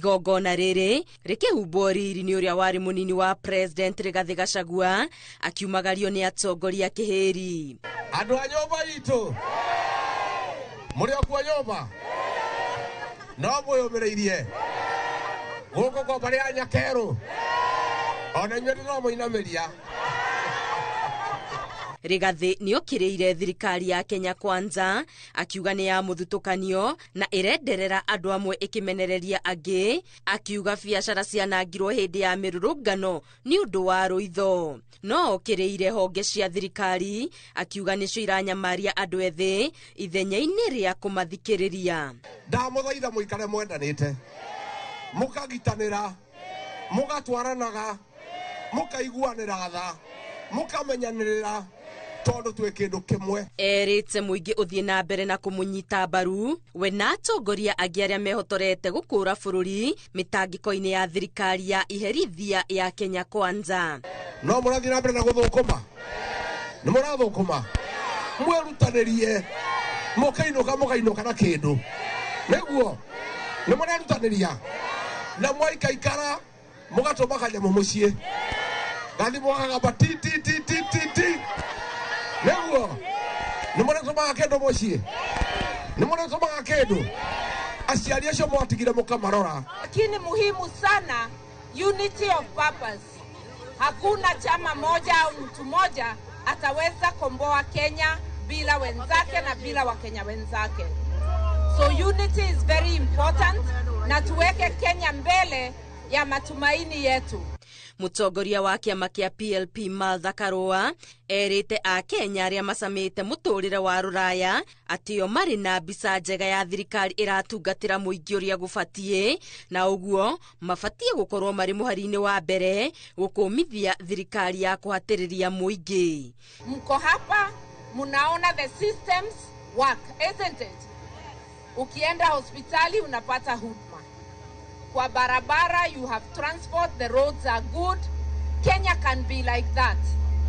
igongona riri rikihumbo riri ni uria wari munini wa President Rigathi Gachagua akiumagario ni atongoria kihiri. Andu a nyumba itu muri okwa nyumba no muyumireirie guko kwa bari anya keru ona nyori no muinamiria. Rigathi ni okireire thirikari ya Kenya Kwanza akiuga ni ya muthutukanio na irenderera andu amwe ikimenereria angi, akiuga biacara cianangirwo hindi ya mirurungano ni undu wa ruitho. No okireire honge cia thirikari akiuga nicio iranyamaria andu ethi ithenya-ini ria kumathikiriria. Ndamuthaitha muikare mwendanite, mukagitanira, mugatwaranaga, mukaiguanira tha, mukamenyanirira tondu twe kindu kimwe. Erite muingi uthie na mbere na kumunyita mbaru we na atongoria angi aria mehotorete gukura bururi mitangiko-ini ya thirikari ya iherithia ya Kenya Kwanza. No murathi na mbere na guthukuma, ni murathukuma, mwerutanirie, mukainuka na kindu niguo ni murarutaniria na mwaikaikara mugatuma kanyamu mucii gathi mwagamba ti niguo ni muratumaga kindu mucii, ni muratumaga kindu aciari acio mwatigire mukamarora. Lakini muhimu sana unity of purpose. Hakuna chama moja au mtu moja ataweza komboa Kenya bila wenzake na bila Wakenya wenzake. So unity is very important na tuweke Kenya mbele ya matumaini yetu. Mutongoria wa kiama kia PLP Martha Karua erite a Kenya aria masamite muturire wa ruraya atio mari na mbica njega ya thirikari iratungatira muingi uria gubatie na uguo mabatie gukorwo mari muhari-ini wa mbere gukumithia thirikari ya kuhatiriria muingi. Mko hapa munaona the systems work, isn't it? Ukienda hospitali unapata huduma. Kwa barabara you have transport, the roads are good. Kenya can be like that.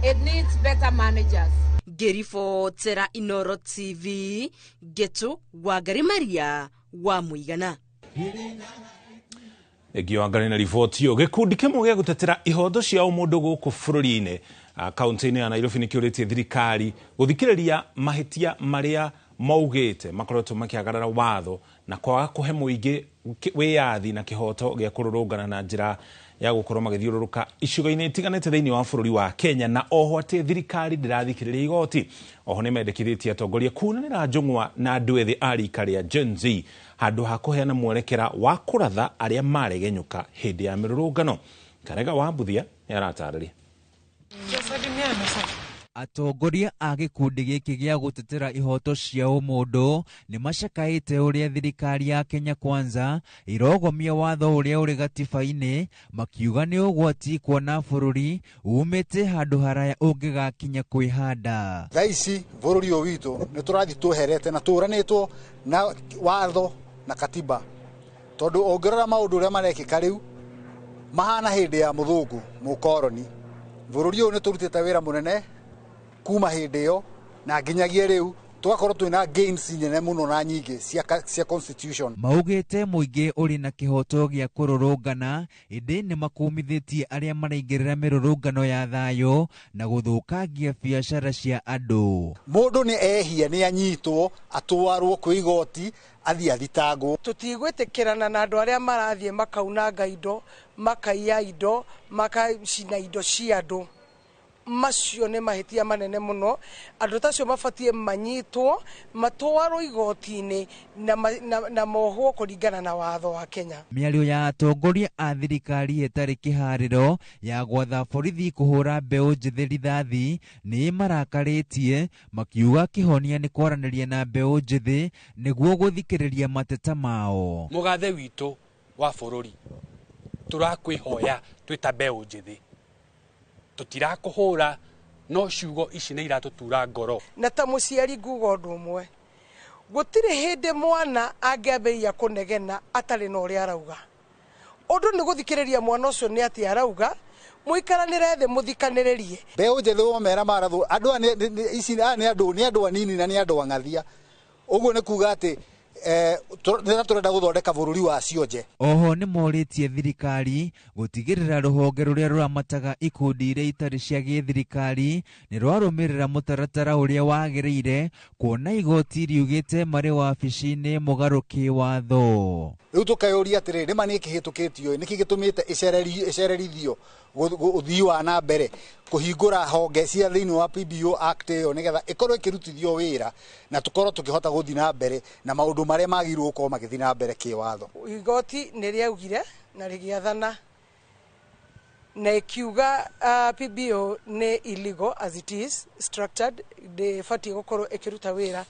It needs better managers. Gerifo Tera Inoro TV Getu Wangari Maria wa Muigana. Wangari na riboti yo gikundi kimwe gia gutetera ihoto cia umundu guku bururi-ini kaunti-ini ya Nairobi ni kiuritie thirikari guthikiriria mahitia maria maugite makoretwo makiagarara watho na kwaga kuhe muingi wiyathi na kihoto gia kururungana na njira ya gukorwo magithiururuka icigo-ini itiganite thiini wa bururi wa Kenya, na oho ati thirikari ndirathikiriria igoti. Oho ni mendekithitie atongoria kunanira njung'wa na andu ethi arika ria Gen Z handu ha kuheana mwerekera wa kuratha aria maregenyuka hindi ya mirurungano. Karega wa Mbuthia ni aratariria. Atongoria a gikundi giki gia gutetera ihoto cia umundu ni macakaite uria thirikari ya Kenya Kwanza irogomia watho uria uri gatiba-ini, makiuga ni ugwati kuona bururi umite handu haraya ungigakinya kwihanda. Thaici bururi uyu witu ni turathi tuherete na turanitwo na watho na katiba, tondu ungirora maundu uria marekika riu mahana hindi ya muthungu mukoroni. Bururi uyu ni turutite wira munene kuma hindi yo na nginyagia riu tugakorwo twina gains nyene muno na nyingi cia constitution. Maugite muingi uri na kihoto gia kururungana indi ni makumithitie aria maraingirira mirurungano ya thayo na guthukangia biacara cia andu. Mundu ni ehia ni anyitwo atwarwo kwi igoti athia thitangwo. Tutigwitikirana na andu aria marathie makaunanga indo, makaiya indo, makacina indo cia andu. Macio ne mahitia manene muno. Andu tacio mabatie manyitwo matwarwo igoti-ini na mohwo kuringana na watho wa Kenya. Miario ya atongoria a thirikari etari kihariro ya gwatha borithi kuhura mbeu njithi rithathi ni marakaritie, makiuga kihonia ni kwaraniria na mbeu njithi niguo guthikiriria mateta mao. Mugathe witu wa bururi turakwihoya twita mbeu njithi, tutirakuhura no ciugo ici ni iratutura ngoro. Na ta muciari ngugo ndu umwe, gutire hindi mwana angiambiria kunegena atari no uri arauga. Undu ni guthikiriria mwana ucio ni ati arauga, muikaranire thi muthikaniririe. Mbeu njithi womera marathu andu ici ni andu anini na ni andu angathia. Uguo ni kuga ati turenda guthondeka bururi wa cionje. Oho nĩ morĩtie thirikari gũtigĩrĩra rũhonge rũrĩa rũramataga ikundi iria itarĩ cia gĩthirikari nĩ rwarũmĩrĩra mũtaratara ũrĩa wagĩrĩire, kuona igoti riugĩte marĩ wabici-inĩ mũgarũki watho. Rĩu tukayũria atĩrĩ, nĩma nĩ kĩhĩtũkĩtio, nĩkĩ gĩtũmĩte icererithio ũthii wa na mbere kũhingũra honge cia thĩinĩ wa PBO Act ĩyo nĩgetha ĩkorwo ĩkĩrutithio wĩra na tũkorwo tũkĩhota gũthiĩ na mbere na maũndũ marĩa magĩrĩirwo gũkorwo magĩthiĩ na mbere kĩwatho. Igoti nĩ rĩaugire na rĩgĩathana na ikiuga PBO nĩ illegal as it is structured, ndĩbatiĩ gũkorwo ĩkĩruta wĩra,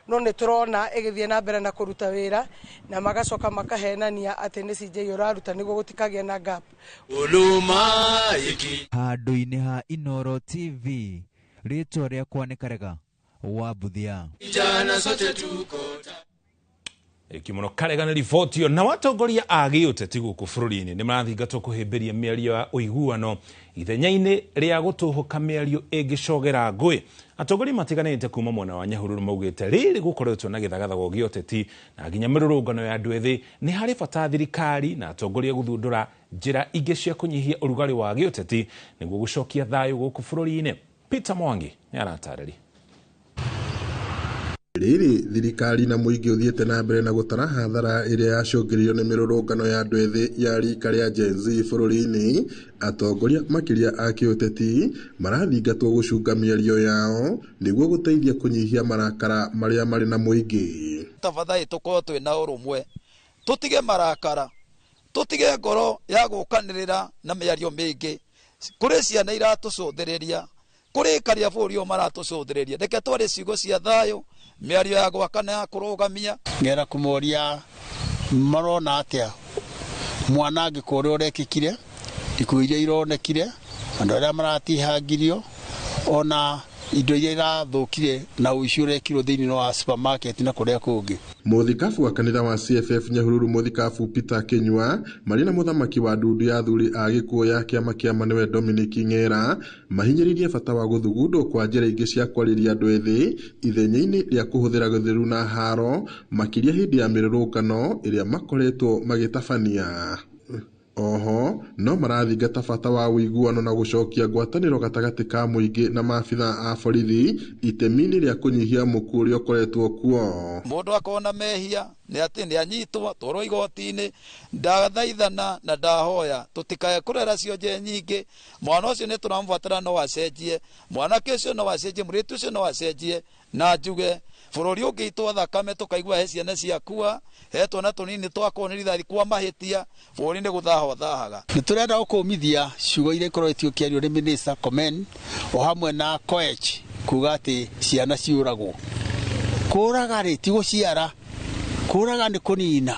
no nĩ tũrona ĩgĩthiĩ na mbere na kũruta wĩra na magacoka makahenania atĩ nĩ CJ ũraruta nĩguo gũtikagĩa na gap. Handũ-inĩ ha Inooro TV, rĩtwa rĩakwa nĩ Karega wa Buthia. Kimuno Karega nĩ riboti na watongoria a gĩũteti gũkũ bũrũri-inĩ nĩ marathingatwo kũhĩmbĩria mĩario ya ũiguano ithenya-inĩ rĩa gũtũhũka mĩario ĩngĩcogera ngũĩ. Atongoria matiganĩte kuma mwena wa Nyahururu maugĩte rĩrĩ gũkoretwo na gĩthagathago gĩũteti na nginya mĩrũrũngano ya andũ ethĩ, nĩ harĩ bata thirikari na atongoria gũthundũra njĩra ingĩ cia kũnyihia ũrugarĩ wa gĩũteti nĩguo gũcokia thayũ gũkũ bũrũri-inĩ. Peter Mwangi nĩ aratarĩria. Rĩrĩ thirikari na mũingĩ ũthiĩte na mbere na gũtara hathara ĩrĩa yacũngĩrĩirio nĩ mĩrũrũngano ya andũ ethĩ ya rika rĩa Gen Z bũrũri-inĩ, atongoria makĩria a kĩũteti marathingatwo gũcunga mĩario yao nĩguo gũteithia kũnyihia marakara marĩa marĩ na mũingĩ. Tafadhali tukorwo twĩna ũrũmwe, tutige marakara, tutige ngoro ya gũkanĩrĩra na mĩario mĩingĩ. Kũrĩ ciana iratũcũthĩrĩria, kũrĩ karia bũrũri maratũcũthĩrĩria, reke tware ciugo cia thayũ, mĩario ya gwakana ya kũrũgamia. Ngera kũmoria marona atĩa mwanangĩko ũrĩa ũrekĩkire, ikuũ iria ironekire, andũ arĩa maratihangirio, ona indo iria irathũkire na ũici ũrekirwo thĩinĩ wa supermarket na kũrĩa kũngĩ. Mũthikabu wa kanitha wa CFF Nyahururu mũthikabu Peter Kinyua marĩ na mũthamaki wa ndundu ya athuri a gĩkuũ ya kĩama kĩa Manewe Dominic Ng'era mahinyĩrĩirie bata wa gũthugundwo kwa njĩra ingĩ cia kwarĩria andũ ethĩ ithenya-inĩ rĩa kũhũthĩra gĩtheru na haro makĩria hĩndĩ ya mĩrũrũngano ĩrĩa makoretwo magĩtabania. Oho no marathingata bata wa ũiguano na gũcokia ngwatanĩro gatagatĩ ka mũingĩ na maabitha a borithi itemi-inĩ rĩa kũnyihia mũkuũ ũrĩa ũkoretwo kuo. Mũndũ akona mehia nĩ atĩ nĩ anyitwo twarwo igoti-inĩ, ndathaithana na ndahoya tũtikae kũrera cionje nyingĩ. Mwana ũcio nĩ tũramũbatara no acenjie, mwanake ũcio no acenjie, mũirĩtu ũcio no acenjie, na njuge bũrũri ũngĩitwo thakame tũkaigua he ciana ciakua, he twana tũnini twakorwo nĩ rithathi kwa mahĩtia, bũrũri nĩ gũthaho thahaga. Nĩ tũrenda gũkũmithia ciugo iria ikorwo itiũkĩario nĩ Minister Komen o hamwe na Koech kuga atĩ ciana ciũragwo. Kũraga rĩ ti gũciara, kũraga nĩ kũnina.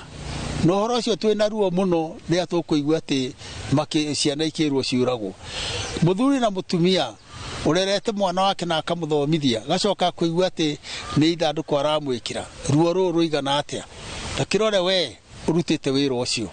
No ũhoro ũcio twĩna ruo mũno rĩrĩa tũkũigua atĩ ciana ikĩrwo ciũragwo. Mũthuri na mũtumia urerete mwana wake na akamũthomithia, gacoka kũigua atĩ nĩ ithandũkũ aramwĩkĩra, ruo rũrũ rũigana atĩa. Takĩrore we ũrutĩte wĩra ũcio,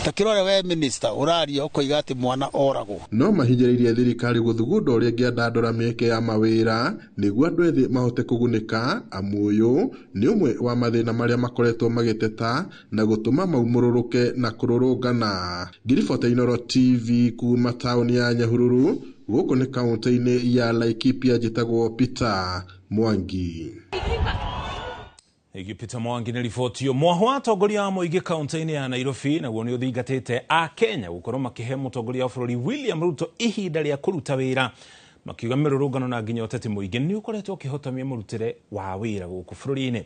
takĩrore we minister ũraria ũkoiga atĩ mwana oragwo. No mahinyĩrĩirie thirikari gũthugunda ũrĩa ĩngĩandandũra mĩeke ya mawĩra nĩguo andũ ethĩ mahote kũgunĩka, amu ũyũ nĩ ũmwe wa mathĩna marĩa makoretwo magĩteta na gũtũma maumũrũrũke na kũrũrũngana. Ngiribota Inooro TV kuma taũni ya Nyahururu, gũkũ nĩ kaunti-inĩ ya Laikipia, njĩtagwo Peter Mwangi. Peter Mwangi nĩ riboti yo. Mwaho wa atongoria a mũingĩ kaunti-inĩ ya Nairobi naguo nĩ ũthingatĩte a Kenya gũkorwo makĩhe mũtongoria wa bũrũri William Ruto ihinda rĩa kũruta wĩra, makiuga mĩrũrũngano na nginya ũteti mũingĩ nĩ ũkoretwo ũkĩhotomia mũrutĩre wa wĩra gũkũ bũrũri-inĩ.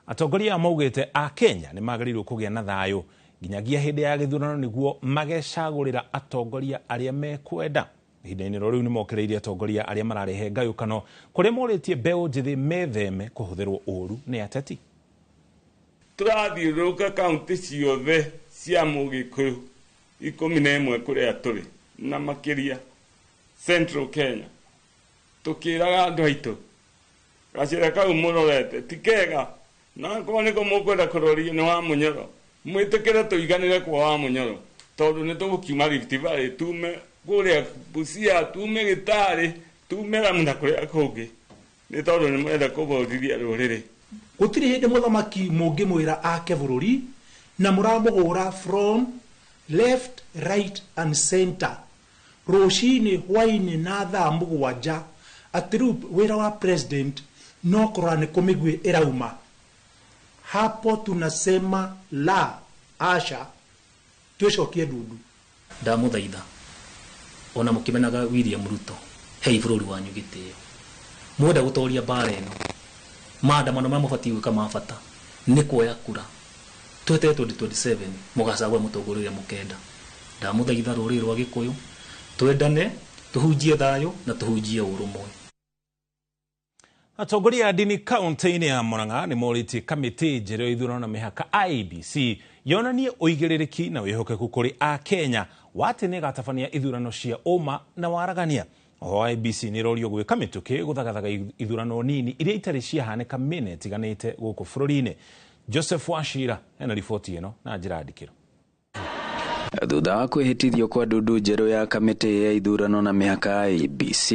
Atongoria maugĩte a Kenya nĩ magĩrĩirwo kũgĩa na thayũ nginyagia hĩndĩ ya gĩthurano nĩguo magecagũrĩra atongoria arĩa mekwenda. Ihinda-inĩ rĩu nĩ mokereirie atongoria arĩa mararehe ngayũkano kũrĩa morĩtie mbeũ njĩthĩ metheme kũhũthĩrwo ũũru nĩ ateti. Tũrathiũrũrũka kaunti ciothe cia Mũgĩkũyũ 11 kũrĩa tũrĩ na makĩria Central Kenya, tũkĩraga andũ aitũ gacĩra kau mũrorete ti kega, na korwo nĩko mũkwenda kũroria nĩ wa Mũnyoro, mwĩtĩkĩre tũiganĩre kwa wa Mũnyoro, tondũ nĩ tũgũkiuma Rift Valley tume kũrĩa Busia, tume Gĩtarĩ, tume Lamu na kũrĩa kũngĩ, nĩ tondũ nĩ mwenda kũborithia rũrĩrĩ. gutiri hindi muthamaki mungi mwira ake bururi na muramuhura from left, right and center. Roshini hwaini na thaa mugwanja atiru wira wa president no korane kumigwe irauma. Hapo tunasema la asha tucokie ndudu. Ndamuthaitha ona mukimenaga William Ruto hei bururi wanyu gitio mwenda gutoria bara eno maandamano ma mubati gwika mabata ni kuoya kura twete 2027 mugacagwa mutongorire mukenda. Ndamuthaitha ruriri rwa Gikuyu twendane tuhunjie thayo na tuhunjie urumwe. Atongoria a dini kaunti-ini ya Murang'a ni morĩtie kamĩtĩ njerũ ya ithurano na mĩhaka IEBC yonanie ũigĩrĩrĩki na wĩhokeku kũrĩ a Kenya watĩ nĩ ĩgatabania ithurano cia ũma na waragania. Oho IEBC nĩ ĩrorio gwĩka mĩtũkĩ gũthagathaga ithurano nini iria itarĩ ciahanĩka mĩena ĩtiganĩte gũkũ bũrũri-inĩ. Joseph Wachira ena riboti ĩno na njĩra ndikĩro. Thutha wa kwĩhĩtithio kwa ndundu njerũ ya kamĩtĩ ya ithurano na mĩhaka IEBC,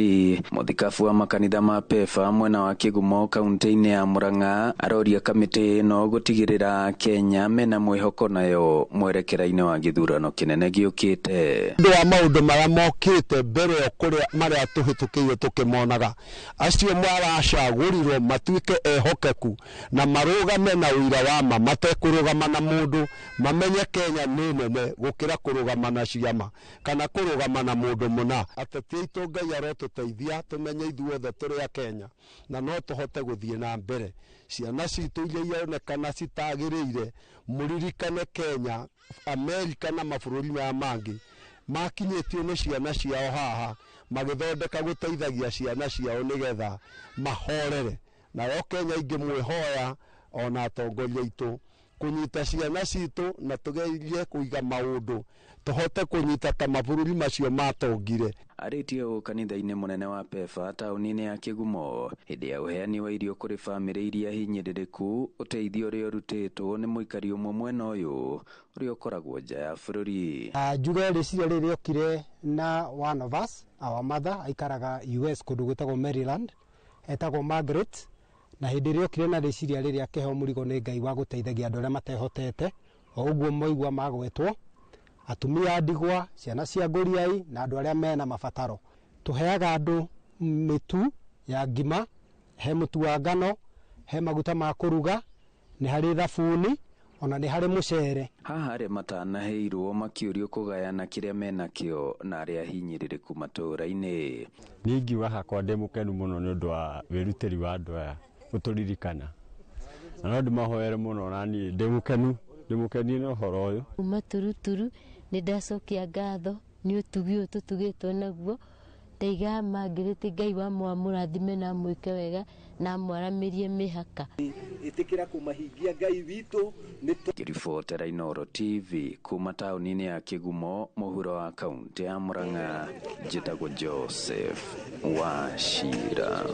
mũthikabu wa makanitha ma PEFA mwena wa Kĩgumo kaunti-inĩ ya Murang'a aroria kamĩtĩ ĩno gũtigĩrĩra Kenya mena mwĩhoko nayo mwerekera-inĩ wa gĩthurano kĩnene gĩũkĩte. Nĩ wa maũndũ marĩa mokĩte mbere kũrĩa marĩa tũhĩtũkĩire tũkĩmonaga, acio maracagũrirwo matuĩke ehokeku na marũgame na ũira wa ma, matekũrũgama na mũndũ, mamenye Kenya nĩ nene gũkĩra kurugama na ciama kana kurugama na mundu muna. Ateti aitũ Ngai arotũteithia tumenye ithuothe tũrĩ a Kenya na no tũhote gũthiĩ na mbere. Ciana citũ iria ionekana citagĩrĩire, mũririkane Kenya, Amerika na mabũrũri maya mangĩ makinyĩtio nĩ ciana ciao haha magĩthondeka gũteithagia ciana ciao nĩgetha mahorere. Nayo Kenya ingĩmwĩhoya ona atongoria aitũ kunyita ciana citũ na tugerie kuiga maundu tuhote kunyita ta mabũrũri macio matongire. Arĩtie kanitha-inĩ mũnene wa PEFA taũni-inĩ ya Kĩgumo hĩndĩ ya ũheani wa irio kũrĩ bamĩrĩ iria hinyĩrĩrĩku, ũteithio ũrĩa ũrutĩtwo nĩ mũikari ũmwe mwena ũyũ ũrĩa ũkoragwo nja ya bũrũri. Njuge rĩciria rĩrĩ rĩokire na one of us, our mother aikaraga US kũndũ gwĩtagwo Maryland, etagwo Margaret, na hĩndĩ ĩrĩa okire na rĩciria rĩrĩ akĩheo mũrigo nĩ Ngai wa gũteithagia andũ arĩa matehotete, o ũguo moigua magwetwo, atumia ndigwa, ciana cia ngũriai na andũ arĩa mena mabataro. Tũheaga andũ mĩtu ya ngima, he mũtu wa ngano, he maguta ma kũruga, nĩ harĩ thabuni, ona nĩ harĩ mũcere. Haha arĩa matanaheirwo makĩũrio kũgayana kĩrĩa menakĩo na arĩa hinyĩrĩrĩku matũũra-inĩ. Niĩ ingiuga hakwa ndĩ mũkenu mũno nĩ ũndũ wa wĩrutĩri wa andũ aya gũtũririkana, na no ndĩmahoere mũno na niĩ ndĩ mũkenu na ũhoro ũyũ. Uma turuturu nĩ ndacokia ngatho nĩ ũtugi ũyũ tũtugĩtwo naguo, ndaiga Margaret Ngai wa mũrathime na mwĩke wega na mwaramĩrie mĩhaka. Ĩtĩkĩra kũmahingia Ngai witũ. Ngĩribotera Inooro TV kuma taũni-inĩ ya Kĩgumo mũhuro wa kaunti ya Murang'a, njĩtagwo Joseph Wachira.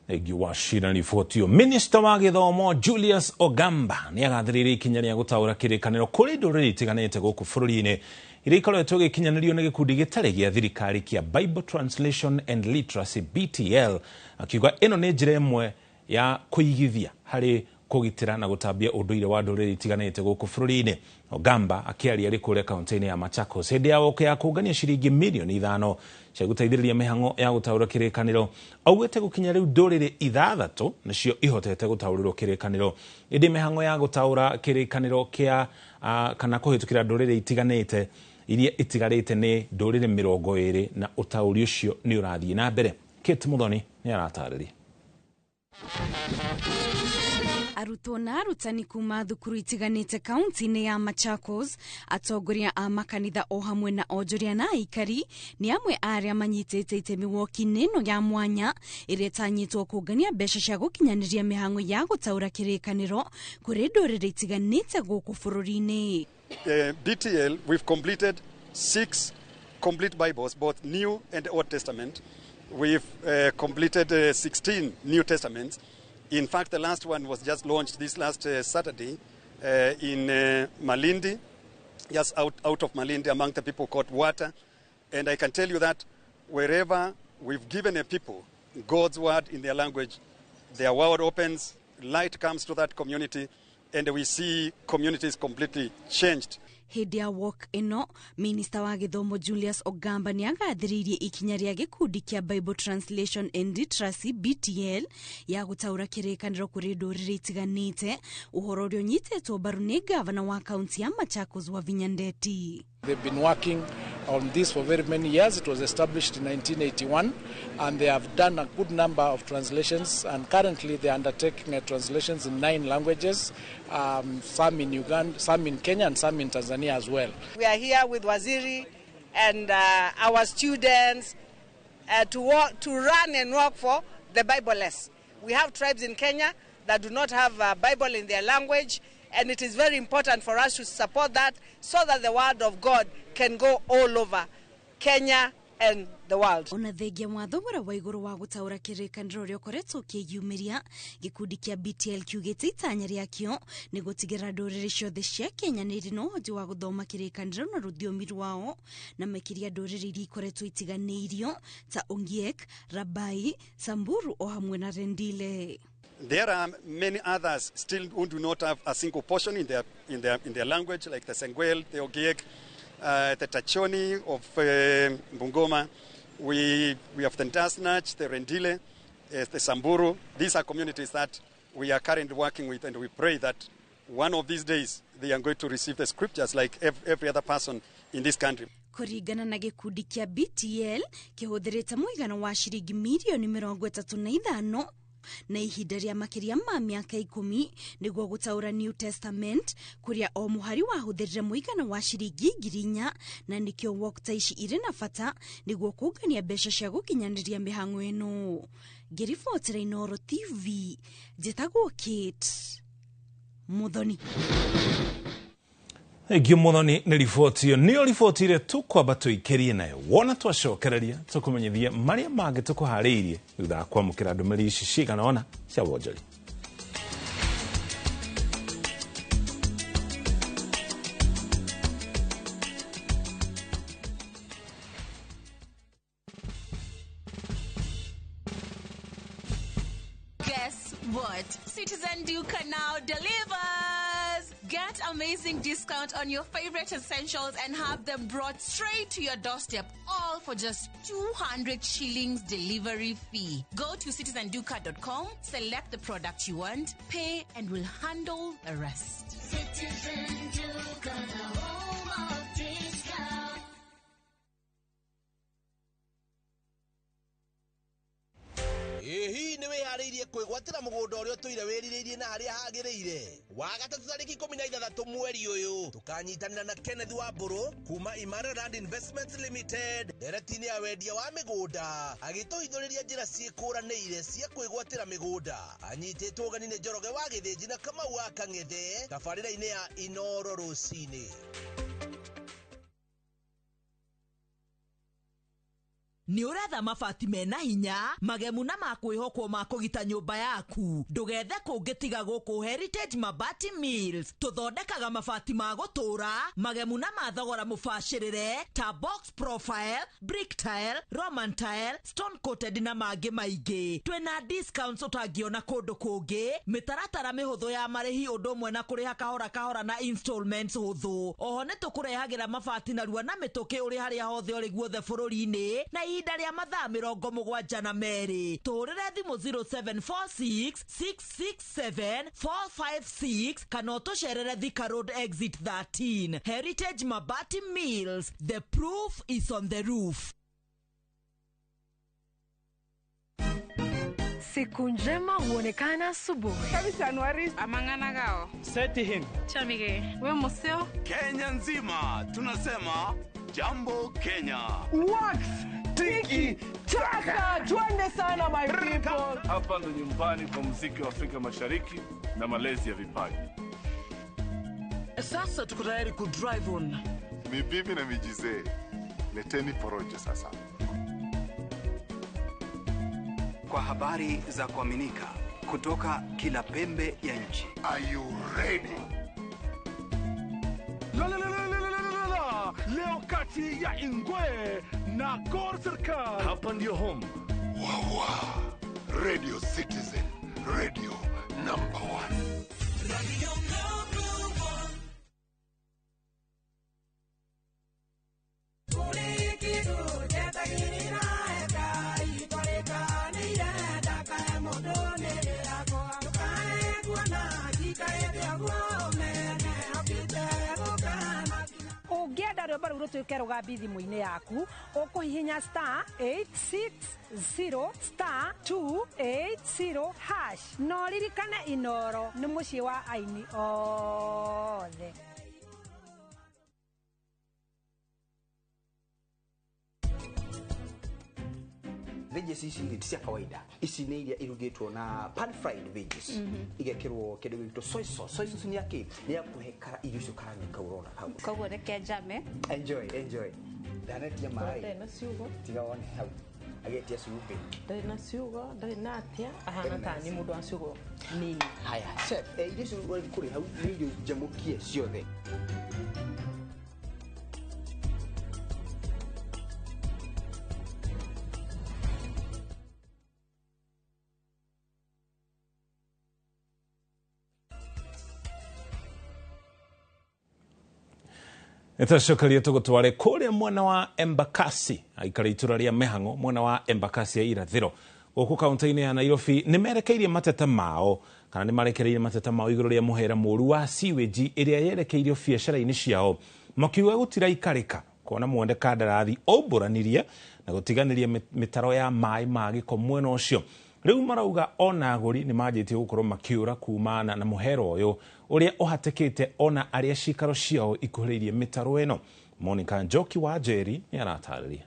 Egi Wachira ni fotio. Minister wa gĩthomo Julius Ogamba nĩ agathĩrĩirie ikinya rĩa gũtaũra kĩrĩkanĩro kũrĩ ndũrĩrĩ itiganĩte gũkũ bũrũri-inĩ iria ikoretwo gĩkinyanĩrio nĩ gĩkundi gĩtarĩ gĩa thirikari kĩa Bible Translation and Literacy BTL, akiuga ĩno nĩ njĩra ĩmwe ya kũigithia harĩ kũgitĩra na gũtambia ũndũire wa ndũrĩrĩ itiganĩte gũkũ bũrũri-inĩ. Ogamba akĩaria arĩ kũrĩa kaunti-inĩ ya Machakos hĩndĩ ya woke ya kũngania ciringi mirioni 5 cia gũteithĩrĩria mĩhang'o ya gũtaũra kĩrĩkanĩro. Augĩte gũkinya rĩu ndũrĩrĩ 6 nĩcio ihotete gũtaũrĩrwo kĩrĩkanĩro, ĩndĩ mĩhang'o ya gũtaũra kĩrĩkanĩro kĩa kana kũhĩtũkĩra ndũrĩrĩ itiganĩte iria itigarĩte nĩ ndũrĩrĩ 20 na ũtaũri ũcio nĩ ũrathiĩ na mbere. Kate Muthoni nĩ aratarĩria. Arutwo na arutani kuma thukuru itiganĩte kaunti-inĩ ya Machakos, atongoria a makanitha o hamwe na onjoria na aikari nĩ amwe arĩa manyitĩte itemi woki-inĩ ĩno ya mwanya ĩrĩa ĩtanyĩtwo kũngania mbeca cia gũkinyanĩria mĩhang'o ya gũtaũra kĩrĩkanĩro kũrĩ ndũrĩrĩ itiganĩte gũkũ bũrũri-inĩ. BTL, we've completed 6 complete Bibles, both New and Old Testament. We've completed 16 New Testaments. In fact, the last one was just launched this last Saturday in Malindi, just out of Malindi, among the people called Wata. And I can tell you that wherever we've given a people God's word in their language, their world opens, light comes to that community, and we see communities completely changed. Hindi ya walk ino, Minister wa Githomo Julius Ogamba ni agathiririe ikinya ria gikundi kia Bible Translation and Literacy BTL ya gutaura kirikaniro kuri nduriri itiganite uhoro urio nyitetwo mbaru ni gavana wa kaunti ya Machakos Wavinya Ndeti. They've been working on this for very many years. It was established in 1981 and they have done a good number of translations, and currently they are undertaking translations in 9 languages, some in Uganda, some in Kenya and some in Tanzania as well. We are here with Waziri and our students to run and work for the Bible-less. We have tribes in Kenya that do not have a Bible in their language, and it is very important for us to support that so that the word of God can go all over Kenya and the world. Ona thengia mwathogora wa iguru wa gutaura kirikaniro rio koretwo kiyumiria gikundi kia BTL kiugite itanya riakio ni gutigera nduriri ciothe cia Kenya ni rino hoti wa guthoma kirikaniro na rudhiomi rwao na makiria nduriri iri koretwo itiganiirio ta Ongiek, Rabai, Samburu o hamwe na Rendile. There are many others still who do not have a single portion in their language, like the Sengwel, the Ogiek, the Tachoni of Bungoma. We have the Ndasnach, the Rendile, the Samburu. These are communities that we are currently working with, and we pray that one of these days they are going to receive the scriptures like every other person in this country. Kurigana na gikundi kia BTL kihuthirite muigano wa shiringi milioni 35 na ihinda ria makiria ma miaka 10 niguo gutaura New Testament kuria o muhari wahuthirire muigano wa shiringi 4,000 na nikio wokta ici ire na bata niguo kungania mbeca cia gukinyaniria mihango ino. Ngiribotera Inooro TV, njitagwo Kate Muthoni. Egio Muthoni ni riboti yo niyo riboti ire tukwamba tuikerie nayo wona twacokereria tukumenyithie maria mangĩ tukuhariirie thutha kwamũkĩra ndũmĩrĩri ici cigana ona cia wonjori. Guess what? Citizen Duka now delivers! Get amazing discount on your favorite essentials and have them brought straight to your doorstep, all for just 200 shillings delivery fee. Go to citizenduka.com, select the product you want, pay, and we'll handle the rest. Citizen Duka, the home of discount. Hii ni wihariirie kwigwatira mugunda uria tuire wiririirie na haria hagiriire wagatatu tariki 13 mweri uyu tukanyitanira na Kenneth Wamburu kuma Imara Land Investments Limited deretini ya wendia wa migunda agituhithuriria njira ciikũranĩire cia kwigwatira migunda anyitĩtwo ũgeni nĩ Njoroge wa Gĩthĩnji na Kamau wa Kang'ethe tabarĩra-inĩ ya Inooro rũcinĩ. Ni uretha mabati mena hinya magemu na makwihokwo ma kugita nyumba yaku ndugethe kungitiga guku Heritage Mabati Mills tuthondekaga mabati ma gutura magemu na mathogora mubashirire ta box profile, brick tile, roman tile, stone coated na mangi maingi. Twina discounts utangiona kundu kungi, mitaratara mihuthu ya marihi undu mwe na kuriha kahora kahora na installments huthu. Oho ni tukurehagira mabati na ruwa na mituki uri haria hothe uri guothe bururi-ini na ihinda ria mathaa 72 turire thimu 0746 667 456 kana utucerere Thika Road exit 13. Heritage Mabati Mills, the proof is on the roof. Siku njema huonekana asubuhi. Kabisa Januari amangana gao. Seti him. Chamige. We museo. Kenya nzima tunasema jambo Kenya. Wax. Tiki Taka. Twende sana my people. Hapa ndo nyumbani kwa muziki wa Afrika Mashariki na malezi ya vipaji. Sasa tuko tayari ku drive on. Mibibi na mijize. Leteni porojo sasa. Kwa habari za kuaminika kutoka kila pembe ya nchi. Are you ready? Leo kati ya Ingwe na Gor Serikali. Hapa ndio home. Wawa. Radio Citizen. Ũngĩenda rwĩmbo rũu rũtuĩke rũgambi thimũ-inĩ yaku ũkũhihinya *860*280# no ririkane Inooro nĩ mũciĩ wa aini othe. Veggies ici nĩ cia kawaida. Ici nĩ iria irugĩtwo na pan fried veggies. Igekĩrwo kĩndũ gĩtwo soy sauce. Soy sauce nĩ yake nĩ ya kũhe irio icio karanga urona hau. Koguo reke njame. Enjoy. Ndanetia maĩ. Ndĩ na ciugo. Tiga wone hau. Agetia cumbĩ. Ndĩ na ciugo, ndĩ na atia. Ahana ta ni mũndũ wa ciugo nini. Haya. Chef, irio icio kũrĩ hau nĩ irio njamũkie ciothe. Nĩtũcokerie tũgũtware kũrĩa mwena wa Embakasi aikara itura rĩa Mĩhang'o mwena wa Embakasi ya irathĩro gũkũ kaunti-inĩ ya Nairobi nĩmerekeirie mateta mao kana nĩmarekereirie mateta mao igũrũ rĩa mũhera mũru wa sewage ĩrĩa yerekeirio biacara-inĩ ciao makiuga gũtiraikarĩka kuona mwene kandarathi ũmbũranirie na gũtiganĩria mĩtaro ya maĩ ma gĩko mwena ũcio. Rĩu marauga ona agũri nĩmanjĩtie gũkorwo makiũra kumana na mũhera ũyũ ũrĩa ũhatĩkĩte ona arĩa cikaro ciao ikuhĩrĩirie mĩtaro ĩno. Monica Njoki wa Njeri nĩ aratarĩria.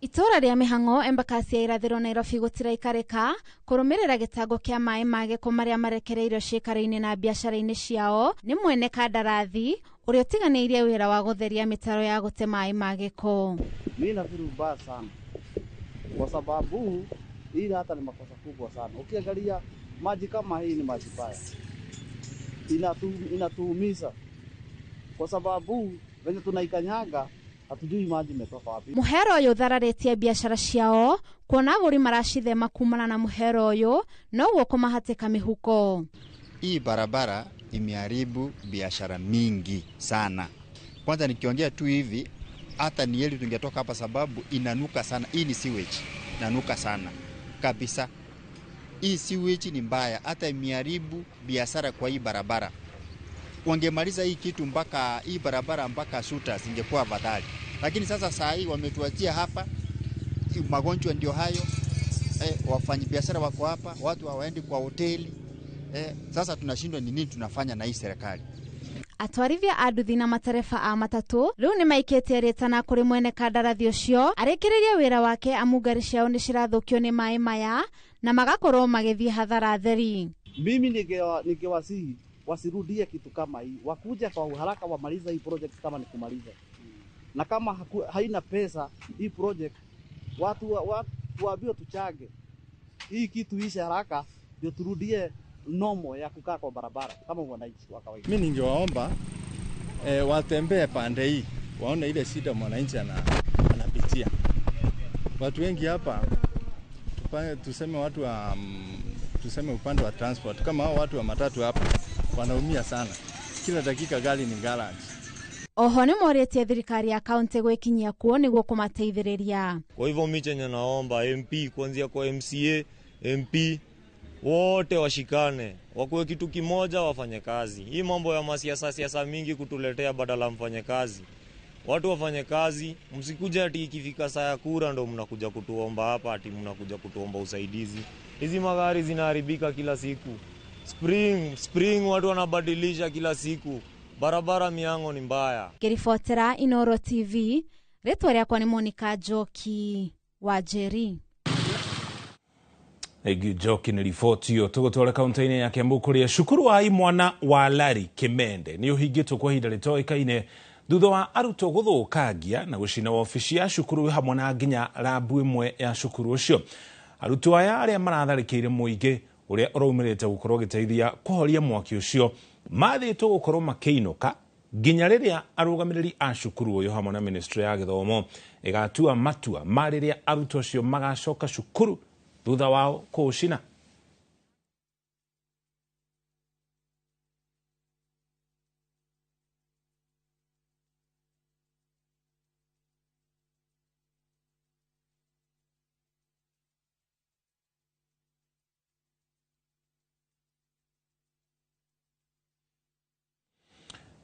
Itura rĩa Mĩhang'o Embakasi ya irathĩro Nairobi gũtiraikarĩka kũrũmĩrĩra gĩtango kĩa maĩ ma gĩko marĩa marekereirio ciikaro-inĩ na biacara-inĩ ciao nĩ mwene kandarathi ũrĩa ũtiganĩirie wĩra wa gũtheria mĩtaro ya gũte maĩ ma gĩko. Mimi nafikiri mbaya sana kwa sababu hii hata ni makosa kubwa sana. Ukiangalia maji kama hii ni maji baya, inatuumiza kwa sababu venye tunaikanyaga hatujui maji imetoka wapi. Mũhero ũyũ ũthararĩtie biacara ciao kuona agũri maracithema kumana na mũhero ũyũ noguo kũmahatĩka mĩhuko. Hii barabara imeharibu biashara mingi sana. Kwanza nikiongea tu hivi hata ni heri tungetoka hapa sababu inanuka sana. Hii ni sewage, inanuka sana kabisa. Hii sewage ni mbaya, hata imeharibu biashara kwa hii barabara. Wangemaliza hii kitu mpaka hii barabara mpaka Suta singekuwa afadhali. Lakini sasa saa hii wametuachia hapa, magonjwa ndio hayo. Wafanyi biashara wako hapa, watu hawaendi kwa hoteli. Sasa tunashindwa ni nini tunafanya na hii serikali. Atwarithia a nduthi na matereba a matatũ rĩu nĩ maikĩtie rĩtana kũrĩ mwene kandarathi ũcio arĩkĩrĩrie wĩra wake amu ngari ciao nĩ cirathũkio nĩ maĩ maya na magakorwo magĩthiĩ hathara theri. Mimi ningewasihi wasirudie kitu kama hii, wakuja kwa haraka wamaliza hii project kama ni kumaliza. Na kama haina pesa hii project watu waambiwe tuchage hii kitu ishe haraka ndio turudie nomo ya kukaa kwa barabara kama wananchi wa kawaida. Mimi ningewaomba watembee pande hii waone ile shida mwananchi anapitia. Watu wengi hapa tuseme watu wa tuseme upande wa transport kama hao watu wa matatu hapa wanaumia sana. Kila dakika gari ni garage. Oho nĩ morĩtie thirikari ya kaunti gwĩkinyia kuo nĩguo kũmateithĩrĩria. Kwa hivyo mimi chenye naomba MP kuanzia kwa MCA, MP wote washikane, wakuwe kitu kimoja, wafanye kazi. Hii mambo ya siasa mingi kutuletea badala mfanye kazi. Watu wafanye kazi, msikuja ati ikifika saa ya kura ndo mnakuja kutuomba hapa ati mnakuja kutuomba usaidizi. Hizi magari zinaharibika kila siku. Spring watu wanabadilisha kila siku. Barabara Mĩhang'o ni mbaya. Kiribotera Inooro TV, rĩtwa rĩakwa nĩ Monica Njoki wa Njeri. Njoki nĩ riboti ĩyo tũgũtwara kaunti-inĩ ya Kiambu kũrĩa cukuru wa imwana wa Larry Kimende nĩ ũhingĩtwo kwa ihinda rĩtoĩkaine thutha wa arutwo gũthũkangia na gũcina wabici ya cukuru hamwe na nginya labu ĩmwe ya cukuru ũcio. Arutwo aya arĩa maratharĩkĩire mũingĩ ũrĩa ũraumĩrĩte gũkorwo gĩteithia kũhoria mwaki ũcio mathĩtwo gũkorwo makĩinũka nginya rĩrĩa arũgamĩrĩri a cukuru ũyũ hamwe na ministry ya gĩthomo ĩgatua matua ma rĩrĩa arutwo acio magacoka cukuru thutha wao kũũcina.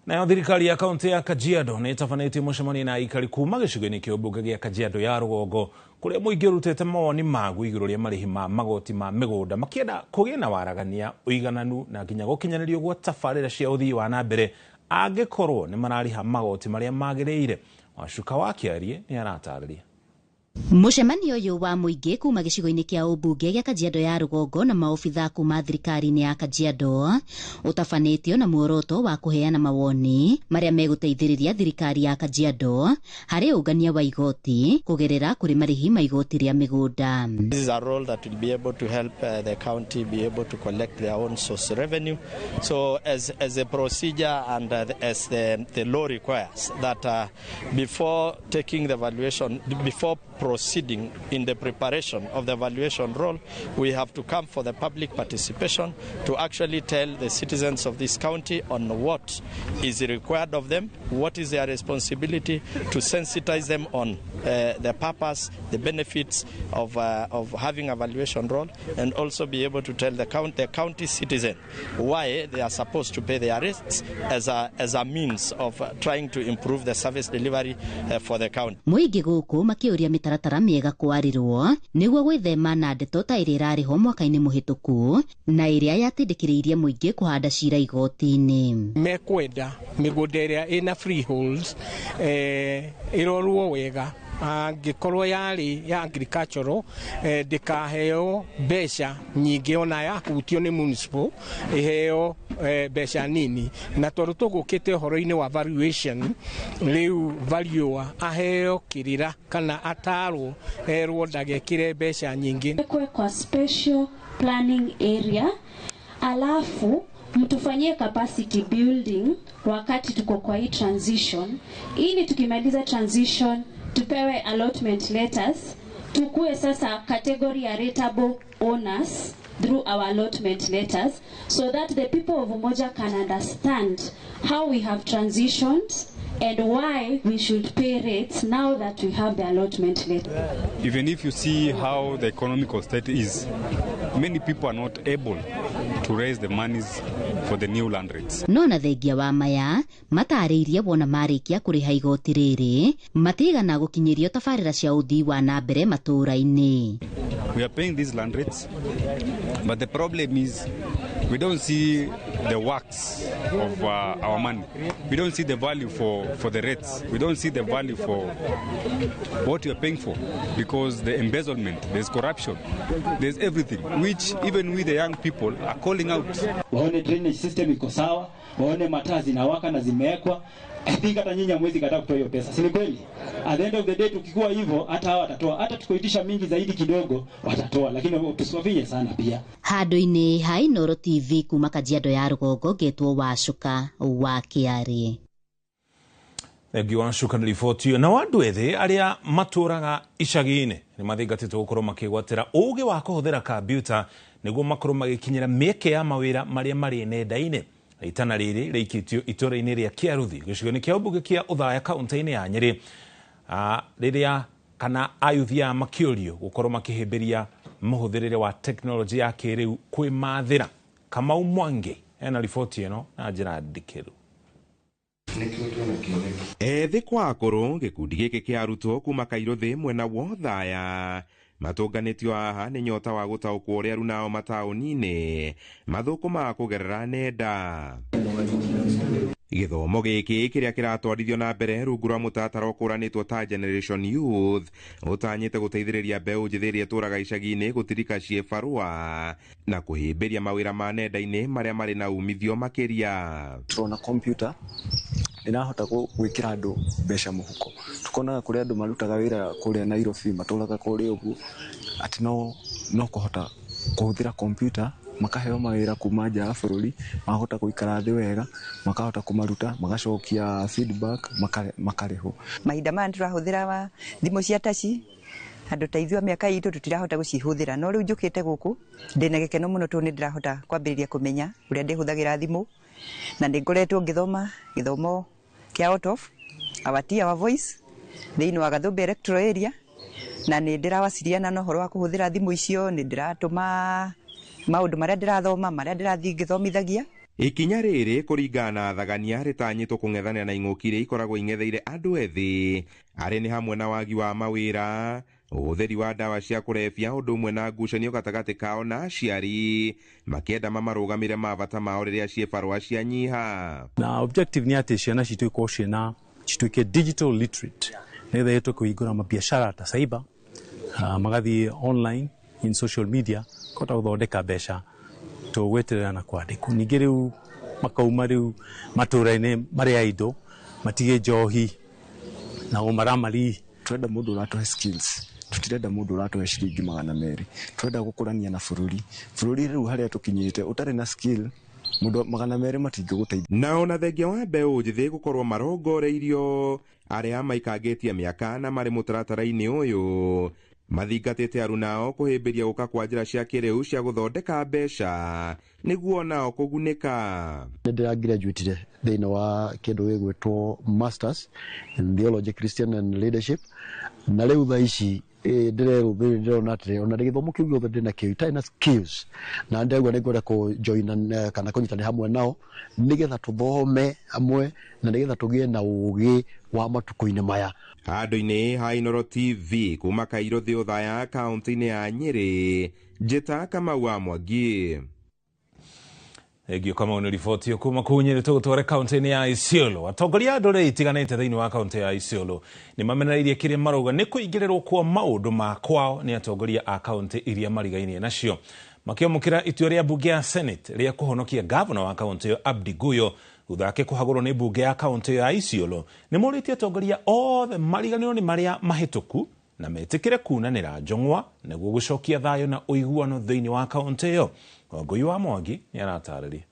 Nayo thirikari ya kaunti ya Kajiado nĩ ĩtabanĩtie mũcemanio na aikari kuma gĩcigo-inĩ kĩa ũmbunge gĩa Kajiado ya rũgongo kũrĩa mũingĩ ũrutĩte mawoni maguo igũrũ rĩa marĩhi ma magoti ma mĩgũnda makĩenda kũgĩe na waragania ũigananu na nginya gũkinyanĩrio gwa tabarĩra cia ũthii wa na mbere angĩkorwo nĩ mararĩha magoti marĩa magĩrĩire. Wacuka wa Kĩarie nĩ aratarĩria. Mũcemanio ũyũ wa mũingĩ kuma gĩcigo-inĩ kĩa ũmbunge gĩa Kajiado ya rũgongo na maobitha kuma thirikari-inĩ ya Kajiado ũtabanĩtio na muoroto wa kũheana mawoni marĩa megũteithĩrĩria thirikari ya Kajiado harĩ ũngania wa igoti kũgerera kũrĩ marĩhi ma igoti rĩa mĩgũnda. This is a role that will be able to help the county be able to collect their own source revenue. So as a procedure and as the law requires that before taking the valuation, before proceeding in the preparation of the valuation role, we have to come for the public participation to actually tell the citizens of this county on what is required of them, what is their responsibility, to sensitize them on the purpose, the benefits of having a valuation role, and also be able to tell the county citizen why they are supposed to pay their rates as a means of trying to improve the service delivery for the county. Mũingĩ gũkũ makĩũria mĩtaratara mĩega kwarĩrwo nĩguo gwĩthema na ndeto ta ĩrĩa ĩrarĩho mwaka-inĩ mũhĩtũku na ĩrĩa yatindĩkĩrĩirie mũingĩ kũhanda cira igoti-inĩ. Mekwenda mĩgũnda ĩrĩa ĩna freeholds ĩrorwo wega angĩkorwo yarĩ ya agricultural ndĩkaheo mbeca nyingĩ ona yakutio nĩ municipal ĩheo mbeca nini, na tondũ tũgũkĩte ũhoro-inĩ wa valuation rĩu valuer aheo kĩrĩra kana atarwo erwo ndagekĩre mbeca nyingĩ kwa special planning area, alafu mtufanyie capacity building wakati tuko kwa hii transition, ili tukimaliza transition tupewe allotment letters, tukue sasa category ya rateable owners through our allotment letters, so that the people of Umoja can understand how we have transitioned and why we should pay rates now that we have the allotment letter. Even if you see how the economical state is, many people are not able to raise the monies for the new land rates. No na thengia wa maya matarĩirie wona marĩkia kũrĩha igoti rĩrĩ matigana gũkinyĩrio tabarĩra cia ũthii wa na mbere matũũra-inĩ. We are paying these land rates, but the problem is we don't see the works of our money. We don't see the value for the rates. We don't see the value for what we are paying for, because the embezzlement, there's corruption, there's everything, which even we the young people are calling out. Waone drainage system iko sawa, waone mataa zinawaka na zimewekwa. I think hata nyinyi hamwezi kataa kutoa hiyo pesa. Si ni kweli? At the end of the day tukikuwa hivyo hata hawa watatoa. Hata tukoitisha mingi zaidi kidogo watatoa, lakini tusiwafinye sana pia. Handũ-inĩ ha Inooro TV kuma Kajiado ya rũgongo ngetwo Wacuka wa Kĩarie. Thengi Wacuka nĩ riboti ĩyo. Na andũ ethĩ arĩa matũraga icagi-inĩ nĩ mathingatĩtwo gũkorwo makĩgwatĩra ũũgĩ wa kũhũthĩra kambiuta nĩguo makorwo magĩkinyĩra mĩeke ya mawĩra marĩa marĩ nenda-inĩ. Itana rĩrĩ rĩikĩtio itũũra-inĩ rĩa Kĩaruthi gĩcigo-inĩ kĩa ũmbunge kĩa Ũthaya kaunti-inĩ ya Nyeri, rĩrĩa kana ayuthi makĩũrio gũkorwo makĩhĩmbĩria mũhũthĩrĩre wa tekinoronjĩ ya kĩrĩu kwĩmathĩra. Kamau Mwangi ena riboti ĩno na njĩra ndikĩru. Ethĩ kwa akũrũ gĩkundi gĩkĩ kĩa arutwo kuma Kairuthi mwena wa Ũthaya matũnganĩtio haha nĩ nyota wa gũtaũkwo ũrĩa rĩu nao mataũni-inĩ mathũkũma kũgerera nenda. Gĩthomo gĩkĩ kĩrĩa kĩratwarithio na mbere rungu rwa mũtaratara ũkũranĩtwo ta Generation Youth ũtanyĩte gũteithĩrĩria mbeũ njĩthĩ ĩrĩa ĩtũũraga icagi-inĩ gũtirika ciĩbarũa na kũhĩmbĩria mawĩra ma nenda-inĩ marĩa marĩ na umithio makĩria. Tũrona computer inahota gwĩkĩra andũ mbeca mũhuko. Tukonaga kũrĩa andũ marutaga wĩra kũrĩa Nairobi matũũraga kũrĩa ũguo atĩ no kũhota kũhũthĩra computer makaheo mawĩra kuma nja ya bũrũri, mahota gũikara thĩ wega, makahota kũmaruta, magacokia feedback, makarĩhwo. Mahinda maya tũrahũthĩra thimũ cia taci, andũ ta ithuĩ mĩaka itũ tũtirahota gũcihũthĩra, no rĩu njũkĩte gũkũ ndĩna gĩkeno mũno tondũ nĩ ndĩrahota kwambĩrĩria kũmenya ũrĩa ndĩhũthagĩra thimũ, na nĩ ngoretwo ngĩthoma gĩthomo kĩa out of our voice thĩinĩ wa Gathũmbe electoral area, na nĩ ndĩrawasiliana na ũhoro wa kũhũthĩra thimũ icio, nĩ ndĩratũma maũndũ marĩa ndĩrathoma marĩa ndĩrathiĩ ngĩthomithagia. ikinya riri kuringana na thagania ritanyitwo kung'ethanira na ing'uki iria ikoragwo ing'etheire andu ethi ari ni hamwe na wagi wa mawira, utheri wa dawa cia kurebia, undu umwe na ngucanio gatagati kao na aciari makienda mamarũgamire mabata mao riria ciĩbarũa cianyiha. Na objective ni ati ciana cituĩkwo ciĩna cituĩke digital literate nĩgetha yetu kũhingũra mabiacara ta cyber, magathie online in social media kota gũthondeka mbeca tũgweterera na kwandĩkwo. Ningĩ rĩu makauma rĩu matũra-inĩ marĩa indo matige njohi na ũmaramari. Turenda mũndũ ũratũhe skills, tutirenda mũndũ ũratũhe ciringi 200. Turenda gũkũrania na bũrũri rĩu harĩa tũkinyĩte ũtarĩ na skill mũndũ 200 matingĩgũteithia. Na ona thengia wa mbeũ njĩthĩ gũkorwo marongoreirio arĩa maikangĩtie mĩaka na marĩ mũtaratara-inĩ ũyũ mathingatĩte arunao kũhĩmbĩria gũka kwa njĩra cia kĩrĩu cia gũthondeka mbeca nĩguo nao kũgunĩka. Nĩ graduated thĩinĩ wa kĩndũ gĩgwĩtwo Masters in Theology, Christian and Leadership, na rĩu thaa ici ndĩrona atĩ ona gĩthomo kĩu gĩothe ndĩna kĩo itarĩ na skills, na ndĩrauga nĩngwenda kũjoina kana kũnyitanĩra hamwe nao nĩgetha tũthome hamwe na nĩgetha tũgĩe na ũgĩ wa matukũ-inĩ maya. Handũ-inĩ ha Inooro TV kuma Kairũ thĩ ũthaya kaunti-inĩ ya Nyĩrĩ, Njĩta Kamau wa Mwangi. Egio kama una riboti kuma kunyere tugutware kaunti-inĩ ya Isiolo. Atongoria ndũrĩrĩ itiganĩte thĩinĩ wa kaunti ya Isiolo nĩ mamenereirie kĩrĩa marauga nĩ kũingĩrĩrwo kwa maũndũ ma kwao nĩ atongoria a kaunti iria marigainie nacio, makĩamũkĩra itua rĩa bunge ya Senate rĩa kũhonokia gavana wa kaunti ĩyo Abdi Guyo thutha wake kũhagũrwo nĩ bunge ya kaunti ya Isiolo. Nĩ morĩtie atongoria othe mariganĩrwo nĩ marĩa mahĩtũku na metĩkĩre kunanĩra njong'wa nĩguo gũcokia thayũ na ũiguano thĩinĩ wa kaunti ĩyo. Ngũi wa Mwangi nĩ aratarĩria.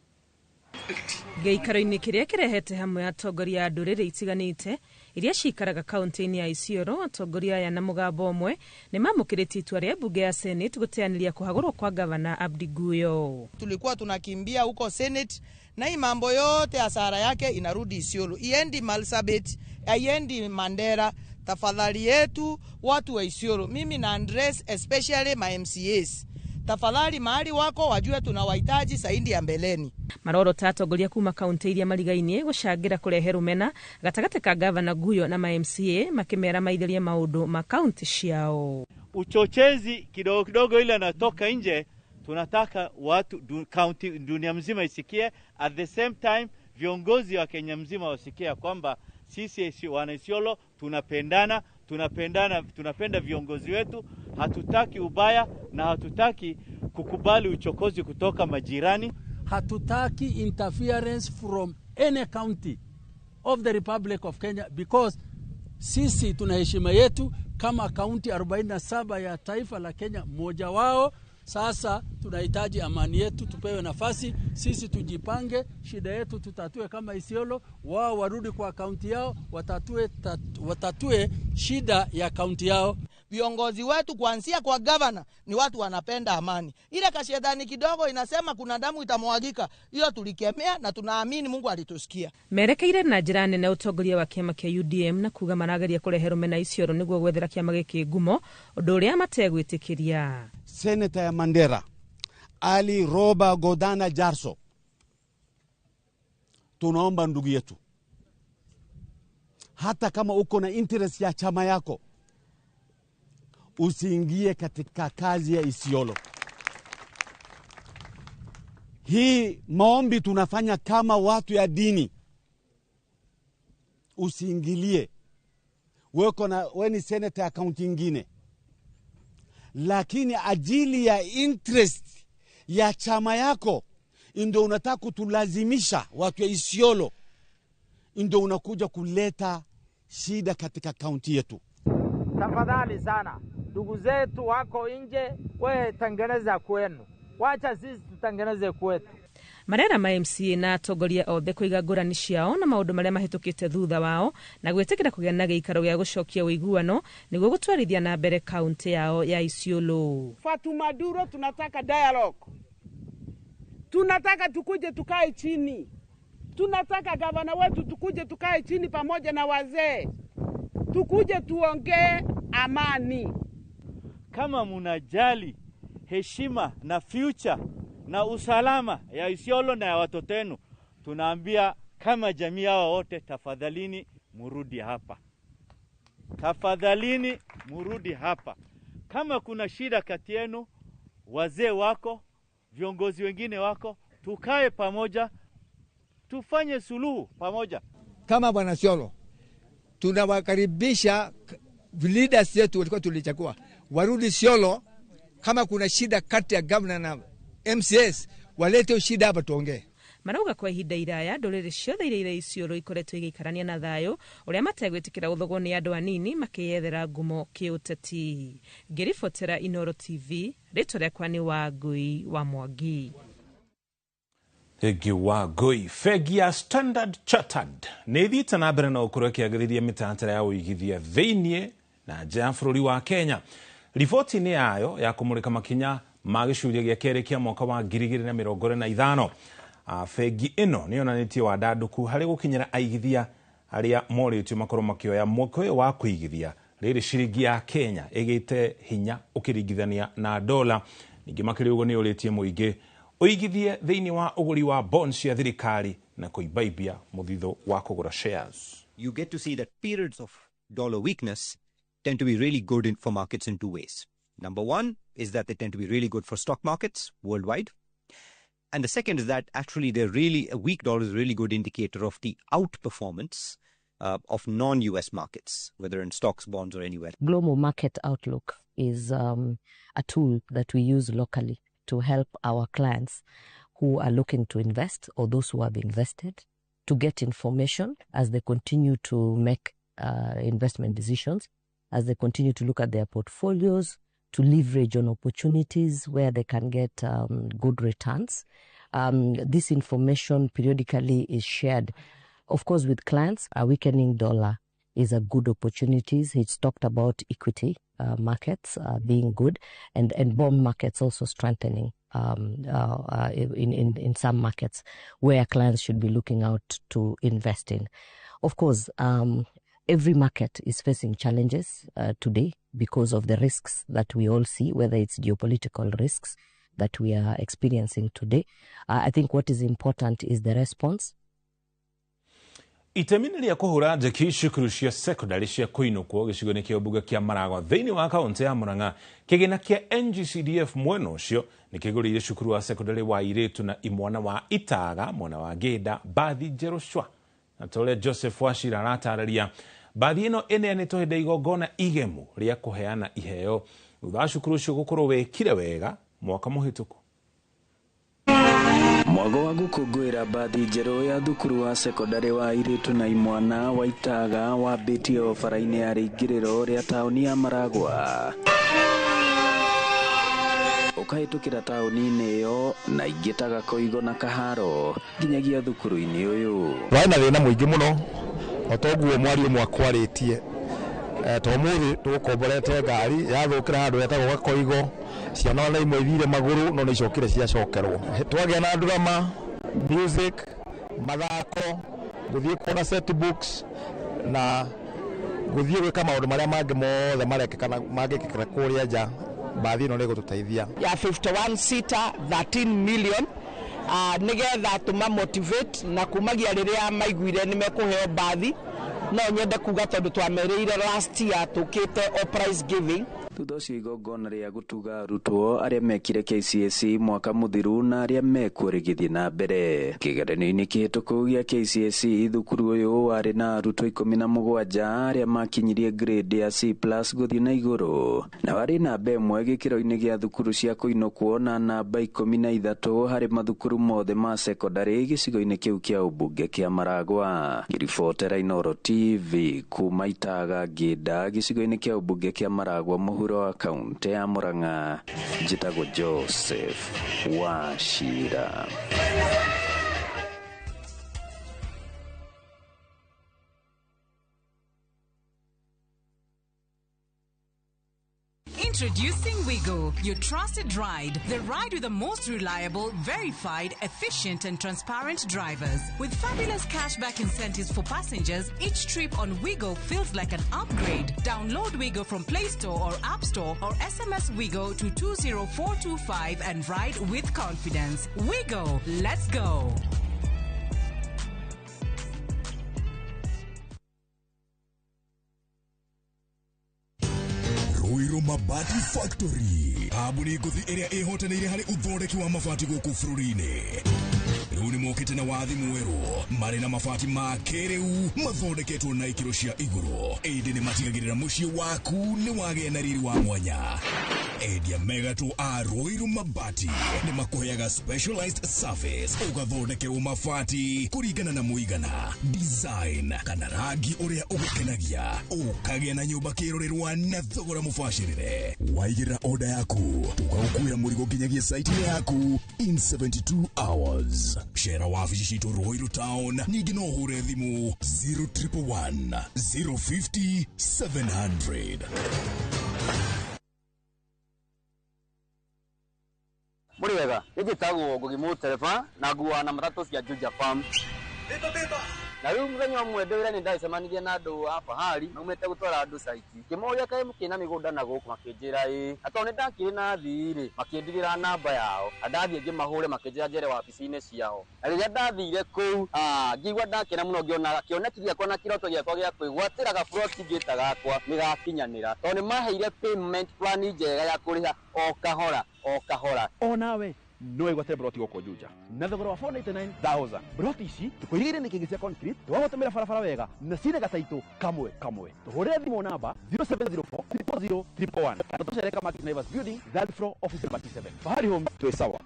Gĩikaro-inĩ kĩrĩa kĩrehete hamwe atongoria a ndũrĩrĩ itiganĩte iria cikaraga kaunti-inĩ ya Isiolo, atongoria aya na mũgambo ũmwe nĩ mamũkĩrĩtie itua rĩa bunge ya Senate gũteanĩria kũhagũrwo kwa gavana Abdi Guyo. Tulikuwa tunakimbia huko Senate na hii mambo yote hasara yake inarudi Isiolo, iendi Marsabit, iendi Mandera. Tafadhali yetu watu wa Isiolo, mimi na address especially my MCAs, tafadhali mahali wako wajue tunawahitaji saindi ya mbeleni. Maroro tatongoria kuma kaunti iria marigainie gũcangĩra kũrehe rũmena gatagatĩ ka gavana Guyo na ma MCA makĩmera maithirie maũndũ ma kaunti ciao. Uchochezi kidogo kidogo ile anatoka nje, tunataka watu kaunti dunia mzima isikie, at the same time viongozi wa Kenya mzima wasikie kwamba sisi wana Isiolo tunapenda viongozi wetu, hatutaki ubaya na hatutaki kukubali uchokozi kutoka majirani. Hatutaki interference from any county of the Republic of Kenya because sisi tuna heshima yetu kama kaunti 47 ya taifa la Kenya, mmoja wao. Sasa tunahitaji amani yetu, tupewe nafasi, sisi tujipange, shida yetu tutatue kama Isiolo, wao warudi kwa kaunti yao, watatue shida ya kaunti yao. Viongozi wetu kuanzia kwa governor ni watu wanapenda amani. Ile kashetani kidogo inasema kuna damu itamwagika, hiyo tulikemea na tunaamini Mungu alitusikia. Merekeire na njĩra nene ũtongoria wa kĩama kĩa UDM na kuga marageria kũrehe rũmena Isiolo nĩguo gwethera kĩama gĩkĩ ngumo, ũndũ ũrĩa mategwĩtĩkĩria. Senator ya Mandera Ali Roba Godana Jarso, tunaomba ndugu yetu, hata kama uko na interest ya chama yako, usiingie katika kazi ya Isiolo. Hii maombi tunafanya kama watu ya dini, usiingilie. Wewe ni senator ya kaunti ingine, lakini ajili ya interest ya chama yako ndio unataka kutulazimisha watu ya Isiolo, ndio unakuja kuleta shida katika kaunti yetu. Tafadhali sana, ndugu zetu wako nje, wewe tengeneza kwenu, wacha sisi tutengeneze kwetu. Marera ma MCA na atongoria othe kũiga ngũrani ciao na maũndũ marĩa mahĩtũkĩte thutha wao na gwĩtĩkĩra kũgĩa na gĩikaro gĩa gũcokia ũiguano nĩguo gũtwarithia na mbere kaunti yao ya Isiolo. Fatuma Duro, tunataka dialogue, tunataka tukuje tukae chini, tunataka gavana wetu tukuje tukae chini pamoja na wazee, tukuje tuongee amani. Kama munajali heshima na future na usalama ya Isiolo na ya watoto wenu, tunaambia kama jamii hawa wote, tafadhalini murudi hapa. Tafadhalini murudi hapa. Kama kuna shida kati yenu, wazee wako, viongozi wengine wako, tukae pamoja, tufanye suluhu pamoja. Kama bwana Isiolo, tunawakaribisha leaders yetu walikuwa tulichagua warudi Isiolo. Kama kuna shida kati ya governor na MCS, walete shida hapa tuongee. Marauga kwa ihinda iraya ndũrĩrĩ ciothe iria irĩ Isiolo ikoretwo igĩikarania na thayũ ũrĩa mategwĩtĩkĩra gũthogwo nĩ andũ anini makĩyethera ngumo kĩũteti. Ngĩribotera Inooro TV, rĩtwa rĩakwa nĩ Wangui wa Mwangi. Wangui. Bengi ya Standard Chartered nĩ ĩthiĩte na mbere na gũkorwo ĩkĩagĩrithia mĩtaratara ya ũigithia thĩinĩ na nja ya bũrũri wa Kenya. Riboti-inĩ yayo ya kũmũrĩka makinya ma gĩcunjĩ gĩa kerĩ kĩa mwaka wa 2025, bengi ĩno nĩ yonanĩtie wandandũku harĩ gũkinyĩra aigithia arĩa morĩtio makorwo makĩoya mweke ũyũ wa kũigithia rĩrĩ ciringi ya Kenya ĩgĩte hinya ũkĩringithania na dola. Ningĩ makĩria ũguo nĩ ũrĩtie mũingĩ ũigithie thĩinĩ wa ũgũri wa bonds cia thirikari na kũibaibia mũthithũ wa kũgũra shares. You get to see that periods of dollar weakness tend to be really good for markets in two ways. Number one is that they tend to be really good for stock markets worldwide. And the second is that actually a weak dollar is a really good indicator of the outperformance of non-US markets, whether in stocks, bonds, or anywhere. Global market outlook is a tool that we use locally to help our clients who are looking to invest or those who have invested to get information as they continue to make investment decisions, as they continue to look at their portfolios, to leverage on opportunities where they can get good returns. This information periodically is shared, of course, with clients. A weakening dollar is a good opportunity. It's talked about equity markets being good and bond markets also strengthening in some markets where clients should be looking out to invest in. Of course, every market is facing challenges today because of the risks that we all see, whether it's geopolitical risks that we are experiencing today. I think what is important is the response. Itemi rĩa kũhũra njeki cukuru cia secondary cia kũinũkwo gĩcigo-inĩ kĩa ũmbunge kĩa Maragwa thĩinĩ wa kaunti ya Murang'a, kĩgĩna kĩa NGCDF mwena ũcio nĩ kĩgũrĩire cukuru wa secondary wa Irĩtu na Imwana wa Itaga mwena wa Gĩnda mbathi njerũ cwa. Na ta ũrĩa Joseph Wachira aratarĩria, mbathi ĩno ĩneanĩtwo hĩndĩ ya igongona igemu rĩa kũheana iheo thutha wa cukuru ũcio gũkorwo wĩkire wega mwaka mũhĩtũku. Mwago wa gũkũngũĩra mbathi njerũ ya thukuru wa secondary wa Irĩtu na Imwana wa Itaga wambĩtie o bara-inĩ ya rĩingĩrĩro rĩa taũni ya Maragwa. Ũkahĩtũkĩra taũni-inĩ ĩyo na ingĩ ta Gakoigo na Kaharo nginyagia thukuru-inĩ ũyũ. Warĩ na thĩna mũingĩ mũno, o toguo mwario mwakwarĩtie. Tũmũthĩ tũkomborete ngari yathũkĩra handũ hetagwo Gakoigo, ciana na imwe ithire magũrũ no nĩ icokire ciacokerwo. Twagĩa na drama, music, mathako, gũthiĩ kuona set books na gũthiĩ gwĩka maũndũ marĩa mangĩ mothe marekĩkana mangĩkĩkĩra kũrĩa nja. Mbathi ĩno nĩ gũtũteithia ya 51 seater 13 million nĩgetha tũma motivate na kumagia rĩrĩa maiguire nĩ mekũheo mbathi. No nyende kuga tondũ twamerĩire last year tũkĩte o prize giving. Thutha ũcio igongona rĩa gũtuga arutwo arĩa mekire KCSE mwaka mũthiru na arĩa mekuo rĩgĩthiĩ na mbere. Kĩgeranio-inĩ kĩhĩtũku gĩa KCSE thukuru ũyũ warĩ na arutwo 17 arĩa makinyirie grade ya C+ gũthiĩ na igũrũ, na warĩ namba ĩmwe gĩkĩro-inĩ gĩa thukuru cia kũinũkwo na namba 13 harĩ mathukuru mothe ma secondary gĩcigo-inĩ kĩu kĩa ũmbunge kĩa Maragwa. Ngĩribotera Inooro TV kuma Itaga Gĩnda gĩcigo-inĩ kĩa ũmbunge kĩa Maragwa mũhuro wa kaunti ya Murang'a, njĩtagwo Joseph Wachira. Introducing Wigo, your trusted ride. The ride with the most reliable, verified, efficient and transparent drivers. With fabulous cashback incentives for passengers, each trip on Wigo feels like an upgrade. Download Wigo from Play Store or App Store or SMS Wigo to 20425 and ride with confidence. Wigo, let's go. Ruiru Mabati Factory. Abuni guthi area ehotanire hari uthondeki wa mabati guku fururi-ini. Riu ni mokite na wathi mweru mari na mabati ma kiriu mathondeketwo na ikiro cia iguru. Indi ni matigagirira mucii waku ni wagĩa na riri wa mwanya. Endia megatũ a Ruiru Mabati ni makuheaga specialized service ugathondekerwo mabati kuringana na muigana, design kana rangi uria ugukenagia, ukagĩa na nyũmba kĩrorerwa na thogora mũbacĩrĩre. Waigĩra order yaku tugagukuĩra mũrigo nginyagia site yaku in 72 hours. Cera wabici citũ Ruiru Town, ningĩ no ũhũre thimũ 0111 050 700. Muri wega, gĩtagwo Ngugi Mũtereba na nguana na matatu cia Juja Farm. Beba. Na rĩu mũthenya ũmwe ndĩwĩra nĩ ndacemanirie na andũ a Bahari, maumĩte gũtwara andũ saiti. Kĩmoria kaĩ mũkĩna mĩgũnda na gũkũ makĩnjĩra atĩ nĩ ndakĩrĩ na thirĩ, makĩndigĩra namba yao. Ndathiĩ ngĩmahũre makĩnjĩra njere wabici-inĩ ciao. Na rĩrĩa ndathire kũu, ngĩigua ndakena mũno ngĩona kĩoneki gĩakwa na kĩroto gĩakwa gĩa kwĩgwatĩra gaburoti ngĩta gakwa nĩ gakinyanĩra. Tondũ nĩ maheire payment plan njega ya kũrĩha o kahora. O nawe no egwate broti goko Juja na thogora wa 499,000. Broti ici tukuigire ni kingi cia concrete twagotemera barabara wega na cine gataito kamwe. Tuhurire thimo namba 0704 000 111 na tucereka Market Naivas Building, third floor, office number 27. Bahari Home to sawa.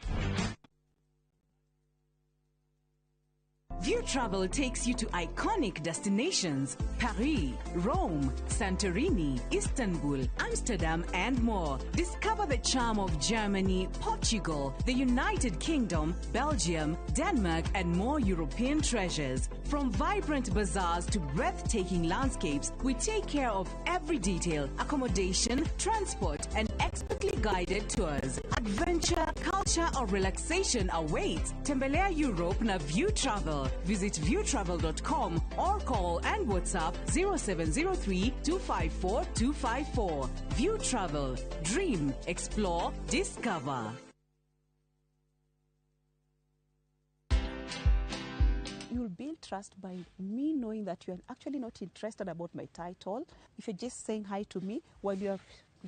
View Travel takes you to iconic destinations: Paris, Rome, Santorini, Istanbul, Amsterdam, and more. Discover the charm of Germany, Portugal, the United Kingdom, Belgium, Denmark, and more European treasures. From vibrant bazaars to breathtaking landscapes, we take care of every detail: accommodation, transport, and expertly guided tours. Adventure, culture, or relaxation awaits. Tembelea Europe na View Travel. Visit viewtravel.com or call and WhatsApp 0703 254 254. View Travel. Dream, explore, discover. You'll build trust by me knowing that you're actually not interested about my title. If you're just saying hi to me while you're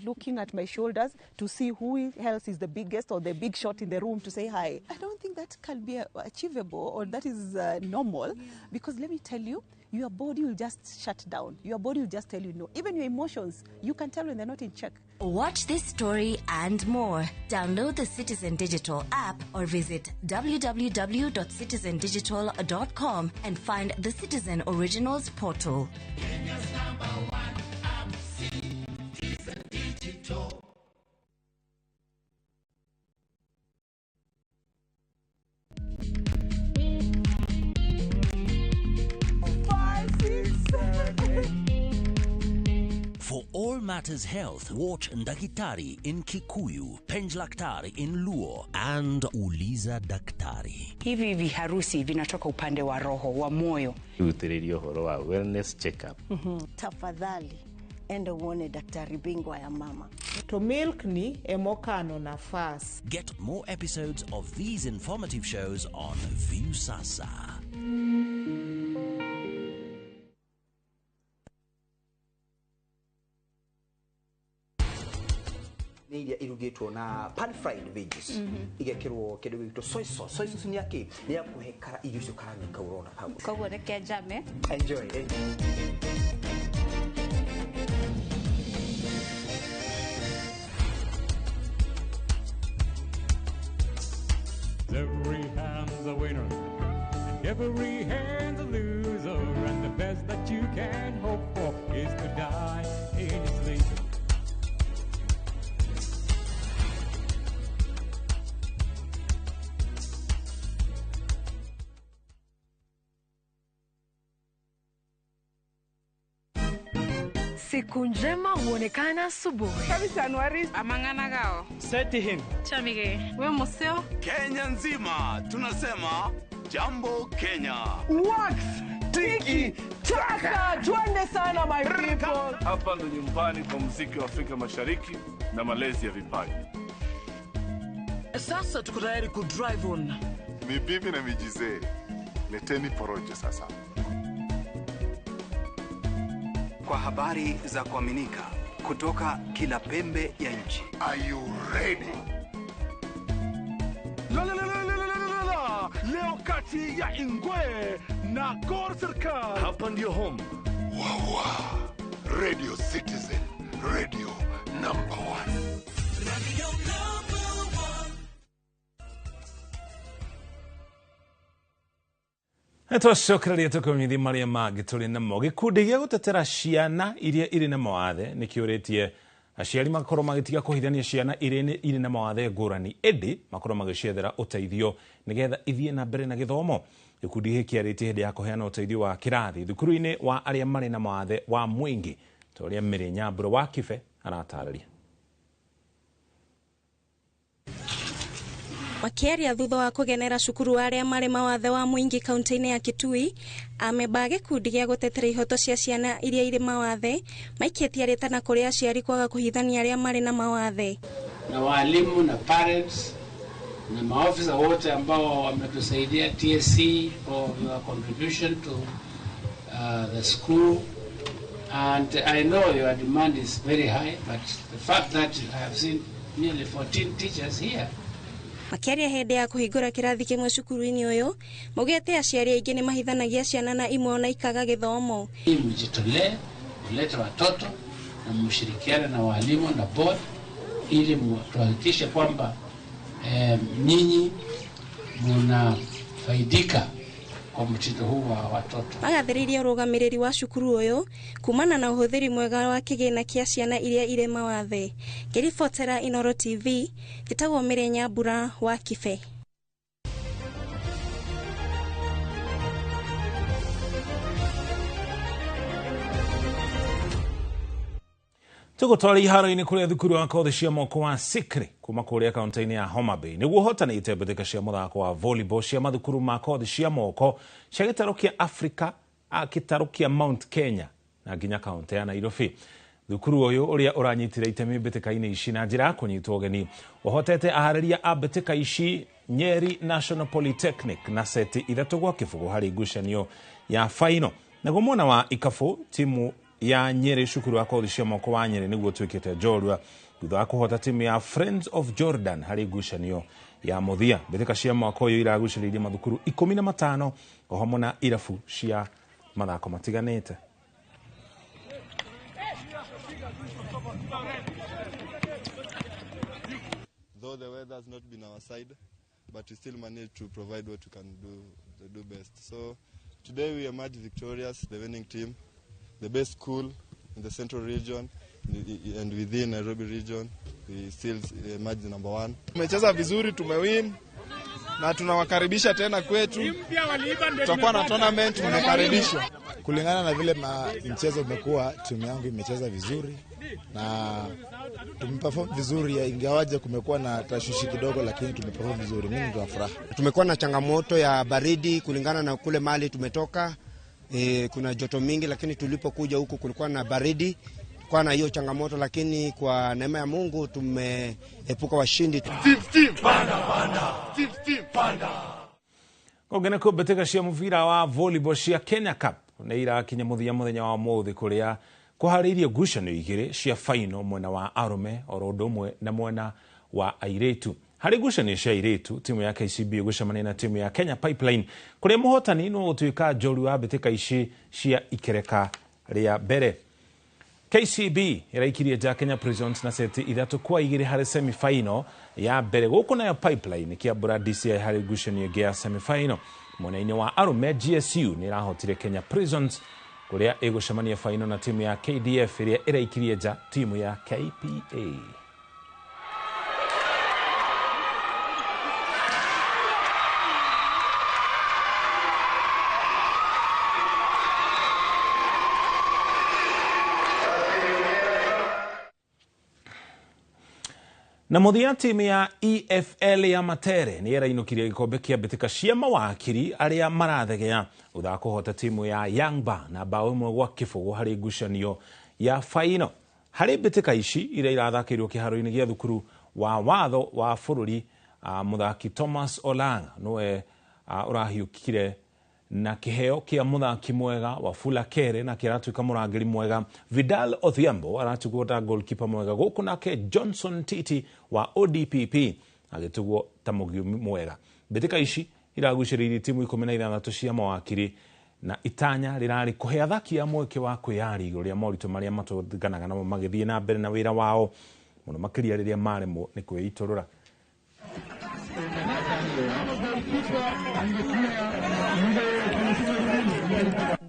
looking at my shoulders to see who else is the biggest or the big shot in the room to say hi. I don't think that can be achievable or that is normal, because let me tell you, your body will just shut down. Your body will just tell you no. Even your emotions, you can tell when they're not in check. Watch this story and more. Download the Citizen Digital app or visit www.citizendigital.com and find the Citizen Originals portal. Kenya's #1 app, Citizen Digital. For all matters health, watch Ndakitari in Kikuyu, Penj Daktari in Luo, and Uliza Daktari. Hivi viharusi vinatoka upande wa roho, wa moyo. Uthiririo horo wa wellness check-up. Tafadhali, enda uone daktari bingwa ya mama. To milk ni emokano na fast. Get more episodes of these informative shows on View Sasa. Ni iria irugitwo na pan fried veggies igekirwo kindu gitwo soy sauce ni yake ni ya kuhekara irio cio karanga urona hau koguo reke njame. Enjoy. Every hand's a winner, and every hand's a loser, and the best that you can hope for is to die in your sleep. Siku njema huonekana asubuhi. Kabisa Januari amangana gao. Seti him. Chamige. We museo. Kenya nzima tunasema jambo Kenya. Wax. Tiki. Taka. Twende sana my people. Hapa ndo nyumbani kwa muziki wa Afrika Mashariki na malezi ya vipaji. Sasa tuko tayari ku drive on. Mibibi na mijize. Leteni porojo sasa. Kwa habari za kuaminika kutoka kila pembe ya nchi. Are you ready? Leo kati ya Ingwe na Gor Serikali. Hapa ndio home. Wawa. Radio Citizen. Radio number 1. Radio number 1. Twacokereria tukamithia maria mangi turi namo gikundi gia gutetera ciana iria iri na mawathe nikiuritie aciari makorwo magitiga kuhithania ciana iri na mawathe ngurani indi makorwo magiciethera uteithio nigetha ithie na mbere na githomo. Gikundi giki kiaritie hindi ya kuheana uteithio wa kirathi thukuru-ini wa aria mari na mawathe wa Mwingi toria Mary Nyambura wa Kibe aratararia. Wakiaria thutha wa kugenera cukuru aria mari mawathe wa Mwingi kaunti-ini ya Kitui, ameba gikundi gia gutetera ihoto cia ciana iria iri mawathe maikitie aritana kuri aciari kwaga kuhithania aria mari na mawathe. Na walimu na parents na maofisa wote ambao wametusaidia TSC for your contribution to the school, and I know your demand is very high, but the fact that I have seen nearly 14 teachers here. Makiaria hindi ya kuhingura kirathi kimwe cukuru-ini uyu mugete aciari aingi ni mahithanagia ciana na imwe ona ikaga githomo. Mjitolee kulete watoto na mshirikiane na walimu na board ili tuhakikishe kwamba nyinyi mnafaidika kwa mtindo huu wa watoto. Magathiriria urugamiriri wa cukuru uyu kumana na uhuthiri mwega wa kigina kia ciana iria ire mawathe. Kiribotera Inoro TV, gitagwo Mary Nyambura wa Kibe. Tugutwara iharo-ini kuria thukuru wa kothi cia moko wa Sikri kuma kuria kaunti-ini ya Homa Bay niguo hotanite mbitika cia muthako wa volleyball cia mathukuru ma kothi cia moko cia gitaro kia Africa a gitaro kia Mount Kenya na nginya kaunti ya Nairobi. Thukuru uyu uria uranyitire itemi mbitika-ini ici na njira kunyitwo ugeni uhotete ahariria a mbitika ici Nyeri National Polytechnic na seti 3-0 hari ngucanio ya final. Naguo mwena wa ikabu timu ya Nyeri cukuru wa kothi cia moko wa Nyeri niguo twikite njorua thutha wa kuhota timu ya Friends of Jordan hari ngucanio ya muthia. Mbitika cia mwaka uyu iraguciririe mathukuru 15 ohamwe na irabu cia mathako matiganite. Though the weather has not been our side, but we still managed to provide what we can do best. So today we emerged victorious, the winning team, the best school in the central region and within Nairobi region. We still emerged number 1. Tumecheza vizuri, tumewin na tunawakaribisha tena kwetu. Tutakuwa na tournament, tunakaribishwa. Kulingana na vile mchezo umekuwa, timu yangu imecheza vizuri na tumeperform vizuri, ingawaje kumekuwa na tashwishi kidogo, lakini tumeperform vizuri. Mimi ndio furaha. Tumekuwa na changamoto ya baridi kulingana na kule mali tumetoka. Kuna joto mingi, lakini tulipokuja huku kulikuwa na baridi. Kwa na hiyo changamoto, lakini kwa neema ya Mungu tumeepuka washindi. 15 panda. Kongena ko mbitika cia muvira wa volleyball cia Kenya Cup na irakinya muthenya wa muthi kuria kuhariirie ngucanio igiri cia final mwena wa arume orondo umwe na mwena wa airetu. Hari ngucanio cia airetu timu ya KCB gucemania na timu ya Kenya Pipeline kuria muhotani no gutwika njorua wa mbitika ici cia ikereka ria mbere. KCB iraikirie ja Kenya Prisons na seti 3-2 hari semi-final ya mbere guku nayo Pipeline kiambura DCI hari ngucanio ya semi-final. Mwena-ini wa arume GSU ni rahotire Kenya Prisons kuria igucemania final na timu ya KDF iria iraikirie ja timu ya KPA. Na muthia timu ya EFL ya Matere ni irainokirie gikombe kia mbitika cia mawakiri aria marathegea utha kuhota timu ya Yangba na bao imwe gwa kibugu hari ngucanio ya faino. Hari mbitika ici iria irathakirwo kiharo-ini gia thukuru wa watho wa bururi, muthaki Thomas Olanga noe urahiukire na kiheo kia muthaki mwega wa Fula Kere na kiratuika murangiri mwega. Vidal Odhiambo aratugwo ta goalkeeper mwega guku nake Johnson Titi wa ODPP agitugwo ta mugi mwega. Mbitika ici iraguciririe timu 16 cia mawakiri na itanya rirari kuhe athaki amwe mweke wa kwiyari iguru ria moritu maria matũnganaga namo magithie na mbere na wira wao muno makiria riria maremo ni kwiitorora.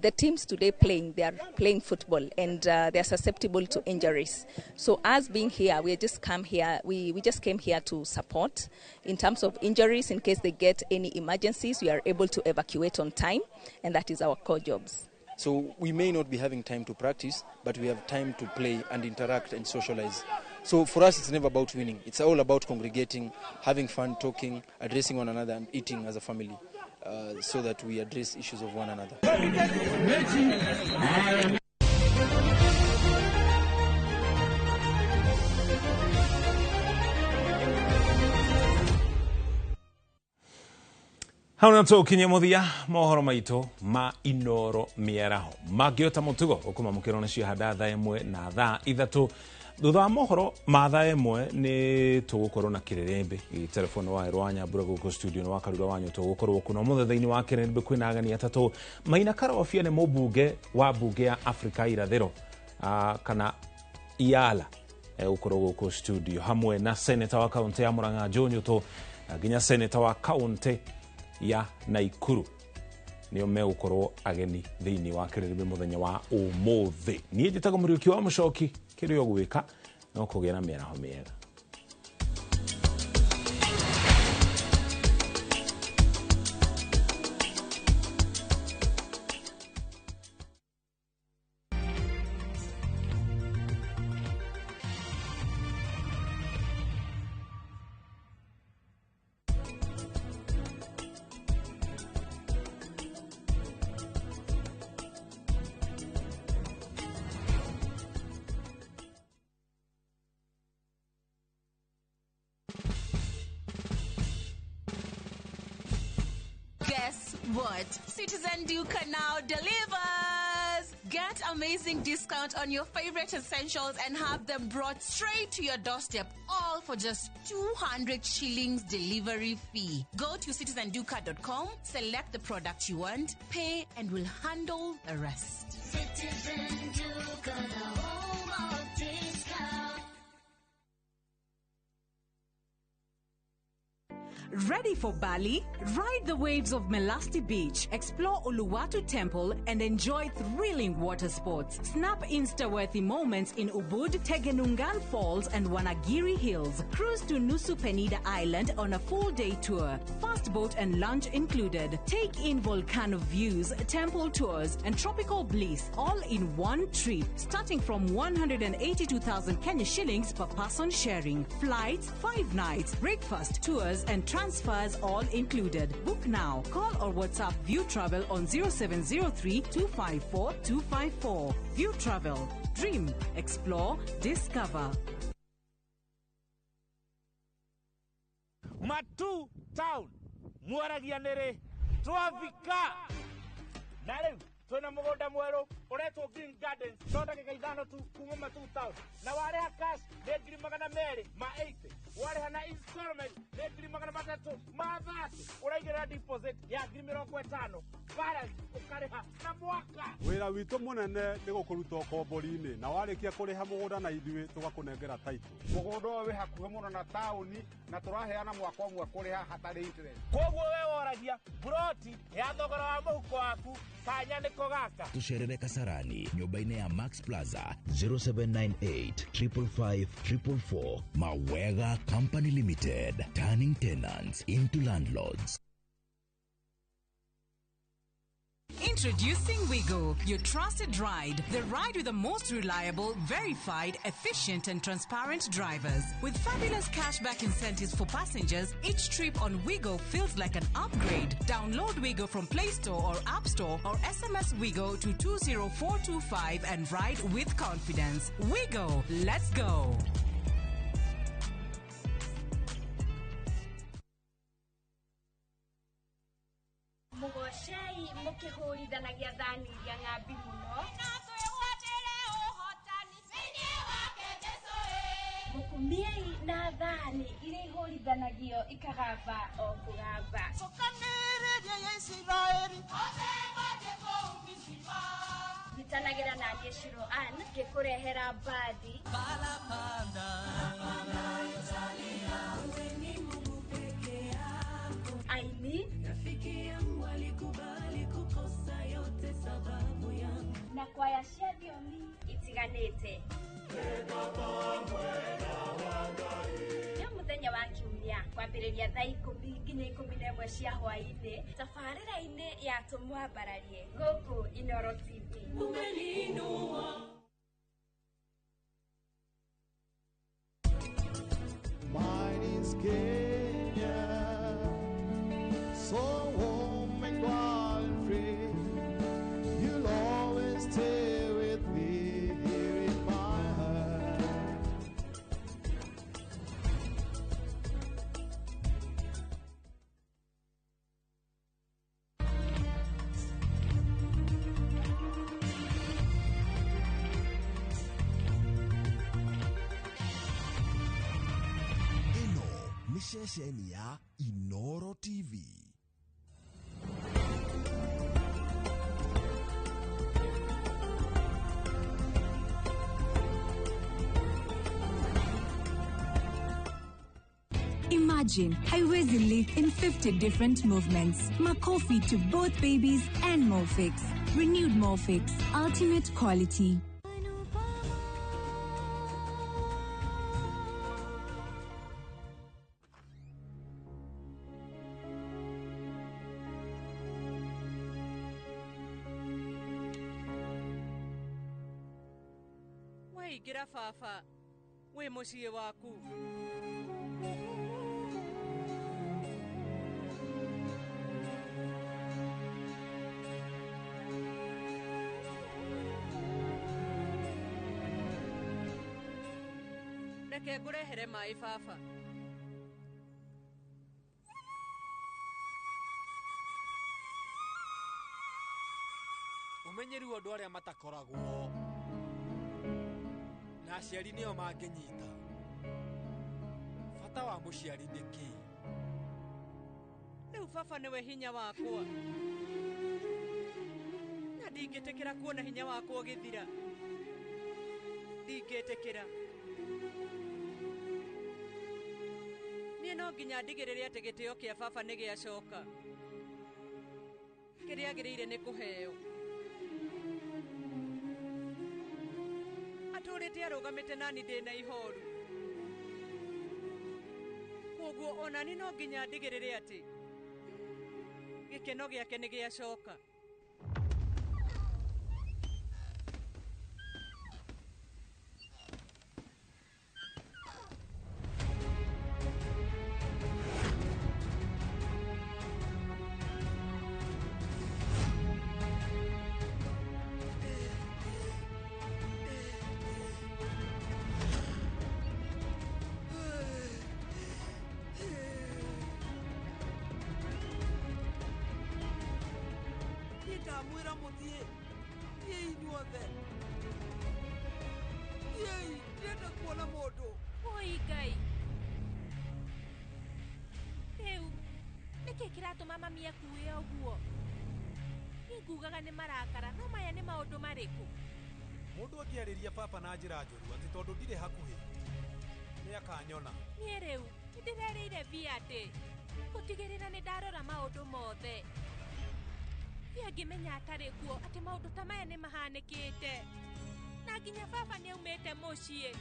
The teams today they are playing football, and they are susceptible to injuries. So us being here, we just came here to support in terms of injuries. In case they get any emergencies, we are able to evacuate on time, and that is our core jobs. So we may not be having time to practice, but we have time to play and interact and socialize. So for us, it's never about winning. It's all about congregating, having fun, talking, addressing one another, and eating as a family, so that we address issues of one another. Hauna tukinya muthia mohoro maitu ma Inoro miaraho magiota mutugo ukuma mukirona cia hada thaa 1 na thaa 3 thutha mohoro ma thaa 1 ni tugukorwo na kirerembe i telefoni wa Rwanya bura guko studio no wakarura wanyu tugukorwo kuno muthethaini wa kirerembe kwina agani atatu Maina Karofia ni mubunge wa bunge ya Afrika irathero kana Iala ukorwo guko studio hamwe na senator wa county ya Murang'a Jonyo to ginya senator wa county ya Naikuru niyo megukorwo ageni thiini wa kirerembe muthenya wa umuthi. Nie njitaga Muriuki wa Mucoki kirio gwika no kugia na miaraho miega. Guess what? Citizen Duca now delivers! Get amazing discount on your favorite essentials and have them brought straight to your doorstep, all for just 200 shillings delivery fee. Go to citizenduca.com, select the product you want, pay, and we'll handle the rest. Citizen Duca, the home of discount. Ready for Bali? Ride the waves of Melasti Beach, explore Uluwatu Temple, and enjoy thrilling water sports. Snap Insta-worthy moments in Ubud, Tegenungan Falls, and Wanagiri Hills. Cruise to Nusu Penida Island on a full-day tour. Fast boat and lunch included. Take in volcano views, temple tours, and tropical bliss, all in one trip, starting from 182,000 Kenya shillings per person sharing. Flights, 5 nights, breakfast, tours, and transfers all included. Book now. Call or WhatsApp View Travel on 0703 254 254. View Travel. Dream, explore, discover. Matu Town Mwaragianere Twavika Nare twena mugonda mweru uretwo Green Gardens tonda gikaithano tu kuma Matu Town na wale cash ne 280 ma 80 wale hana installment ne 330 ma 30 uraigira deposit ya 50 balance ukareha na mwaka. Wira witu munene ni gukuruta kombori-ini na warikia kuriha mugunda na ithui tugakunengera title. Mugunda we hakuhe muno na tauni na turaheana mwaka umwe kuriha hatari interest. Koguo we woragia broti ya thogora wa muhuko waku kanya niko gaka. Tusherere Kasarani nyumba-ini ya Max Plaza 0798 555 444. Mawega Company Limited, turning tenants into landlords. Introducing Wigo, your trusted ride. The ride with the most reliable, verified, efficient and transparent drivers. With fabulous cashback incentives for passengers, each trip on Wigo feels like an upgrade. Download Wigo from Play Store or App Store or SMS Wigo to 20425 and ride with confidence. Wigo, let's go. Mugoshei mukihuridanagia thani iria ng'ambi muno mukumiei na thani iria ihurithanagio ikagamba o kugamba nitanagira na Shiro Ann gikurehera badi Aini rafiki yangu alikubali kukosa yote sababu yangu na kwa yashia diomi itiganete Yo muthenya wa kiumia kwambiriria thaa 10 nginya 11 cia hwaini tabarĩra-inĩ ya tũmwambararie gũkũ Inooro TV Mine is Kenya, so warm and wild and free. You'll always stay with me here in my heart. Shesheni ya Inooro TV. Imagine, haiwezi live in 50 different movements. Makofi to both babies and Morphix. Renewed Morphix, ultimate quality. Gira fafa we muciĩ waku reke ngũrehere maĩ baba umenyeru andũ arĩa matakoragwo na aciari nĩo mangĩnyita bata wa mũciari nĩ kĩ rĩu baba nĩwe hinya wakwa na ndingĩtĩkĩra kuona hinya wakwa ũgĩthira ndingĩtĩkĩra niĩ no nginya ndigĩrĩre atĩ gĩtĩo kĩa baba nĩ gĩacoka kĩrĩa agĩrĩire nĩ kũheo atũrĩte arũgamĩte nani ndĩna ihoru koguo onani no nginya ndigĩrĩre atĩ gĩkeno gĩake nĩ gĩacoka mamia kuwe oguo ngugaga nĩ marakara no maya nĩ maũndũ marĩkũ mũndũ angĩarĩria papa na njĩra njũru atĩ tondũ ndirĩ hakuhĩ nĩ akanyona niĩ rĩu nĩndĩrerĩire via atĩ gũtigĩrĩra nĩ ndarora maũndũ mothe via ngĩmenya atarĩ kuo atĩ maũndũ ta maya nĩ mahanĩkĩte na nginya baba nĩ aumĩte mũciĩ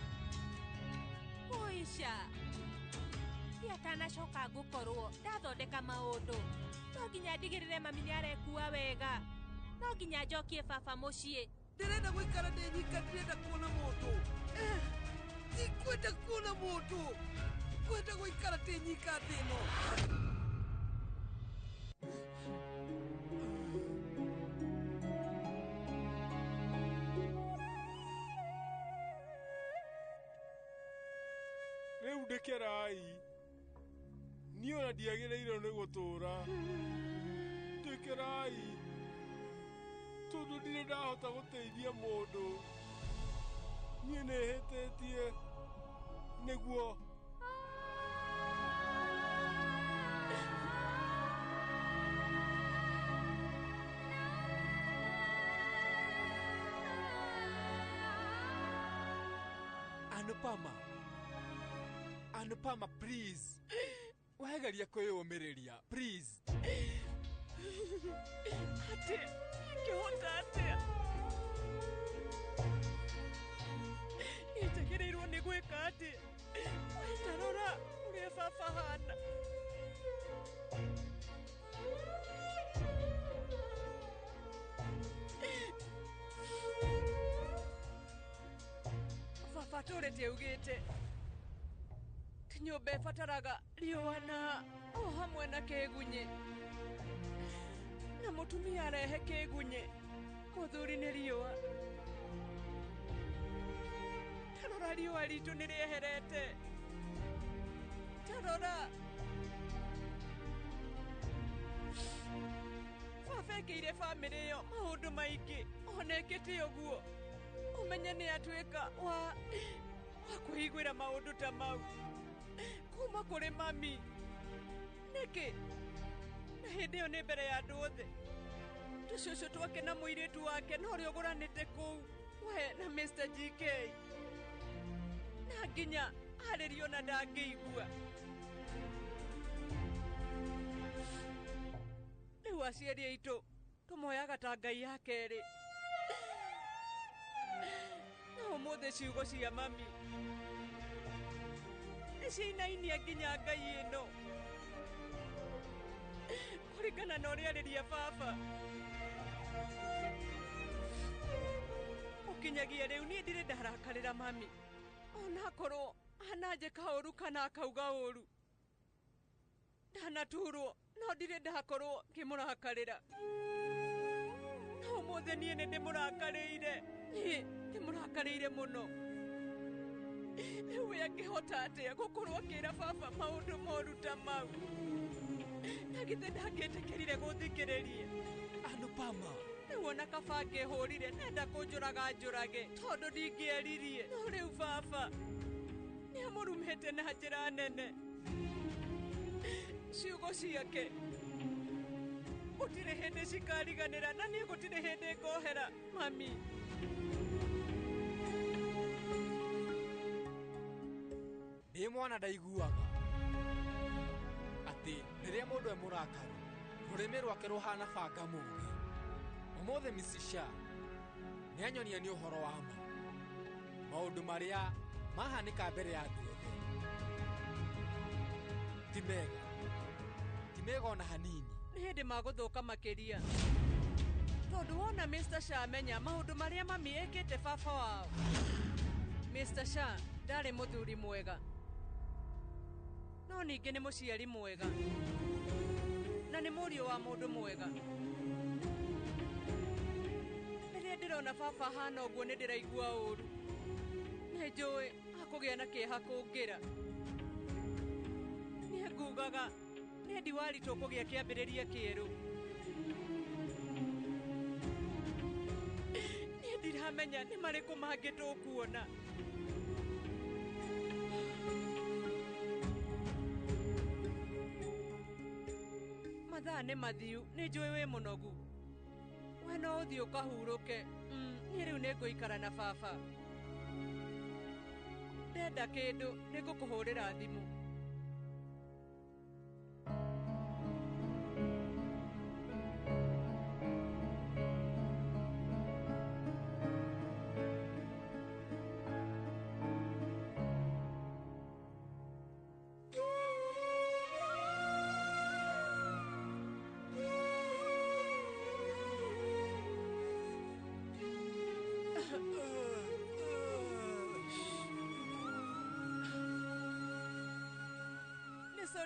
ũica via atanacoka ngũkorwo ndathondeka maũndũ no nginya ndigĩrĩre mami nĩ arekua wega no nginya njokie baba muciĩ. Ndirenda gũikara ndĩ nyika, ndirenda kuona mũndũ. Ndikwenda kuona mũndũ. Kwenda gũikara ndĩ nyika thĩ ĩno. Rĩu ndĩkerai. Niĩ ona ndiagĩrĩirwo nĩ gũtũũra. Ndĩkerai. Tondũ ndirĩ ndahota gũteithia mũndũ. Niĩ nĩhĩtĩtie. Nĩguo. Anupama, please. Wageria kwĩyũmĩrĩria, please. Ate, ngĩhota atĩa? Nĩnjagĩrĩirwo nĩ gwĩka atĩa? Tarora ũrĩa baba hana. Baba tũrĩte augĩte nyũmba ĩbataraga riũa na o hamwe na kĩgunyĩ, na mũtumia arehe kĩgunyĩ, mũthuri nĩ riũa. Tarora riũa ritũ nĩ rĩeherete. Tarora. Baba ekĩire bamĩrĩ ĩyo maũndũ maingĩ, ona ekĩte ũguo ũmenye nĩ atuĩka wa kwĩiguĩra maũndũ ta mau kuma kũrĩ mami. Nĩkĩ? Na hĩndĩ ĩyo nĩ mbere ya andũ othe. Tũcũcũ twake na mũirĩtu wake no ũrĩa ũgũranĩte kũu, we na Mr. GK. Na nginya arĩrio na ndangĩigua. Rĩu aciari aitũ tũmoyaga ta Ngai ya kerĩ. Na ũmũthĩ ciugo cia mami nĩciinainia nginya Ngai ĩno. Kũringana na ũrĩa arĩria baba. Ũkinyagia rĩu niĩ ndirĩ ndarakarĩra mami. Ona akorwo ananjĩka ũru kana akauga ũru. Ndanaturwo no ndirĩ ndakorwo ngĩmũrakarĩra. Na ũmũthĩ niĩ nĩ ndĩmũrakarĩire. Niĩ ndĩmũrakarĩire mũno. Rĩu we angĩhota atĩa gũkorwo akĩra baba maũndũ moru ta mau? Na githĩ ndangĩtĩkĩrire gũthikĩrĩria? Anupama. Rĩu ona kaba angĩhũrire nenda kũnjũraga njũrage tondũ ndingĩeririe. No rĩu baba nĩamũrumĩte na njĩra nene. Ciugo ciake gũtirĩ hĩndĩ cikariganĩra, na niĩ gũtirĩ hĩndĩ ngohera mami. Nĩ mwana ndaiguaga atĩ rĩrĩa mũndũ e mũrakaru rũrĩmĩ rwake rũhana banga mũũgĩ. Ũmũthĩ Mrs. Shah nĩanyonia nĩ ũhoro wa ma, maũndũ marĩa mahanĩka mbere ya andũ othe. Ti mega ona hanini. Nĩ hĩndĩ magũthũka makĩria, tondũ wona Mr. Shah amenya maũndũ marĩa mami ekĩte baba wao. Mr. Shah ndarĩ mũthuri mwega, no ningĩ nĩ mũciari mwega, na nĩ mũriũ wa mũndũ mwega. Rĩrĩa ndĩrona baba hana ũguo nĩ ndĩraigua ũru. Nĩ njũĩ akũgĩa na kĩeha kũngĩra. Niĩ ngugaga nĩ ndiwaritũ kũgĩa kĩambĩrĩria kĩerũ. Niĩ ndiramenya nĩ marĩkũ mangĩ tũkuona. Mathaa nĩ mathiu, nĩ njũĩ wĩ mũnogu. We no ũthiĩ ũkahurũke. Niĩ rĩu nĩ ngũikara na baba. Ndenda kĩndũ nĩ ngũkũhũrĩra thimũ.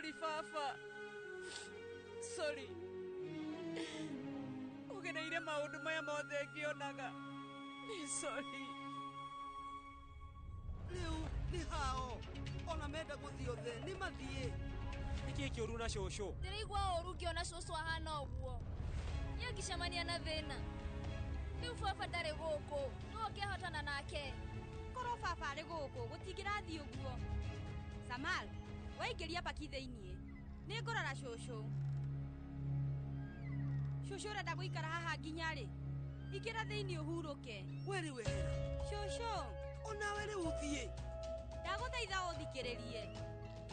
Sorry, Fafa. Sorry. Ugeneire maundu maya mothe ngionaga. Ni sorry. Riu ni hao. Ona menda guthii othe ni mathie. Niki kiuru na shosho. Ndiraigua uru ngiona shosho ahana uguo. Ni angicemania na thina. Riu Fafa ndari guku. No ngihotana nake. Korwo Fafa ari guku gutingirathii uguo. Samal, waingiria paki thiini. Ni ngurara shosho. Shosho urenda guikara haha nginya ri. Ikira thiini uhuruke. Weri wehera. Shosho, ona weri uthie. Ndaguthaitha uthikiririe.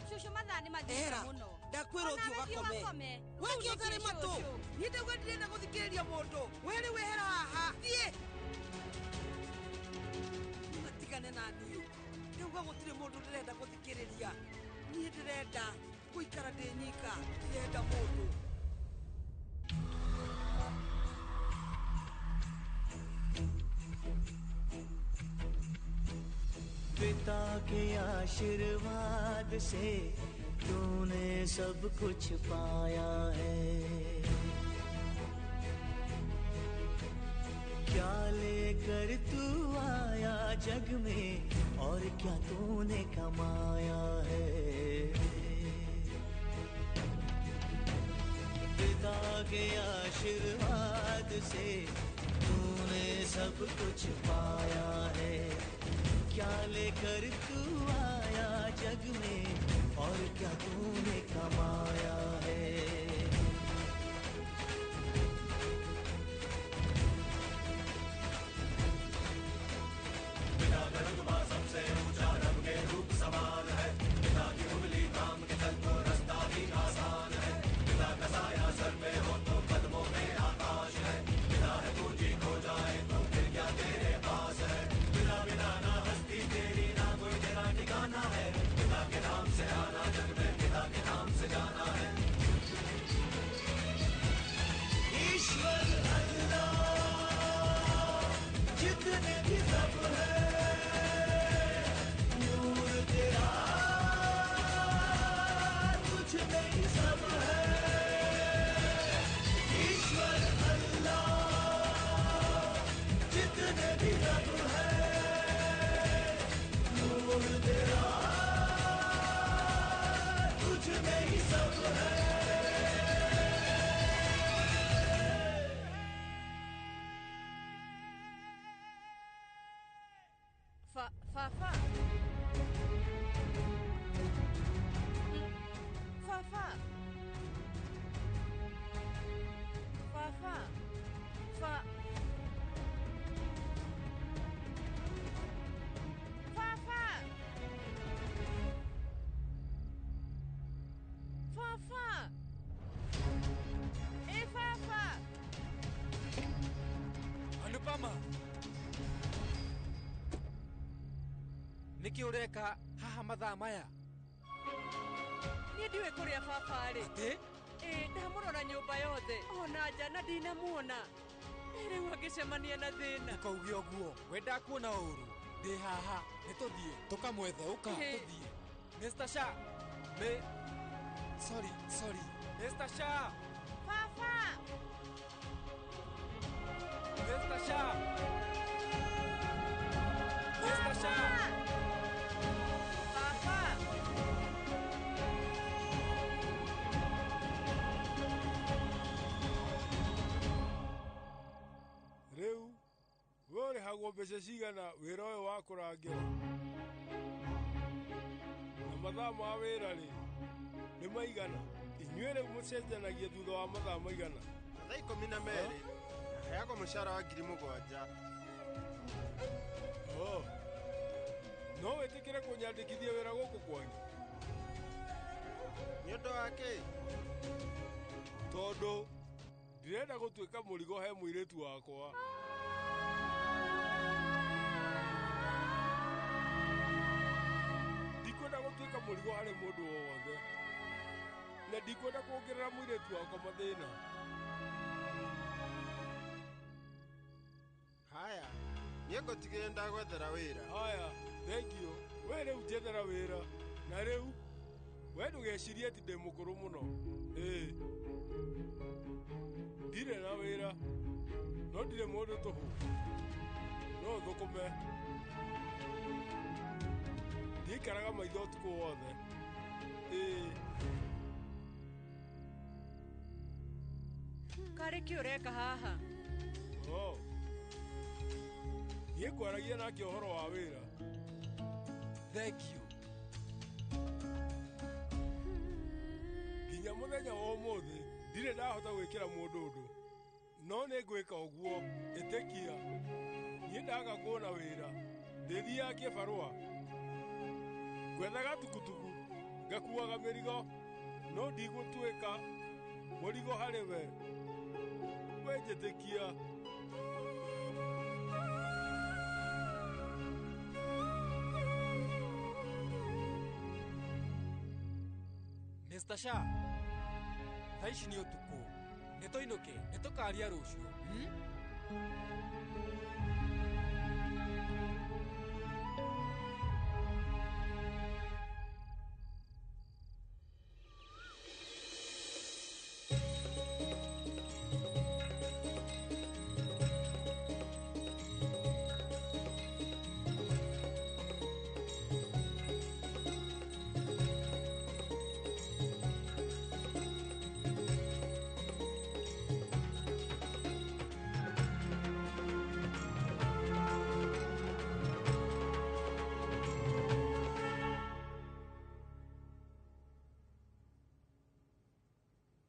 Shosho mathani mathira muno. Ndakwira uthio gakome. Wengi utari matu. Ni ndauga ndirenda guthikiriria mundu. Weri wehera haha. Thie. Matigane na niĩ. Ndauga gutire mundu ndirenda guthikiriria. Niĩ ndirenda guikara ndi nyika. Ndirenda mundu. पिता के आशीर्वाद से तूने सब कुछ पाया है क्या लेकर तू आया जग में और क्या तूने कमाया है पिता के आशीर्वाद से तूने सब कुछ पाया है क्या लेकर तू आया जग में और क्या तूने कमाया है पिता का रुतबा सबसे ऊंचा रब के रूप समान है पिता की उंगली थाम के चल तो रास्ता भी आसान है पिता का साया सर पे हो तो कदमों में आकाश है पिता है पूंजी खो जाए तो फिर क्या तेरे पास है बिना बिना ना हस्ती तेरी ना कोई तेरा ठिकाना है पिता के नाम से आना जग में पिता के नाम से जाना है ईश्वर अल्लाह जितने भी सब है नूर तेरा कुछ नहीं सब है ईश्वर अल्लाह जितने भी रब है नूर तेरा कुछ नहीं सब है Fafa. Fafa. Fafa. Fafa. Fafa. Fafa. Anupama. Niki ureka haha mathaa maya? Niĩ ndiũĩ kũrĩa Fafa arĩ. Atĩ? Ndamũrora nyũmba yothe. Ona nja na ndinamuona. Rĩu angĩcemania na thĩna. Ndũkauge ũguo. We ndakuona ũru. Ndĩ haha. Nĩtũthiĩ. Tũkamwethe. Ũka. Tũthiĩ. Mr. Shah. Sorry. Mr. Shah. Fafa. Mr. Shah. Mr. Shah. Rĩu we ũrĩhagwo mbeca cigana wĩra ũyũ wa kũrangĩra na mathaa ma wĩra rĩ nĩ maigana inyuĩ rĩu mũcenjanagia thutha wa mathaa maigana mathaa 12 heagwo mũcara wa 7,000 no wĩtĩkĩre kũnyandĩkithia wĩra gũkũ kwanyu nĩ ũndũ wa kĩ tondũ ndirenda gũtuĩka mũrigo he mũirĩtu wakwa ndikwenda gũtuĩka mũrigo harĩ mũndũ o wothe na ndikwenda kuongerera mũirĩtu wakwa mathĩna haya niĩ ngũtigĩrĩ ndagwethera wĩra haya thank you we rĩu njethera wĩra na rĩu we ndũgecirie atĩ ndĩ mũkũrũ mũno. Ĩĩ, ndirĩ na wĩra, no ndirĩ mũndũ tũhũ. No thũkũme. Ndiikaraga maitho ũtukũ wothe. Ĩĩ. Karĩ kĩ ũreka haha? Niĩ kwaragia nake ũhoro wa wĩra. Thank you. Nginya mũthenya wa ũmũthĩ ndirĩ ndahota gwĩkĩra mũndũ ũndũ, no nĩ ngwĩka ũguo. Ĩtĩkia, niĩ ndaga kuona wĩra ndĩthiaga kĩbarũa, gwethaga tukutuku ngakuaga mĩrigo, no ndigũtuĩka mũrigo harĩ we. We njĩtĩkia. Mr. Shah, thaa ici nĩ ũtukũ. Nĩ tũinũke, nĩ tũkaria rũciũ.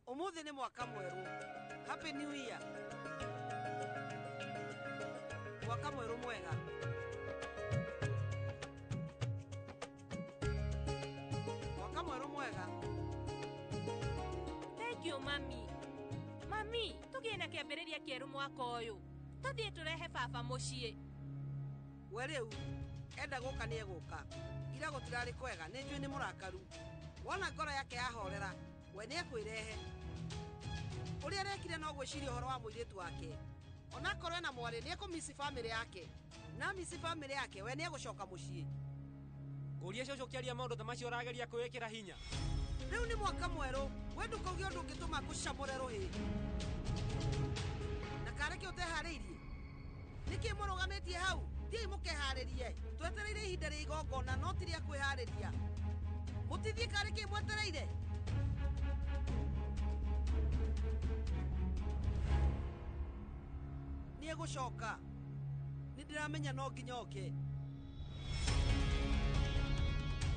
Umuthi ni mwaka mweru. Happy New Year. Mwaka mweru mwega. Mwaka mweru mwega. Thank you, mami. Mami, tugina kiambiriria kieru mwaka uyu. Tuthie turehe baba mucii. We riu enda guka ni eguka. Ira gutirari kwega ni njui ni murakaru. Wona ngoro yake yahorera, we ni ekwirehe. Uri arekire no gwiciria uhoro wa muiritu wake. Ona korwe na mwari ni ekumisi family yake. Na misi family yake we ni egucoka mucii. Nguria coco kiaria maundu ta macio urageria kwikira hinya. Riu ni mwaka mweru, we ndukugia undu ngituma ngucamure ruhi. Na kareke utehariirie. Niki murugametie hau? Thii mukeharirie. Twetereire ihinda ria igongona no tiria kwihariria. Mutithie kareke mwetereire. Ni egucoka. Ni ndiramenya no nginya oke.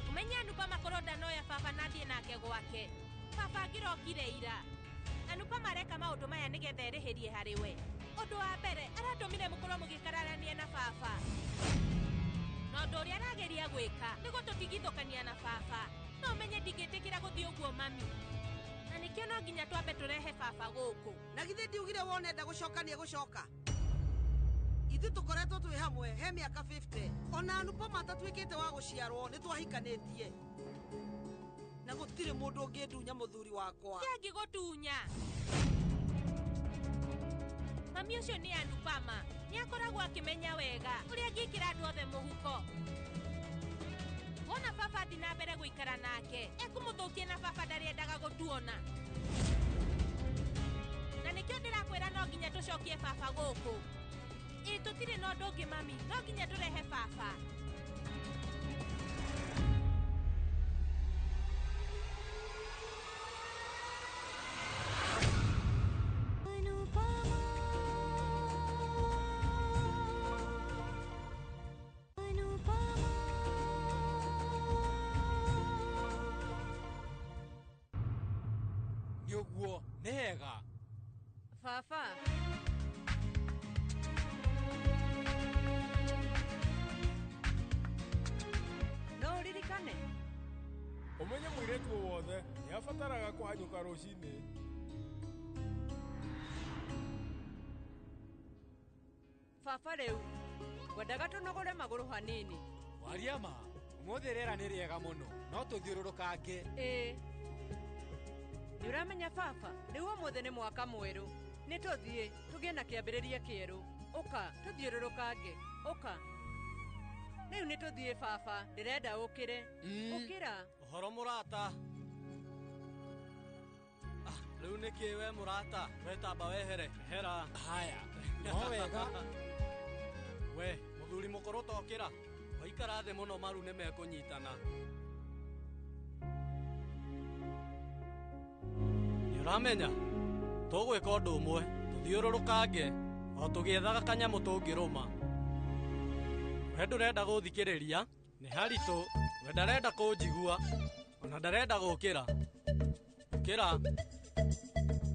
Umenya nupa makoroda no ya baba nathie nake gwake. Baba ngirokire ira. Na nupa mareka maundu maya nigetha erihirie hari we. Undu wa mbere aratumire mukoro mugikararania na baba. No undu uria arageria gwika ni gututigithukania na baba. No umenye ndingitikira guthie uguo mami. Na nikio no nginya twambe turehe baba guku. Na githe ndiugire wone nda gucoka ni egucoka. Ithu tukoretwo twi hamwe he miaka 50. Ona nupa matatwikite wa guciarwo ni twahikanitie. Na gutire mundu ungindunya muthuri wakwa. Kiangi gutunya. Mami ucio ni Anupama. Ni akoragwo akimenya wega uria ngikira andu othe muhuko. Wona baba thi na mbere guikara nake, ekumuthukia na baba ndariendaga gutuona. Na nikio ndirakwira no nginya tucokie baba guku. Tutire no ndungi mami, no nginya turehe baba. Nyoguo, nĩ hega. Baba. No ririkane. Umenye mũirĩtu wothe nĩ abataraga kũhanyũka rũcinĩ. Baba riu ngwendaga tunogore maguru hanini. Waria ma, ũmũthĩ rĩera nĩ rĩega mũno, no tũthiũrũrũkange. Nĩ uramenya baba, rĩu ũmũthĩ nĩ mwaka mwerũ. Nĩ tũthiĩ tũgĩe na kĩambĩrĩria kĩerũ. Ũka tũthiũrũrũkange. Ũka. Rĩu nĩ tũthiĩ baba, ndĩrenda ũkĩre. Ũkĩra. Ũhoro mũrata. Riu niki we murata wetamba wehere hera haya no wega we muthuri mukuru tokira waikara thi muno maru ni mekunyitana Niuramenya tugwika undu umwe tuthiururukange o tugiethaga kanyamu tungiruma we ndurenda guthikiriria ni haritu we ndarenda kunjigua ona ndarenda gukira ukira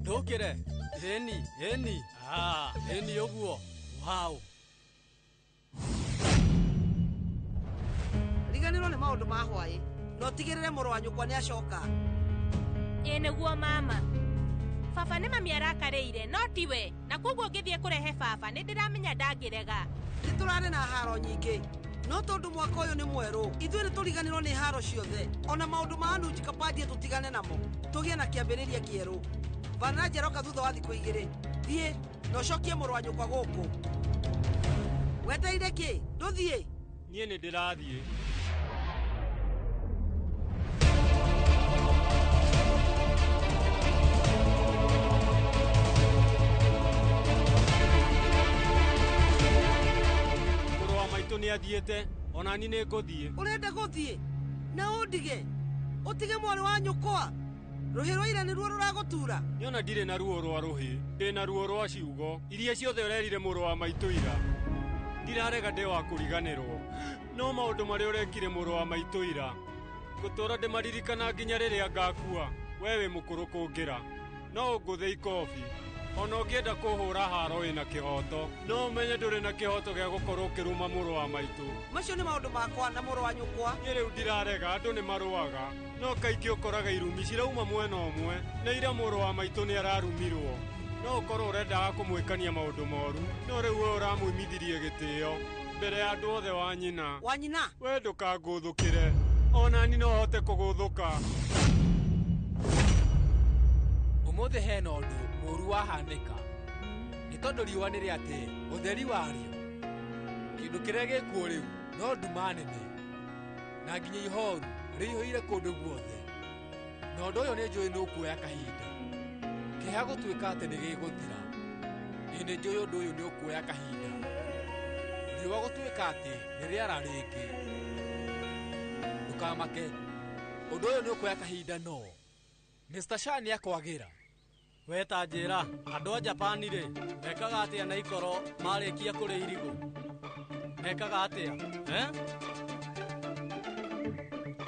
ndukire eni eni uguo wow riganirwo ni maundu ma hwai no tigirire muru wa nyukwa ni acoka niguo mama baba nĩ mami arakareire no tiwe na koguo ngĩthiĩ kũrehe baba nĩ ndĩramenya ndangĩrega nĩ tũrarĩ na haro nyingĩ no tondũ mwaka ũyũ nĩ mwerũ ithuĩ nĩ tũriganĩrwo nĩ haro ciothe ona maũndũ ma Anuji Kapadia tũtigane namo tũgĩe na kĩambĩrĩria kĩerũ Vanraji aroka thutha wa thikũ igĩrĩ thiĩ na ũcokie mũrũ wa nyũkwa gũkũ weteire kĩ ndũthiĩ niĩ nĩ ndĩrathiĩ ni athiete ona ni ne guthie urenda guthie na undige utige mwari wa nyukwa ruhirwa ira ni ruo ruragutura niona ndire na ruo rwa ruhi ndina ruo rwa ciugo iria ciothe urerire muru wa maitu ira ndirarega ndi wa kuriganirwo no maundu mari urekire muru wa maitu ira gutura ndimaririkana nginya riria ngakua wewe mukuru kungira no nguthe ikofi ona ũngĩenda kũhũra haro wĩna kĩhoto no ũmenye ndũrĩ na kĩhoto gĩa gũkorwo ũkĩruma mũrũ wa maitũ macio nĩ maũndũ makwa na mũrũ wa nyũkwa niĩ rĩu ndirarega andũ nĩ marũaga no kaingĩ ũkoraga irumi cirauma mwena ũmwe na ira mũrũ wa maitũ nĩ ararumirwo no ũkorwo ũrendaga kũmwĩkania maũndũ moru no rĩu we ũramwĩmithirie gĩtĩo mbere ya andũ othe wa nyina we ndũkangũthũkĩre ona ni no hote kũgũthũka ũmũthĩ hena ũndũ mũru wahanĩka nĩ tondũ riũa nĩ rĩatĩ ũtheri warĩo kĩndũ kĩrĩa gĩkuo rĩu no nduma nene na nginya ihoru rĩihũire kũndũ guothe na ũndũ ũyũ nĩ njũĩ nĩ ũkuoya kahinda kĩha gũtuĩka atĩ nĩ gĩgũthira ĩ nĩ njũĩ ũndũ ũyũ nĩ ũkuoya kahinda riũa gũtuĩka atĩ nĩ rĩara rĩngĩ ndũkamake ũndũ ũyũ nĩ ũkuoya kahinda no Mr. Shah nĩ akwagĩra weta njĩra andũ a Japani rĩ mekaga atĩa na ikoro marĩkia kũrĩa irigũ mekaga atĩa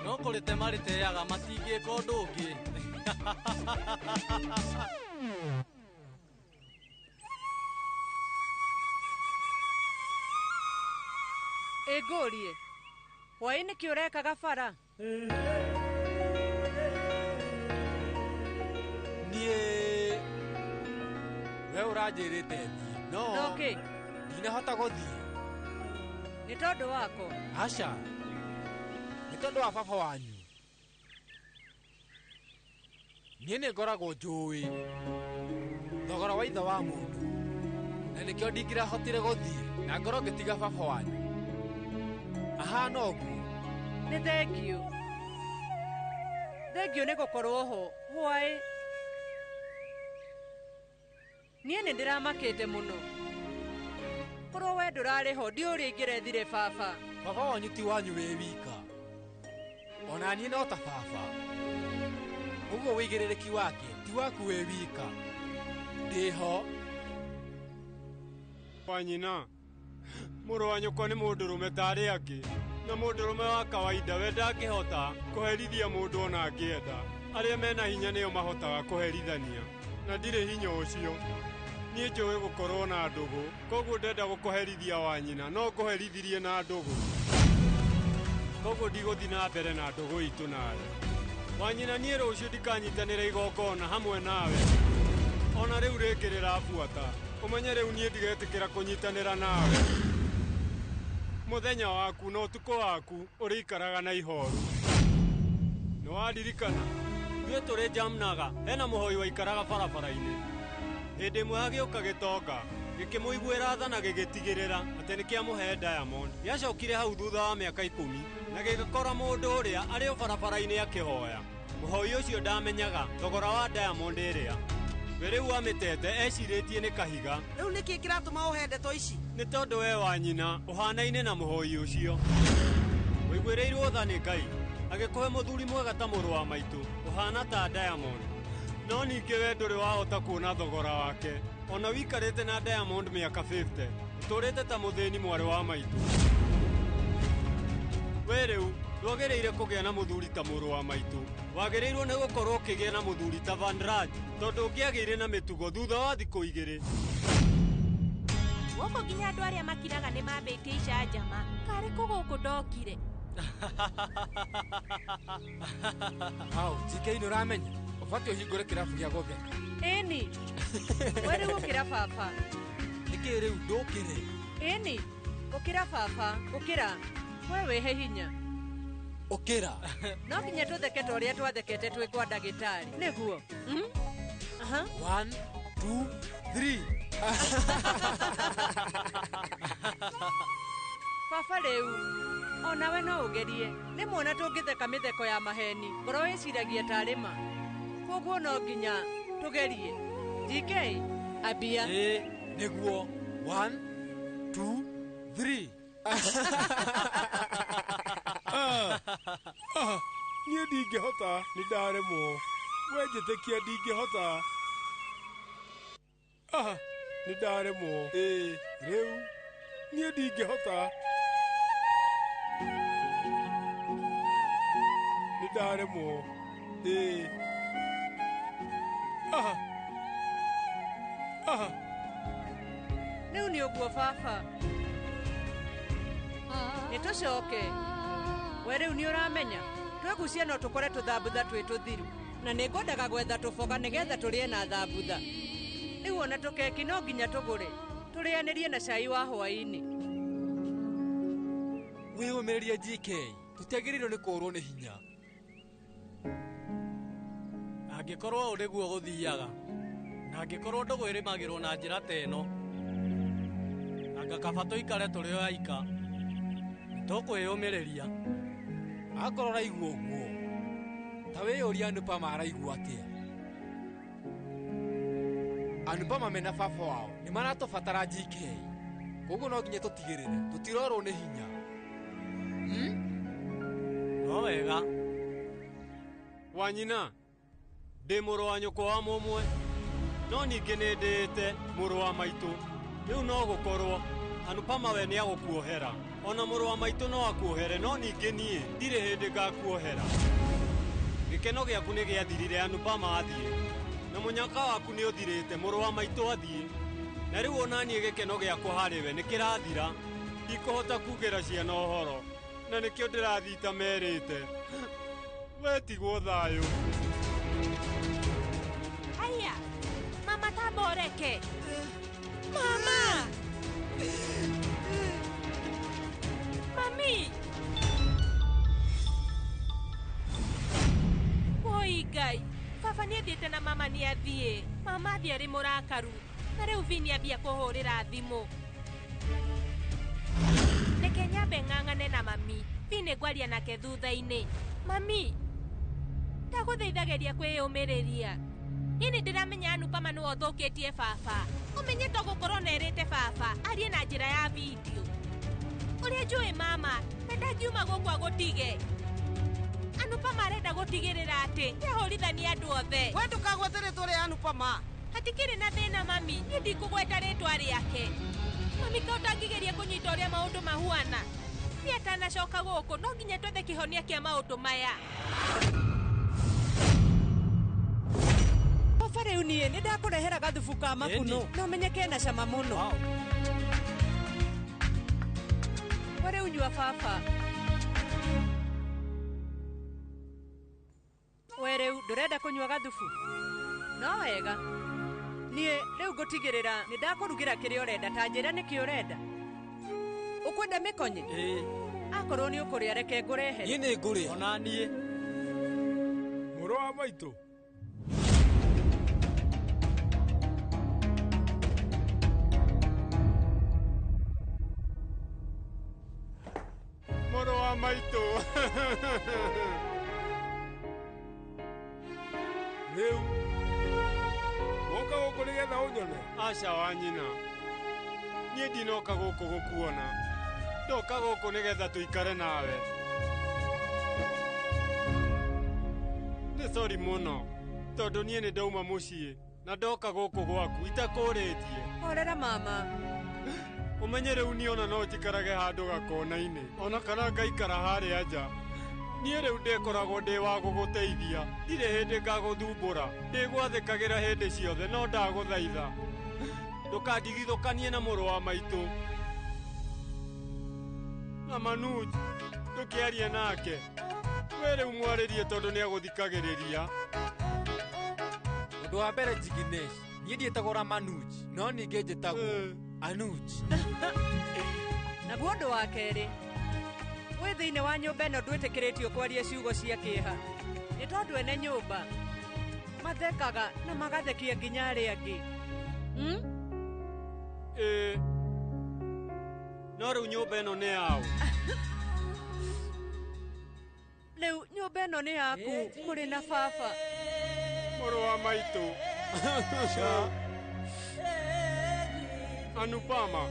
no kũrĩtema rĩteaga matingĩka ũndũ ũngĩ ĩngũrie hwaĩ nĩkĩ ũrekaga bara we ũranjĩrĩte thiĩ no ndinahota gũthiĩ nĩ tondũ wako aca nĩ tondũ wa baba wanyu niĩ nĩ ngoragwo njũĩ thogora wa ithe wa mũndũ na nĩkĩo ndingĩrahotire gũthiĩ na ngoro ngĩtiga baba wanyu ahana ũguo nĩ thengio nĩ gũkorwo ho hwaĩ niĩ nĩ ndĩramakĩte mũno korwo we ndũrarĩ ho ndiũrĩa ingĩrethire baba wanyu ti wanyu wĩ wika ona niĩ no ta baba ũguo wĩigĩrĩrĩki wake ti waku wĩ wika ndĩ ho wa nyina mũrũ wa nyũkwa nĩ mũndũrũme tarĩ angĩ na mũndũrũme wa kawaida we ndangĩhota kũherithia mũndũ ona angĩenda arĩa mena hinya nĩo mahotaga kũherithania na ndirĩ hinya ũcio niĩ njũĩ gũkorwo na ndũgũ koguo ndenda gũkũherithia wa nyina no ngũherithirie na ndũgũ koguo ndigũthiĩ na mbere na ndũgũ itũ nawe wa nyina niĩ rũciũ ndikanyitanĩra igongona hamwe nawe ona rĩu rĩngĩ rĩrabuata ũmenye rĩu niĩ ndigetĩkĩra kũnyitanĩra nawe mũthenya waku na ũtukũ waku ũrĩikaraga na ihoru nĩwaririkana ithuĩ tũrĩ Jamnaga hena mũhoi waikaraga barabara-inĩ hĩndĩ ĩmwe hagĩũka gĩtonga gĩkĩmũiguĩra tha na gĩgĩtigĩrĩra atĩ nĩkĩamũhe Diamond gĩacokire hau thutha wa mĩaka 10 na gĩgĩkora mũndũ ũrĩa arĩ o barabara-inĩ akĩhoya mũhoi ũcio ndamenyaga thogora wa Diamond ĩrĩa Mbere wa mitete ecirĩtie nĩ kahiga. Rĩu nĩkĩ kĩratũma ũhe ndeto ici? Nĩ tondũ we wa nyina ũhanaine na mũhoi ũcio. Wĩiguĩrĩirwo tha nĩ Ngai agĩkũhe mũthuri mwega ta mũrũ wa maitũ ũhana ta Diamond. No ningĩ we ndũrĩ wahota kuona thogora wake. Ona wikarĩte na Diamond mĩaka 50 ũtũrĩte ta mũthĩni mwarĩ wa maitũ. We rĩu ndwagĩrĩire kũgĩa na mũthuri ta mũrũ wa maitũ. Wagĩrĩirwo nĩ gũkorwo ũkĩgĩa na mũthuri ta Van Raj, tondũ ũngĩagĩire na mĩtugo thutha wa thikũ 2. Gũkũ nginya andũ arĩa makiraga nĩ mambĩtie icanjama. Karĩ kũ gũkũ ndokire? Hau, TK nĩũramenya ũbatiĩ ũhingũre kĩrabu gĩa gũtheka. Ĩni, we rĩu gũkĩra baba. Nĩkĩ rĩu ndũkĩre? Ĩni, gũkĩra baba, gũkĩra. We wĩhe hinya. Ũkĩra. No nginya tũtheke ta ũrĩa twathekete twĩ kwa ndagĩtarĩ. Nĩguo. 1, 2, 3. Baba rĩu, ona we no ũgerie. Nĩ muona tũngĩtheka mĩtheko ya maheni, ngoro ĩciragia tarĩ ma. Koguo no nginya tũgerie. GK, ambia. Nĩguo. 1, 2, 3. Niĩ ndingĩhota, nĩ ndaremwo. We njĩtĩkia ndingĩhota. Nĩ ndaremwo. Rĩu niĩ ndingĩhota. Nĩ ndaremwo. Rĩu nĩ ũguo baba. Nĩ tũcoke. We rĩu nĩ ũramenya twegucia no tũkore tũthambutha twĩ tũthiru, na nĩ ngwendaga gwetha tũboga nĩgetha tũrĩe na thambutha. Rĩu ona tũkeki no nginya tũgũre tũrĩanĩrie na cai wa hwaĩ-inĩ. Wĩyũmĩrĩrie GK, tũtiagĩrĩirwo nĩ kũũrwo nĩ hinya. Angĩkorwo ũrĩ guo gũthiaga, na angĩkorwo ndũgũ ĩrĩmagĩrwo na njĩra ta ĩno, anga kaba tũikare tũrĩ o aika, tũkwĩyũmĩrĩria. Akorwo araigua ũguo, ta wĩyũria Anupama araigua atĩa. Anupama mena baba wao nĩ maratũbatara GK, koguo no nginya tũtigĩrĩre tũtirorwo nĩ hinya. No wega. Wanyina, ndĩ mũrũ wa nyũkwa wa mũmwe, no ningĩ nĩ ndĩĩte mũrũ wa maitũ. Rĩu no gũkorwo Anupama we nĩ agũkuohera, ona mũrũ wa maitũ no akuohere, no ningĩ niĩ ndirĩ hĩndĩ ngakuohera. Gĩkeno gĩaku nĩ gĩathirire Anupama athiĩ, na mũnyaka waku nĩ ũthirĩte mũrũ wa maitũ athiĩ. Na rĩu ona niĩ gĩkeno gĩakwa harĩ we nĩ kĩrathira. Ndikũhota kugĩra ciana ũhoro, na nĩkĩo ndĩrathita merĩte. Wetigwo thayũ. Haya, mama taboreke. Mama! Mami! Oi Ngai, baba nĩ athiĩte na mama nĩ athiĩ. Mama athiĩ arĩ mũrakaru, na rĩu Vi nĩ ambia kũhũrĩra thimũ. Reke nyambe ng'ang'ane na mami. Vi nĩ ngwaria nake thutha-inĩ. Mami, ndagũthaithageria kwĩyũmĩrĩria. Niĩ nĩ ndĩramenya Anupama nĩwe ũthũkĩtie baba. Ũmenye to gũkorwo nerĩte baba arie na njĩra ya video. Ũrĩa njũĩ mama, na ndangiuma gũkũ agũtige. Anupama arenda gũtigĩrĩra atĩ nĩahũrithania andũ othe. We ndũkagwete rĩtwa rĩa Anupama. Hatikĩrĩ na thĩna mami, niĩ ndikũgweta rĩtwa rĩake. Mami ka ũtangĩgeria kũnyita ũrĩa maũndũ mahuana. Niĩ atanacoka gũkũ no nginya twethe kĩhonia kĩa maũndũ maya. Baba rĩu niĩ nĩ ndakũrehera gathubu ka makuno no menye kena cama mũno. We rĩu nyua baba. We rĩu ndũrenda kũnyua gathubu? No wega. Niĩ rĩu ngũtigĩrĩra nĩ ndakũrugĩra kĩrĩa ũrenda, ta njĩra nĩkĩ ũrenda. Ũkwenda mĩkonye? Akorwo nĩ ũkũrĩa reke ngũrehere. Niĩ nĩ ngũrĩa. Ona niĩ. Mũrũ wa maitũ. Mũrũ wa maitũ. Rĩu woka nyone. Aca wa nyina. Niĩ ndinoka gũkũ gũkuona. Ndoka gũkũ nĩgetha tũikare nawe. Nĩ sorry mũno. Tondũ niĩ nĩ ndauma mũciĩ. Na ndoka gũkũ gwaku itakũrĩtie. Horera mama. Ũmenye rĩu niĩ ona no njikarage handũ gakona-inĩ. Ona kana ngaikara harĩa nja. Niĩ rĩu ndĩkoragwo ndĩ wa gũgũteithia. Ndirĩ hĩndĩ ngagũthumbũra. Ndĩgwathĩkagĩra hĩndĩ ciothe no ndagũthaitha. Ndũkandigithũkanie na mũrũ wa maitũ. Na Manuj, ndũkĩarie nake. We rĩu mwarĩrie tondũ nĩagũthikagĩrĩria. Ũndũ wa mbere Jignesh, niĩ ndiĩtagwo Manuj, no ningĩ njĩtagwo Anuj. Naguo ũndũ wa kerĩ, wĩ thĩinĩ wa nyũmba ĩno ndwĩtĩkĩrĩtio kwaria ciugo cia kĩeha. Nĩ tondũ ene nyũmba mathekaga na magathekia nginya arĩa angĩ. No rĩu nyũmba ĩno nĩ yaũ? Rĩu nyũmba ĩno nĩ yaku, mũrĩ na baba. Mũrũ wa maitũ. Anupama.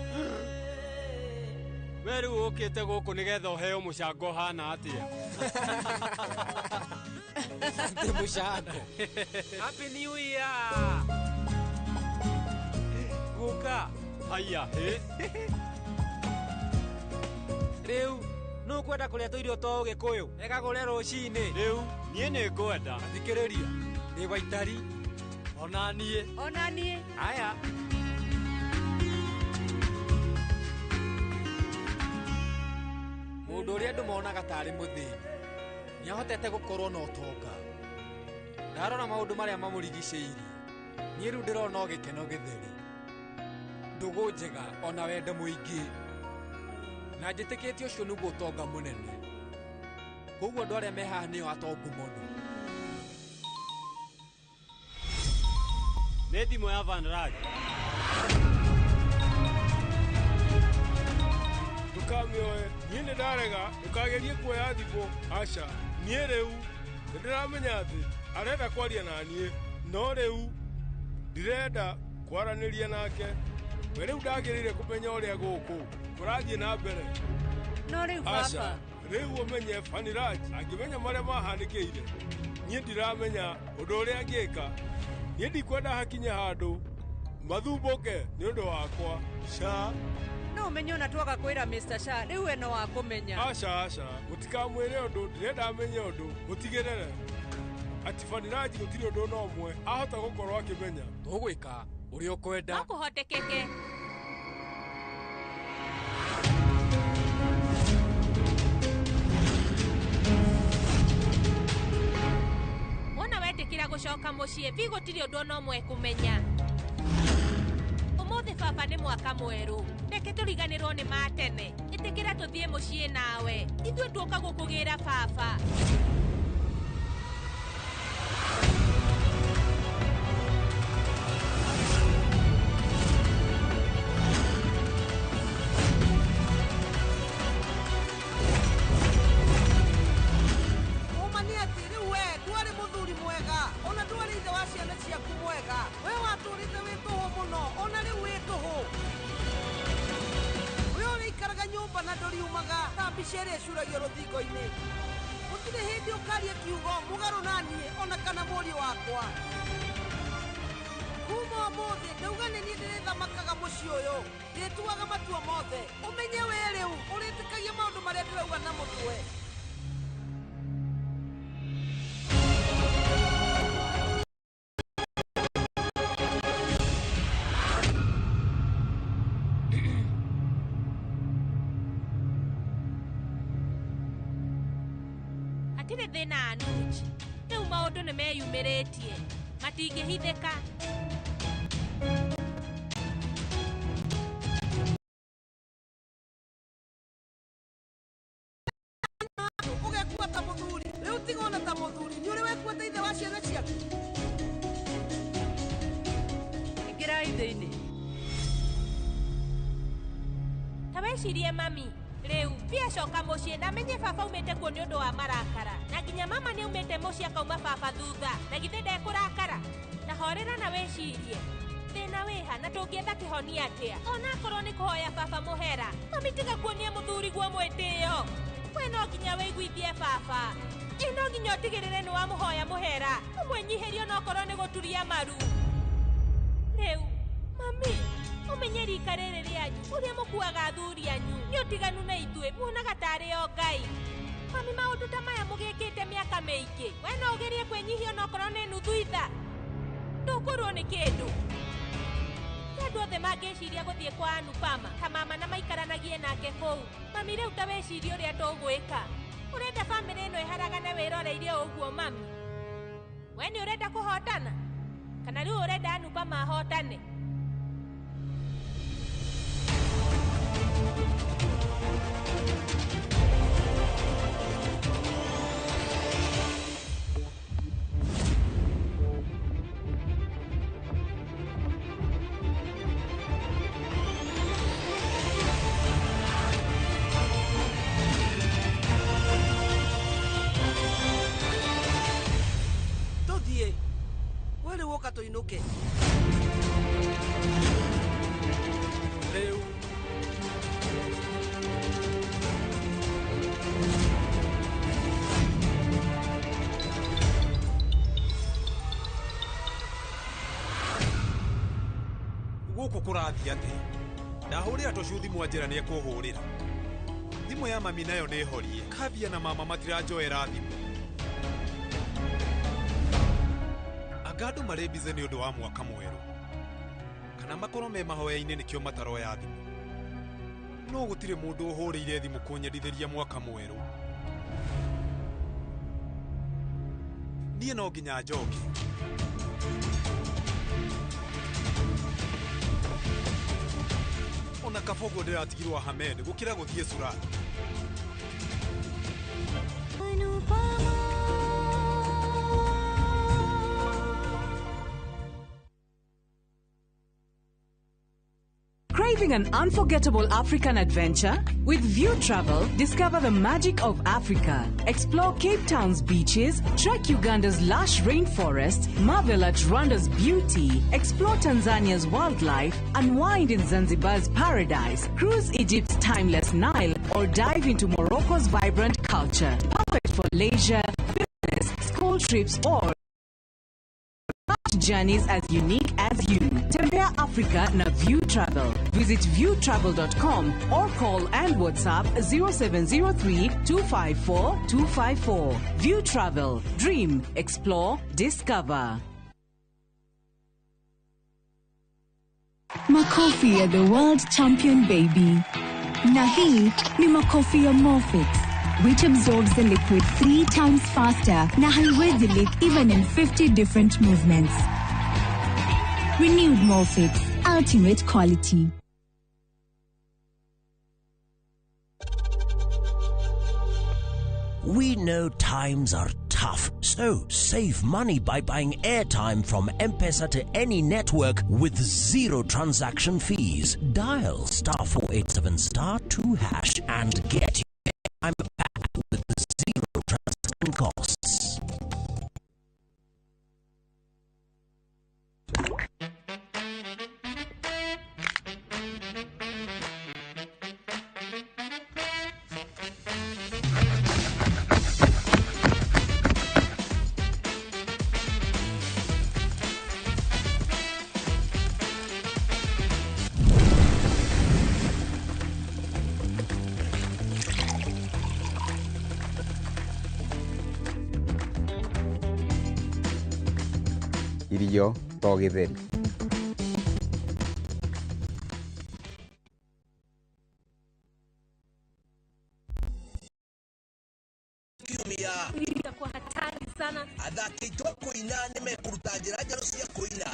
We rĩu ũkĩte gũkũ nĩgetha ũheo mũcango ũhana atĩa? Asante mũcango. Happy New Year. Guka. Haya, Rĩu, nũ kwenda kũrĩa tũirio twa Ũgĩkũyũ? Ega kũrĩa rũcinĩ. Rĩu, niĩ nĩ ngwenda. Thikĩrĩria, ndĩ Waitari. Ona niĩ. Ona niĩ. Haya. Mũndũ ũrĩa andũ monaga tarĩ mũthĩni nĩahotete gũkorwo na ũtonga. Ndarora maũndũ marĩa mamũrigicĩirie, niĩ rĩu ndĩrona o gĩkeno gĩtheri, ndũgũ njega ona wendo mũingĩ, na njĩtĩkĩtie ũcio nĩguo ũtonga mũnene. Koguo andũ arĩa me haha nĩo atongu mũno. Nĩ thimũ ya Van Raj. Ndũkamĩoe, niĩ nĩ ndarega, ndũkagerie kuoya thimũ. Aca, niĩ rĩu nĩndĩramenya atĩ arenda kwaria na niĩ, no rĩu ndirenda kwaranĩria nake. We rĩu ndagĩrĩire kũmenya ũrĩa gũkũ kũrathiĩ na mbere. No rĩu baba, rĩu ũmenye Van Raj angĩmenya marĩa mahanĩkĩire, niĩ ndiramenya ũndũ ũrĩa angĩka. Niĩ ndikwenda hakinye handũ mathumbũke nĩ ũndũ wakwa. no ũmenye ona twaga kwĩra Mr. Shah, rĩu eno wa kũmenya. Aca, mũtikamwĩre ũndũ, ndĩrenda amenye ũndũ, mũtigĩrĩre atĩ Van Raj gũtirĩ ũndũ ona ũmwe ahota gũkorwo akĩmenya. Tũgwĩka ũrĩa ũkwenda. No kũhotekeke. Wona wetĩkĩra gũcoka mũciĩ, vi gũtirĩ ũndũ ona ũmwe kũmenya. Ũmũthĩ baba nĩ mwaka mwerũ. Reke tũriganĩrwo nĩ matene. Ĩtĩkĩra tũthiĩ mũciĩ nawe. Ithuĩ tuoka gũkũgĩra baba. Bicere curagio rũthingo-inĩ. Gũtirĩ hĩndĩ ũkaria kiugo mũgarũ na niĩ ona kana mũriũ wakwa. Kuma ũmũthĩ ndauga nĩ niĩ ndĩrĩthamakaga mũciĩ ũyũ, ndĩtuaga matua mothe. Ũmenye we rĩu ũrĩtĩkagia maũndũ marĩa ndĩrauga na mũtwe. Hatirĩ thĩna Anuj. Rĩu maũndũ nĩ meyumĩrĩtie. Matingĩhithĩka. Ũgekua ta mũthuri. Rĩu tiga ona ta mũthuri. Nĩ ũrĩ wekuota ithe wa ciana ciaku. Ingĩrai thĩinĩ. Ta wecirie mami. Rĩu biacoka mũciĩ na menye baba umĩte kuo nĩ ũndũ wa marakara. Na nginya mama nĩ umĩte mũciĩ akauma baba thutha. Na githĩ ndekũrakara. Na horera na wecirie. thina wiha na tungienda kihonia atia ona korwo ni kuhoya baba muhera mami tiga kuonia muthuri gwa mwitio we no nginya wiguithie baba ino nginya utigirire ni wa muhoya muhera umwenyiherio no korwo ni guturia maru riu mami umenye rika riri rianyu uria mukuaga athuri anyu ni utiganu na ithue muonaga tari o ngai mami maundu ta maya mugikite miaka miingi we no ugerie kwenyihia no korwo ni nuthu itha ndukurwo ni kindu andu othe mangiciria guthie kwa Anupama ta mama na maikaranagie nake kuu mami riu ta weciria uria tugwika urenda family ino iharagane wiroreirie uguo mami we ni urenda kuhotana kana riu urenda Anupama ahotane Tuinuke Leo guku kurathia ati ndahurira tucuthi mwanjira ni ekuhurira thimu ya mami nayo ni horie kabia na mama matirajoera thimu Andu marebize ni undu wa mwaka mweru kana makorwo me mahoya-ini nikio mataroya thimu no gutire mundu uhuriire thimu kunyendithiria mwaka mweru nie no nginya njoke ona kabogo ndiratigirwo Hamed gukira guthie Surani Craving an unforgettable African adventure? With View Travel, discover the magic of Africa. Explore Cape Town's beaches, trek Uganda's lush rainforest, marvel at Rwanda's beauty, explore Tanzania's wildlife, unwind in Zanzibar's paradise, cruise Egypt's timeless Nile, or dive into Morocco's vibrant culture. Perfect for leisure, business, school trips, or journeys as unique as you. Tembea Africa na View Travel. Visit viewtravel.com or call and WhatsApp 0703-254-254. View Travel. Dream, explore, discover. Makofi are the world champion baby. Na hii ni makofi ya Morphix, which absorbs the liquid 3 times faster na haiwezi leak even in 50 different movements. Renewed Morphix, ultimate quality. We know times are tough, so save money by buying airtime from M-Pesa to any network with 0 transaction fees. Dial *487*2# and get your airtime back with 0 transaction costs. Irio to githeri. Kwa hatari sana. Athaki aitũ kũina nĩmekũruta njĩra njerũ cia kũina.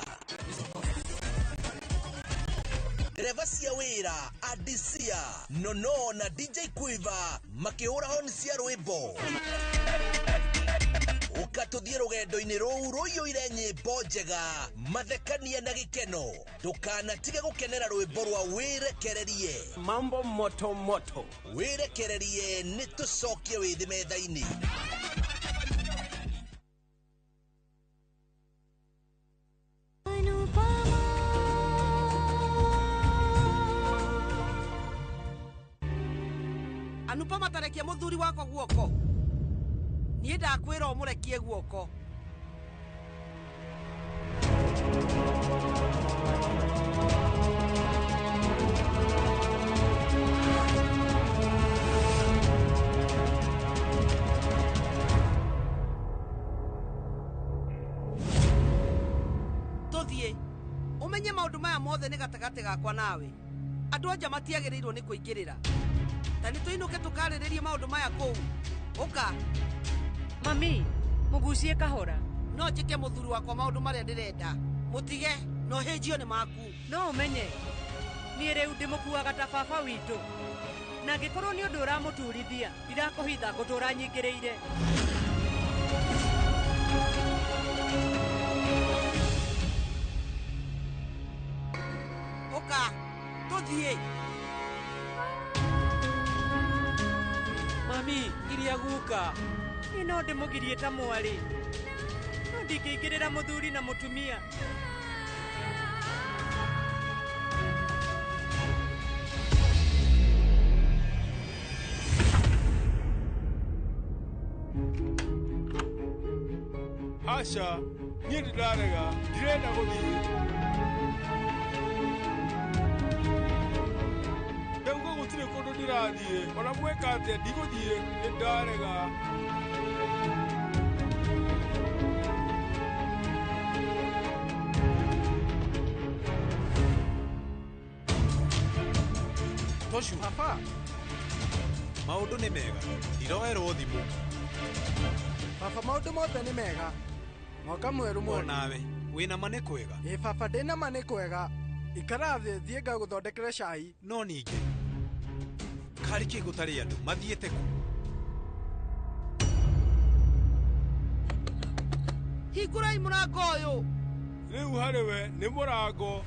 Ndereva cia wĩra Adisia, Nono na DJ Quiver makĩhũra honi cia rwĩmbo. Ukatuthie rugendo-inĩ rũu rũiyũire nyĩmbo njega, mathekania na gĩkeno. Ndũkanatige gũkenera rwĩmbo rwa Wĩrekererie. Mambo moto moto. Wĩrekererie nĩ tũcokie wĩthĩ metha-inĩ. anupa matarekia muthuri wako guoko niĩ ndakwĩra ũmũrekie guoko. Tũthiĩ ũmenye maũndũ maya mothe nĩ gatagatĩ gakwa nawe. Andũ anja matiagĩrĩirwo nĩ kũingĩrĩra. Ta nĩ tũinũke tũkarĩrĩrie maũndũ maya kũu. Ũka. Mami, mũgucie kahora. No njĩke mũthuri wakwa maũndũ marĩa ndĩrenda. Mũtige no hĩnjio nĩ maku. No ũmenye niĩ rĩu ndĩmũkuaga ta baba witũ, na angĩkorwo nĩ ũndũ ũramũturithia ndirakũhitha ngũtũũra nyingĩrĩire. Ũka tũthiĩ. Mami, giria guka. Niĩ no ndĩmũgirie ta mwarĩ, no ndingĩingĩrĩra mũthuri na mũtumia. Asha, niĩ ndarega, ndirenda gũthiĩ. Ndauga gũtirĩ kũndũ ndirathiĩ, ona mweka atĩa ndigũthiĩ, nĩ ndarega. Toshu, papa, maũndũ nĩ mega, ndiroerwo thimũ. Papa, maũndũ mothe nĩ mega. Mwaka mwerũ mwerũ. Nawe, wĩna ma nĩ kwega. Papa, ndĩna ma nĩ kwega. Ikara thĩ thiĩ ngagũthondekere cai. No ningĩ, karĩkĩ gũtarĩ andũ, mathiĩte kũ? Hingũrai mũrango ũyũ. Rĩu harĩ we nĩ mũrango,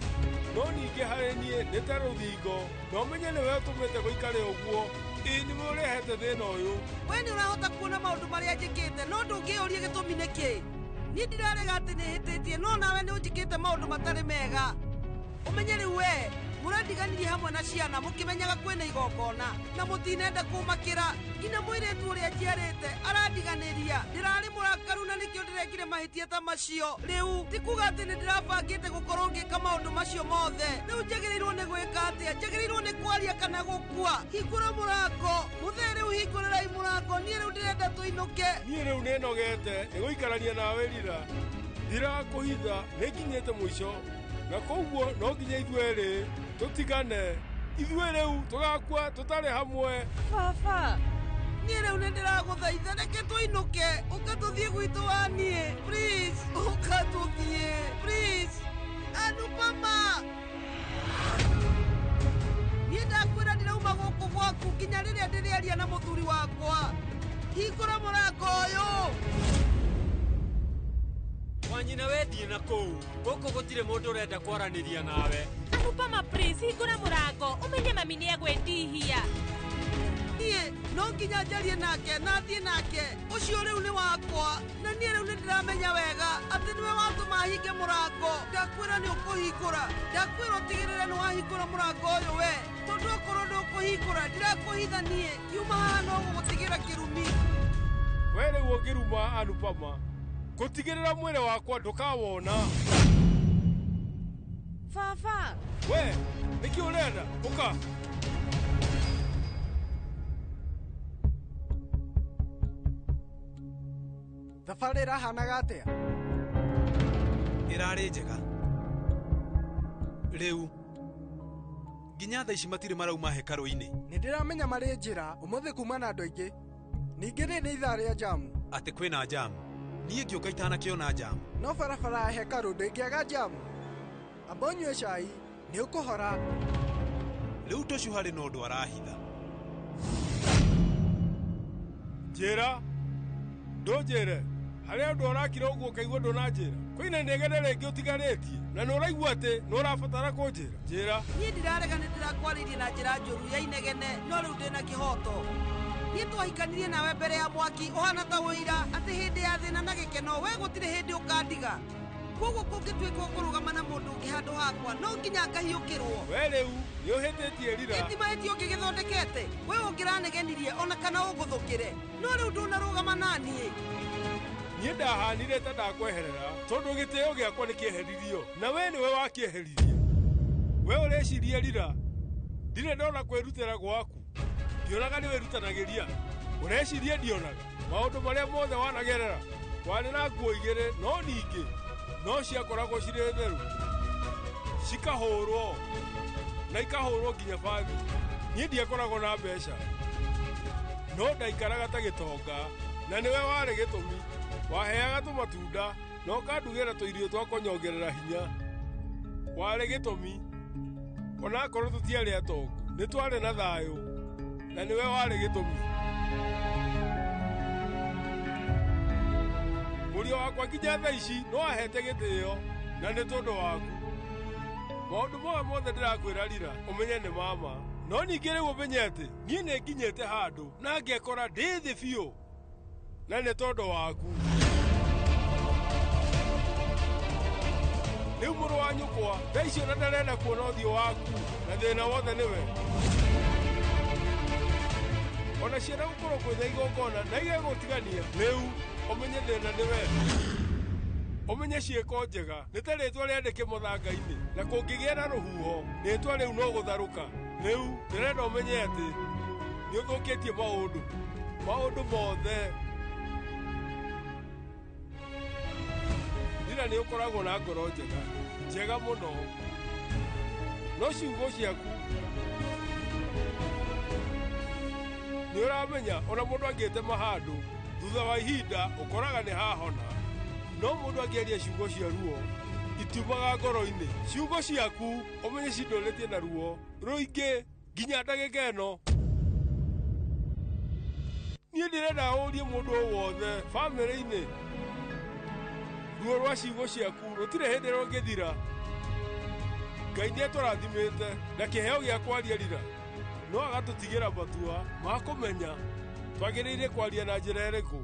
no ningĩ harĩ niĩ nĩ ta rũthingo, na ũmenye nĩwe ũtũmĩte gũikare ũguo. Ĩĩ nĩwe ũrehete thĩna ũyũ. We nĩ ũrahota kuona maũndũ marĩa njĩkĩte, no ndũngĩũria gĩtũmi nĩkĩ. Niĩ ndirarega atĩ nĩ hĩtĩtie, no nawe nĩ ũnjĩkĩte maũndũ matarĩ mega. Ũmenye rĩu we mũrandiganirie hamwe na ciana mũkĩmenyaga kwĩna igongona na mũtinenda kũmakĩra. Nginya mũirĩtu ũrĩa njiarĩte arandiganĩria. Ndĩrarĩ mũrakaru na nĩkĩo ndĩrekire mahĩtia ta macio. Rĩu ti kuga atĩ nĩ ndĩrabangĩte gũkorwo ngĩka maũndũ macio mothe. Rĩu njagĩrĩirwo nĩ gwĩka atĩa? Njagĩrĩirwo nĩ kwaria kana gũkua? Hingũra mũrango mũthee, rĩu hingũrĩrai mũrango. Niĩ rĩu ndĩrenda tũinũke. Niĩ rĩu nĩnogete nĩ gũikarania nawe rira. Ndirakũhitha nĩnginyĩte mũico, na koguo no nginya ithuerĩ tũtigane. Ithuĩ rĩu tũgakua tũtarĩ hamwe. Baba, niĩ rĩu nĩ ndĩragũthaitha reke tũinũke, ũka tũthiĩ gwitũ wa niĩ. Please, ũka tũthiĩ. Please, Anupama. Niĩ ndakwĩra ndĩrauma gũkũ gwaku nginya rĩrĩa ndĩrĩaria na mũthuri wakwa. Hingũra mũrango ũyũ. Wanyina wendie na kũu, gũkũ gũtirĩ mũndũ ũrenda kwaranĩria nawe. Anupama, please, hingũra mũrango, ũmenye mami nĩ egwĩtihia. Niĩ no nginya njarie nake na thiĩ nake. Ũcio rĩu nĩ wakwa, na niĩ rĩu nĩ ndĩramenya wega atĩ nĩwe watũma hinge mũrango. Ndakwĩra nĩ ũkũhingũra, ndakwĩra ũtigĩrĩre nĩ wahingũra mũrango ũyũ we, tondũ okorwo ndũkũhingũra ndirakũhitha niĩ. Kiuma haha no gũgũtigĩra kĩrumi. We rĩu ũngĩruma Anupama, gũtigĩrĩra mwĩrĩ wakwa ndũkawona. Baba, we nĩkĩ ũrenda? Ũka. Thabarĩ ĩrahanaga atĩa? Ĩrarĩ njega. Rĩu nginya thaa ici matirĩ marauma hekarũ-inĩ. Nĩ ndĩramenya marĩ njĩra ũmũthĩ kuma na andũ aingĩ. Ningĩ rĩrĩ nĩ ithaa rĩa jamu. Atĩ kwĩna jamu? Niĩ ngĩũka itanakĩona jamu. No barabara ya hekarũ ndĩngĩaga jamu. Amba ũnyue cai nĩ ũkũhora. Rĩu Toshu harĩ na ũndũ arahitha. Njĩra ndũnjĩre harĩa ũndũ ũrakira ũguo ũkaigua ndũnanjĩra. Kwĩna inegene rĩngĩ ũtigarĩtie na nĩ ũraigua atĩ nĩ ũrabatara kũnjĩra. Njĩra. Niĩ ndirarega nĩ ndĩrakwarĩria na njĩra njũru ya inegene, no rĩu ndĩna kĩhoto. Niĩ twahikanirie nawe mbere ya mwaki ũhana ta ũira atĩ hĩndĩ ya thĩna na gĩkeno we gũtirĩ hĩndĩ ũkandiga. Koguo kũngĩtuĩka kũrũgama na mũndũ ũngĩ handũ hakwa no nginya ngahiũkĩrwo. We rĩu nĩ ũhĩtĩtie rira etima etio ngigithondekete we ungiranegenirie ona kana uguthukire no riu ndunarugama nanie niĩ ndahanire ta ndakweherera tondũ gĩtĩo gĩakwa nĩ kĩeheririo na we nĩwe wakĩeheririe we ũreciria rira ndirĩ ndona kwĩrutĩra gwaku ndionaga nĩ wĩrutanagĩria ũreciria ndionaga maũndũ marĩa mothe wanagerera warĩ na nguo igĩrĩ no ningĩ no ciakoragwo cirĩ theru cikahũrwo na ikahũrwo nginya bathi niĩ ndiakoragwo na mbeca no ndaikaraga ta gĩtonga na nĩwe warĩ gĩtũmi waheaga tũmatunda na ũkandugĩra tũirio twa kũnyongerera hinya warĩ gĩtũmi onakorwo tũtiarĩ atongu nĩ twarĩ na thayũ na nĩwe warĩ gĩtũmi mũriũ wakwa nginya thaa ici no ahete gĩtĩo na nĩ tondũ waku maũndũ moga mothe ndĩrakwĩra rira ũmenye nĩ mama no ningĩ rĩu ũmenye atĩ niĩ nĩ nginyĩte handũ na ngekora ndĩ thĩ biũ na nĩ tondũ waku rĩu mũrũ wa nyũkwa thaa icio na ndarenda kuona ũthiũ waku na thĩna wothe nĩwe ona ciana gũkorwo kwĩna igongona na igegũtigania rĩu ũmenye thĩna nĩwe ũmenye ciĩko njega nĩ ta rĩtwa rĩandĩke mũthanga-inĩ na kũngĩgĩa na rũhuho rĩtwa rĩu no gũtharũka rĩu ndĩrenda ũmenye atĩ nĩ ũthũkĩtie maũndũ mothe rira nĩ ũkoragwo na ngoro njega mũno no ciugo ciaku nĩ ũramenya ona mũndũ angĩtema handũ thutha wa ihinda ũkoraga nĩ hahona no mũndũ angĩaria ciugo cia ruo itiumaga ngoro-inĩ ciugo ciaku ũmenye cindũrĩtie na ruo rũingĩ nginya ndagĩka ĩno niĩ ndĩrenda ũrie mũndũ o wothe bamĩrĩ-inĩ ruo rwa ciugo ciaku rũtirĩ hĩndĩ rũngĩthira Ngai nĩ atũrathimĩte na kĩheo gĩa kwaria rira no agatũtigĩra matua ma kũmenya twagĩrĩire kwaria na njĩra ĩrĩkũ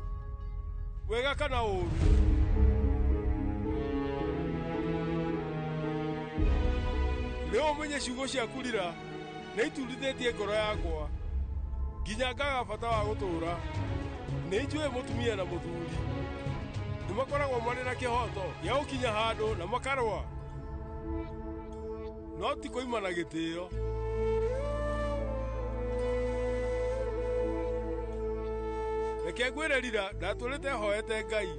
wega kana ũũru rĩu ũmenye ciugo ciaku rira nĩ iturithĩtie ngoro yakwa nginya ngaga bata wa gũtũũra nĩ njũĩ mũtumia na mũthuri nĩ makoragwo marĩ na kĩhoto gĩa gũkinya handũ na makarũa no ti kũima na gĩtĩo reke ngwĩre rira ndatũrĩte hoete Ngai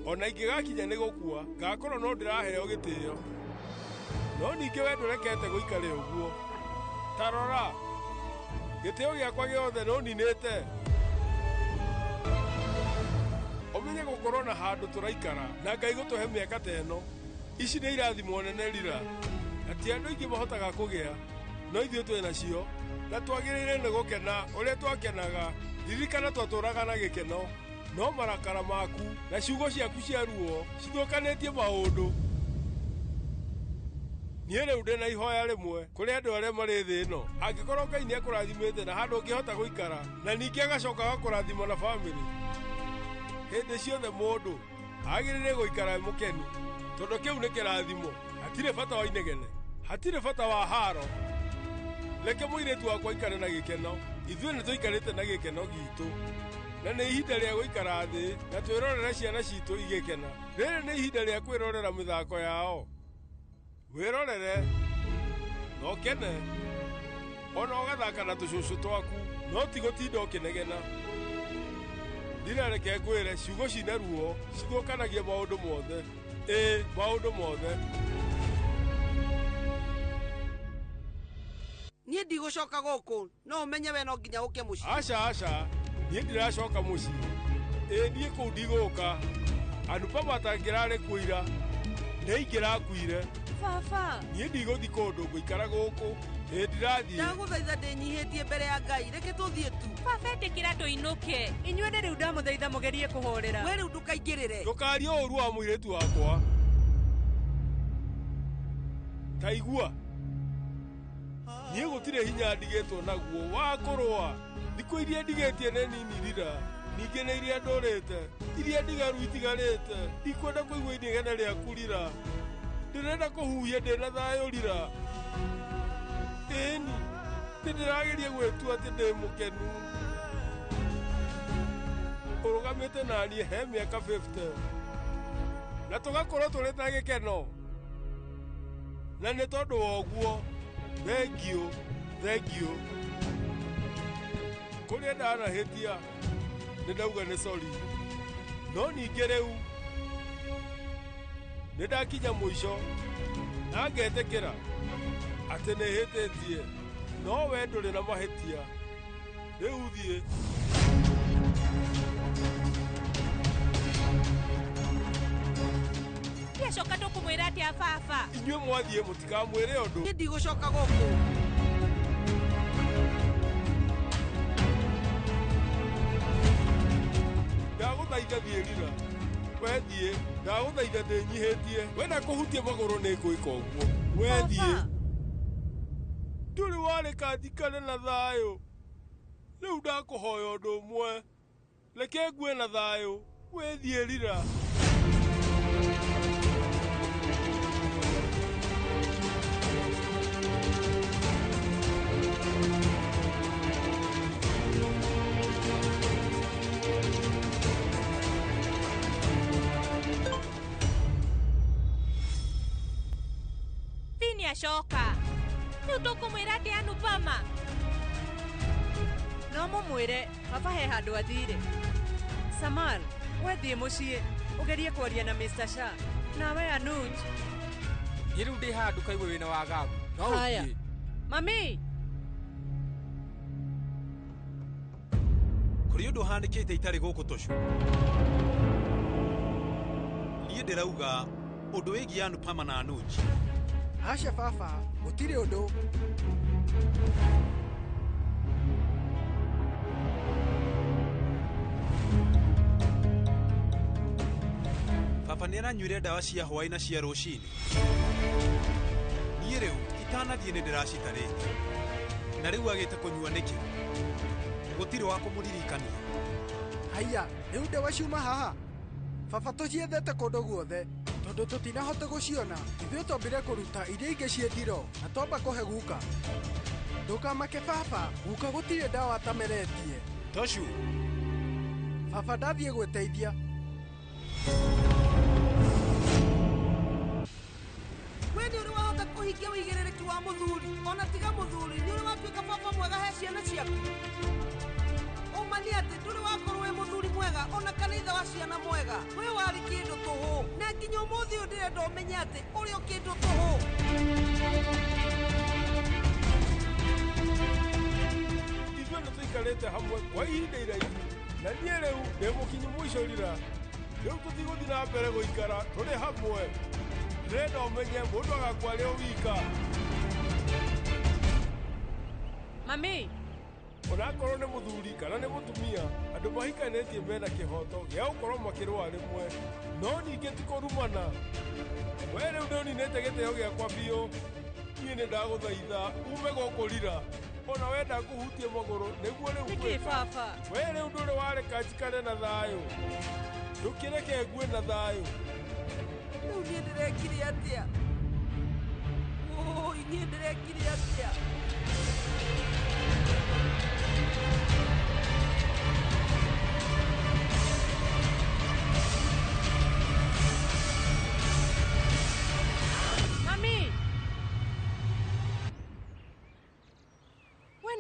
ona ingĩgakinya nĩ gũkua ngakorwo no ndĩraheo gĩtĩo no ningĩ we ndũrekete gũikare ũguo ta rora gĩtĩo gĩakwa gĩothe no ninĩte ũmenye gũkorwo na handũ tũraikara na Ngai gũtũhe mĩaka ta ĩno ici nĩ irathimo nene rira ati andũ aingĩ mahotaga kũgĩa no ithuĩ twĩ nacio na twagĩrĩire nĩ gũkena ũrĩa twakenaga ririkana twatũũraga na gĩkeno no marakara maku na ciugo ciaku cia ruo cithũkanĩtie maũndũ niĩ rĩu ndĩ na ihoya rĩmwe kũrĩ andũ arĩa marĩ thĩ ĩno angĩkorwo Ngai nĩ akũrathimĩte na handũ ũngĩhota gũikara na ningĩ agacoka agakũrathima na bamĩrĩ hĩndĩ ciothe mũndũ agĩrĩire gũikara mũkenu tondũ kĩu nĩ kĩrathimo hatirĩ bata wa inegene hatirĩ bata wa haro reke mũirĩtu wakwa aikare na gĩkeno ithuĩ nĩ tũikarĩte na gĩkeno gitũ na nĩ ihinda rĩa gũikara thĩ na twĩrorere ciana citũ igĩkena rĩrĩ nĩ ihinda rĩa kwĩrorera mĩthako yao wĩrorere na ũkene ona ũgathaka na tũcũcũ twaku no ti gũtinda ũkĩnegena rira reke ngwĩre ciugo cina ruo cithũkanagia maũndũ mothe maũndũ mothe niĩ ndigũcoka gũkũ no ũmenye we no nginya ũke mũciĩ aca niĩ ndiracoka mũciĩ niĩ kũu ndigũka anupa matangĩrarĩ kũira nĩ ingĩrakuire baba niĩ ndigũthi kũndũ ngũikara gũkũ ndirathiĩ ndagũthaitha ndĩnyihĩtie mbere ya Ngai reke tũthiĩ tu baba etĩkĩra tũinũke inyuĩ nĩ rĩu ndamũthaitha mũgerie kũhorera we rĩu ndũkaingĩrĩre ndũkarie ũũru wa mũirĩtu wakwa ta igua niĩ gũtirĩ hinya ndigĩtwo naguo wa kũrũa thikũ iria ndigĩtie nĩ nini rira ningĩ nĩ iria ndũrĩte iria ndigaru itigarĩte ndikwenda kũigua inegene rĩaku rira ndĩrenda kũhuhia ndĩ na thayũ rira ĩni ndirageria gwetua ati ndi mukenu urugamite nani he miaka 50 na tugakorwo turi na gikeno na ni tondu wa uguo thengiu kuria ndanahitia nindauga ni sorry no ningi riu nindakinya muico na ngetekera ati nihititie no we nduri na mahitia riu thie Coka tukumwira ati afafa inyue mwathie mutikamwire undu ndigũcoka gũkũ ndagũthaitha thiĩrira wethie ndagũthaitha ndĩnyihitie wenda kũhutia magũrũ nĩ ngwĩka ũguo wethie ndũrĩ warĩka njikare na thayũ rĩu ndakũhoya ũndũ ũmwe reke ngue na thayũ wĩthiĩrira Coka riu tukumwira ati anupama no mumwire baba he handu athire Samal wethie mucii ugerie kwaria na Mr. Shah nawe Anuj ni riu ndi handu kaigwe wina wagagu no uthie mami kuri undu handikite itari guku toshu nie ndirauga undu wigi Anupama na Anuj Asha baba gutire undu baba nĩ aranyuire ndawa cia hwaĩ na cia rũcinĩ niĩ rĩu itanathiĩ nĩ ndĩracitarĩte na rĩu agĩte kũnyua nĩkĩ gũtirĩ wa kũmũririkania haya rĩu ndawa ciuma haha baba tũciethete kũndũ guothe tondu tutinahota guciona ithuĩ twambire kũruta iria ingĩ cie ndiro na twamba kũhe guka ndũkamake baba guka gũtirĩ ndawa atameretie toshu baba ndathiĩ gwĩteithia we nĩ ũrĩ wahota kũhingia wĩigĩrĩrĩki wa mũthuri ona tiga mũthuri nĩ ũrĩ watuĩka baba mwega he ciana ciaku ũma nĩ atĩ ndũrĩ wakorwo wĩ mũthuri mwega ona kana ithe wa ciana mwega we warĩ kĩndũ tũhũ na nginya ũmũthĩ ũyũ ndĩrenda ũmenye atĩ ũrĩ o kĩndũ tũhũ ithuĩ nĩ tũikarĩte hamwe kwa ihinda iraihu na niĩ rĩu ndĩ mũkinyi mũico rira rĩu tũtigũthiĩ na mbere gũikara tũrĩ hamwe ndĩrenda ũmenye mũndũ agakua arĩ o wika mami onakorwo nĩ mũthuri kana nĩ mũtumia andũ mahikanĩtie mena kĩhoto gĩa gũkorwo makĩrũa rĩmwe no ningĩ ti kũrumana we rĩu nĩũninĩte gĩtĩo gĩakwa biũ niĩ nĩ ndagũthaitha ume gũkũ rira ona wenda kũhutie magũrũ nĩguo rĩu gwĩka we rĩu ndũrĩ wareka njikare na thayũ ndũkĩreke ngue na thayũ rĩu niĩ ndĩrekire atĩa oi niĩ ndĩrekire atĩa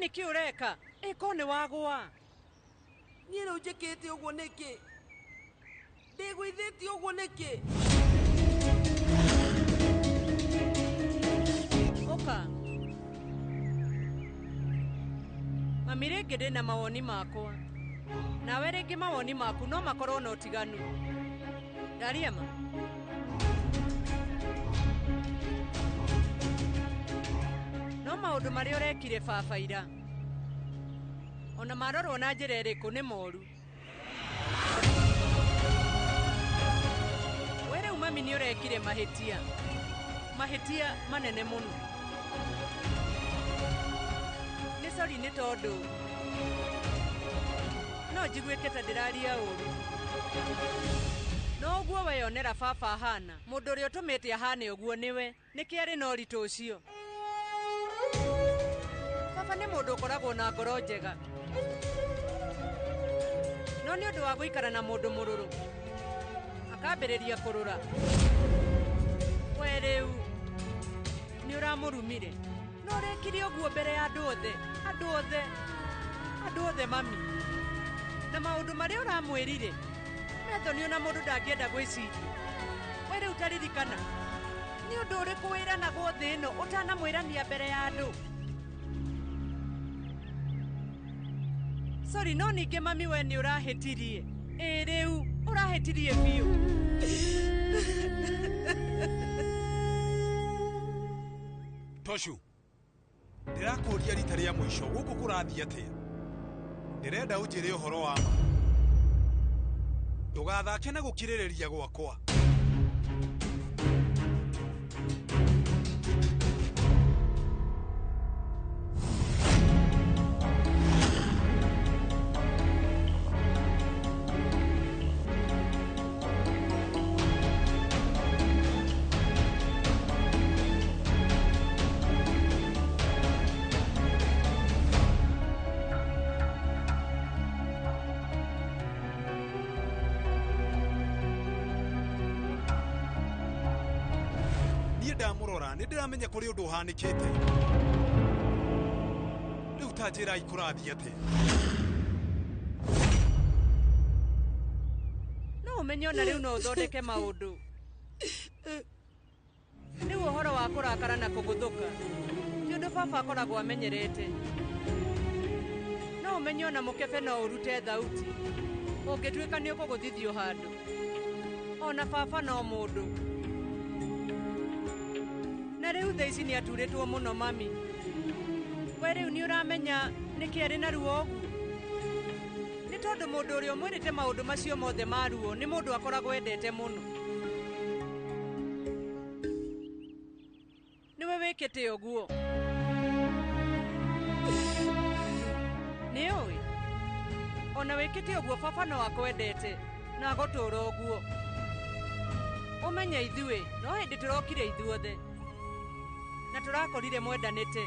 nĩkĩ ũreka ĩko nĩ wagũa niĩ rĩu njĩkĩte ũguo nĩkĩ ndĩgũithĩtie ũguo nĩkĩ ũka mami rĩngĩ ndĩ na mawoni makwa nawe rĩngĩ mawoni maku no makorwo na ũtiganu ndaria ma no maũndũ marĩa ũrekire baba ira ona marorwo na njĩra ĩrĩkũ nĩ moru we rĩu mami nĩ ũrekire mahĩtia manene mũno nĩ sori nĩ tondũ no njiguĩke ta ndĩraria ũru no ũguo weyonera baba ahana mũndũ ũrĩa ũtũmĩte ahane ũguo nĩwe nĩkĩ arĩ na ũritũ ũcio baba nĩ mũndũ ũkoragwo na ngoro njega no nĩ ũndũ wa gũikara na mũndũ mũrũrũ akambĩrĩria kũrũra. We rĩu nĩ ũramũrumire no ũrekire ũguo mbere ya andũ othe mami, na maũndũ marĩa ũramwĩrire methonio na mũndũ ndangĩenda gwĩciria. We rĩu taririkana nĩ ũndũ ũrĩkũ wĩranagwo thĩ ĩno ũtanamwĩrania mbere ya andũ? Sorry, no ningĩ mami, we nĩ ũrahĩtirie. Rĩu ũrahĩtirie biũ. Toshu, ndirakũria rita rĩa mũico gũkũ kũrathiĩ atĩa? Ndĩrenda ũnjĩre ũhoro wa ma. Ndũgathake na gũkirĩrĩria gwakwa. Nĩndĩramenya kũrĩ ũndũ ũhanĩkĩte. Rĩu ta njĩra ikũrathiĩ atĩa? No ũmenye ona rĩu no ũthondeke maũndũ. Rĩu ũhoro wa kũrakara na kũgũthũka ti ũndũ baba akoragwo amenyerete. No ũmenye ona mũkebe no ũrute thauti ũngĩtuĩka nĩ ũkũgũthithio handũ. Ona baba no mũndũ. Na rĩu thaa ici nĩ aturĩtwo mũno mami. We rĩu nĩ ũramenya nĩkĩ arĩ na ruo ũguo? Nĩ tondũ mũndũ ũrĩa ũmwĩrĩte maũndũ macio mothe ma ruo nĩ mũndũ akoragwo endete mũno. Nĩwe wĩkĩte ũguo. Nĩ ũĩ ona wĩkĩte ũguo baba no akwendete na agũtũũra ũguo. Ũmenye ithuĩ no hĩndĩ tũrokire ithuothe na tũrakorire mwendanĩte.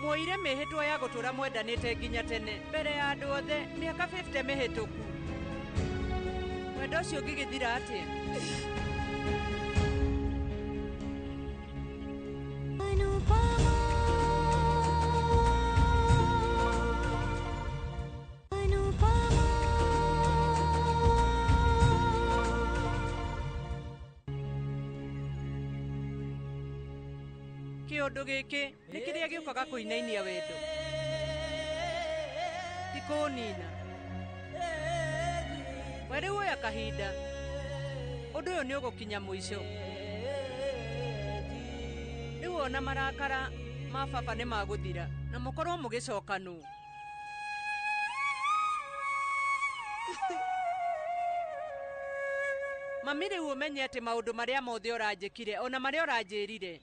Muoire mĩhĩtwa ya gũtũra mwendanĩte nginya tene mbere ya andũ othe mĩaka 50 mĩhĩtũku. Mwendo ũcio ũngĩgĩthira atĩa? Kĩũndũ gĩkĩ nĩ kĩrĩa gĩũkaga kũinainia wendo, ti kũnina. We rĩu oya kahinda, ũndũ ũyũ nĩ ũgũkinya mũico. Rĩu ona marakara ma baba nĩ magũthira na mũkorwo mũgĩcokanwo. Mami, rĩu ũmenye atĩ maũndũ marĩa mothe ũranjĩkire ona marĩa ũranjĩrire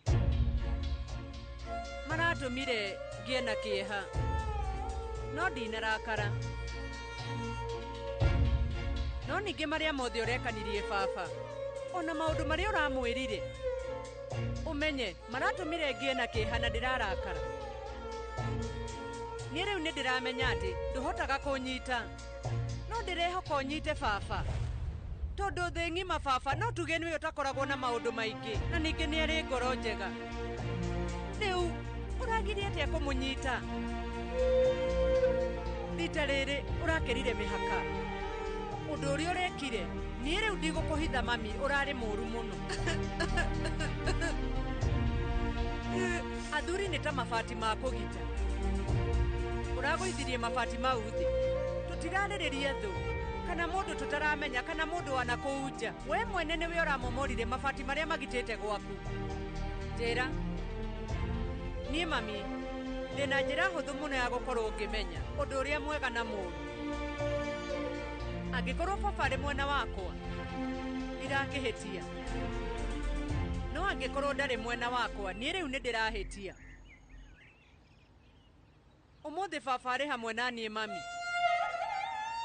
maratũmire ngĩe na kĩeha, no ndinarakara. No ningĩ marĩa mothe ũrekanirie baba ona maũndũ marĩa ũramwĩrire ũmenye maratũmire ngĩe na kĩeha na ndĩrarakara. Niĩ rĩu nĩ ndĩramenya atĩ ndũhotaga kũnyita, no ndĩrehoka ũnyite baba, tondũ thĩ ng'ima baba no tuge nĩwe ũtakoragwo na maũndũ maingĩ na ningĩ nĩ arĩ ngoro njega. Rĩu ũragirie atĩa kũmũnyita? Rita rĩrĩ ũrakerire mĩhaka. Ũndũ ũrĩa ũrekire niĩ rĩu ndigũkũhitha mami, ũrarĩ mũũru mũno. Athuri nĩ ta mabati ma kũgita. Ũragũithirie mabati mau thĩ. Tũtirarĩrĩria thũ kana mũndũ tũtaramenya kana mũndũ wana kũu nja. We mwene nĩwe ũramomorire mabati marĩa magitĩte gwaku. Njĩra niĩ mami ndĩna njĩra hũthũ mũno ya gũkorwo ũngĩmenya ũndũ ũrĩa mwega na mũũru. Angĩkorwo baba arĩ mwena wakwa ndirakĩhĩtia, no angĩkorwo ndarĩ mwena wakwa niĩ rĩu nĩ ndĩrahĩtia. Ũmũthĩ baba arĩ hamwe na niĩ mami,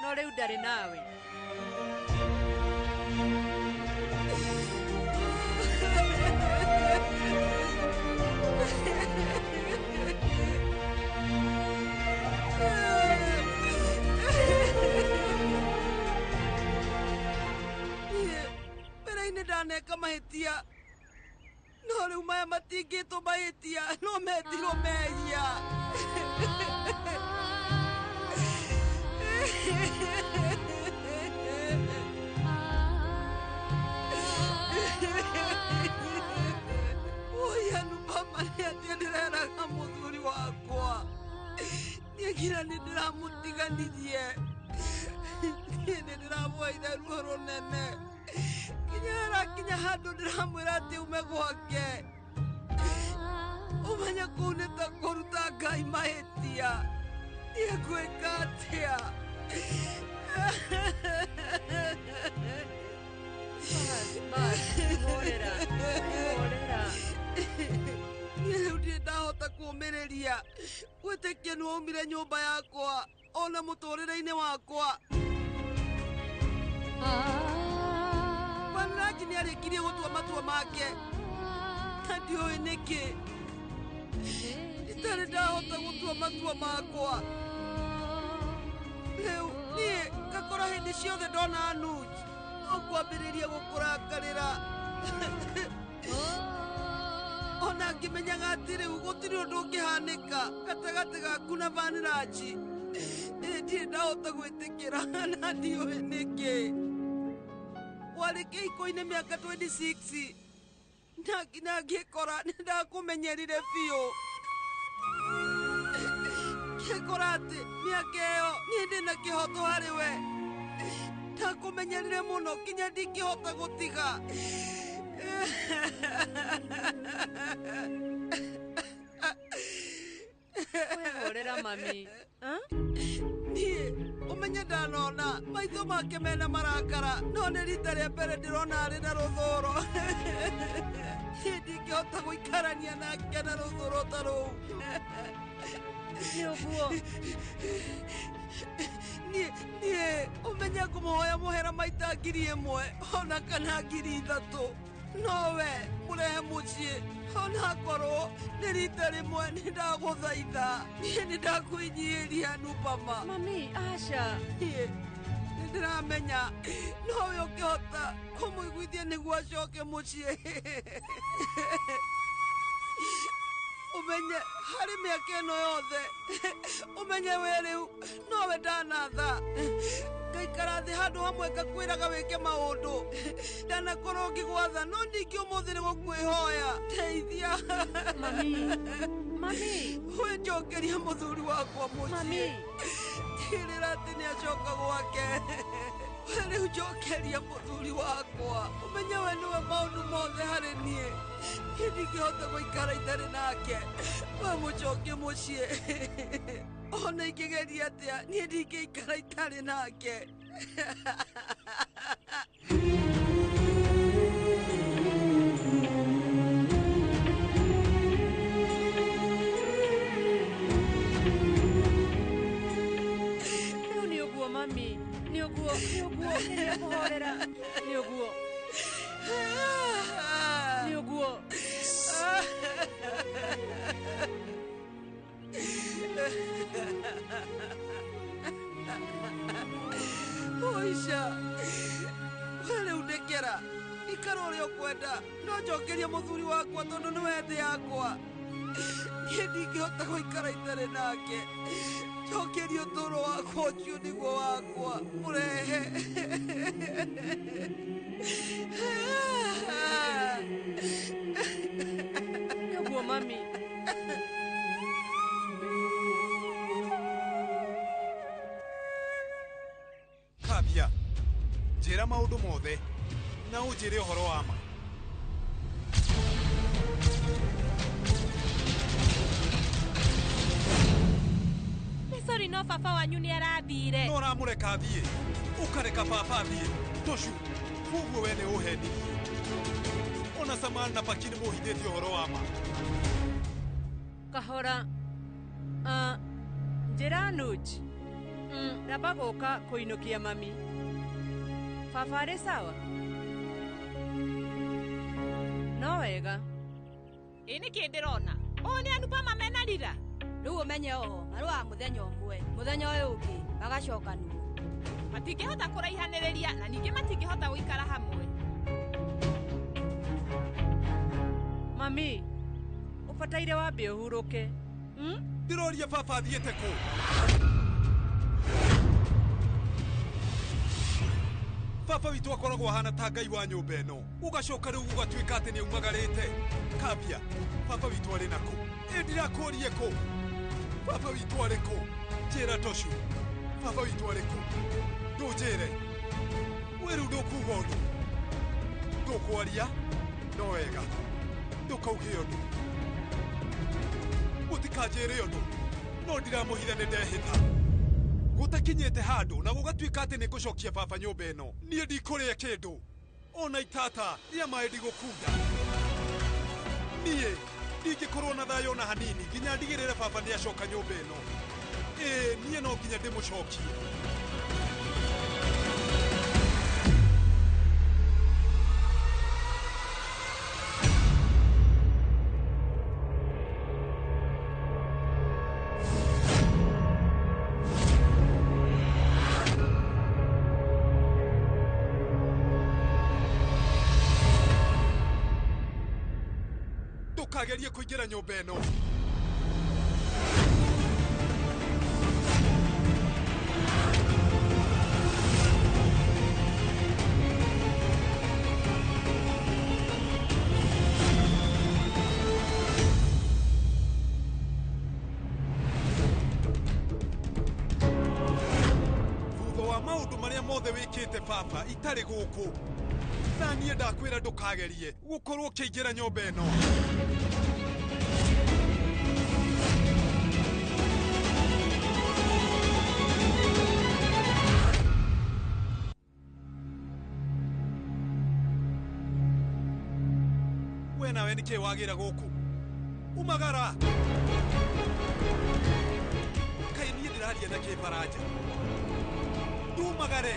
no rĩu ndarĩ nawe. mahĩtia no rĩu maya matingĩtwo mahĩtia no metirwo mehia Nupama nĩ atĩ ndĩreraga mũthuri wakwa nĩngira nĩ ndĩramũtiganirie niĩ nĩ ndĩramũheire ruo rũnene nginya arakinya handũ ndĩramwĩra atĩ ume gwake ũmenye kũu nĩ ta kũruta Ngai mahĩtia niĩ ngwĩka atĩa niĩ rĩu ndirĩ ndahota kũũmĩrĩria gwĩtĩkia nĩ waumire nyũmba yakwa ona mũtũũrĩre-inĩ wakwa Banaki nĩ arĩkirie gũtua matua make na ndiũĩ nĩkĩ itarĩ ndahota gũtua matua makwa rĩu niĩ ngakora hĩndĩ ciothe ndona Anuj no kwambĩrĩria gũkũrakarĩra ona ngĩmenyaga atĩ rĩu gũtirĩ ũndũ ũngĩhanĩka gatagatĩ gaku na Vanraji ndirĩ ndahota gwĩtĩkĩra na ndiũĩ nĩkĩ warĩ kĩhiko-inĩ mĩaka 26 na nginya ngĩkora nĩ ndakũmenyerire biũ ngĩkora atĩ mĩaka ĩyo niĩ ndĩna kĩhoto harĩ we ndakũmenyerire mũno nginya ndingĩhota gũtiga Wĩhorera mami niĩ ũmenye ndanona maitho make mena marakara no nĩ rita rĩa mbere ndĩrona arĩ na rũthũũro ndingĩhota gũikarania nake na rũthũũro ta rũu nĩ ũguo niĩ ũmenye ngũmũhoya mũhera maita 1000 ona kana 3000 nowe mũrehe mũciĩ ona korwo nĩ rita rĩmwe nĩ ndagũthaitha niĩ nĩ ndakwĩnyihĩria Nupama mami aca niĩ nĩ ndĩramenya nowe ũngĩhota kũmũiguithia nĩguo acoke mũciĩ ũmenye harĩ mĩaka ĩno yothe ũmenye we rĩu nowe ndanatha ngaikara thĩ handũ hamwe ngakwĩraga wĩke maũndũ ndanakorwo ngĩgwatha no ningĩ ũmũthĩ nĩ gũkwĩhoya teithia mami wĩnjokeria mũthuri wakwa mũciĩ tigĩrĩra atĩ nĩ acoka gwake we rĩu njokeria mũthuri wakwa ũmenye we nĩwe maũndũ mothe harĩ niĩ niĩ ndingĩhota gũikara itarĩ nake we mũcokie mũciĩ ona ingĩgeria atĩa niĩ ndingĩikara itarĩ nake rĩu nĩ ũguo mami nĩ ũguo nĩrĩa kũhorera nĩ ũguo nĩ ũguo Oisha we rĩu ndekera ikara ũrĩa ũkwenda no njokeria mũthuri wakwa tondũ nĩwe thĩ yakwa niĩ ndingĩhota gũikara itarĩ nake njokeria ũtũũro wakwa ũcio nĩguo wakwa mũrehe nĩ ũguo mami Kabia njĩra maũndũ mothe na ũnjĩre ũhoro wa ma Sorry no baba wanyu nĩ arathire no ũramũreka athiĩ ũkareka baba athiĩ Toshu ũguo we nĩ ũhendirie ona Samal na Paki nĩ mũhithĩtie ũhoro wa ma kahora njĩra Anuj ndamba gũka kũinũkia mami baba arĩ sawa no wega ĩ nĩkĩ ndĩrona ũũ nĩ Anupama mena rira rĩu ũmenye o marũa mũthenya ũmwe mũthenya ũyũ ũngĩ magacokanwo matingĩhota kũraihanĩrĩria na ningĩ matingĩhota gũikara hamwe Mami, ubataire wambe uhuruke. Ndiroria baba athiĩte kũ? Baba witũ akoragwo ahana ta ngai wa nyũmba ĩno. Ũgacoka rĩu ũgatuĩka atĩ nĩaumagarĩte. Kambia, baba witũ arĩ na kũ? Ndirakũũrie kũ? Baba witũ arĩ kũ? Njĩra Toshu. Baba witũ arĩ kũ? Ndũnjĩre. We rĩu ndũkuuga ũndũ. Ndũkwaria? No wega. Ndũkauge ũndũ. Mũtikanjĩre ũndũ. No ndiramũhitha nĩ ndehĩta. Gũtakinyĩte handũ na gũgatuĩka atĩ nĩngũcokia baba nyũmba ĩno. Niĩ ndikũrĩa kĩndũ. Ona itata rĩa maĩ ndigũkunda. Niĩ ndingĩkorwo na thayũ na hanini nginya ndigĩrĩre baba nĩacoka nyũmba ĩno. Niĩ no nginya ndĩmũcokie. Ndũkagerie kũingĩra nyũmba ĩno. Thutha wa maũndũ marĩa mothe wĩkĩte baba itarĩ gũkũ, na niĩ ndakwĩra ndũkagerie gũkorwo ũkĩingĩra nyũmba ĩno. We nawe nĩkĩ wagĩra gũkũ? Umagara! Kaĩ niĩ ndĩraria na kĩbaranja. Ndumagare!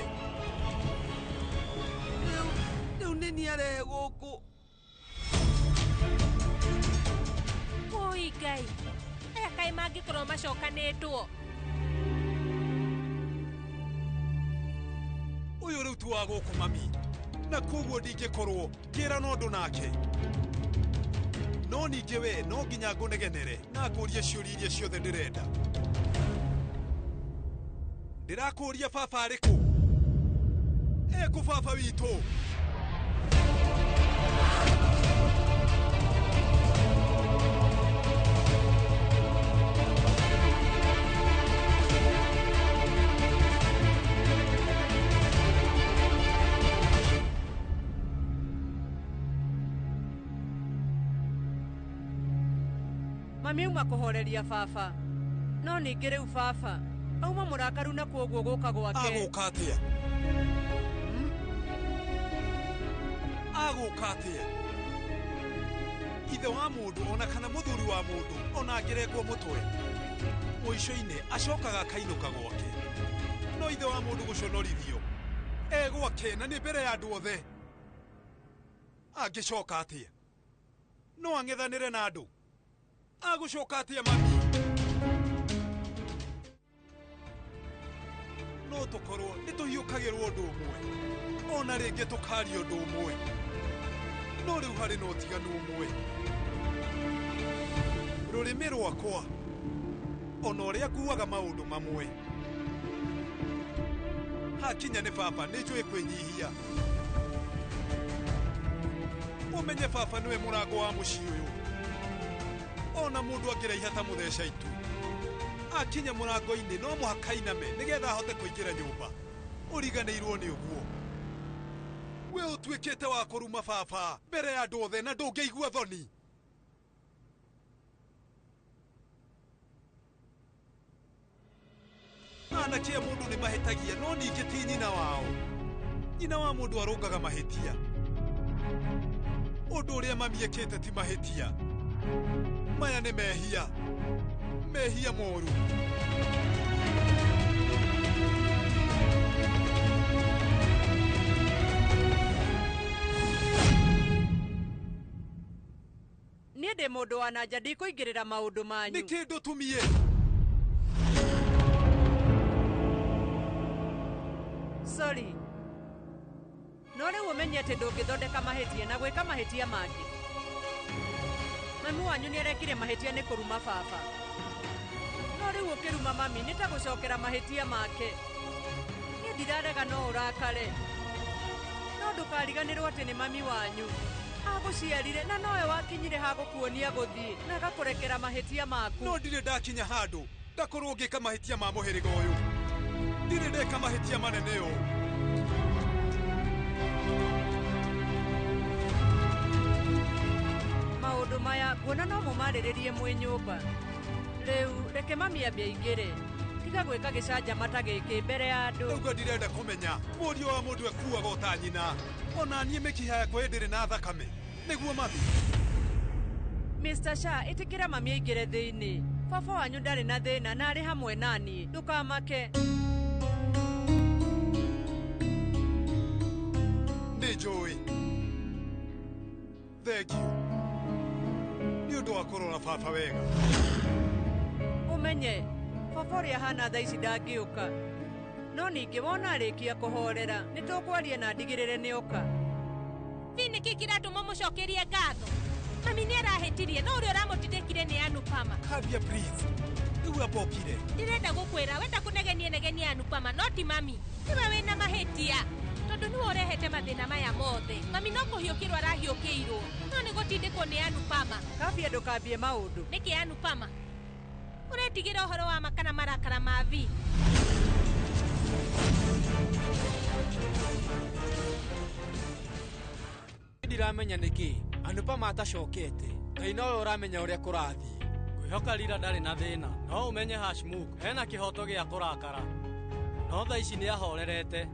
Rĩu nĩ niĩ arehe gũkũ. Ui Ngai, aya kaĩ mangĩkorwo macokanĩtwo. Ũyũ rĩu tu wa gũkũ mami, na koguo ndingĩkorwo ngĩrana ũndũ nake. No ningĩ we no nginya ngũnegenere na ngũrie ciũria iria ciothe ndĩrenda. Ndirakũria baba arĩ kũ? Ekũ baba witũ? Mami uma kũhoreria baba. No ningĩ rĩu baba auma mũrakaru na koguo gũka gwake. Agũka atĩa? Agũka atĩa? Ithe wa mũndũ ona kana mũthuri wa mũndũ ona angĩrengwo mũtwe, mũico-inĩ acokaga akainũka gwake. No ithe wa mũndũ gũconorithio gwake na nĩ mbere ya andũ othe. Angĩcoka atĩa? No ang'ethanĩre na andũ. Agũcoka atĩa mami? No tũkorwo nĩtũhiũkagĩrwo ũndũ ũmwe, ona rĩngĩ tũkaria ũndũ ũmwe, no rĩu harĩ na ũtiganu ũmwe. Rũrĩmĩ rwakwa ona ũrĩa nguaga maũndũ mamwe. Hakinya nĩ baba nĩnjũĩ kwĩnyihia. Ũmenye baba nĩwe mũrango wa mũciĩ ũyũ. Ona mũndũ angĩraiha ta mũtheca itu, akinya mũrango-inĩ no mũhaka ainame nĩgetha ahote kũingĩra nyũmba. Ũriganĩirwo nĩ ũguo. We ũtuĩkĩte wa kũruma baba mbere ya andũ othe na ndũngĩigua thoni. Anake a mũndũ nĩ mahĩtagia no ningĩ ti nyina wao. Nyina wa mũndũ arũngaga mahĩtia. Ũndũ ũrĩa mami ekĩte ti mahĩtia. Maya nĩ mehia. Mehia moru. Niĩ ndĩ mũndũ wa nanja ndikũingĩrĩra maũndũ manyu. Nĩkĩ ndũtumie? Sorry. No rĩu ũmenye atĩ ndũngĩthondeka mahĩtia na gwĩka mahĩtia mangĩ. mami wanyu nĩ arekire mahĩtia nĩ kũruma baba, no rĩu ũkĩruma mami nĩ ta gũcokera mahĩtia make. Niĩ ndirarega no ũrakare, no ndũkariganĩrwo atĩ nĩ mami wanyu agũciarire na nowe wakinyire ha gũkuonia gũthiĩ na agakũrekera mahĩtia maku. No ndirĩ ndakinya handũ ndakorwo ngĩka mahĩtia ma mũhĩrĩga ũyũ. Ndirĩ ndeka mahĩtia manene ũũ. Maũndũ maya nguona no mũmarĩrĩrie mwĩ nyũmba. Rĩu reke mami ambie aingĩre, tiga gwĩka gĩcanjamata gĩkĩ mbere ya andũ. Ũguo ndirenda kũmenya mũriũ wa mũndũ ekuaga o ta nyina, ona niĩ mĩkiha yakwa ĩndĩrĩ na thakame, nĩguo mami. Mr. Shah, ĩtĩkĩra mami aingĩre thĩinĩ. Baba wanyu ndarĩ na thĩna na arĩ hamwe naniĩ, ndũkamake. Nĩ njũĩ. Thengiũ nĩ ũndũ wa kũrora baba wega. Ũmenye baba ũrĩa hana thaa ici ndangĩũka, no ningĩ wona arĩkia kũhorera nĩ tũkwaria na ndigĩrĩre nĩoka. Hihi nĩkĩ kĩratũma mũcokerie ngatho? Mami nĩ arahĩtirie, no ũrĩa ũramũtindĩkire nĩ Anupama. Kambia please, rĩu ambokire. Ndĩrenda gũkwĩra wenda kũnegenia Anupama, no ti mami. Nĩwe wĩna mahĩtia, tondũ nĩwe ũrehete mathĩna maya mothe. Mami no kũhiũkĩrwo arahiũkĩirwo, no nĩ gũtindĩkwo nĩ Anupama. Kambia ndũkambie maũndũ. Nĩkĩ Anupama? Ũretigĩra ũhoro wa makana marakara ma Vi. Ndiramenya nĩkĩ Anupama atacokete. Ngai nowe ũramenya ũrĩa kũrathiĩ. Kwĩhoka Lira ndarĩ na thĩna, no ũmenye Hashmukh hena kĩhoto gĩa kũrakara. No thaa ici nĩ ahorerete.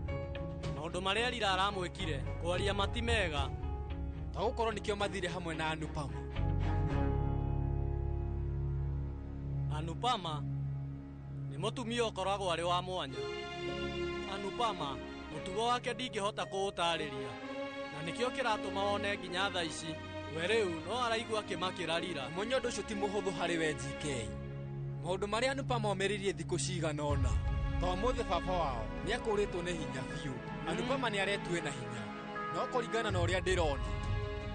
Maũndũ marĩa Lira aramwĩkire kwaria mati mega. Ta gũkorwo nĩkĩo mathire hamwe na Anupama. Anupama nĩ mũtumia ũkoragwo arĩ wa mwanya. Anupama mũtugo wake ndingĩhota kũũtarĩria, na nĩkĩo kĩratũma wone nginya thaa ici we rĩu no araigua akĩmakĩra Lira. Mũnyo ũndũ ũcio ti mũhũthũ harĩ we GK. Maũndũ marĩa Anupama omĩrĩirie thikũ cigana ũna, ta ũmũthĩ baba wao nĩ akũrĩtwo nĩ hinya biũ. Anupama nĩ aretue na hinya, no kũringana na ũrĩa ndĩrona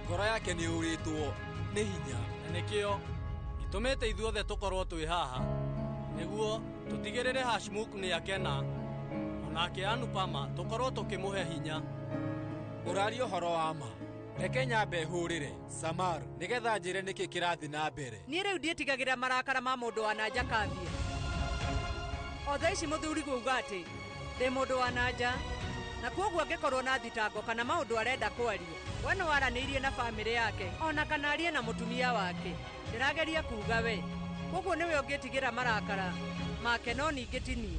ngoro yake nĩ ũrĩtwo nĩ hinya. Na nĩkĩo gĩtũmĩte ithuothe tũkorwo twĩ haha nĩguo tũtigĩrĩre Hashmukh nĩ akena, onake Anupama tũkorwo tũkĩmũhe hinya. Ũraria ũhoro wa ma, reke nyambe hũrĩre Samar nĩgetha njĩre nĩkĩ kĩrathiĩ na mbere. Niĩ rĩu ndiĩtigagĩra marakara ma mũndũ wa nanja Kambia. O thaa ici mũthuri guuga atĩ ndĩ mũndũ wa nanja, na kuoguo angĩkorwo na thitango kana maũndũ arenda kwaria, we no waranĩirie na bamĩrĩ yake ona kana arie na mũtumia wake. Ndĩrageria kuuga we, koguo nĩwe ũngĩtigĩra marakara make, no ningĩ ti niĩ.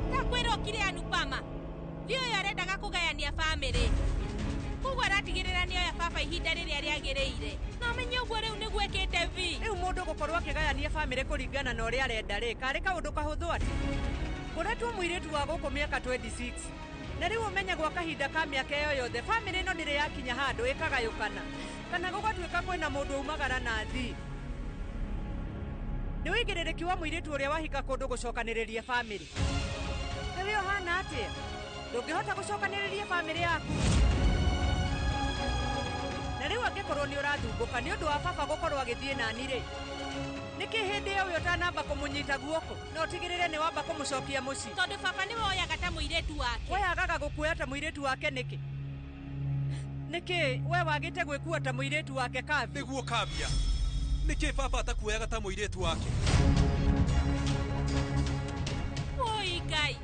Ndakwĩra ũkire Anupama, Vi ũyũ arendaga kũgayania bamĩrĩ, koguo aratigĩrĩra nĩoya baba ihinda rĩrĩa rĩagĩrĩire. No menye ũguo rĩu nĩguo ĩkĩte Vi. Rĩu mũndũ gũkorwo akĩgayania bamĩrĩ kũringana na ũrĩa arenda rĩ, karĩ kaũndũ kahũthũ atĩ. Ngoretwo mũirĩtu wa gũkũ mĩaka 26, na rĩu ũmenye gwa kahinda ka mĩaka ĩyo yothe bamĩrĩ ĩno ndĩrĩ yakinya handũ ĩkagayũkana, kana gũgatuĩka kwĩna mũndũ umagara na thi. Nĩ wĩigĩrĩrĩki wa mũirĩtu ũrĩa wahika kũndũ gũcokanĩrĩria bamĩrĩ. Ewe ũhana atĩa? Ndũngĩhota gũcokanĩrĩria bamĩrĩ yaku. Na rĩu angĩkorwo nĩ ũrathumbũka nĩ ũndũ wa baba gũkorwo agĩthiĩ nani rĩ, nĩkĩ hĩndĩ ĩyo ũyũ ũtanamba kũmũnyita guoko no ũtigĩrĩre nĩ wamba kũmũcokia mũciĩ? Tondũ baba nĩwe woyaga ta mũirĩtu wake. We agaga gũkuoya ta mũirĩtu wake nĩkĩ? Nĩkĩ we wagĩte gwĩkua ta mũirĩtu wake Kambia? Nĩguo Kambia, nĩkĩ baba atakuoyaga ta mũirĩtu wake? Oi Ngai,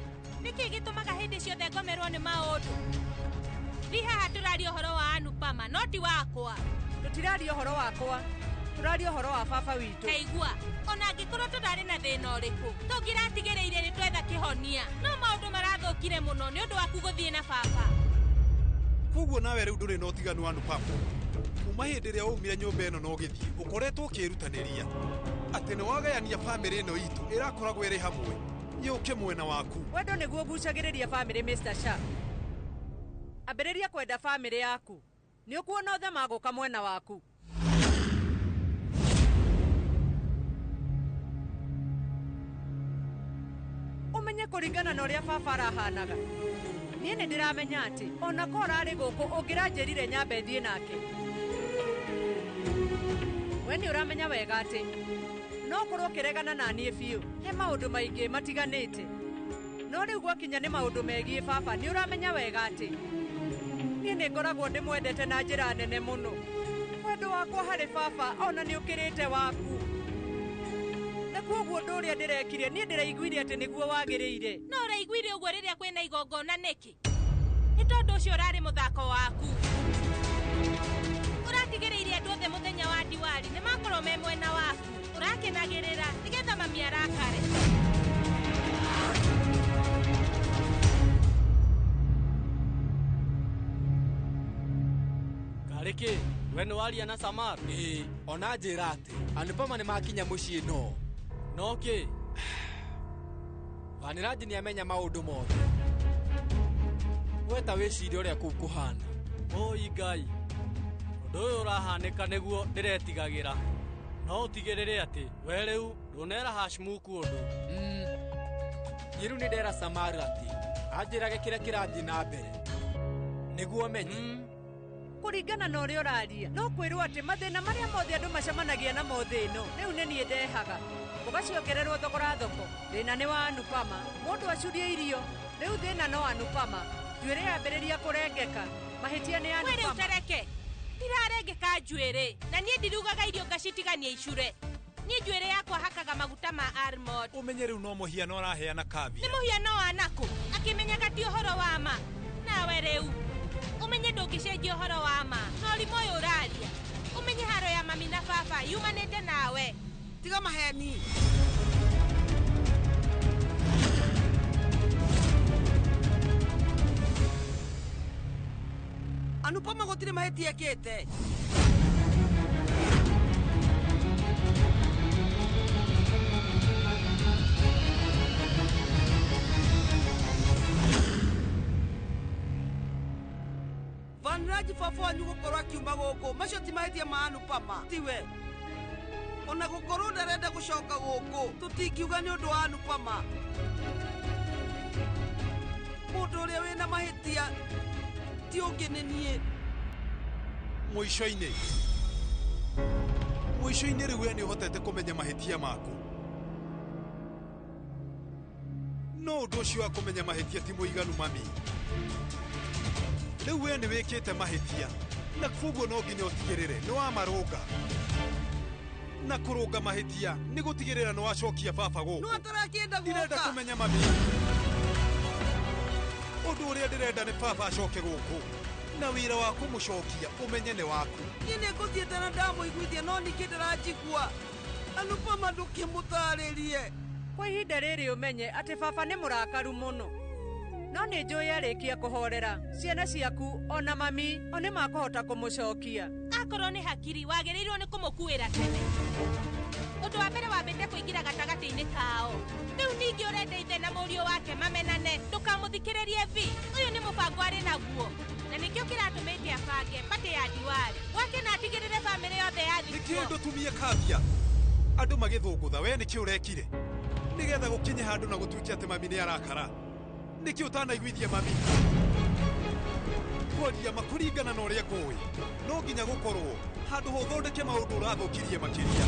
nĩkĩ gĩtũmaga hĩndĩ ciothe ngomerwo nĩ maũndũ? Vi haha tũraria ũhoro wa Anupama, no ti wakwa. Tũtiraria ũhoro wakwa, tũraria ũhoro wa baba witũ. Kaigua, ona angĩkorwo tũrarĩ na thĩna ũrĩkũ, tũngĩratigĩrĩire nĩ twetha kĩhonia, no maũndũ marathũkire mũno nĩ ũndũ waku gũthiĩ na baba. Koguo nawe rĩu ndũrĩ na ũtiganu wa Anupama. Kuma hĩndĩ ĩrĩa waumire nyũmba ĩno na ũgĩthiĩ, ũkoretwo ũkĩĩrutanĩria atĩ nĩ wagayania bamĩrĩ ĩno itũ ĩrakoragwo ĩrĩ hamwe yũke mwena waku. Wendo nĩguo gucagĩrĩria bamĩrĩ Mr. Shah. Ambĩrĩria kwenda bamĩrĩ yaku, nĩ ũkuona othe magũka mwena waku. Ũmenye kũringana na ũrĩa baba arahanaga, niĩ nĩ ndĩramenya atĩ ona ko ũrarĩ gũkũ ũngĩranjĩrire nyambe thiĩ nake. nĩ ũramenya wega atĩ no korwo kĩregana na niĩ biũ he maũndũ maingĩ matiganĩte, no rĩu gwakinya nĩ maũndũ megiĩ baba nĩ ũramenya wega atĩ niĩ nĩ ngoragwo ndĩmwendete na njĩra nene mũno. Wendo wakwa harĩ baba ona nĩ ũkĩrĩte waku, na kwoguo ũndũ ũrĩa ndĩrekire niĩ ndĩraiguire atĩ nĩguo wagĩrĩire. No ũraiguire ũguo rĩrĩa kwĩna igongona nĩkĩ? Nĩ tondũ ũcio ũrarĩ mũthako waku. Ũratigĩrĩire andũ othe mũthenya wa Diwali nĩ makorwo me mwena waku. Ũrakenagĩrĩra nĩgetha mami arakare. Karĩkĩ, we nĩ waria na Samar? Ĩĩ, ona njĩra atĩ Anupama nĩ makinya mũciĩ no. No kĩ? Vaniraji nĩ amenya maũndũ mothe. Weta wĩcirie ũrĩa kũu kũhana. Oi Ngai, ũndũ ũyũ ũrahanĩka nĩguo ndĩretigagĩra. No ũtigĩrĩre atĩ we rĩu ndũnera Hashmuku ũndũ. Rĩu nĩ ndera Samar atĩ anjĩrage kĩrĩa kĩrathiĩ na mbere nĩguo menye. Kũringana na ũrĩa ũraria no kwĩrwo atĩ mathĩna marĩa mothe andũ macemanagia na mothe ĩno rĩu nĩ niĩ ndehaga. Ũgaciongererwo thogora thoko. Thĩna nĩ wa Anupama, mũndũ acurie irio. Rĩu thĩna no Anupama, njuĩrĩ yambĩrĩria kũrengeka. Mahĩtia nĩ Anupama. Wĩrĩ ũtareke, ndirarengeka njuĩrĩ na niĩ ndirugaga irio ngacitigania icure. Niĩ njuĩrĩ yakwa hakaga maguta ma almond. Ũmenye rĩu no mũhiano ũraheana Kavia. Nĩ mũhiano wa nakũ? Akĩmenyaga ti ũhoro wa ma. Nawe rĩu umenye ndũngĩcenjia ũhoro wa ma. Na ũrimũ ũyũ ũraria umenye haro ya mami na baba yumanĩte nawe. Tiga maheni. Anupama gũtirĩ mahĩtia ekĩte. Vaniraji baba wanyu gũkorwo akiuma gũkũ, macio ti mahĩtia ma Anupama, tiwe. Ona gũkorwo ndarenda gũcoka gũkũ, tũtingiuga nĩ ũndũ wa Anupama. Mũndũ ũrĩa wĩna mahĩtia ti ũngĩ nĩ niĩ. Mũico-inĩ rĩu we nĩ ũhotete kũmenya mahĩtia maku. No ũndũ ũcio wa kũmenya mahĩtia ti mũiganu mami. Rĩu we nĩ wĩkĩte mahĩtia na kwoguo no nginya ũtigĩrĩre nĩ wamarũnga. Na kũrũnga mahĩtia nĩ gũtigĩrĩra nĩ wacokia baba gũkũ. No atarakĩenda gũka. Ndirenda kũmenya mami. Ũndũ ũrĩa ndĩrenda nĩ baba acoke gũkũ. Na wĩra wa kũmũcokia ũmenye nĩ waku. Niĩ nĩ ngũthiĩte na ndamũiguithia no ningĩ ndĩranjigua. Anupama ndũkĩmũtaarĩrie. Kwa ihinda rĩrĩ ũmenye atĩ baba nĩ mũrakaru mũno. No nĩ njũĩ arĩkia kũhorera ciana ciaku ona mami o nĩ makũhota kũmũcokia. Akorwo nĩ hakiri wagĩrĩirwo nĩ kũmũkuĩra tene. Ũndũ wa mbere wambĩte kũingĩra gatagatĩ-inĩ kao. Rĩu ningĩ ũrenda ithe na mũriũ wake mamenane ndũkamũthikĩrĩrie vi. Ũyũ nĩ mũbango arĩ naguo. Na nĩkĩo kĩratũmĩte abange patĩ ya Diwali. Wake na atigĩrĩre bamĩrĩ yothe yathikwo. Nĩkĩo ndũtumie Kavia. Andũ magĩthũngũtha we nĩkĩo ũrekire. Nĩgetha gũkinye handũ na gũtuĩke atĩ mami nĩ arakara. Nĩkĩo ũtanaiguithie mami. Kwaria makũringana na ũrĩa ngũĩ. No nginya gũkorwo handũ ho ũthondeke maũndũ ũrathũkirie makĩria.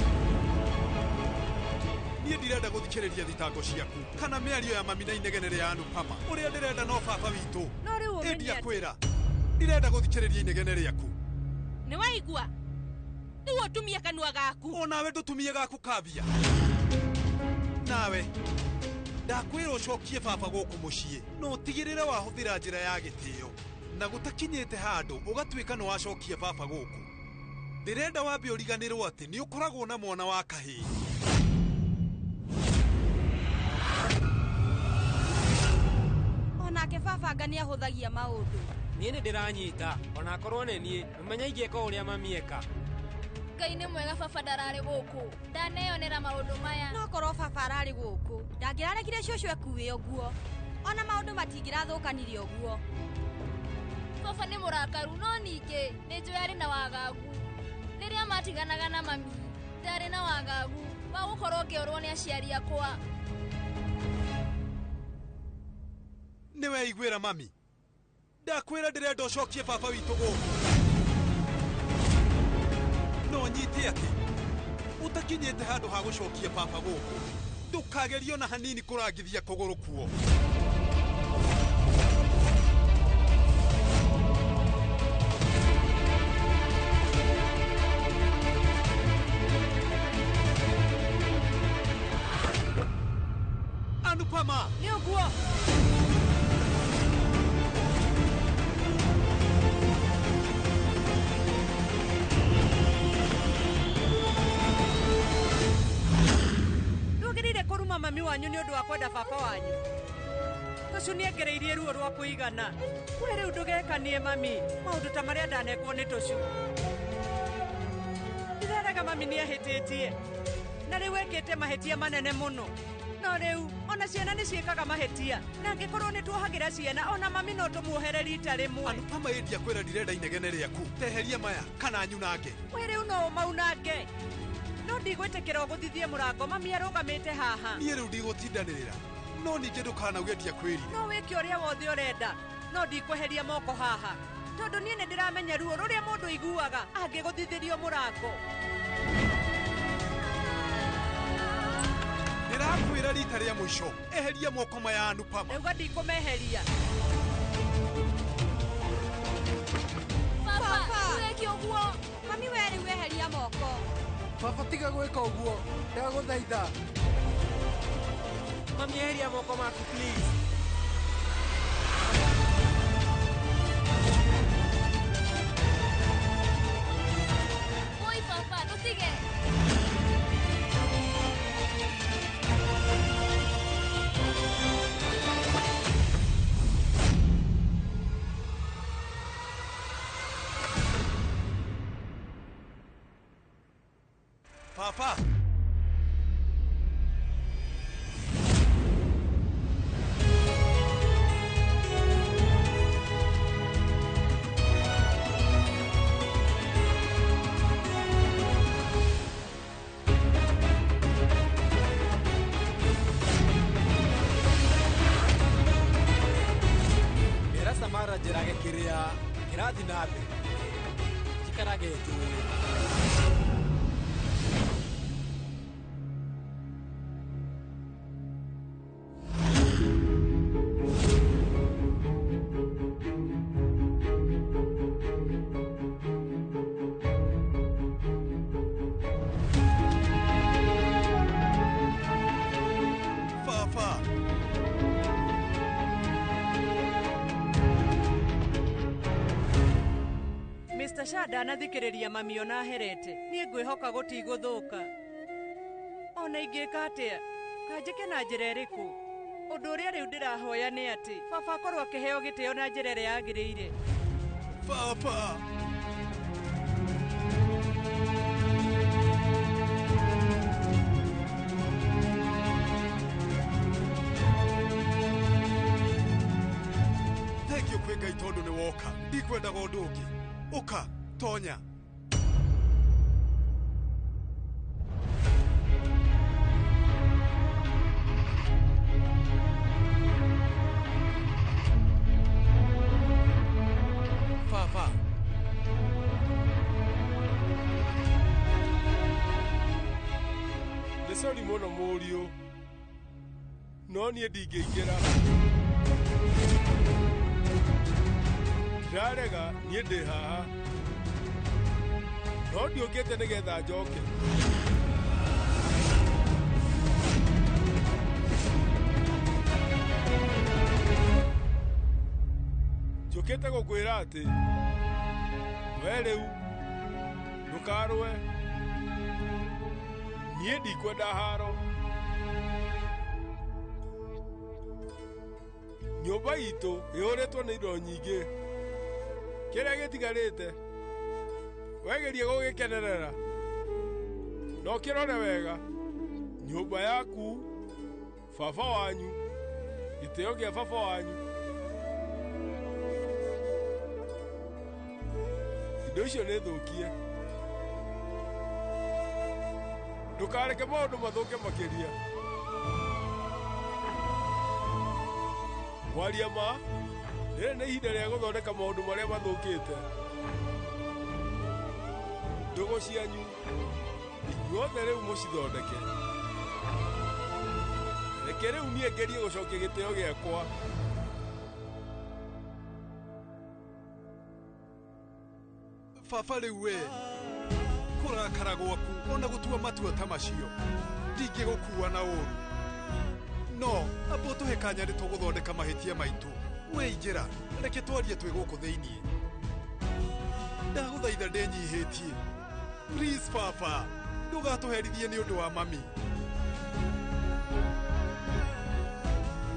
Niĩ ndirenda gũthikĩrĩria thitango ciaku kana mĩario ya mami na inegene ya Anupama. Ũrĩa ndĩrenda no baba witũ. No rĩu ũmenye Ĩndia kwĩra. Ndirenda gũthikĩrĩria inegene rĩaku. Nĩ waigua? Rĩu ũtumie kanua gaku. O nawe ndũtumie gaku Kavia. Nawe ndakwĩra ũcokie baba gũkũ mũciĩ. No tigĩrĩre wahũthĩra njĩra ya gĩtĩo. Na gũtakinyĩte handũ ũgatuĩka nĩ wacokia baba gũkũ. Ndĩrenda wambe ũriganĩrwo atĩ nĩ ũkoragwo na mwana wa kahĩĩ. Onake baba anga nĩ ahũthagia maũndũ. Niĩ nĩ ndĩranyita ona akorwo nĩ niĩ ũmenya ingĩka ũrĩa mami eka. Ngai nĩ mwega baba ndararĩ gũkũ. Ndaneyonera maũndũ maya. No korwo baba ararĩ gũkũ ndangĩrarekire cũcũ ekuwe ũguo. Ona maũndũ matingĩrathũkanirie ũguo. Baba nĩ mũrakaru no ningĩ nĩ njũĩ arĩ na wagagu. Rĩrĩa matiganaga na mami ndarĩ na wagagu wa gũkorwo ngĩorwo nĩ aciari akwa. Nĩ weiguĩra mami. Ndakwĩra ndĩrenda ũcokie baba witũ gũkũ. No nyite atĩ kinyete handu ha gucokia papa guku ndukagerio na hanini kurangithia kuguru kuo. Anupama ni uguo. Kuruma mami wanyu ni undu wa kwenda papa wanyu. Tucu ni engereirie ruo rwa kuigana. We riu ndugekanie mami maundu ta maria ndanekwo ni tucu. Ndireraga mami ni ahititie na riu ekite mahitia manene muno. No riu ona ciana ni ciikaga mahitia na ngikorwo ni tuohagira ciana ona mami no tumuohere rita rimwe. Anupama endia kwera ndirenda inegene riaku teheria maya kana nyunange. We riu no maunange. No ndigwitikira guthithie murango mami arugamite haha. Nie riu ndigutindaniria no ninge ndukanauge ndia kwiri. No wiki uria wothe urenda no ndikweheria moko haha tondu nie ni ndiramenya ruo ruria mundu iguaga angiguthithirio murango. Ndirakwira rita ria mwisho eheria moko maya Anupama. Riu ndikumeheria. Papa weki uguo mami weri weheria moko. Baba tiga gwika uguo ndaguthaitha. Mami eheria moko maku please. Oi papa tutige. Papa. Era Samara jirage kiria kirathi na mbere. Jikarage tu. Mr. Shada anathikiriria mami ona herete. Nie ngwihoka gutiguthuka. Ona ingika atia kanjike na njira iriku. Undu uria riu ndirahoya ni ati baba akorwo akiheo gitio na njira iria yagiriire. Papa. Thank you kwinga itondu ni woka. Ndikwenda gondu ungi. Uka tonya. Papa. Nisori muno murio. No nie ndingĩingĩra. Ndarega nie ndĩ haha. No ndiũkĩte nĩgetha njoke. Njũkĩte gũkwĩra atĩ we rĩu ndũkarũe. Niĩ ndikwenda haro. Nyũmba itũ ĩhũrĩtwo nĩ indo nyingĩ. Kĩrĩa gĩtigarĩte wegerie gũgĩkenerera no kĩrore wega nyũmba yaku, baba wanyu, gĩtĩo gĩa baba wanyu. Indo icio nĩ thũkie. Ndũkareke maũndũ mathũke makĩria. Mwaria ma rĩrĩ nĩ ihinda rĩa gũthondeka maũndũ marĩa mathũkĩte. Ndũgũ cianyu inyuothe rĩu mũcithondeke. Reke rĩu niĩ ngerie gũcokia gĩtĩo gĩakwa. Baba rĩu we kũrakara gwaku ona gũtua matua ta macio ndingĩgũkua na ũru, no amba ũtũhe kanya nĩ tũgũthondeka mahĩtia maitũ. We ingĩra, reke twarie twĩ gũkũ thĩiniĩ. Ndagũthaitha ndĩnyihĩtie. Please baba, ndũgatũherithie nĩ ũndũ wa mami.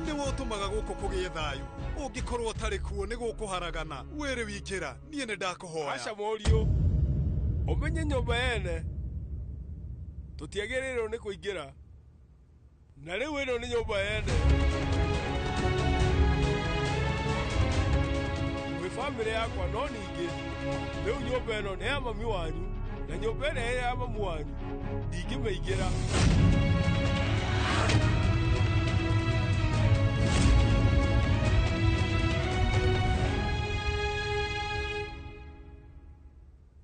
Nĩwe ũtũmaga gũkũ kũgĩe thayũ. Ũngĩkorwo ũtarĩ kuo nĩ gũkũharagana. We rĩu ingĩra, niĩ nĩ ndakũhoya. Aca Mũriũ, ũmenye nyũmba yene tũtiagĩrĩirwo nĩ kũingĩra, na rĩu ĩno nĩ nyũmba yene. Mwĩ bamĩrĩ yakwa, no ningĩ rĩu nyũmba ĩno nĩ ya mami wanyu, na nyũmba ĩrĩa ĩ ya mamu wanyu ndingĩmĩingĩra.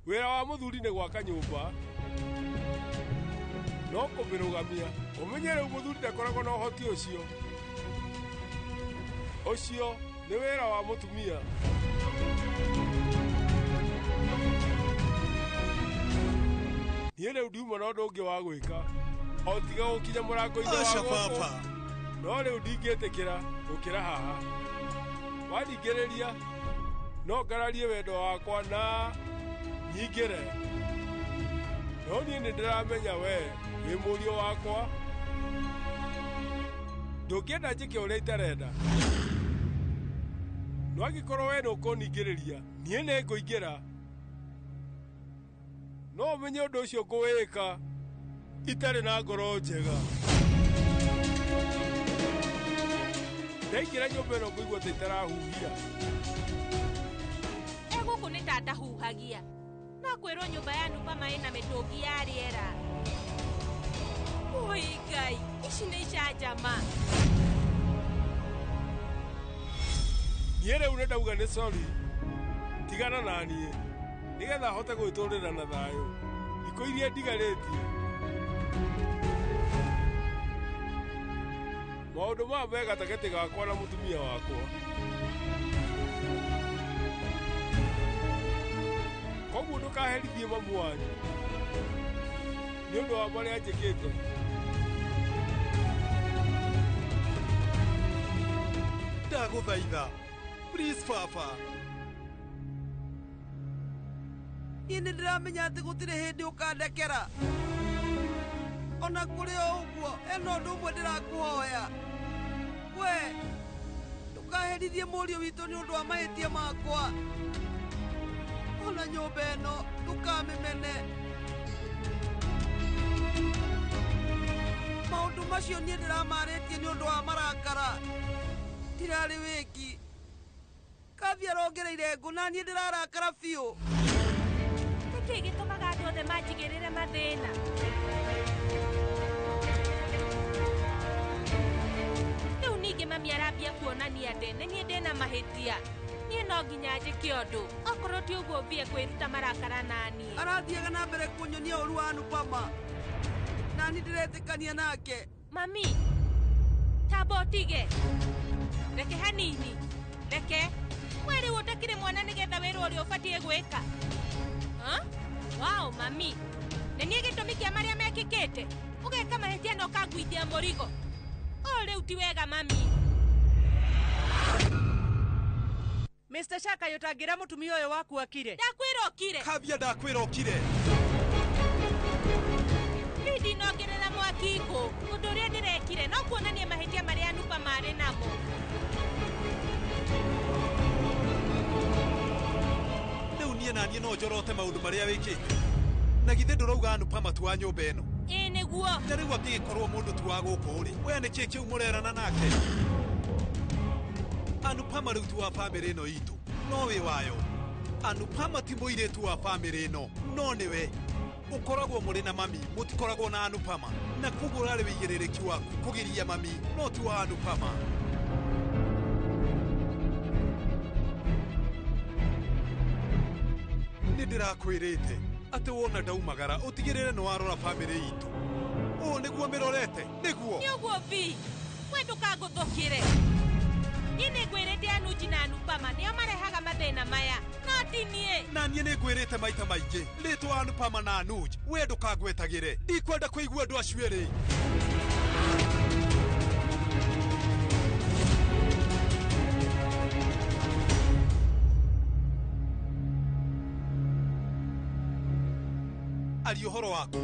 Wĩra wa mũthuri nĩ gwaka nyũmba, no kũmĩrũgamia. Ũmenye rĩu mũthuri ndakoragwo na ũhoti ũcio. Ũcio nĩ wĩra wa mũtumia. Niĩ rĩu ndiuma na ũndũ ũngĩ wa gwĩka o tiga gũkinya mũrango-inĩ wa gũkũ, no rĩu ndingĩtĩkĩra gũkĩra haha. Wandingĩrĩria no ngararie wendo wakwa na nyingĩre, no niĩ nĩ ndĩramenya we wĩ mũriũ wakwa. Ndũngĩenda njĩke ũrĩa itarenda, no angĩkorwo we nĩ ũkũningĩrĩria niĩ nĩ ngũingĩra, no ũmenye ũndũ ũcio ngũwĩka itarĩ na ngoro njega. Ndaingĩra nyũmba ĩno ngũigua ta itarahuhia. Gũkũ nĩ ta ndahuhagia. No kwĩrwo nyũmba ya Nupama ĩna mĩtũngi ya rĩera. Oi Ngai, ici nĩ icanjama. Niĩ rĩu nĩ ndauga nĩ sorry, tigana na niĩ nĩgetha hote gwĩtũrĩra na thayũ thikũ iria ndigarĩtie. Maũndũ maya me gatagatĩ gakwa na mũtumia wakwa, koguo ndũkaherithie mamu wanyu nĩ ũndũ wa marĩa njĩkĩte. Ndagũthaitha, please baba. Niĩ nĩ ndĩramenya atĩ gũtirĩ hĩndĩ ũkandekera. Ona kũrĩ o ũguo, ena ũndũ ũmwe ndĩrakũhoya. We, ndũkaherithie mũriũ witũ nĩ ũndũ wa mahĩtia makwa. Ona nyũmba ĩno ndũkamĩmene. Maũndũ macio niĩ ndĩramarĩtie nĩ ũndũ wa marakara. Ndirarĩ wĩki. Kabi arongereire ngũ na niĩ ndĩrarakara biũ. Nĩkĩ gĩtũmaga andũ othe manjigĩrĩre mathĩna? Rĩu ningĩ mami arambia kuonania atĩ nĩ niĩ ndĩna mahĩtia. Niĩ no nginya njĩke ũndũ. Okorwo ti ũguo mbie kwĩruta marakara naniĩ. Arathiaga na mbere kũnyonia ũru wa Nupama. Nani ndĩretĩkania nake. Mami, tamba ũtige. Reke hanini. Reke. We rĩu ũtakĩrĩ mwana nĩgetha wĩrwo ũrĩa ũbatiĩ gwĩka. Wow, mami. Nĩ niĩ gĩtũmi kĩa marĩa mekĩkĩte. Ũgeka mahĩtia na ũkanguithia mũrigo. Rĩu ti wega mami. Mr. Shaka yũtangĩra mũtumia ũyũ waku akire. Ndakwĩra okire. Kabia ndakwĩra okire. Ndinongerera mwaki ngũ. Ũndũ ũrĩa ndĩrekire no kuonania mahĩtia marĩa Nupa marĩ namo. Rĩu niĩ na niĩ no njorote maũndũ marĩa wĩkĩte. Na githĩ ndũrauga Nupa matu wa nyũmba ĩno? Ĩĩ nĩguo. Na rĩu angĩgĩkorwo mũndũ tu wa gũkũ rĩ, we nĩkĩ kĩu mũrerana nake? Anupama rĩu tu wa bamĩrĩ ĩno itũ, no wĩ wayo. Anupama ti mũirĩtu wa bamĩrĩ ĩno, no nĩwe. Ũkoragwo mũrĩ na mami, mũtikoragwo na Anupama. Na koguo ũrarĩ wĩigĩrĩrĩki waku kũgiria mami, no ti wa Anupama. Nĩ ndĩrakwĩrĩte, ate wona ndaumagara utigirire no warora family itu niguo mirorete niguo ni uguo vi we ndukaguthukire ine gwirite anuji na Anupama nio marehaga mathina maya no tinie na nie ni gwirite maita maingi ritwa Anupama na Anuj we ndukagwetagire ndikwenda kuigua andu acio eri ari uhoro waku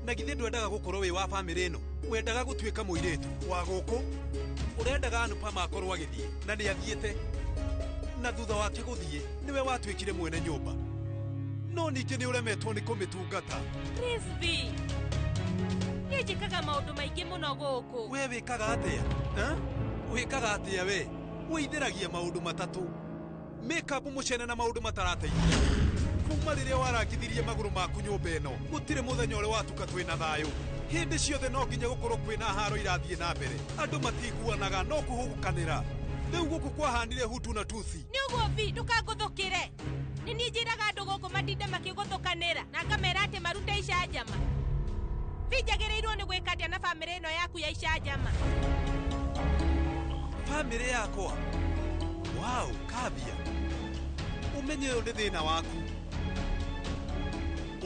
na githe ndwendaga gukorwo wi wa family ino wendaga gutuika muiritu wa guku urendaga Anupama akorwo agithie na ni athiete na thutha wake guthie niwe watuikire mwene nyumba no ningi ni uremetwo ni kumitungata Crispy ni jikaga maundu maingi muno guku we wikaga atia wikaga atia we withiragia maundu matatu makeup mucene na maundu matarateithia kuma riria warangithirie maguru maku nyumba ino gutire muthenya uri watuka twina thayu hindi ciothe no nginya gukorwo kwina haro irathie na mbere andu matiguanaga no kuhugukanira riu guku kwahanire Hutu na Tutsi ni uguo vi ndukaguthukire ni ni njiraga andu guku matinde makiguthukanira na ngamera ati marute icanjama vi njagiriirwo ni gwika atia na family ino yaku ya icanjama family yakwa wow kabia umenye uyu ni thina waku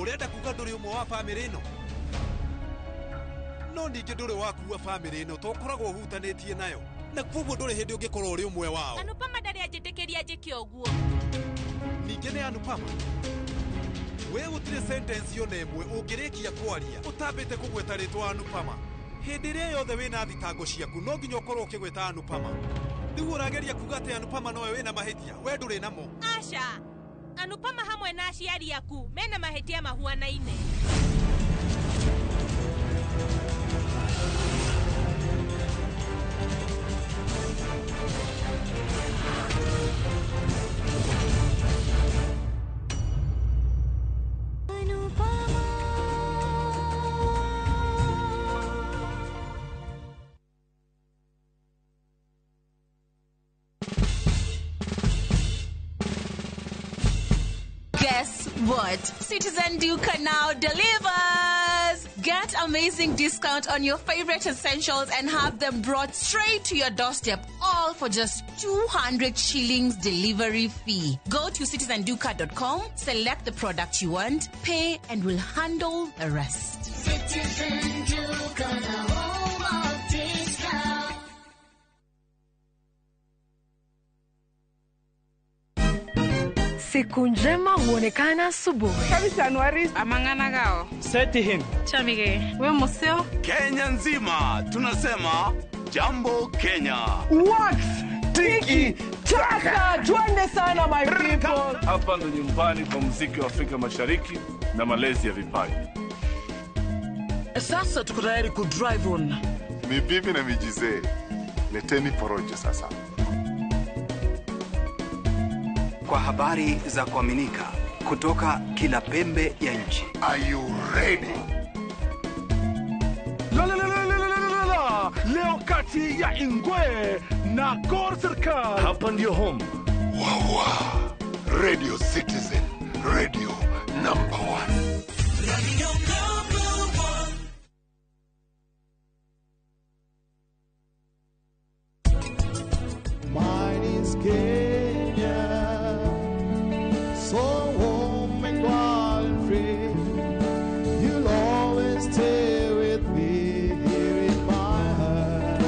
urenda kuga nduri umwe wa family ino no ningi nduri waku wa family ino tokoragwo hutanitie nayo na kwoguo nduri hindi ungikorwo uri umwe wao Anupama ndari ajitikiria njike uguo ningi ni Anupama we gutire sentence yone imwe ungirikia kwaria utambite kugweta ritwa Anupama hindi ria yothe wina thitango ciaku no nginya ukorwo ukigweta Anupama riu urageria kuga ati Anupama nowe wina mahitia we nduri namo Asha Anupama hamwe na aciari aku mena mahitia mahuanaine Guess what? Citizen Duca now delivers! Get amazing discount on your favorite essentials and have them brought straight to your doorstep, all for just 200 shillings delivery fee. Go to citizenduca.com, select the product you want, pay, and we'll handle the rest. Citizen Duca, the home of discount. Siku njema huonekana asubuhi. Kabisa Januari amangana gao. Seti hin. Chamige. We museo. Kenya nzima tunasema jambo Kenya. Wax, tiki, taka. Twende sana my people. Hapa ndo nyumbani kwa muziki wa Afrika Mashariki na malezi ya vipaji. Sasa tuko tayari ku drive on. Mibibi na mijize. Leteni porojo sasa. Kwa habari za kuaminika kutoka kila pembe ya nchi. Are you ready? Leo kati ya Ingwe na Gor Serikali. Hapa ndio home. Wawa. Radio Citizen. Radio number 1. Radio number 1. Mine is Kenya. So warm and wild and free, you'll always stay with me here in my heart.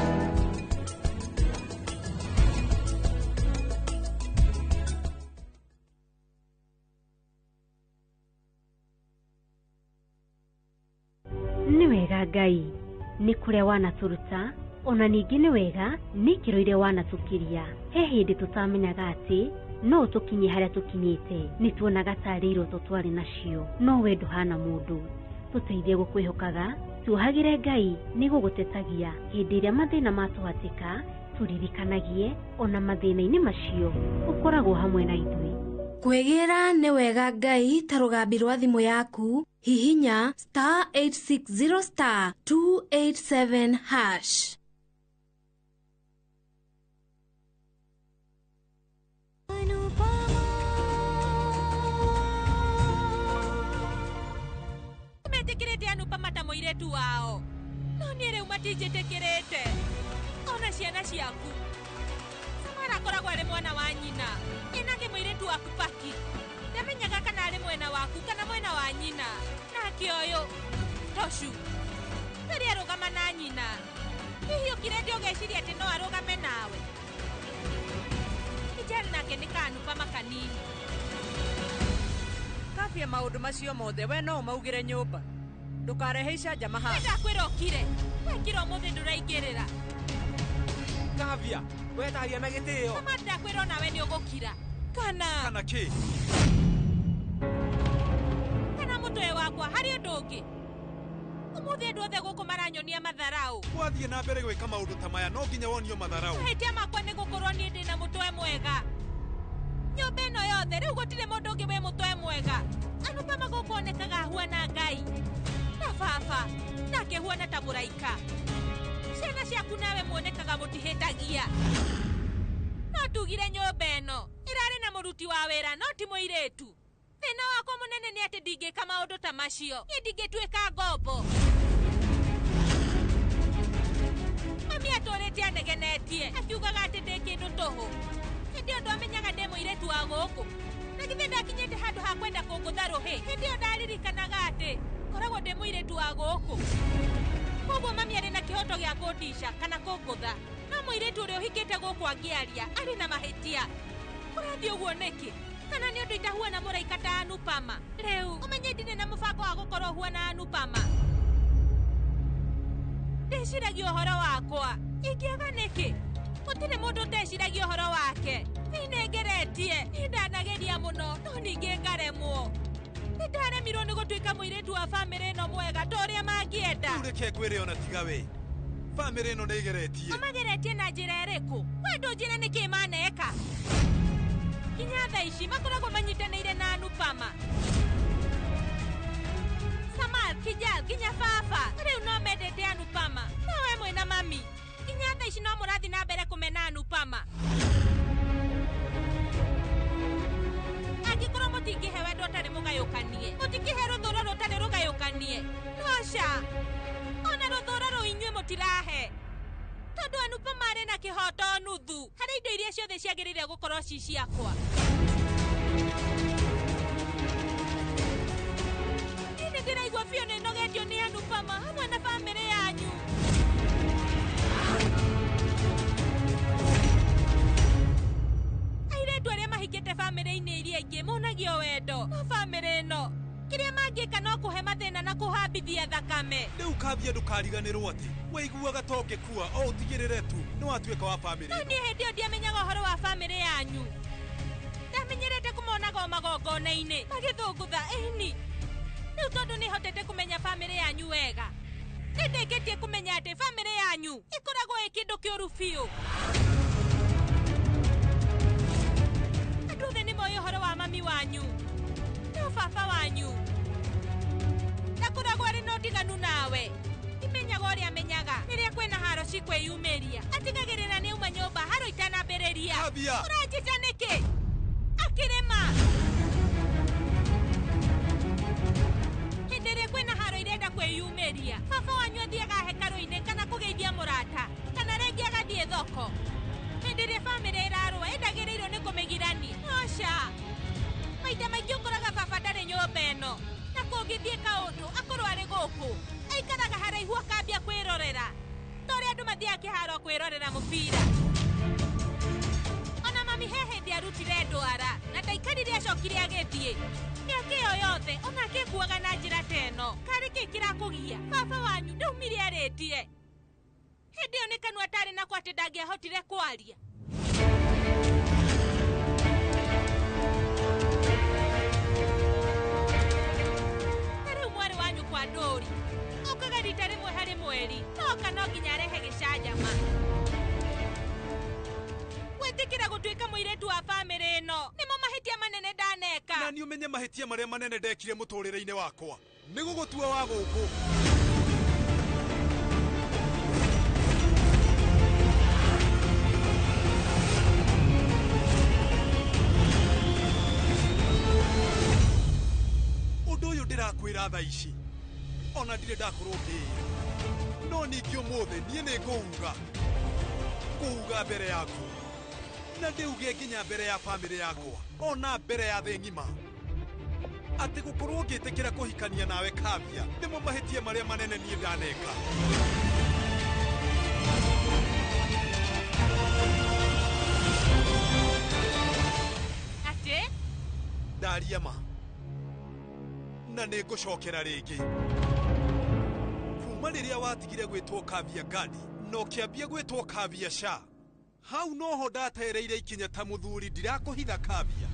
Nĩ wega Ngai nĩ kũrĩa wanatũruta ona ningĩ nĩ wega nĩ kĩro iria wanatũkiria he hĩndĩ tũtamenyaga atĩ no tukinye haria tukinyite ni tuonaga tarĩ iroto twari nacio no we nduhana mundu tuteithie gukwihokaga tuohagire Ngai ni gugutetagia hindi iria mathina matuhatika turirikanagie ona mathina-inĩ macio ukoragwo hamwe na ithui kwegera nĩ wega Ngai ta rũgambi rwa thimũ yaku hihinya *860 *287#. mũirĩtu wao no niĩ rĩu matinjĩtĩkĩrĩte ona ciana ciaku. Samara akoragwo arĩ mwana wa nyina ĩnage mũirĩtu waku Paki ndamenyaga kana arĩ mwena waku kana mwena wa nyina. Nake ũyũ Toshu ndarĩ arũgama na nyina. Hihi ũkirete ũgeciria atĩ no arũgame nawe? Ijari nake nĩ kanupama kanini. Kabia maũndũ macio mothe we no ũmaugĩre nyũmba. Ndũkarehe icanjama haha. Ndakwĩra ũkire wekira ũmũthĩ ndũraingĩrĩra. Kavia wetaharia na gĩtĩo. Sama ndakwĩra nawe nĩ ũgũkira kana kĩ? Kana mũtwe wakwa harĩ ũndũ ũngĩ. Ũmũthĩ andũ othe gũkũ maranyonia matharau. Wathiĩ na mbere gwĩka maũndũ ta maya no nginya wonio matharau. Mahĩtia makwa nĩ gũkorwo niĩ ndĩ na mũtwe mwega. Nyũmba ĩno yothe rĩu gũtirĩ mũndũ ũngĩ wĩ mũtwe mwega. Anupama gũkũ onekaga ahuana Ngai na baba nake huana ta mũraika. Ciana ciaku nawe muonekaga mũtihĩtagia. No tugire nyũmba ĩno ĩrarĩ na mũruti wa wĩra no ti mũirĩtu. Thĩna wakwa mũnene nĩ atĩ ndingĩka maũndũ ta macio. Niĩ ndingĩtuĩka ngombo. Mami atũrĩte anegenetie akiugaga atĩ ndĩ kĩndũ tũhũ. Hĩndĩ ĩyo ndamenyaga ndĩ mũirĩtu wa gũkũ. Na githĩ ndakinyĩte handũ ha kwenda kũngũtha rũhĩ. Hĩndĩ ĩyo ndaririkanaga atĩ koragwo ndĩ mũirĩtu wa gũkũ. Koguo mami arĩ na kĩhoto gĩa kũndisha kana kũngũtha. No mũirĩtu ũrĩa ũhikĩte gũkũ angĩaria arĩ na mahĩtia. Ũrathiĩ ũguo nĩkĩ? Kana nĩ ũndũ itahuana mũraika ta Anupama? Rĩu ũmenye ndirĩ na mũbango wa gũkorwo huana Anupama. Ndĩciragia ũhoro wakwa. Ingĩaga nĩkĩ? Gũtirĩ mũndũ ũteciragia ũhoro wake. Nĩ ngeretie. Nĩ ndanageria mũno no ningĩ ngaremwo. Nĩ ndaremirwo nĩ gũtuĩka mũirĩtu wa bamĩrĩ ĩno mwega ta ũrĩa mangĩenda. Rĩu reke ngwĩre ona tiga we. Bamĩrĩ ĩno nĩ ĩgeretie. Mageretie na njĩra ĩrĩkũ? We ndũnjĩre nĩkĩ maneka. Nginya thaa ici makoragwo manyitanĩire na Anupama. Samal, Kijal, nginya baba rĩu no mendete Anupama. No we mwĩna mami nginya thaa ici no mũrathiĩ na mbere kũmena Anupama. Angĩkorwo mũtingĩhe wendo ũtarĩ mũgayũkanie, mũtingĩhe rũthũũro rũtarĩ rũgayũkanie. Noca ona rũthũũro rũu inyuĩ mũtirahe. Tondũ Anupama arĩ na kĩhoto nuthu harĩ indo iria ciothe ciagĩrĩire gũkorwo ci ciakwa. Nĩ ndĩraigua biũ nĩ nogetio nĩ Anupama hamwe na bamĩrĩ yanyu. Airĩtu arĩa mahikĩte bamĩrĩ-inĩ iria ingĩ monagio wendo. No bamĩrĩ ĩno kĩrĩa mangĩka no kũhe mathĩna na kũhambithia thakame. Rĩu Kambia ndũkariganĩrwo atĩ waiguaga to ngĩkua o ũtigĩrĩre tu nĩ watuĩka wa bamĩrĩ ĩno. No niĩ hĩndĩ ĩyo ndiamenyaga ũhoro wa bamĩrĩ yanyu. Ndamenyerete kũmonaga o magongona-inĩ magĩthũngũtha ĩni. Rĩu tondũ nĩ hotete kũmenya bamĩrĩ yanyu wega, nĩ ndĩkĩtie kũmenya atĩ bamĩrĩ yanyu ĩkoragwo ĩ kĩndũ kĩũru biũ. Andũ othe nĩ moĩ ũhoro wa mami wanyu no baba wanyu ndakoragwo arĩ na ũtiganu nawe. Imenyaga ũrĩa amenyaga rĩrĩa kwĩna haro cikwĩyumĩria. Atigagĩrĩra nĩ uma nyũmba haro itanambĩrĩria. Ũranjĩta nĩkĩ? Akĩrĩma hĩndĩ ĩrĩa kwĩna haro irenda kwĩyumĩria, baba wanyu athiaga hekarũ-inĩ kana kũgeithia mũrata kana rĩngĩ agathiĩ thoko. Hĩndĩ ĩrĩa bamĩrĩ ĩrarũa ĩndagĩrĩirwo nĩ kũmĩgirania. Noca maita maingĩ ũkoraga baba ndarĩ nyũmba ĩno na kũngĩthiĩ kaũndũ akorwo arĩ gũkũ. Aikaraga haraihu akambia kwĩrorera ta ũrĩa andũ mathiaga kĩharo kwĩrorera mũbira. Ona mami he hĩndĩ arutire ndwara na ndaikarire acokire agĩthiĩ. Mĩaka ĩyo yothe ona akĩkuaga na njĩra ta ĩno. Karĩ kĩĩ kĩrakũgia? Baba wanyu ndaumire arĩtie. Hĩndĩ ĩyo nĩ kanua atarĩ nako atĩ ndangĩahotire kwaria. Rĩu mwarĩ wanyu kwa ndũri ũkaga rita rĩmwe harĩ mweri, noka no nginya arehe gĩcanjama. Gwĩtĩkĩra gũtuĩka mũirĩtu wa bamĩrĩ ĩno nĩmo mahĩtia manene ndaneka. Na nĩ ũmenye mahĩtia marĩa manene ndekire mũtũrĩre-inĩ wakwa nĩ gũgũtua wa gũkũ. Ũndũ ũyũ ndĩrakwĩra thaa ici ona ndirĩ ndakorwo ngĩĩra no ningĩ ũmũthĩ niĩ nĩ kũuga mbere yaku na ndĩuge nginya mbere ya bamĩrĩ yakwa ona mbere ya thĩ ng'ima atĩ gũkorwo ngĩtĩkĩra kũhikania nawe Kavia nĩmo mahĩtia marĩa manene niĩ ndaneka. Atĩ? Ndaria ma na nĩ ngũcokera rĩngĩ kuma rĩrĩa watigire gwĩtwo Kavia Gadi na ũkĩambia gwĩtwo Kavia Shah hau noho ndatereire ikinya ta mũthuri ndirakũhitha Kavia.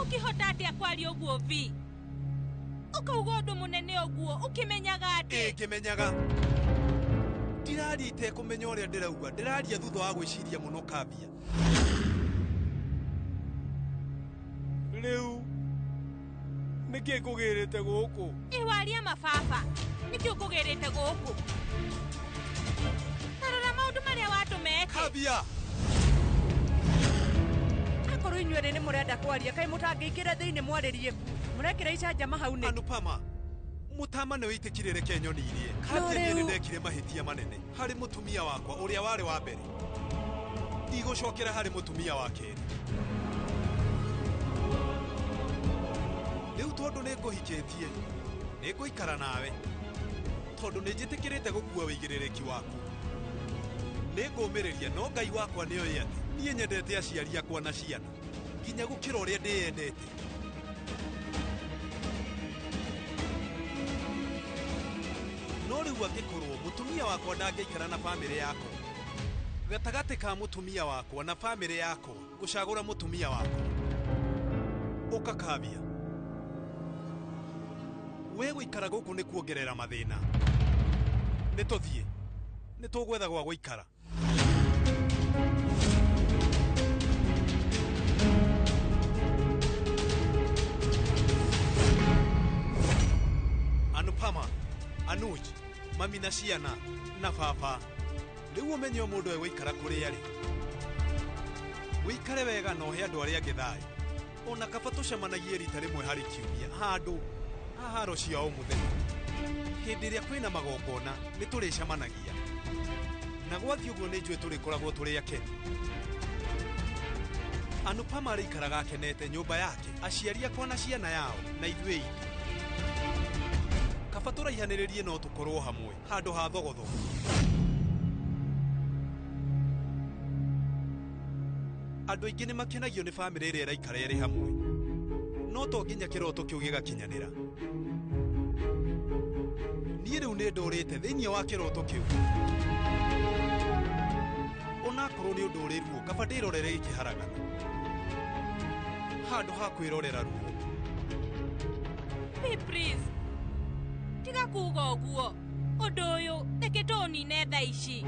Ũkĩhota atĩa kwaria ũguo Vi? Ũkauga ũndũ mũnene ũguo ũkĩmenyaga atĩ? Ngĩmenyaga. Ndiraria itekũmenya ũrĩa ndĩrauga, ndĩraria thutha wa gwĩciria mũno Kavia. Rĩu nĩkĩ ngũgĩrĩte gũkũ? Iwaria mababa nĩkĩ ũkũgĩrĩte gũkũ? Tarora maũndũ marĩa watũmete. Kavia! Akorwo inyuĩ nĩ mũrenda kwaria kaĩ mũtangĩingĩra thĩinĩ mwarĩrie ku mũrekĩra icanjama hau nĩ. Anupama Mutama nĩ wĩtĩkire reke nyonirie. Kavia nĩ ndekire mahĩtia manene harĩ mũtumia wakwa ũrĩa warĩ wa mbere. Ndigũcokera harĩ mũtumia wa kerĩ. Rĩu tondũ nĩ ngũhikĩtie nĩ ngũikara nawe tondũ nĩ njĩtĩkĩrĩte gũkua wĩigĩrĩrĩki waku. Nĩ ngũmĩrĩria no Ngai wakwa nĩoĩ atĩ niĩ nyendete aciari akwa na ciana nginya gũkĩra ũrĩa ndĩyendete. No rĩu angĩkorwo mũtumia wakwa ndangĩikara na bamĩrĩ yakwa gatagatĩ ka mũtumia wakwa na bamĩrĩ yakwa ngũcagũra mũtumia wakwa. Ũka Kavia, we gũikara gũkũ nĩ kuongerera mathĩna. Nĩ tũthiĩ, nĩ tũgwetha gwa gũikara. Anupama, Anuj, mami na ciana na baba. Rĩu ũmenye mũndũ egũikara kũrĩa arĩ. Wĩikare wega na ũhe andũ arĩa angĩ thayũ. Ona kaba tũcemanagie rita rĩmwe harĩ kiumia handũ haharo cia o mũthenya. Hĩndĩ ĩrĩa kwĩna magongona nĩ tũrĩcemanagia. Na gwathi ũguo nĩ njũĩ tũrĩkoragwo tũrĩ akeni. Anupama arĩikaraga akenete nyũmba yake, aciari akwa na ciana yao na ithuĩ itũ. Kaba tũraihanĩrĩrie no tũkorwo hamwe handũ ha thogothogo. Andũ aingĩ nĩ makenagio nĩ bamĩrĩ ĩrĩa ĩraikara ĩrĩ hamwe, no to nginya kĩroto kĩu gĩgakinyanĩra. Niĩ rĩu nĩ ndũrĩte thĩinĩ wa kĩroto kĩu. Onakorwo nĩ ũndũ ũrĩruo kaba ndĩrorere gĩkĩharagana handũ ha kwĩrorera ruo. Please, tiga kuuga ũguo. Ũndũ ũyũ reke tũũnine thaa ici.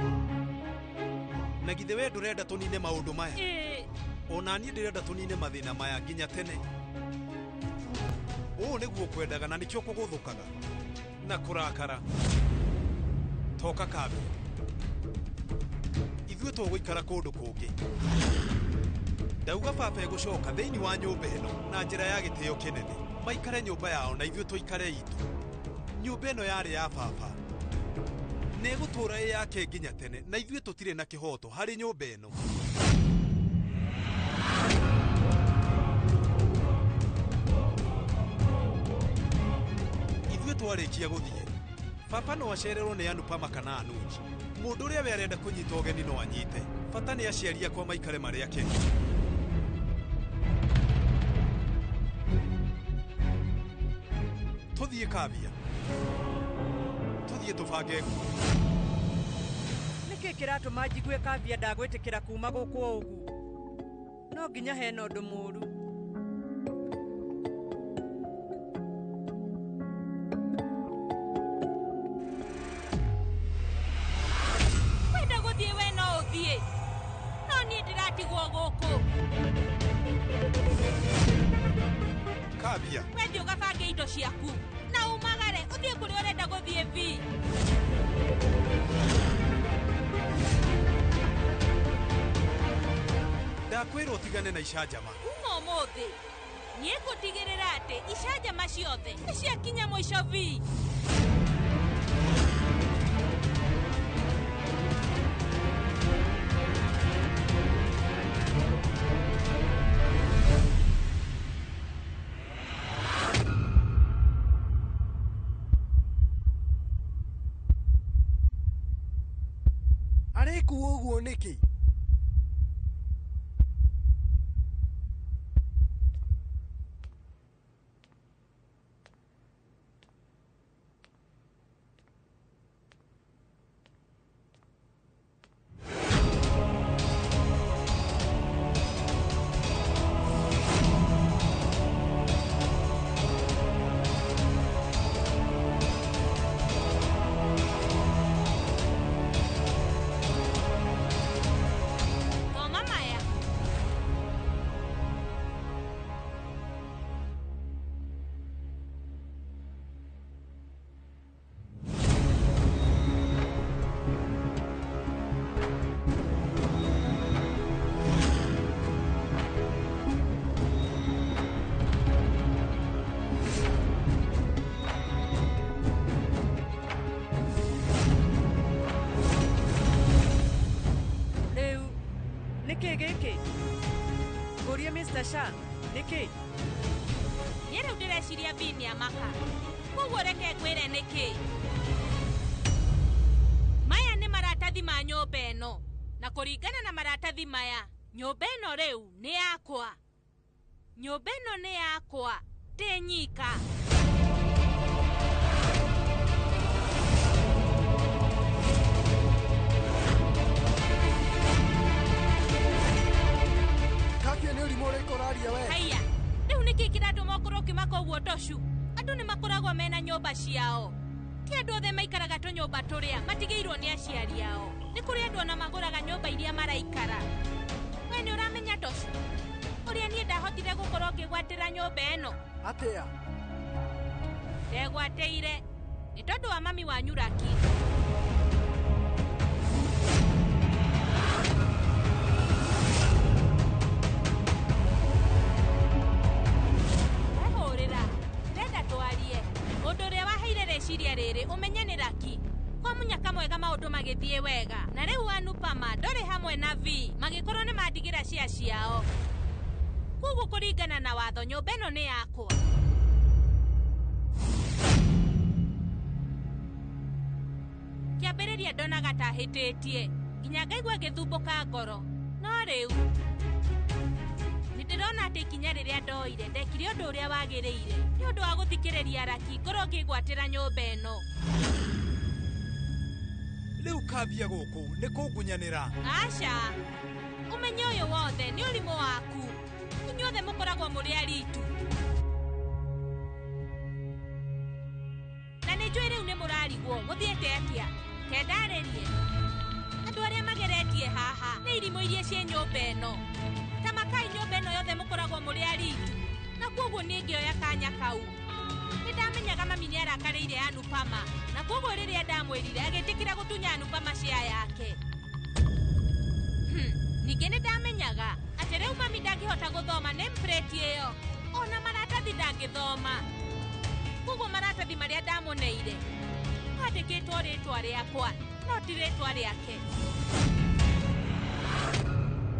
Na githĩ we ndũrenda tũnine maũndũ maya? Ona niĩ ndĩrenda tũnine mathĩna maya nginya tene. Ũũ nĩguo kwendaga na nĩkĩo kũgũthũkaga na kũrakara. Toka Kavia, ithuĩ tũgũikara kũndũ kũngĩ. Ndauga baba egũcoka thĩinĩ wa nyũmba ĩno na njĩra ya gĩtĩo kĩnene. Maikare nyũmba yao na ithuĩ tũikare itũ. Nyũmba ĩno yarĩ ya baba, nĩ gũtũũra ĩ yake nginya tene na ithuĩ tũtirĩ na kĩhoto harĩ nyũmba ĩno. Ithuĩ twarĩkia gũthiĩ, baba no acererwo nĩ Anupama kana Anuj. Mũndũ ũrĩa we arenda kũnyita ũgeni no anyite. Bata nĩ aciari akwa maikare marĩ akeni. Tũthiĩ Kavia, tũthiĩ tũbange nguo. Nĩkĩ kĩratũma njigue Kavia ndagwĩtĩkĩra kuma gũkũ ũguo? No nginya hena ũndũ mũũru. Wenda gũthiĩ we no ũthiĩ. No niĩ ndĩratigwo gũkũ. Kavia, Wendi ũgabange indo ciaku na umagare ũthiĩ kũrĩa ũrenda gũthiĩ Vi. ndakwĩra ũtigane na icanjama. kuma ũmũthĩ niĩ ngũtigĩrĩra atĩ icanjama ciothe nĩ ciakinya mũico vi. Arĩkuo ũguo nĩkĩ? Niki? Niĩ rĩu ndĩreciria Vi nĩamaka. Koguo reke ngwĩre nĩkĩ? Maya nĩ maratathi ma nyũmba ĩno. Na kũringana na maratathi maya, nyũmba ĩno rĩu nĩ yakwa. Nyũmba ĩno nĩ yakwa. Ndĩ nyika. Haya, rĩu nĩkĩ kĩratũma ũkorwo ũkĩmaka ũguo Toshu? Andũ nĩ makoragwo mena nyũmba ciao. Ti andũ othe maikaraga tũnyũmba tũrĩa matigĩirwo nĩ aciari ao. Nĩ kũrĩ andũ ona magũraga nyũmba iria maraikara. We nĩ ũramenya Toshu? Ũrĩa niĩ ndahotire gũkorwo ngĩgwatĩra nyũmba ĩno. Atĩa? Ndegwatĩire. Nĩ tondũ wa mami wanyu Raki. Mũndũ ũrĩa waheire rĩciria rĩrĩ ũmenye nĩ Raki. Kwa mũnyaka mwega maũndũ magĩthiĩ wega. Na rĩu Anupama ndorĩ hamwe na Vi magĩkorwo nĩ mandigĩra cia ciao. Koguo kũringana na watho nyũmba ĩno nĩ yakwa. Kĩambĩrĩria ndonaga ta hĩtĩtie. Nginya ngaigua ngĩthumbũka ngoro. No rĩu ndĩrona atĩ ikinya rĩrĩa ndoire ndekire ũndũ ũrĩa wagĩrĩire nĩ ũndũ wa gũthikĩrĩria Raki ngorwo ngĩgwatĩra nyũmba ĩno. Rĩu kambia gũkũ nĩ kũngunyanĩra. Aca, ũmenye ũyũ wothe nĩ ũrimũ waku. Inyuothe mũkoragwo mũrĩ aritu. Na nĩ njũĩ rĩu nĩ mũrarigwo mũthiĩte atĩa. Kendarĩrie. Andũ arĩa mageretie haha nĩ irimũ iria ciĩ nyũmba ĩno. Tamakai nyũmba ĩno yothe mũkoragwo mũrĩ aritu. Na koguo nĩ ngĩoya kanya kau. Nĩ ndamenyaga mami nĩ arakarĩire Anupama. Na koguo rĩrĩa ndamwĩrire agĩtĩkĩra gũtunya Anupama cia yake. Ningĩ nĩ ndamenyaga atĩ rĩu mami ndangĩhota gũthoma nameplate ĩyo. Ona maratathi ndangĩthoma. Koguo maratathi marĩa ndamũneire andĩkĩtwo rĩtwa rĩakwa no ti rĩtwa rĩake.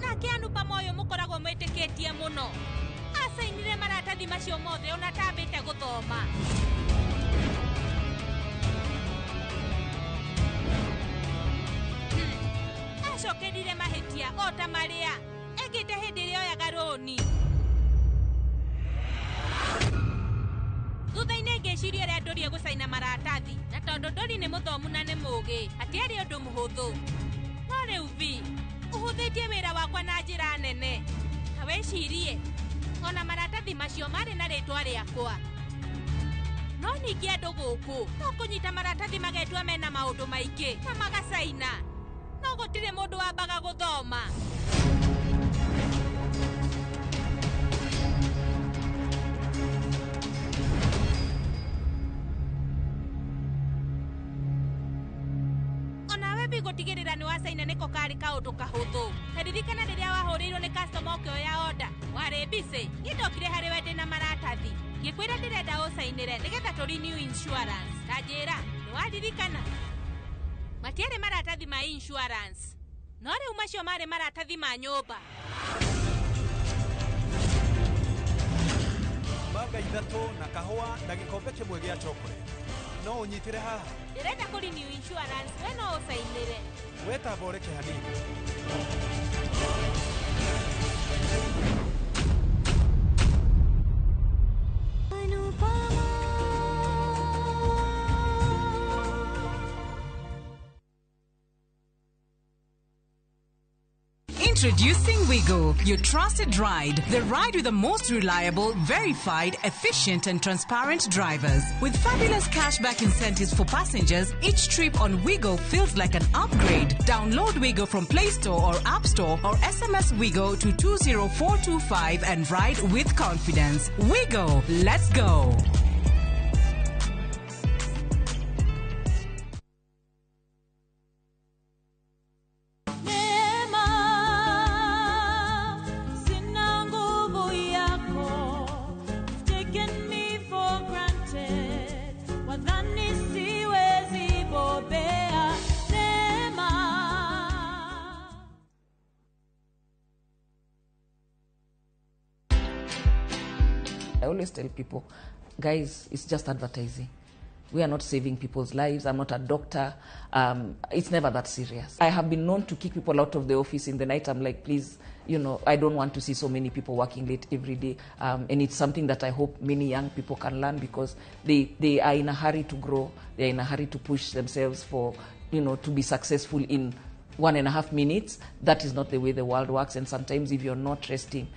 Nake Anupama ũyũ mũkoragwo mwĩtĩkĩtie mũno. Asainire maratathi macio mothe ona tambĩte gũthoma. Acokerire mahĩtia o ta marĩa ekĩte hĩndĩ ĩrĩa oyaga rũni. Thutha-inĩ ngĩciria ũrĩa ndorie gũcaina maratathi. Na tondũ Ndori nĩ mũthomu na nĩ mũũgĩ hatiarĩ ũndũ mũhũthũ. No rĩu Vi ũhũthĩtie wĩra wakwa na njĩra nene. Na wĩcirie ona maratathi macio marĩ na rĩtwa rĩakwa. No ningĩ andũ gũkũ no kũnyita maratathi magetua mena maũndũ maingĩ na magacaina. No gũtirĩ mũndũ wambaga gũthoma. Onawe Vi gũtigĩrĩra nĩ wacaina nĩko karĩ kaũndũ kahũthũ. Naririkana rĩrĩa wahũrĩirwo nĩ customer ũkĩoya order. Warĩ busy. Ngĩndokire harĩ we ndĩna maratathi. Ngĩkwĩra ndĩrenda ũcainĩre nĩgetha tũrenew insurance. Tanjĩra, nĩwaririkana? Matiarĩ maratathi ma insurance. No rĩu macio marĩ maratathi ma nyũmba. Manga ithatũ na kahũa na gĩkombe kĩmwe gĩa chocolate. No ũnyitĩre haha. Ndĩrenda kũrenew insurance, we no ũcainĩre. Wetamba ũreke hanini. Introducing Wigo, your trusted ride. The ride with the most reliable, verified, efficient and transparent drivers. With fabulous cashback incentives for passengers, each trip on Wigo feels like an upgrade. Download Wigo from Play Store or App Store or SMS Wigo to 20425 and ride with confidence. Wigo, let's go. I always tell people, guys, it's just advertising. We are not saving people's lives. I'm not a doctor. It's never that serious. I have been known to kick people out of the office in the night. I'm like, please, I don't want to see so many people working late every day. And it's something that I hope many young people can learn because they are in a hurry to grow. They're in a hurry to push themselves for, to be successful in 1.5 minutes. That is not the way the world works. And sometimes if you're not resting,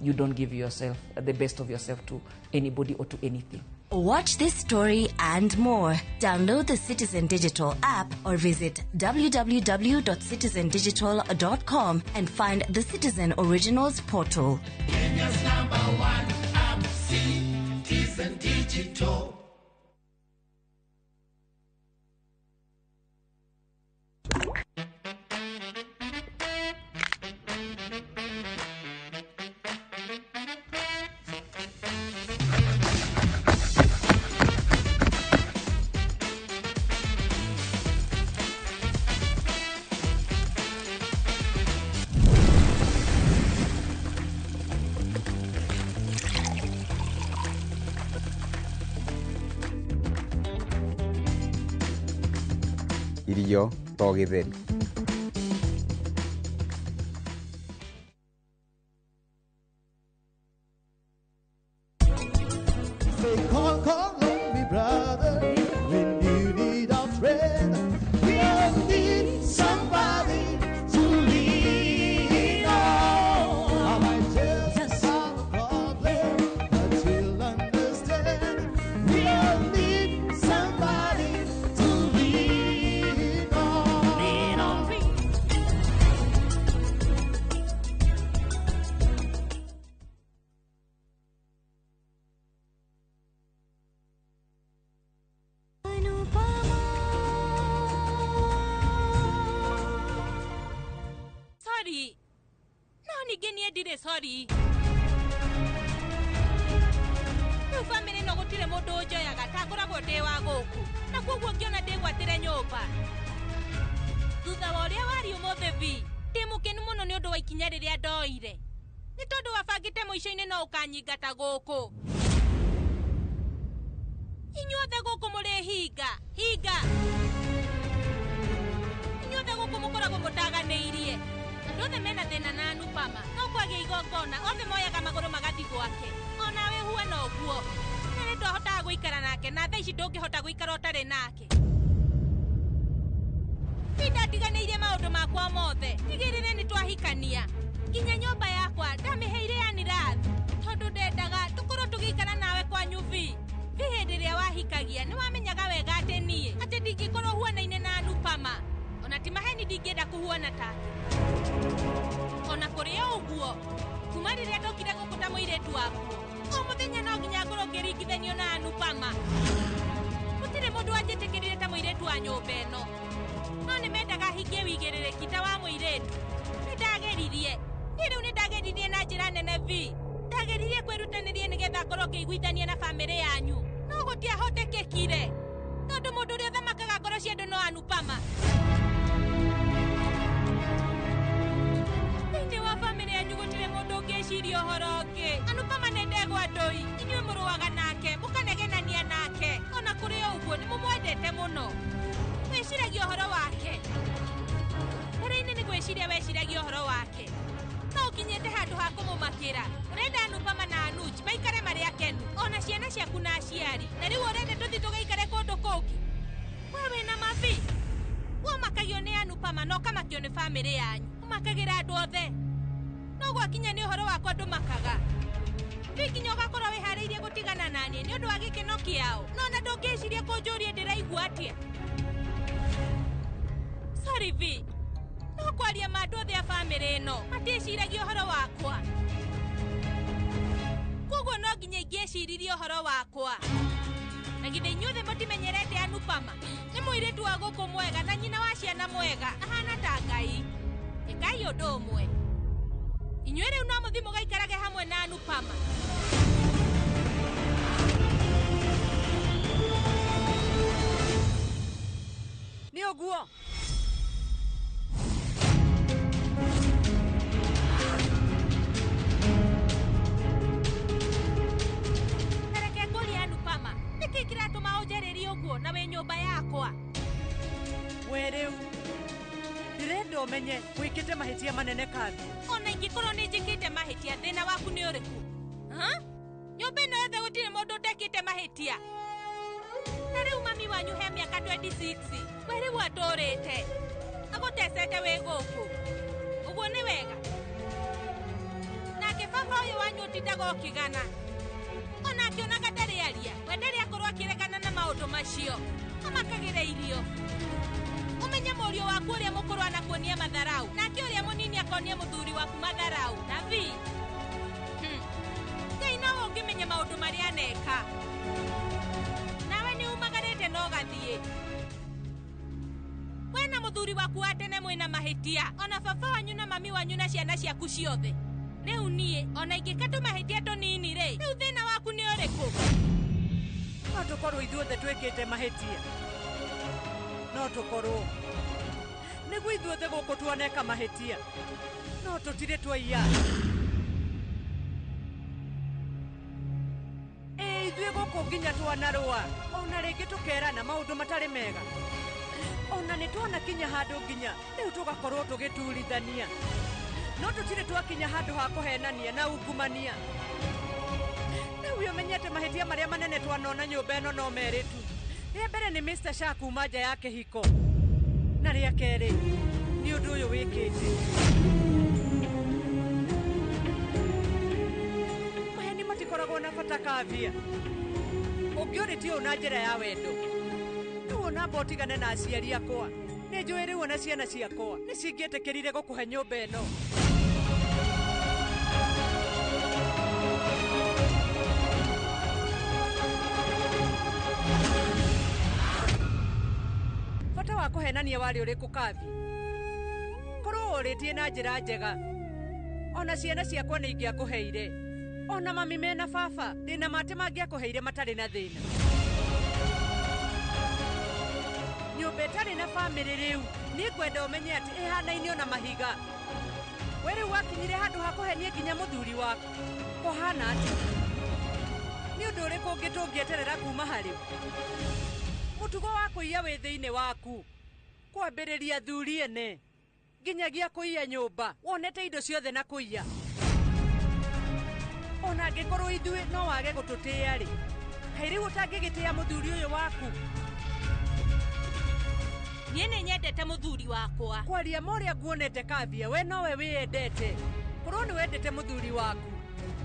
you don't give yourself the best of yourself to anybody or to anything. Watch this story and more. Download the Citizen Digital app or visit www.citizendigital.com and find the Citizen Originals portal. Kenya's #1 app, Citizen Digital. Irio to gĩtheri. Sorry. Rĩu family no gũtirĩ mũndũ ũnjoyaga ta ngoragwo ndĩ wa gũkũ na kwoguo ngĩona ndĩgwatĩre nyũmba. Thutha wa ũrĩa wari ũmũthĩ vi ndĩ mũkenu mũno nĩ ũndũ wa ikinya rĩrĩa ndoire. Nĩ tondũ wabangĩte mũico-inĩ no ũkanyingata gũkũ. Inyuothe gũkũ mũrĩ hinga. Inyuothe gũkũ mũkoragwo mũtaganĩirie. Andũ othe mena thĩna na Anupama. No kwagĩa igongona, othe moyaga magũrũ magathi gwake. Ona we huana ũguo. Na nĩ ndũhotaga gũikara nake, na thaa ici ndũngĩhota gũikara ũtarĩ nake. Nĩndatiganĩirie maũndũ makwa mothe. Tigĩrĩre nĩ twahikania. Nginya nyũmba yakwa ndamĩheire Anirathi. Tondũ ndendaga tũkorwo tũgĩikara nawe kwa nyuvi. Vi hĩndĩ ĩrĩa wahikagia, nĩwamenyaga wega atĩ niĩ atĩ ndingĩkorwo huanaine na Anupama. Ona ti maheni ndingĩenda kũhuana take. Ona kũrĩ ũguo, kuma rĩrĩa ndokire gũkũ ta mũirĩtu waku, o mũthenya no nginya ngorwo ngĩringithanio na Anupama. Gũtirĩ mũndũ wanjĩtĩkĩrire ta mũirĩtu wa nyũmba ĩno. No nĩmendaga hingie wĩigĩrĩrĩki ta wa mũirĩtu. Nĩndageririe. ndageririe ni riu ni ndageririe na njira nene vi ndageririe kwirutanirie nigetha ngorwo ngĩiguithania na bamĩrĩ yanyu no gũtiahotekekire tondũ mũndũ ũrĩa ũthamakaga ngoro cia andũ no Anupama. Thĩinĩ wa bamĩrĩ yanyu gũtirĩ mũndũ ũngĩciria ũhoro ũngĩ. Anupama nĩ ndegwa ndũi, inyuĩ mũrũaga nake mũkanegenania nake, ona kũrĩ o ũguo nĩ mũmwendete mũno. Wĩciragia ũhoro wake wĩra-inĩ nĩ gwĩciria weciragia ũhoro wake no ũkinyĩte handũ ha kũmũmakĩra. Ũrenda Anupama na Anuj maikare marĩ akenu ona ciana ciaku na aciari, na rĩu ũrenda tũthiĩ tũgaikare kũndũ kũngĩ. We wĩna mabi ũmakagio nĩ Anupama no kamakio nĩ bamĩrĩ yanyu, ũmakagĩra andũ othe no gwakinya nĩ ũhoro wakwa ndũmakaga. Nginya ũgakorwo wĩharĩirie gũtigana naniĩ nĩ ũndũ wa gĩkeno kĩao no ona ndũngĩciria kũnjũria ndĩraigua atĩa. Sorry Vi, no kwaria ma andũ othe a bamĩrĩ ĩno matiĩciragia ũhoro wakwa, koguo no nginya ingĩciririe ũhoro wakwa. Na githĩ inyuothe mũtimenyerete Anupama? Nĩ mũirĩtu wa gũkũ mwega na nyina wa ciana mwega, ahana ta Ngai. Ngai ũndũ ũmwe, inyuĩ rĩu no mũthiĩ mũgaikarage hamwe na Anupama. Nĩ ũguo nareke ngũria Anupama, nĩkĩ kĩratũma ũnjarĩrie ũguo na wĩ nyũmba yakwa? we rĩu ndĩrenda ũmenye wĩkĩte mahĩtia manene Kathi. Ona ingĩkorwo nĩ njĩkĩte mahĩtia, thĩna waku nĩ ũrĩkũ? Nyũmba ĩno yothe gũtirĩ mũndũ ũtekĩte mahĩtia. Na rĩu mami wanyu he mĩaka 26 we rĩu atũrĩte agũtecete wĩ gũkũ, ũguo nĩ wega. Nake baba ũyũ wanyu ũtindaga ũkĩgana ona akĩonaga ndarĩ aria, we ndarĩ akorwo akĩregana na maũndũ macio, amakagĩre irio. Ũmenye mũriũ waku ũrĩa mũkũrũ anakuonia matharau, nake ũrĩa mũnini akonia mũthuri waku matharau. Na Vi, Ngai no ũngĩmenya maũndũ marĩa aneka. Nawe nĩ umagarĩte no gathiĩ. We na mũthuri waku wa tene mwĩna mahĩtia, ona baba wanyu na mami wanyu na ciana ciaku ciothe. Rĩu niĩ ona ingĩka mahĩtia tũnini rĩ, rĩu thĩna waku nĩ ũrĩkũ? No tũkorwo ithuothe twĩkĩte mahĩtia, no tũkorwo nĩguo ithuothe gũkũ tuoneka mahĩtia, no tũtirĩ twaiya. Ithuĩ gũkũ nginya twanarũa, ona rĩngĩ tũkerana maũndũ matarĩ mega, ona nĩ twanakinya handũ nginya rĩu tũgakorwo tũgĩturithania, no tũtirĩ twakinya handũ ha kũhenania na ungumania. Rĩu ũmenyete mahĩtia marĩa manene twanona nyũmba ĩno no merĩ tu. Rĩa mbere nĩ Mr. Shah kuma nja ya kĩhiko, na rĩa kerĩ nĩ ũndũ ũyũ wĩkĩte. Maheni matikoragwo na bata Kavia, ũngĩũrĩtie ũũ na njĩra ya wendo. Rĩu ona amba ũtigane na aciari akwa, nĩ njũĩ rĩu ona ciana ciakwa nĩ cingĩetĩkĩrire gũkũhe nyũmba ĩno. Bata wa kũhenania warĩ ũrĩkũ Kavi? Korwo ũrĩtie na njĩra njega, ona ciana ciakwa nĩ ingĩakũheire, ona mami mena baba thĩna mate mangĩakũheire matarĩ na thĩna. Nyũmba ĩtarĩ na bamĩrĩ rĩu nĩ ngwenda ũmenye atĩ ĩhanaine ona mahiga. We rĩu wakinyire handũ ha kũhenia nginya mũthuri waku, kũhana atĩ nĩ ũndũ ũrĩkũ ũngĩ tũngĩeterera kuma harĩ mũtugo wa kũiya wĩ thĩinĩ waku, kwambĩrĩria thuri ene nginyagia kũiya nyũmba, wonete indo ciothe na kũiya. Ona angĩkorwo ithuĩ no wage gũtũtĩĩa rĩ, kaĩ rĩu ũtangĩgĩtĩĩa mũthuri ũyũ waku? Niĩ nĩ nyendete mũthuri wakwa. Kwaria ma ũrĩa nguonete Kavia, we nowe wĩyendete. Korwo nĩ wendete mũthuri waku,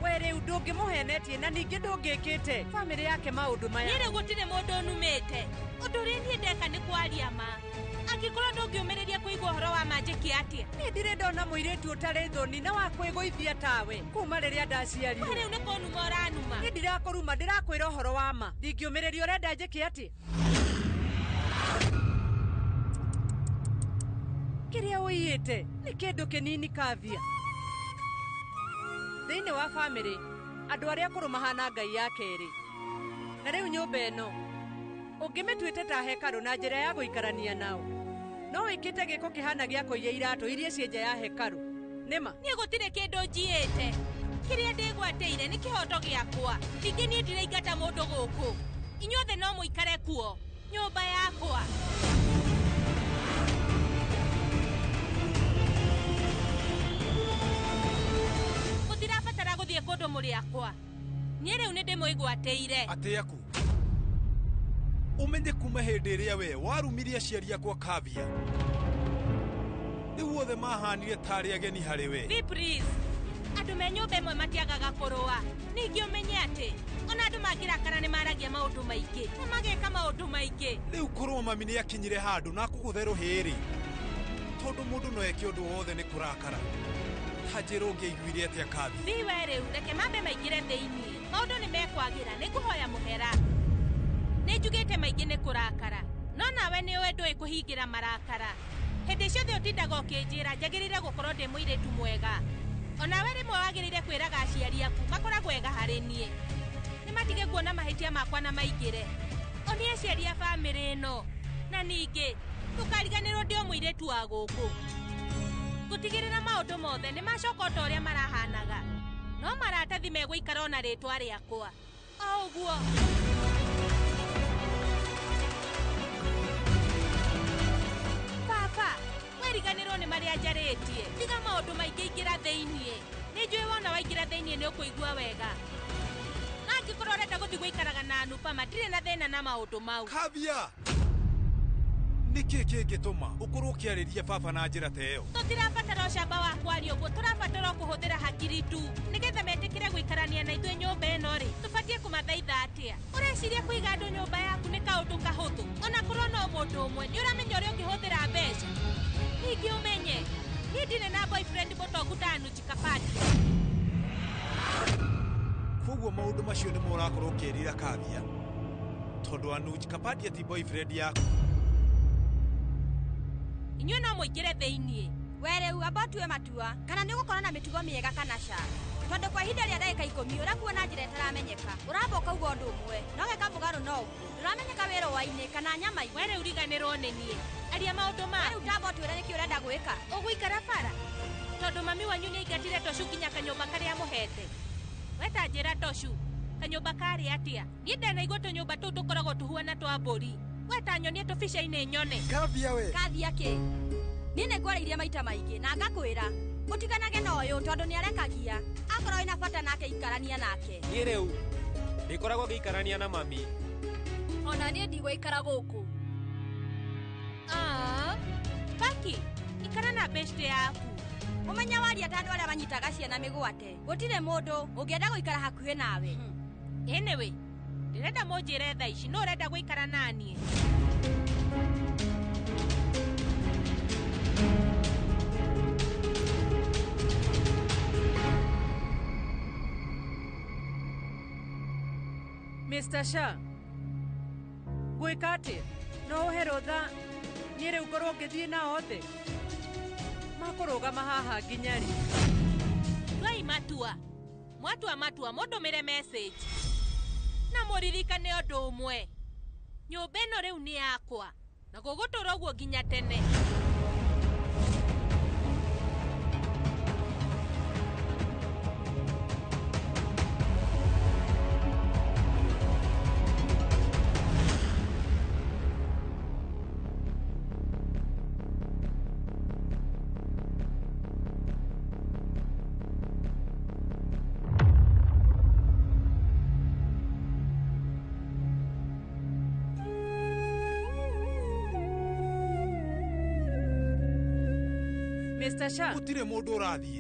we rĩu ndũngĩmũhenetie na ningĩ ndũngĩkĩte bamĩrĩ yake maũndũ maya. Niĩ rĩu gũtirĩ mũndũ numĩte. Ũndũ ũrĩa niĩ ndeka nĩ kwaria ma. Angĩkorwo ndũngĩũmĩrĩria kũigua ũhoro wa manjĩki atĩa. Niĩ ndirĩ ndona mũirĩtu ũtarĩ thoni na wa kwĩgũithia tawe kuma rĩrĩa ndaciarirwo. We rĩu nĩ kũnuma ũranuma. Niĩ ndirakũruma, ndĩrakwĩra ũhoro wa ma. Ndingĩũmĩrĩria ũrenda njĩke atĩa? kiria uiyite ni kindu kinini kavia thiini wa family andu aria kuru mahana ngai ya keri na riu nyumba ino ungimituite ta hekaru na njira ya guikarania nao no wikite giko kihana gia kuiya iratu iria cienja ya hekaru nima ni gutire kindu njiite kiria ndigwateire ni kihoto giakwa ningi ni ndiraingata mundu guku inyuothe no muikare kuo nyumba yakwa mutirabatara guthie kundu muri akwa nie riu ni ndimuigwateire ateaku umenye kuma hindi iria we warumirie aciari akwa kavia riu othe mahanire tari ageni hari we Vipris andu me nyumba imwe matiagaga kurua ningi umenye ati ona andu mangirakara ni maragia maundu maingi na mageka maundu maingi riu kurwa mami ni akinyire handu na kuguthe ruhiri tondu mundu no eke undu wothe ni kurakara hajira ungiiguire atia kavi thiwe riu reke mambe maingire thiini maundu ni mekwagira ni kuhoya muhera ni njugite maingi ni kurakara no nawe ni we ndui kuhingira marakara hindi ciothe utindaga ukinjira njagirire gukorwo ndi muiritu mwega onawe rimwe wagirire kwiraga aciari aku makoragwo ega hari nie ni matige kuona mahitia makwa na maingire oni aciari a family ino na ningi tukariganirwo ndi o muiritu wa guku gutigirira maundu mothe ni macoka ta uria marahanaga no maratathi meguikara ona ritwa riakwa o uguo papa weriganirwo ni maria njaritie tiga maundu maingi ingira thiini ni njui wona waingira thiini ni ukuigua wega na angikorwo urenda guthi guikaraga na anupa matire na thina na maundu mau kavia niki kingituma ukorwo ukiariria baba na njira teyo tutirabatara ucamba wa kwaria uguo turabatara kuhuthira hakiri tu nigetha metikire guikarania na ithuĩ nyumba ino ri tubatie kumathaitha atia ureciria kuiga andu nyumba yaku ni kaundu kahuthu ona korwo no mundu umwe ni uramenya uria ungihuthira mbeca ningi umenye ni ndire na boyfriend botogu tanu chikapati koguo maundu macio ni murakorwo ukirira kavia tondu anu chikapati ati boyfriend yaku inyuĩ no mũingĩre thĩinĩ wereu amba tue matua kana nĩ ũgũkorwo na mĩtugo mĩega kana ca tondũ kwa ihinda rĩa ndagĩka 10 ũrakuo na njĩra ĩtaramenyeka ũramba ũkauga ũndũ ũmwe no geka mũgarũ no ũguo ndũramenyeka wĩra wainĩ kana nyama were ũriganĩrwo nĩ niĩ aria maũndũ ma rĩu tamba ũtwĩre nĩkĩ ũrenda gwĩka ũgũikara bara tondũ mami wanyu nĩ aingatire Tocu nginya kanyũmba karĩa mũhete weta njĩra Tocu kanyũmba karĩ atĩa niĩ ndenaigua tũnyũmba tũu tũkoragwo tũhuana twa mbũri weta nyonie tũbica-inĩ nyone kavia we kathia kĩ niĩ nĩngwarĩirie maita maingĩ na ngakwĩra ũtiganage na ũyũ tondũ nĩ arekagia akorwo ĩna bata nake ikarania nake niĩ rĩu ndĩkoragwo ngĩikarania na mami ona niĩ ndigũikara gũkũ Paki ikara na beshte yaku ũmenya waria ta andũ arĩa manyitaga ciana mĩgwate gũtirĩ mũndũ ũngĩenda gũikara hakuhĩ nawe anyway ndĩrenda mũnjĩre thaa ici no ũrenda gũikara naniĩ Mr. Shah gwĩka atĩ no ũhe rũtha niĩ rĩu ngorwo ngĩthiĩ nao othe makũrũgama haha nginya rĩ tuai matua matua mũndũmĩre message na mũririkane ũndũ ũmwe nyũmba ĩno rĩu nĩ yakwa na gũgũtũra ũguo nginya tene Mr. Shah gutire mundu urathie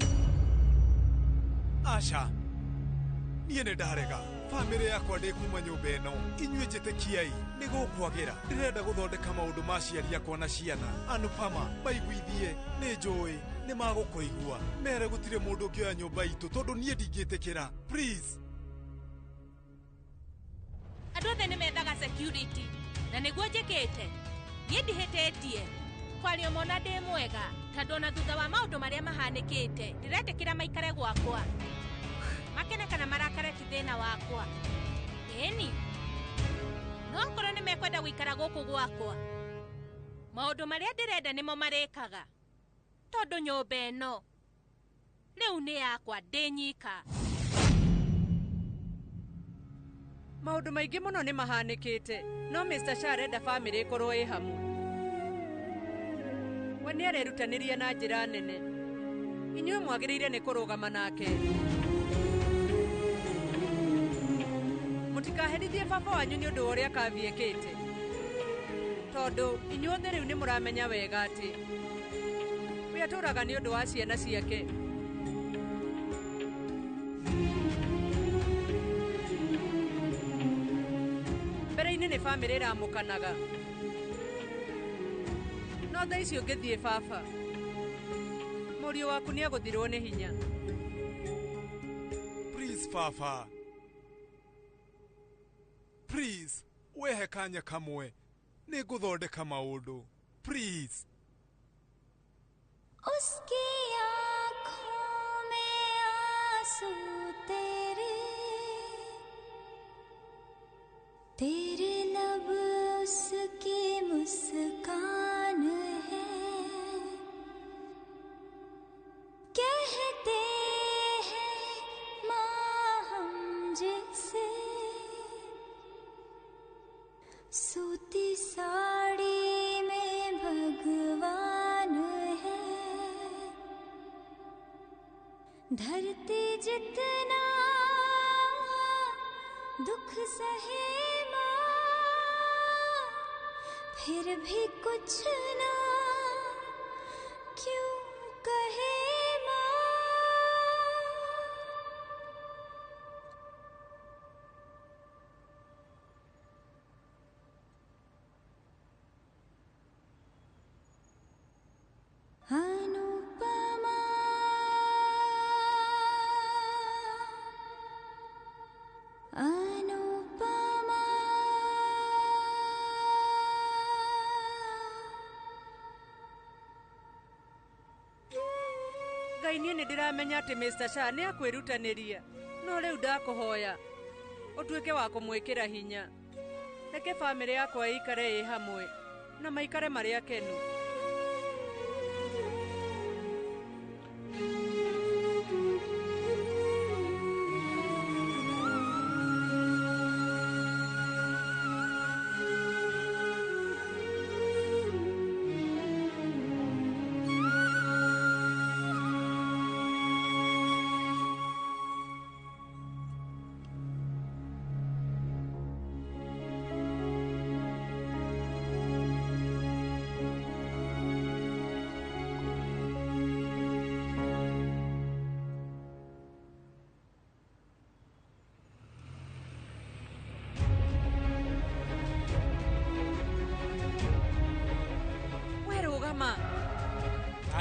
aca niĩ nĩ ndarega family yakwa ndĩkuma nyũmba ĩno inyuĩ njĩtĩkiai nĩ gũkwagira ndĩrenda gũthondeka maũndũ ma ciari akwa na ciana Anupama maiguithie nĩ njũĩ nĩ magũkũigua mere gũtirĩ mũndũ ũngĩoya nyũmba itũ tondũ niĩ ndingĩtĩkĩra please andũ othe nĩ methaga security na nĩguo njĩkĩte niĩ ndihĩtĩtie kwaria mona ndĩ mwega tondũ ona thutha wa maũndũ marĩa mahanĩkĩte ndĩretĩkĩra maikare gwakwa makene kana marakare ti thĩna wakwa. Ĩni no ngorwo nĩ mekwenda gũikara gũkũ gwakwa, maũndũ marĩa ndĩrenda nĩmo marĩkaga, tondũ nyũmba ĩno rĩu nĩ yakwa ndĩ nyika. Maũndũ maingĩ mũno nĩ mahanĩkĩte, no Mr. Shah arenda bamĩrĩ ĩkorwo ĩ hamwe. We nĩ arerutanĩria na njĩra nene. Inyuĩ mwagĩrĩire nĩ kũrũgama nake. Mũtikaherithie baba wanyu nĩ ũndũ wa ũrĩa Kavi ekĩte, tondũ inyuothe rĩu nĩ mũramenya wega atĩ we atũraga nĩ ũndũ wa ciana ciake. Mbere-inĩ nĩ bamĩrĩ ĩramũkanaga, no thaa ici ũngĩthiĩ baba, mũriũ waku nĩ agũthirwo nĩ hinya. Please baba, please wehe kanya kamwe, nĩ ngũthondeka maũndũ, please. उसकी आँखों में आंसू तेरे, तेरे लब उसकी मुस्कान है, कहते हैं माँ हम जिसे, सूती साड़ी में भगवान है, धरती जितना दुख सहे माँ, फिर भी कुछ ना क्यों कहे अनुपमा, Anupama, Ngai niĩ nĩ ndĩramenya atĩ Mr. Shah nĩ akwĩrutanĩria, no rĩu ndakũhoya ũtuĩke wa kũmwĩkĩra hinya. Reke bamĩrĩ yakwa ĩikare ĩ hamwe na maikare marĩ akenu.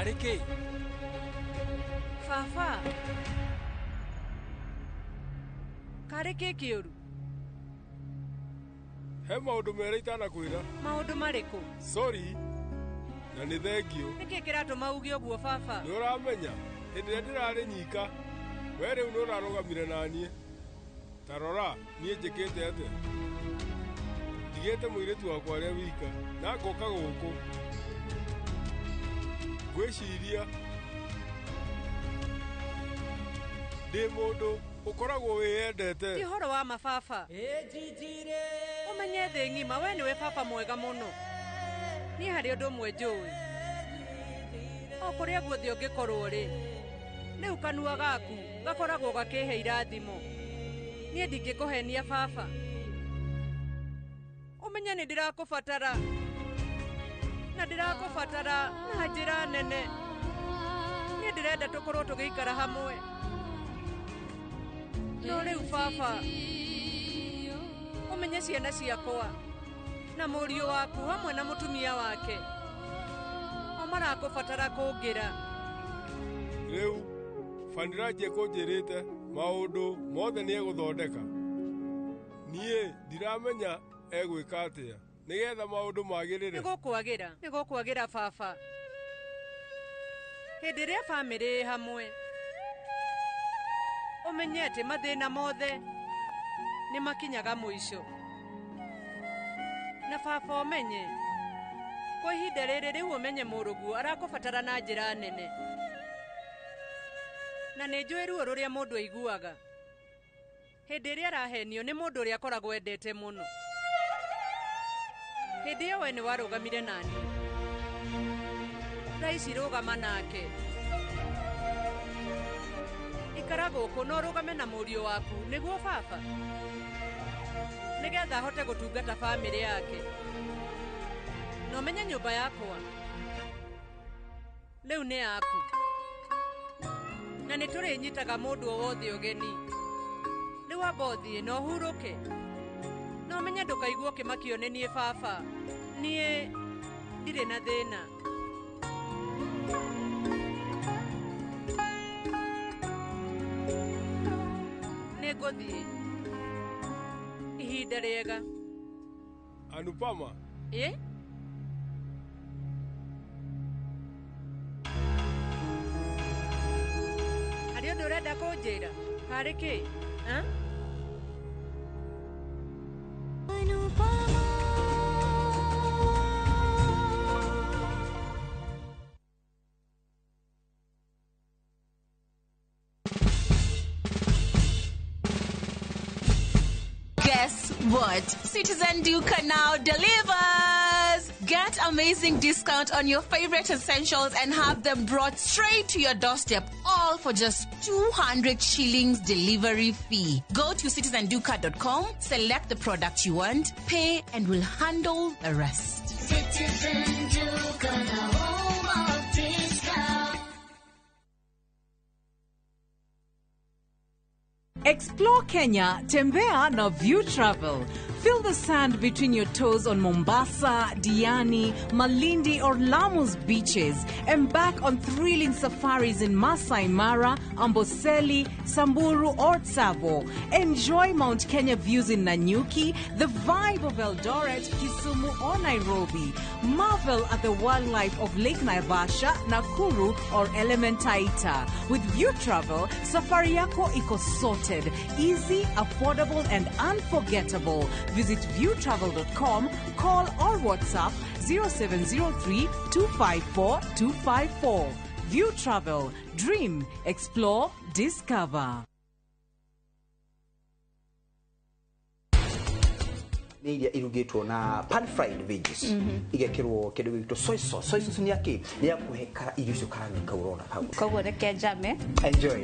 Areke Fafa Kareke kĩũru. He maũndũ merĩ itanakwĩra. Maũndũ marĩkũ? Sorry, na nĩ thengio. Nĩkĩ kĩratũma uge ũguo baba? Nĩ ũramenya hĩndĩ ĩrĩa ndĩrarĩ nyika, we rĩu nĩ ũrarũgamire na niĩ. Ta rora niĩ njĩkĩte atĩa. Ndigĩte mũirĩtu wakwa arĩa wika na ngoka gũkũ. Gwĩciria ndĩ mũndũ ũkoragwo wĩyendete. Ti ũhoro wa mababa. Ũmenye thĩ ng'ima, we nĩwe baba mwega mũno. Niĩ harĩ ũndũ ũmwe njũĩ, o kũrĩa guothe ũngĩkorwo rĩ, rĩu kanua gaku gakoragwo gakĩhe irathimo. Niĩ ndingĩkũhenia baba. Ũmenye nĩ ndĩrakũbatara, na ndĩrakũbatara na njĩra nene. Niĩ ndĩrenda tũkorwo tũgĩikara hamwe. No rĩu baba, ũmenye ciana ciakwa na mũriũ waku hamwe na mũtumia wake o marakũbatara kũngĩra. Rĩu Faniraji ekũnjĩrĩte maũndũ mothe nĩ egũthondeka. Niĩ ndiramenya egwĩka atĩa nĩgetha maũndũ magĩrĩre. Nĩ gũkwagĩra baba. Hĩndĩ ĩrĩa bamĩrĩ ĩ hamwe ũmenye atĩ mathĩna mothe nĩ makinyaga mũico. Na baba ũmenye kwa ihinda rĩrĩ rĩu ũmenye mũrũguo arakũbatara na njĩra nene. Na nĩ njũĩ ruo rũrĩa mũndũ aiguaga hĩndĩ ĩrĩa arahenio nĩ mũndũ ũrĩa akoragwo endete mũno. Hĩndĩ ĩyo we nĩ warũgamire nani, thaa ici rũgama nake. Ikara gũkũ no rũgame na mũriũ waku nĩguo baba, nĩgetha ahote gũtungata bamĩrĩ yake. Na ũmenye nyũmba yakwa rĩu nĩ yaku, na nĩ tũrĩnyitaga mũndũ o wothe ũgeni. Rĩu amba ũthiĩ na ũhurũke, na ũmenye ndũkaigua ũkĩmakio nĩ niĩ baba. Niĩ ndirĩ na thĩna. Nĩ ngũthiĩ ihinda rĩega. Anupama. Harĩ ũndũ ũrenda kũnjĩra? Harĩ kĩ? Guess what? Citizen Duca now delivers! Get amazing discount on your favorite essentials and have them brought straight to your doorstep, all for just 200 shillings delivery fee. Go to citizenduca.com, select the product you want, pay, and we'll handle the rest. Citizen Duca, the home of discount. Explore Kenya, tembea na View Travel. Feel the sand between your toes on Mombasa, Diani, Malindi or Lamu's beaches. Embark on thrilling safaris in Masai Mara, Amboseli, Samburu or Tsavo. Enjoy Mount Kenya views in Nanyuki, the vibe of Eldoret, Kisumu or Nairobi. Marvel at the wildlife of Lake Naivasha, Nakuru or Elementaita. With View Travel, safari yako iko sorted, easy, affordable and unforgettable. Visit viewtravel.com, call or WhatsApp 0703 254 254. View Travel. Dream, explore, discover. Nĩ iria irugĩtwo na pan fried veggies igekĩrwo kĩndũ gĩtwo soy sauce. Soy sauce nĩ yake nĩ ya kũhe irio icio karanga urona hau. Koguo reke njame. Enjoy.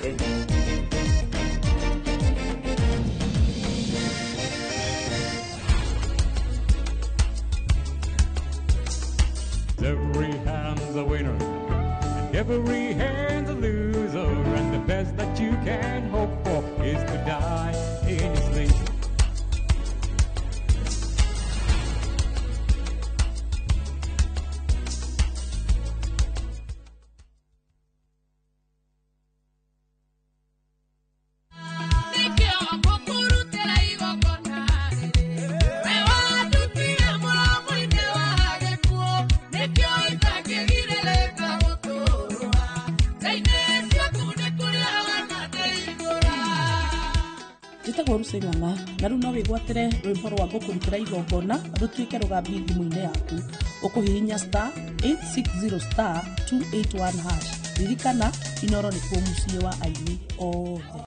Every hand's a winner, and every hand's a loser, and the best that you can hope for is to die in your sleep. Ruseng'ang'a na rĩu no wĩgwatĩre rwĩmbo rwa ngũkũrutĩra igongona rũtuĩke rũgambi thimũ-inĩ yaku ũkũhihinya *860*281#. Ririkana Inooro nĩkuo mũciĩ wa aini othe.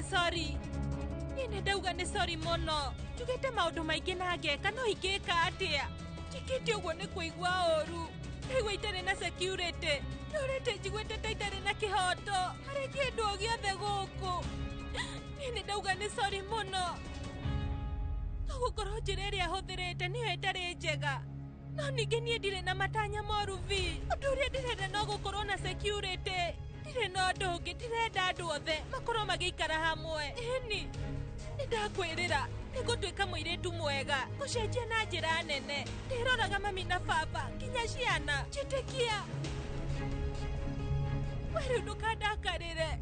Sorry. Nĩ ndauga nĩ sorry mũno. Tugĩte maũndũ maingĩ na ngeka no ingĩka atĩa? Tikĩte ũguo nĩ kũigua ũru. Ndaigua itarĩ na security. Ndorete njiguĩte ta itarĩ na kĩhoto. Harĩ kĩndũ o gĩothe gũkũ. Nĩ ndauga nĩ sorry mũno. Gũkorwo njĩra ĩrĩa hũthĩrĩte nĩyo ĩtarĩ njega. No ningĩ niĩ ndirĩ na matanya moru vi. Ũndũ ũrĩa ndĩrenda no gũkorwo na security. Ndirĩ na ũndũ ũngĩ, ndirenda andũ othe makorwo magĩikara hamwe. Ĩni, nĩndakwĩrĩra nĩgũtuĩka mũirĩtu mwega gũcenjia na njĩra nene ndĩroraga mami na baba nginya ciana njĩtĩkia we rĩu ndũkandakarĩre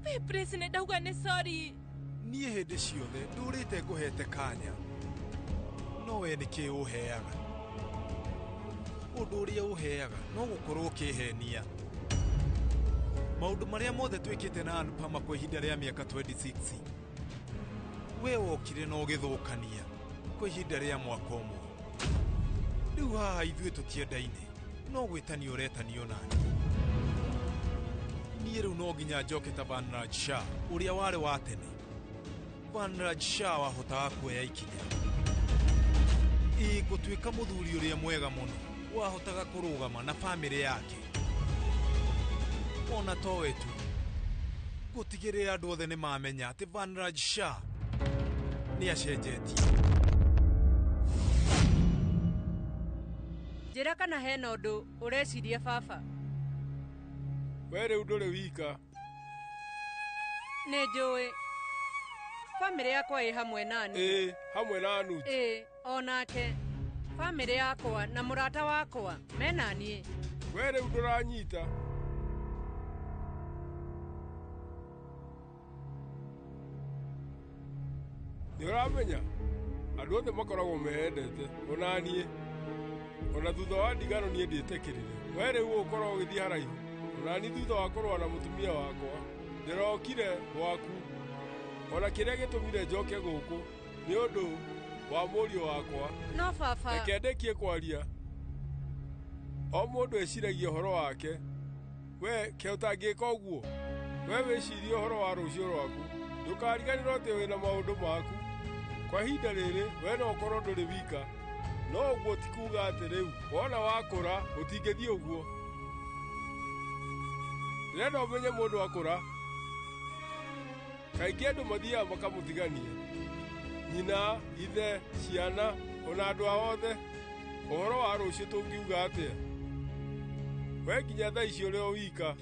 Beatrice nĩndauga nĩ sorry niĩ hĩndĩ ciothe ndũrĩte ngũhete kanya no we nĩkĩ ũheaga ũndũ ũrĩa ũheaga no gũkorwo ũkĩhenia maũndũ marĩa mothe twĩkĩte na Anupama kwa ihinda rĩa mĩaka 26 we wokire na ũgĩthũkania kwa ihinda rĩa mwaka ũmwe rĩu haha ithuĩ tũtiendaine no gwĩtania ũretanio nani niĩ rĩu no nginya njoke ta Vanraj Shah ũrĩa warĩ wa tene Vanraj Shah wahotaga kuoya ikinya gũtuĩka mũthuri ũrĩa mwega mũno wahotaga kũrũgama na bamĩrĩ yake ona towe tu gũtigĩrĩra andũ othe nĩ mamenya atĩ Vanraj Shah nĩ acenjetie njĩra kana hena ũndũ ũreciria baba we rĩu ndũrĩ wika nĩ njũĩ bamĩrĩ yakwa ĩ hamwe nani hamwe na Anuj onake bamĩrĩ yakwa na mũrata wakwa mena niĩ we rĩu ndũranyita nĩ ũramenya andũ othe makoragwo meendete ona niĩ ona thutha wa ndigano niĩ ndĩtĩkĩrire we rĩu ũkorwo ũgĩthiĩ haraihu ona ni thutha wa kũrũa na mũtumia wakwa ndĩrokire gwaku ona kĩrĩa gĩtũmire njoke gũkũ nĩ ũndũ wa mũriũ wakwa no baba reke ndĩkie kwaria o mũndũ eciragia ũhoro wake we ke ũtangĩka ũguo we wĩcirie ũhoro wa rũciũ rwaku ndũkariganĩrwo atĩ wĩna maũndũ maku kwa ihinda rĩrĩ we no ũkorwo ndũrĩ wika no ũguo ti kuuga atĩ rĩu wona wakũra ũtingĩthiĩ ũguo ndĩrenda ũmenye mũndũ akũra kaingĩ andũ mathiaga makamũtigania nyina ithe ciana ona andũ ao othe ũhoro wa rũciũ tũngiuga atĩa we nginya thaa ici ũrĩ o wika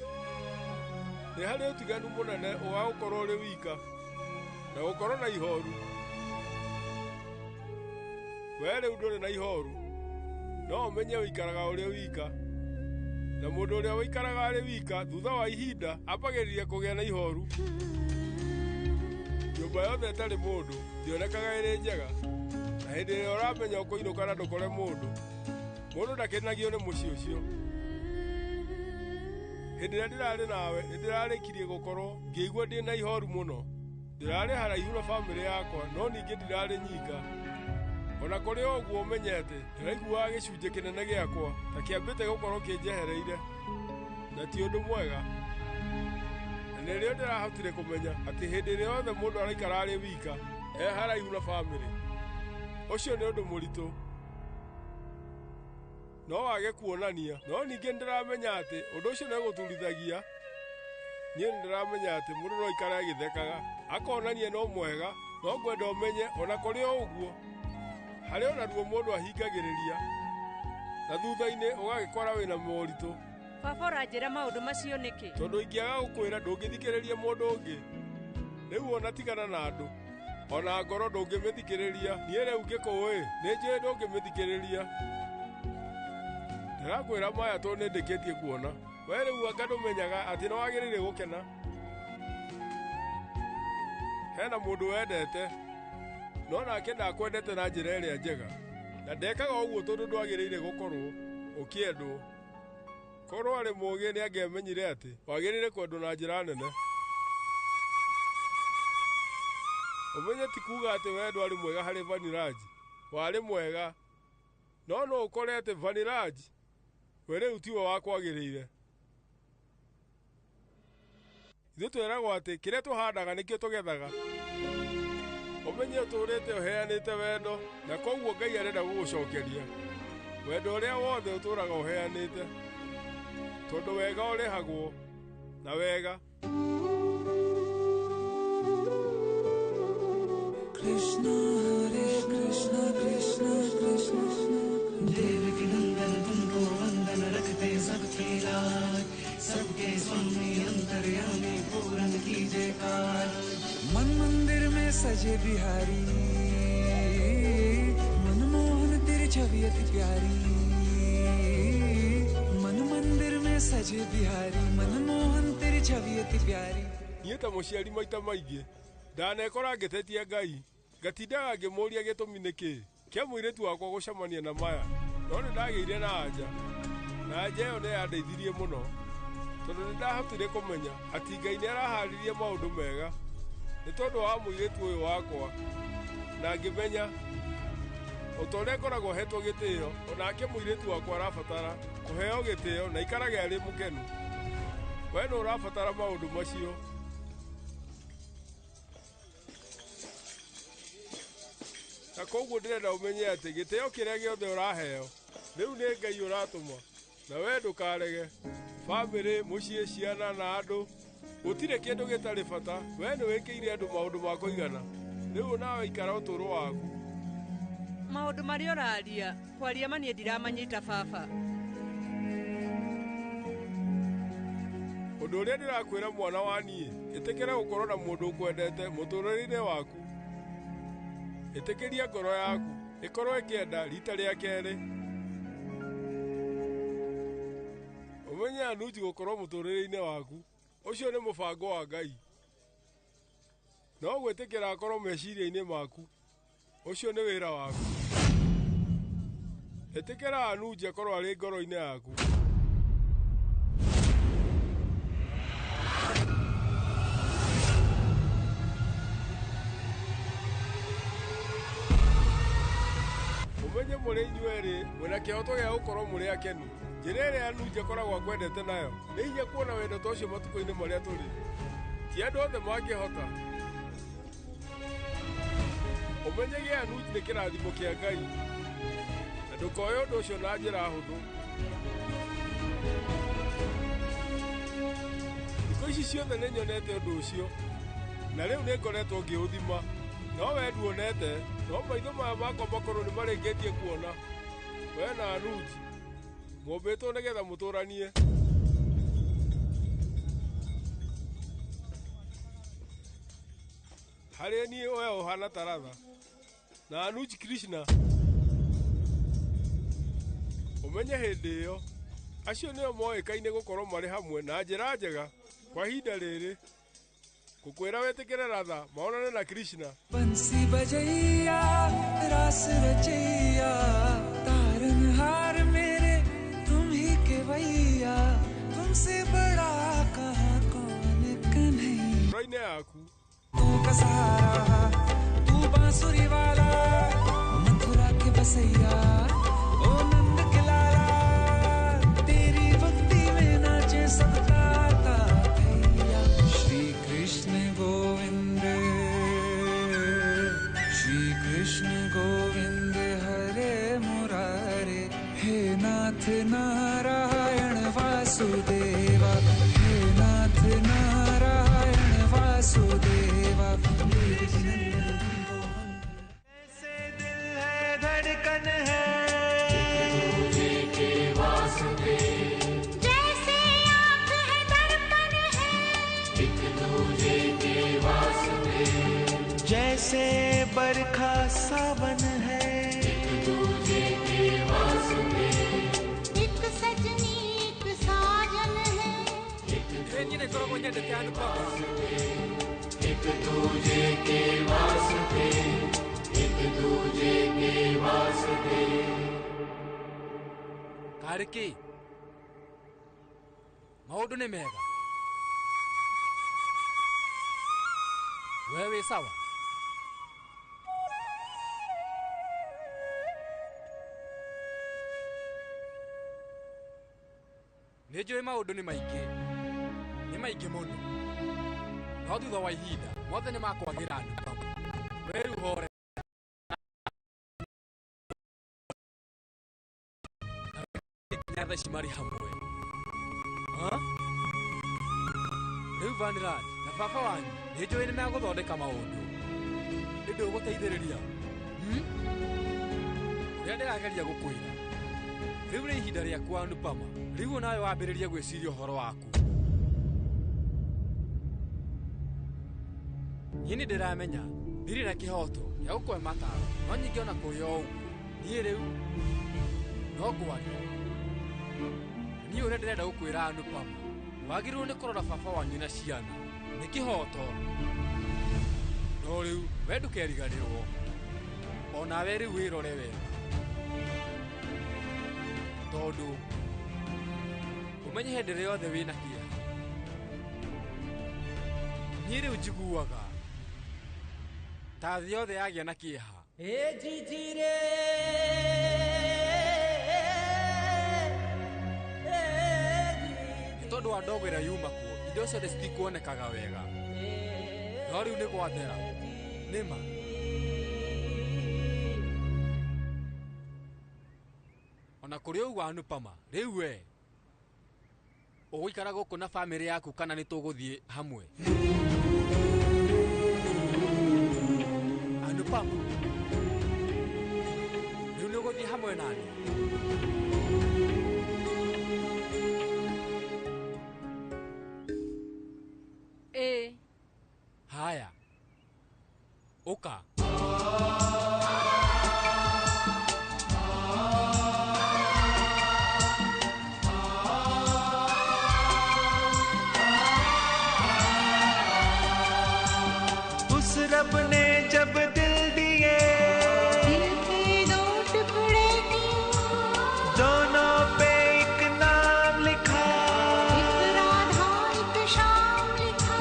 nĩ harĩ ũtiganu mũnene ũgagũkorwo ũrĩ wika na gũkorwo na ihoru we rĩu ndũrĩ na ihoru no ũmenye ũikaraga ũrĩ wika na mũndũ ũrĩa ũikaraga arĩ wika thutha wa ihinda ambagĩrĩria kũgĩa na ihoru nyũmba yothe ĩtarĩ mũndũ ndĩonekaga ĩrĩ njega na hĩndĩ ĩrĩa ũramenya ũkũinũka na ndũkore mũndũ ndakenagio nĩ mũciĩ ũcio hĩndĩ ĩrĩa ndĩrarĩ nawe nĩndĩrarĩkirie gũkorwo ngĩigua ndĩ na ihoru mũno ndĩrarĩ haraihu na bamĩrĩ yakwa no ningĩ ndirarĩ nyika ona kũrĩ ũguo ũmenyete ndĩraiguaga gĩcunjĩ kĩnene gĩakwa ta kĩambĩte gũkorwo kĩnjehereire na ti ũndũ mwega na nĩrĩo ndĩrahotire kũmenya atĩ hĩndĩ ĩrĩa yothe mũndũ araikara arĩ wika haraihu na bamĩrĩ ũcio nĩ ũndũ mũritũ no wage kuonania no ningĩ ndĩramenya atĩ ũndũ ũcio nĩ gũturithagia niĩ nĩndĩramenya atĩ mũndũ no aikare agĩthekaga akonania no mwega no ngwenda ũmenye ona kũrĩ o ũguo harĩ ona ruo mũndũ ahingagĩrĩria na thutha-inĩ ũgagĩkora wĩna moritũ baba ũranjĩra maũndũ macio nĩkĩ tondũ ingĩaga gũkwĩra ndũngĩthikĩrĩria mũndũ ũngĩ rĩu ona tigana na andũ ona ngoro ndũngĩmĩthikĩrĩria niĩ rĩu ngĩkũĩ nĩnjũĩ ndũngĩmĩthikĩrĩria ndĩrakwĩra maya tondũ nĩndĩkĩtie kuona we rĩu anga ndũmenyaga atĩ nĩ wagĩrĩire gũkena hena mũndũ wendete no nake ndakwendete na njĩra ĩrĩa njega na ndekaga ũguo tondũ ndwagĩrĩire gũkorwo ũkĩendwo korwo arĩ mũũgĩ nĩ angĩamenyire atĩ wagĩrĩire kwendwo na njĩra nene ũmenye ti kuuga atĩ we ndwarĩ mwega harĩ Vaniraj warĩ mwega no ũkore atĩ Vaniraj we rĩu tiwe wakwagĩrĩire ithuĩ twĩragwo atĩ kĩrĩa tũhandaga nĩkĩo tũgethaga ũmenye ũtũrĩte ũheanĩte wendo na koguo Ngai arenda gũgũcokeria wendo ũrĩa wothe ũtũraga ũheanĩte tondũ wega ũrĩhagwo na wega Krishna Hare Krishna Krishna Krishna देव की नंदन तुमको वंदन रखते सबके लाज सबके स्वामी अंतर्यामी पूरन कीजिए काज मन मंदिर में सजे बिहारी मनमोहन तेरी छवि अति प्यारी मन मंदिर में सजे बिहारी मनमोहन तेरी छवि अति प्यारी niĩ ta mũciari maita maingĩ ndanekora ngĩtetia Ngai ngatindaga ngĩmũũria gĩtũmi nĩkĩ kĩa mũirĩtu wakwa gũcemania na maya no nĩ ndagĩire na anja na anja ĩyo nĩ yandeithirie mũno tondũ nĩ ndahotire kũmenya atĩ Ngai nĩ araharĩria maũndũ mega nĩ tondũ wa mũirĩtu ũyũ wakwa na ngĩmenya o ta ũrĩa ngoragwo hetwo gĩtĩo onake mũirĩtu wakwa arabatara kũheo gĩtĩo na ikarage arĩ mũkenu we nĩ ũrabatara maũndũ macio. Na koguo ndĩrenda ũmenye atĩ gĩtĩo kĩrĩa gĩothe ũraheo rĩu nĩ Ngai ũratũma na we ndũkarege bamĩrĩ mũciĩ ciana na andũ gũtirĩ kĩndũ gĩtarĩ bata we nĩ wĩkĩire andũ maũndũ ma kũigana rĩu nawe ikara ũtũũro waku. Maũndũ marĩa ũraria kwaria ma niĩ ndiramanyita baba. Ũndũ ũrĩa ndĩrakwĩra mwana wa niĩ ĩtĩkĩra gũkorwo na mũndũ ũkwendete mũtũũrĩre-inĩ waku. Ĩtĩkĩria ngoro yaku ĩkorwo ĩkĩenda rita rĩa kerĩ. Ũmenye Anuji gũkorwo mũtũũrĩre-inĩ waku ũcio nĩ mũbango wa Ngai. No gwĩtĩkĩra akorwo meciria-inĩ maku ũcio nĩ wĩra waku. Ĩtĩkĩra Anuji akorwo arĩ ngoro-inĩ yaku. Ũmenye mũrĩ inyuerĩ mwĩna kĩhoto gĩa gũkorwo mũrĩ akenu. Njĩra ĩrĩa Anuji akoragwo akwendete nayo nĩ hinya kuona wendo ta ũcio matukũ-inĩ marĩa tũrĩ. Ti andũ othe mangĩhota. Ũmenyege Anuji nĩ kĩrathimo kĩa Ngai na ndũkoe ũndũ ũcio na njĩra hũthũ. Thikũ ici ciothe nĩ nyonete ũndũ ũcio na rĩu nĩ ngoretwo ngĩũthima no we nduonete no maitho maya makwa makorwo nĩ marĩkĩtie kuona we na Anuji mũmbĩtwo nĩgetha mũtũranie. Harĩ niĩ we ũhana ta Radha na Anuji Krishna. Ũmenye hĩndĩ ĩyo acio nĩo moĩkaine gũkorwo marĩ hamwe na njĩra njega kwa ihinda rĩrĩ. Ngũkwĩra wĩtĩkĩre Radha maonane na Krishna. बंसी बजैया रास रचैया तारनहार मेरे तुम ही के भैया तुमसे बड़ा कहाँ कौन कन्हैया Raine yaku तू का सहारा तू बांसुरी वाला मथुरा के बसैया ओ नंद के लाला तेरी भक्ति में नाचे सबका भैया श्री कृष्ण गोविंद श्री कृष्ण गोविंद हरे मुरारे हे नाथ नारायण वासुदेवा हे नाथ नारायण वासुदेवा ऐसे दिल है धड़कन है तुझे के वास्ते जैसे आँख है दर्पण है एक दूजे के वास्ते जैसे बरखा सावन है एक दूजे के वास्ते एक सजनी एक साजन है एक दूजे के वास्ते एक दूजे के वास्ते. Kariki maũndũ nĩ mega wewe sawa. Nĩ njũĩ maũndũ nĩ maingĩ mũno no thutha wa ihinda mothe nĩ makwagĩra andũ pamwe. Weru hore nginya thaa ici marĩ hamwe. Rĩu Vanillage na baba wanyu nĩ njũĩ nĩ megũthondeka maũndũ. Nĩ ndũgũteithĩrĩria ũrĩa ndĩrageria gũkwĩra. Rĩu nĩ ihinda rĩaku Anupama. Rĩu nawe wambĩrĩrie gwĩciria ũhoro waku. niĩ nĩ ndĩramenya ndirĩ na kĩhoto gĩa gũkũhe mataro, no nyingĩ ona kũrĩ o ũguo niĩ rĩu no ngwaria. Niĩ ũrĩa ndĩrenda gũkwĩra Anupama, wagĩrĩirwo nĩ kũrora baba wanyu na ciana, nĩ kĩhoto. No rĩu we ndũkeriganĩrwo, o nawe rĩu wĩrore wega, tondũ ũmenye hĩndĩ ĩrĩa yothe wĩna kĩeha, niĩ rĩu njiguaga ta thĩ yothe yagĩa na kĩeha. Ejijire nĩ tondũ wa ndogo ĩrĩa yuma kuo, indo ciothe citikuonekaga wega, no rĩu nĩ gwathera nĩma. Ona kũrĩ ũguo Anupama, rĩu we ũgũikara gũkũ na bamĩrĩ yaku kana nĩ tũgũthiĩ hamwe? Anupama, rĩu nĩ ũgũthiĩ hamwe nani? Ĩĩ. Haya, ũka. उस रब ने जब दिल दिए, दिल के दो टुकड़े किए, दोनों पे एक नाम लिखा, एक राधा एक श्याम लिखा।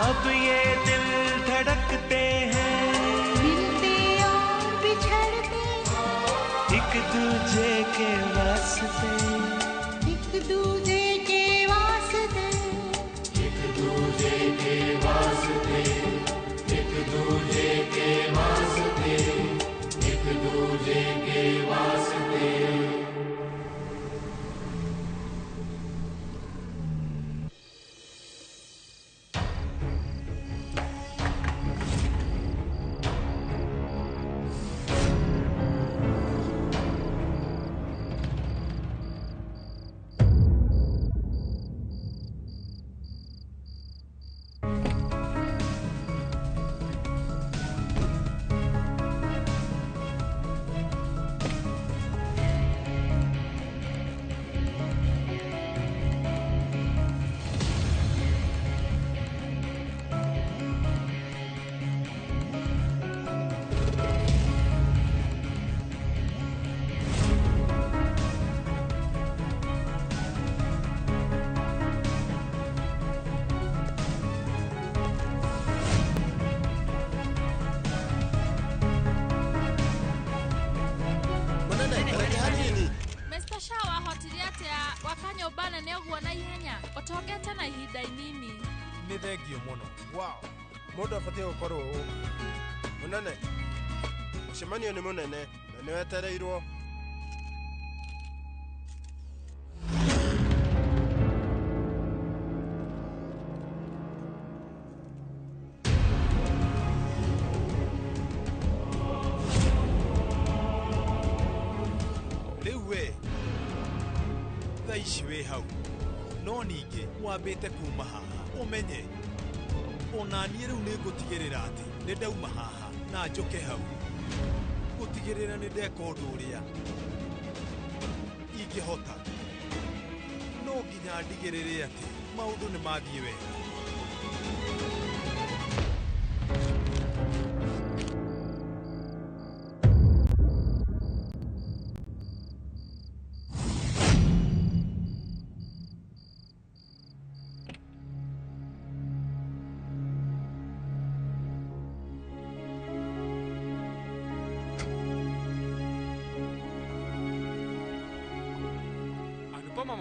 अब ये दिल धड़कते हैं, मिलते और बिछड़ते हैं, एक दूजे के वास्ते, एक दूजे के वास्ते, एक दूजे के वास्ते, एक दूजे के वास्ते, एक दूजे के वास्ते। Mr. Shah wahotire atĩa gwaka nyũmba nene ũguo na ihenya ũtongete na ihinda inini? Nĩ thengio mũno. Wow, mũndũ abatiĩ gũkorwo ũũ mũnene. Mũcemanio nĩ mũnene na nĩ wetereirwo. ici wĩ hau no ningĩ wambĩte kuma haha ũmenye ona niĩ rĩu nĩ ngũtigĩrĩra atĩ nĩ ndauma haha na njoke hau gũtigĩrĩra nĩ ndeka ũndũ ũrĩa ingĩhota no nginya ndigĩrĩre atĩ maũndũ nĩ mathiĩ wega.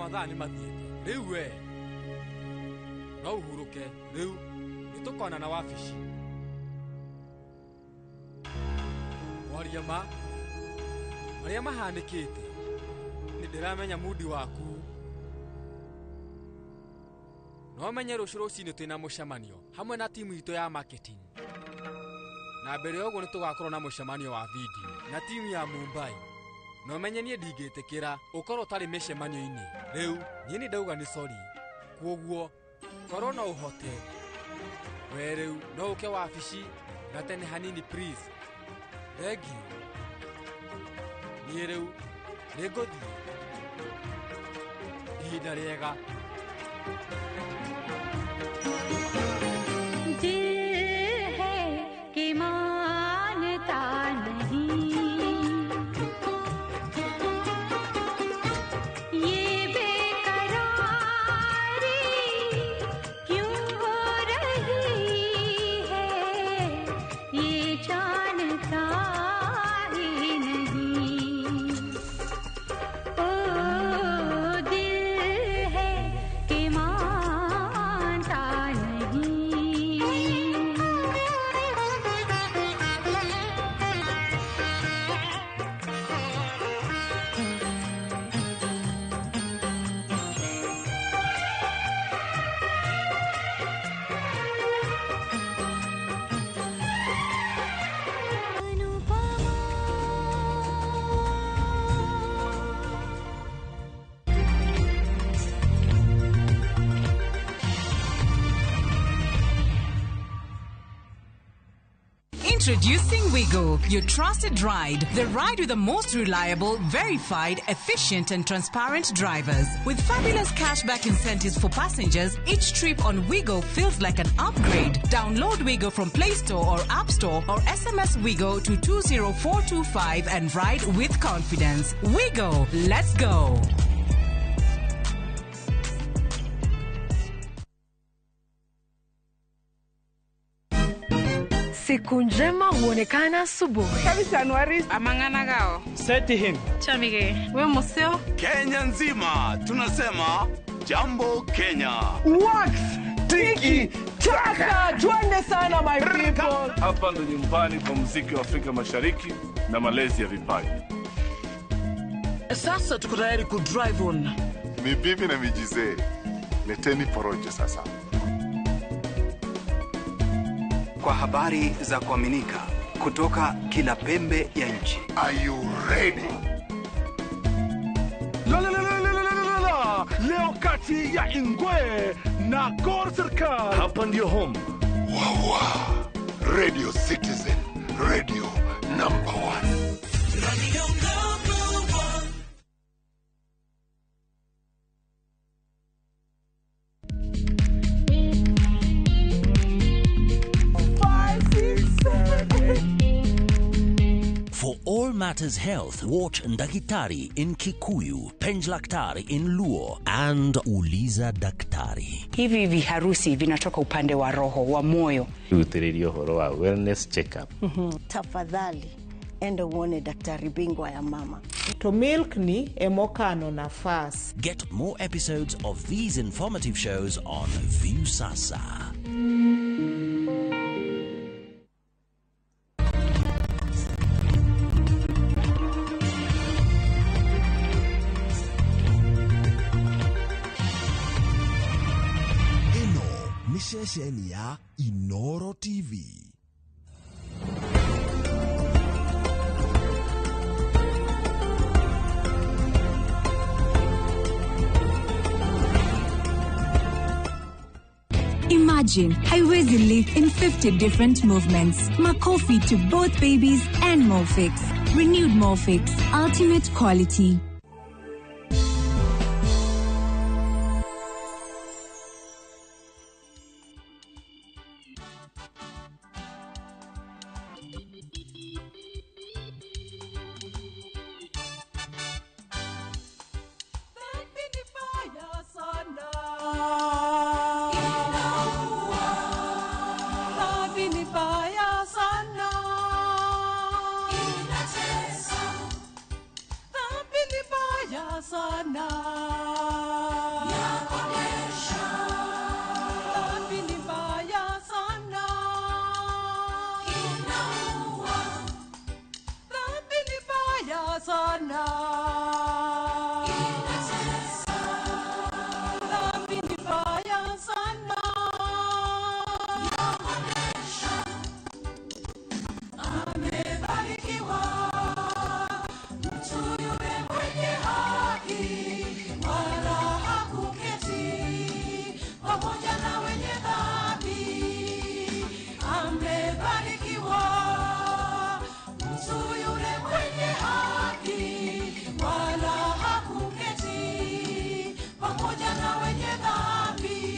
Mathaa nĩ mathiĩte rĩu we no ũhurũke rĩu nĩtũkona na wabici kwaria marĩa mahanĩkĩte nĩ ndĩramenya mudi waku no menye rũciũ rũcinĩ twĩna mũcemanio hamwe na timu itũ ya marketing na mbere ya ũguo nĩtũgakorwo na mũcemanio wa video na timu ya Mumbai. No menye niĩ ndingĩtĩkĩra ũkorwo ũtarĩ mĩcemanio-inĩ rĩu niĩ nĩ ndauga nĩ sorry kwoguo korwo no ũhote Where no ke wafishi na tene hanini please. Begi. Niereu negodi. Ida rega. दिल है कि मानता नहीं ये बेकरारी क्यों हो रही है ये जानता ही नहीं ओ दिल है कि मानता नहीं Introducing Wigo, your trusted ride. The ride with the most reliable, verified, efficient and transparent drivers. With fabulous cashback incentives for passengers, each trip on Wigo feels like an upgrade. Download Wigo from Play Store or App Store or SMS Wigo to 20425 and ride with confidence. Wigo, let's go. Siku njema huonekana asubuhi. Kabisa Januari amangana gao. Seti him. Chamige, we museo. Kenya nzima tunasema jambo Kenya. Wax, tiki, taka, twende sana my people. Hapa ndo nyumbani kwa muziki wa Afrika Mashariki na malezi ya vipaji. Sasa tuko tayari ku drive on. Mibibi na mijize, leteni porojo sasa. Kwa habari za kuaminika kutoka kila pembe ya nchi. Are you ready? Leo kati ya Ingwe na Gor Serikali. Hapa ndio home. Wawa. Radio Citizen, radio number 1. Radio number 1. For all matters health, watch Ndakitari in Kikuyu, Penjlaktari in Luo, and Uliza Daktari. Hivi viharusi vinatoka upande wa roho, wa moyo. Utirio horo wa wellness check-up. Tafadhali, enda uone daktari bingwa ya mama. To milk ni emokano na fast. Get more episodes of these informative shows on View Sasa. Shesheni ya Inoro TV. Imagine, haiwezi live in 50 different movements. Makofi to both babies and Morphix. Renewed Morphix, ultimate quality. pamoja na wenye dhambi.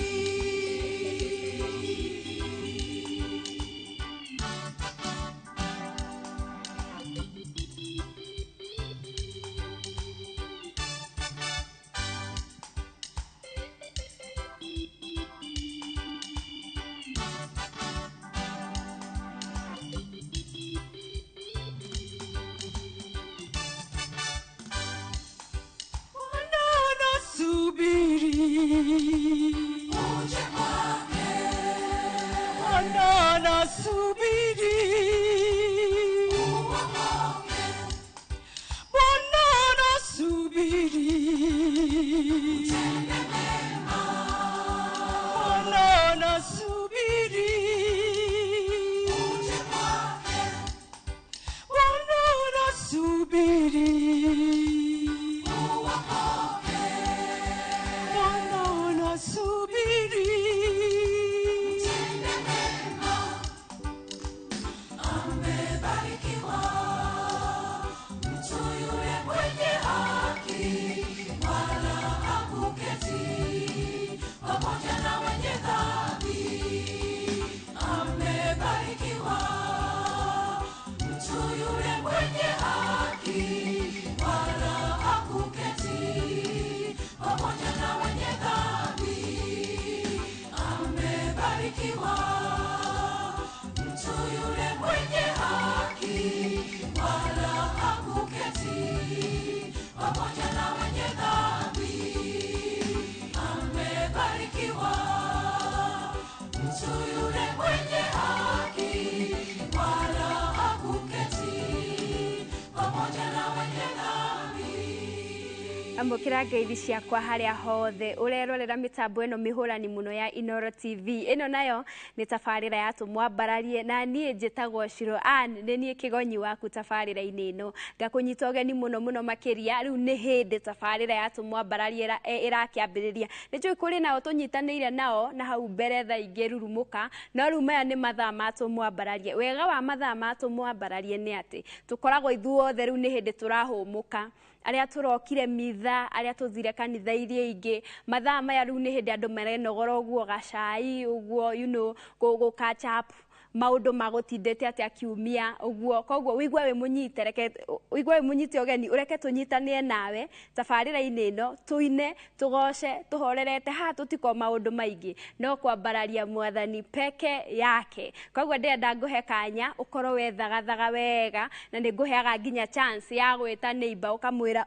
Ambokira ngeithi ciakwa haria hothe urerorera mitambo eno mihurani muno ya Inoro TV. Eno nayo ni tafarira ya tumwambararie na nie njitagwo Shiro Ann, ni nie kigonyi waku tafarira-ini ino. Ngakunyita ugeni muno muno makiria riu ni hindi tafarira ya tumwambararie irakiambiriria. Nijui kuri nao tunyitanire nao na hau mbere tha ingi rurumuka, no riu maya ni mathaa ma tumwambararie. Wega wa mathaa ma tumwambararie ni ati tukoragwo ithuothe riu ni hindi turahumuka. Aria turokire mitha, aria tuthire kanitha iria ingi, mathaa maya riu ni hindi andu marenogora uguo gacai uguo, you know, go catch up maundu magutindete ati akiumia uguo. Koguo wigwa we munyite, reke wigwa we munyite ogeni ureke tunyitanie nawe tafarira-ini ino, tuine tugoce tuhorerete ha tutiko maundu maingi no kwambararia mwathani peke yake. Koguo ndenda nguhe kanya ukorwo wethagathaga wega na ni nguheaga nginya chance ya gwita neighbor ukamwira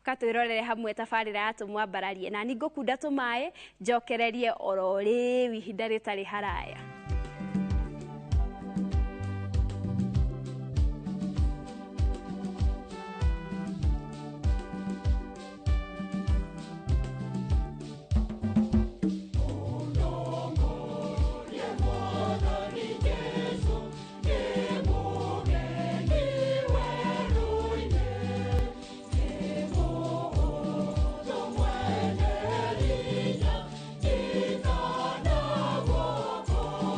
katwirorere hamwe tafarira ya tumwambararie, na ni ngukunda tumae njokererie orori ihinda ritari haraya. Oh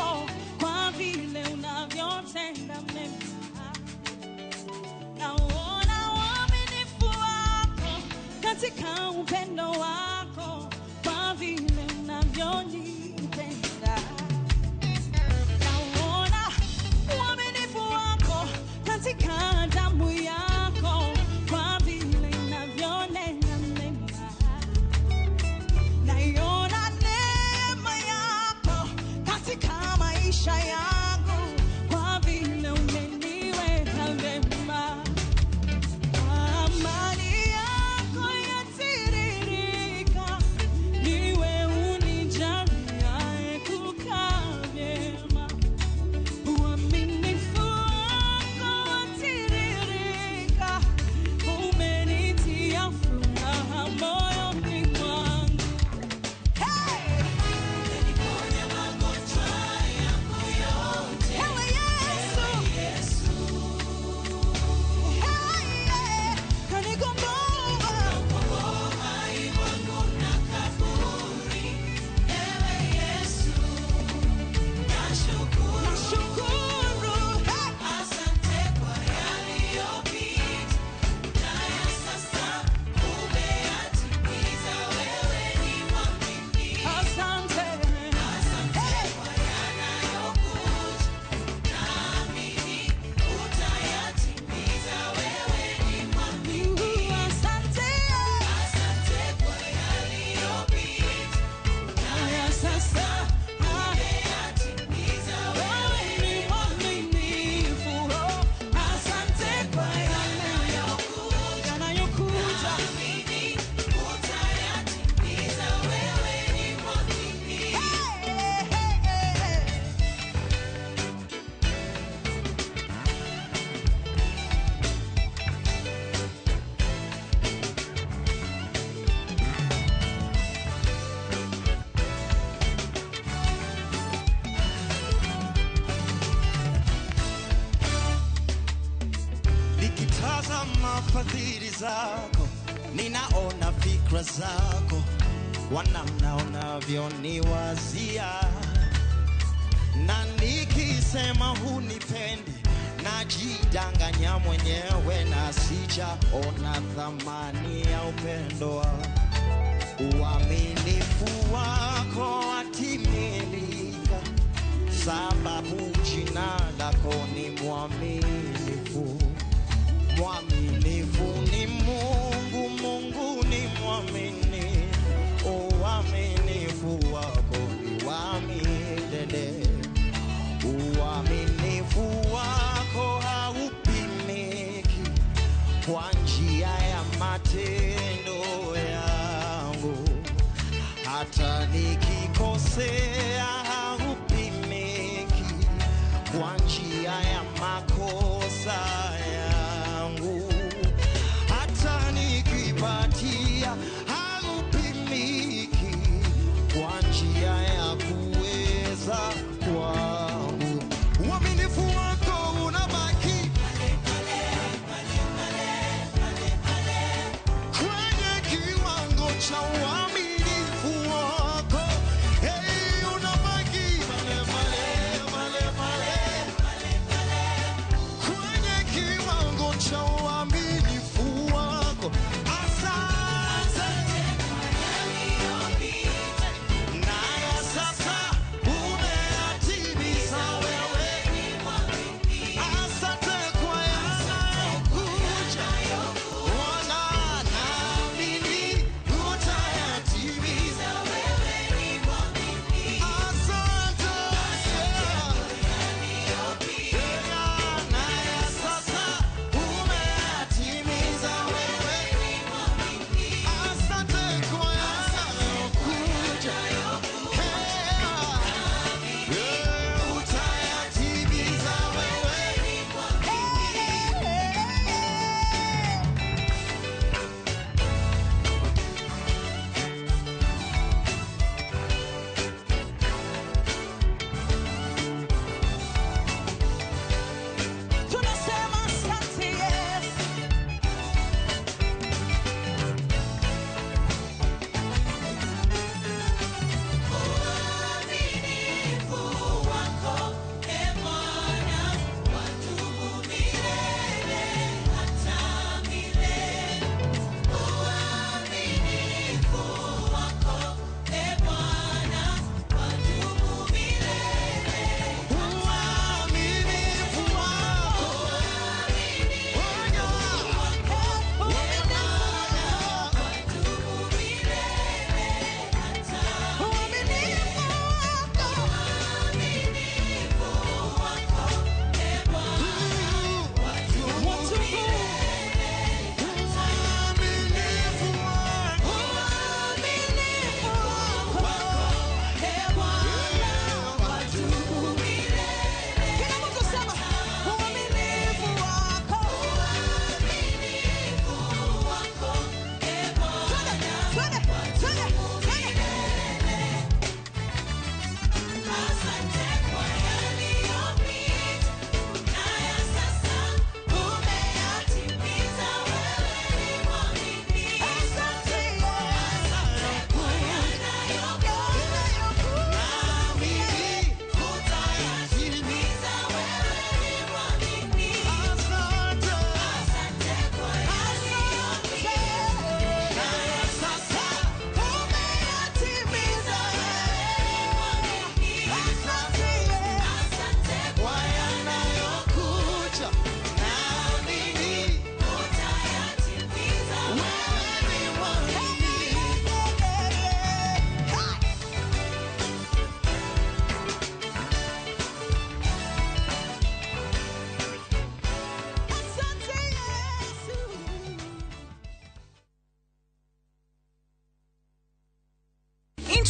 yako, kwa vile unavyotenda mema. Naona uaminifu wako katika upendo wako, kwa vile unavyonipenda. Naona uaminifu wako katika damu yako, kwa vile unavyonena mema. Naiona neema yako katika maisha yangu, kwa vile umeniweka vema. Amani yako yatiririka, niwe unijaliaye kukaa vyema. Uaminifu wako watiririka, umenitia furaha moyoni mwangu. Umeniponya magonjwa yangu yote. Ewe Yesu. Kanikomboa iwangu na kaburi. Ewe Yesu. Nashukuru. Asante kwa yaliyopita, na ya sasa umeyatimiza. Wewe ni mwaminifu. Asante kwa yanayokuja, naamini utayatimiza. Wewe ni mwaminifu. Asante kwa yaliyopita, na ya sasa umeyatimiza. Wewe ni mwaminifu. Asante kwa yanayokuja, naamini utayatimiza. Wewe ni mwaminifu. Nikitazama fadhili zako, ninaona fikra zako, wanamna unavyoniwazia. Na nikisema hunipendi, najidanganya mwenyewe, na sijaona thamani ya upendo wako. Uaminifu wako watimilika, sababu jina lako ni mwaminifu. Mwaminifu ni Mungu, Mungu ni mwaminifu. Uaminifu wako ni wa milele. Uaminifu wako haupimiki kwa njia ya matendo yangu. Hata nikikosea haupimiki kwa njia ya makosa yangu.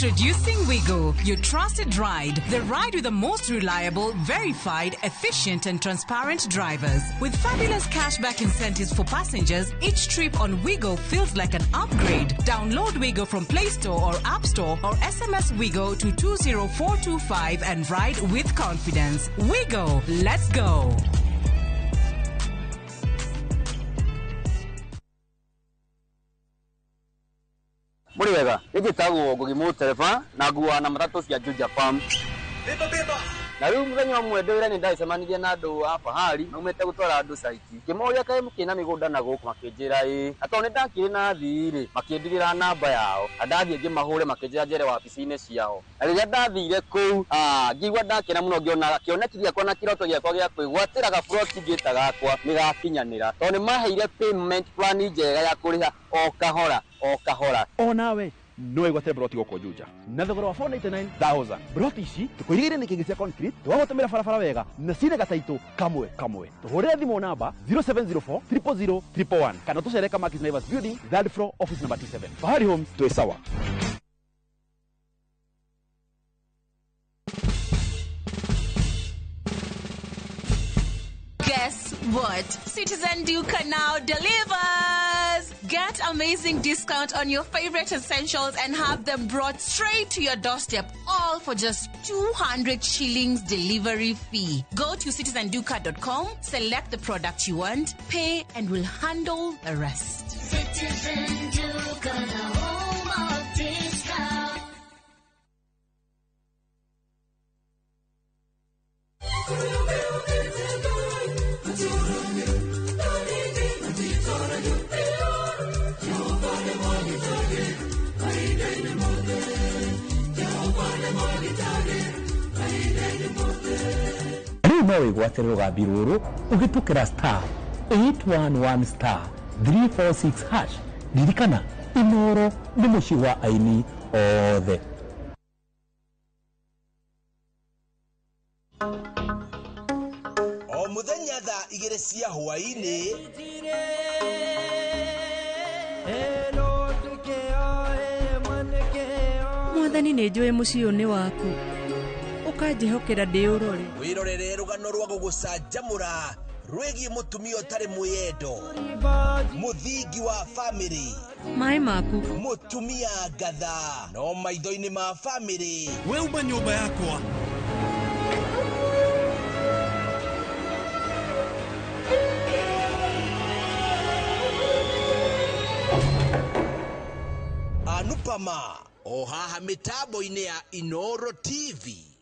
Introducing Wigo, your trusted ride. The ride with the most reliable, verified, efficient and transparent drivers. With fabulous cashback incentives for passengers, each trip on Wigo feels like an upgrade. Download Wigo from Play Store or App Store or SMS Wigo to 20425 and ride with confidence. Wigo, let's go. Muriwega, igitagwo ngugimu telefa na nguwa na matatu cia Juja Farm. Beba. Na riu muthenya umwe ndwira ni ndaicemanirie na andu hapa hali na umete gutwara andu saiti. Kimoria kae mukina migunda na guku makinjira atone ndakire na thiri makindigira namba yao. Andathie ngimahure makinjira njere wabici-ini ciao. Na riria ndathire kuu ngigwa ndakena muno ngiona kionekithia kwa na kiroto giakwa gia kwigwatira gafuroti ngita gakwa nigakinyanira. Tone maheire payment plan njega ya kuriha o kahora. O nawe no igwate broti goko Juja na thogora wa 499,000 broti ici tukwirigire ni kingi cia concrete twagotomera barabara wega na cine gataitu kamwe tuhurire thimo namba 0704 000 111 kana tucereka Markis Naivas Building, third floor, office number 27. Fahari Homes, tuwe sawa. Guess what? Citizen Duca now delivers! Get amazing discount on your favorite essentials and have them brought straight to your doorstep, all for just 200 shillings delivery fee. Go to citizenduca.com, select the product you want, pay, and we'll handle the rest. Citizen Duca, the home of discount. No igwatire rugambi ruru ugitukira star 811 star 346 hash ririkana Inoro ni muci wa aini othe. O muthenya thaa 2 cia hwaini Mwathani nĩ njũĩ mũciĩ nĩ waku ukanjihokera ndi urore wirorere rugano rwa gugucanjamura rwigi mutumia utari mwiyendo muthingi wa family mai maku mutumia ngatha no maitho-ini ma family we uma nyumba yakwa Anupama o haha mitambo-ini ya Inoro TV.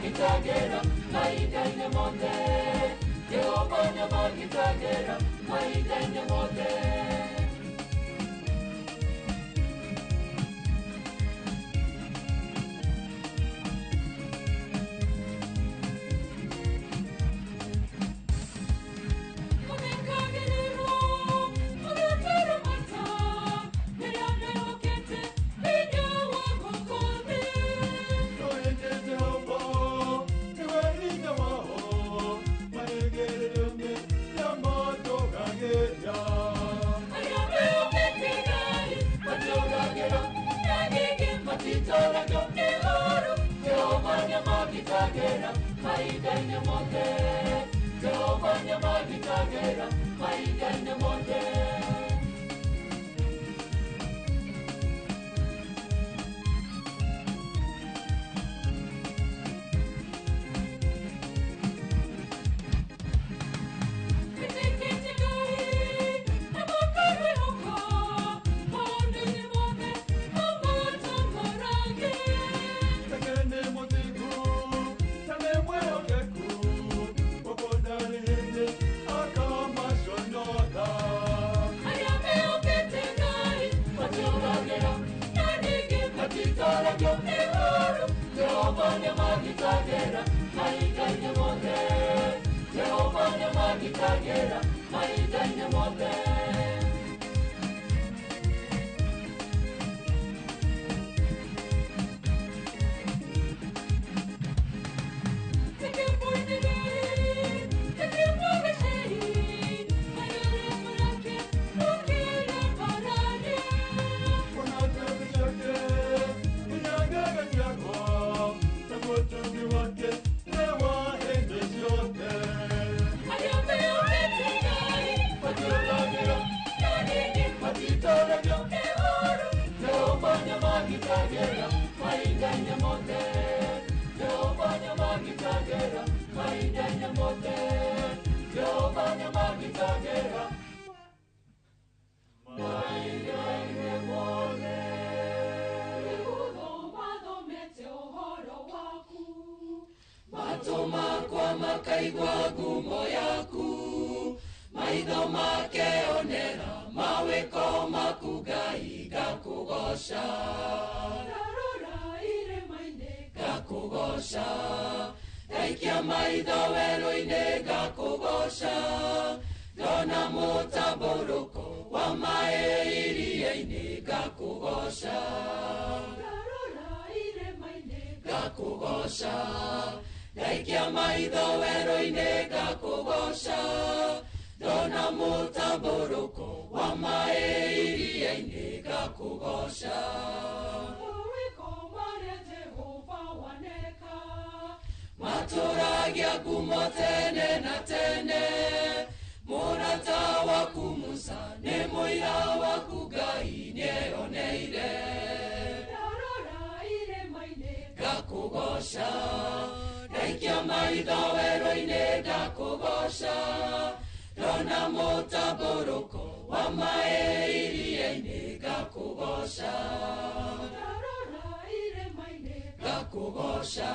magitagera mahinda-inĩ mothe Jehova nĩamagitagĩra mahinda-inĩ mothe Magitagera, mahinda-inĩ mothe Jehova nĩamagitagĩra mahinda-inĩ mothe Jehova nĩamagitagĩra mahinda-inĩ mothe Jehova nĩamagitagĩra mahinda-inĩ mothe Jehova nĩamagitagĩra mahinda-inĩ mothe Jehova nĩamagitagĩra mahinda-inĩ mothe Jehova nĩamagitagĩra mahinda-inĩ mothe Mathomete ũhoro waku matũ makwa makaigua ngumo yaku maitho makeonera mawĩko maku Ngai ngakũgoca ndarora irĩma-inĩ ngakũgoca ngaikia maitho werũ-inĩ ngakũgoca ndona mũtambũrũko wa maĩ iria-inĩ ngakũgoca ndarora irĩma-inĩ ngakũgoca ngaikia maitho werũ-inĩ ngakũgoca ndona mũtambũrũko wa maĩ iria-inĩ ngakũgoca mawĩko marĩa Jehova waneka matũragia ngumo tene na tene mũrata waku Musa nĩ mũira waku Ngai nĩeyoneire ndarora irĩma-inĩ ngakũgoca ngaikia maitho werũ-inĩ ngakũgoca ndona mũtambũrũko wa maĩ iria-inĩ ngakũgoca ndarora irĩma-inĩ ngakũgoca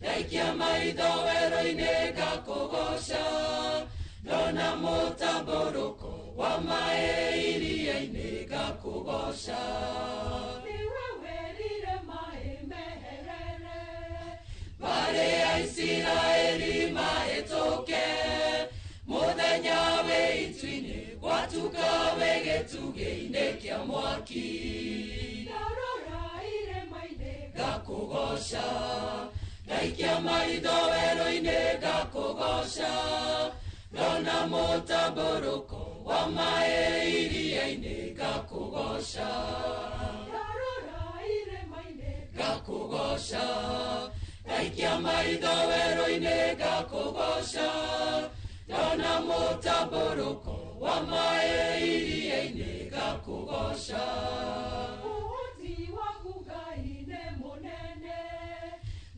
ngaikia maitho werũ-inĩ ngakũgoca ndona mũtambũrũko wa maĩ iria-inĩ ngakũgoca nĩwe werire maĩ meherere marĩ a Isiraeli mahĩtũke mũthenya wĩ itu-inĩ gwatuka wĩ gĩtugĩ-inĩ kĩa mwaki ndarora irĩma-inĩ ngakũgoca ngaikia maitho werũ-inĩ ngakũgoca ndona mũtambũrũko wa maĩ iria-inĩ ngakũgoca ndarora irĩma-inĩ ngakũgoca ngaikia maitho werũ-inĩ ngakũgoca ndona mũtambũrũko wa maĩ iria-inĩ ngakũgoca ũhoti waku Ngai nĩ mũnene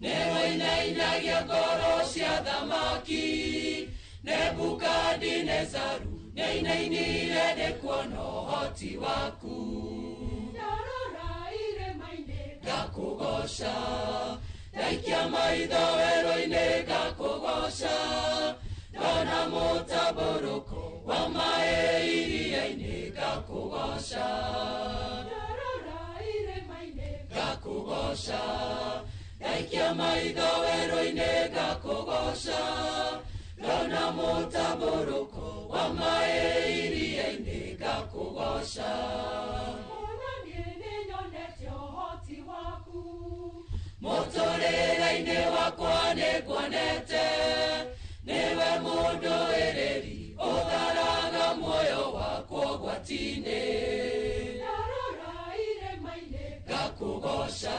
nĩwĩinainagia ngoro cia thamaki Nebukadinezaru nĩainainire nĩ kuona ũhoti waku ndarora irĩma-inĩ ngakũgoca ngaikia maitho werũ-inĩ ngakũgoca, ndona mũtambũrũko wa maĩ iria-inĩ ngakũgoca, ndarora irĩma-inĩ ngakũgoca, ndaikia maitho werũ-inĩ ngakũgoca, ndona mũtambũrũko wa maĩ iria-inĩ ngakũgoca. Mũtũrĩre-inĩ wakwa nĩnguonete, nĩwe mũndũ wĩrĩri ũtharaga muoyo wakwa ũgwati-inĩ, ndarora irĩma-inĩ ngakũgoca,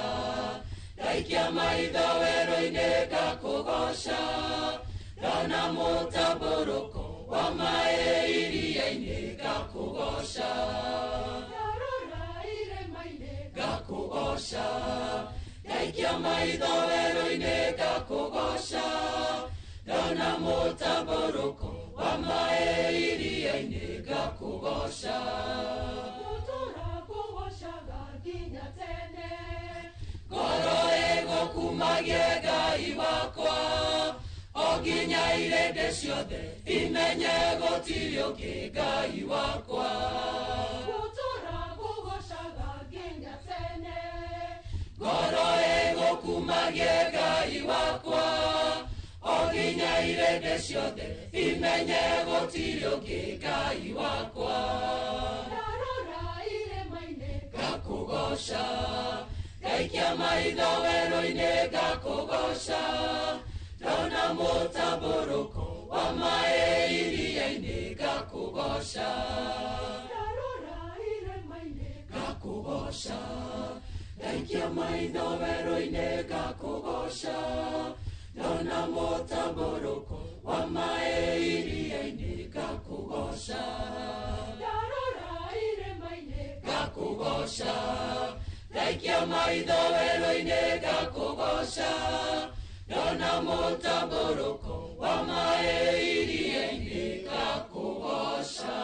ndaikia maitho werũ-inĩ ngakũgoca, ndona mũtambũrũko wa maĩ iria-inĩ ngakũgoca, ndarora irĩma-inĩ ngakũgoca, ndaikia maitho werũ-inĩ ngakũgoca, ndona mũtambũrũko wa maĩ iria-inĩ ngakũgoca, gũtũũra ngũgocaga nginya tene, ngoro ĩgũkumagie Ngai wakwa, o nginya irĩndĩ ciothe imenye gũtirĩ ũngĩ Ngai wakwa, gũtũũra ngũgocaga nginya tene, ngoro ĩgũkumagie Ngai wakwa, o nginya irĩndĩ ciothe imenye gũtirĩ ũngĩ Ngai wakwa, ndarora irĩma-inĩ ngakũgoca, ndaikia maitho werũ-inĩ ngakũgoca, ndona mũtambũrũko wa maĩ iria-inĩ ngakũgoca, ndarora irĩma-inĩ ngakũgoca, ndaikia maitho werũ-inĩ ngakũgoca, ndona mũtambũrũko wa maĩ iria-inĩ ngakũgoca, ndarora irĩma-inĩ ngakũgoca, ndaikia maitho werũ-inĩ ngakũgoca, ndona mũtambũrũko wa maĩ iria-inĩ ngakũgoca.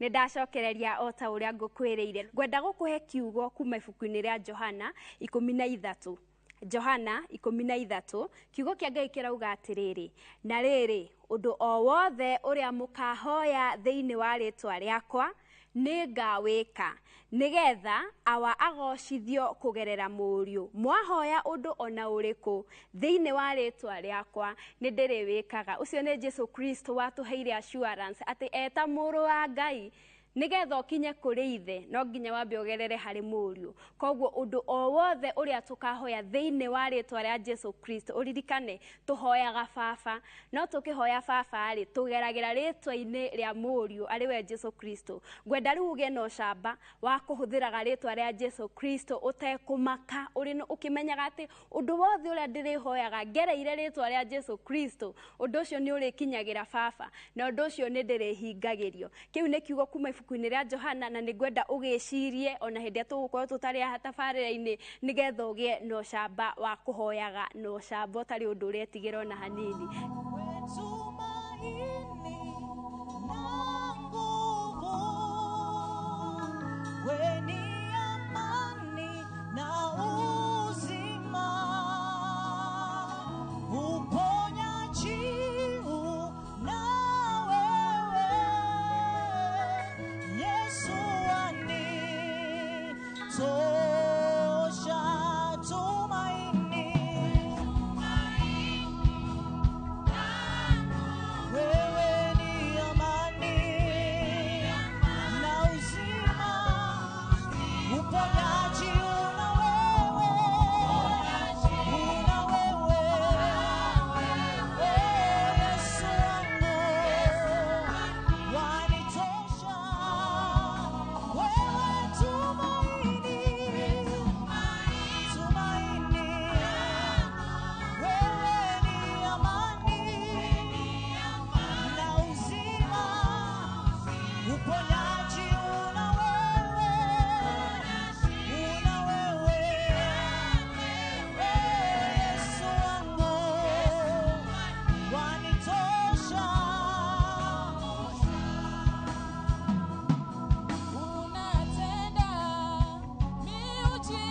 Nĩndacokereria o ta ũrĩa ngũkwĩrĩire. Ngwenda gũkũhe kiugo kuma ibuku-inĩ rĩa Johana 13. Johana 13, kiugo kĩa Ngai kĩrauga atĩrĩrĩ, na rĩrĩ, ũndũ o wothe ũrĩa mũkahoya thĩinĩ wa rĩtwa rĩakwa nĩngawĩka, nĩgetha awa agocithio kũgerera mũriũ. Mwahoya ũndũ ona ũrĩkũ thĩinĩ wa rĩtwa rĩakwa nĩndĩrĩwĩkaga. Ũcio nĩ Jesu Kristo watũheire assurance atĩ eta mũrũ wa Ngai, nĩgetha ũkinye kũrĩ ithe no nginya wambe ũgerere harĩ mũriũ. Koguo ũndũ o wothe ũrĩa tũkahoya thĩinĩ wa rĩtwa rĩa Jesu Kristo, ũririkane tũhoyaga baba, no tũkĩhoya baba rĩ tũgeragĩra rĩtwa-inĩ rĩa mũriũ arĩwe Jesu Kristo. Ngwenda rĩu ũgĩe na ũcamba wa kũhũthĩraga rĩtwa rĩa Jesu Kristo ũtekũmaka, ũkĩmenyaga atĩ ũndũ wothe ũrĩa ndĩrĩhoyaga ngereire rĩtwa rĩa Jesu Kristo, ũndũ ũcio nĩ ũrĩkinyagĩra baba na ũndũ ũcio nĩ ndĩrĩhingagĩrio. Kĩu nĩ kiugo kuma ibuku-inĩ rĩa Johana, na nĩngwenda ũgĩcirie ona hĩndĩ tũgũkorwo tũtarĩ aha tabarĩra-inĩ, nĩgetha ũgĩe na ũcamba wa kũhoyaga na ũcamba ũtarĩ ũndũ ũretigĩra ona hanini. Unatenda miujiza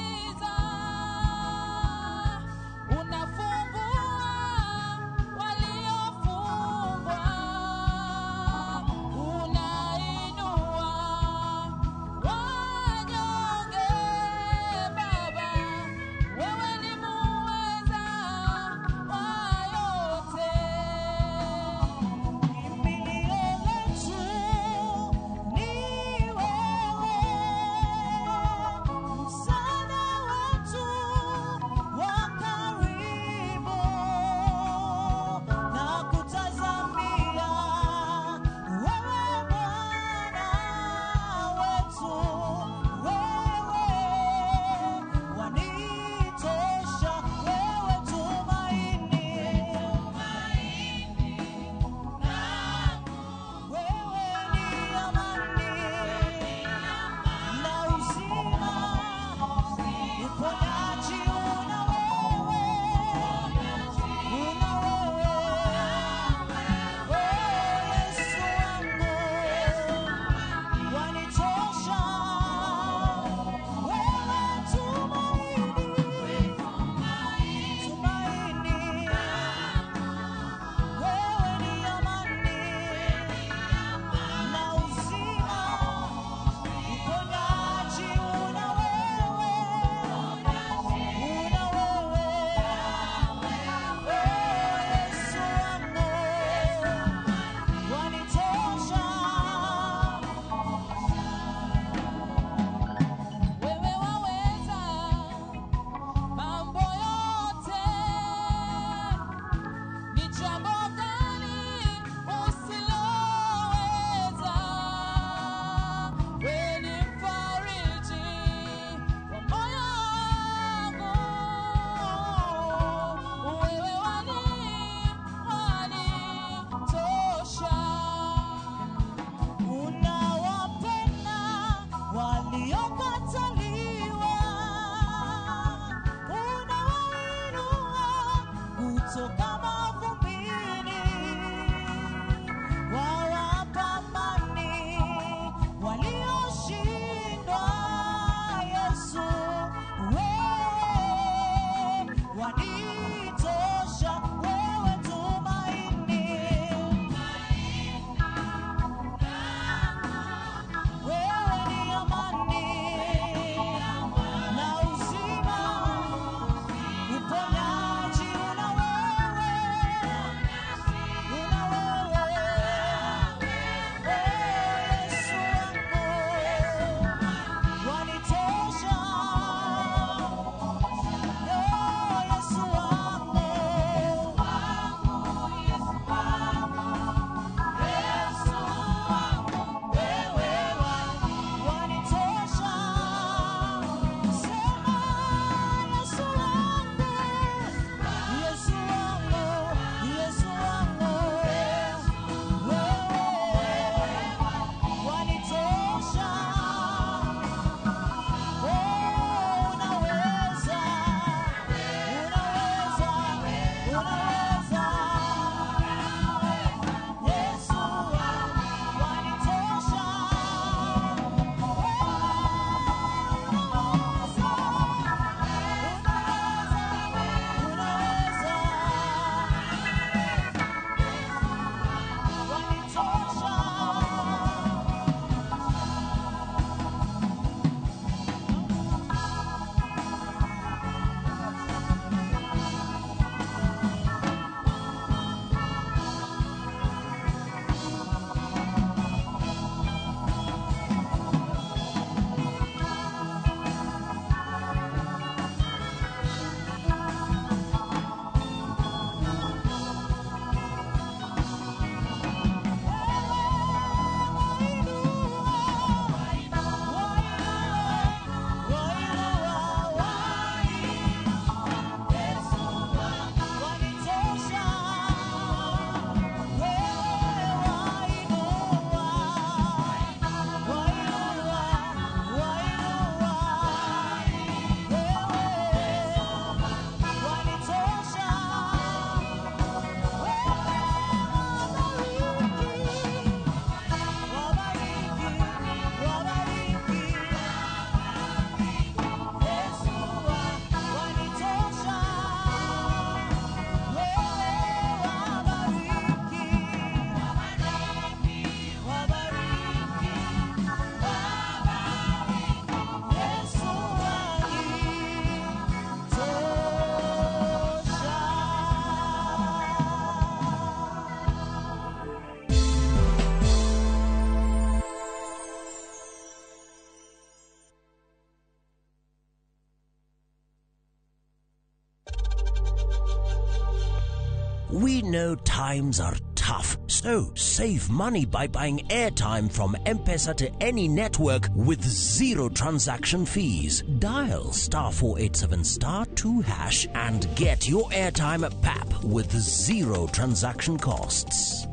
We know times are tough, so save money by buying airtime from M-Pesa to any network with zero transaction fees. Dial *487*2# and get your airtime PAP with zero transaction costs.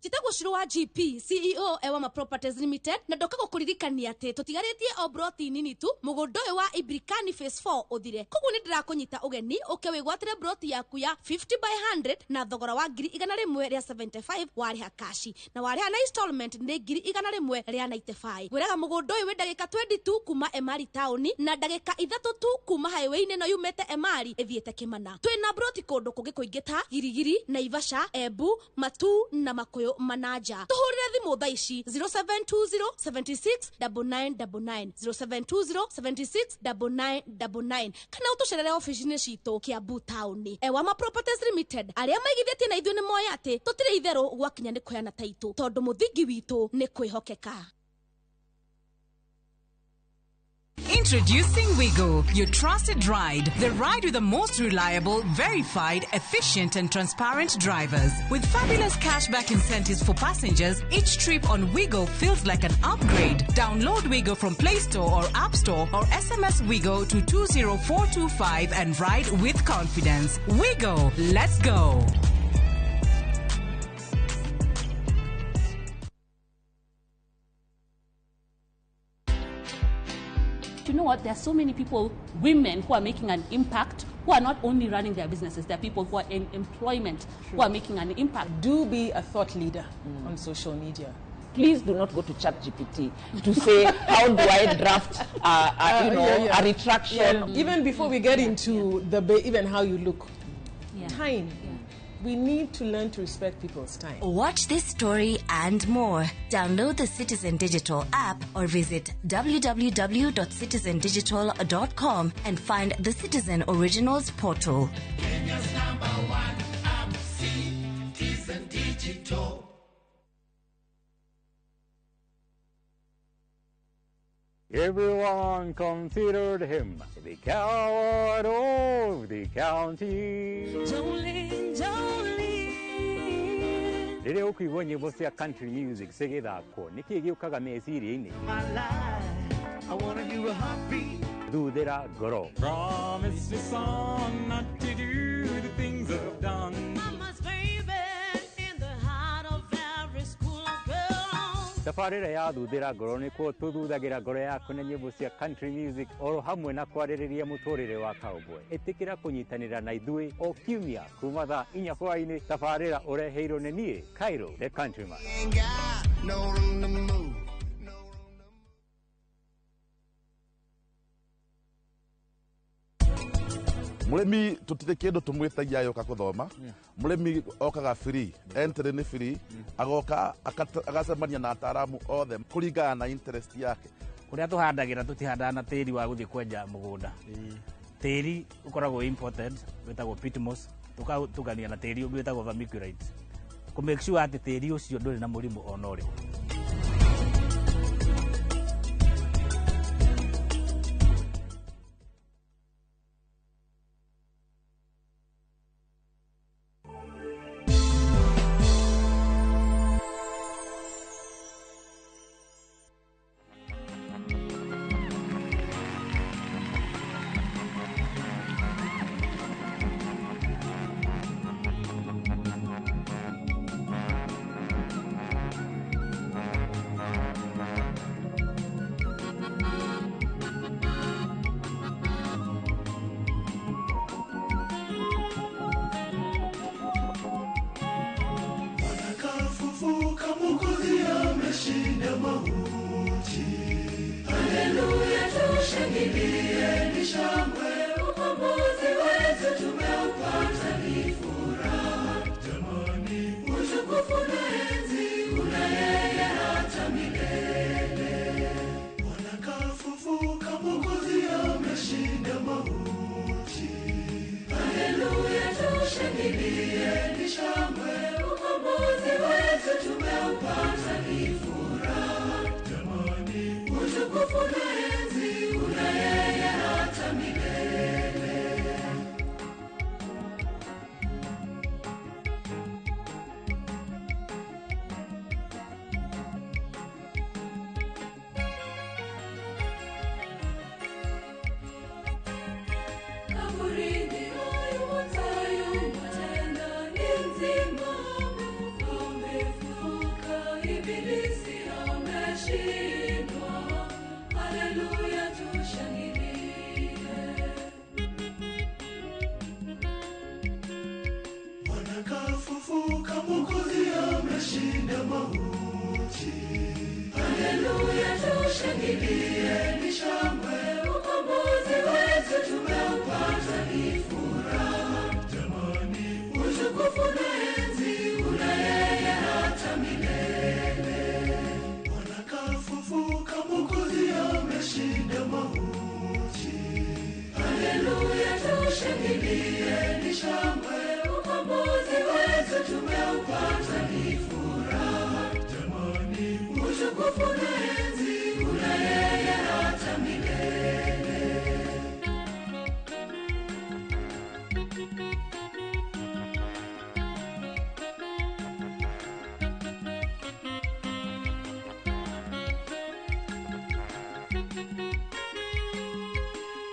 Jitagwo Shiro wa GP CEO Ewama Properties Limited na ndoka gukuririkania ati tutigaritie o broti nini tu mugundo wa Ibrikani phase 4 uthire koguo ni ndirakunyita ugeni uke wigwatire broti yaku ya 50/100 na thogora wa 100 ria 75 wariha kashi na wariha na installment ni 100 ria 95 gwiraga mugundo we ndagika 22 kuma Emari town na ndagika 3 tu kuma highway no yumete Emari ithiete Kimana. Twina broti kundu kungi kuingita Girigiri, Naivasha, Embu, Matu na Makuyu Manaja. Tuhurire thimu thaa ici 0720769999 0720769999 kana utucerere office-ini citu Kiambu town. Ewama Properties Limited aria maigithitie na ithuĩ ni moya ati tutire itherũ gwakinya ni kuheana taitu tondu muthingi witu ni kwihokeka. Introducing Wigo, your trusted ride. The ride with the most reliable, verified, efficient and transparent drivers. With fabulous cashback incentives for passengers, each trip on Wigo feels like an upgrade. Download Wigo from Play Store or App Store or SMS Wigo to 20425 and ride with confidence. Wigo, let's go. You know what? There are so many people, women, who are making an impact, who are not only running their businesses, there are people who are in employment, who are making an impact. Do be a thought leader on social media. Please do not go to ChatGPT to say, how do I draft a retraction? Even before we get into even how you look. Time. We need to learn to respect people's time. Watch this story and more. Download the Citizen Digital app or visit www.citizendigital.com and find the Citizen Originals portal. Kenya's #1 app, Citizen Digital. Everyone considered him the coward of the county. Jolene, Jolene. Rĩrĩa ũkũigua nyĩmbo cia country music cigĩthakwo nĩkĩ gĩũkaga meciria-inĩ? My life, I wanna do a heartbeat. Thuthĩra ngoro. Promise me, son, not to do the things I've done. Mama's baby in the heart of every school girl. Tabarĩra ya thuthĩra ngoro nĩkuo tũthuthagĩra ngoro yaku na nyĩmbo cia country music oro hamwe na kwarĩrĩria mũtũrĩre wa cowboy. Ĩtĩkĩra kũnyitanĩra na ithuĩ o kiumia kuma thaa 4 hwaĩ-inĩ. Tabarĩra ũreheirwo nĩ niĩ Cairo the Countryman. No room to move. Murimi tutire kindu tumwitagia yoka kuthoma murimi okaga free entry ni free agoka agacemania na ataramu othe kuringana na interest yake. Kuria tuhandagira tutihandaga na tiri wa guthii kwenja mugunda. Tiri ukoragwo imported wetagwo pitmos tukagania na tiri ungi wetagwo vermiculite ku make sure ati tiri ucio nduri na murimu ona uri. tushangilie, ni shangwe, ukombozi wetu tumeupata, ni furaha. Jamani, utukufu na enzi una yeye hata milele. Bwana kafufuka, Mwokozi ameshinda mauti. Haleluya, tushangilie, ni shangwe, ukombozi wetu tumeupata, ni furaha. Jamani, utukufu na enzi una yeye hata milele.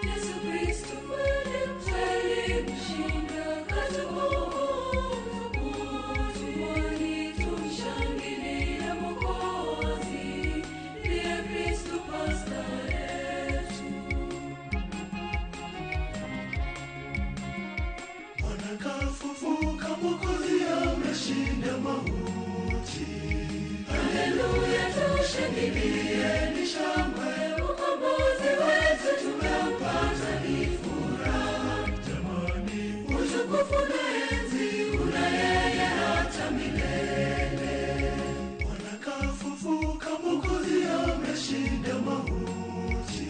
Yesu Kristo kweli mkweli mshinda katuokoa. Tuoni tumshangilie Mwokozi, ndiye Kristo pasta yetu. Bwana kafufuka, Mwokozi ameshinda mauti. Haleluya, tushangilie, ni shangwe, ukombozi wetu tumeupata, ni furaha. Jamani, utukufu na enzi una yeye hata milele. Bwana kafufuka, Mwokozi ameshinda mauti.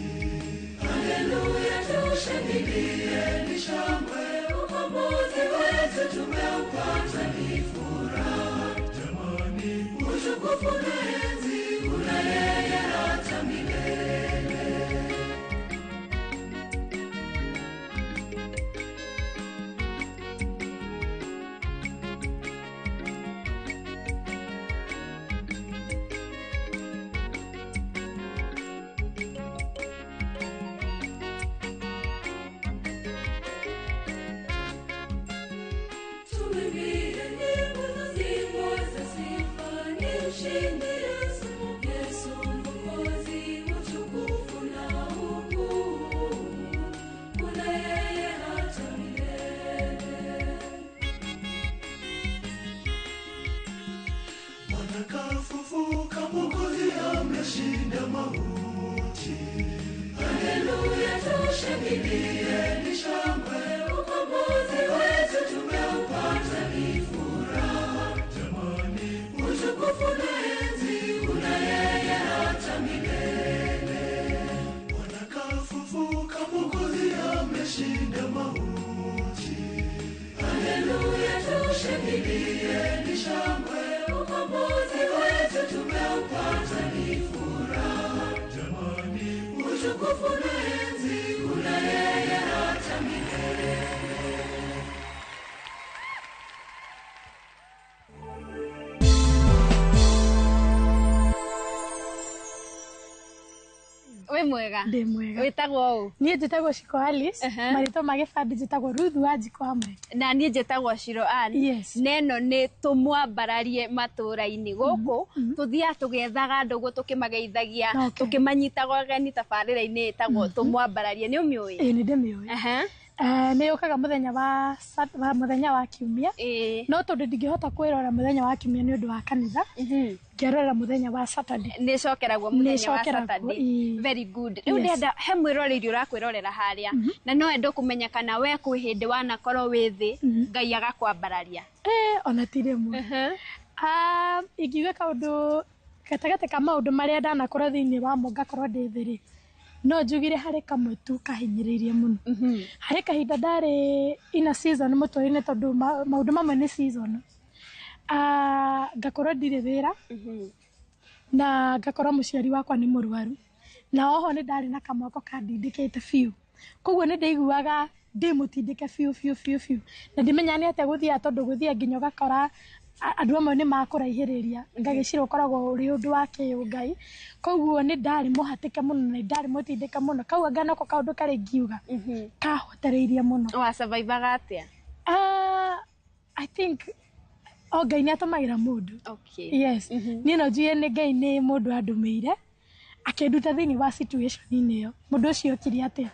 Haleluya, tushangilie, ni shangwe, ukombozi wetu tumeupata, ni furaha. Jamani, utukufu na enzi una yeye hata milele. Tuimbie nyimbo za sifa, ni mshindi Yesu. Yesu Mwokozi, utukufu na ukuu una yeye hata milele. Bwana kafufuka, Mwokozi ameshinda mauti. Haleluya, tushangilie, ni shangwe, ukombozi wetu tumeupata, ni furaha. Jamani, utukufu na enzi una yeye hata milele. Bwana kafufuka, Mwokozi ameshinda mauti. Haleluya, tushangilie, ni shangwe, ukombozi wetu tumeupata, ni furaha. Jamani, utukufu na enzi una yeye hata milele. We mwega? Ndi mwega. Witagwo u? Niĩ njĩtagwo Shiko Alice. Marĩtwa ma gĩbandĩ njĩtagwo Ruth Wanjikũ Hamwe. Na niĩ njĩtagwo Shiro Ann. Yes. Neno nĩ tũmwambararie matũra-inĩ gũkũ tũthiaga tũgethaga andũ ũguo tũkĩmageithagia tũkĩmanyitaga ũgeni tabarĩra-inĩ ĩtagwo tũmwambararie. Nĩ ũmĩũĩ? Ĩĩ nĩ ndĩmĩũĩ. Nĩ yũkaga mũthenya wa kiumia, no tondũ ndingĩhota kwĩrora mũthenya wa kiumia nĩ ũndũ wa kanitha, ngerorera mũthenya wa Saturday. Nĩ cokeragwo mũthenya wa Saturday. Very good. Rĩu ndĩrenda he mwĩroreri ũrakwĩrorera harĩa na no ende kũmenya kana we kwĩ hĩndĩ wanakorwo wĩ thĩ Ngai agakwambararia. Ona ti rĩmwe. Ingiuga kaũndũ gatagatĩ ka maũndũ marĩa ndanakorwo thĩinĩ wamo ngakorwo ndĩ thĩ-rĩ, no njugire harĩ kamwe tu kahinyĩrĩirie mũno. Harĩ kahinda ndarĩ ina season mũtũrĩre tondũ maũndũ mamwe nĩ season. Ngakorwo ndirĩ wĩra na ngakorwo mũciari wakwa nĩ mũrwaru, na oho nĩ ndarĩ na kamwako kandindĩkĩte biũ, koguo nĩ ndaiguaga ndĩmũtindĩke biũ na ndimenya nĩ atĩa gũthiaga tondũ gũthiaga nginya ũgakora andũ amwe nĩ makũraihĩrĩria ngagĩcira ũkoragwo ũrĩ ũndũ wa kĩũngai, koguo nĩ ndarĩ mũhatĩke mũno na ndarĩ mũtindĩke mũno, kau anga nako kaũndũ karĩ ngiuga kahotereirie mũno. Wa survivaga atĩa? I think o Ngai nĩ atũmagĩra mũndũ. Okay. Yes. Niĩ no njuge nĩ Ngai nĩ mũndũ andũmĩire akĩnduta thĩinĩ wa situation-inĩ ĩyo. Mũndũ ũcio okire atĩa?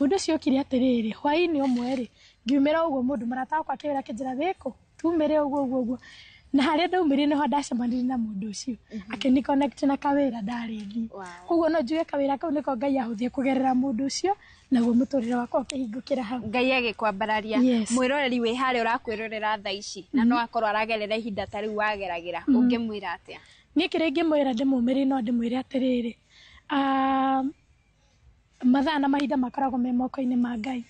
Mũndũ ũcio okire atĩrĩrĩ, hwaĩ-inĩ ũmwe-rĩ ngiumĩra ũguo mũndũ marata wakwa akĩwĩra kĩnjĩra gĩkũ tumĩre ũguo na haria ndaumire no ndacemanirie na mundu ucio akini connect na kawira ndarithi koguo no njuge kawira kau niko Ngai ahuthie kugerera mundu ucio naguo muturire wakwa ukihingukira hau Ngai agikwambararia mwiroreri wi hare urakwirorera tha ici na no akorwo aragerera ihinda tari wageragira ungimwira atia ni kirengi mwira ndimumiri no ndimwire atiriri mathaa na mahinda makoragwo me moko-inĩ ma Ngai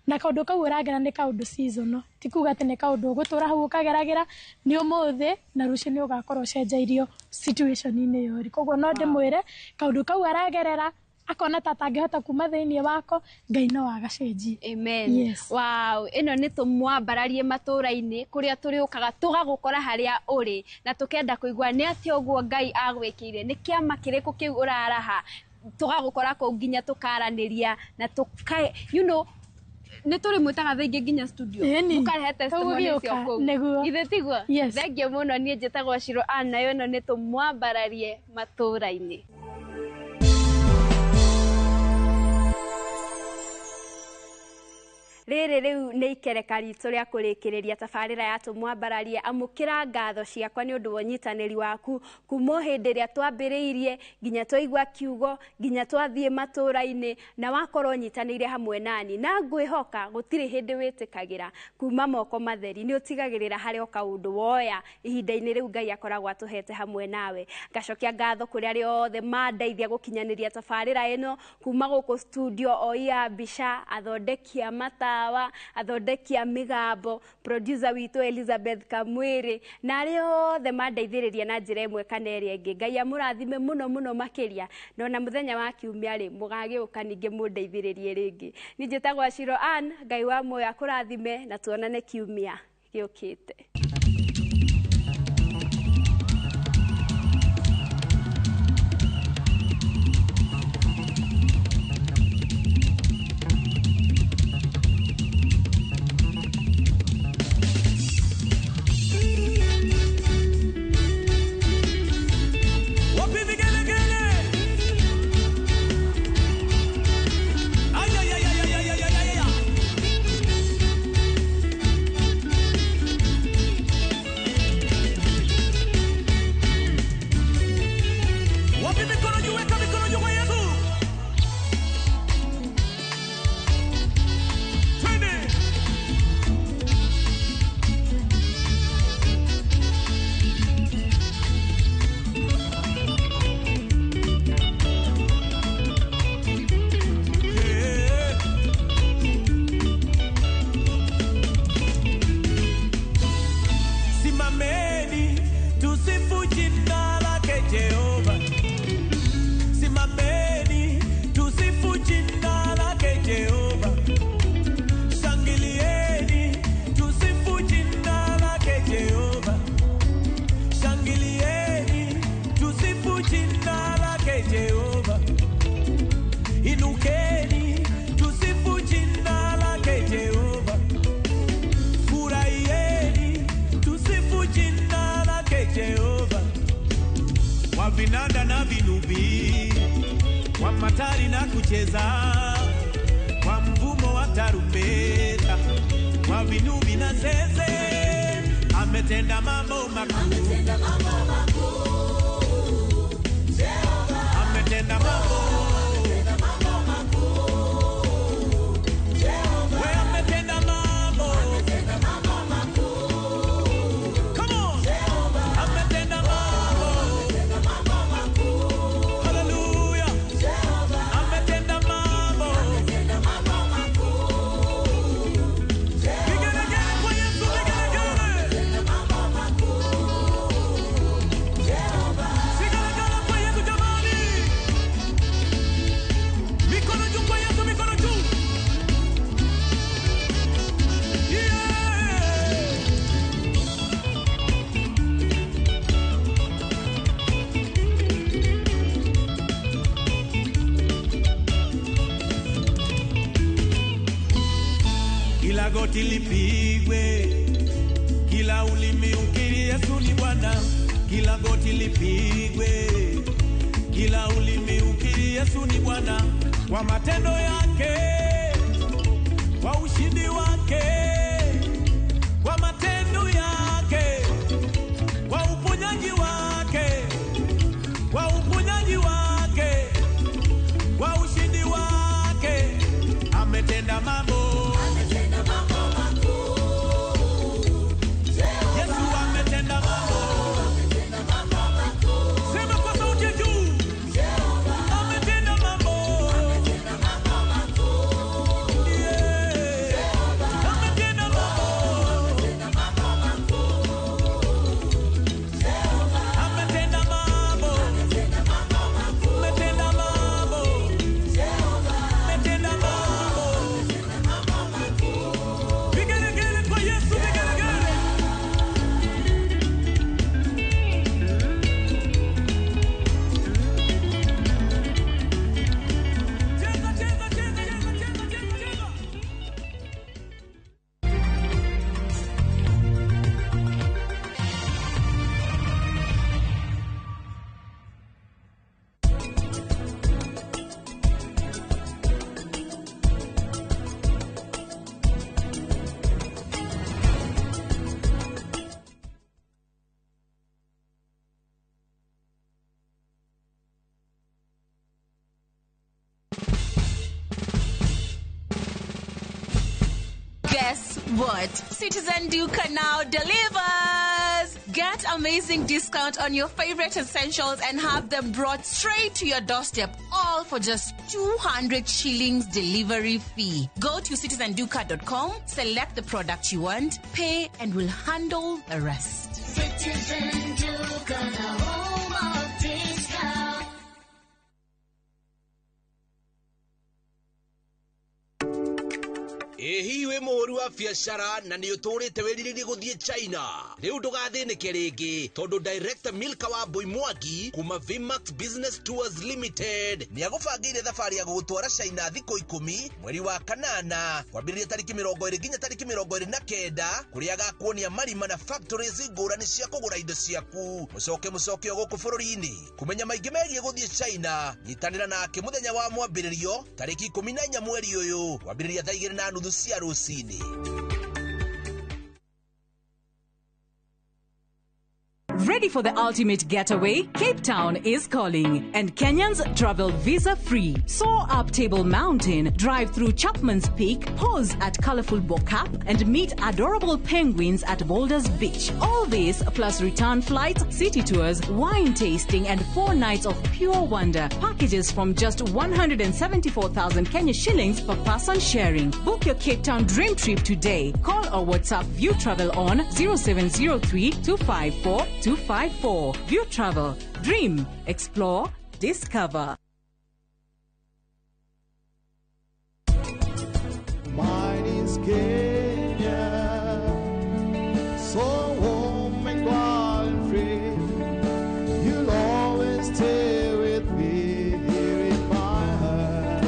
na kaundu kau uragera ni kaundu seasonal ti kuga ati ni kaundu gutura hau ukageragira ni umuthi na rucio ni ugakorwo cenjeirio situation-inĩ yori koguo no ndimwire kaundu kau aragerera akona tata angihota kuma thiini wako Ngai no agacenjie amen wow ino ni tumwambararie matura-ini kuria turi ukaga tugagukora haria uri na tukenda kuigua ni ati oguo Ngai agwikire ni kiama kiriku kiu uraraha tugagukora ko nginya tukaraniria na tukai ni turi mwitaga thingi nginya studio mukarehe testimony cio kou ithe tigwo thengia muno nie njitagwo Shiro Ann nayo no ni tumwambararie matura-ini riri riu ni ikereka ritu ria kurikiriria tabarira ya tumwambararie amukira ngatho ciakwa ni undu wa nyitaniri waku kuma hindi ria twambiriirie nginya twaigua kiugo nginya twathie matura-ini na wakorwo nyitanire hamwe nani na ngwihoka gutiri hindi witikagira kuma moko matheri ni utigagirira hari okaundu woya ihinda-ini riu Ngai akoragwo atuhete hamwe nawe ngacokia ngatho kuri ari othe mandeithia gukinyaniria tabarira ino kuma guku studio oia Bisha athondekia mata athondekia migambo producer witu Elizabeth Kamwiri na ari othe mandeithiriria na njira imwe kana iria ingi Ngai amurathime muno makiria nona muthenya wa kiumia ri mugagiuka ningi mundeithiririe ringi ni njitagwo Shiro Ann Ngai wa moyo akurathime na tuonane kiumia giukite vinanda na vinubi, kwa matari na kucheza, kwa mvumo wa tarumbeta, kwa vinubi na zeze, ametenda mambo makuu, ametenda mambo makuu, Jehova, ametenda mambo goti lipigwe, kila ulimi ukiri Yesu ni Bwana. Kila goti lipigwe, kila ulimi ukiri Yesu ni Bwana. Kwa matendo yake, kwa ushindi wake, kwa matendo yake, uponyaji wake, kwa uponyaji wake, kwa ushindi wake, ametenda mambo makuu. Yesu ametenda mambo makuu. Sema kwa sauti ya juu. Ametenda mambo makuu. Ametenda mambo makuu. Ametenda mambo. Ametenda mambo. Ametenda mambo. Vigelegele kwa Yesu, vigelegele. Cheza, cheza, cheza, cheza, cheza, cheza, cheza. Guess what? Citizen Duca now delivers! Get amazing discount on your favorite essentials and have them brought straight to your doorstep, all for just 200 shillings delivery fee. Go to citizenduca.com, select the product you want, pay, and we'll handle the rest. Citizen Duca, the home of discount. Ehiwe moru wa biashara na ni uturite wiriririe guthie China. Riu ndugathinike ringi tondu director Milka wa Boimwagi kuma Vimax Business Tours Limited ni agubangire thabari ya gugutwara China thiko 10 mweri wa kanana kwambiriria tariki 20 nginya tariki 29 kuria agakuonia marima na factories ngurani cia kugura indo ciaku. Mucoke guku bururi-ini kumenya maingi megie guthie China. Nyitanira nake muthenya wa mwambiririo tariki 14 mweri uyu kwambiriria thaa 2:30 cia rucini. Ready for the ultimate getaway? Cape Town is calling, and Kenyans travel visa-free. Soar up Table Mountain, drive through Chapman's Peak, pose at colorful Bokap, and meet adorable penguins at Boulders Beach. All this plus return flights, city tours, wine tasting, and 4 nights of pure wonder. Packages from just 174,000 Kenya shillings per person sharing. Book your Cape Town dream trip today. Call or WhatsApp View Travel on 0703 254 254. View Travel. Dream. Explore. Discover. Mine is Kenya, so warm and wild and free. You'll always stay with me here in my heart.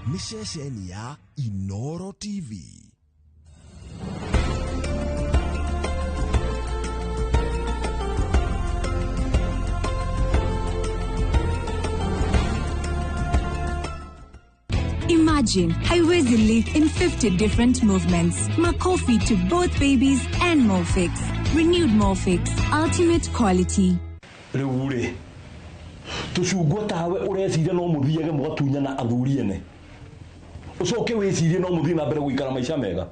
Ni ceceni ya Inoro TV. Imagine, haiwezi live in 50 different movements. Makofi to both babies and Mofix. Renewed Mofix, ultimate quality. Riure. Tucungwo tawe ureciria no muthiage mugatunyana athuri ene. Ucoke wicirie no muthii na mbere guikara maisha mega.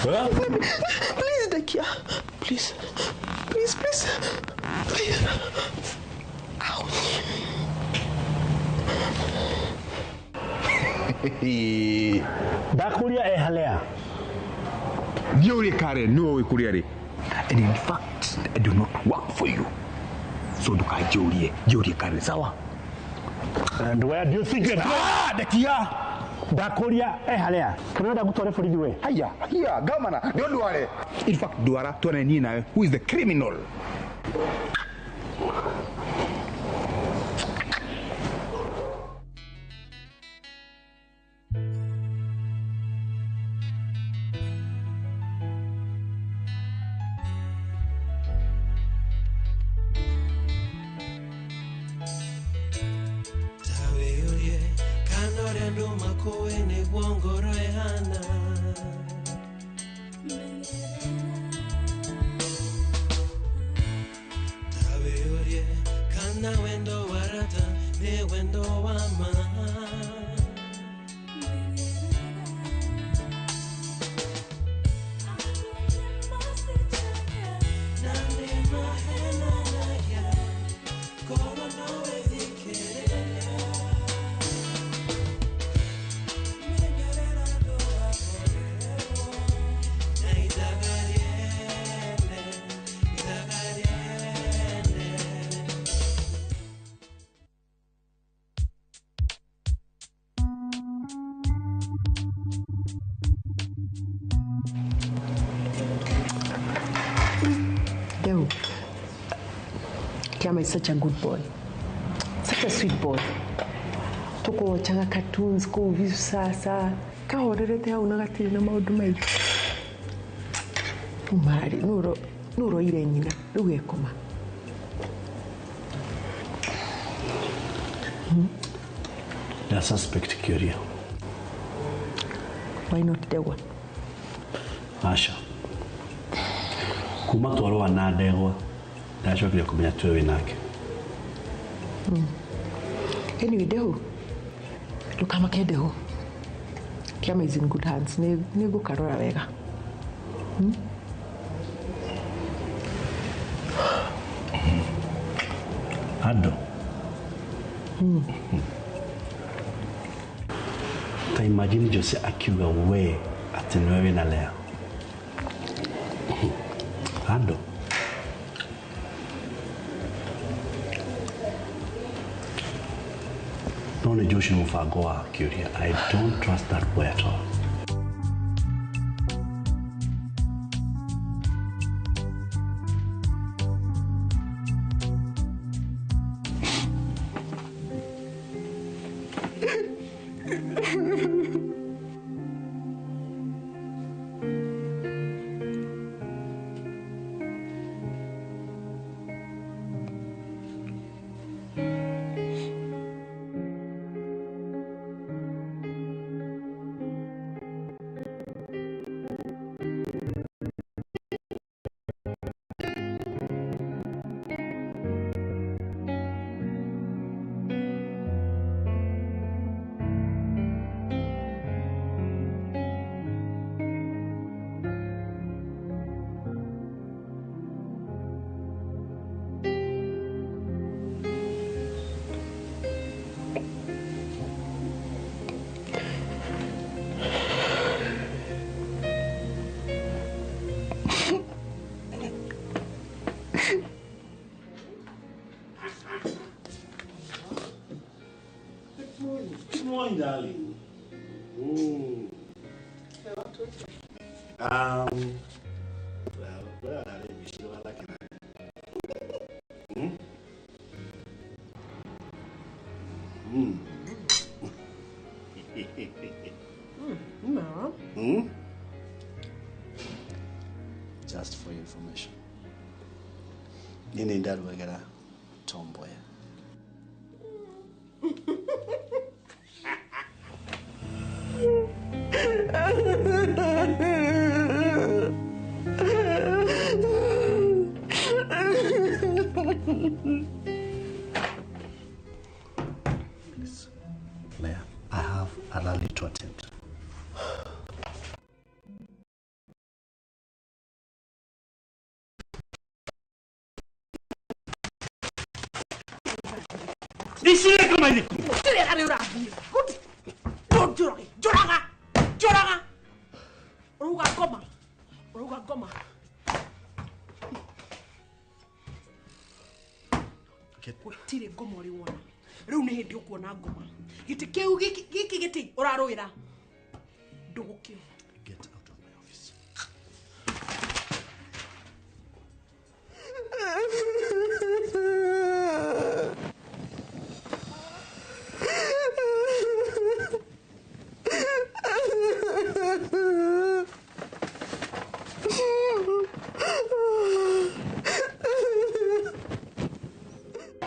Please, Dakia. Please. Please, please. Please. Dakuria ehalea. Yuri Kare, no Kuriari. And in fact, I do not work for you. So do I Yuri Kare Sawa. And where do you think that? Dakia! Dakuria ehalea. Kanada gutware borithi we. Haya, here, governor, don't worry. In fact, Duara Tonanina, who is the criminal. Wako ene wongo roehana Tawe orie kana wendo warata ne wendo wama Kiama is such a good boy. Such a sweet boy. Tuko changa cartoons ko visu sasa. Ka horerete au nagatiri na maundu maitu. Umari nuro ire nyina riu ekoma. I suspect Curia. Why not Dewa? Asha. Kuma twaro na Dewa. Ndacokire kumenya twe winake. Anyway, Dewa. Lukama ke Dewa. Kiama is in good hands. Nego karora wega. Ado. Ta imagine Jose akiuga we ati ni wewe na Lea. Ado. None Joshi no mufango wa Curia. I don't trust that boy at all. Good morning, darling. Well, I didn't be sure I like it. Just for your information. Nini ndari wegera tomboy. Please, Leah, I have a rally to attend. Disile kama hivi. Disile kama hivi. Joraga. Oruga goma. Gutire ngoma uri wona. Riu ni hindi ukuona ngoma. Giti kiu giki giti uraruira. Ndugukio. Get out of my office.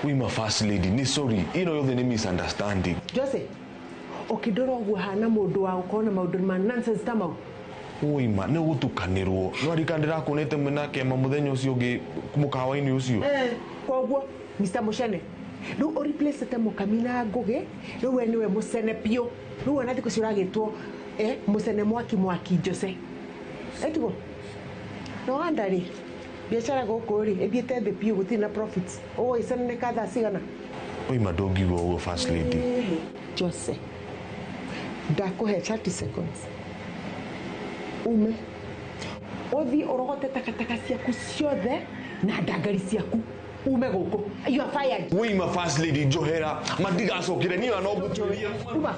We my first lady, ni sorry, you know you're the misunderstanding. Jose, ukidora ugu hana mundu wa ukona maundu ma nonsense ta mau. Uima ne gutukanirwo no arikandira kunete mwena kema muthenya ucio ngi mukawa-ini ucio. Koguo Mr. Mushene no o replace te mukamina ngugi no we niwe musene pio no we nathi kucuragitwo musene mwaki Jose etugo no andari biashara goko ri ethiete the pio gutina profits o isene ne kadha sigana. Uima ndongiuga uguo first lady. Jose ndakuhe 30 seconds ume othi orogote takataka ciaku ciothe na ndangari ciaku ume goko. You are fired. Uima first lady Johera madigacokire niyo no guturia. Uma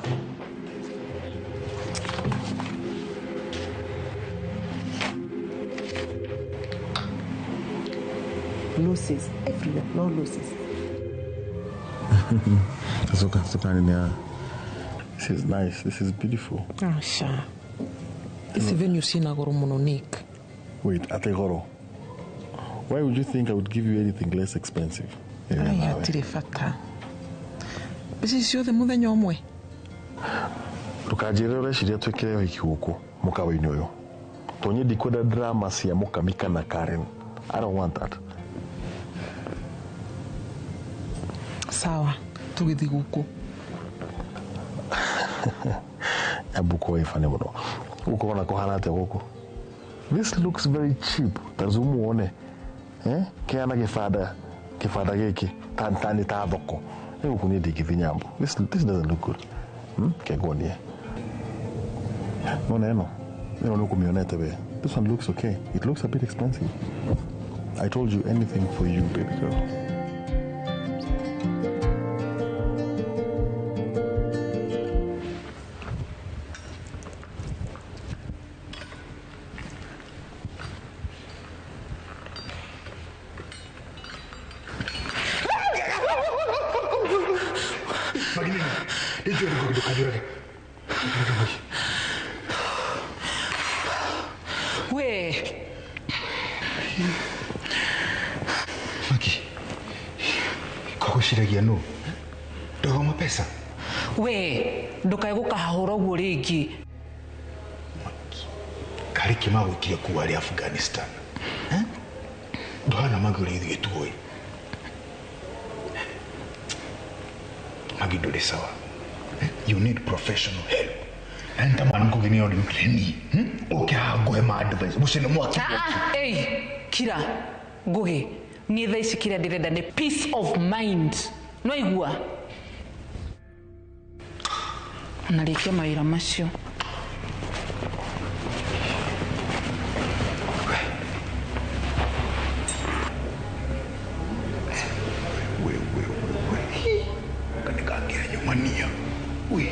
losses everywhere, no losses. This is nice. This is beautiful. Ah, sure. This venue is in Nick. Wait, Ategoro. Why would you think I would give you anything less expensive? Aya, tirifata. Bisi sio the muthenya omwe. Tukajire ureciria twikire hiki guku mukawa-ini uyu. Tonye ndikwenda drama cia Mukamika na Karen. I don't want that. Sawa, tugithi guku. Abuko ifane muno. Uko ona kohana ate guku. This looks very cheap. Tazumu one. Kiana kifada giki tantani ta thoko. Uko ni dikivinyambo. This doesn't look good. Kegonie. No. This one looks okay. It looks a bit expensive. I told you anything for you, baby girl. Shiragia no. Ndogoma pesa. We, ndukae gukahahura uguo ringi. Kari kima gukire kuwa ari Afghanistan. Ndohana maguri ithuĩ tuoĩ. Magi ndũrĩ sawa. You need professional help. Enta mwana mkugini odi mkreni. Okay, ngoe ma advice. Mushene mwaki. Hey, Kira, Ngugi. Ni tha ici kira ndirenda ni peace of mind. No igua. Narikia mawira macio. Kanikangia nyumania. Ui.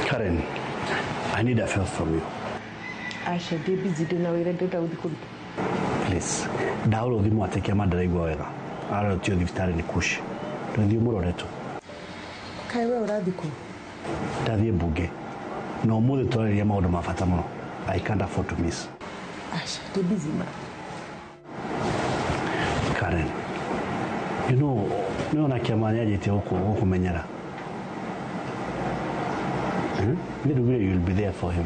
Karen, I need a favor from you. Asha, they busy na wira ndenda uthikuru. Please, ndauro thimu atekia mandaraigwa wega. Ara tio thibitari ni kushi. Ndio muroreto. Kai we urathiko. Ndathie mbunge. No muthe twariria maundu mabata muno. I can't afford to miss. Asha, they busy man. Karen, you know, niona kiamanya jete huko menyera. You'll be there for him.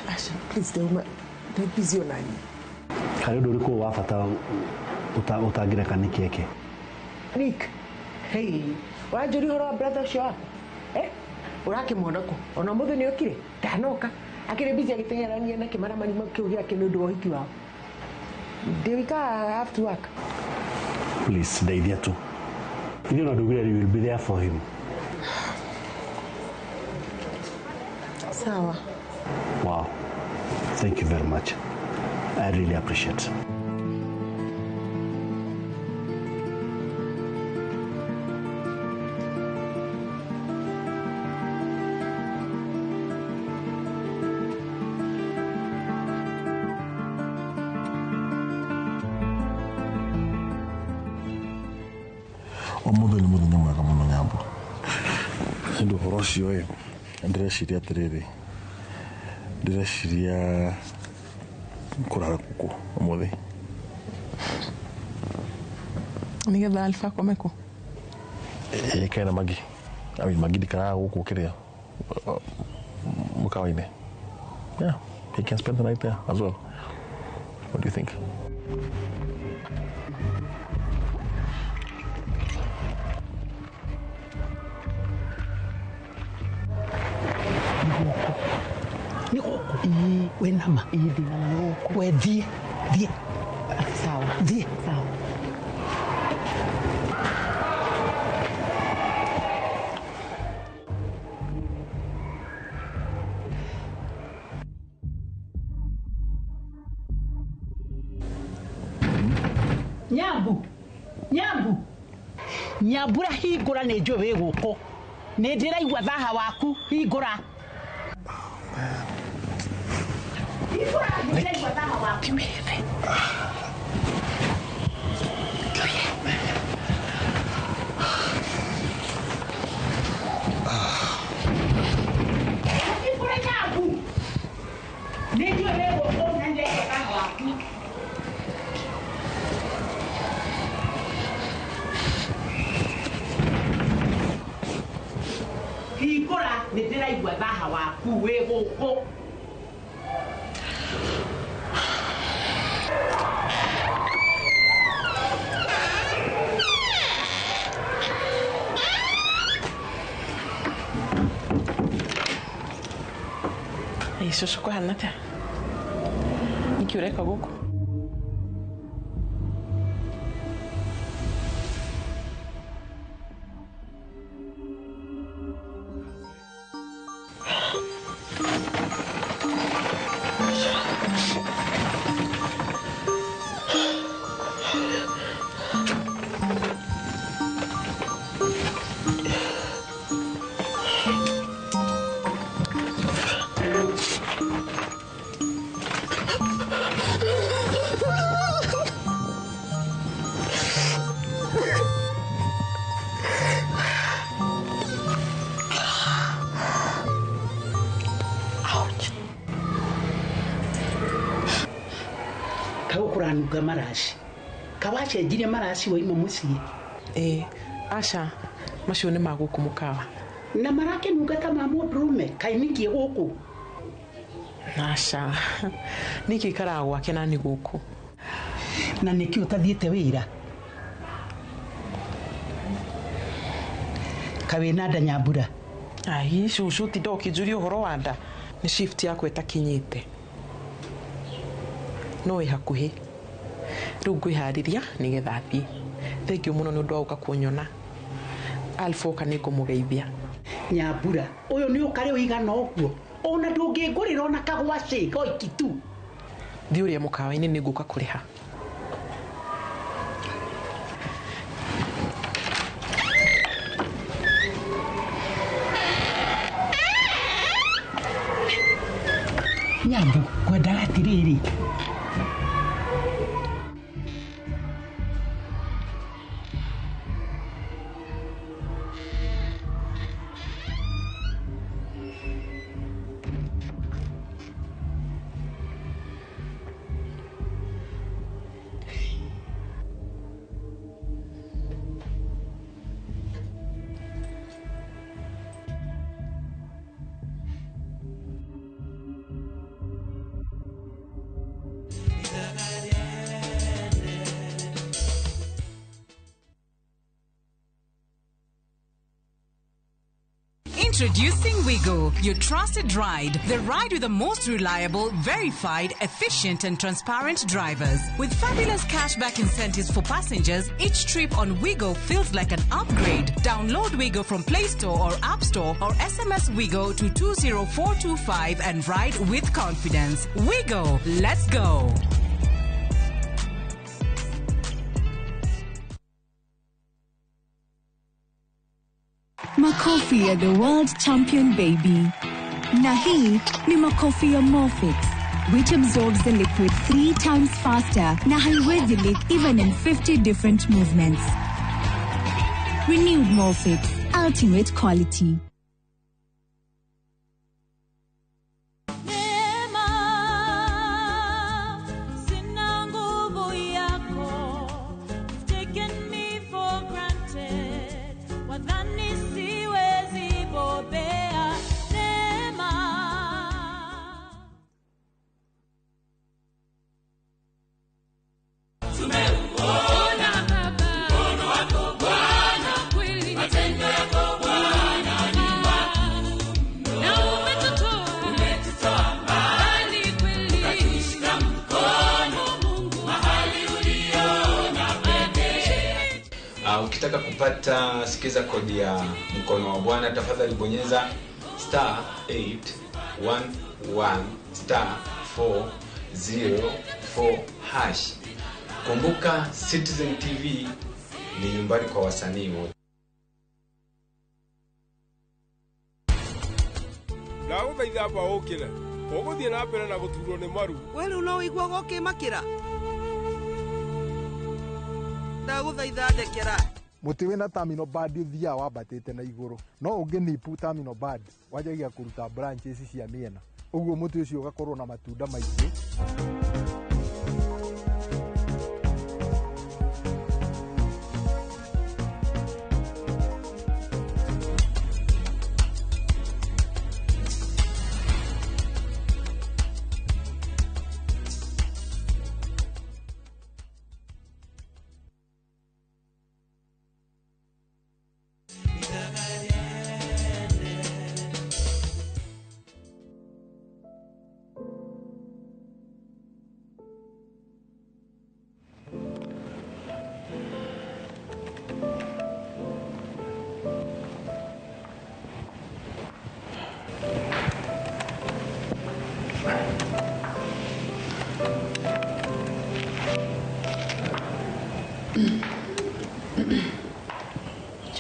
Asha, please, they're busy on nani. Karibu uliko wafata utagira kaniki yake. Nick, hey, wajuri horo brother show. Urake monako. Ona muthe ni okire. Ndanoka. Akire busy agitengerania na kimara mani makiu yake ni ndu ohiki wao. Devika have to work. Please, ndeithia tu. You know, you will be there for him. Sawa. Wow. Thank you very much. I really appreciate it. Ndio horoshi wewe. Ndireciria atiriri. Ndireciria kurara kuku umuthi. Nigetha Alpha komeko. Kana magi. Magi dikara guku kiria. Mukawaine. Yeah, he can spend the night there as well. What do you think? Wenama we die sawa die sawa Nyambura hingura ne jo we guko ne ndiraigua thaha waku hingura hingura ne ndiraigua thaha waku we guko Isso kwa hanata. Nikiureka guko. Nuga marashi kawache jire marashi wa imo musie asha macio ni maguku mukawa na marake nuga kama mũndũrũme kainikie gũkũ asha niki karagwa kena ni guku na niki utathiete wira kawena nda Nyambura ai cucu ti ndokinjuria ũhoro wa nda ni shift yakwe takinyite no ĩ hakuhĩ rĩu ngwĩharĩria nĩgetha thiĩ thengio mũno nĩ ũndũ wa gũka kuonyona Alpha oka nĩ ngũmũgeithia Nyambura ũyũ nĩ ũkarĩ ũigana ũguo ona ndũngĩngũrĩra ona kagwacĩ goiki tu thiĩ ũrĩa mũkawa-inĩ nĩ ngũka kũrĩha Nyambu ngwendaga atĩrĩrĩ Introducing Wigo, your trusted ride. The ride with the most reliable, verified, efficient and transparent drivers. With fabulous cashback incentives for passengers, each trip on Wigo feels like an upgrade. Download Wigo from Play Store or App Store or SMS Wigo to 20425 and ride with confidence. Wigo, let's go. Makofi ya the world champion baby. Na hii ni makofi ya Morphix, which absorbs the liquid 3 times faster na haiwezi leak even in 50 different movements. Renewed Morphix, ultimate quality. ukitaka kupata sikiza kodi ya mkono wa Bwana, tafadhali bonyeza *811*404#. Kumbuka Citizen TV ni nyumbani kwa wasanii wote. Na uthaitha ba ukire. Uguthie na mbere na guturwo ni maru. Wewe unaoigwa gokimakira. Ndaguthaitha ndekera. Muti wina terminal band uthia wambatite na iguru no unginipu terminal band wajagia kuruta branches cia miena uguo muti ucio ugakorwo na matunda maingi.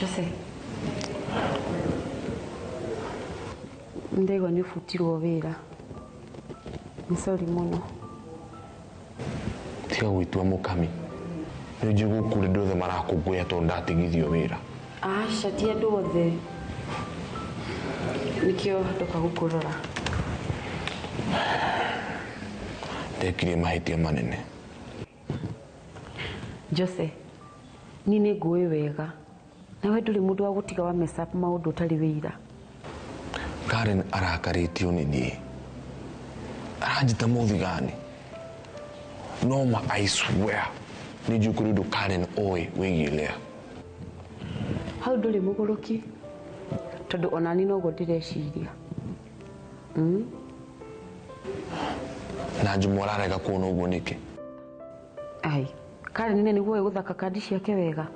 Jose. Ndego ni futirwo wira. Ni sorry muno. Tiga gwitua mukami. Ni njugu kule ndothe marakungwia to ndatigithio wira. Acha tia ndothe. Nikio ndoka gukurora. Ndekire mahitia manene. Jose. Nini ngũĩ wega. Nawe ndũrĩ mũndũ wa gũtiga wa mess up maũndũ ũtarĩ wĩira. Karen arakarĩtio nĩ niĩ. Aranjita mũthigani. No ma I swear. Nĩ njũkũrĩ ũndũ Karen oĩ wĩgiĩ Lea. Hau ndũrĩ mũgũrũki. Tondũ onani noguo ndĩreciria. Na Juma ararega kuona ũguo nĩkĩ? Ai. Karen nĩguo gũthaka kandi ciake wega.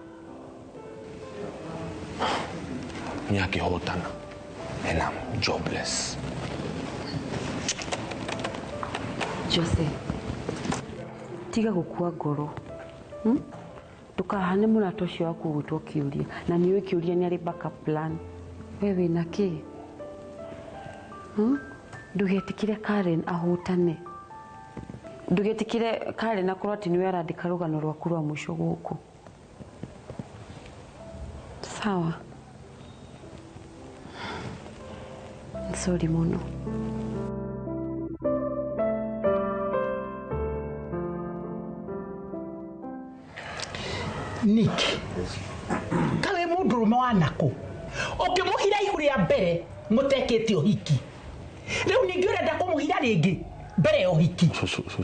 Nyakĩhotana and I'm jobless. Jose, tiga gũkua ngoro. Ndũkahane mũrata ũcio waku gwĩtwo kĩũria na nĩũĩ kĩũria nĩ arĩ backup plan. We wĩna kĩ? Ndũgetikire Karen ahotane. Ndugetikire Karen akorwo atĩ nĩwe arandĩka rũgano rwaku rwa mũico gũkũ. Sawa. Sorry muno. Nick. Kawe mũndũrũme wa nako. Ũkĩmũhira ihu rĩa mbere mũtekĩte ũhiki. Rĩu ningĩ ũrenda kũmũhira rĩngĩ mbere ũhiki.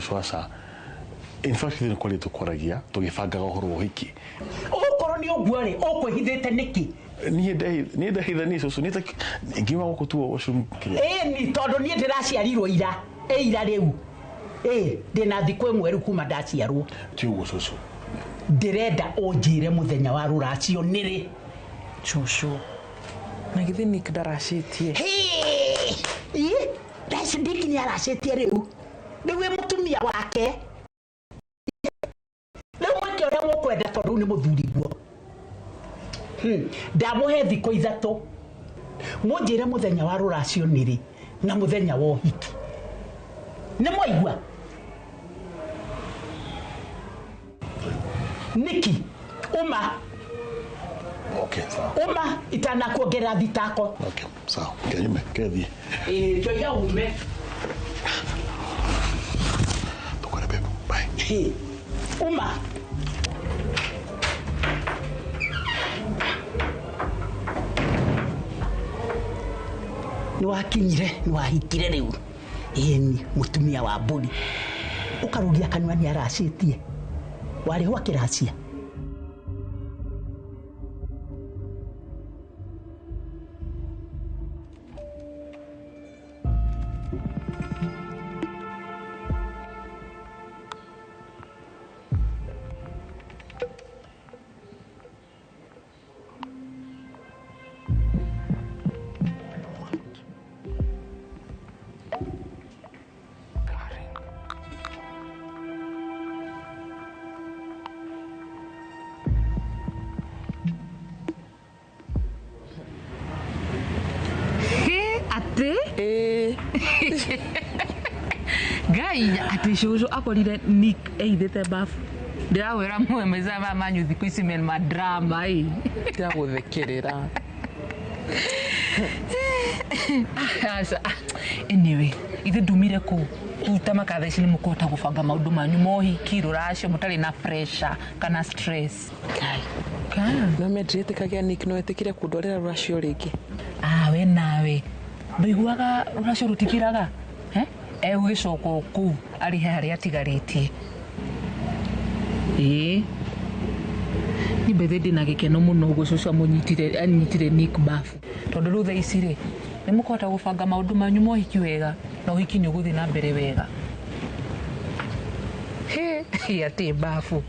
Sasa. In fact nĩ kwari tukwaragia tugĩbangaga ũhoro wa ũhiki. Ũkorwo nĩ ũguo rĩ ũkwĩhithĩte nĩkĩ? Niĩ ndahithania cucu ngiuma gũkũ tu washroom kĩrĩa. Ni tondũ niĩ ndĩraciarirwo ira. Ira rĩu. Ndĩna thikũ ĩmwe rĩu kuma ndaciarwo. Ti ũguo cucu. Ndĩrenda ũnjĩre mũthenya wa rũracio nĩrĩ. Cucu. Na githĩ Nick ndaracĩtie. Ndaci Nick nĩ aracĩtie rĩu. Rĩu wĩ mũtumia wake. Rĩu mweke ũrĩa mũkwenda tondũ nĩ mũthuri guo. Ndamũhe thikũ ithatũ. Mũnjĩre mũthenya wa rũracio nĩrĩ na mũthenya wa ũhiki. Nĩ mwaigua? Niki, uma. Okay, sawa. Uma itanakuongerera thitako. Okay, sawa. Kenyume, kethi. Joya ume. Tukore pepo. Bye. Uma. Nĩwakinyire, nĩwahikire rĩu. Ni mũtumia wa mbũri. Ũkarugia kanua nĩ aracĩtie. Warĩ hwa kĩracia. Ngai ati shushu akorire Nick eithite bafu. Ndirawira mwe meza manyu thiku ici men madrama i. Ndiraguthekerera. Anyway, ithe ndumire ku makatha ici ni mukota gubanga maundu manyu mohiki ruracio mutari na pressure kana stress. No medretikagia Nick no etikire kundorera ruracio ringi. We nawe ndiguaga ruracio rutikiraga egwicoko ku ari haria atigarĩtie. Ni bethe ndina gikeno muno gucucu anyitire Nick bafu tondu riu tha ici ri ni mukota gubanga maundu manyu mohiki wega na uhiki ni uguthi na mbere wega. Ati bafu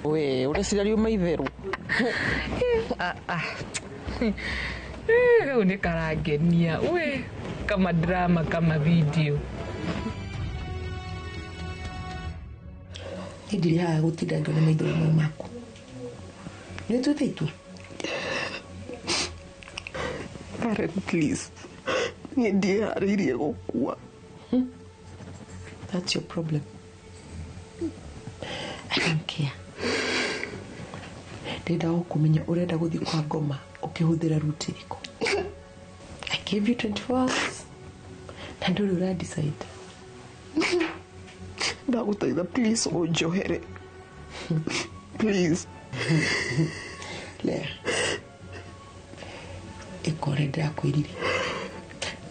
we ureciria maitheru. Riu ni karangenia we kama drama kama video. Ndiri haha gutinda ngiona maitho maku. Ni tutaitu. Karen, please. Ni ndiharĩirie gũkua. That's your problem. I don't care. Ndenda gũkũmenya ũrenda gũthiĩ kwa ngoma ũkĩhũthĩra ruti ĩrĩkũ. I gave you 24 hours. Na ndũrĩ ũra decide. Ndagũthaitha please ũnjohere. Please. Lea. Ikore ndakwĩrire.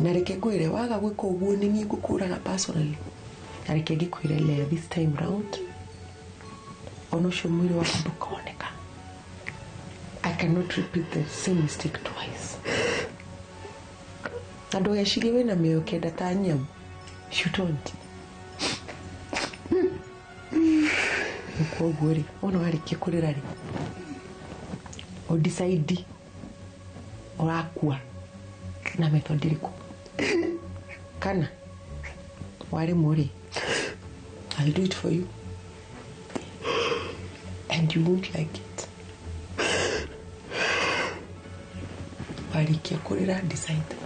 Na reke ngwĩre waga gwĩka ũguo nĩ niĩ ngũkũraga personally. Na reke ngĩkwĩre Lea this time round. Ona ũcio mwĩrĩ waku ndũkoneka. I cannot repeat the same mistake twice. Na ndũgecirie wĩna mĩoyo kenda ta nyamũ. You don't. Nĩkuo rĩ ona warĩkia kũrĩra rĩ ũdecide ũrakua na method ĩrĩkũ kana warĩmwo rĩ I'll do it for you and you won't like it. Warĩkia kũrĩra decide.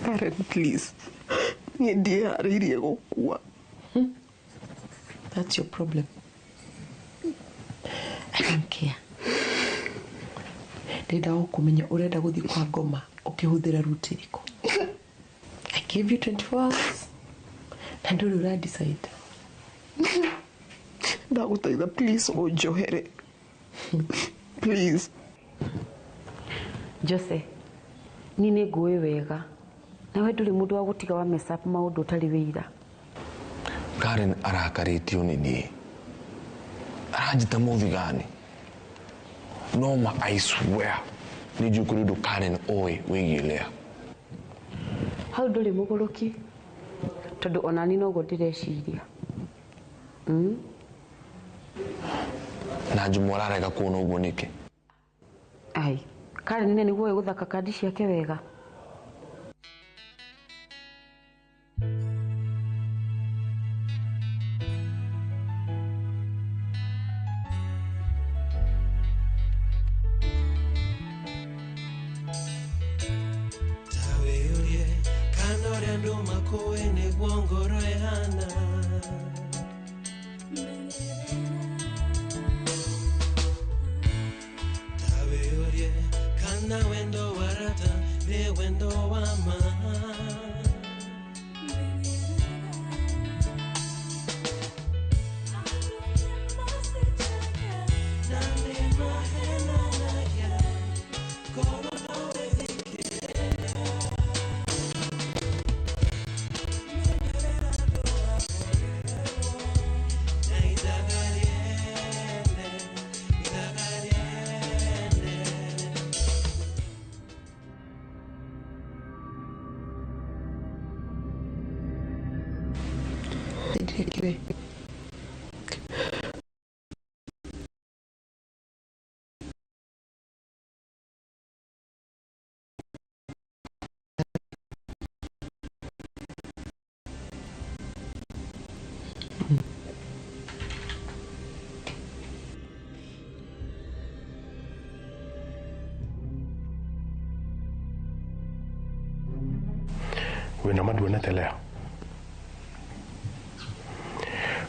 Karen, please. Ni ndiharĩirie gũkua. That's your problem. I don't care. Ndenda gũkũmenya ũrenda gũthiĩ kwa ngoma ũkĩhũthĩra ruti ĩrĩkũ. I gave you 24 hours. Na ndũrĩ ũra decide. Ndagũthaitha please ũnjohere. Please. Jose, ni nĩ ngũĩ wega. Nawe ndũrĩ mũndũ wa gũtiga wa mess up maũndũ ũtarĩ wĩira. Karen arakarĩtio nĩ niĩ. Aranjĩta mũthigani. No ma I swear nĩ njũĩ kũrĩ ũndũ Karen oĩ wĩgiĩ Lea. Hau ndũrĩ mũgũrũki tondũ onani noguo ndĩreciria. Na Juma ararega kuona ũguo nĩkĩ? Ai, Karen nĩ nĩguo gũthaka kandi ciake wega. gũkũ nĩguo ngoro ĩhana. Ta wĩyũrie kana wendo wa rata nĩ wendo wa ma. Wena maduonete leo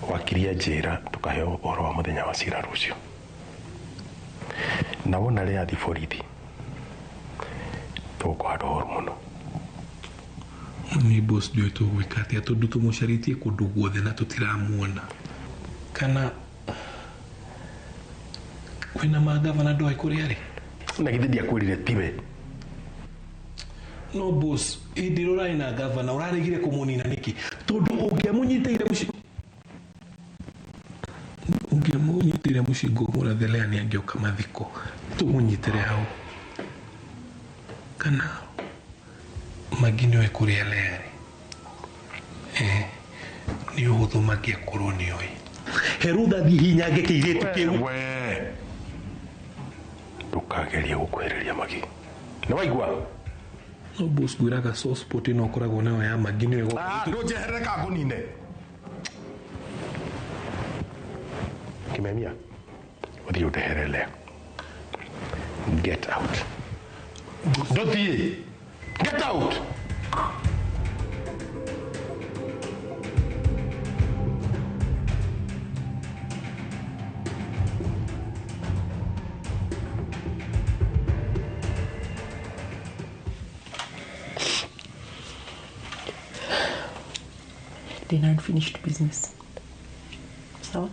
wakiria njĩra tukaheo ũhoro wa mũthenya wa cira rũciũ na wona rĩa athi borithi tũkũhanda ũhoro mũno. Ni boss ndio tũgwĩka atĩa tondũ tũmũcarĩtie kũndũ guothe na tũtiramuona kana kwĩna magavana ndoĩ kũrĩa arĩ na githĩ ndiakwĩrire tiwe. No boss hĩndĩ ĩrĩa ũrarĩ na gavana ũraregire kũmũnina nĩkĩ tondũ ũngĩamũnyitĩire mũcingo mũrathelea nĩ angĩoka mathiko tũmũnyitĩre hau kana magi nĩoĩ kũrĩa learĩ nĩ ũhũthũ mangĩakorwo nĩoĩ herutha thiĩ hinyange kĩirĩtu kĩu. Ndũkagerie gũkwehereria magi nĩ waigua. No boss gwĩraga source spot ĩno ũkoragwo nayo ya magi nĩoĩ ndũnjeherere ka ngũnine Kimemia ũthiĩ ũndehere leo. Get out. Ndũthiĩ. Get out. Then unfinished business. Sawa?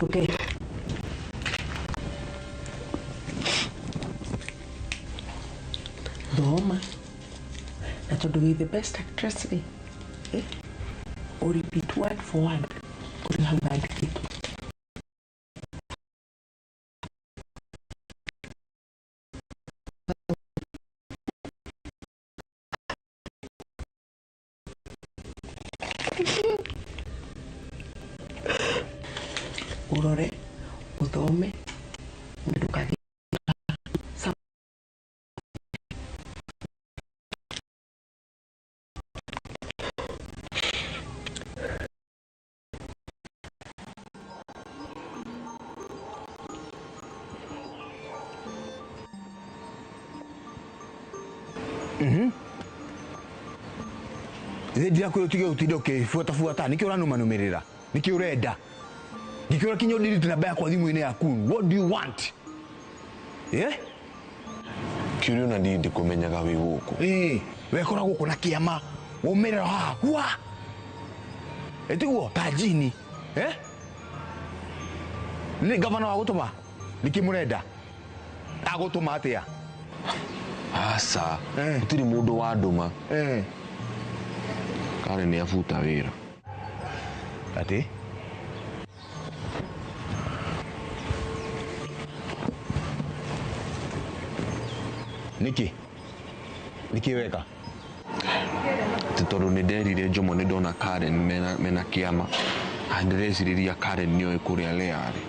Okay. Doma. Na tondu wĩ the best actress rĩ. Or repeat word for word. Uri hau bandĩkĩtwo. Urore, uthome, na ndũkathiĩ. Ndira kwĩ utige utinda ũkĩbuata nĩkĩ ũranũmanũmĩrĩra nĩkĩ ũrenda nĩkĩ ũrakinya ũdirite namba yakwa thimũ-inĩ yaku. What do you want? Kĩũria na ndĩ kũmenyaga wĩ gũkũ. Wekora gũkũ na kĩama waumĩrĩra haha hua tiguo ta jini. Nĩ gavana wa gũtũma nĩkĩ mũrenda agũtũma atĩa? Asa gũtirĩ mũndũ wa ndũma. Karen nĩ abuta wĩra. Ati? Niki weka? Tondũ nĩ nderire Jomo nĩ ndona Karen mena kĩama. Ndĩreciriria Karen nĩoĩ kũrĩa learĩ.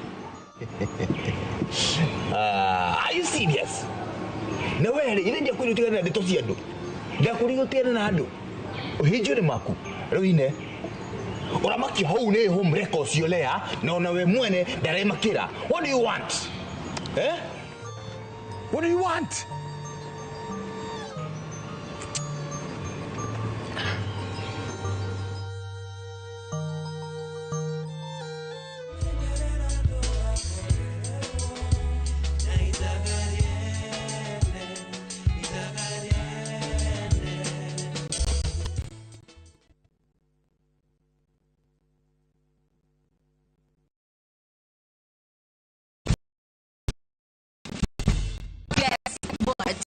Are you serious? Na wewe ile ndio kweli utigana na ndeto cia andũ. Ndakuringa utigana na andũ. Uhinjwo nĩ maku. Rĩu ine. Uramaki hau ne home records yolea na unawe mwene dare makira. What do you want? Eh? What do you want?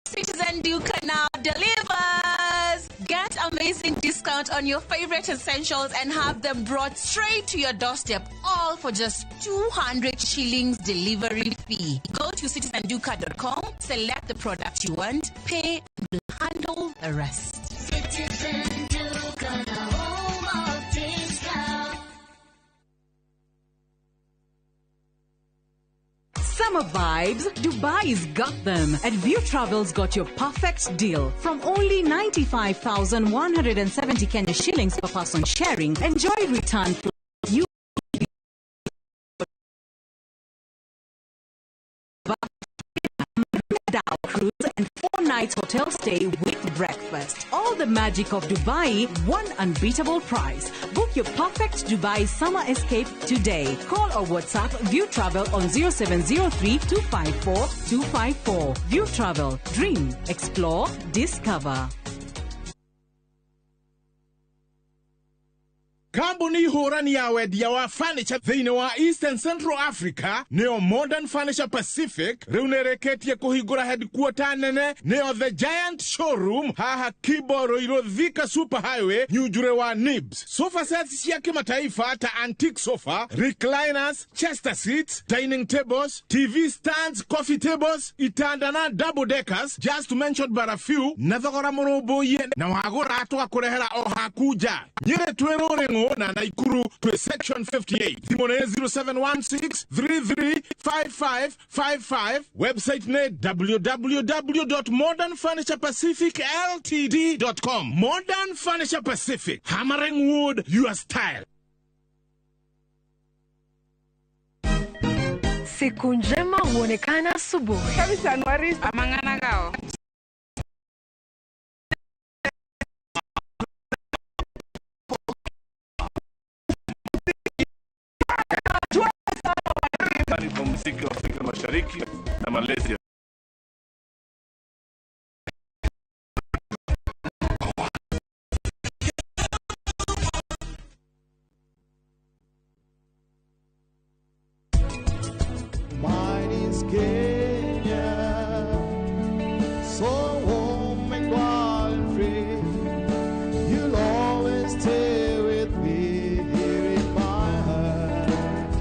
Citizen Duke now delivers. Get amazing discount on your favorite essentials and have them brought straight to your doorstep, all for just 200 shillings delivery fee. Go to citizenduca.com, select the product you want, pay, and we'll handle the rest. Citizen Duke, the home of discount. Summer vibes, Dubai's got them. And View Travel's got your perfect deal. From only 95,170 Kenya shillings per person sharing, enjoy return flight. You cruise and 4 nights hotel stay with breakfast. All the magic of Dubai, one unbeatable price. Book your perfect Dubai summer escape today. Call or WhatsApp View Travel on 0703 254 254. View Travel. Dream, explore, discover. Kambuni hurani ya wedia wa furniture thini wa East and Central Africa neo Modern Furniture Pacific reunereketie kuhigura headquarter nene neo The Giant Showroom haha Kiboro ilo Thika Super Highway nyujure wa Nibs. Sofa sets ya kimataifa ta antique sofa, recliners, chester seats, dining tables, TV stands, coffee tables, itanda na double deckers, just to mention but a few. Nathogora murobo ye na wagora atoa kurehera ohakuja. Nyere tuerorengo na Naikuru to section 58. Dimone 0716-335555. Website ne www.modernfurniturepacificltd.com. Modern Furniture Pacific. Hammering wood, your style. Siku njema huonekana asubuhi. Kabisa Januari amangana gao. Kwa muziki wa Afrika Mashariki na Malaysia. Mine is Kenya, so warm and wild and free. You'll always stay with me here in my heart.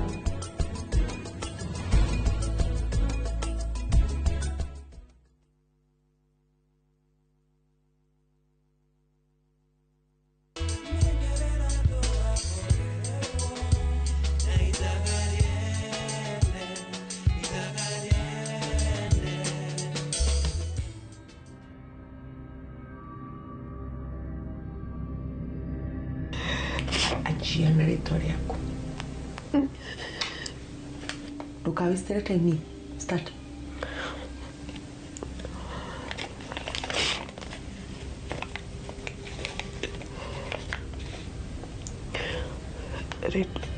Achia na rĩtwa rĩaku. Ndũkawĩstĩre time. Start.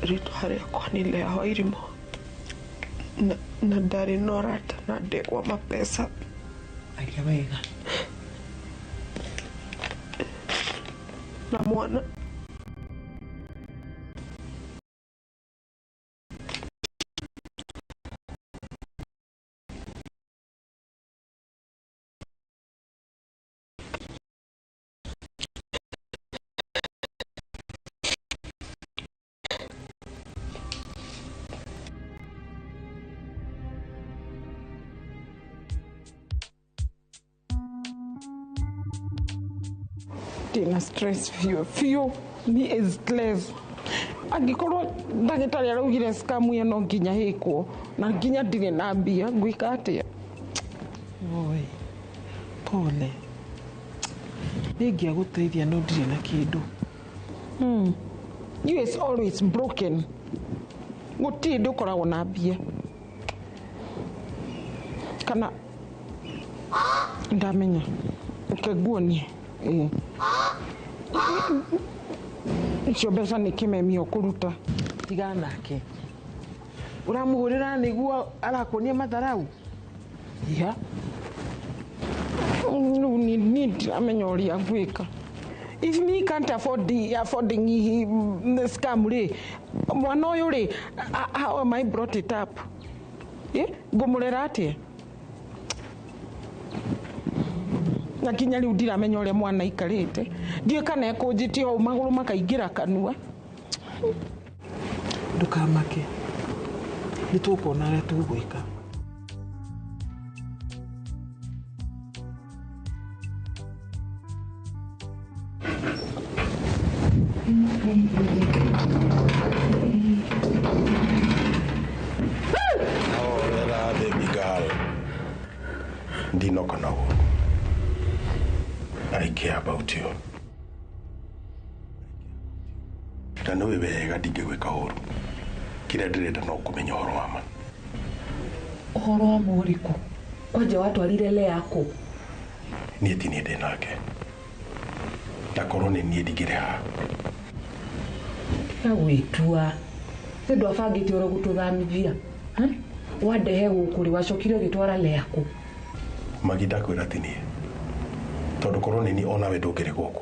Rĩtwa rĩakwa nĩ Lea Wairimu na ndarĩ na ũrata na ndegwa mapesa. Aria wega. Na mwana ndĩna stress few ni is stress. Angĩkorwo ndagĩtarĩ araugire scam ĩyo no nginya hĩkwo na nginya ndirĩ na mbia ngwĩka atĩa? Oi, pole. Nĩngĩagũteithia no ndirĩ na kĩndũ. You is always broken. Guti ndukoragwo na mbia. Kana ndamenya. Ukeguonie. Icio mbeca nĩ kĩmemio kũruta. Tigana nake. Ũramũhũrĩra nĩguo arakuonia matharau. Ya. Need amenya ũrĩa ngwĩka. If me can't affording the scam re, mwana ũyũ re, how am I brought it up? Ngũmũrera atĩa? Na kinya rĩu ndiramenya ũrĩa mwana aikarĩte. Ndiũĩ kana ekũnjĩtie hau magũrũ makaingĩra kanua. Ndũkamake. Nĩtũkuona ũrĩa tũgwĩka. I care about you. Na no wega ndingĩgwĩka ũru. Kĩrĩa ndĩrenda no kũmenya ũhoro wa ma. Ũhoro wa mũrĩkũ? Kwanja watwarire le yako. Niĩ ti niĩ ndĩ nake. Ndakorwo nĩ niĩ ndigire haha. Ya gwĩtua. Nĩ ndwabangĩte ũrĩa gũtũthamithia. Wandehe gũkũ rĩ wacokire ũgĩtwara le yako. Magi ndakwĩra ti niĩ. Tondũ korwo nĩ niĩ ona we ndũngĩrĩ gũkũ.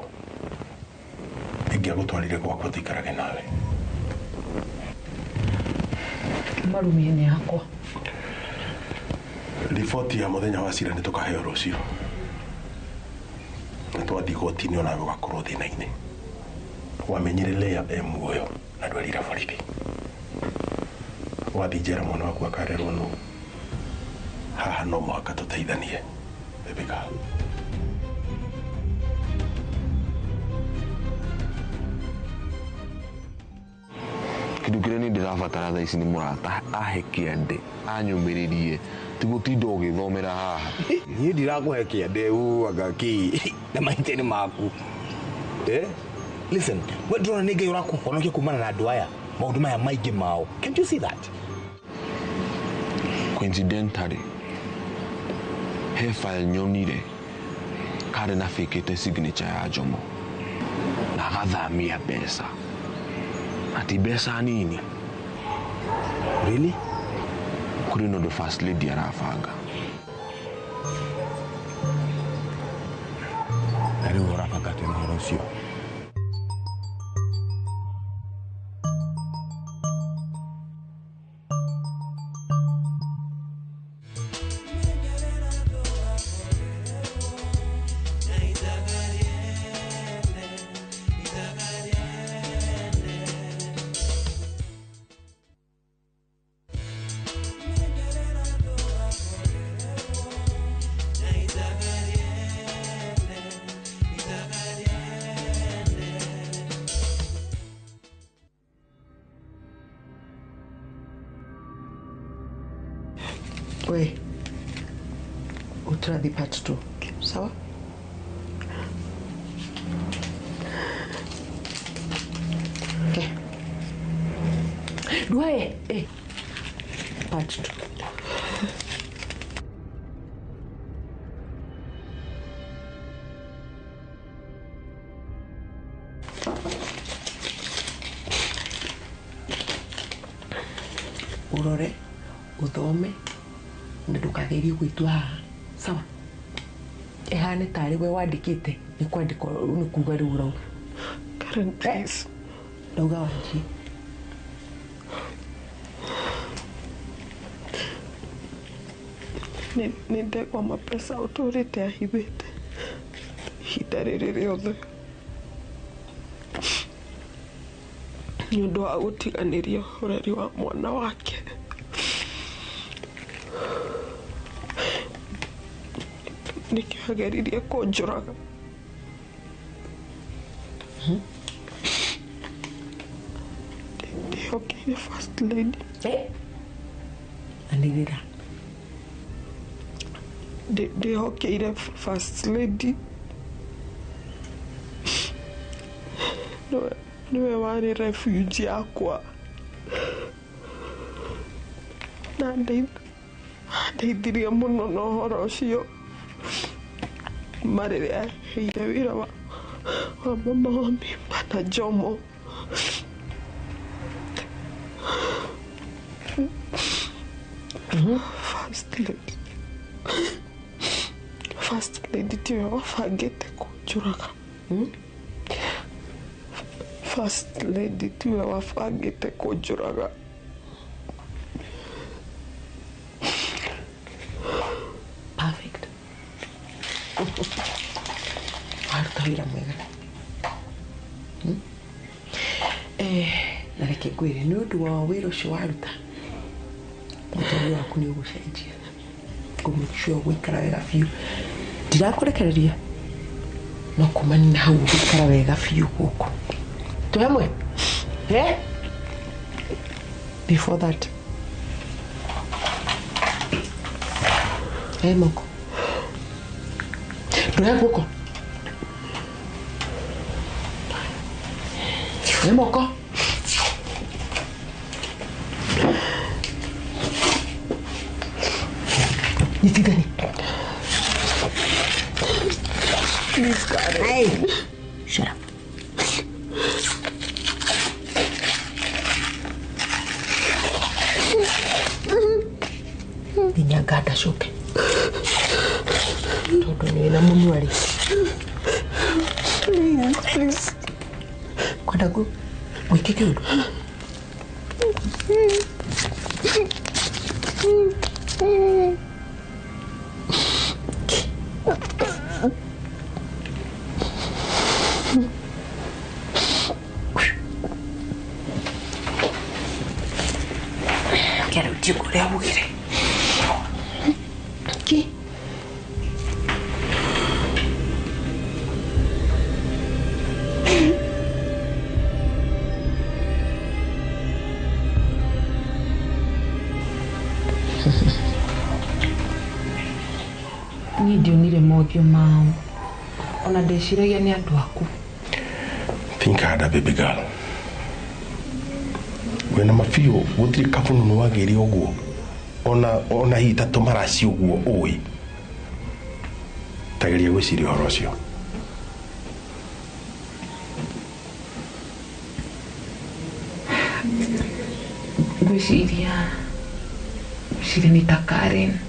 Ingĩagũtwarire gwakwa tũikarage nawe. Marumie nĩ yakwa. Riboti ya mũthenya wa cira nĩ tũkaheo rũciũ. Na twathiĩ igoti-inĩ onawe ũgakorwo thĩna-inĩ. Wamenyire Lea muoyo na ndwarire borithi. Wathiĩ njera mwana waku akarerwo nũ. Haha no mũhaka tũteithanie. Rebeka. Kĩndũ kĩrĩa niĩ ndĩrabatara thaa ici nĩ mũrata ahe kĩande anyũmĩrĩrie ti gũtinda ũgĩthomera haha. Niĩ ndirakũhe kĩande anga kĩ na mahĩtia-inĩ maku. Listen, we ndĩrona nĩ Ngai ũrakũhonokia kumana na andũ aya maũndũ maya maingĩ mao. Can't you see that? Coincidentally, he file nyonire karĩ na fĩkĩte signature ya Jomo na agathamia mbeca. Ati mbeca nini. Really? Kũrĩ na ũndũ first lady arabanga. Na rĩu ũrabanga atĩa ũhoro ũcio? We, utradhi part 2, sawa? Okay. Dwae, part 2. Urore, uthome, na ndukagerie gwĩtua haha, sawa? Ehane tarĩ we wandĩkĩte nĩ kwandĩka nĩ kuga rĩu ũrauga. Karen, please. Ndauga wanjie. Nĩ ndegwa mapesa ũtũrĩte ahithĩte ihinda rĩrĩ rĩothe nĩ ũndũ wa gũtiganĩria ũreri wa mwana wake. Nĩkĩo ageririe kũnjũraga. Ndĩhokeire first lady. Anĩrĩra. Ndĩhokeire first lady. niwe wari refuge yakwa na ndeithirie muno na ũhoro ũcio kuma rĩrĩa heire wĩra wa mama wa mimba na Jomo. First lady tiwe wabangĩte kũnjũraga. First lady tiwe wabangĩte kũnjũraga. Perfect. Waruta wĩra mwega. Na reke ngwĩre nĩ ũndũ wa wĩra ũcio waruta, mũtũrĩre waku nĩ ũgũcenjia. Make sure gũikara wega biũ. Ndirakũrekereria no kumani na hau gũikara wega biũ gũkũ. Tũ hamwe? Before that, moko ndũhe guoko. Moko nyitithani. Please, God. Hey, shut up. Ninyagada shuke. Todo ni na munwari. Please. Kwenda ku wikike udu. Quero te curar a mulher. Que? Ni ndionire mothiũ mao ona ndeciragia nĩ andũ aku. Think harder, baby girl. Wena mafio gutiri kabunu no wagiri oguo ona hita tomaraci oguo oi tageria gwiciria horo cio gwiciria ni ta Karen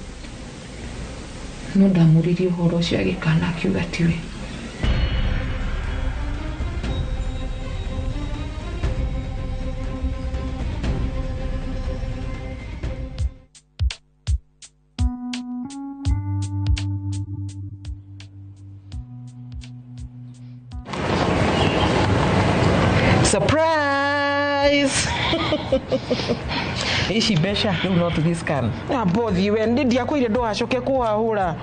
no ndamuririe horo cio agikana akiuga tiwe. Surprise! Ici mbeca rĩu no tũthiĩ scan. Bothi we ndiakwĩire ndũgacoke kũhahũra.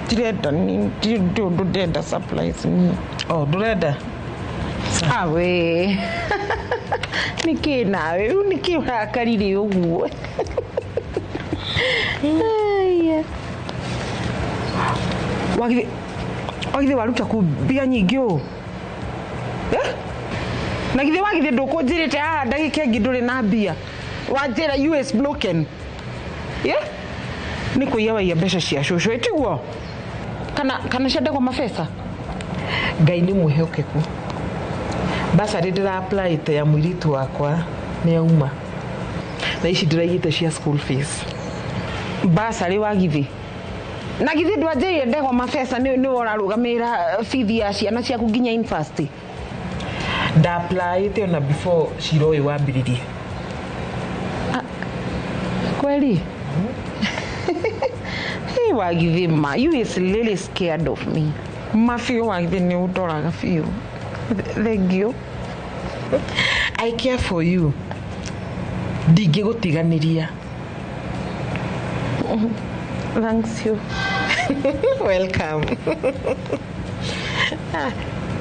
Ndirenda ndũndũ ndenda supplies ni. Ndũrenda? Awe. Nĩkĩ nawe rĩu nĩkĩ ũrakarire ũguo? Wagithe waruta kumbia nyingĩ ũũ? Na githe wagithe ndũkũnjĩrĩte haha ndagĩka ĩngĩ ndũrĩ na mbia wanjĩra US broken. Nĩ kũiya waiya mbeca cia cũcũ ĩtiguo kana ciandagwo mabesa. Ngai nĩ mwĩhokeku. Basarĩ ndĩra apply te ya mũirĩtu wakwa nĩ yauma na ici ndĩraigĩte cia school fees. Basarĩ wagithe na githe ndwanjĩrĩire ndegwa mabesa nĩ ũrarũgamĩrĩra fees ya ciana ciaku nginya university. Da apply te ona before ciro ũyũ wambĩrĩrie. Kweli? Hey wagithe ma, you is really scared of me. Mafio wagithe nĩ ũndoraga biũ. Thank you. I care for you. Ndingĩgũtiganĩria. Thanks you. Welcome.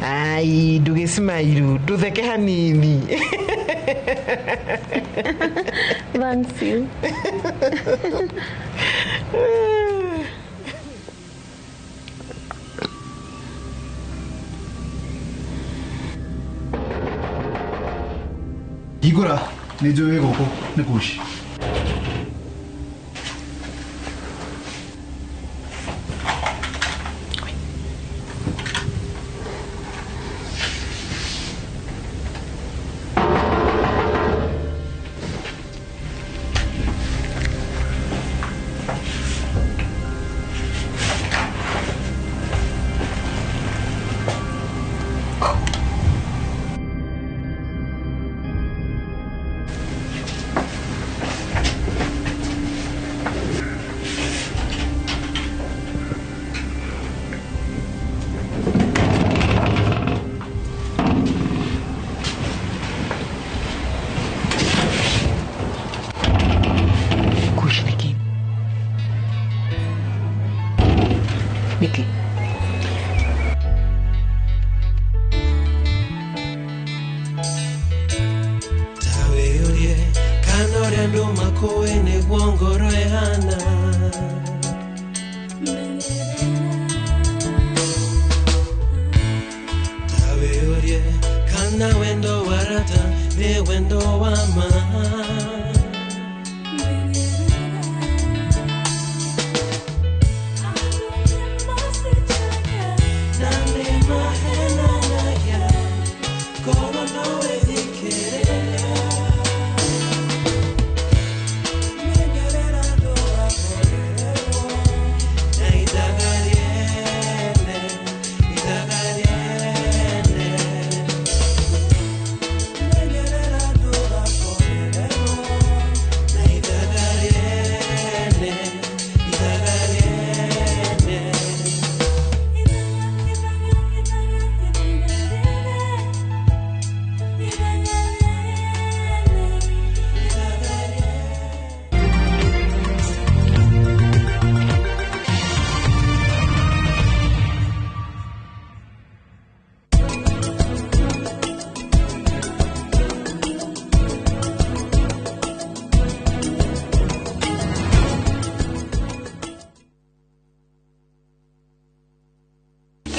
Ai, ndũgĩsmile, ndũtheke hanini. Thanks you. Igora nĩ njũĩ gũkũ nĩ kushi. Mickey. Taweorie kanore ndo makoe ne gwongoro ehana. Taweorie kana wendo warata ne wendo wama.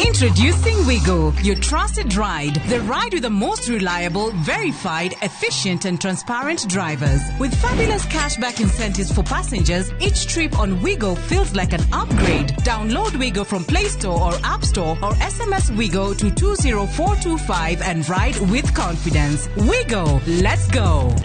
Introducing Wigo, your trusted ride. The ride with the most reliable, verified, efficient and transparent drivers. With fabulous cashback incentives for passengers, each trip on Wigo feels like an upgrade. Download Wigo from Play Store or App Store or SMS Wigo to 20425 and ride with confidence. Wigo, let's go.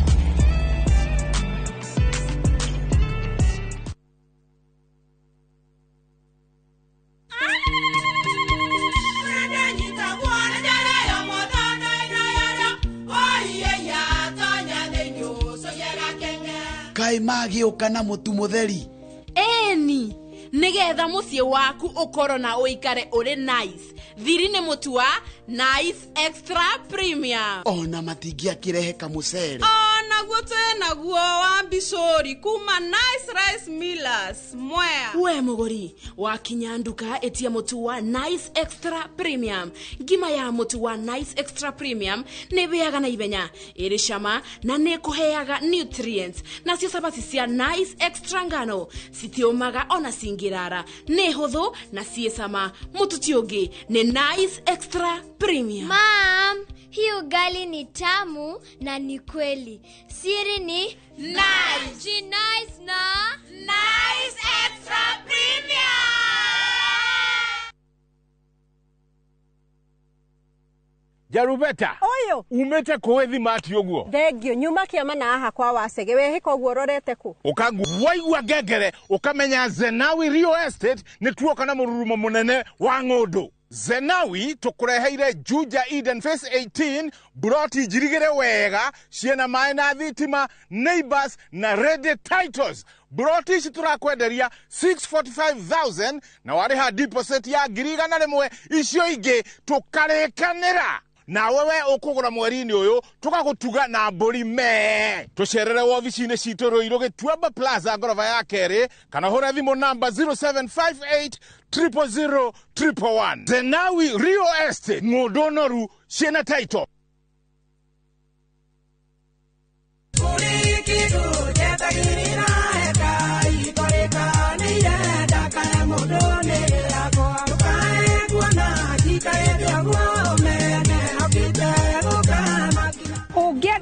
Kai magĩũka na mũtu mũtheri. Eni, nigetha muciĩ waku ũkorwo na ũikare ũrĩ nice. Thiri nĩ mũtu wa Nice Extra Premium. Ona matingĩakĩrehe kamũcere. Naguo naguo wa Bishori kuma Nice Rice Millers. Mwea. We mũgũri, wakinya nduka etia mũtu wa Nice Extra Premium. Ngima ya mũtu wa Nice Extra Premium nĩ bĩaga na ibenya, ĩrĩ cama na nĩ kũheaga nutrients. Nacio sabati cia Nice Extra ngano citiũmaga ona cingĩrara. Nĩ hũthũ na ciĩ cama. Mũtu ti ũngĩ nĩ Nice Extra Premium. Mom, hii ugali ni tamu na ni kweli. Siri ni Nice. Ji nice na Nice Extra Premium. Jarubeta. Oyo. Umete koethi mati oguo. Thengio nyuma kiama na aha kwa Wasege we hiko guo rorete ku. Ukagu waigua gegere ukamenya Zenawi Real Estate ni tuoka na mururumo munene wa ng'ondu. Zenawi tukureheire Juja Eden Phase 18 broti jirigere wega ciena mai na thitima neighbors na ready titles. Broti citurakwenderia 645,000 na wariha deposit ya giriga na rimwe icio ingi tukarekanira. Na wewe ukugura mweri-ini uyu tugagutuga na mburi me. Tucerere wobici-ini citu Ruiru Gituamba Plaza ngorofa ya keri kana hura thimu namba 0758 000 111. Zenawi Real Estate ng'ondu noru ciena title.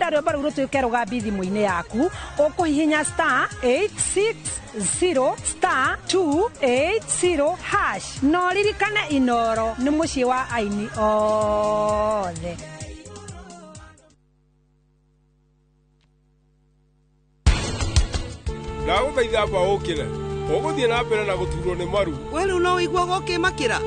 wenda rwimbo ruru twikeruga thimũ-inĩ yaku ũkũhihinya star 860 star 280 hash no ririkane Inoro nĩ mũciĩ wa aini othe. ndagũthaitha amba ũkĩre ũgũthiĩ na mbere na gũturwo nĩ maru we rĩu no wĩiguaga ũkĩmakĩra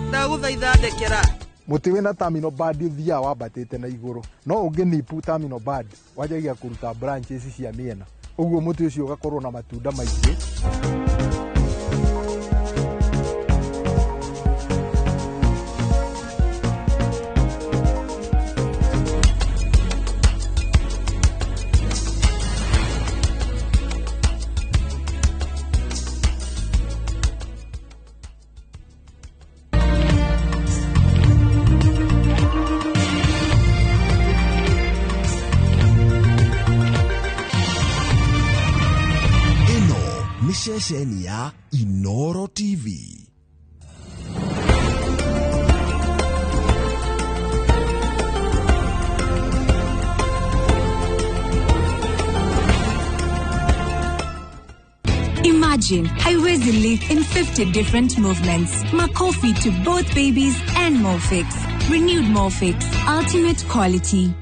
ndagũthaitha ndekera mũtĩ wĩna terminal band ũthiaga wambatĩte na igũrũ no ũngĩnipu terminal band wanjagia kũruta branches cia mĩena ũguo mũtĩ ũcio ũgakorwo na matunda maingĩ. Ceceni ya Inoro TV. Imagine, haiwezi live in 50 different movements. Makofi to both babies and Morphix. Renewed Morphix, ultimate quality.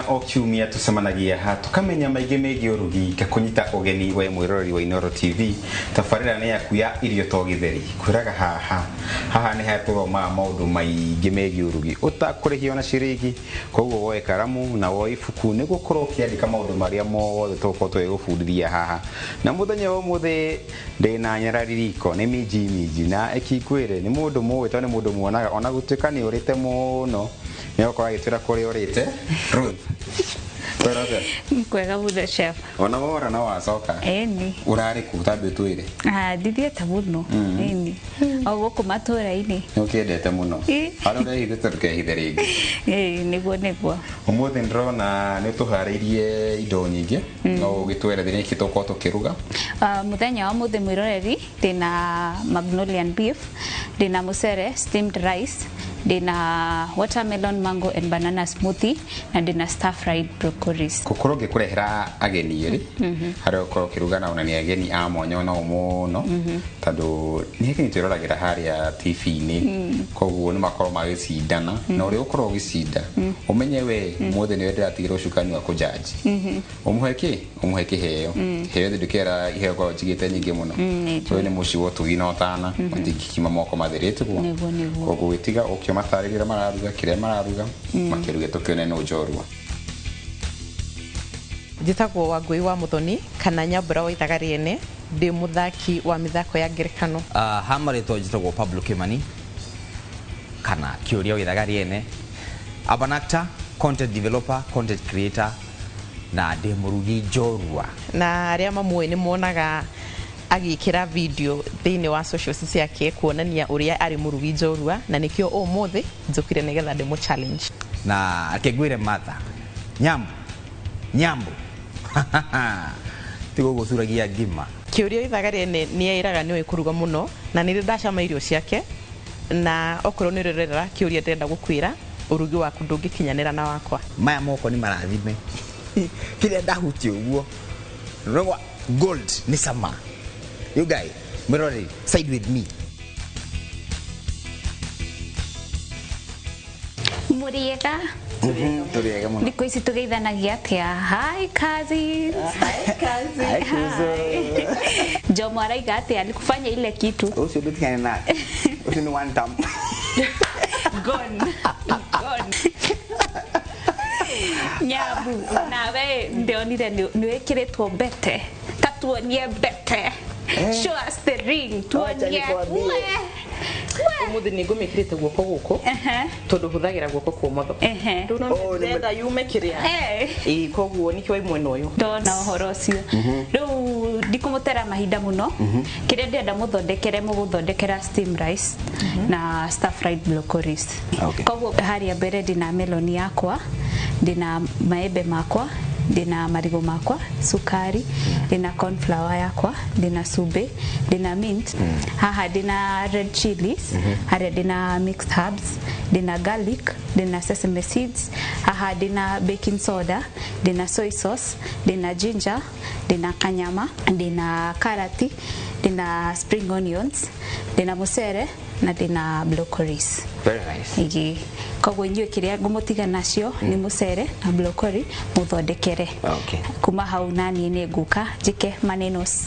o kiumia tucemanagia ha tukamenya maingĩ megiĩ ũrugi ngakunyita ũgeni we mwĩroreri wa Inoro TV tabarĩra nĩ yaku ya irio to gĩtheri kwĩraga haha nĩ hatũthoma maũndũ maingĩ megiĩ ũrugi ũtakũrĩhio na ciringi koguo woe karamu na woe ibuku nĩguo ũkorwo ũkĩandĩka maũndũ marĩa mothe tũgũkorwo tũgĩgũbundithia haha na mũthenya wa ũmũthĩ ndĩna nyaraririko nĩ minji na ĩkĩkwĩre nĩ mũndũ mũĩ tondũ nĩ mũndũ muonaga ona gũtuĩka nĩ ũrĩte mũno nĩ ũkorwo agĩtwĩra kũrĩa ũrĩte Ruth kwega buthe chef ona wora na wacoka eni urarĩ ku tambe twĩre ndithiĩte mũno eni o gũkũ matũũra-inĩ nĩ ũkĩendete mũno harĩa ũrehithĩte ndũkehithe rĩngĩ nĩguo ũmũthĩ ndĩrona nĩ ũtũharĩirie indo nyingĩ no ũgĩtwerethere nĩkĩ tũkorwo tũkĩruga mũthenya wa mũthĩ mwĩroreri ndĩna Magnolian beef ndĩna mũcere steamed rice ndĩna watermelon mango and banana smoothie na ndĩna stir fried broccolis gũkorwo ngĩkũrehera ageni erĩ harĩa ũkorwo ũkĩruga na nĩ ageni a mwanya no mũno tondũ nĩ ageni twĩroragĩra harĩa TV-inĩ koguo nĩ makorwo magĩcindana na ũrĩa ũkorwo ũgĩcinda ũmenye we mũthĩ nĩ ndĩratigĩrwo cukani wa kũjaji ũmũhe kĩheo heo ndĩkĩra iheo kwa njigĩte nyingĩ mũno ũyũ nĩ mũciĩ wa ũtugi na ũtana matingĩkima moko mathĩrĩte guo koguo wĩtiga ũkĩmatarĩrĩra mararuga kĩrĩa mararuga makĩruge tũkĩone no njorua njĩtagwo Wangui wa Muthoni kana Nyambura wa Ithagariene ndĩ muthaki wa mithako ya ngerekano hamarĩtwo njĩtagwo Pablo Kimani kana Kĩũria wa Ithagariene an actor, content developer, content creator na ndĩ mũrugi njorua na arĩa mamũĩ nĩ monaga agĩkĩra video thĩinĩ wa socials ciake kuonania ũrĩa arĩ mũrugi njorua na nĩkĩo ũmũthĩ njũkire nĩgetha ndĩmũ challenge na akĩngwĩre Martha nyambo tigo gũcuragia ngima Kĩũria Ithagariene nĩ airaga nĩ kũruga mũno na nĩ ndacama irio ciake na okorwo nĩ rerera Kĩũria ndĩrenda gũkwĩra urugi waku ndũngĩkinyanĩra na wakwa maya moko nĩ marathime kĩrĩa ndahutia ũguo rogwa gold nĩ sama you guys mirror side with me Muriega turiega mũno thikũ ici tũgeithanagia atĩa hi cousins Jomo araiga atĩa alikufanya ile kitu ucio ndũtikane na ucio ni one time gone Nyabu nawe ndionire nĩwĩkĩrĩtwo mbete tatuonie mbete show us the ring tuonie umuthi ni ngumikirite guoko guko tondu huthagira guoko kwa motho ndona ndenda yume kiria koguo ni kiwa imwe noyo ndona uhoro ucio riu ndikumutera mahinda muno kiria ndenda muthondekere muguthondekera steam rice na stir fried broccoli koguo haria mbere ndina meloni yakwa ndina maembe makwa ndina marigo makwa sukari ndina corn flour yakwa ndina sube ndina mint haha ndina red chilies haria ndina mixed herbs ndina garlic ndina sesame seeds haha ndina baking soda ndina soy sauce ndina ginger ndina kanyama ndina karati ndina spring onions ndina musere na ndina broccolis. Very nice. Igi koguo inyuĩ kiria ngumutiga nacio ni musere na broccoli muthondekere. Okay. Kuma hau nani ni nguka njike manenos.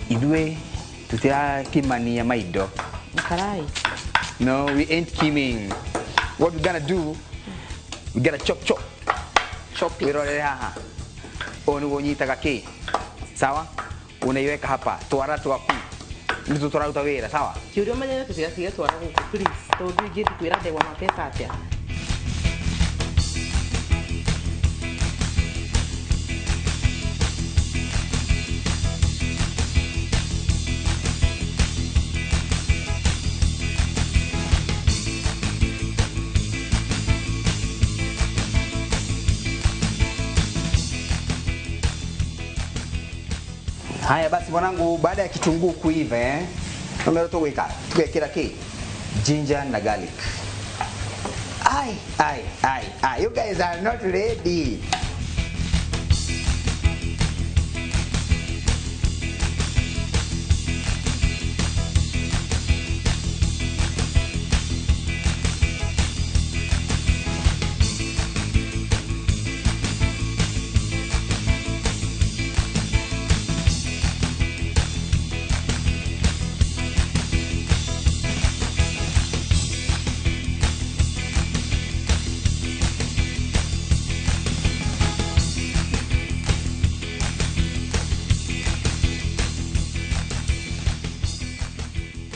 Idwe tutia kimani ya maido. Karai. No, we ain't kimming. What we gonna do? We gotta chop. Chop. Wirore haha. Onu wonyitaga ki. Sawa? Unaiweka hapa. Twara twaku. Ndio twarauta wira, sawa? Kiurio manyanya tusiga twara guku please. Tondu ingi tukwira ndegwa mapesa atia. Haya basi mwanangu, baada ya kitunguu kuiva tumeanza tuweka tukekera ki ginger na garlic. You guys are not ready.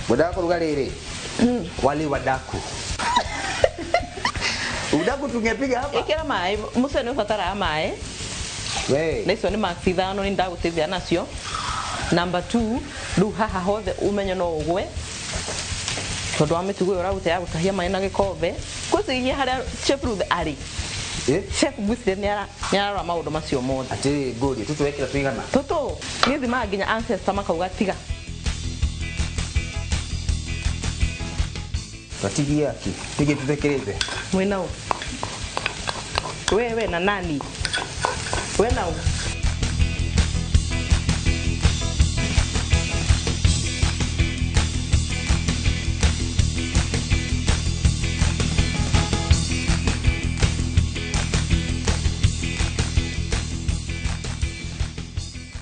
Wadako lugarere. Wali wadaku. Udaku tungepiga hapa. Ikira mai, musa ni ufatara mai. We. Leso ni maxi thano ni ndagutithia nacio. Number 2, du haha hothe umenyo no ugwe. Tondu wa mitugo ura gutaya gutahia mai na gikombe. Kusigia haria chef Ruth ari. Chef Busi ni ara maundu macio mothe. Ati godi tutuwekera tuigana. Tutu, ni thima nginya ancestor makauga tiga. Tatigia ki. Tige tutekeleze. Mwenao. Wewe na nani? Wewe nao.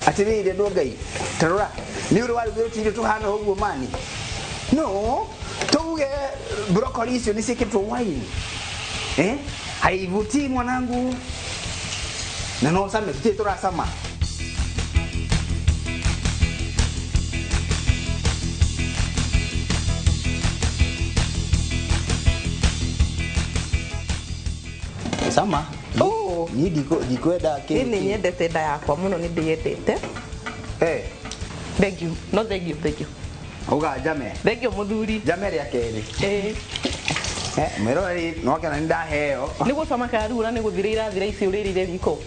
Atini de dogai. Tarora. Ni uri wali byo tuhana hoguo mani. No. Tuge broccoli sio nisiketwa wine. Haivutii mwanangu. Na no same tutetora sama. Sama. Oh, ni dikwenda kile. Ni nyendete nda yakwa muno ni ndiyendete. Thank you. No thank you. Uga jame. Thank you muthuri. Jame ya keri. Merori no kana nda heo. Ni gusoma karura ni guthirira thira ici uririre riko.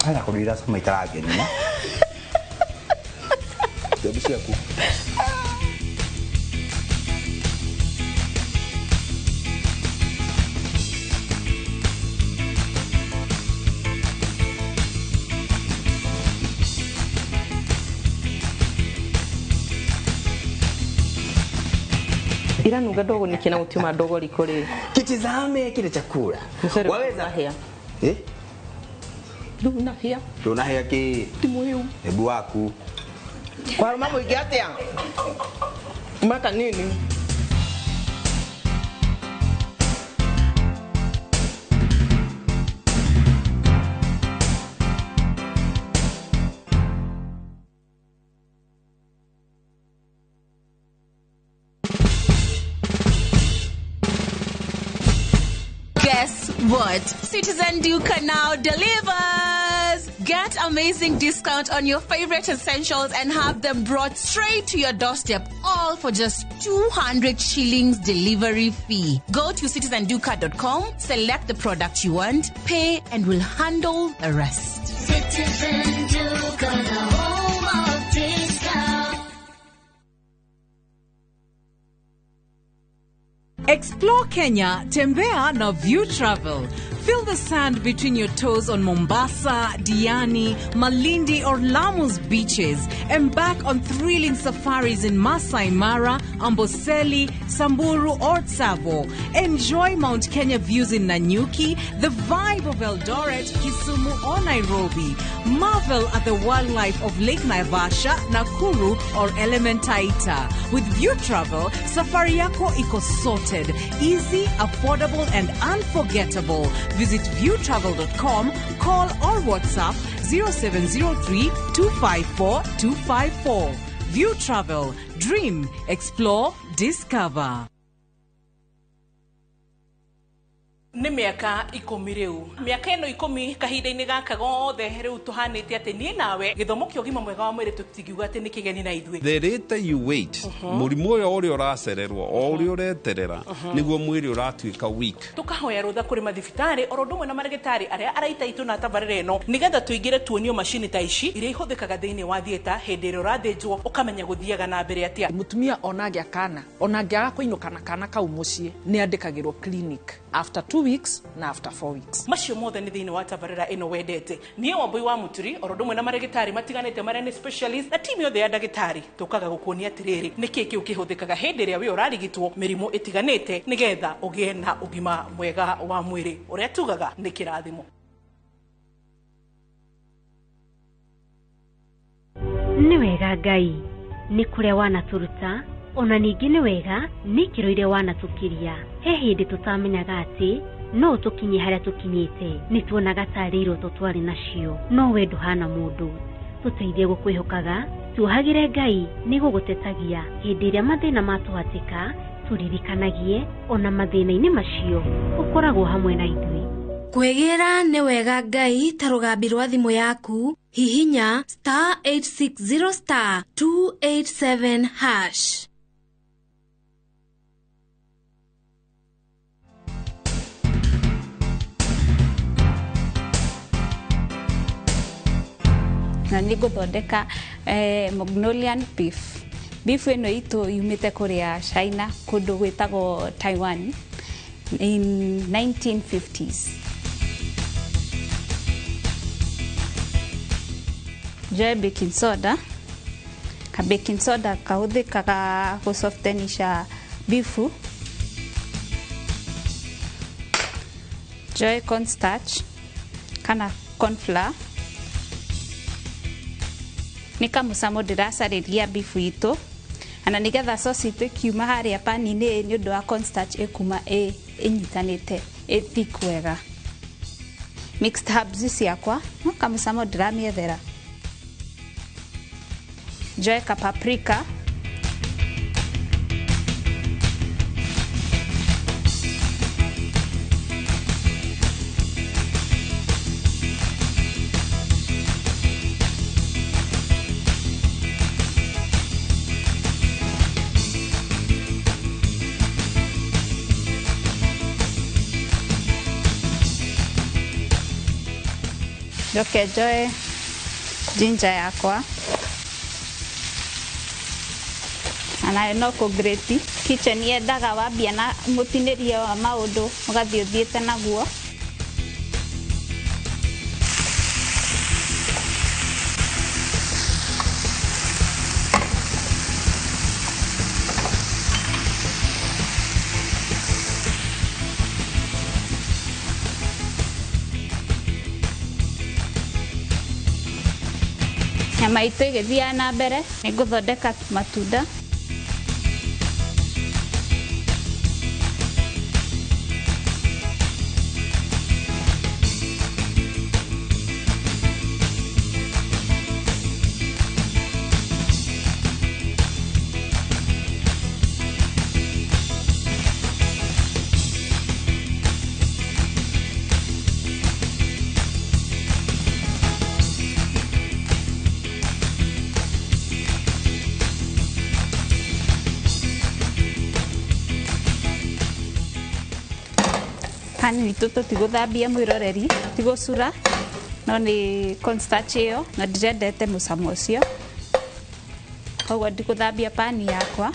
Ala kurira sama itarage ni. Jabisi yaku. Ila nuga dogo nikina utuma dogo likole. Kitizame kile chakula. Waweza hea. Duna hea. Duna hea ki. Timuhimu. Hebu waku. Kwa mambo ikiatia. Maka nini? Guess what? Citizen Duca now delivers! Get amazing discount on your favorite essentials and have them brought straight to your doorstep, all for just 200 shillings delivery fee. Go to citizenduca.com, select the product you want, pay, and we'll handle the rest. Citizen Duca, the home of discount. Explore Kenya, tembea na View Travel. Feel the sand between your toes on Mombasa, Diani, Malindi or Lamu's beaches. Embark on thrilling safaris in Masai Mara, Amboseli, Samburu or Tsavo. Enjoy Mount Kenya views in Nanyuki, the vibe of Eldoret, Kisumu or Nairobi. Marvel at the wildlife of Lake Naivasha, Nakuru or Elementaita. With View Travel, safari yako iko sorted, easy, affordable and unforgettable. Visit viewtravel.com, call or WhatsApp 0703 254 254. View Travel. Dream, explore, discover. Nĩ mĩaka 10 rĩu. Mĩaka ĩno 10 kahinda-inĩ gaka gothe rĩu tũhanĩte atĩ niĩ nawe gĩthomo kĩa ũgima mwega wa mwĩrĩ tũtingiuga atĩ nĩ kĩgeni na ithuĩ. The later you wait, mũrimũ ũrĩa ũracererwo o ũrĩa ũreterera nĩguo mwĩrĩ ũratuĩka weak. Tukahoya rũtha kũrĩ mathibitarĩ oro ũndũ ũmwe na marĩgĩtarĩ arĩa araita itũ na tabarĩra ĩno nĩgetha tũingĩre tuonio macini ta ici iria ihũthĩkaga thĩinĩ wa thieta hĩndĩ ĩrĩa ũrathĩnjwo ũkamenya gũthiaga na mbere atĩa. Mũtumia onagĩa kana onangĩaga kũinũka na kana kau mũciĩ nĩ andĩkagĩrwo clinic after 2 weeks na after 4 weeks. Macio mothe nĩ thĩinĩ wa tabarĩra ĩno wendete. Niĩ Wambui wa Muturi oro ũndũ ũmwe na marĩgĩtarĩ matiganĩte marĩa nĩ specialist na timu yothe ya ndagĩtarĩ tũkaga gũkuonia atĩrĩrĩ nĩkĩ kĩu kĩhũthĩkaga hĩndĩ ĩrĩa we ũrarigitwo mĩrimũ ĩtiganĩte nĩgetha ũgĩe na ũgima mwega wa mwĩrĩ ũrĩa tugaga nĩ kĩrathimo. Nĩ wega Ngai nĩ kũrĩa wanatũruta ona ningĩ nĩ wega nĩ kĩro iria wanatũkĩria. He hĩndĩ tũtamenyaga atĩ no tũkinye harĩa tũkinyĩte nĩ tuonaga tarĩ iroto twarĩ nacio no we ndũhana mũndũ. Tũteithie gũkwĩhokaga tuohagĩre Ngai nĩ gũgũtetagia hĩndĩ ĩrĩa mathĩna matũhatĩka tũririkanagie ona mathĩna-inĩ macio ũkoragwo hamwe na ithuĩ. Kwegera nĩ wega Ngai ta rũgambi rwa thimũ yaku hihinya *860 *287#. Na nĩ ngũthondeka Magnolian beef. Beef ĩno itũ yumĩte kũrĩa China kũndũ gwĩtagwo Taiwan in 1950s. Joe baking soda. Ka baking soda kahũthĩkaga gũsoftenisha beef. Joe cornstarch kana corn flour. Nĩ kamũcamo ndĩracarĩria beef itũ ana nĩgetha sauce itũ ĩkiuma harĩa pani-inĩ nĩ ũndũ wa cornstarch ĩkuma ĩnyitanĩte thick wega. Mixed herbs ciakwa no kamũcamo ndĩramĩethera. Njoe ka paprika. Njoke njoe ginger yakwa. Ana no kũgrate. Kitchen yendaga wambia na mũtinĩrie wa maũndũ ũgathiĩ ũthiĩte naguo. Nyama itu igithia na mbere niguthondeka matunda. Hani witu tutiguthambia mwiroreri tigũcura no nĩ cornstarch ĩyo na ndirendete mũcamo ũcio, koguo ndigũthambia pani yakwa.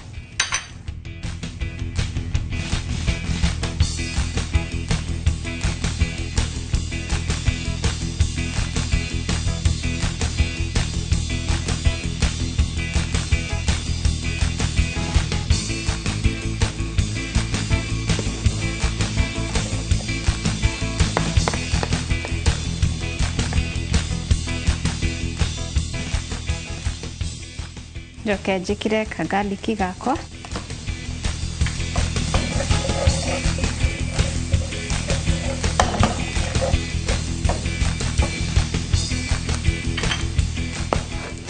Njoke njĩkĩre kagarlic gakwa.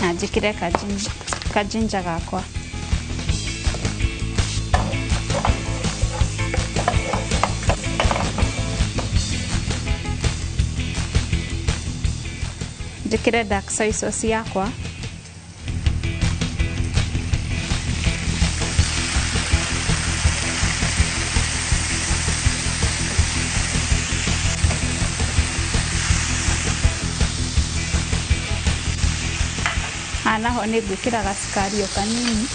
Na njĩkĩre kajinja gakwa. Njĩkĩre dark soy sauce yakwa. Naho nĩ ngwĩkĩra gacukari o kanini.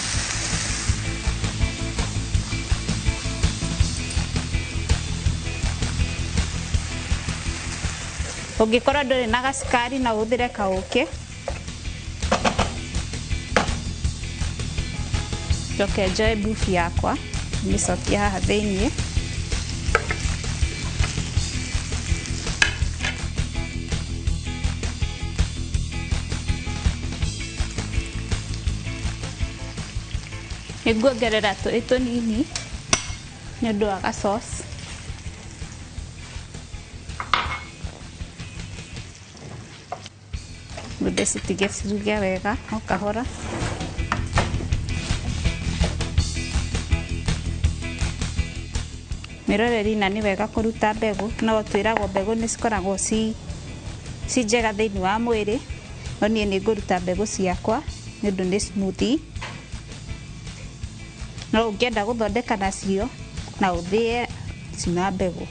Ũngĩkorwo ndũrĩ na gacukari na ũhũthĩre kaũkĩ. Njoke njoe beef yakwa mĩcokie haha thĩiniĩ. Nĩnguongerera tũĩ tũnini nĩ ũndũ wa gacoci. Ndĩcitige ciruge wega o kahora. Mĩroreri na nĩ wega kũruta mbegũ, no twĩragwo mbegũ nĩ cikoragwo ci njega thĩinĩ wa mwĩrĩ, no niĩ nĩ ngũruta mbegũ ciakwa nĩ ũndũ nĩ smoothie. No ũngĩenda gũthondeka nacio na ũthĩe cina mbegũ.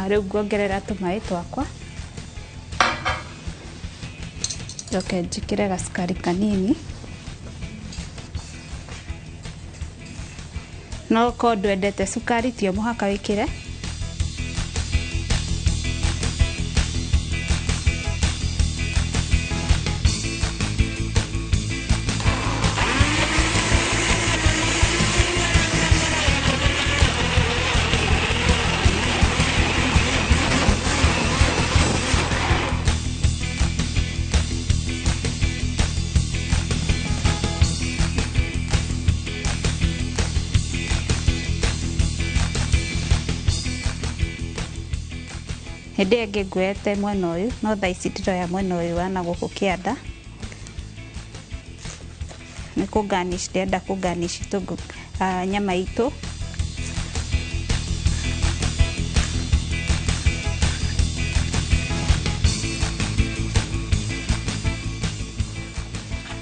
Rĩu nguongerera tũmaĩ twakwa. Njoke njĩkĩre gacukari kanini. No korwo ndwendete cukari tio mũhaka wĩkĩre. Hĩndĩ ĩngĩ ngwete mwena ũyũ, no thaa ici ndiroya mwena ũyũ wa na gũkũ kĩanda. Nĩ kũnganish, ndĩrenda kũnganish nyama itũ.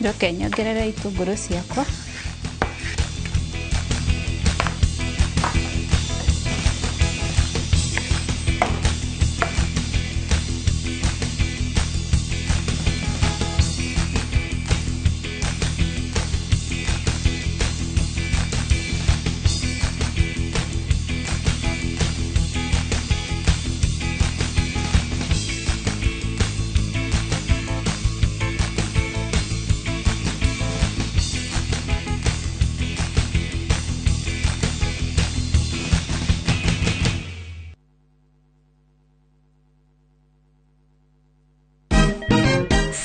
Njoke nyongerere itũngũrũ ciakwa.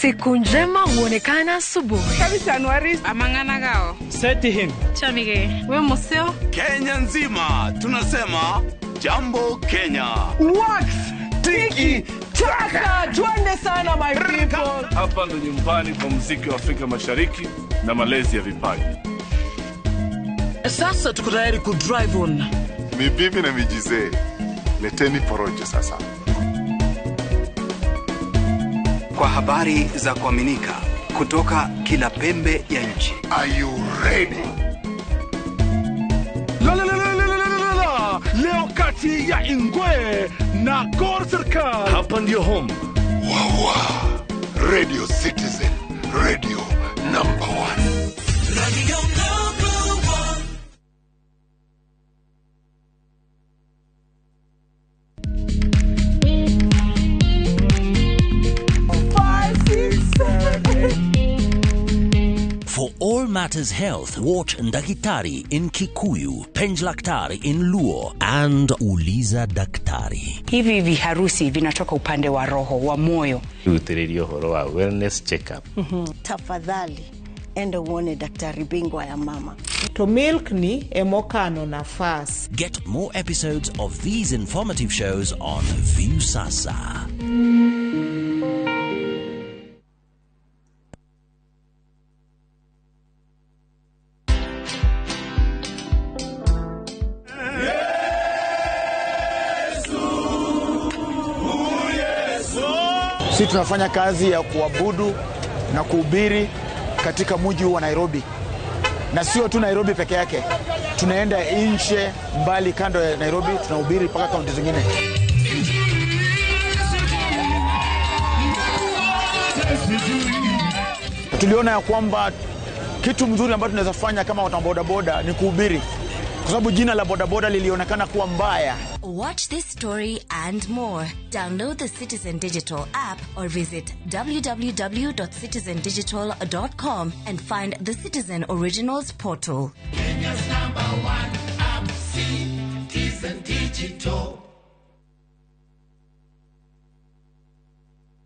Siku njema huonekana asubuhi. Kabisa Anuari amangana gao. Seti him. Chamige. We museo. Kenya nzima tunasema jambo Kenya. Wax tiki taka. Twende sana my people. Hapa ndo nyumbani kwa muziki wa Afrika Mashariki na malezi ya vipaji. Sasa tuko tayari ku drive on. Mibibi na mijize. Leteni porojo sasa. Kwa habari za kuaminika kutoka kila pembe ya nchi. Are you ready? Leo kati ya Ingwe na Gor Serikali. Hapa ndio home. Wawa. Radio Citizen. Radio number 1. Radio number 1. For all matters health, watch Ndakitari in Kikuyu, Penjlaktari in Luo, and Uliza Daktari. Hivi viharusi vinatoka upande wa roho, wa moyo. Utirio horo wa wellness check-up. Tafadhali, enda uone daktari bingwa ya mama. To milk ni emokano na fast. Get more episodes of these informative shows on View Sasa. Sisi tunafanya kazi ya kuabudu na kuhubiri katika mji wa Nairobi. Na sio tu Nairobi peke yake. Tunaenda nje mbali kando ya Nairobi, tunahubiri mpaka kaunti zingine. Tuliona ya kwamba kitu mzuri ambacho tunaweza fanya kama watu boda boda ni kuhubiri. Kwa sababu jina la boda boda lilionekana kuwa mbaya. Watch this story and more. Download the Citizen Digital app or visit www.citizendigital.com and find the Citizen Originals portal. Kenya's #1 app, Citizen Digital.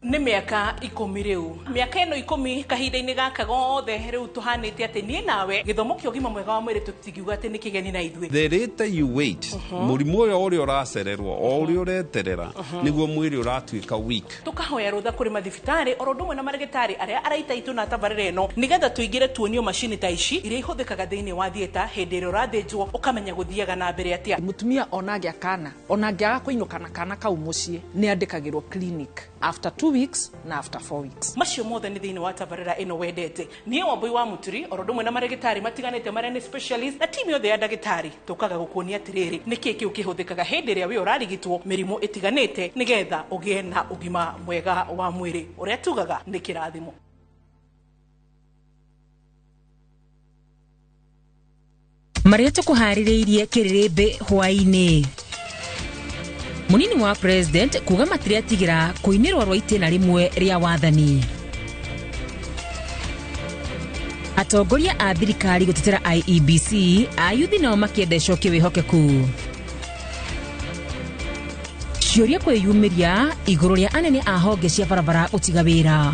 Nĩ mĩaka 10 rĩu. Mĩaka ĩno 10 kahinda-inĩ gaka gothe rĩu tuhanĩte atĩ niĩ nawe gĩthomo kĩa ũgima mwega wa mwĩrĩ tũtigiuga atĩ nĩ kĩgeni na ithuĩ. The later you wait, mũrimũ ũrĩa ũracererwo o ũrĩa ũreterera nĩguo mwĩrĩ ũratuĩka weak. Tukahoya rũtha kũrĩ mathibitarĩ oro ũndũ ũmwe na marĩgĩtarĩ arĩa araita itũ na tabarĩra ĩno nĩgetha tũingĩre tuonio macini ta ici iria ihũthĩkaga thĩinĩ wa thieta hĩndĩ ĩrĩa ũrathĩnjwo ũkamenya gũthiaga na mbere atĩa. Mũtumia onagĩa kana, onangĩaga kũinũka na kana kau mũciĩ nĩ andĩkagĩrwo clinic after 2 weeks na after 4 weeks. Macio mothe nĩ thĩinĩ wa tabarĩra ĩno wendete. Niĩ Wambui wa Muturi oro ũndũ ũmwe na marĩgĩtarĩ matiganĩte marĩa nĩ specialist na timu yothe ya ndagĩtarĩ tũkaga gũkuonia atĩrĩrĩ nĩkĩ kĩu kĩhũthĩkaga hĩndĩ ĩrĩa we ũrarigitwo mĩrimũ ĩtiganĩte nĩgetha ũgĩe na ũgima mwega wa mwĩrĩ ũrĩa tugaga nĩ kĩrathimo. Marĩa tũkũharĩrĩirie kĩrĩrĩmbĩ hwaĩ-inĩ. Munini wa president kuga matiriatigira kuinirwa rwa itena rimwe ria wathani. Atongoria a thirikari gutetera IEBC ayuthi nao makienda icokio wihokeku. Ciũria kwĩyumĩria igũrũ rĩa anene a honge cia barabara gũtiga wĩra.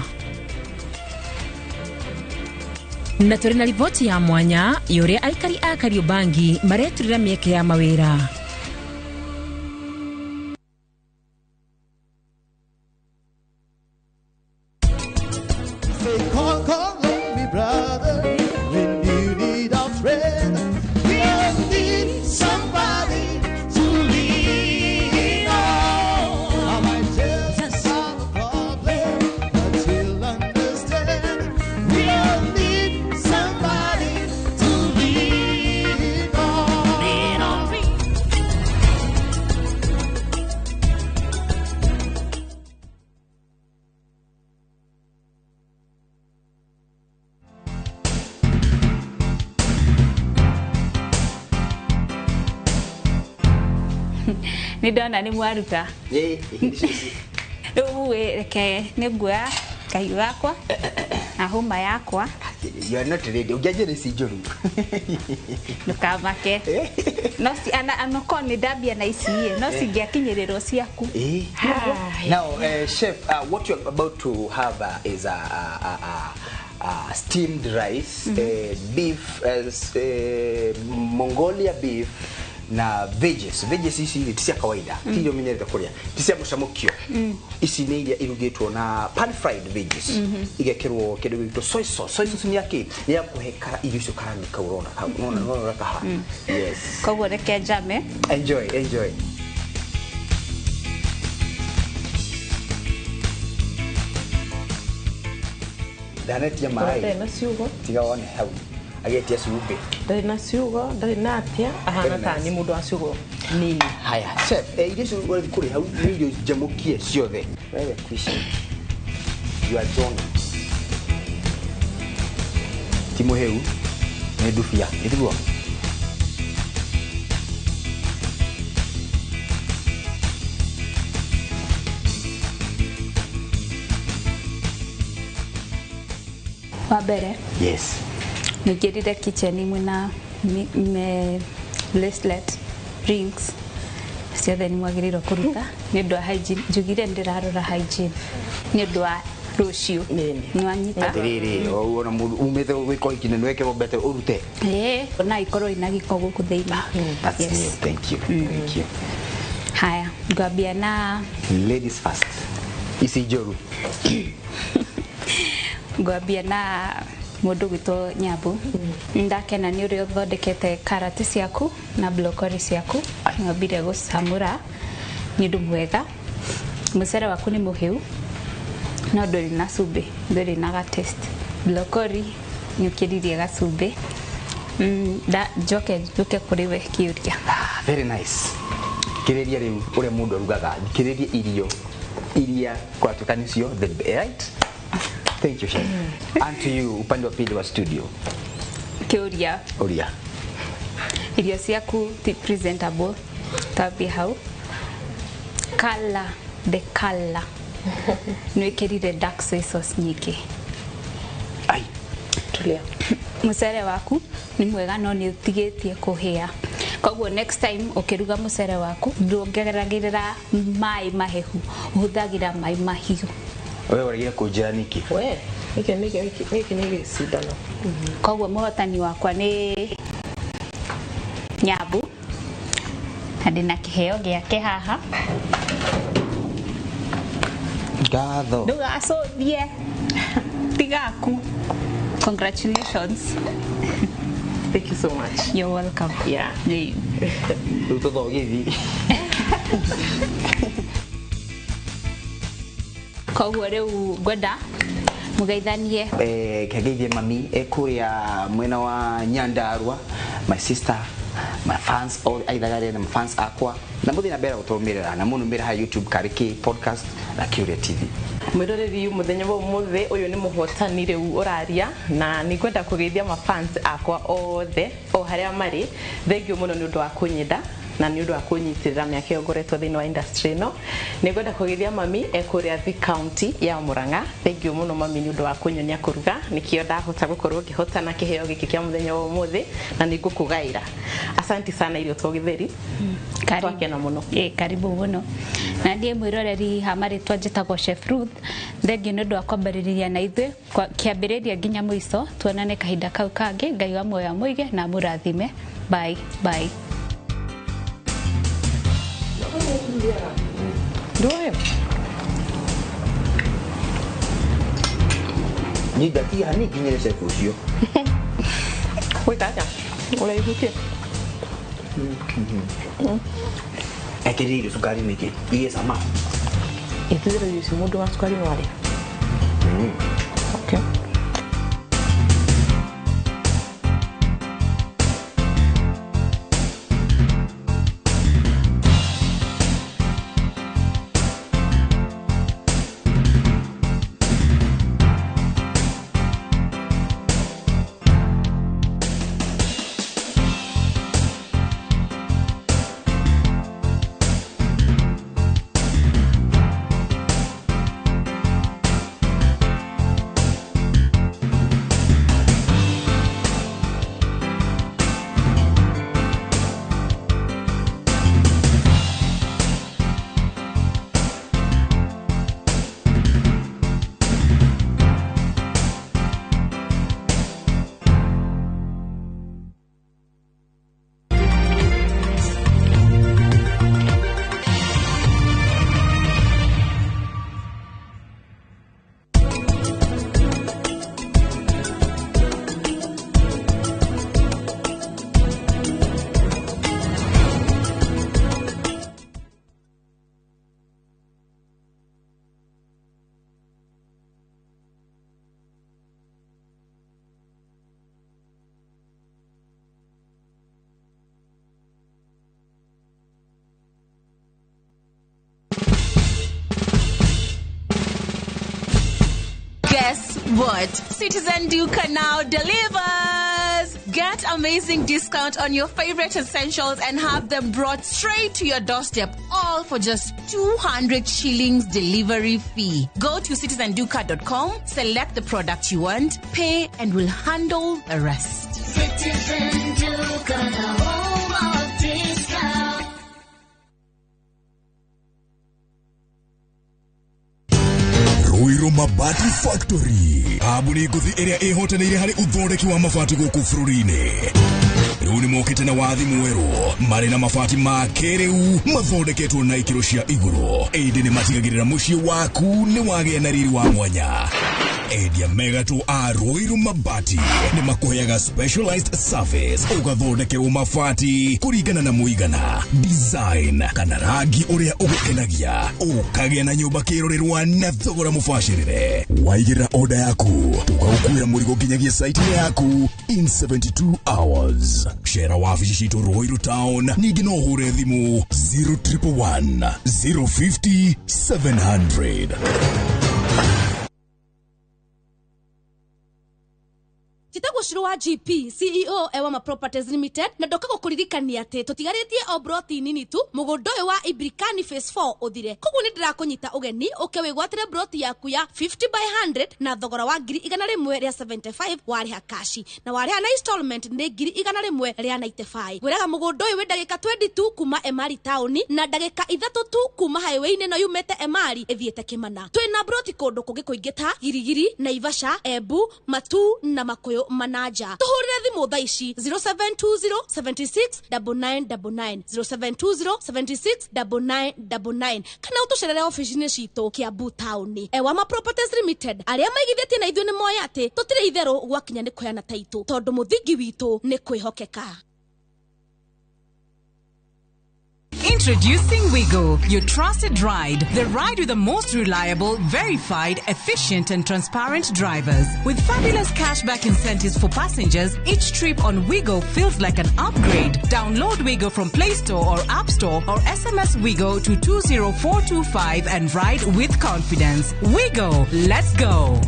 Na tũrĩ na riboti ya mwanya yũrĩa aikari a Kariobangi mareturĩra mĩeke ya mawĩra. Ni ndona nĩ mwaruta. Rĩu reke nĩ nguoya kahiũ gakwa na hũma yakwa You are not ready. Ujajere si joru. Nukamake. No si ana koni dabia na isiye. No si giakinyerero ciaku. Now, chef, what you're about to have is a steamed rice, beef, Mongolia beef, na veggies isi ni tisia kawaida hiyo mimi naweza kulia tisia mushamukio isi ni ile irugetwo na pan fried veggies igekirwo kidu gito soy sauce ni yake ya kuheka irisho karani kaurona unaona kaha yes kwa reke jame enjoy Danet ya mai na siugo tigaone hau agetia suube ndari na siugo ndari na atia ahana tani mundu wa siugo nini haya chef ile siugo kuri hau video jamukie ciothe wewe kwisha you are done timo heu ne dufia itiguo Wabere. Yes. Nigerire kitchen mwina me bracelet rings ciothe ni mwagiriro kuruta ni ndo hygiene jugire ndirarora hygiene ni ndo rucio ni wanyita riri ona mundu umete gwiko ikine nweke robete urute na ikoro ina giko guku theima yes thank you haya ngabia na ladies first isi joru ngabia na mundu gwito Nyabu ndakena ni uri uthondekete karati ciaku na broccoli ciaku ngabire gucamura ni ndu mwega mucere waku ni muhiu no nduri na cumbi nduri na ga taste broccoli ni ukiririe ga cumbi da joke kuriwe kiuria very nice kiriria riu ure mundu rugaga kiriria iria kwa tukanicio the right. Thank you, chef. And to you, upande wa pili wa studio. Kiuria. Oria. Irio ciaku ti presentable. Tabi hau. Kala de kala. Nwikirire dark soy sauce nyingi. Ai. Tulia. Mucere waku ni mwega no ni utigitie kuhia. Koguo next time ukiruga mucere waku ndongeragirira mai mahehu. Huthagira mai mahiu. Wewe waragira kujira niki we niki sidano koguo muhotani wakwa ni Nyabu hadi na kiheo giake haha gatho ndugacudie tigaku congratulations thank you so much you're welcome yeah todo githi koguo riu ngwenda mugeithanie kageithie mami ekuria mwena wa Nyandarua my sister my fans all aithagare na fans akwa na muthina bera gutumirira na muno mira ha YouTube Kariki podcast na Curia TV mwiroreri muthenya wa muthe uyu ni muhotani riu uraria na ni kwenda kugeithia ma fans akwa othe o haria mari thengio muno ni undu wa kunyenda na ni undu wa kunyitirira miaka yogoretwo thini wa industry no ni kwenda kugeithia mami ekuria the county ya Murang'a thengio muno mami ni undu wa kunyonia kuruga nikio ndahota gukorwo ngihotana kiheo giki kia muthenya wa muthe na ni ngukugaira asante sana irio twogitheri karibu muno karibu muno na ndie mwiroreri hamari twanjitagwo Chef Ruth thengio ni undu wa kwambariria na ithuĩ kiambiriria nginya muico tuonane kahinda kau kangi ngai wa moyo muige na murathime bye bye Doe. Ni dati hani kinyere chef ucio. Oi tata. Ola ihuke. Akiri sukari niki. Iye sama. Ituzira yusi mudo wa sukari wale. Okay. what? Citizen Duka now delivers. Get amazing discount on your favorite essentials and have them brought straight to your doorstep, all for just 200 shillings delivery fee. Go to citizenduka.com, select the product you want, pay, and we'll handle the rest. Citizen Duka, the home of discount. Ruiru Mabati Factory. Abuni guthi area ehotanire hari uthondeki wa mabati guku bururi-ini. Riu ni mokite na wathi mweru mari na mabati ma keriu mathondeketwo na ikiro cia iguru. Indi ni matigagirira mucii waku ni wagia na riri wa mwanya. Endia mega tu a Ruiru Mabati ni makuheaga specialized service ugathondekerwo mabati kuringana na muigana, design kana rangi uria ugukenagia, ukagia na nyumba kirorerwa na thogora mubashirire. Waigirira order yaku tugagukwira murigo nginyagia site yaku in 72 hours. Share wabici citu Ruiru Town, ningi no hure thimu 0111 050 700. Chitago Shirwa GP, CEO Ewama Properties Limited, na dokago kuririkania ate tutigarĩtie o broti nini tu mũgũnda ũyũ wa Ibrikani phase 4 ũthire. Koguo nĩ ndĩrakũnyita ũgeni ũkewĩgwatĩre broti yaku ya 50/100 na thogora wa 100 rĩa 75 warĩha kashi na warĩha na installment nĩ 100 rĩa 95. Gwĩraga mũgũnda ũyũ wĩ ndagĩka 22 kuma Emari Town na ndagĩka 3 tu kuma highway-inĩ no yumĩte Emari ĩthiĩte Kĩmana. Twĩna broti kũndũ kũngĩ kũingĩ ta Girigiri, Naivasha, Embu, Matu na Makuyu Manaja. Tuhurire thimu thaa ici 0720 76 9999 0720 76 9999 kana utucerere ofici-inĩ citũ Kiambu Town. Ewama Properties Limited arĩa maigithĩtie na ithuĩ nĩ moya atĩ tũtirĩ itherũ gwakinya nĩ kũheana taitũ tondũ mũthingi witũ nĩ kwĩhokeka. Introducing Wigo, your trusted ride. The ride with the most reliable, verified, efficient and transparent drivers. With fabulous cashback incentives for passengers, each trip on Wigo feels like an upgrade. Download Wigo from Play Store or App Store or SMS Wigo to 20425 and ride with confidence. Wigo, let's go.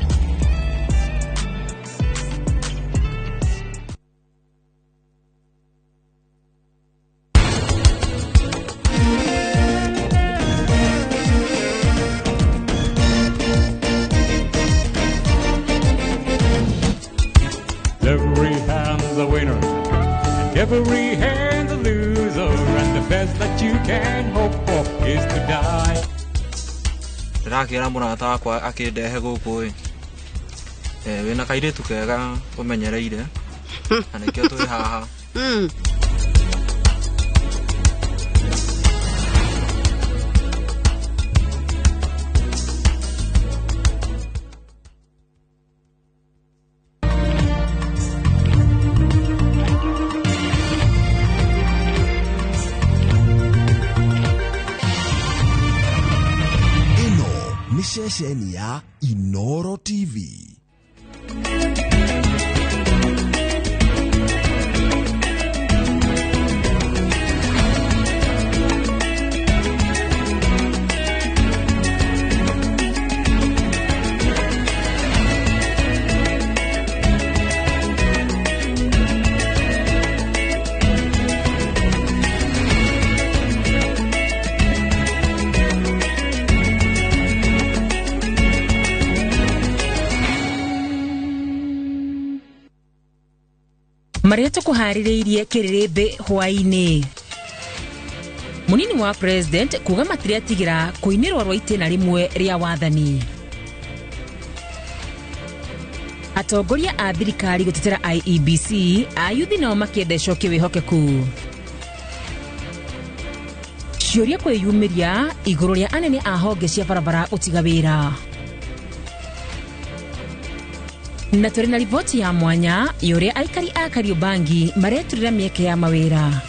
Every hand's a winner, and every hand's a loser, and the best that you can hope for is to die. Ndĩrakĩra mũrata wakwa akĩndehe gũkũ wĩna kairĩtu kega ũmenyereire na nĩkĩo twĩ haha. Shesheni ya Inoro TV. Maria tukuhaririirie kirirembe hwaini. Munini wa president kuga matire atigira kuinirwa rwa itena rimwe ria wathani. Atongoria a thirikari gutetera IEBC ayuthi nao makienda icokio wihokeku. Ciuria kwiyumiria iguru ria anene a honge cia barabara utiga wira. Na tũrĩ na riboti ya mwanya yoria aikari a Kariobangi mareturira mieke ya mawira.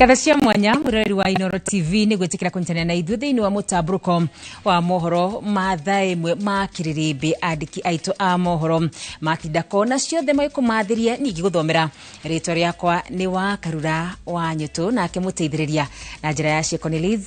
Ikatha cia mwanya murori wa Inoro TV ni gwetikira kunyitana na ithuĩ thĩinĩ wa mũtambuko wa mohoro mathaa ĩmwe ma kĩrĩrĩmbĩ andĩki aitũ a mohoro matinda kona ciothe maikumathiria ningĩ gũthomera rĩtwa rĩakwa nĩ wa Karura wa Nyũtũ nake mũteithĩrĩria na njĩra ya Cornelius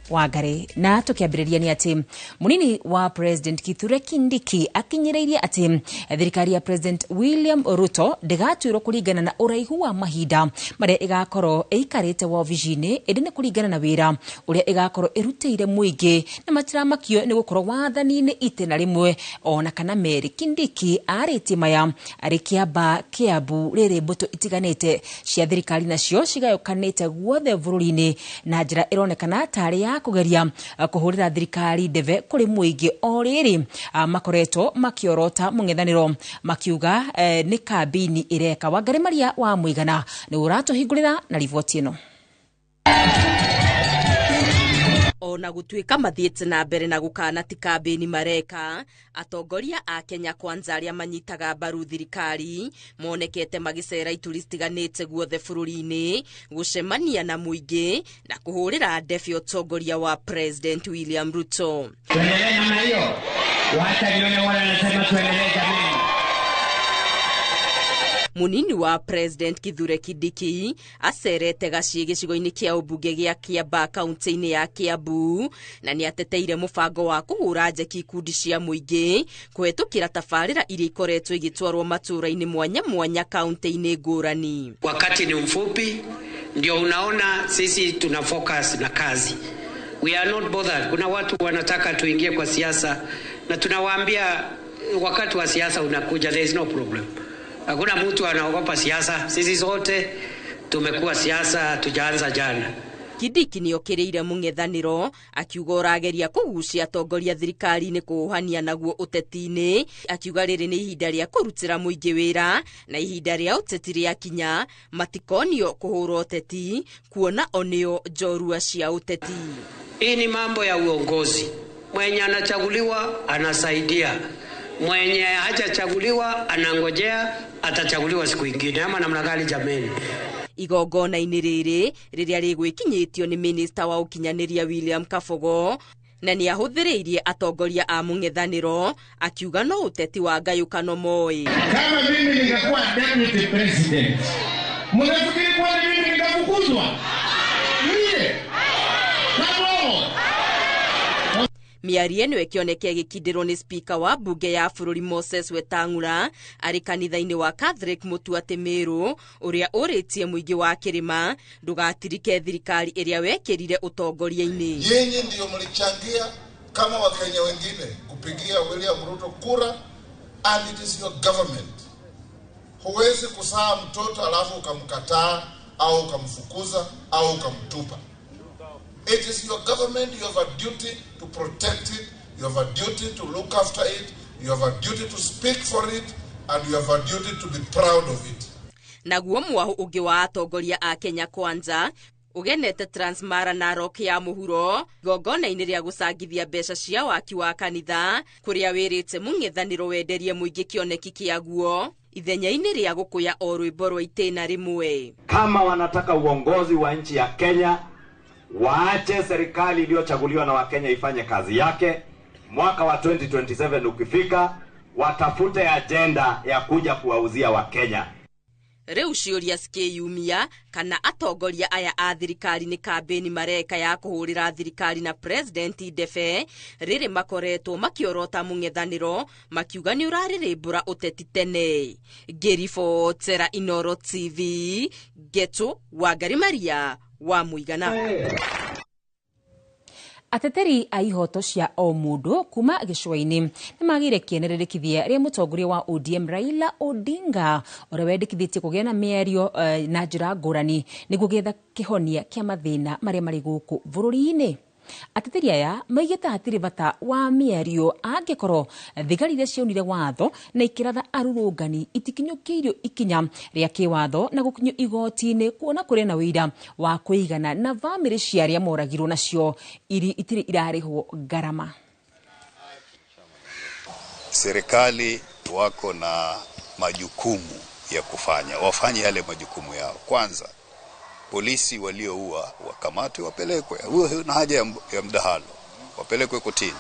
Wangari na tukiambĩrĩria ni ati munini wa President Kithure Kindiki akinyĩrĩirie ati thirikari ya President William Ruto ndĩgatuĩrwo kũringana na ũraihu wa mahinda marĩa ĩgakorwo ĩikarĩte wabici-inĩ ĩndĩ nĩ kũringana na wĩra ũrĩa ĩgakorwo ĩrutĩire mũingĩ na matiramakio nĩ gũkorwo wathani-inĩ itena rĩmwe ona kana merĩ. Kindiki arĩtie maya arĩ Kĩamba Kĩambu rĩrĩ mbũtũ itiganĩte cia thirikari nacio cigayũkanĩte guothe bũrũri-inĩ na njĩra ĩronekana tarĩ ya kugeria kuhurira thirikari ndeve kuri muingi o riri makoretwo makiorota mung'ethaniro makiuga ni kabini ireka. Wangari Maria wa Muigana ni uratuhingurira na riboti ino. Ona gutuika mathiete na mbere na gukana ti kambeni mareka, atongoria a Kenya Kwanza aria manyitaga mbaru thirikari monekete magicera ituri citiganite guothe bururi-ini gucemania na muingi na kuhurira ndefe utongoria wa President William Ruto. Tuendelee namna hiyo, wacha nione wale wanasema tuendelee jamani. Munini wa President Kithure Kindiki acerete Gaciĩ gĩcigo-inĩ kĩa ũmbunge gĩa Kĩamba kaunti-inĩ ya Kiambu na nĩ ateteire mũbango wa kũhũra njeki ikundi cia mũingĩ kũhetũkĩra tabarĩra iria ikoretwo igĩtwarwo matũra-inĩ mwanya mwanya kaunti-inĩ ngũrani. Wakati ni mfupi, ndio unaona sisi tuna focus na kazi. We are not bothered. Kuna watu wanataka tuingie kwa siasa na tunawaambia wakati wa siasa unakuja, there is no problem. Hakuna mtu anaogopa siasa. Sisi zote tumekuwa siasa, tujaanza jana. Kindiki ni okĩrĩire mũng'ethanĩro akiuga ũrageria kũgucia atongoria thirikari-inĩ kũhania naguo ũteti-inĩ, akiuga rĩrĩ nĩ ihinda rĩa kũrutĩra mũingĩ wĩra na ihinda rĩa ũteti rĩakinya matikonio kũhũra ũteti kuona onio njorua cia ũteti. Hii ni mambo ya uongozi. Mwenye anachaguliwa anasaidia, mwenye hajachaguliwa anangojea atachaguliwa siku ingine, ama namna gani jameni? Igongona-inĩ rĩrĩ rĩrĩa rĩgwĩkinyĩtio nĩ Minister wa ũkinyanĩria William Kabogo na nĩ ahũthĩrĩirie atongoria a mũng'ethanĩro akiuga no ũteti wa ngayũkano moĩ. Kama mimi ningekuwa deputy president, mnafikiri kwa mimi ningefukuzwa? Mie Miarie nĩwe kĩoneke gĩkindĩrwo nĩ speaker wa bunge ya bũrũri Moses Wetang'ula arĩ kanitha-inĩ wa Catholic Mũtua Tĩmĩrũ ũrĩa ũrĩtie mũingĩ wa Kĩrĩma ndũgatirike thirikari ĩrĩa wekĩrire ũtongoria-inĩ. Nyinyi ndio mlichangia kama Wakenya wengine kupigia William Ruto kura, and it is your government. Huwezi kusaa mtoto alafu ukamkataa au ukamfukuza au ukamtupa. It is your government. You have a duty to protect it. You have a duty to look after it. You have a duty to speak for it. And you have a duty to be proud of it. Naguo mwahu ũngĩ wa atongoria a Kenya Kwanza ugenete Transmara Narok ya mũhuro igongona-inĩ rĩa gũcangithia mbeca cia waki wa kanitha kũrĩa wĩrĩte mũng'ethanĩro wenderie mũingĩ kĩoneki kĩaguo ithenya-inĩ rĩa gũkũya o rwĩmbo rwa itĩna rĩmwe. Kama wanataka uongozi wa nchi ya Kenya, waache serikali iliyochaguliwa na Wakenya ifanye kazi yake. Mwaka wa 2027 ukifika, watafute agenda ya kuja kuwauzia Wakenya. Rĩu ciũria cikĩyumia kana atongoria aya a thirikari nĩ kambeni mareka ya kũhũrĩra thirikari na President ndefe rĩrĩ makoretwo makiorota mũng'ethanĩro makiuga nĩ ũrarĩrĩmbũra ũteti tene. Ngĩribotera Inoro TV, Getu Wangari Maria wa Muigana. Ateteri a ihoto cia o mundu kuma gĩcũa-inĩ nĩ magĩire kĩenererĩkithia rĩa mũtongoria wa ODM Raila Odinga ũrĩa wendekithĩtie kũgĩa na mĩario na njĩra ngũrani nĩguo gwetha kĩhonia kĩa mathĩna marĩa marĩ gũkũ bũrũri-inĩ. Ateteri aya maigĩte hatirĩ bata wa mĩario angĩkorwo thigari iria ciaunire watho na ikĩratha arũrũngani itikinyũkĩirio ikinya rĩa kĩwatho na gũkinyio igoti-inĩ kuona kũrĩ na wĩira wa kũigana na bamĩrĩ cia arĩa moragirwo nacio itirĩ irarĩhwo ngarama. Serikali wako na majukumu ya kufanya, wafanye yale majukumu yao. Kwanza polisi walioua wakamatwe, wapelekwe. Huo na haja ya mdahalo, wapelekwe kotini.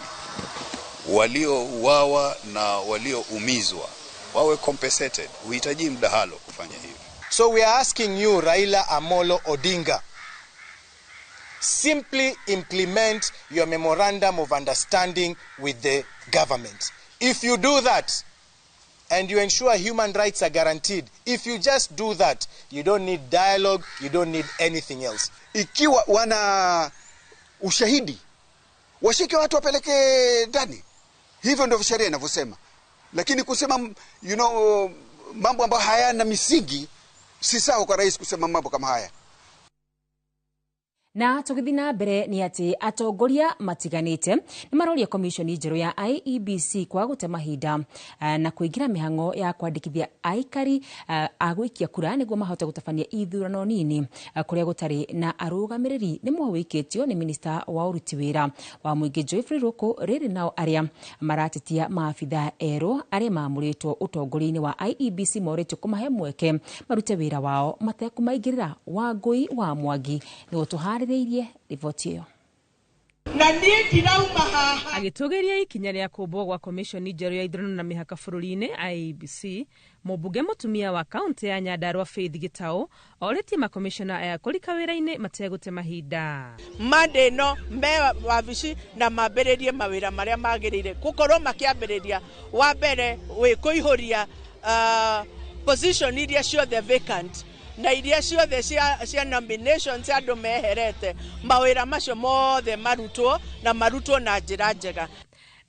Waliouawa na walioumizwa wawe compensated. Uhitaji mdahalo kufanya hivyo. So we are asking you, Raila Amolo Odinga, simply implement your memorandum of understanding with the government. If you do that, and you ensure human rights are guaranteed, if you just do that, you don't need dialogue, you don't need anything else. Ikiwa wana ushahidi, washike watu wapeleke ndani. Hivyo ndio sheria inavyosema. Lakini kusema mambo ambayo hayana misingi, si sawa kwa rais kusema mambo kama haya. Na tugithina mbere ni ati atongoria matiganite ni maroria commission njeru ya IEBC kwa gute mahinda na kuingira mihango ya kwandikithia aikari agwikia kura niguo mahote gutabania ithurano nini kuria gutari na arugamiriri ni mwawikitio ni minister wa uruti wira wa muingi Geoffrey Ruku riri nao aria maratitia maafitha ero aria mamuritwo utongori-ini wa IEBC moritwo kumahe mweke marute wira wao matekumaingirira Wangui wa Mwangi ni gutuhari riboti iyo na niĩ ndirauma haha agitugeria ikinya ria kumbwo gwa commission njeru ya ithurano na mihaka bururi-ini IEBC mubunge mutumia wa kaunti ya Nyandarua Faith Gitau oreti makomishona aya kulika wira-ini mategute mahinda mande no me wabici na mambĩrĩrie mawĩra marĩa magĩrĩire gukorwo makiambĩrĩria wa mbere kuihuria position iria ciothe vacant na iria ciothe cia nominations andu meherete mawira macio mothe marutwo na njira njega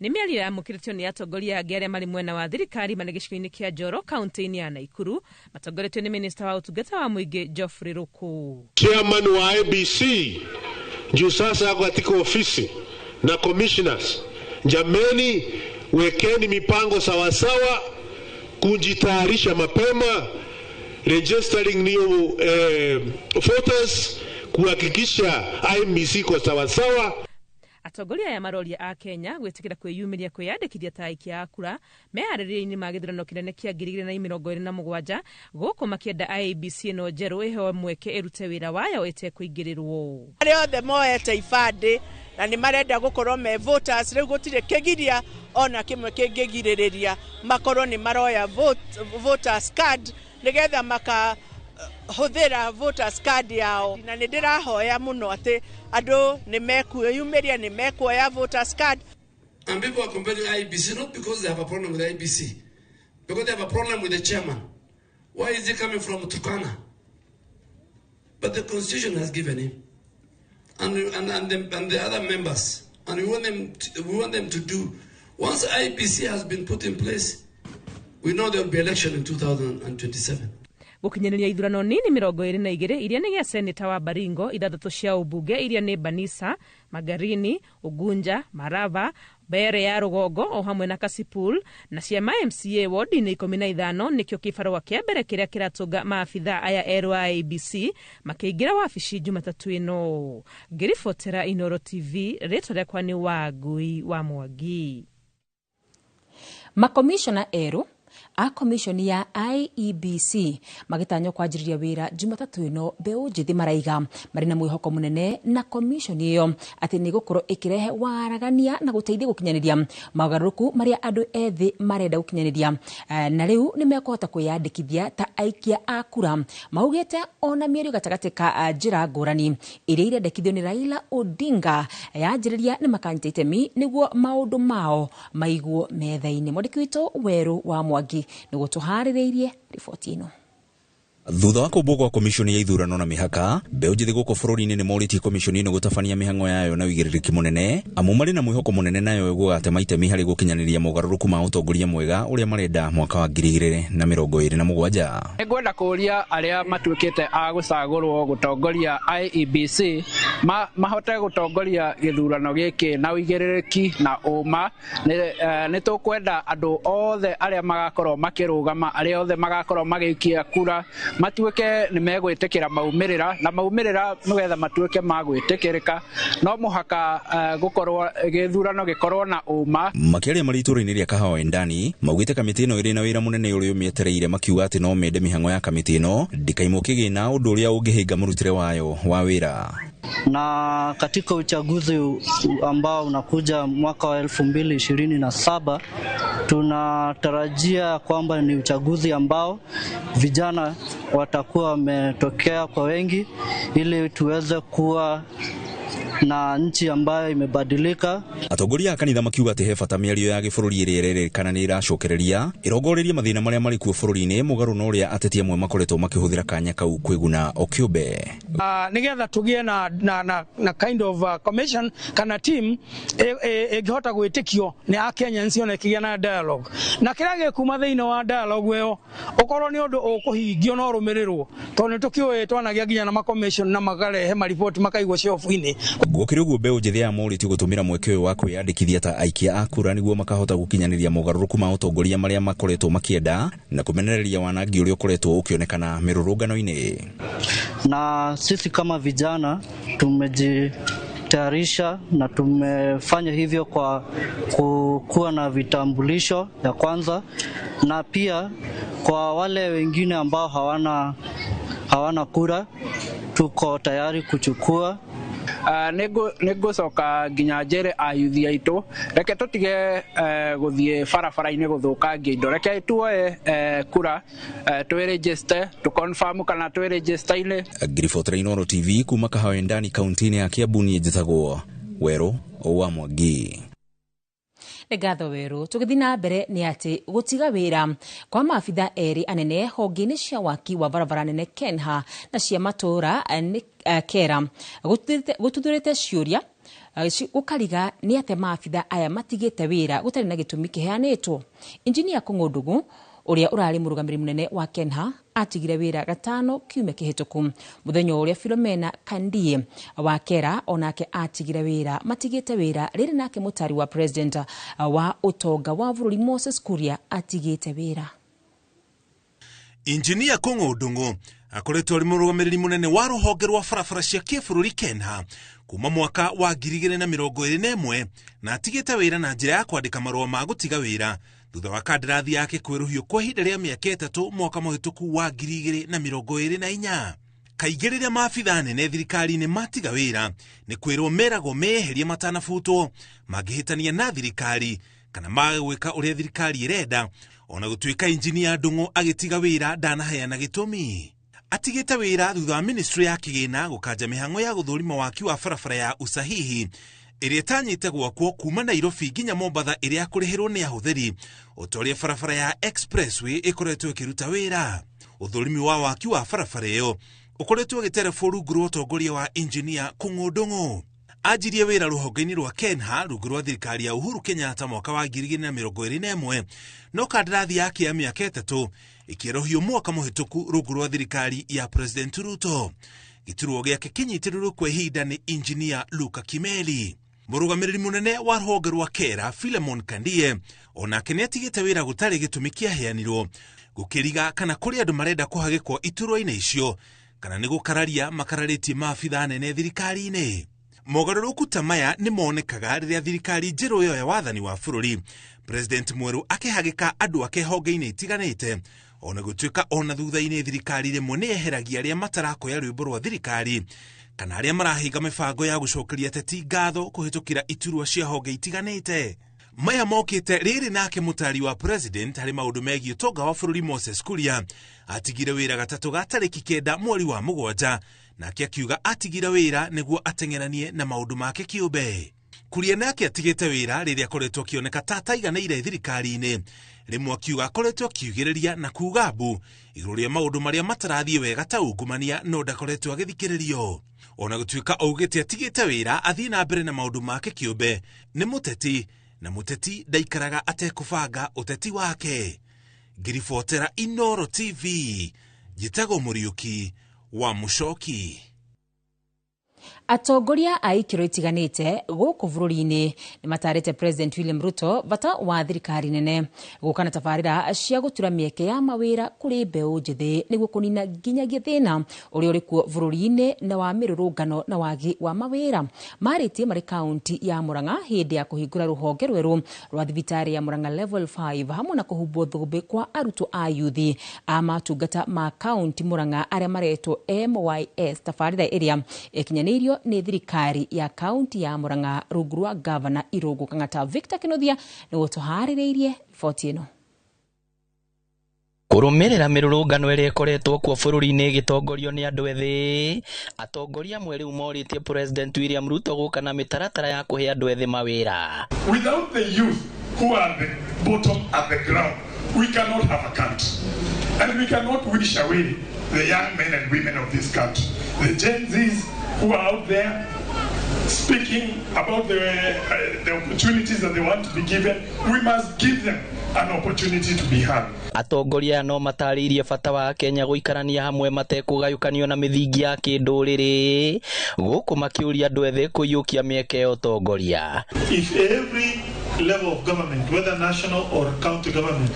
ni miario ya mukiritio ni atongoria angi aria mari mwena wa thirikari mane gicigo-ini kia Njoro kaunti-ini ya Naikuru matongoretio ni minister wa utungata wa muingi Geoffrey Ruku. Chairman wa IEBC juu sasa ako katika ofisi na commissioners, jameni, wekeni mipango sawasawa, kujitayarisha mapema, registering new voters, kuhakikisha IEBC kwa sawasawa. Atongoria ya maroria a Kenya gwetikira kwiyumiria kwiyandikithia ta aikia a kura meharĩrĩria-inĩ ma gĩthurano kĩnene kĩa 2027 gũkũ makĩenda IEBC no njerũ ĩheo mweke ĩrute wĩra wayo ĩtekũingĩrĩrwo. Arĩa othe moete ibandĩ na nĩ marenda gũkorwo me voters rĩu gũtirĩ kĩgiria ona kĩmwe kĩngĩgirĩrĩria makorwo nĩ maroya voters card nĩgetha makahũthĩra voters card yao na nĩ ndĩrahoya mũno atĩ andũ nĩ mekuyumiria nĩ mekuoya voters card. And people are comparing IEBC not because they have a problem with IEBC, because they have a problem with the chairman. Why is he coming from Turkana? But the constitution has given him and the other members, and we want them to do. Once IEBC has been put in place, we know there will be election in 2027. Gukinyaniria ithurano nini 22 iria ni gia senator wa Baringo, ithathatu cia ubunge iria ni Banisa, Magarini, Ugunja, Marava, Bere ya Rugongo o hamwe na Kasipul na cia MCA ward ni 15 nikio kibarua kia mbere kiria kiratunga maafitha aya eru a IEBC makiingira wabici Jumatatu ino. Ngiribotera Inooro TV, rĩtwa rĩakwa ni Wangui wa Mwangi. Makomishona eru a commission ya IEBC magitanywo kwanjiriria wira Jumatatu ino mbeu njithi maraiga mari na mwihoko munene na commission iyo ati ni gukorwo ikirehe waragania na guteithia gukinyaniria magaruku maria andu ethi marenda gukinyaniria na riu ni mekuhota kwiyandikithia ta aikia a kura maugite ona mierio gatagati ka njira ngurani iria irendekithio ni Raila Odinga yanjiriria ni makanyita itemi niguo maundu mao maiguo metha-ini. Mwandiki witũ Weru wa Mwangi niguo tuharĩrĩirie riboti ino. Thutha wa kumbwo kwa komishoni ya ithurano na mihaka, mbeu njithi guko bururi-ini ni morĩtie komishoni ino gutabania mihango yayo na wigĩrĩrĩki munene amu marĩ na mwĩhoko munene nayo gũgatema itemi harĩ gukinyanĩria mogarũrũku ma ũtongoria mwega ũrĩa marenda mwaka wa 2027. Ngwenda kũria arĩa matuĩkĩte a gũcagũrwo gutongoria IEBC mahote gutongoria gĩthurano gĩkĩ na wigĩrĩrĩki na ũma. Nĩ tũkwenda andũ othe arĩa magakorwo makĩrũgama, arĩa othe magakorwo magĩikia kura matuĩke nĩ megwĩtĩkĩra maumĩrĩra na maumĩrĩra nĩgetha matuĩke magwĩtĩkĩrĩka no mũhaka gũkorwo gĩthurano gĩkorwo na ũma. Makĩaria marĩ itũũra-inĩ rĩa Kahawa Endani maugĩte kamĩtĩ ĩno ĩrĩ na wĩra mũnene ũrĩa ũmĩetereire, makiuga atĩ no mende mĩhang'o ya kamĩtĩ ĩno ndĩkaimwo kĩgĩna ũndũ ũrĩa ũngĩhĩnga mũrutĩre wayo wa wĩra. Na katika uchaguzi ambao unakuja mwaka wa 2027 tunatarajia kwamba ni uchaguzi ambao vijana watakuwa wametokea kwa wengi ili tuweze kuwa na nchi ambayo imebadilika. Atongoria a kanitha makiuga atĩ he bata mĩario ya gĩbũrũri ĩrĩa ĩrerĩkana nĩ ĩracokereria ĩrongorerie mathĩna marĩa marĩ kuo bũrũri-inĩ mũgarũ na ũrĩa ateti amwe makoretwo makĩhũthĩra kanya kau kwĩguna o kĩũmbe. Nĩgetha tũgĩe na kind of commission kana team ĩngĩhota gwĩtĩkio nĩ Akenyans ona ĩkĩgĩa na dialogue na kĩrĩa gĩkuma thĩinĩ wa dialogue ĩyo ũkorwo nĩ ũndũ ũkũhingio no rũmĩrĩrwo tondũ tũkĩũĩ twanagia nginya na ma commission na magarehe ma report makaigwo shelf-inĩ. Gũkĩrĩ ũguo mbeũ njĩthĩ ya morĩtio gũtũmĩra mweke ũyũ wa kwĩyandĩkithia ta aikia a kura nĩguo makahota gũkinyanĩria mogarũrũku ma ũtongoria marĩa makoretwo makĩenda na kũmenereria wanangi ũrĩa ũkoretwo ũkĩonekana mĩrũrũngano-inĩ. Na sisi kama vijana tumejitayarisha na tumefanya hivyo kwa kuwa na vitambulisho ya kwanza, na pia kwa wale wengine ambao hawana kura tuko tayari kuchukua. Nĩngũcoka nginya njĩre ayuthi aitũ reke tũtige gũthiĩ barabara-inĩ gũthũkangia indo, reke tuoe kura twĩregister tũconfirm kana twĩregister-inĩ. Ngiribotera Inooro TV kuma Kahawa Endani kaunti-inĩ ya Kiambu niĩ njĩtagwo Werũ wa Mwangi. Ngatho Werũ. Tũgĩthiĩ na mbere nĩ atĩ gũtiga wĩra kwa maabitha erĩ anene honge-inĩ cia waki wa barabara nene Kenha na cia matũra Kera gũtuthũrĩte ciũria gũkariga nĩ atĩ maabitha aya matigĩte wĩra gũtarĩ na gĩtũmi kĩheanĩtwo. Injinia Kũng'ũndũgũ ũrĩa ũrarĩ mũrũgamĩrĩri mũnene wa Kenha atigire wĩra gatano kiumia kĩhĩtũku. Mũthenya ũrĩa Philomena Kandie wa Kera onake atigire wĩra matigĩte wĩra rĩrĩ nake mũtari wa president wa ũtonga wa bũrũri Moses Kuria atigĩte wĩra. Injinia Kũng'ũndũgũ akoretwo arĩ mũrũgamĩrĩri mũnene wa rũhonge rwa barabara cia kĩbũrũri Kenha kuma mwaka wa 2021 na atigĩte wĩra na njĩra ya kwandĩka marũa ma gũtiga wĩra thutha wa kandarathi yake kwĩrũhio kwa ihinda rĩa mĩaka 3 mwaka mũhĩtũku wa 2024. Kaingĩ rĩrĩa maabitha nene thirikari-inĩ matiga wĩra nĩ kwĩrwo meragwo meyeherie matanabutwo mangĩhĩtania na thirikari kana magwĩka ũrĩa thirikari ĩrenda. Ona gũtuĩka Injinia Ndung'u agĩtiga wĩra ndanaheana gĩtũmi. Atigĩte wĩra thutha wa ministry ya kĩgĩna gũkanja mĩhang'o ya gũthũrima waki wa barabara ya Usahihi ĩrĩa ĩtanyĩte gwakwo kuma Nairobi nginya Mombatha ĩrĩa kũrĩhĩrwo nĩ ahũthĩri ũtorĩa barabara ya expressway ĩkoretwo ĩkĩruta wĩra. Ũthũrimi wa waki wa barabara ĩyo ũkoretwo ũgĩterefwo rungu rwa ũtongoria wa Injinia Kũng'ũndũgũ. Ajirie wĩra rũhonge-inĩ rwa Kenha rungu rwa thirikari ya Uhuru Kenyatta mwaka wa 2021 no kandarathi yake ya mĩaka 3 ĩkĩerohio mwaka mũhĩtũku rungu rwa thirikari ya President Ruto. Gĩturwo gĩake kĩnyitĩrĩrwo kwa ihinda nĩ Injinia Luka Kimeli. Mũrũgamĩrĩri mũnene wa rũhonge rwa Kera Philemon Kandie onake nĩatigĩte wĩra gũtarĩ gĩtũmi kĩaheanirwo gũkĩriga kana kũrĩ andũ marenda kũhagĩkwo iturwa-inĩ icio kana nĩ gũkararia makararĩtie maabitha nene thirikari-inĩ. Mogarũrũku ta maya nĩ monekaga rĩrĩa thirikari njerũ ĩyo ya wathani wa bũrũri President mwerũ akĩhagĩka andũ ake honge-inĩ itiganĩte, ona gũtuĩka ona thutha-inĩ thirikari rĩmwe nĩ yeheragia arĩa matarakoya rwĩmbo rwa thirikari kana arĩa marahinga mĩbango ya gũcokeria ateti ngatho kũhĩtũkĩra iturwa cia honge itiganĩte. Maya mokĩte rĩrĩ nake mũtari wa president harĩ maũndũ megiĩ ũtonga wa bũrũri Moses Kuria atigire wĩra gatatũ ga tarĩki 9 mweri wa 7 nake akiuga atigire wĩra nĩguo ateng'eranie na maũndũ make kĩũmbe. Kuria nake atigĩte wĩra rĩrĩa akoretwo akĩoneka ta taiganĩire thirikari-inĩ, rĩmwe akiuga akoretwo akiugĩrĩria na kuuga mbu igũrũ rĩa maũndũ marĩa matarathiĩ wega ta ungumania no ndakoretwo agĩthikĩrĩrio. Ona gũtuĩka augĩte atigĩte wĩra athiĩ na mbere na maũndũ make kĩũmbe, nĩ mũteti na mũteti ndaikaraga atekũbanga ũteti wake. Ngiribotera Inooro TV, njĩtagwo Mũriũki wa Mũcoki. Atongoria a ikiro itiganite guku bururi-ini ni matarite President William Ruto bata wa thirikari nene gukana tabarira cia gutura mieke ya mawira kuri mbeu njithi niguo kunina nginyagia thina uria uri kuo bururi-ini na wa mirurungano na wagi wa mawira maritie mari kaunti ya Murang'a hindi ya kuhingura ruhonge rweru rwa thibitari ya Murang'a level 5 hamwe na kuhubwo thugumbi kwa aruto a yuthi a matungata ma kaunti Murang'a aria maretwo MYS tabarira iria ikinyanirio ni thirikari ya kaunti ya Murang'a rungu rwa Governor Irungu Kang'ata. Victor Kinothia ni gutuharireirie riboti ino. Kurumirira mirurungano iria ikoretwo kuo bururi-ini gitongorio ni andu ethi, atongoria amwe riu moritie President William Ruto gukana mitaratara ya kuhe andu ethi mawira. Without the youth who are the bottom at the ground, we cannot have a country, and we cannot wish away the young men and women of this country, the Gen Zs who are out there speaking about the opportunities that they want to be given. We must give them an opportunity to be heard. Atongoria no mataririe bata wa Kenya guikarania hamwe matekugayukanio na mithingi ya kinduriri guku makiuria andu ethi kuyukia mieke ya utongoria. If every level of government, whether national or county government,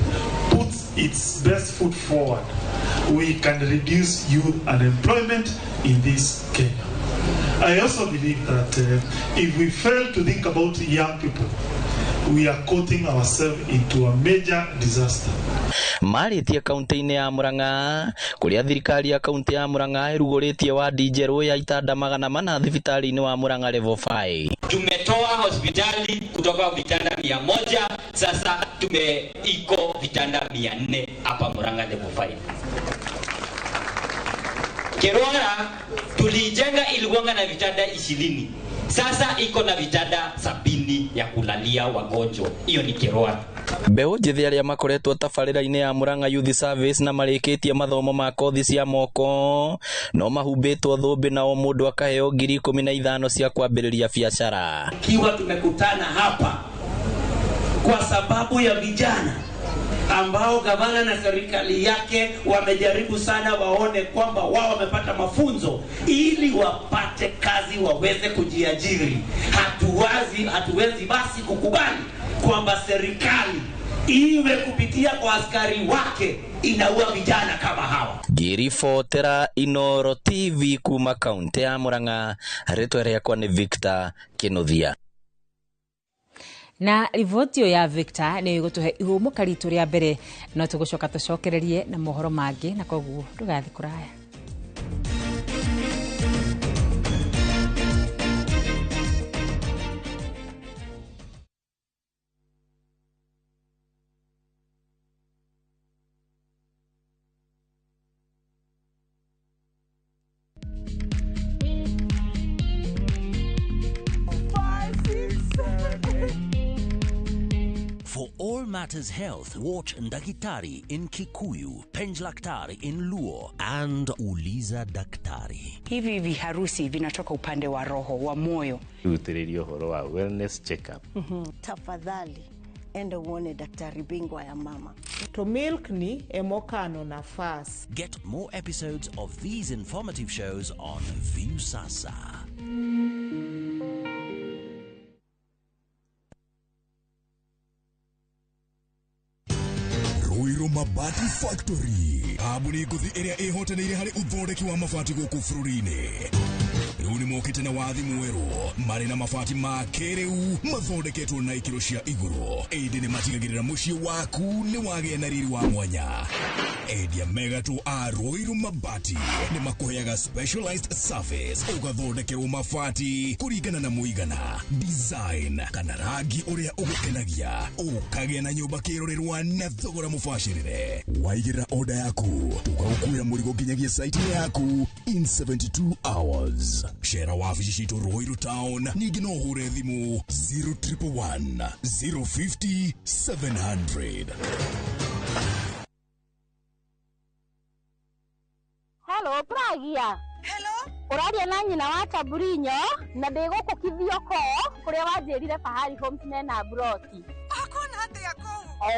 puts its best foot forward, we can reduce youth unemployment in this Kenya. I also believe that if we fail to think about young people, we are coating ourselves into a major disaster. Maritie kaunti-ini ya Murang'a kuria thirikari ya kaunti ya Murang'a iruguritie wadi njeru ya itanda 400 thibitari-ini wa Murang'a level 5. Tumetoa hospitali kutoka vitanda 100, sasa iko vitanda 400 hapa Murang'a level 5. Keroara tulijenga ilikuwa na vitanda 20. Sasa iko na vitanda 70 ya kulalia wagonjwa. Hiyo ni Keroara. Mbeu njithi aria makoretwo tabarira-ini ya Murang'a Youth Service na marikitie mathomo ma kothi cia moko no mahumbitwo thumbi na o mundu akaheo 15,000 cia kwambiriria biashara. Kiwa tumekutana hapa kwa sababu ya vijana ambao gavana na serikali yake wamejaribu sana waone kwamba wao wamepata mafunzo ili wapate kazi waweze kujiajiri. Hatuwezi basi kukubali kwamba serikali iwe kupitia kwa askari wake inaua vijana kama hawa. Girifotera Inoro TV kuma kaunti ya Murang'a, ritwa riakwa ni Victor Kinothia. Na rivoti ya Victor ni gutuhe ihumo karitu ria mbere no tugucoka tucokererie na mohoro mangi na koguo ndugathi kuraya. For all matters health, watch Ndagitari in Kikuyu, Penj Laktari in Luo, and Uliza Daktari. Hivi viharusi vinatoka upande wa roho, wa moyo. Utiririo horo wa wellness check-up. Tafadhali, enda uone daktari bingwa ya mama. To milk ni emokano na fast. Get more episodes of these informative shows on Viusasa. Ruiru Mabati Factory. Abuni nguthi iria ihotanire hari uthondeki wa mabati guku bururi-ini. Riu ni mokite na wathi mweru mari na mabati ma kiriu mathondeketwo na ikiro cia iguru. Indi ni matigagirira mucii waku ni wagia na riri wa mwanya. Endia megatu a Ruiru Mabati ni makuheaga specialized service ugathondekerwo mabati kuringana na muigana, design kana rangi uria ugukenagia, ukagia na nyumba kirorerwa na thogora mubashirire. Waigirira order yaku tugagukuira murigo nginyagia site yaku in 72 hours. Shera wabici citu Ruiru Town, ningi no hure thimu 0111 050 700. Hello, Pragia. Hello. Uraria na nyina wa Taburinyo na ndigukukithio ko kuria wanjirire Fahari Homes mena broti. Akona atia ko?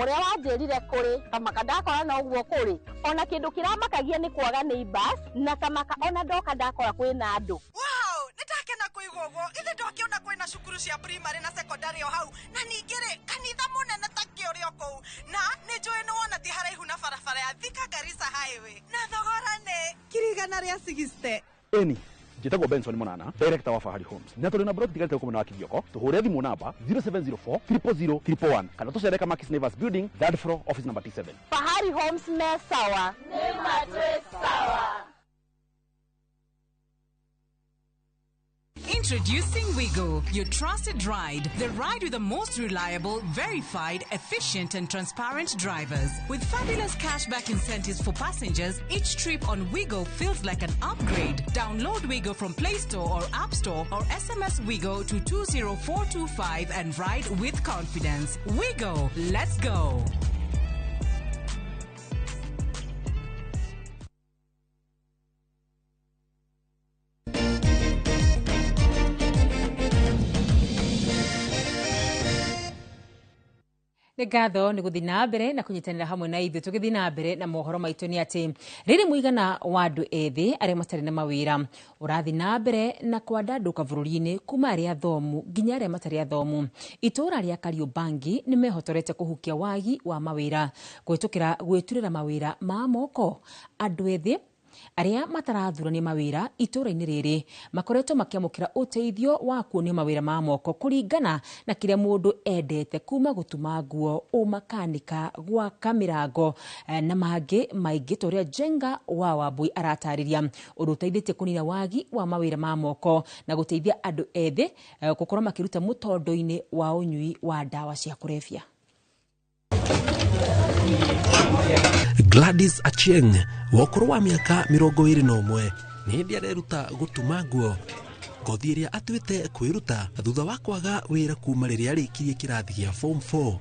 Uria wanjirire kuri kamaka ndakora na uguo kuri. Ona kindu kiramakagia ni kwaga neighbors na kamaka ona ndoka ndakora kwina andu. Wow, nitakena kogo ithe ndokiona kwina cukuru cia primary na secondary o hau na ningire kanitha munene ta kiorio kou na ni njui ni wona ti haraihu na barabara ya Thika Garissa highway na thogora ni kirigana ria 60 eni Jitagwo Benson Monana, director wa Fahari Homes. Na tuli na broti tigalite huko na kivyoko. Tuhure thimu namba 0704 000 111. Kana tucereka Makis Nevers Building, 3rd floor, office number T7. Fahari Homes me sawa. Nema twe sawa. Introducing Wigo, your trusted ride. The ride with the most reliable, verified, efficient and transparent drivers. With fabulous cashback incentives for passengers, each trip on Wigo feels like an upgrade. Download Wigo from Play Store or App Store or SMS Wigo to 20425 and ride with confidence. Wigo, let's go. Nĩ ngatho nĩ gũthiĩ na mbere na kũnyitanĩra hamwe na ithuĩ tũgĩthiĩ na mbere na mohoro maitũ nĩ atĩ rĩrĩ mũigana wa andũ ethĩ arĩa matarĩ na mawĩra ũrathiĩ na mbere na kwandandũka bũrũri-inĩ kuma arĩa athomu nginya arĩa matarĩ athomu. Itũũra rĩa Kariobangi nĩ mehotorete kũhukia wagi wa mawĩra kũhĩtũkĩra gwĩturĩra mawĩra ma moko. Andũ ethĩ arĩa matarathurania mawĩra itũũra-inĩ rĩrĩ makoretwo makĩamũkĩra ũteithio wa kuonio mawĩra ma moko kũringana na kĩrĩa mũndũ endete, kuma gũtuma nguo, ũmakanika, gwaka mĩrango na mangĩ maingĩ ta ũrĩa Jenga wa Wambui aratarĩria. Ũndũ ũteithĩtie kũnina wagi wa mawĩra ma moko na gũteithia andũ ethĩ gũkorwo makĩruta mũtondo-inĩ wa ũnyui wa ndawa cia kũrebia. Gladys Achieng wokoro wa miaka 21 nĩ hĩndĩ areruta gũtuma nguo. Ngothi ĩrĩa atuĩte kwĩruta thutha wa kwaga wĩra kuma rĩrĩa arĩkirie kĩrathi gĩa form 4.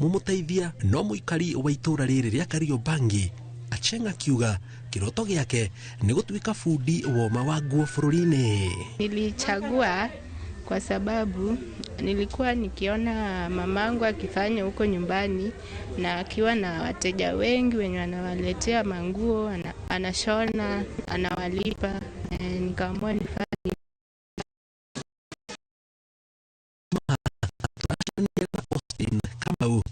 Mũmũteithia no mũikari wa itũũra rĩrĩ rĩa Kariobangi. Achieng akiuga kĩroto gĩake nĩ gũtuĩka fundi woma wa nguo bũrũri-inĩ. Nilichagua kwa sababu nilikuwa nikiona mamangu akifanya huko nyumbani na akiwa na wateja wengi wenye wanawaletea manguo, anashona, anawalipa, nikaamua nifanye. Austin Kamau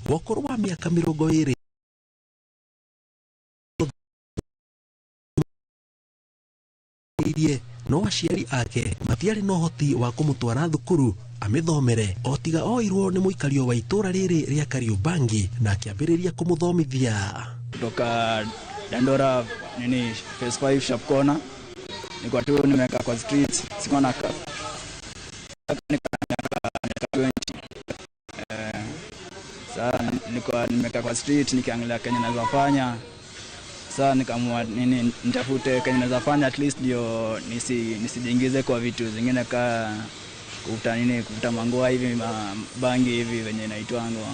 wokoro wa miaka 20 no aciari ake matiarĩ na ũhoti wa kũmũtwara thukuru amĩthomere, o tiga oirwo nĩ mũikario wa itũũra rĩrĩ rĩa Kariobangi na akĩambĩrĩria kũmũthomithia. Kutoka Dandora phase 5 shop corner, nilikuwa tu nimekaa kwa street, sikuwa na miaka 20. Sasa nilikuwa nimekaa kwa street nikiangalia Kenya naweza fanya. Sasa nikaamua nitafute Kenya naweza fanya, at least ndio nisijiingize kwa vitu zingine ka kuvuta mangoa hivi, bangi hivi venye inaitwango.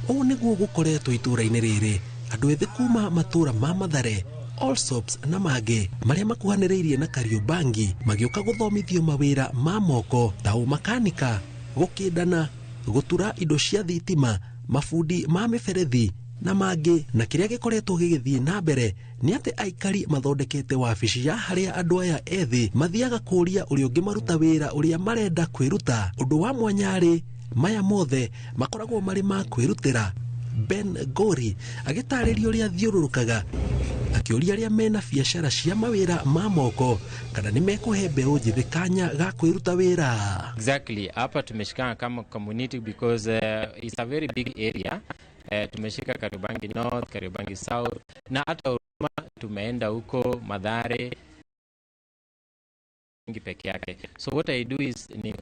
Ũũ nĩguo gũkoretwo itũũra-inĩ rĩrĩ. Andũ ethĩ kuma matũũra ma Mathare, Allsops na mangĩ marĩa makuhanĩrĩirie na Kariobangi magĩũka gũthomithio mawĩra ma moko ta ũmakanika, gũkĩndana, gũtura indo cia thitima, mabundi ma mĩberethi na mangĩ. Na kĩrĩa gĩkoretwo gĩgĩthiĩ na mbere nĩ atĩ aikari mathondekete wabici ya harĩa andũ aya ethĩ mathiaga kũũria ũrĩa ũngĩ maruta wĩra ũrĩa marenda kwĩruta. Ũndũ wa mwanyarĩ maya mothe makoragwo marĩ ma kwĩrutĩra. Ben Gori agĩtarĩria ũrĩa thiũrũrũkaga akĩũria arĩa mena biacara cia mawĩra ma moko kana nĩ mekũhe mbeũ njĩthĩ kanya ga kwĩruta wĩra. Exactly, hapa tumeshikana kama community because it's a very big area. Tumeshika Kariobangi North, Kariobangi South na hata Huruma tumeenda huko Mathare peke yake. So what I do is ni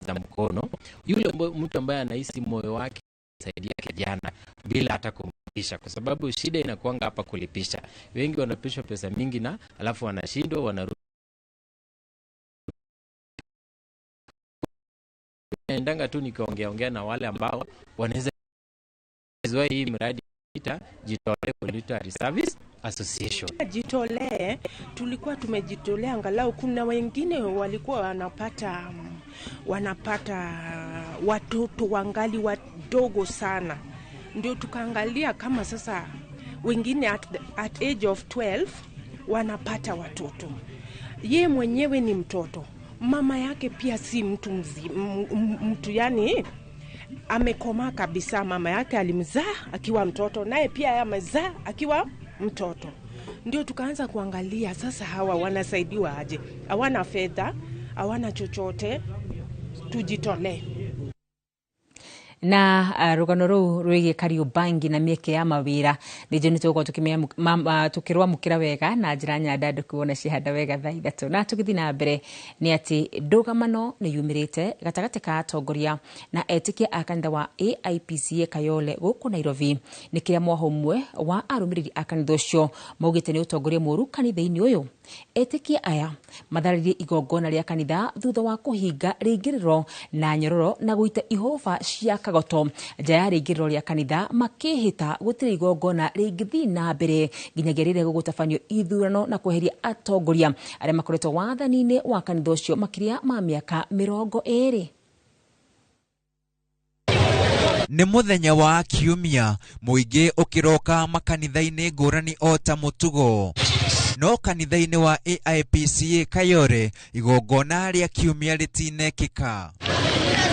za mkono yule mtu ambaye anahisi moyo wake saidia kijana bila hata kumpisha, kwa sababu shida inakuanga hapa kulipisha. Wengi wanapishwa pesa mingi na alafu wanashindwa, wanarudi. Naendanga tu nikiongea na wale ambao wanaweza zoea hii mradi ita Jitolee Voluntary Service Association. Jitolee, tulikuwa tumejitolea, angalau kuna wengine walikuwa wanapata watoto wangali wadogo sana, ndio tukaangalia kama sasa wengine at age of 12 wanapata watoto, ye mwenyewe ni mtoto, mama yake pia si mtu mtu yani amekomaa kabisa. Mama yake alimzaa akiwa mtoto, naye pia amezaa akiwa mtoto. Ndio tukaanza kuangalia sasa hawa wanasaidiwa aje, hawana fedha, hawana chochote, tujitolee. Na rugano ruu rwige Kariobangi na mieke ya mawira nije nituko tukirwa mukira wega na njira nyanda kuona cihanda wega thaa 3 na tugithi na mbere ni ati ndugamano ni yumirite gatagate ka atongoria na etikia akanitha wa AIPCA Kayole guku Nairobi ni kiria mwahomwe wa arumiriri akanitha ucio maugite ni utongoria muru kanitha-ini uyu. Etikia aya mathariri igongona ria kanitha thutha wa kuhinga ringiriro na nyororo na guita ihova cia kagoto nja ya ringiriro ria kanitha makihita gutiri igongona ringithi na mbere nginyagia rire gugutabanio ithurano na kweheria atongoria aria makoretwo wathani-ini wa kanitha ucio makiria ma miaka 20. Ni muthenya wa kiumia muingi ukiroka makanitha-ini ngurani ota mutugo. No kanitha-ini wa AIPCA Kayole igongona ria kiumia ritinekika.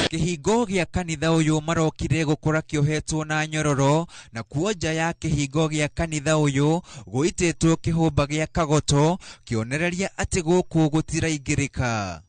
Kihingo gia kanitha uyu marokire gukora kiohetwo na nyororo na kuoja ya kihingo gia kanitha uyu guitetwo kihumba gia kagoto kionereria ati guku gutiraingirika.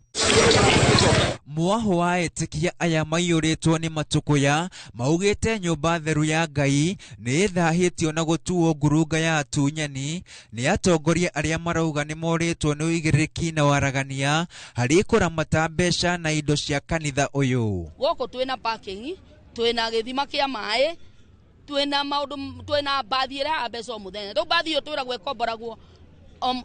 Mwaho wa etikia aya maiyuritwo ni matukuya maugite nyumba theru ya Ngai ni ithahitio na gutuo ngurunga ya atunyani ni atongoria aria marauga ni moritwo ni uigiriki na waragania hari kuramata mbeca na indo cia kanitha uyu. Goko twina parking, twina githima kia mai, twina maundu, twina bathi ira mbeca muthenya. Tu bathi yo twira gwekomboragwo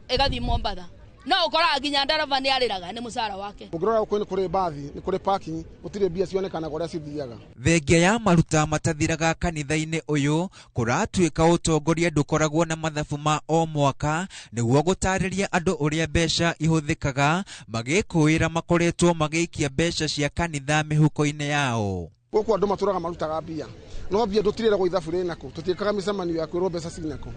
igathi Mombasa. No ukora nginya ndereva ni ariraga ni musara wake. Ugirora uko ni kuri bathi ni kuri parking utire bia cionekana goria cithiaga. Thengia ya maruta matathiraga kanitha-ini uyu kuratuika utongoria ndukoragwo na mathabu ma o mwaka niguo gutariria andu uria mbeca ihuthikaga magikuira makoretwo magiikia mbeca cia kanitha mihuko-ini yao. Guku andu maturaga marutaga bia no bia ndutirira go ithabu rinako tutikaga micemanio ya kwirwo mbeca cinako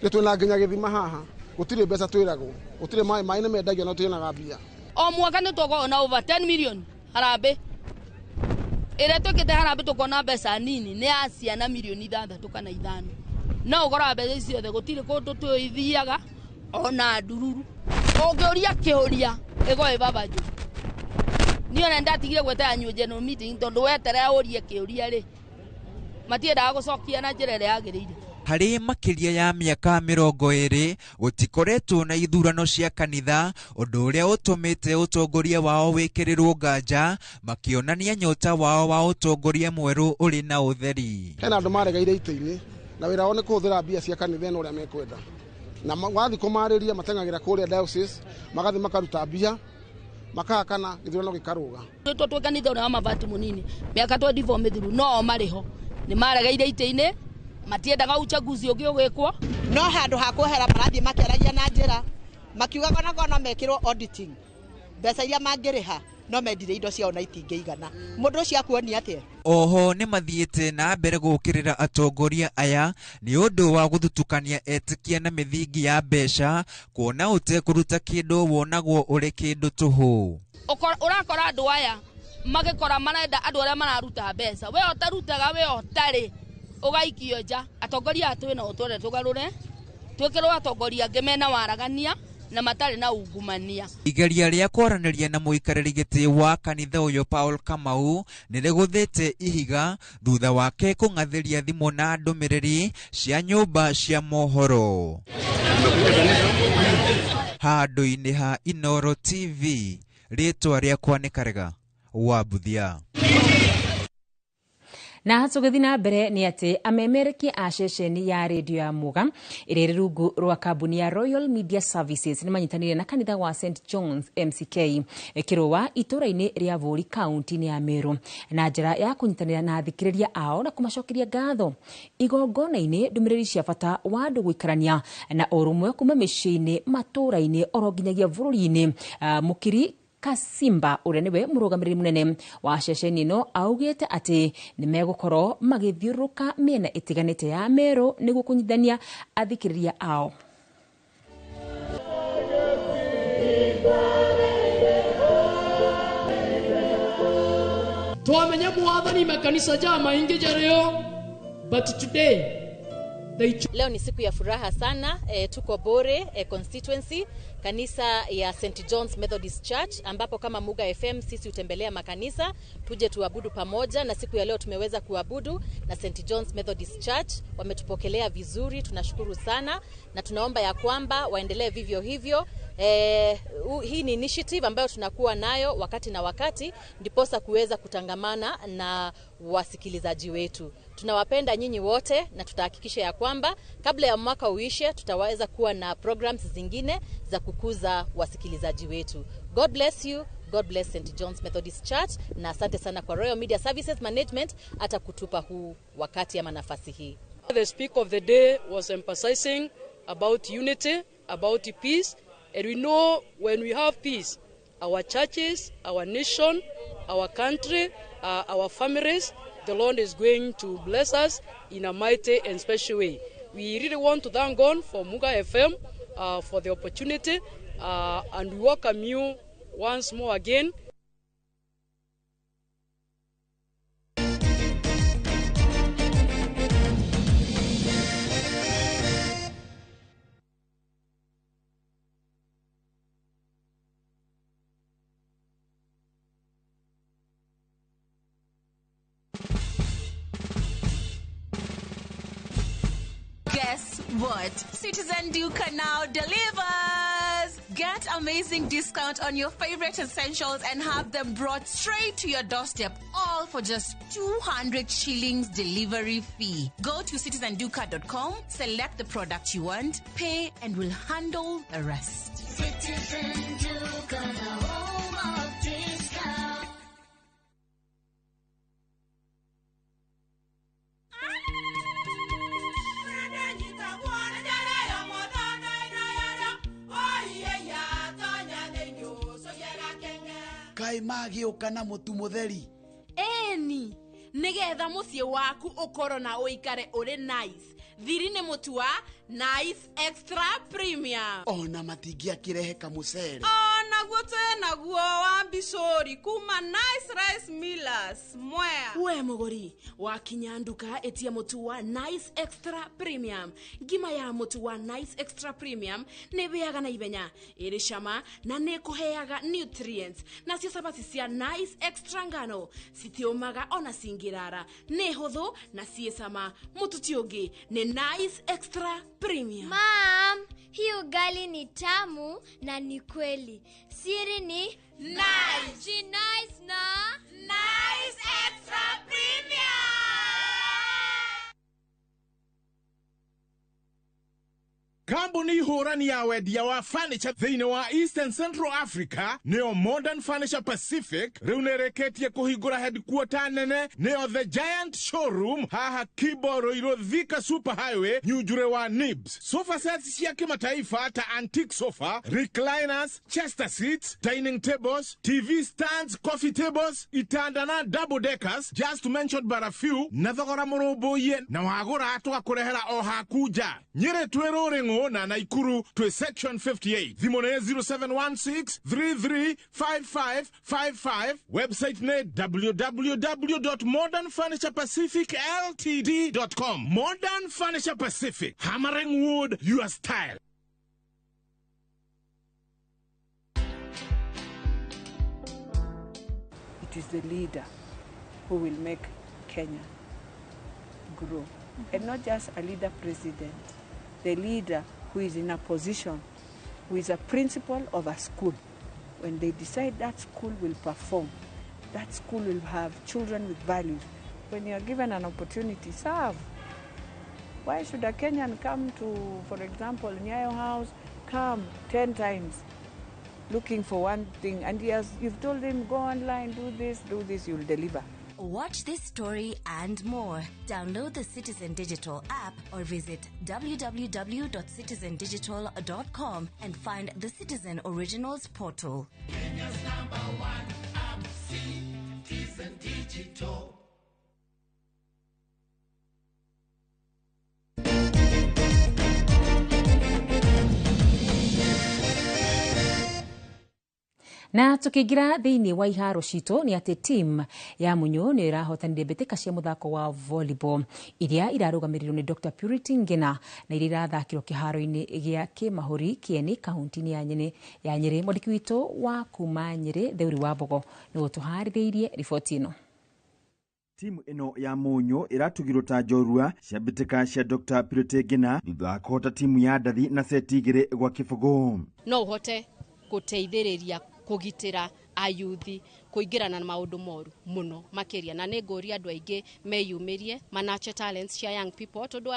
ni twina nginya githima haha utire mbeca twiragwo utire mai na mendagio no twina bia o mwaka ni tugona over 10 million harambe ire tukite harambe tukona mbeca nini ni asiana milioni 6 kana 5 no ugora mbeca icio the gutire kundu twithiaga ona ndururu ongeoria kihoria ego ibabaju niyo nenda tigire gweta anyu general meeting tondu wetere urie kihoria ri matiendaga gucokia na njira ria yagirire. Hari makiria ya miaka 20 gutikoretwo na ithurano cia kanitha undu uria utumite utongoria wao wikirirwo nganja makionania nyota wao wa utongoria mweru uri na utheri. Hena andu maregaire ite-ini na wira wao ni kuhuthira bia cia kanitha ino uria mekwenda na wathi kumariria matengagira kuria diocese magathi makaruta bia makahakana ithurano gikaruga. Twa kanitha uria mabati munini miaka 24 mithiru no mariho ni maregaire ite-ini matiendaga uchaguzi ungi ugikwo no handu ha kuhera marathi makiaragia na njira makiugaga na gona mekirwo auditing mbeca iria mangiriha no mendire indo ciao na itingĩigana mundu ucio akuonia atia. Oho ni mathiite na mbere gukirira atongoria aya ni undu wa guthutukania etikia na mithingi ya mbeca kuona utekuruta kindu wonagwo uri kindu tuhu. Urakora andu aya magikora marenda andu aria mararuta mbeca we otarutaga we otari ugaikio nja atongoria atu na utwere tugarure twikirwo atongoria ngemena waragania na matari na ungumania. Igeria ria kwaraniria na muikariri giti wa kanitha uyu Paul Kamau niriguthite ihiga thutha wake kungathiria thimu na ndumiriri cia nyumba cia mohoro. Handu-ini ha Inoro TV ritwa riakwa ni Karega wa Buthia. Na tugithi na mbere ni ati amemereki a ceceni ya radio ya Muga irere rungu rwa kambuni ya Royal Media Services ni manyitanire na kanitha wa St John's MCK kirowa itura-ini ria Vuri county ya Meru na njira ya kunyitanira na thikiriria ao na kumacokeria ngatho igongona-ini ndumiriri cia bata wa andu guikarania na urumwe kuma micii-ini matura-ini oronginyagia bururi-ini mukiri Kasimba uria niwe murugamiriri munene wa ceceni ino augite ati ni megukorwo magithiuruka miena itiganite ya Meru niguo kunyithania athikiriria ao. Twamenya mwathani makanisa jama ingi jareo, but today leo ni siku ya furaha sana. Tuko Bore constituency, kanisa ya St John's Methodist Church, ambapo kama Muga FM sisi utembelea makanisa tuje tuabudu pamoja, na siku ya leo tumeweza kuabudu na St John's Methodist Church. Wametupokelea vizuri, tunashukuru sana, na tunaomba ya kwamba waendelee vivyo hivyo. Hii ni initiative ambayo tunakuwa nayo wakati na wakati, ndiposa kuweza kutangamana na wasikilizaji wetu. Tunawapenda nyinyi wote, na tutahakikisha ya kwamba kabla ya mwaka uishe tutaweza kuwa na programs zingine za kukuza wasikilizaji wetu. God bless you. God bless St John's Methodist Church, na asante sana kwa Royal Media Services Management hata kutupa huu wakati ama nafasi hii. The speaker of the day was emphasizing about unity, about peace, and we know when we have peace, our churches, our nation, our country, our families, the Lord is going to bless us in a mighty and special way. We really want to thank God for Muga FM for the opportunity, and we welcome you once more again. Guess what? Citizen Duca now delivers! Get amazing discount on your favorite essentials and have them brought straight to your doorstep, all for just 200 shillings delivery fee. Go to citizenduca.com, select the product you want, pay, and we'll handle the rest. Citizen Duca, the home of discount. Kai magĩũka na mũtu mũtheri. Eni, nigetha muciĩ waku ũkorwo na ũikare ũrĩ nice. Thiri nĩ mũtu wa Nice Extra Premium. Ona matingĩakĩrehe kamũcere. Naguo naguo wa Bishori kuma Nice Rice Millers Mwea. We mũgũri wakinya nduka etia mũtu wa Nice Extra Premium. Ngima ya mũtu wa Nice Extra Premium nĩ bĩaga na ibenya, ĩrĩ cama na nĩ kũheaga nutrients. Na cio sabati cia Nice Extra ngano citiũmaga ona cingĩrara, nĩ hũthũ na ciĩ cama. Mũtu ti ũngĩ nĩ Nice Extra Premium. Mom, hii ugali ni tamu na ni kweli. Siri ni Nice. Ji nice na Nice Extra Premium. Kambuni hũrani ya wendia wa furniture thĩinĩ wa Eastern Central Africa nĩo Modern Furniture Pacific, rĩu nĩrĩkĩtie kũhingũra headquarter nene nĩo The Giant Showroom haha Kiboroiro Thika Super Highway Nyujure wa Nibs. Sofa sets cia kimataifa ta antique sofa, recliners, chester seats, dining tables, TV stands, coffee tables, itanda na double deckers, just to mention but a few, na thogora mũrũmbũiye na wagũra tũgakũrehera o hakuja. Nyĩrĩ twĩrũrĩng'ũ na Naikuru to section 58. Thimone 0716335555. Website ne www.modernfurniturepacificltd.com. Modern Furniture Pacific. Hammering wood, your style. It is the leader who will make Kenya grow. And not just a leader president. The leader who is in a position, who is a principal of a school. When they decide that school will perform, that school will have children with values. When you are given an opportunity, serve. Why should a Kenyan come to, for example, Nyayo House, come 10 times looking for one thing, and you've told him, go online, do this, you'll deliver. Watch this story and more. Download the Citizen Digital app or visit www.citizendigital.com and find the Citizen Originals portal. Kenya's #1 app, Citizen Digital. Na tukiingira thiini wa iharo cito ni ati team ya Munyo ni irahotanire mbitika cia muthako wa volleyball iria irarugamirirwo ni Dr. Purity Ngina na iria irathakirwo kiharo-ini gia Kimahuri Kieni kaunti-ini ya Nyeri. Mwandiki witu wa kuma Nyeri Theuri wa Mbogo ni gutuhaririirie riboti ino. Timu ino ya Munyo iratugirwo ta njorua cia mbitika cia Dr. Purity Ngina thutha wa kuhota timu ya Ndathi na seti igiri gwa kibugu. No uhote guteithiriria kugitira ayuthi kuingirana na maundu moru muno makiria na negoria andu aingi meyumirie manache talents cia young people tondu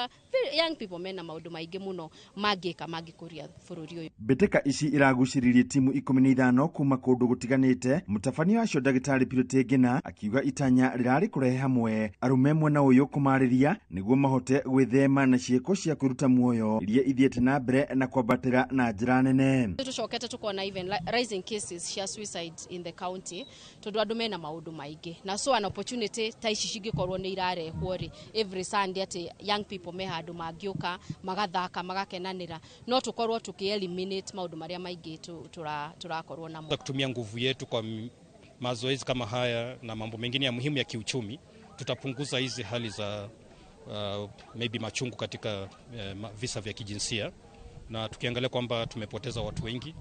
young people mena maundu maingi muno mangika mangikuria bururi uyu. Mbitika ici iraguciririe timu 15 kuma kundu gutiganite. Mutabania wacio Dagitari Purity Ngina akiuga itanya rirari kurehe hamwe arume mwena uyu kumariria niguo mahote gwithema na cieko cia kwiruta muoyo iria ithiete na mbere na kwambatira na njira nene. Tucokete tukona even rising cases cia suicide in the county tondu andu mena maundu maingi na so an opportunity ta ici cingikorwo ni irarehwo ri every Sunday ati young people me handu mangiuka magathaka magakenanira no tukorwo tuki-eliminate maundu maria maingi turakorwo namo. Kutumia nguvu yetu kwa mazoezi kama haya na mambo mengine ya muhimu ya kiuchumi tutapunguza hizi hali za maybe machungu katika visa vya kijinsia na tukiangalia kwamba tumepoteza watu wengi.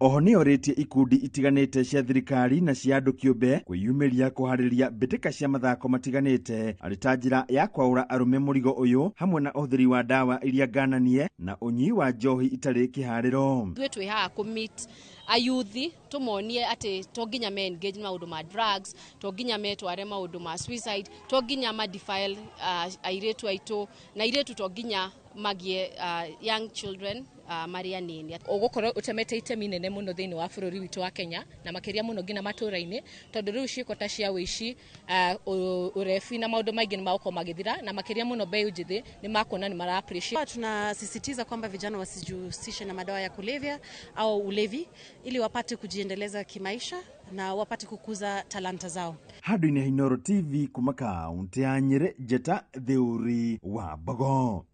Oho ni oritie ikundi itiganite cia thirikari na cia andu kiumbe kwiyumiria kuhariria mbitika cia mathako matiganite arita njira ya kwaura arume murigo uyu hamwe na uthiri wa dawa iria gananie na unyi wa njohi itari kihariro. Twi haha kumit ayuthi tumonie ati toginya me engage maundu ma drugs, toginya me tware maundu ma suicide, toginya ma defile airetu aitu na iretu toginya magie young children maria nini ugukorwo utemete itemi nene muno thiini wa bururi witu wa Kenya na makiria muno ngina matura-ini tondu riu ciiko ta cia wici urefi na maundu maingi ni mauko magithira na makiria muno bei njithi ni makuona ni mara appreciate. Tunasisitiza kwamba vijana wasijihusishe na madawa ya kulevya au ulevi ili wapate kujiendeleza kimaisha na wapate kukuza talanta zao. Hadu-ini Hinoro TV kuma kaunti ya Nyeri Jeta Theuri wa Mbogo.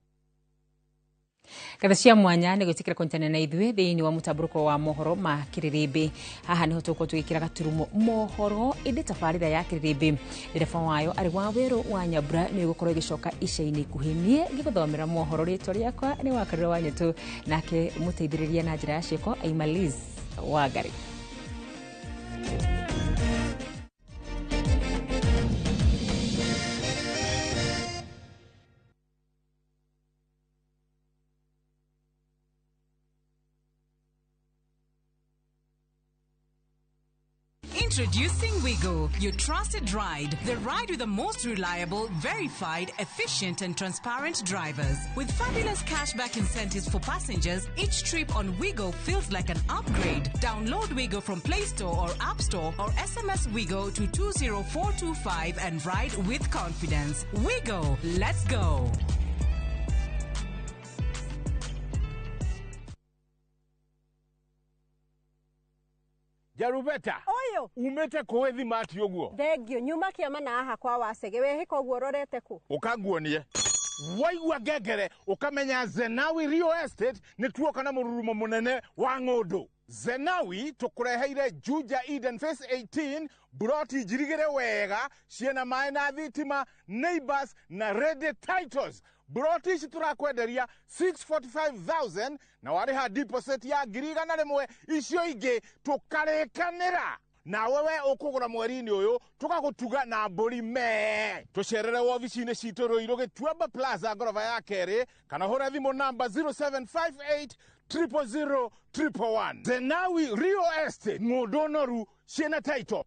Kada cia mwanya ni gwitikira kontene na ithwe thiini wa mutaburuko wa mohoro ma Kiririmbi. Haha niho tuko twikira gaturumo mohoro indi tafarira ya Kiririmbi ndefa wayo ari wa weru wa Nyabura ni gukorwo igicoka ica-ini kuhinie ngiguthomera mohoro ritwa riakwa ni wakarira wa Nyetu nake muteithiriria na njira ya cieko Aimaliz Wagari. Introducing Wigo, your trusted ride. The ride with the most reliable, verified, efficient and transparent drivers. With fabulous cashback incentives for passengers, each trip on Wigo feels like an upgrade. Download Wigo from Play Store or App Store or SMS Wigo to 20425 and ride with confidence. Wigo, let's go. Jarubeta. Oyo. Umete kuwethi mati yoguo. Thegio nyuma kiama na aha kwa wasege we hiko guororete ku. Ukaguonie. Waigua ngengere ukamenya Zenawi Real Estate ni tuoka na mururumo munene wa ng'undu. Zenawi tukureheire Juja Eden Phase 18 broti jirigere wega ciena mai na thitima neighbors na ready titles. Broti ici turakwenderia 645,000 na wariha deposit ya ngiriga na rimwe icio ingi tukarekanira na wewe ukugura mweri-ini uyu tugagutuga na mburi me tucerere wobici-ini citu Ruiru Gituamba Plaza ngorofa ya keri kana hura thimu namba 0758 000 111. Zenawi Real Estate ng'undu noru ciena title.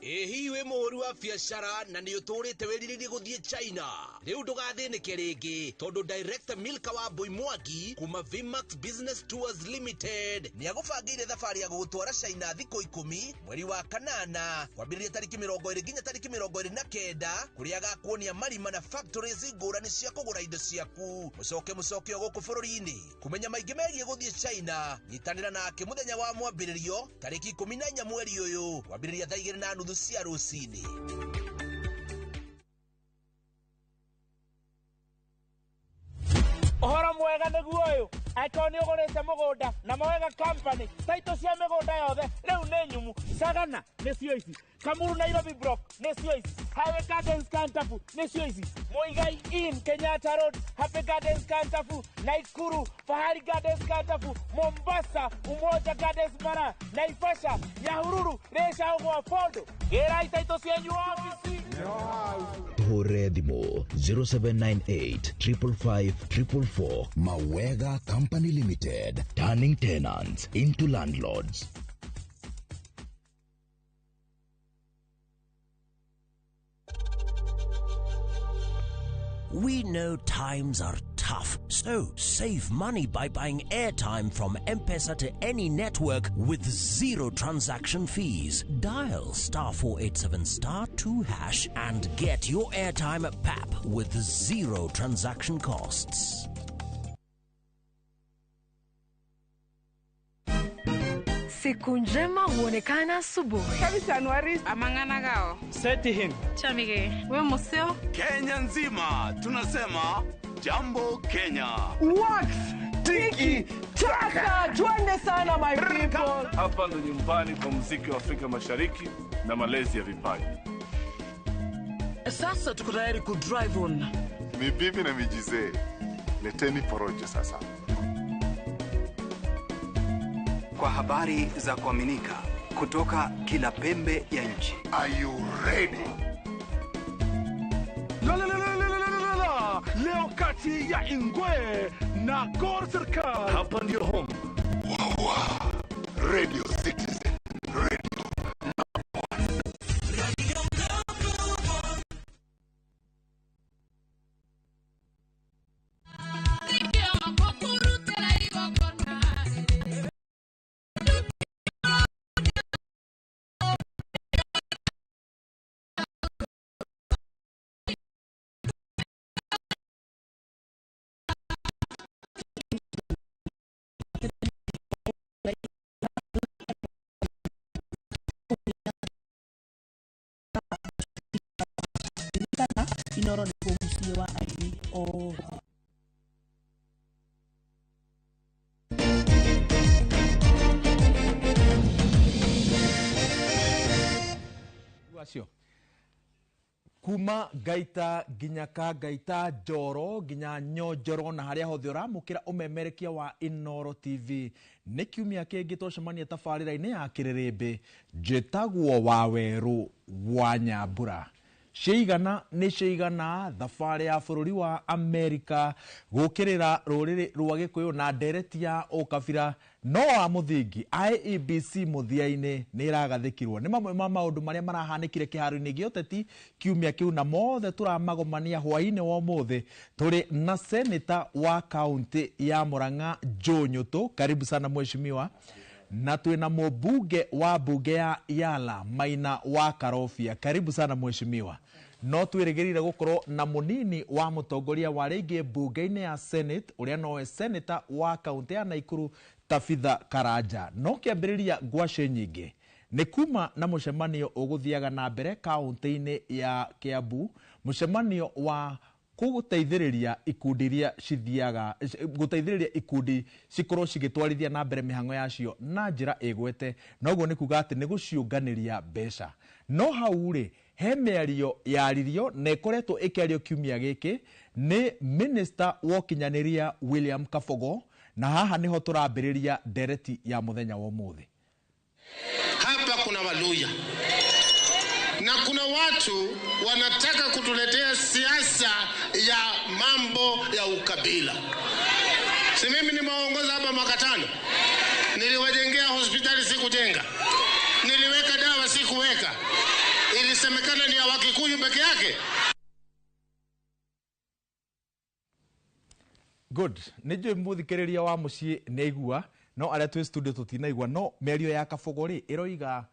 Hiwe moru wa biashara na ni uturite wiriri guthie China. Riu ndugathinike ringi tondu Director Milka wa Boimwagi kuma Vimax Business Tours Limited ni agubangire thabari ya gutwara China thiko 10 mweri wa kanana kwambiriria tariki 20 nginya tariki 29 kuria gakuonia marima na factories ngurani cia kugura indo ciaku mucoke guku bururi-ini kumenya maingi megie guthie China. Nyitanira nake muthenya wa mwambiririo tariki 14 mweri uyu kwambiriria thaa 2:30 cia rucini. Ohoro mwega niguo uyu. Eko ni ugorete mugunda na Mawega company taito cia migunda yothe riu ni nyumu Sagana ni cio ici Kamuru Nairobi block ni cio ici Highway Gardens Kantafu ni cio ici Muigai in Kenyatta Road Happy Gardens Kantafu Naikuru Fahari Gardens Kantafu Mombasa Umoja Gardens Mara Naivasha Nyahururu Resha Ugwa Fondo Gerai taito cianyu ofisi Hore Thimo 0798 555 444. Mawega Company Limited, turning tenants into landlords. We know times are tough, so save money by buying airtime from M-Pesa to any network with zero transaction fees. Dial *487*2# and get your airtime PAP with zero transaction costs. Siku njema huonekana asubuhi. Kabisa Januari amangana gao. Seti hin. Chamige. We museo. Kenya nzima tunasema jambo Kenya. What? Tiki taka. Twende sana my people. Hapa ndo nyumbani kwa muziki wa Afrika Mashariki na malezi ya vipaji. Sasa tuko tayari ku drive on. Mibibi na mijize. Leteni porojo sasa. Kwa habari za kuaminika kutoka kila pembe ya nchi. Are you ready? Leo kati ya Ingwe na Gor Serikali. Hapa ndio home. Radio Citizen. Radio Inoro ni kumsiwa aini oh. Wasio kuma gaita ginya ka gaita joro ginya nyojoro na haria hothe uramukira umemerekia wa Inoro TV ni kiumia kingi tocemania tabarira-ini ya Kiririmbi njitagwo Waweru wa Nyambura. Sheigana ni sheigana thabari ya bururi wa Amerika gukirira ruriri rwa Gikuyu na ndereti ya ukabira no wa muthingi IEBC muthiaine ni iragathikirwo ni mamwe ma maundu maria marahanikire kiharo-ini gioteti kiumia kiu na mothe turamagomania hwaine wa mothe turi na senator wa county ya Murang'a Joe Nyutu. Karibu sana mheshimiwa. Na tuena mbunge wa bunge ya Yala Maina wa Karofia. Karibu sana mheshimiwa. No twirigirire gukorwo na munini wa mutongoria wa rege bunge-ini ya Senate uria noe senator wa kaunti ya Naikuru Tabitha Karanja. No kiambiriria ngwace nyingi ni kuma na mucemanio uguthiaga na mbere kaunti-ini ya Kiambu, mucemanio wa kuguteithiriria ikundi iria cithiaga guteithiriria ikundi cikorwo cigitwarithia na mbere mihango yacio na njira igwete, noguo ni kuga ati ni guciunganiria mbeca. No hau ri he miario yaririo na ikoretwo ikiario kiumia giki ni minister wa kinyaniria William Kabogo, na haha niho turambiriria ndereti ya muthenya wa umuthi. Hapa kuna Waluya na kuna watu wanataka kutuletea siasa ya mambo ya ukabila. Si mimi nimeongoza hapa mwaka 5. Niliwajengea hospitali sikujenga. Niliweka dawa sikuweka. Ilisemekana ni ya Wakikuyu peke yake. Good. Nijo muthikiriria wa mucii neigua no aria twi studio tutinaigua no merio ya Kabogo ri iroiga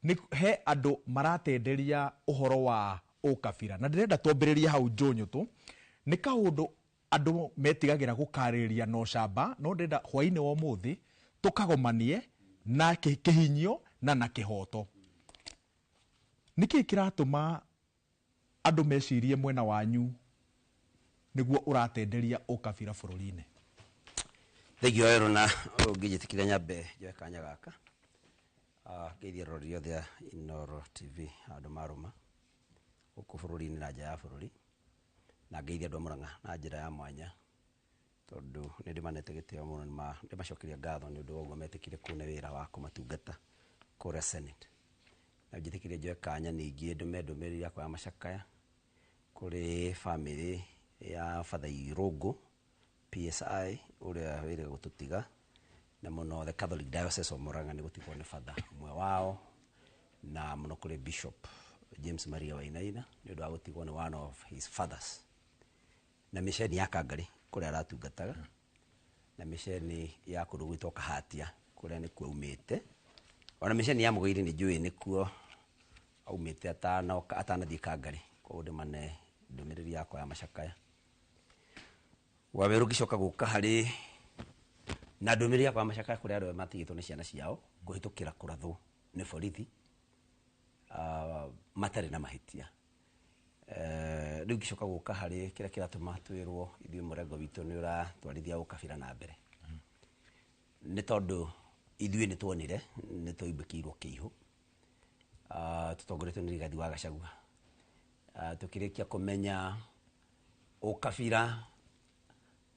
ni he andu maratenderia uhoro wa ukabira na ndirenda twambiriria hau Joe Nyutu ni kaundu andu metigagira gukariria no camba no ndenda hwaine wa muthi tukagomanie na kihinyio na kihoto. Niki kiratuma andu mecirie mwena wanyu niguo uratenderia ukabira bururi-ini? Thegio ero na ngijitikire nyambe njoe kanya gaka ngeithie rori yothe ya Inooro TV andu maruma guku bururi-ini na nja ya bururi na ngeithie andu a Murang'a na njira ya mwanya tondu ni ndimanete gitio muno ndimacokeria ngatho ni undu wa uguo metikire kuune wira wa kumatungata kuria Senate na njitikire njoe kanya ningi ndume ndumiriri yakwa ya macakaya kuri family ya Father Irungu PSI uria wire gututiga na muno the Catholic Diocese of Murang'a ni gutigwo ni father mwe wao na muno kuri Bishop James Maria Wainaina ni undu wa gutigwo ni one of his fathers na misheni ya Kangari kuria aratungataga na misheni ya kundu gwitwo Kahatia kuria ni kuo umite ona misheni ya Mugoiri ni njui ni kuo aumite atanathie Kangari kwa ndimane ndumiriri yakwa ya macakaya Waweru gicoka guka hari na ndumiriri yakwa ya macakaya kuria andu matigitwo ni ciana ciao kuhitukira kurathwo ni borithi matari na mahitia riu gicoka guka hari kira kiratuma twirwo ithuĩ murengo witũ ni uratwarithia ukabira na mbere ni tondu ithuĩ ni tuonire ni tuimbikirwo kiihu tutongoretwo ni Rigathi wa Gachagua tukirikia kumenya ukabira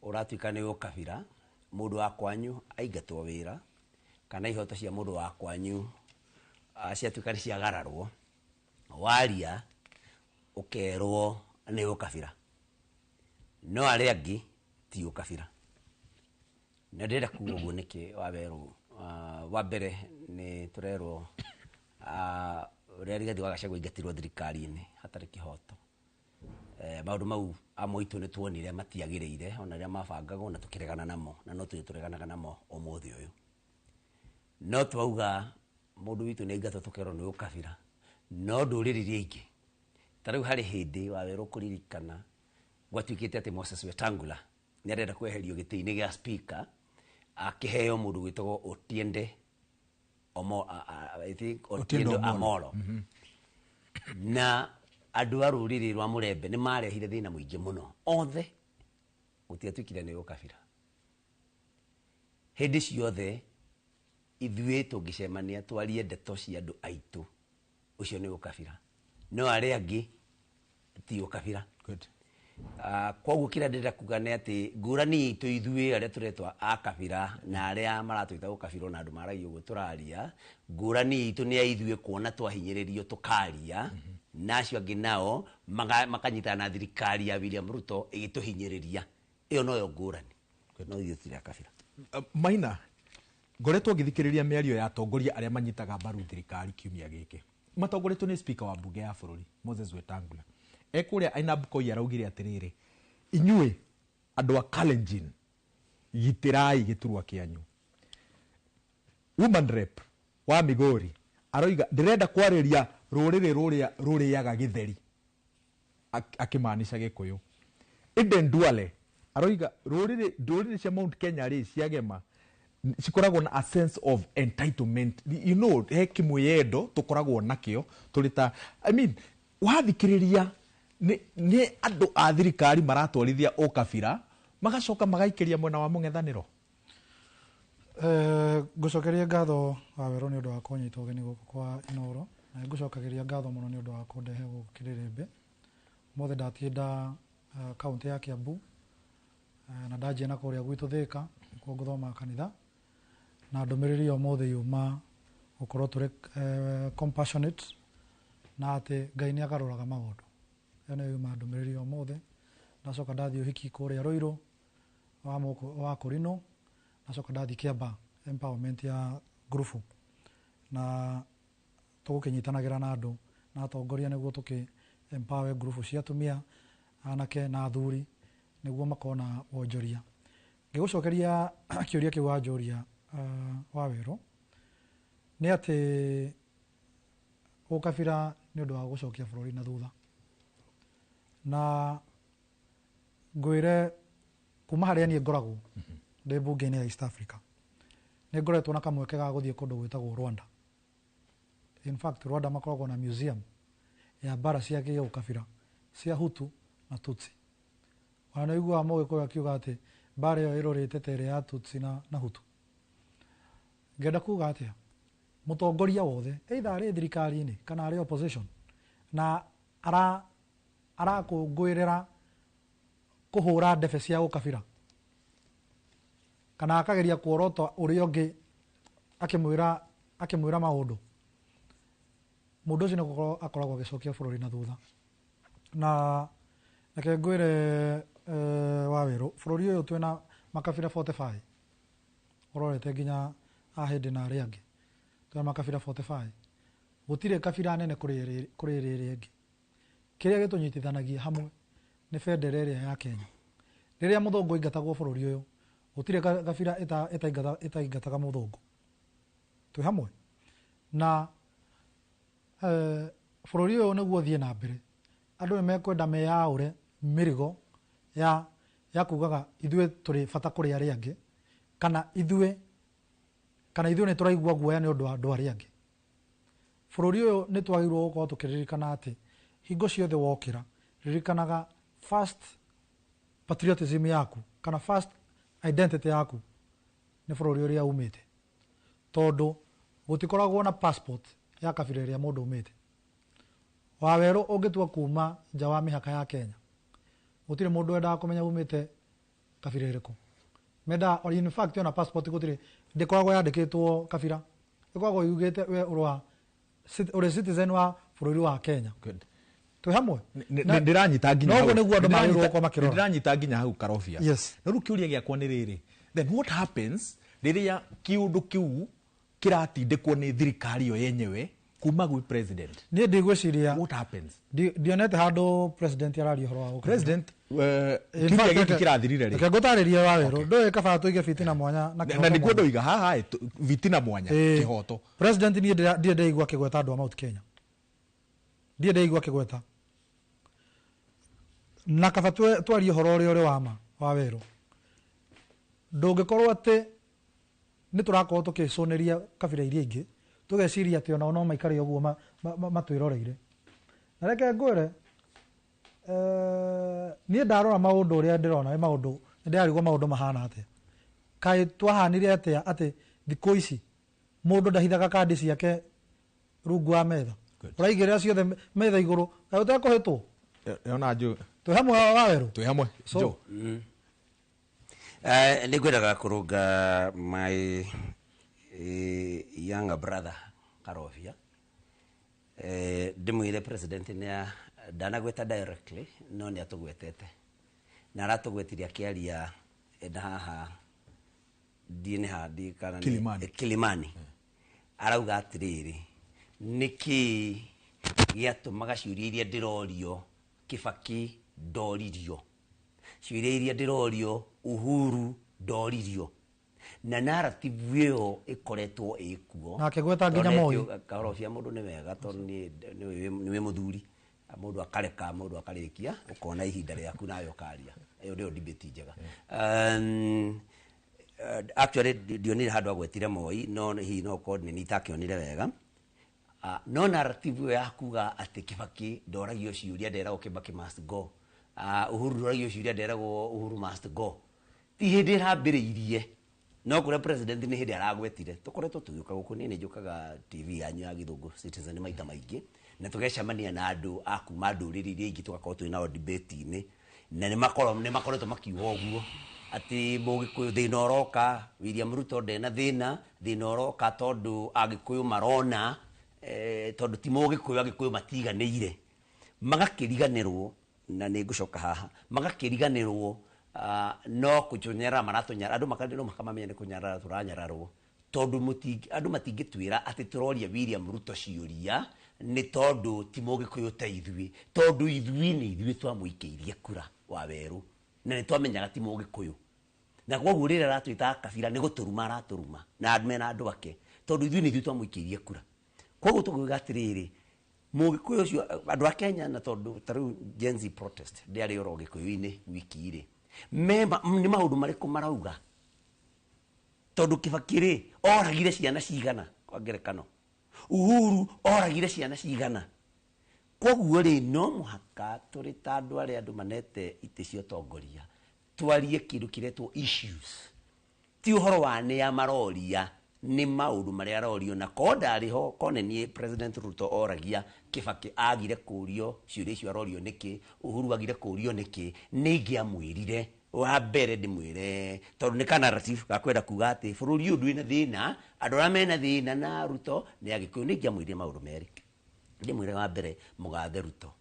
uratuika ni ukabira mundu wa kwanyu aingatwo wira kana ihoto cia mundu wa kwanyu ciatuika ni ciagararwo waria ukerwo ni ukabira no aria angi ti ukabira na ndira kuuga uguo niki Waweru wa mbere ni turerwo uria Rigathi wa Gachagua aingatirwo thirikari-ini hatari kihoto maundu mau amoitu ni tuonire matiagirire ona ria mabangagwo na tukiregana namo na no tureganaga namo umuthi uyu no twauga mundu witu ni aingatwo tukerwo ni ukabira no nduriri ringi tariu hari hindi Waweru kuririkana gwatuikite ati Moses Wetangula ni arenda kweherio giti-ini gia speaker akiheo mundu witagwo Otiende I think Otiendo Amolo na andu a ruriri rwa Murembe ni marehire thina muingi muno othe gutiatuikire ni ukabira hindi ciothe ithuĩ tungicemania twarie ndeto cia andu aitu ucio ni ukabira no aria angi ti ukabira koguo kira ndira kuga ni ati ngurani itu ithuĩ aria turetwa akabira na aria maratwita ukabira na andu maragia uguo turaria ngurani itu ni ithuĩ kuona twahinyĩrĩrio tukaria nacio angi nao makanyitana na thirikari ya William Ruto igituhinyĩrĩria iyo noyo ngurani no ithuĩ tiri akabira Maina ngoretwo ngithikiriria miario ya atongoria aria manyitaga mbaru thirikari kiumia giki matongoretwo ni speaker wa bunge ya bururi Moses Wetangula ekuria Ainab Koi araugire atiriri inyue andu a Kalenjin gitirai giturwa kianyu woman rep wa Migori aroiga ndirenda kwariria ruriri ruria ruriaga githeri akimaanisha Gikuyu Eden Duale aroiga ruriri cia Mount Kenya ri ciagema cikoragwo na a sense of entitlement you know kimuyendo tukoragwo nakio turita I mean wathikiriria ni andu a thirikari maratwarithia ukabira magacoka magaikiria mwena wa mung'ethaniro gucokeria ngatho Waweru ni undu wa kunyita ugeni guku kwa Inooro na ngucokagiria ngatho muno ni undu wa kundehe guku Kiririmbi mothe ndatienda kaunti ya Kiambu na ndaje na kuria gwitu Thika kwa guthoma kanitha na ndumiriri yo mothe yuma ukorwo turi compassionate na ati Ngai ni agaruraga maundu ene yuma ndumiriri yo mothe ndacoka ndathie uhiki kuria Ruiru wa Kurino ndacoka ndathie Kiamba empowerment ya grupu na tugukinyitanagira na andu na atongoria niguo tuki empower grupu cia atumia anake na athuri niguo makona wonjoria ngigucokeria kiuria kiu wanjoria Waweru ni ati ukabira ni undu wa gucokia bururi na thutha na ngwire kuma haria ni ngoragwo ndi bunge-ini ya East Africa ni ngoretwo na kamweke ga guthie kundu gwitagwo Rwanda. In fact Rwanda makoragwo na museum ya bara cia ukabira cia Hutu na Tutsi wana igua Mũgĩkũyũ akiuga ati mbara ĩyo ĩrorete tere ya Tutsi na Hutu. Ngenda kuga atia mũtongoria wothe either arĩ thirikari-inĩ kana arĩ opposition na arakũngũĩrĩra kũhũra ndebe cia gũkabira kana akageria kuorota ũrĩa ũngĩ akĩmwĩra maũndũ, mũndũ ũcio nĩ akoragwo agĩcokia bũrũri na thutha. Na reke ngwĩre Waweru, bũrũri ũyũ twĩna makabira 45 ũrorete nginya ahĩndĩ na arĩa angĩ, twĩna makabira 45, gũtirĩ kabira nene kũrĩ rĩrĩ ĩngĩ. Kĩrĩa gĩtũnyitithanagia hamwe nĩ bendera ĩrĩa ya Kenya. Rĩrĩa mũthũngũ aingatagwo bũrũri ũyũ, gũtirĩ kabira ĩtaingataga mũthũngũ. Twĩ hamwe na bũrũri ũyũ nĩguo thiĩ na mbere, andũ nĩ mekwenda meyaũre mĩrigo ya kugaga ithuĩ tũrĩ bata kũrĩ arĩa angĩ, kana ithuĩ nĩ tũraigua guoya nĩ ũndũ wa andũ arĩa angĩ. Bũrũri ũyũ nĩ twagĩrĩirwo gũkorwo tũkĩririkana atĩ hingo ciothe wokĩra, ririkanaga first patriotism yaku kana first identity yaku nĩ bũrũri ũrĩa umĩte, tondũ gũtikoragwo na passport ya kabira ĩrĩa mũndũ umĩte. Waweru ũngĩtua kuma nja wa mĩhaka ya Kenya, gũtirĩ mũndũ wendaga kũmenya umĩte kabira ĩrĩkũ. Menda in fact ona passport gũtirĩ ndĩkoragwo yandĩkĩtwo kabira, ĩkoragwo yugĩte we ũrĩ citizen wa bũrũri wa Kenya. Twĩ hamwe ndĩranyita nginya hau, nĩguo andũ magĩrĩirwo gũkorwo makĩrora. Ndĩranyita nginya hau Karobia. Yes. Na rĩu kĩũria gĩakwa nĩ rĩrĩ, then what happens rĩrĩa kĩũndũ kĩu kĩratindĩkwo nĩ thirikari yo yenyewe kuma gwĩ president? Niĩ ndigwĩciria what happens. Ndionete handũ president araria ũhoro wa president kiuria gĩkĩ kĩrathirire rĩ. Reke ngũtarĩrie Waweru, ndũĩ kaba tũige fitina mwanya na kĩhoto. Na nĩguo ndoiga haha fitina mwanya kĩhoto. President niĩ ndiĩ ndaigua kĩgweta andũ a Mount Kenya, ndiĩ ndaigua kĩgweta, na kaba twarie ũhoro ũrĩa ũrĩ wa ma. Waweru, ndũngĩkorwo atĩ nĩ tũrakorwo tũkĩcũnĩria kabira iria ingĩ tũgeciria atĩ onao no maikare ũguo matwĩroreire. Na reke ngwĩre niĩ ndarora maũndũ ũrĩa ndĩrona nĩ maũndũ, nĩndĩrarigwo maũndũ mahana atĩa. Kaĩ twahanire atĩa atĩ thikũ ici mũndũ ndahithaga kandi ciake rungu wa metha, ũraigĩrĩra ciothe metha igũrũ, kaĩ ũtekũhĩtwo? Ona njũ twĩ hamwe Waweru, twĩ hamwe jo. Nĩ ngwendaga kũrũnga my younger brother Karobia, ndĩmwĩre president ndanagweta directly no nĩ atũgwetete, na aratũgwetirie akĩaria na haha ndiĩ kana Kilimani. Arauga atĩrĩrĩ, nĩkĩ gĩatũmaga ciũria iria ndĩrorio Kibaki ndoririo, ciũria iria ndĩrorio Uhuru ndoririo, na narrative ĩyo ĩkoretwo ĩkuo. Nake gweta nginya Moi. Karobia mũndũ nĩ wega tondũ nĩwe mũthuri, mũndũ akareka mũndũ akarĩkia ũkona ihinda rĩaku nawe ũkaria. Ĩyo nĩyo debate njega. Actually ndionire handũ agwetire Moi, no hihi no code nĩ itakĩonire wega. No narrative ĩyo ya kuga atĩ Kibaki ndoragio ciũria nderagwo Kibaki must go, Uhuru ndoragio ciũria nderagwo Uhuru must go, ti hĩndĩ ĩrambĩrĩirie. No kũrĩa president nĩ hĩndĩ aragwetire. Tũkoretwo tũgĩũka gũkũ, niĩ nĩ njũkaga TV yanyu ya Gĩthũngũ Citizen maita maingĩ, na tũgecemania na andũ a kuma ndũrĩrĩ iria ingĩ tũgakorwo twĩ nao debate-inĩ, na nĩ makoretwo makiuga ũguo atĩ Mũgĩkũyũ thĩna ũroka, William Ruto ndena thĩna ũroka tondũ Agĩkũyũ marona tondũ ti Mũgĩkũyũ Agĩkũyũ matiganĩire, magakĩriganĩrwo. Na nĩ ngũcoka haha, magakĩriganĩrwo no kũnyarara maratũnyara andũ, makanĩrwo makamamenya nĩ kũnyarara tũranyararwo, tondũ andũ matingĩtwĩra atĩ tũroria William Ruto ciũria nĩ tondũ ti Mũgĩkũyũ ta ithuĩ, tondũ ithuĩ nĩ ithuĩ twamũikĩirie kura Waweru, na nĩ twamenyaga ti Mũgĩkũyũ. Na koguo rĩrĩa aratwĩta kabira nĩ gũtũruma aratũruma na mena andũ ake, tondũ ithuĩ nĩ ithuĩ twamũikĩirie kura. Koguo tũkiuga atĩrĩrĩ, Mũgĩkũyũ ũcio andũ a Kenya, na tondũ tarĩu Gen Z protest ndĩarĩ oro Gĩkũyũ-inĩ wiki-rĩ, nĩ maũndũ marĩkũ marauga? Tondũ Kibaki-rĩ oragire ciana cigana kwa ngerekano, Uhuru oragire ciana cigana. Koguo-rĩ no mũhaka tũrĩ ta andũ arĩa andũ manete itĩ cia ũtongoria twarie kindu kiretwo issues ti uhoro wa ne ya maroria ni maundu maria arorio na koda ariho kone ni President Ruto oragia Kibaki agire kurio ciuria icio arorio niki Uhuru agire kurio niki ningia mwirire wa mbere ndimwire tondu ni kana narrative gakwenda kuga ati bururi undu ina thina andu aria mena thina na Ruto ni agikuyu ningia mwirire maundu meri ndimwire wa mbere mugathe Ruto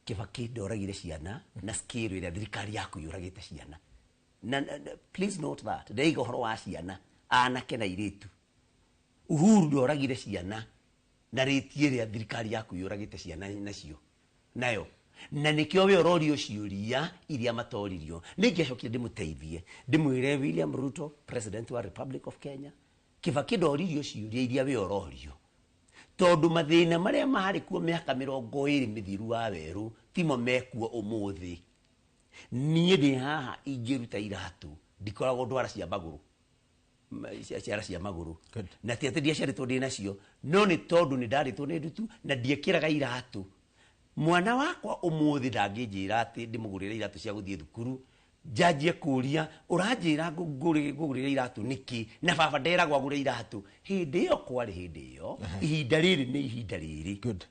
Kibaki ndoragire ciana na skill iria thirikari yaku yuragite ciana na please note that ndeiga horo wa ciana anake na iritu Uhuru ndoragire ciana na ritie ria thirikari yaku yuragite ciana nacio nayo na nikio we ororio ciuria iria matoririo ningicokia ndimuteithie ndimwire William Ruto President wa Republic of Kenya Kibaki ndoririo ciuria iria we ororio tondu mathina maria mari kuo miaka 20 mithiru wa weru timo mekuo umuthi nie ndi haha ingiruta iratu ndikoragwo ndwara cia maguru ciara cia maguru na ti atia ciaritwo ndi nacio no ni tondu ni ndaritwo ni ndutu na ndiekiraga iratu mwana wakwa umuthi ndanginjira ati ndimugurire iratu cia guthie thukuru njajie kuria uranjira ngugurire iratu niki na baba ndera gwagure iratu hindi yo kwari hindi yo ihinda riri ni ihinda riri good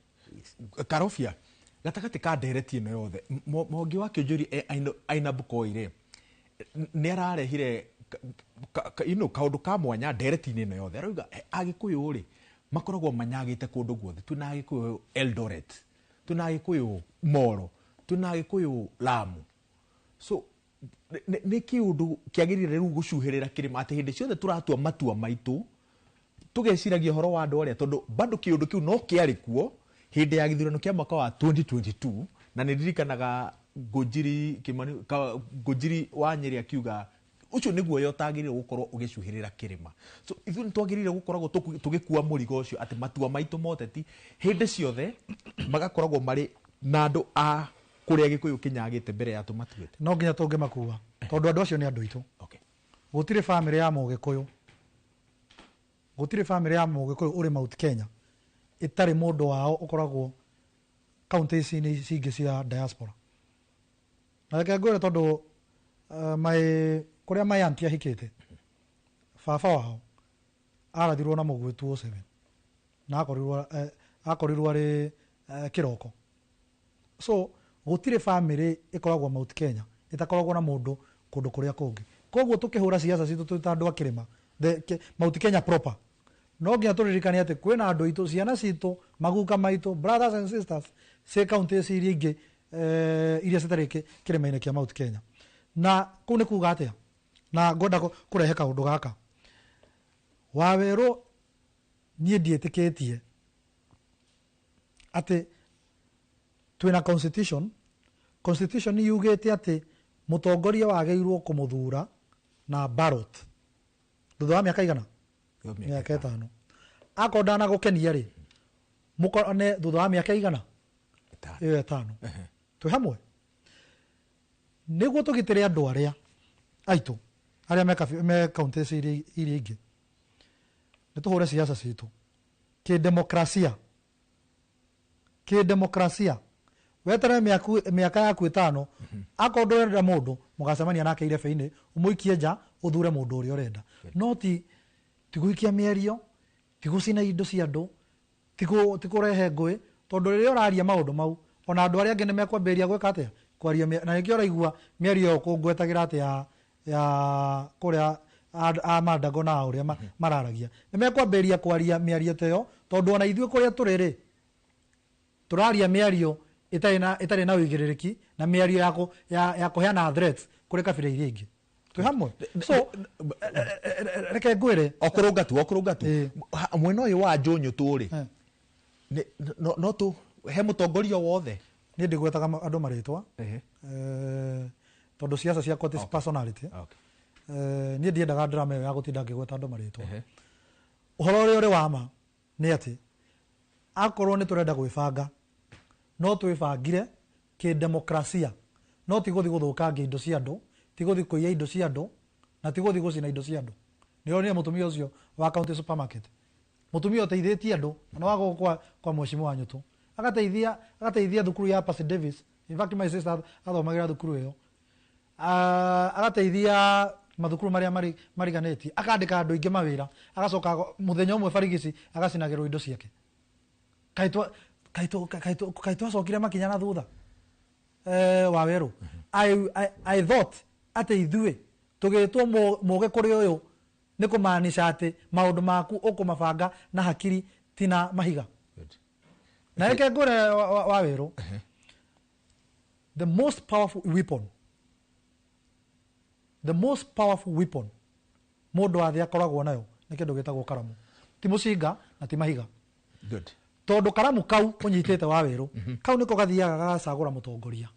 Karofia gatagati ka ndereti ino yothe mongi wa kionjuri aina bukoire ni ararehire kaundu ka mwanya ndereti-ini ino yothe arauga agikuyu ri makoragwo manyagite kundu guothe tuna agikuyu Eldoret tuna agikuyu Moro tuna agikuyu Lamu so ni kiundu kiagirire riu gucuhirira kirima ati hindi ciothe turatua matua maitu tugeciragia horo wa andu aria tondu bado kiundu kiu no kiari kuo hindi ya githurano kia mwaka wa 2022 na niririkanaga Ngũnjiri wa Nyeri akiuga ucio niguo yotagirire gukorwo ugicuhirira kirima so ithu nitwagirire gukoragwo tugikua murigo ucio ati matua maitu moteti hindi ciothe magakoragwo mari na andu a kuria gikuyu kinyagite mbere ya tumatuite no nginya tunge makuwa tondu andu acio ni andu itu gutire family ya Mugikuyu uri Mount Kenya itari mundu wao ukoragwo counties ni cingi cia diaspora na kagore tondu mai kuria mai antia hikite baba wao arathirwo na mugwitu 07 na akorirwo ari kiroko so gutire family ikoragwo Mount Kenya itakoragwo na mundu kundu kuria kungi koguo tukihura ciaca citu tutandu akirima Mount Kenya proper no nginya turirikane ati kwina andu itu ciana citu maguka maitu brothers and sisters se counties iria ingi iria citariki kirima-ini kia Mount Kenya na kuu ni kuga atia na ngoda kurehe kaundu gaka Waweru nie ndietikitie ati twina constitution yugite ati mutongoria wageirwo kumuthura na ballot thutha wa miaka igana miaka 5 akonda na gukenia ri mukone thutha wa miaka igana 5 twi hamwe niguo tugitire andu aria aitu aria me counties iria ingi nituhure siasa citu kidemokrasia wetara miaka yaku 5 akonda urenda mundu mugacemania nake irebe-ini umuikie nja uthure mundu uria urenda no ti guikia mierio ti gucina indo cia andu ti kurehe ngui tondu riria uraria maundu mau ona andu aria angi ni mekwambiria gwika atia kwaria na nikio raigua mierio kungwetagira atia ya kuria Mandago na uria mararagia ni mekwambiria kwaria miario teyo tondu ona ithue kuria turiri turaria miario itari na uigiririki na miario ya kuheana threats kuri kabira iria ingi twi hamwe so reke ngwire okurungatu mwena uyu wa Njũnyũ turi no tu he mutongoria wothe ni ndigwetaga andu maritwa tondu siasa cia court personality ni ndiendaga drama ya gutinda ngigweta andu maritwa uhoro uria uri wama ni ati akorwo ni turenda gwibanga no twibangire kidemokrasia no tiguthi guthukangia indo cia andu tiguthi kuiya indo cia andu na tiguthi gucina indo cia andu nionire mutumia ucio wa county supermarket mutumia uteithitie andu na wago kwa mheshimiwa Nyutu agateithia thukuru ya Percy Davis in fact my sister athomagira thukuru iyo agateithia mathukuru maria mariganeti akandika andu ingi mawira agacoka muthenya umwe barigici agacinagirwo indo ciake kaitwa cokire makinya na thutha Waweru. I thought ati ithuĩ tugitwo muge kuri uyu ni kumaanisha ati maundu maku ukumabanga na hakiri tina mahiga. Na reke ngore Waweru, the most powerful weapon mundu wa thia koragwo nayo ni kindu gitagwo karamu, ti mucinga na ti mahiga. Good. Tondu karamu kau unyitite Waweru, kau niko gathiaga gagacagura mutongoria,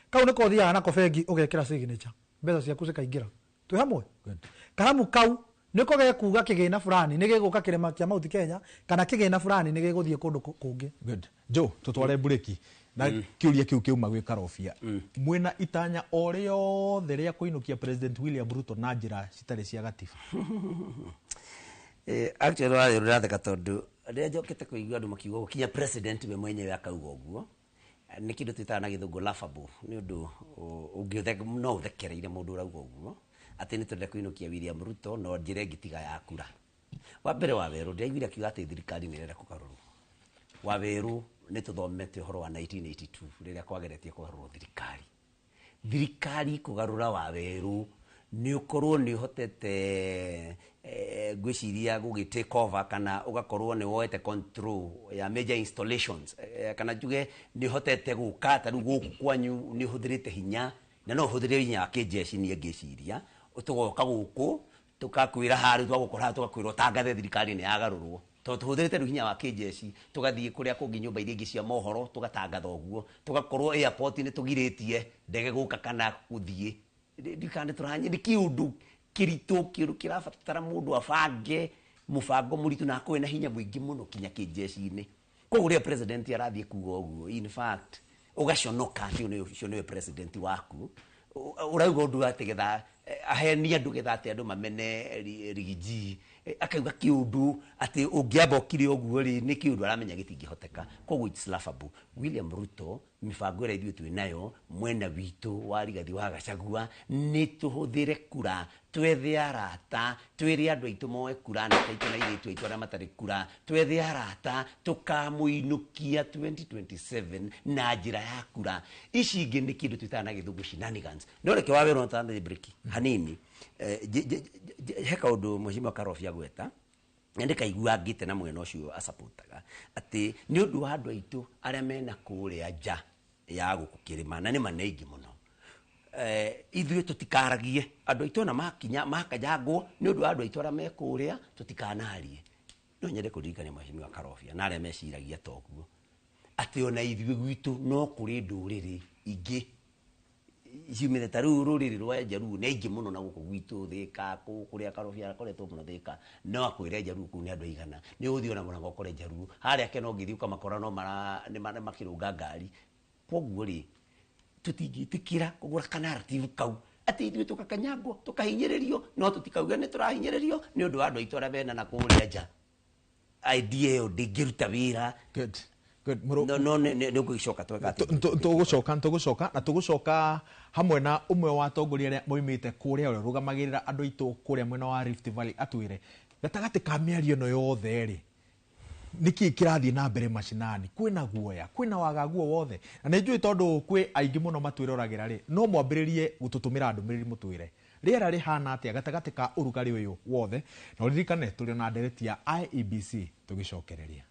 kau niko thiaga nako bengi ugekira signature, mbeca ciaku cikaingira. Twi hamwe? Karamu kau niko gekuga kigina fulani ni giguka kirema kia Mount Kenya kana kigina fulani ni giguthie kundu kungi. Good. Jo, tutware bureki na kiuria kiu kiuma gwi Karobia. Mwina itanya o riothe ria kuinukia President William Ruto na njira citari cia gatiba. Actually wale ruratheka tondu ria njokete kuigua andu makiuga gukinya president we mwenyewe akauga uguo ni kindu twitaga na githungu laughable ni undu no uthekereire mundu urauga uguo ati ni twende kuinukia William Ruto no njire ngitiga ya kura. Wa mbere Waweru ndaiguire akiuga ati thirikari ni renda kugarurwo. Waweru ni tuthomete uhoro wa 1982 riria kwageretie kugarurwo thirikari kugarura Waweru ni ukorwo ni hotete gwiciria gugi take over kana ugakorwo ni woete control ya major installations kana juge ni hotete guka ta guku kwanyu ni huthirite hinya na no huthire hinya wa kijeshi ni ngeciria utugoka guku tukakwira hari twagukora tukakwira tangathe thirikari ni yagarurwo to tuhuthirite hinya wa kijeshi tugathie kuria kungi nyumba iria ingi cia mohoro tugatangatha uguo tugakorwo airport ni tugiritie ndege guka kana kuthie ndikane turanye ni kiundu kirito kirabatara mundu afange mufango muritu na kwena hinya mwingi muno kinya kijeshi-ini kuguria president arathie kuga uguo in fact ugaconoka cio ni president waku urauga undu atigetha ahenia andu getha ati andu mamene rigiji akauga kiundu ati ungiamba ukiri uguo ri ni kiundu aramenya gitingihoteka koguo it's laughable. William Ruto mifango ira ithuĩ twinayo mwena witu wa Rigathi wa Gachagua ni tuhuthire kura twethe arata twire andu aitu moe kura na taitu na iritu aitu aria matari kura twethe arata tukamuinukia 2027 na njira ya kura ici ingi ni kindu twitaga na githungu shenanigans. No reke Waweru na tande break hanini heka undu Mheshimiwa Karobia gweta ndika igua ngite na mwena ucio asupportaga ati ni undu wa andu aitu aria mena kuria nja ya guku kirima na ni manengi muno ithuĩ tutikaragie andu aitu na makinya makajagwo ni undu wa andu aitu aria mekuria tutikanarie. No nyende kuririkania Mheshimiwa Karobia na aria meciragia toguo ati ona ithuĩ gwitu no kuri nduriri ingi ciumire ta riu ruriri rwa Jaruo ni ingi muno na guku gwitu Thika kuria Karobia akoretwo muno Thika no akwire Jaruo ku ni andu aigana ni uthio na murango kore Jaruo haria ke no ngithi ukamakora no ni makirunga ngari koguo ri tutingitikira kugura narrative kau ati ithuĩ tukakanyagwo tukahinyĩrĩrio no tutikauga ni turahinyĩrĩrio ni undu wa andu aitu aria bena na kuria nja idea yo ndingĩruta wĩra. Good. No ni ugucoka tweka tugucoka na tugucoka hamwe na umwe wa atongoria aria moimite kuria uri rugamagirira andu aitu kuria mwena wa Rift Valley atwire gatagati ka miario no yothe ri niki kirathie na mbere mashinani kwina guoya kwina wagaguo wothe na ni njui tondu kwi aingi muno matwiroragira ri no mwambiririe gututumira ndumiriri mutwire riera rihana atia gatagati ka urugari uyu wothe na uririkane turi na ndereti ya IEBC tugicokereria.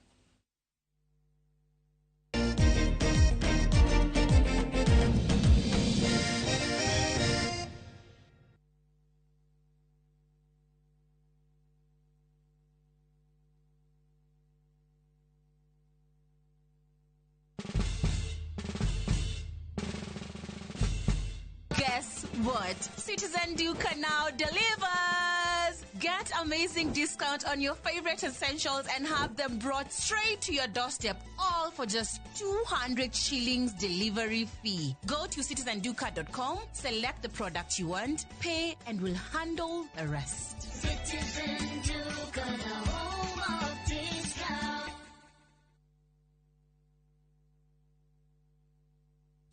Guess what? Citizen Duca now delivers! Get amazing discount on your favorite essentials and have them brought straight to your doorstep, all for just 200 shillings delivery fee. Go to citizenduca.com, select the product you want, pay, and we'll handle the rest. Citizen Duca, the home of discount.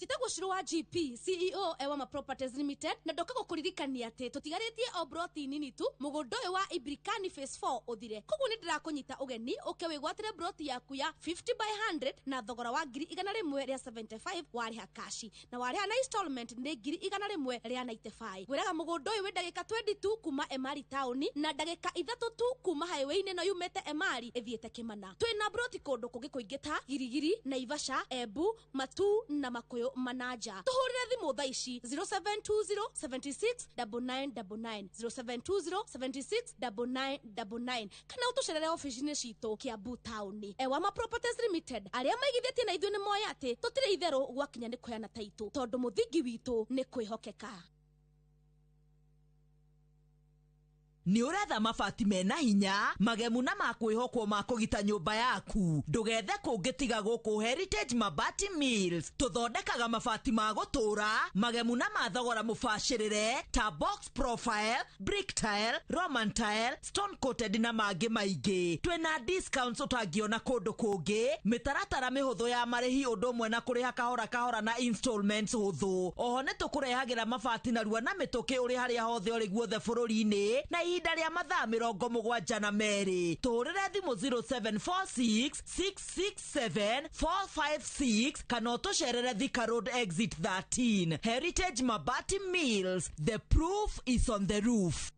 Jitagwo Shiro wa GP CEO Ewama Properties Limited na ndoka gukuririkania ati tutigarĩtie o broti nini tu mũgũnda ũyũ wa Ibrikani phase 4 ũthire. Koguo nĩ ndĩrakũnyita ũgeni ũkĩwĩgwatĩre broti yaku ya 50/100 na thogora wa 175 warĩha kashi na warĩha na installment nĩ 195. Gwĩraga mũgũnda ũyũ wĩ ndagĩka 22 kuma Emari town na ndagĩka 3 tu kuma highway-inĩ no yumĩte Emari ĩthiĩte Kĩmana. Twĩna broti kũndũ kũngĩ kũingĩ ta Girigiri, Naivasha, Embu, Matu na Makuyu Manaja. Tuhurire thimũ thaa ici 0720769999 0720769999 kana utucerere ofici-inĩ citũ Kiambu town. Ewama Properties Limited arĩa maigithĩtie na ithuĩ nĩ moya atĩ tũtirĩ itherũ gwakinya nĩ kũheana taitũ tondũ mũthingi witũ nĩ kwĩhokeka. Ni uretha mabati mena hinya magemu na makwĩhokwo ma kũgita nyũmba yaku ndũgethe kũngĩtiga gũkũ Heritage Mabati Mills tũthondekaga mabati ma gũtũra magemu na mathogora mũbacĩrĩre ta box profile, brick tile, roman tile, stone coated na mangĩ maingĩ. Twĩna discounts ũtangĩona kũndũ kũngĩ, mĩtaratara mĩhũthũ ya marĩhi ũndũ ũmwe na kũrĩha kahora kahora na installments hũthũ. Oho nĩ tũkũrehagĩra mabati na rua na mĩtũkĩ ũrĩ harĩa hothe ũrĩ guothe bũrũri-inĩ na ihinda rĩa mathaa 72. Tũrĩre thimũ 0746667456 kana ũtũcerere Thika Road exit 13. Heritage Mabati Mills, the proof is on the roof.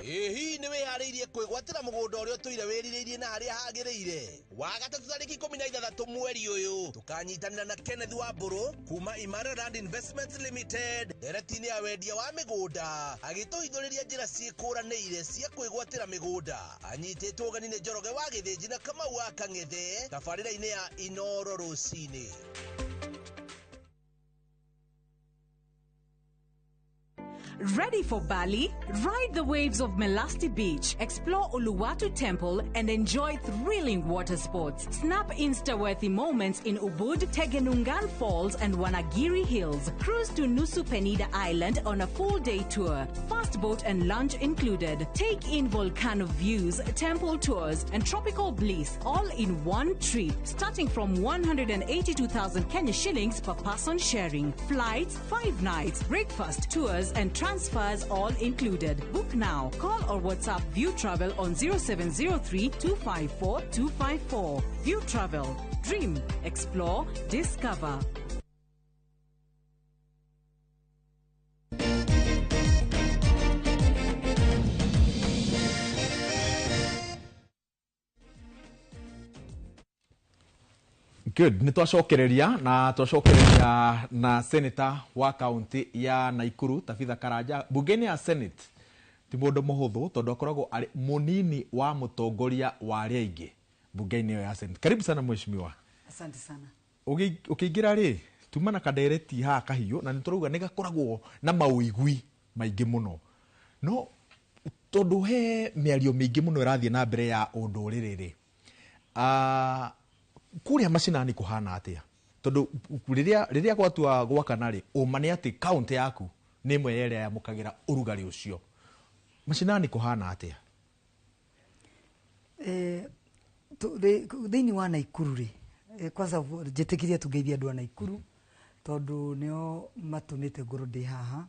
Hihi nĩ wĩharĩirie kwĩgwatĩra mũgũnda ũrĩa tũire wĩrirĩirie na harĩa hagĩrĩire. Wagatatũ tarĩki 16 mweri ũyũ tũkanyitanĩra na Kenneth Wambũrũ kuma Imara Land Investments Limited nderetinĩ ya wendia wa mĩgũnda agĩtũhithũrĩria njĩra ciĩkũranĩire cia kwĩgwatĩra mĩgũnda. Anyitĩtwo ũgeni nĩ Njoroge wa Gĩthĩnji na Kamau wa Kang'ethe tabarĩra-inĩ ya Inooro rũcinĩ. Ready for Bali? Ride the waves of Melasti Beach, explore Uluwatu Temple, and enjoy thrilling water sports. Snap Insta-worthy moments in Ubud, Tegenungan Falls, and Wanagiri Hills. Cruise to Nusu Penida Island on a full-day tour. Fast boat and lunch included. Take in volcano views, temple tours, and tropical bliss, all in one trip, starting from 182,000 Kenya shillings per person sharing. Flights, 5 nights, breakfast, tours, and transfers all included. Book now. Call or WhatsApp View Travel on 0703 254 254. View Travel. Dream, explore, discover. Good. Nĩ twacokereria na senator wa kaunti ya Naikuru Tabitha Karanja bunge-inĩ ya Senate. Ti mũndũ mũhũthũ tondũ akoragwo arĩ mũnini wa mũtongoria wa arĩa aingĩ bunge-inĩ ya Senate. Karibu sana mheshimiwa. Asante sana. Ũkĩingĩra rĩ tuma na kadereti haha kahiũ na nĩtũrauga nĩ gakoragwo na mawĩigwi maingĩ mũno. No tondũ he mĩario mĩingĩ mũno ĩrathiĩ na mbere ya ũndũrĩrĩ rĩ. Kuria macinani kuhana atia tondu riria gwatua gwakana ri uma ni ati county yaku ni imwe yeria yamukagira urugari ucio macinani kuhana atia thini wa Naikuru ri kwanza jetikiria tugeithia andu a Naikuru tondu nio matumite ngoro ndi haha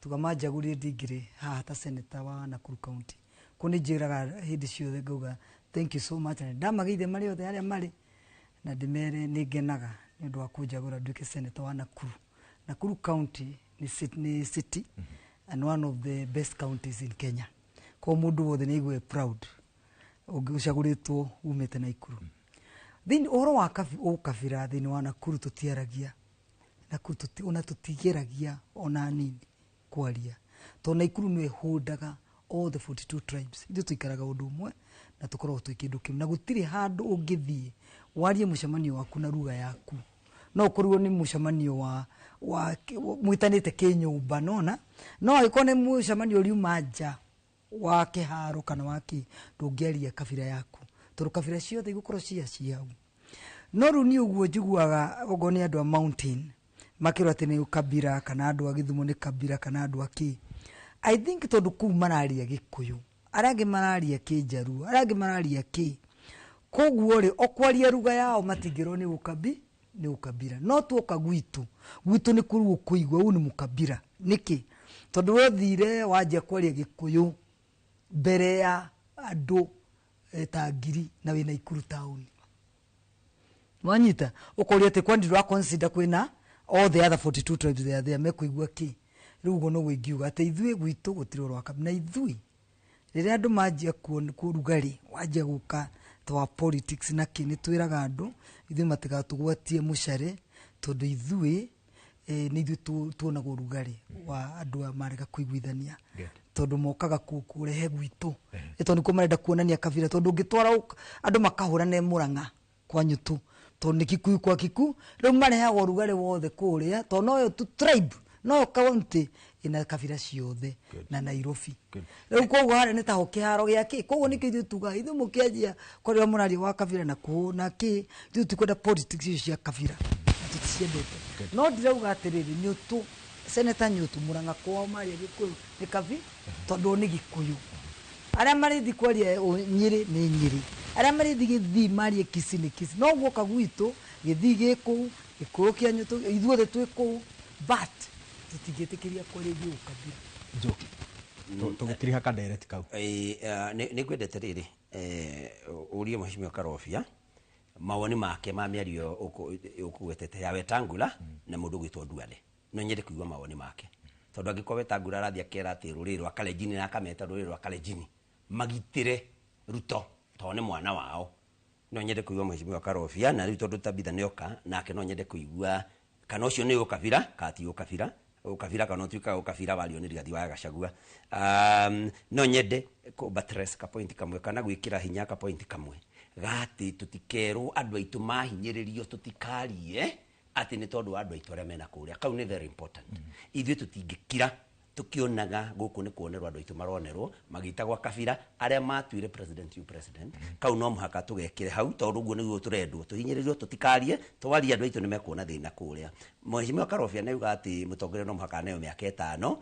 tugamajagurire ndingire haha ta senator wa Nakuru county kuni njiraga hindi ciothe ngauga thank you so much na ndamageithe mari othe aria mari na ndimere nigenaga ni ndu wa kunjagura nduike senator wa Nakuru. Nakuru county ni city and one of the best counties in Kenya. Kwa mundu wothe ni igwe proud ungiucaguritwo umete Naikuru. Then oro wa kabira thini wa Nakuru tutiaragia Nakuru ona tutigeragia ona nini kwaria to Naikuru nwe hundaga all the 42 tribes. Ithu tuikaraga undu umwe na tukorwo tuikindu kimwe na gutiri handu ungithie warie mucemanio waku na ruga yaku no kuruo ni mucemanio wa mwitanite kinyumba nona no ikone mucemanio riuma nja wa kiharo kana waki ndungeria kabira yaku turu kabira ciothe igukorwo ciau no ru ni uguo njiguaga ogone andu a mountain makirwa ati ni kabira kana andu a Githumo ni kabira kana andu aki I think tondu ku mararia Gikuyu aragi mararia Kijaruo aragi mararia ki koguo rĩ okwaria ruga yao matingĩrwo nĩ ukabira no tuoka gwitu nĩ kuru kuigwa u nĩ mukabira niki tondu we thire wajia kwaria gikuyu mbere ya andu ta ngiri na wina Ikuru town wanyita ukoria te kwandi rwa consider kwina all the other 42 tribes they are there mekuigwa ki riu go no gwingiuga ate ithui gwitu gutiro rwa kabina ithui riria andu majia kurugari wajia guka twa politics na kini twiraga andu ithui matigatugwatie mucare tondu ithui ni ithui tuonaga urugari wa andu marega kuiguithania tondu mokaga kurehe gwitu tondu ko marenda kuonania kabira tondu ngitwara andu makahurana Murang'a kwa Nyutu tondu ni Kikuyu kwa Kiku riu marehaga urugari wothe kuria tondu no tu tribe no county ina kabira ciothe na Nairobi riu koguo hare ni taho kiharo giaki koguo ni kithu tuga ithu mukianjia kwaria murari wa kabira na kuona ki ithu tukwenda politics cia kabira tuticiendete no ndirauga atiriri Nyutu Senator Nyutu Murang'a kwao maria Gikuyu ni kabi tondu ni Gikuyu aria marithi kwaria Nyeri ni Nyeri aria marithi Githii maria Kisii ni Kisii no guoka gwitu Githii giku Gikuyu kia Nyutu ithuothe twi kuu but tutingitikiria kwaria ukabira jo tugukiriha kadirect kau ni kwendete riri urie Mheshimiwa Karofia mawoni make ma miario ukugwetete ya Wetangula na mundu gwitwo Duale no nyende kuigwa mawoni make tondu angiko Wetangula arathi akera ati ruri rwa Kalejini na akameta ruri rwa Kalejini magitire Ruto to ni mwana wao no nyende kuigwa Mheshimiwa Karofia na riu tondu Tabitha nioka nake no nyende kuigwa kana ucio ni ukabira kati ukabira kana tuika ukabira walio ni Rigathi wa Gachagua no nyende ko buttress ka point kamwe kana gwikira hinya ka point kamwe gati tutikeru andu aitu mahinyiririo tutikarie ati ni tondu andu aitu aria mena kuria kau ni very important ithui tutingikira tukionaga guku ni kuonerwa andu aitu maronerwo magitagwa kabira aria matuire president kau no muhaka tugekire hau tondu guo niguo turendwo tuhinyiririo tutikarie twari andu aitu ni mekuona thina kuria Mheshimiwa Karofia neuga ati mutongoria no muhaka nayo miaka 5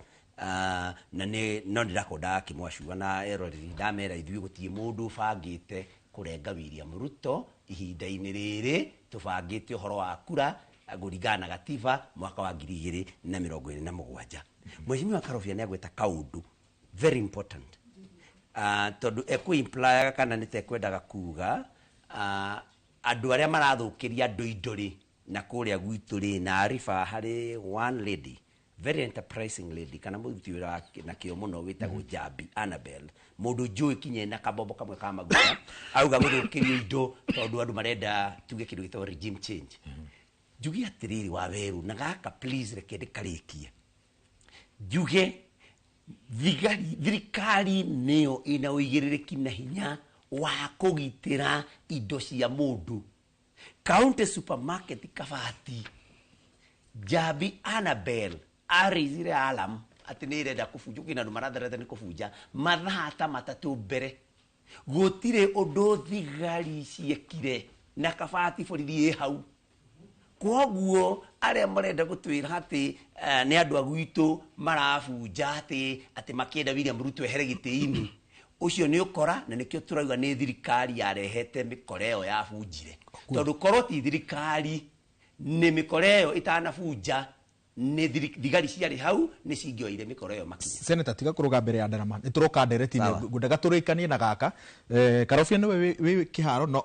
na ni no ndirakonda kimwacua na erori ndamera ithui gutie mundu bangite kurenga William Ruto ihinda-ini riri tubangite uhoro wa kura gurigana gatiba mwaka wa 2027 Mheshimiwa Karofia ni agweta kaundu very important tondu imply kana nitekwendaga kuga andu aria marathukiria andu induri na kuria gwitu ri na arifa hari one lady very enterprising lady kana muruti wira na kio muno witagwo Jabi Annabel mundu njui kinye na kabombo kamwe ka maguta auga guthukiria indo tondu andu marenda tuge kindu gitwa regime change jugi atiriri wa weru na gaka please reke ndikarikie juge thirikari niyo ina uigiririki na hinya wa kugitira indo cia mundu county supermarket kabati Jabi Annabel arizire alam ati ni irenda kufuja kina andu maratherete ni kufuja mathata matatu mbere gutire undu thigari ciekire na kabati borithi hau koguo aria marenda gutwira ati ni andu agwitu marafuja ati makienda William Ruto ehere gitiini ucio ni ukora na nikio turauga ni thirikari yarehete mikoreo ya bujire tondu korwo ti thirikari ni mikoreo itanabuja ni thigari ciari hau ni cingioire mikoreo makinya Senator tiga kuruga mbere ya ndarama nituroka ndereti ngudaga turikanie na gaka Karofia niwe wi kiharo no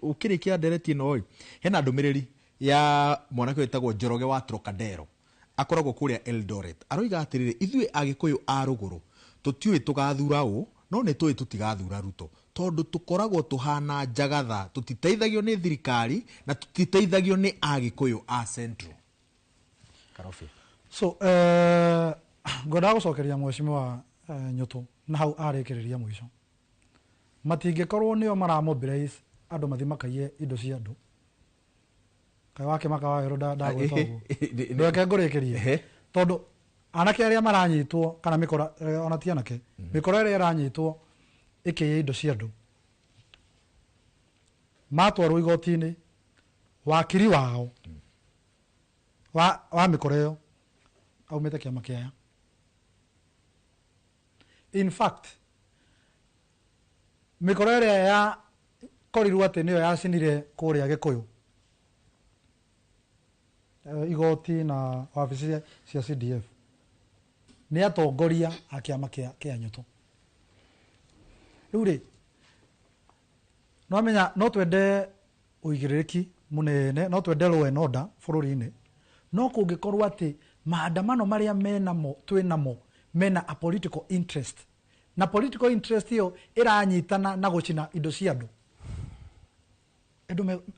ukirikia ndereti no hena ndumiriri ya mwanake wetagwo Njoroge wa Trocadero akoragwo kuria Eldoret aroiga atiriri ithui agikuyu a ruguru tutiui tugathura u no ni tui tutigathura Ruto tondu tukoragwo tuhana njagatha tutiteithagio ni thirikari na tutiteithagio ni agikuyu a Central Karofia so ngoda gucokeria Mheshimiwa Nyutu na hau arikiriria mwisho matingikorwo nio maramobilize andu mathimakaie indo cia andu kai wake makawa ero ndagweta uguo ndeke ngurikirie tondu anake aria maranyitwo kana mikora ona ti anake mikora iria iranyitwo ikiye indo cia andu matwarwo igoti-ini wakiri wao wa mikora iyo aumite kiama kiaya in fact mikora iria ya korirwo atä nä yo yacinire kå rä a gä kå yå igoti na wabici cia CDF nä atongoria a kä ama kä a nyå rä u rä no menya no twende å igä rä rä ki må nene no twende law and order bå rå ri-inä no kå ngä korwo atä maandamano marä a menamo twä namo mena a political interest na political interest ĩyo ĩranyitana na gũcina indo cia andũ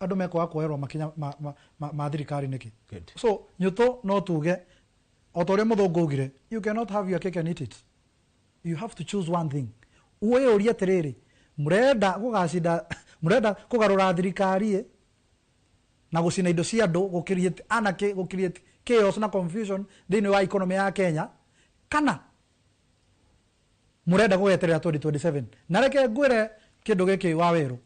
andũ mekwaga kuoerwo makinya ma thirikari nĩkĩ so nyũtũ no tuge o ta ũrĩa mũthũngũ augire you cannot have your cake and eat it you have to choose one thing ũyũrie atĩrĩrĩ mũrenda kũgarũra thirikari na gũcina indo cia andũ gũkĩrie anake gũkĩrie chaos na confusion thĩinĩ wa economy ya Kenya kana murenda gũgeterera 2027 na reke ngwĩre kĩndũ gĩkĩ wa werũ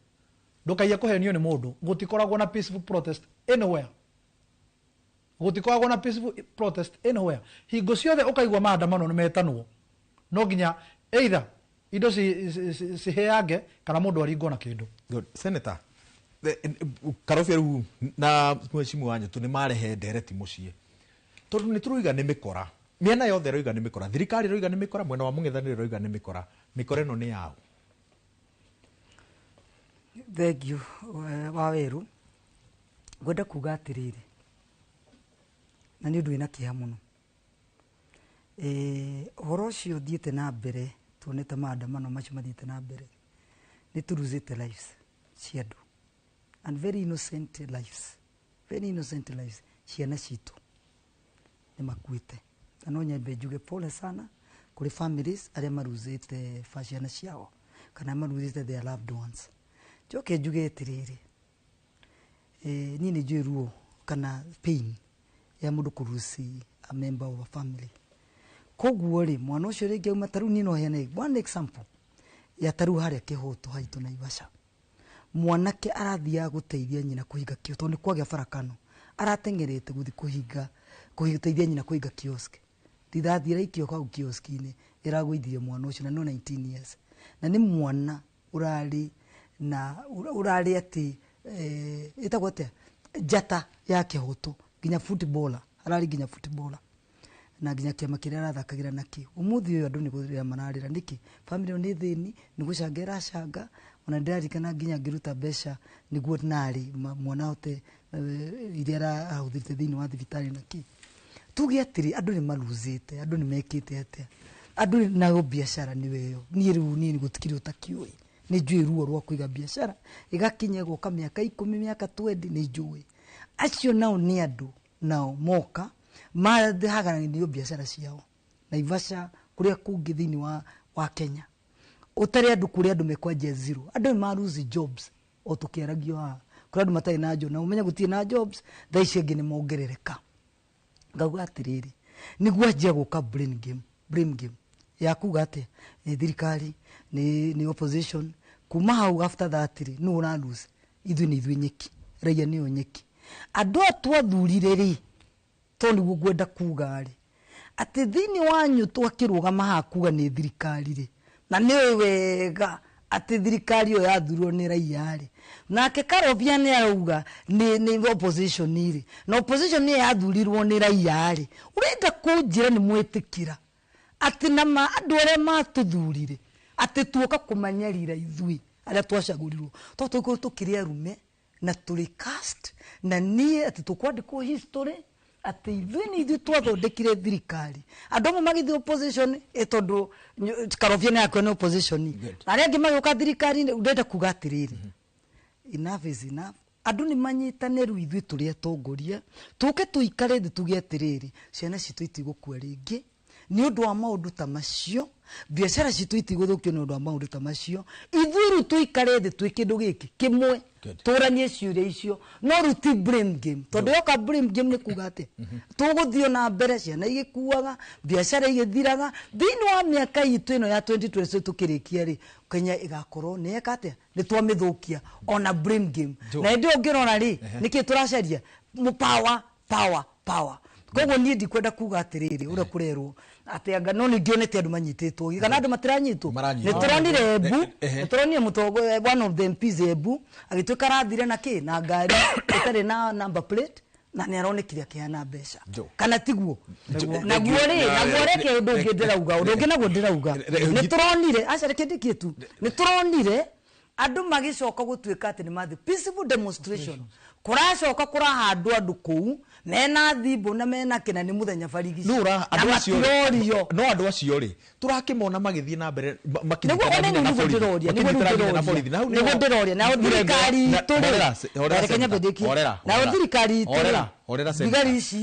ndũkaia kũhenio nĩ mũndũ gũtikoragwo na peaceful protest anywhere gũtikoragwo na peaceful protest anywhere hingo ciothe ũkaigua maandamano nĩ metanwo no nginya either indo ciheange kana mũndũ aringwo na kĩndũ. Good. Senator Karobia rĩu na mwecimu wanyu nĩ marehe ndereti mũciĩ tondũ nĩ tũroiga nĩ mĩkora miena yothe roiga nĩ mĩkora thirikari roiga nĩ mĩkora mwena wa mũng'ethanĩro roiga nĩ mĩkora mĩkora ĩno nĩ yao. Thengio wa werũ ngwenda kuga atĩrĩrĩ na nĩ ũndũ wĩna kĩeha mũno ũhoro ũcio ũthiĩte na mbere tuonete maandamano macio mathiĩte na mbere nĩ tũruzĩte lives cia andũ and very innocent lives ciana citũ nĩ makuĩte na no nyambe njuge pole sana kũrĩ families arĩa maruzĩte ciana ciao kana maruzĩte their loved ones. Njoke njuge atĩrĩrĩ niĩ nĩ njũĩ ruo kana pain ya mũndũ kũruci a member of a family koguo rĩ mwana ũcio rĩngĩ auma tarĩu niĩ no heane one example ya tarĩu harĩa Kĩhũtũ haitũ Naivasha mwanake arathiaga gũteithia nyina kũhinga kĩo tondũ nĩ kwagĩa farakano arateng'erete gũthiĩ kũteithia nyina kũhinga kiosk ndithathira ikio kau kiosk-inĩ ĩragũithirie mwana ũcio na no 19 years na nĩ mwana ũrarĩ atĩ ĩtagwo atĩa njata ya Kĩhũtũ nginya footballer ararĩ nginya footballer na nginya kĩama kĩrĩa arathakagĩra nakĩo ũmũthĩ ũyũ andũ nĩ gũthĩra mararĩra nĩkĩ family nĩ thĩni nĩ gũcanga ĩracanga ona ndĩrarikana nginya ngĩruta mbeca nĩguo narĩ mwana hote iria arahũthĩrĩte thĩinĩ wa thibitarĩ nakĩ tuge atĩrĩ andũ nĩ maruzĩte andũ nĩ mekĩte atĩa andũ nayo biacara nĩ weyo niĩ rĩu niĩ gũtikĩrĩ ũtakiũĩ nĩ njũĩ ruo rwa kũiga biacara ĩgakinya gũka mĩaka 10 mĩaka 20 nĩ njũĩ acio nao nĩ andũ nao moka mahagananio biacara ciao Naivasha kũrĩa kũngĩ thĩinĩ wa Kenya ũtarĩ andũ kũrĩa andũ mekwanjia zero andũ nĩ maruzi jobs o tũkĩaragio haha kũrĩa andũ matarĩ na job na ũmenya gũtirĩ na jobs thaa ici angĩ nĩ mongerereka ngauga atĩrĩrĩ nĩguo anjia gũka blame game ya kuga atĩ nĩ thirikari nĩ opposition kuma hau after that rĩ nũ ũraruzi ithuĩ nĩ ithuĩ nyeki raia nĩyo nyeki andũ atwathurire rĩ tondũ nĩguo ngwenda kuga rĩ atĩ thĩinĩ wanyu twakĩrũgama haha kuga nĩ thirikari rĩ na nĩ wega atĩ thirikari ĩyo yathurirwo nĩ raia rĩ nake Karobia nĩ arauga nĩ opposition rĩ na opposition nĩ yathurirwo nĩ raia rĩ ũrenda kũnjĩra nĩ mwĩtĩkĩra atĩ na andũ arĩa matũthurire atĩ tuoka kũmanyarira ithuĩ arĩa twacagũrirwo tondũ tũkĩrĩ arume na tũrĩ cast na niĩ atĩ tũkwandĩkwo history atĩ ithuĩ nĩ ithuĩ twathondekire thirikari andũ amwe magĩthiĩ opposition tondũ Karobia nĩ akwena opposition na arĩa angĩ magĩũka thirikari ndenda kuga atĩrĩrĩ enough is enough andũ nĩ manyitane rĩu ithuĩ tũrĩ atongoria tũke tũikare thĩ tuge atĩrĩrĩ ciana citũ itigũkua rĩngĩ nĩ ũndũ wa maũndũ ta macio biacara citũ itigũthũkio nĩ ũndũ wa maũndũ ta macio ithuĩ rĩu tũikare thĩ twĩ kĩndũ gĩkĩ kĩmwe tũranie ciũria icio no rĩu ti blame game tondũ yoka blame game nĩ kuga atĩ tũgũthiĩ na mbere ciana igĩkuaga biacara igĩthiraga thĩinĩ wa mĩaka itũ ĩno ya 2020 tũkĩrĩkia rĩ Kenya ĩgakorwo nĩ eka atĩa nĩ twamĩthũkia ona blame game na hĩndĩ ĩyo ũngĩrora rĩ nĩkĩ tũracaria power koguo niĩ ndikwenda kuga atĩrĩrĩ ũrĩa kũrerwo atĩ anga no nĩngĩonete andũ manyitĩtwo kana andũ matiranyitwo nĩtũronire Embu nĩtũronire mũtongoria one of the MPs Embu agĩtuĩka arathire na kĩ na ngari ĩtarĩ na number plate na nĩ aronekire akĩhana mbeca kana tiguo naguo reke ũndũ ũngĩ ndĩrauga ũndũ ũngĩ naguo ndĩrauga nĩtũronire acarekendekie tu nĩtũronire andũ magĩcoka gũtuĩka atĩ nĩ mathi peaceful demonstration kũracoka kũrahandwo andũ kũu mena thimbo na mena kĩna nĩ mũthenya barigi no andũ acio rĩ turakĩmona magĩthiĩ na mbere makinyitana na borithi nĩguo ndĩroria na thirikari na thirikari thigari ici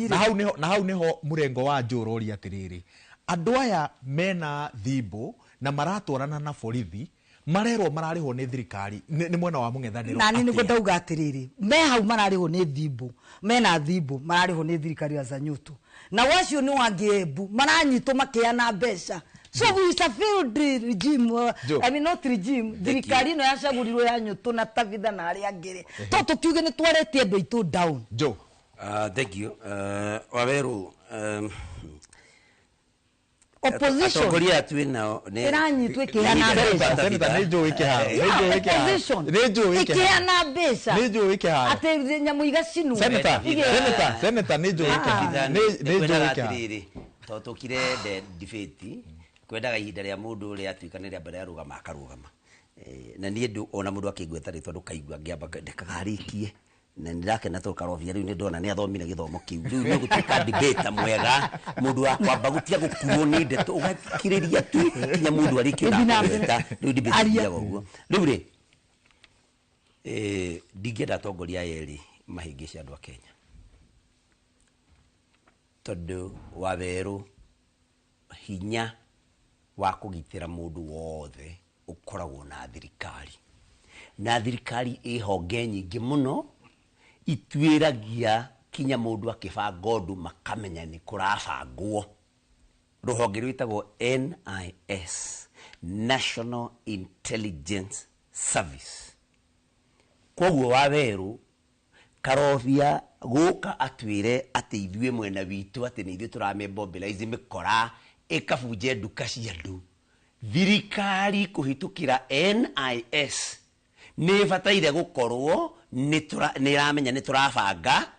na hau niho mũrengo wa njũroria atĩrĩrĩ andũ aya mena thimbo na maratwarana na borithi marerwo mararĩhwo nĩ thirikari nĩ mwena wa mũng'ethanĩro na nĩ nĩguo ndauga atĩrĩrĩ me hau mararĩhwo nĩ thimbo mena thimbo mararĩhwo nĩ thirikari ya Zanyuto na wacio nĩ wangi Embu maranyitwo makĩana mbeca so it's a failed regime I mean not regime thirikari ĩno yacagurirwo ya Nyuto na Tabitha na arĩa angĩ to tukiuge nĩ twarĩtie andũ aitũ down thank you Waweru opposition atongoria tu nao iranyitwe kihana mbeca seneta nĩnjũĩ kihana mbeca atĩ nyamu igacinu seneta nĩnjũĩ kihana to tukire debate kwendaga ihinda rĩa mũndũ ũrĩa atuĩkanĩria mbere ya rũgama akarũgama na niĩ ndũ ona mũndũ akĩigua tarĩ tondũ kaigua ngĩamba ndakagarikie na ndirakena to karobia riu ni ndona ni athomire githomo kiu riu ni gutuika debate mwega mundu akwamba gutia gukuo ni ndeto ugakiriria tu kinya mundu arikio na riu debate ya guo riu ri ndingenda atongoria yeri mahingice andu a Kenya tondu Waweru hinya wa kugitira mundu wothe ukoragwo na thirikari ihonge nyingi muno itwiragia kinya mundu akibanga undu makamenya ni kurabangwo ruhonge rwitagwo NIS National Intelligence Service koguo Waweru karobia guka atwire ati ithue mwena witu ati ni ithue turamemobilize mikora ikabunje nduka cia andu thirikari kuhitukira NIS ni bataire gukorwo ni ramenya ni turabanga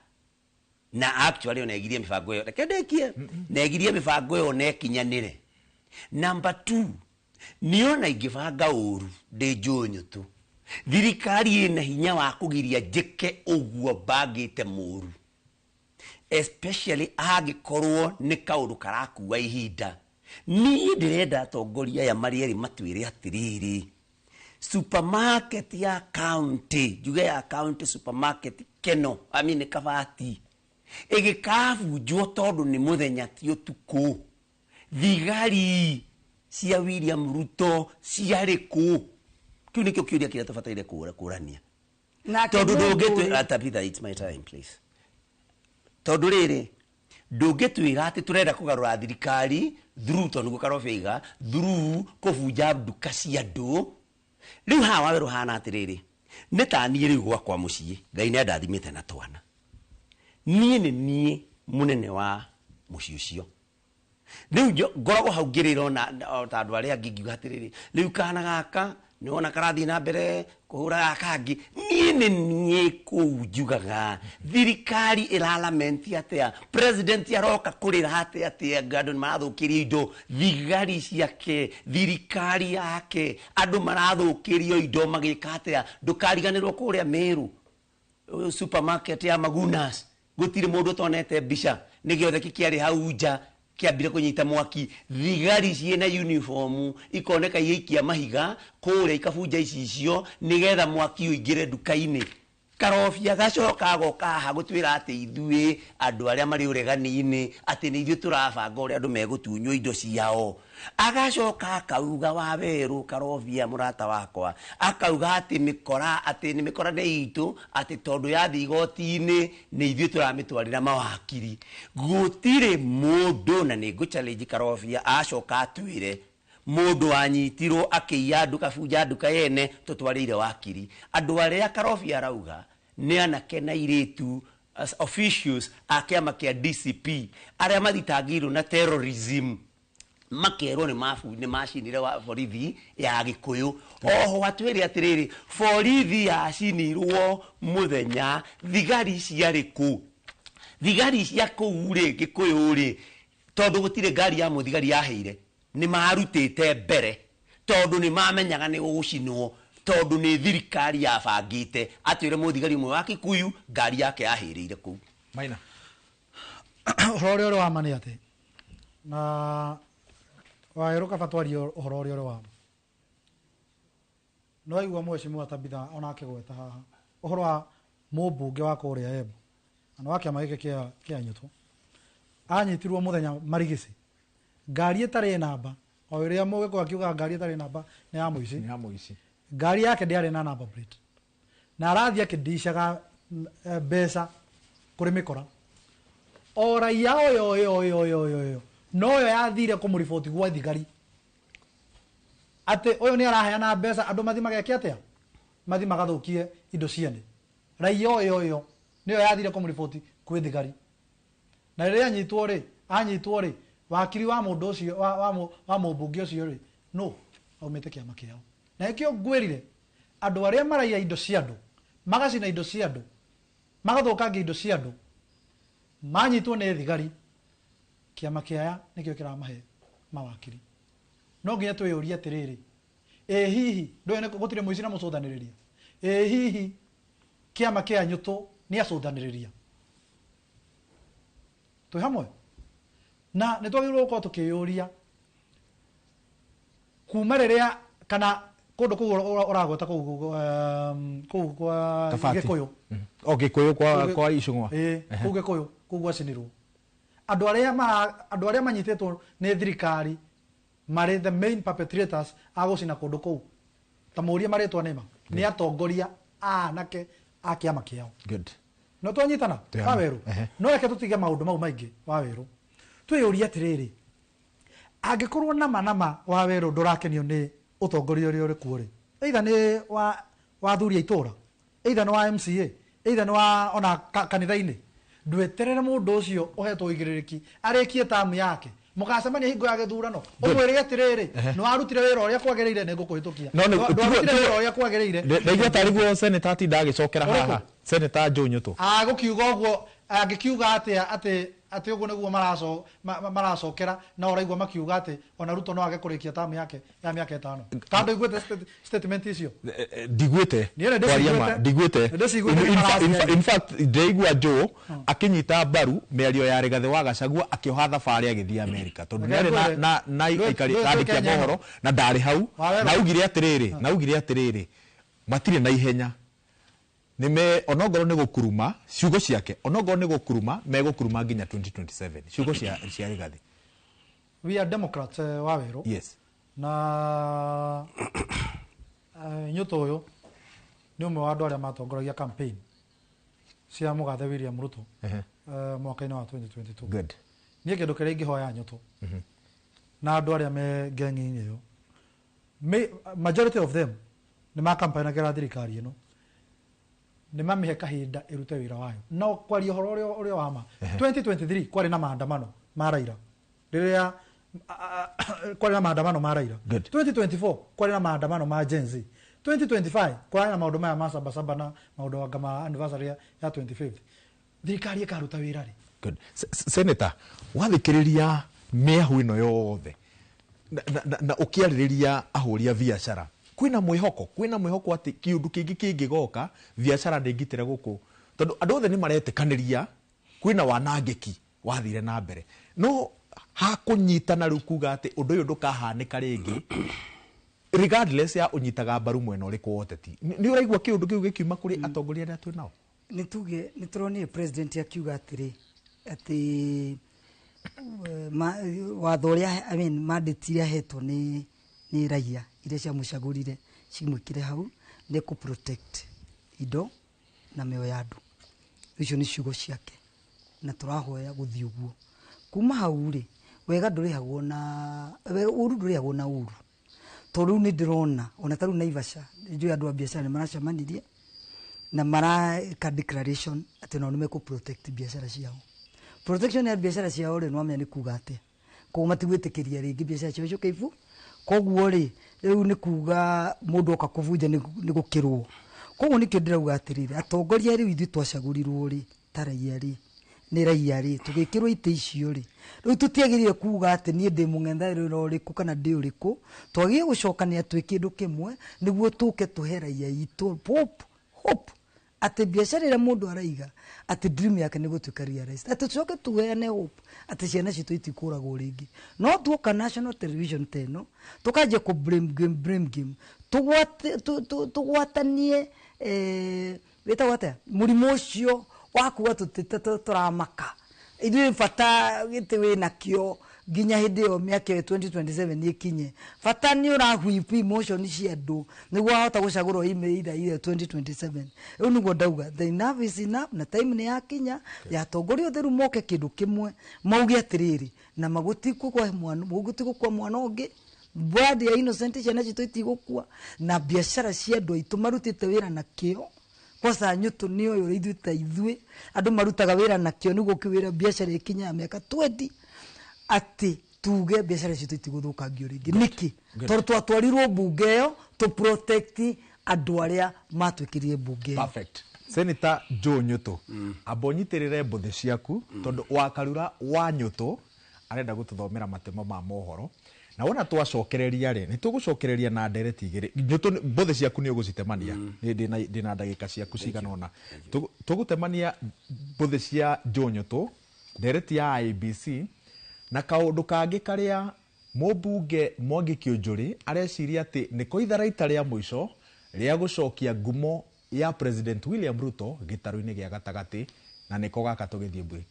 na actually onegirie mibango yo rekendekie negirie mibango yo nekinyanire number 2 niona ingibanga uru de jonyo tu thirikari ina hinya wa kugiria jike uguo bagite muru especially agikorwo ni kaundu karakuwa ihinda ni ndirenda atongoria ya marieri matwire atiriri supermarket ya county juga ya county supermarket keno kabati igikabunjwo tondu ni muthenya ti utuku thigari cia William Ruto ciariku kiu nikio kiuria kira tubataire kurania tondu ndungitwe atapitha it's my time please tondu riri ndungitwira ati turenda kugarura thirikari through tondu gukarobeiga through kubunja nduka cia andu riu ha Waweru hana atiriri nitanie riu gwakwa mucii ngai ne ndathimite na twana nie munene wa mucii ucio riu ngoragwo hau ngiriro na tandu aria ngingiuga atiriri riu kana gaka niona karathi na mbere kuhura kangi nie kujugaga thirikari iralamenti atia president aroka kurira atia gado marathukirio indo thigari ciake thirikari yake andu marathukirio indo magika atia ndukariganirwo kuria Meru supermarket ya Magunas gutire mundu tonete mbica ni giothe kiari hau nja kiambire kunyita mwaki thigari ciena uniform ikoneka yikia mahiga kure ikabunja icio nigetha mwaki uingire nduka-ini karofia gacoka goka ha gutwira ati ithue andu aria mari uregani-ini ati ni ithue turabanga uria andu megutunywo indo ciao agacoka akauga Waweru karofia murata wakwa akauga ati mikora ni mikora ni itu ati tondu ya thigoti-ini ni ithue turamitwarira mawakiri gutire mundu na ni guchallenge karofia acoka atwire mundu anyitirwo akiya nduka bunja nduka yene tutwarire wakiri andu aria karofia arauga ni anake na iritu as officials a kiama kia DCP aria mathitangirwo na terrorism makerwo ni macinire wa borithi ya Gikuyu. Oho atwire atiriri borithi yacinirwo muthenya thigari ciari ku thigari cia kuu ri Gikuyu ri tondu gutire ngari ya muthigari yaheire ni marutite mbere tondu ni mamenyaga ni gucinwo tondu ni thirikari ya bangite atwire muthigari mwe wa Gikuyu ngari yake yaheirire ku Maina horo wa mani ate na wa eroka fatwari horo wa no igwa mheshimiwa Tabitha onake gweta haha horo wa mubunge wa kuria Embu ana wake amagike kia Nyuto anyitirwo muthenya marigisi ngari etare namba o iria mugeko akiuga ngari etare namba ni ya muici ngari yake ndiari na number plate na arathia kidishaga besa kuri mikora ora yao yo no yo yathire kumuripoti gwa thigari ate oyo ni araheana besa andu mathima geke atia mathima gathukie indo ciene rai yo ni yo yathire kumuripoti kwi thigari na ria anyitwo ri wakiri wa mundu ucio wa mubunge ucio ri no aumite kiama kiao na ikio ngwirire andu aria maraiya indo cia andu magacina indo cia andu magathukangia indo cia andu manyitwo ni thigari kiama kiaya nikio kiramahe mawakiri no nginya twiyuria atiriri hihi ndoene gutire muici na mucuthaniriria hihi kiama kia Nyuto ni acuthaniriria twi hamwe na nitwagirwo ko tukiyuria kuma riria kana kundu ku uragweta ku kwa Gikuyu Gikuyu kwa Icung'wa ku Gikuyu ku gwacinirwo andu aria manyitetwo ni thirikari mari the main perpetrators agucina kundu ku ta muria maritwa nima ni atongoria anake a kiama kiao good no twanyitana waweru no reke tutige maundu mau maingi waweru twiyuria atiriri angikorwo nama waweru ndurakenio ni utongoria uri kuuri either ni wa thuria itura either ni wa MCA either ni wa ona kanitha-ini ndweterere mundu ucio uhetwo igiririki arikie tamu yake mugacemania hingo ya githurano umwire atiriri no arutire wira uria kwagereire ni ngukuhitukia no arutire wira uria kwagereire ndeigua tariguo senator ti ndagicokera haha senator Joe Nyuto gukiuga uguo angikiuga ati uguo niguo maracokera na uraigua makiuga ati ona Ruto no age kurikia tamu yake ya miaka 5 tando igwete statement icio digwete in fact ndeigua Joe akinyita mbaru miario ya Rigathi wa Gachagua akioha thabari agithia America tondu nere na ikari andikia mohoro na ndari hau na ugire atiriri matire na ihenya nime onogoro ni gukuruma ciugo ciake onogoro ni gukuruma megukuruma nginya 2027 ciugo cia Rigathi we are democrats waweru yes na Nyuto uyu ni umwe wa andu aria matongoragia campaign cia mugathe William Ruto mwaka-ini wa 2022 good nie kindu kiria ingihoya Nyuto na andu aria me gengi iyo majority of them ni ma campaign agira thirikari ino ni mamihe kahinda irute wira wayo no kwaria horo urio wama 2023 kwari na maandamano ma Raila riria kwari na maandamano ma Raila 2024 kwari na maandamano ma Gen Z 2025 kwari na maundu maya ma saba na maundu wa anniversary ya 25th thirikari ikaruta wira ri good senator wathikiriria miahu ino yothe na ukiaririria ahuria biashara kwina mwihoko ati kiundu kingigoka biashara ndingitire guku tondu andu othe ni maretikaniria kwina wanangiki wathire na mbere no hakunyitana riu kuga ati undu uyu ndukahanika ringi regardless ya unyitaga mbaru mwena uriku woteti ni uraigua kiundu kiu gikiuma kuri atongoria aria twi nao nituge nituroni president akiuga atiri ati watho uria mandate iria hetwo ni raia iria cia mucagurire cimwikire hau ni ku protect indo na mioyo ya andu icio ni ciugo ciake na turahoya guthii uguo kuma hau ri wega ndurihagwo na uru ndurihagwo na uru to riu ni ndirona ona taru Naivasha njui andu a biashara ni maracemanirie na maraka declaration ati no nime ku protect biashara ciao. Protection ya biashara ciao ri no amenya ni kuga atia ko matigwitikiria ringi biashara ciao keifu koguo ri riu ni kuga mundu oka kuvunja ni gukirwo. Koguo nikio ndirauga atiriri atongoria riu ithu twacagurirwo ri taraia ri ni raia ri tugikirwo ite icio ri riu tutiagirire kuga ati nie ndi mung'ethaniro uriku kana ndi uriku twagie gucokania twi kindu kimwe niguo tuke tuheraia itu hope ati biashara ira mundu araiga ati dream yake ni gutuika realized ati tucoke tuheane hope ati ciana citu itikuragwo ringi no tuoka national television teno tukaje ku blame game tugwatanie wita wata murimo ucio wakuwa turamaka ithuĩ bata gĩtĩ wĩna kĩo nginya hĩndĩ ĩyo mĩaka 2027 nĩĩkinye bata nĩ ũrahuipu emotion cia andũ nĩguo wahota gũcagũrwo ira 2027 rĩu nĩguo ndauga the enough is enough na time nĩ yakinya ya atongoria othe rĩu moke kĩndũ kĩmwe mauge atĩrĩrĩ na magũtigũkwa mwana ũngĩ blood ya innocent ciana citũ itigũkua na biashara cia andũ aitũ marutĩte wĩra na kĩo kosa nyutu ni oyo ithuĩ andũ marutaga wĩra na kĩo nĩguo kĩwĩra biashara ikinya ya mĩaka 20 ati tuge biashara citu itigũthũkangio rĩngĩ niki tondũ twatwarirwo mbunge ĩyo to protect andũ arĩa matwĩkĩrire mbunge. Perfect. Senator Joe Nyutu abonyitirire mbuthi ciaku tondu wakarura wa Nyutu arenda gututhomera matemo ma mohoro na wona twacokereria ri ni tugucokereria na ndereti igiri Nyutu mbuthi ciaku ni ugucitemania ndina ndagika ciaku ciganona tugutemania mbuthi cia Joe Nyutu ndereti ya IBC na kaundu kangi karia mubunge Mwangi Kiunjuri areciria ati niko itharaita ria mwisho ria gucokia ngumo ya President William Ruto gitaru-ini gia gatagati na niko gaka tugithie break.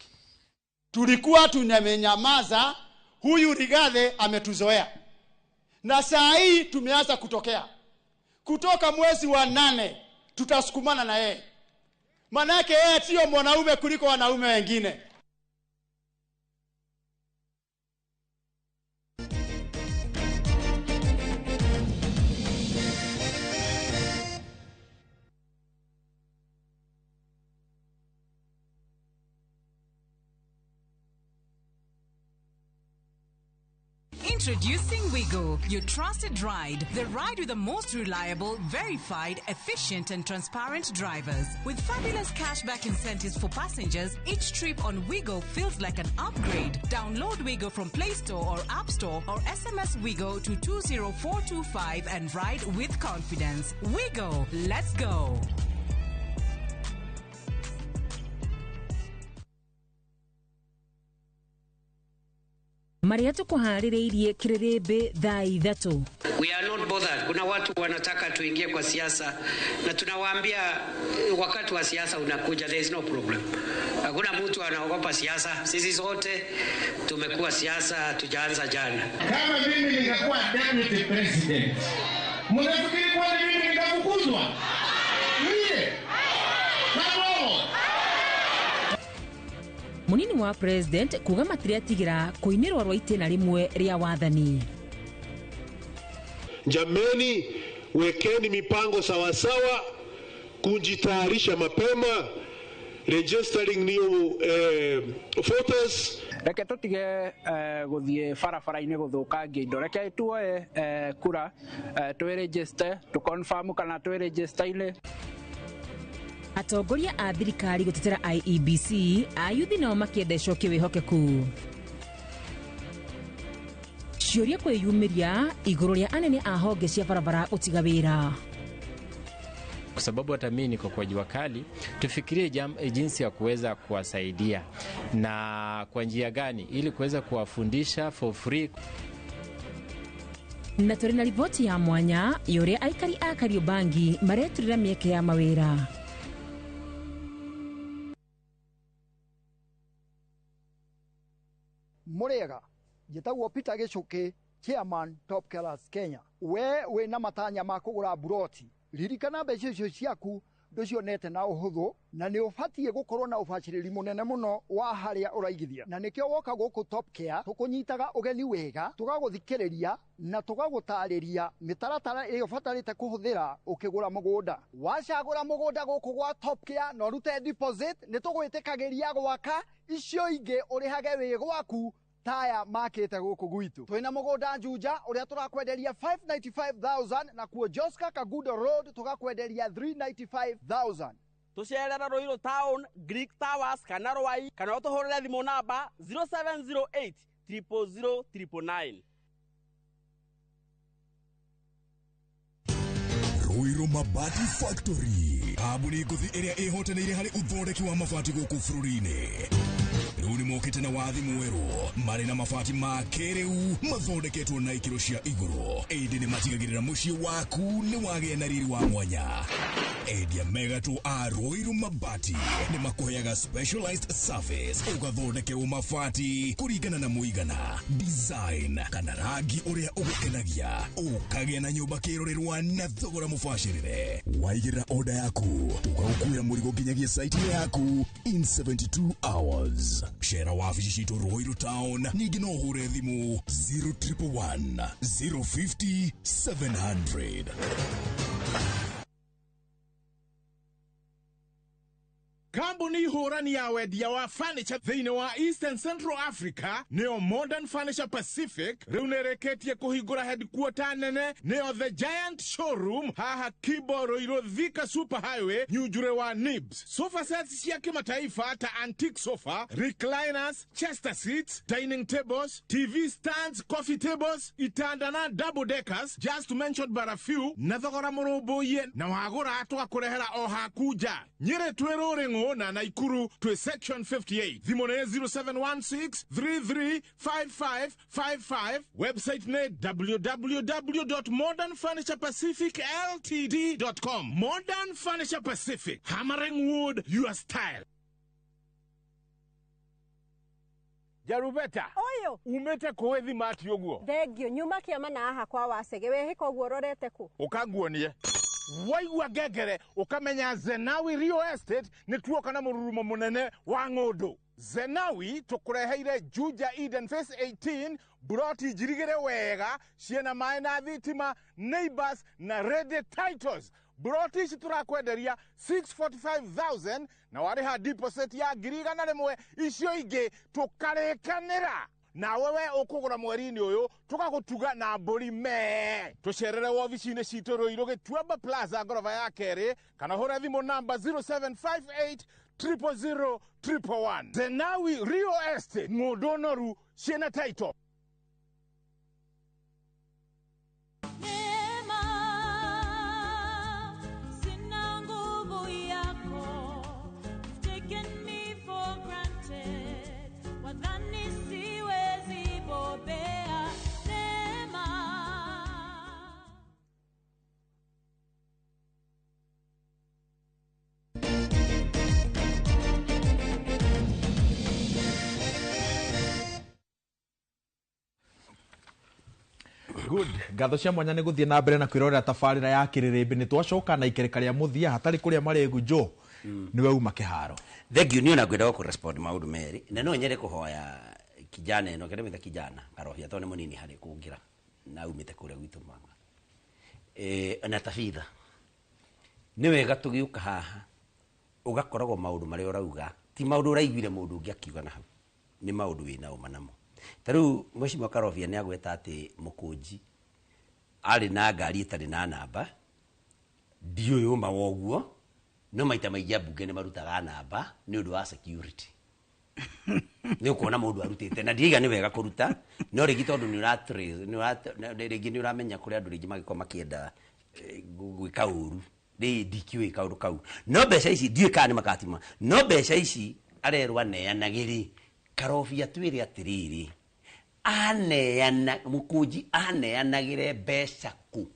Tulikuwa tunamenyamaza, huyu Rigathi ametuzoea. Na saa hii tumeanza kutokea. Kutoka mwezi wa 8 tutasukumana na yeye. Manake yeye sio mwanaume kuliko wanaume wengine. Introducing Wigo, your trusted ride. The ride with the most reliable, verified, efficient and transparent drivers. With fabulous cashback incentives for passengers, each trip on Wigo feels like an upgrade. Download Wigo from Play Store or App Store or SMS Wigo to 20425 and ride with confidence. Wigo, let's go. Maria tukuhaririirie kirirembe thaa ithatu. We are not bothered. Kuna watu wanataka tuingie kwa siasa na tunawaambia wakati wa siasa unakuja, there is no problem. Hakuna mtu anaogopa siasa. Sisi zote tumekuwa siasa, tujaanza jana. Kama mimi ningekuwa deputy president, mnafikiri kwa mimi ningefukuzwa? Mie. Bravo. Munini wa president kuga matiriatigira kuinirwa rwa itena rimwe ria wathani. Jameni, wekeni mipango sawasawa, kujitayarisha mapema, registering new voters. Reke tutige guthie barabara-ini guthukangia indo, reke tuoe kura twiregister tu confirm kana twiregister-ini. Atongoria a thirikari gutetera IEBC ayuthi nao makienda icokio wihokeku. Ciuria kwiyumiria iguru ria anene a honge cia barabara utiga wira. Kwa sababu hata mimi niko kwa jua kali, tufikirie jinsi ya kuweza kuwasaidia na kwa njia gani ili kuweza kuwafundisha for free. Na turi na ripoti ya mwanya yuria aikari a Kariobangi mareturira mieke ya mawira. Murega njitagwo Peter Gicuki, chairman Top Killers Kenya. We na matanya ma kugura buroti, ririkana mbeca icio ciaku nducionete na uhuthu na ni ubatie gukorwo na ubaciriri munene muno wa haria uraigithia na nikio woka guku Top Care tukunyitaga ugeni wega tugaguthikiriria na tugagutariria mitaratara iyo batarite kuhuthira ukigura mugunda wacagura mugunda guku gwa Top Care no rute deposit ni tugwitikagiria gwaka icio ingi urihage wi gwaku taya makete guku gwitu twina mugunda Juja uria turakwenderia 595,000 na kuo Joska Kagudo Road tugakwenderia 395,000 tucerera Ruiru Town Greek Towers kana Rwai kana utuhurire thimu namba 0708 000 999 Ruiru Mabati Factory kambuni nguthi iria ihotanire hari uthondeki wa mabati guku bururi-ini riu ni mokite na wathi mweru mari na mabati ma kiriu mathondeketwo na ikiro cia iguru indi ni matigagirira mucii waku ni wagie na riri wa mwanya endia megatu a Ruiru Mabati ni makuheaga specialized service ugathondekerwo mabati kuringana na muigana design kana rangi uria ugukenagia ukagia na nyumba kirorerwa na thogora mubacirire waigirira order yaku tugagukuira murigo nginyagia site yaku in 72 hours shera wabici citu Ruiru Town ningi no hure thimu 0111 050 700 Kambuni hurani ya wendia wa furniture thiini wa Eastern Central Africa neo Modern Furniture Pacific riu nereketie kuhingura headquarter nene neo The Giant Showroom haha Kibo Ruiru Thika Super Highway Nyujure wa Nibs. Sofa sets cia kimataifa ta antique sofa, recliners, chester seats, dining tables, TV stands, coffee tables, itanda na double deckers, just to mention but a few, na thogora murubuye na wagura tugakurehera o hakuja. Nyire twerorengo na Naikuru to section 58. Thimone 0716-335555. Website ne www.modernfurniturepacificltd.com. Modern Furniture Pacific. Hammering wood, your style. Jarubeta. Oyo. Umete koethi mati oguo. Thengio nyuma kiama na aha kwa Wasege we hiko guo rorete ku. Ukaguonie. Waigua ngengere ukamenya Zenawi Real Estate ni tuoka na mururumo munene wa ng'undu. Zenawi tukureheire Juja Eden Phase 18 buroti jirigere wega ciena mai na thitima neighbors na ready titles. Buroti ici turakwenderia 645,000 na wariha deposit ya ngiriga na rimwe icio ingi tukarikanira. Na wewe ukugura mweri-ini uyu tugagutuga na mburi me tucerere wobici-ini citu Ruiru Gituamba Plaza ngorofa ya keri kana hura thimu namba 0758 000 111. Zenawi Real Estate ng'undu noru ciena title. Good. Ngatho cia mwanya nĩ gũthiĩ na mbere na kwĩrorera tabarĩra ya kĩrĩrĩmbĩ nĩ twacoka na ikereka rĩa mũthia hatarĩ kũrĩa marĩgu jo nĩwe uma kĩharo. Thank you. Niona ngwenda ku respond maũndũ merĩ na no nyende kũhoya kijana ĩno kĩrĩa mĩtha kijana karohia tondũ nĩ mũnini harĩ kũngira na umĩte kũrĩa gwitũ mama na tabitha nĩ wega tũgĩũka haha ũgakoragwo maũndũ marĩa ũrauga ti maũndũ ũraiguire mũndũ ũngĩ akiuga na hau nĩ maũndũ wĩna ũma namo. Tarĩu Mheshimiwa Karobia nĩ agweta atĩ Mũkũnji arĩ na ngari ĩtarĩ na namba ndiũĩ ũma woguo no maita maingĩ ambunge nĩ marutaga namba nĩ ũndũ wa security. Nĩ ũkuona mũndũ arutĩte na ndiiga nĩ wega kũruta no rĩngĩ tondũ rĩngĩ nĩ ũramenya kũrĩa andũ rĩngĩ magĩkorwo makĩenda gwĩka ũru ndikiũĩ kaũndũ kau no mbeca ici ndiũĩ kana nĩ makatima no mbeca ici arerwo aneanagĩrĩ Karobia twĩre atĩrĩrĩ aneana Mũkũnji aneanagĩre mbeca ku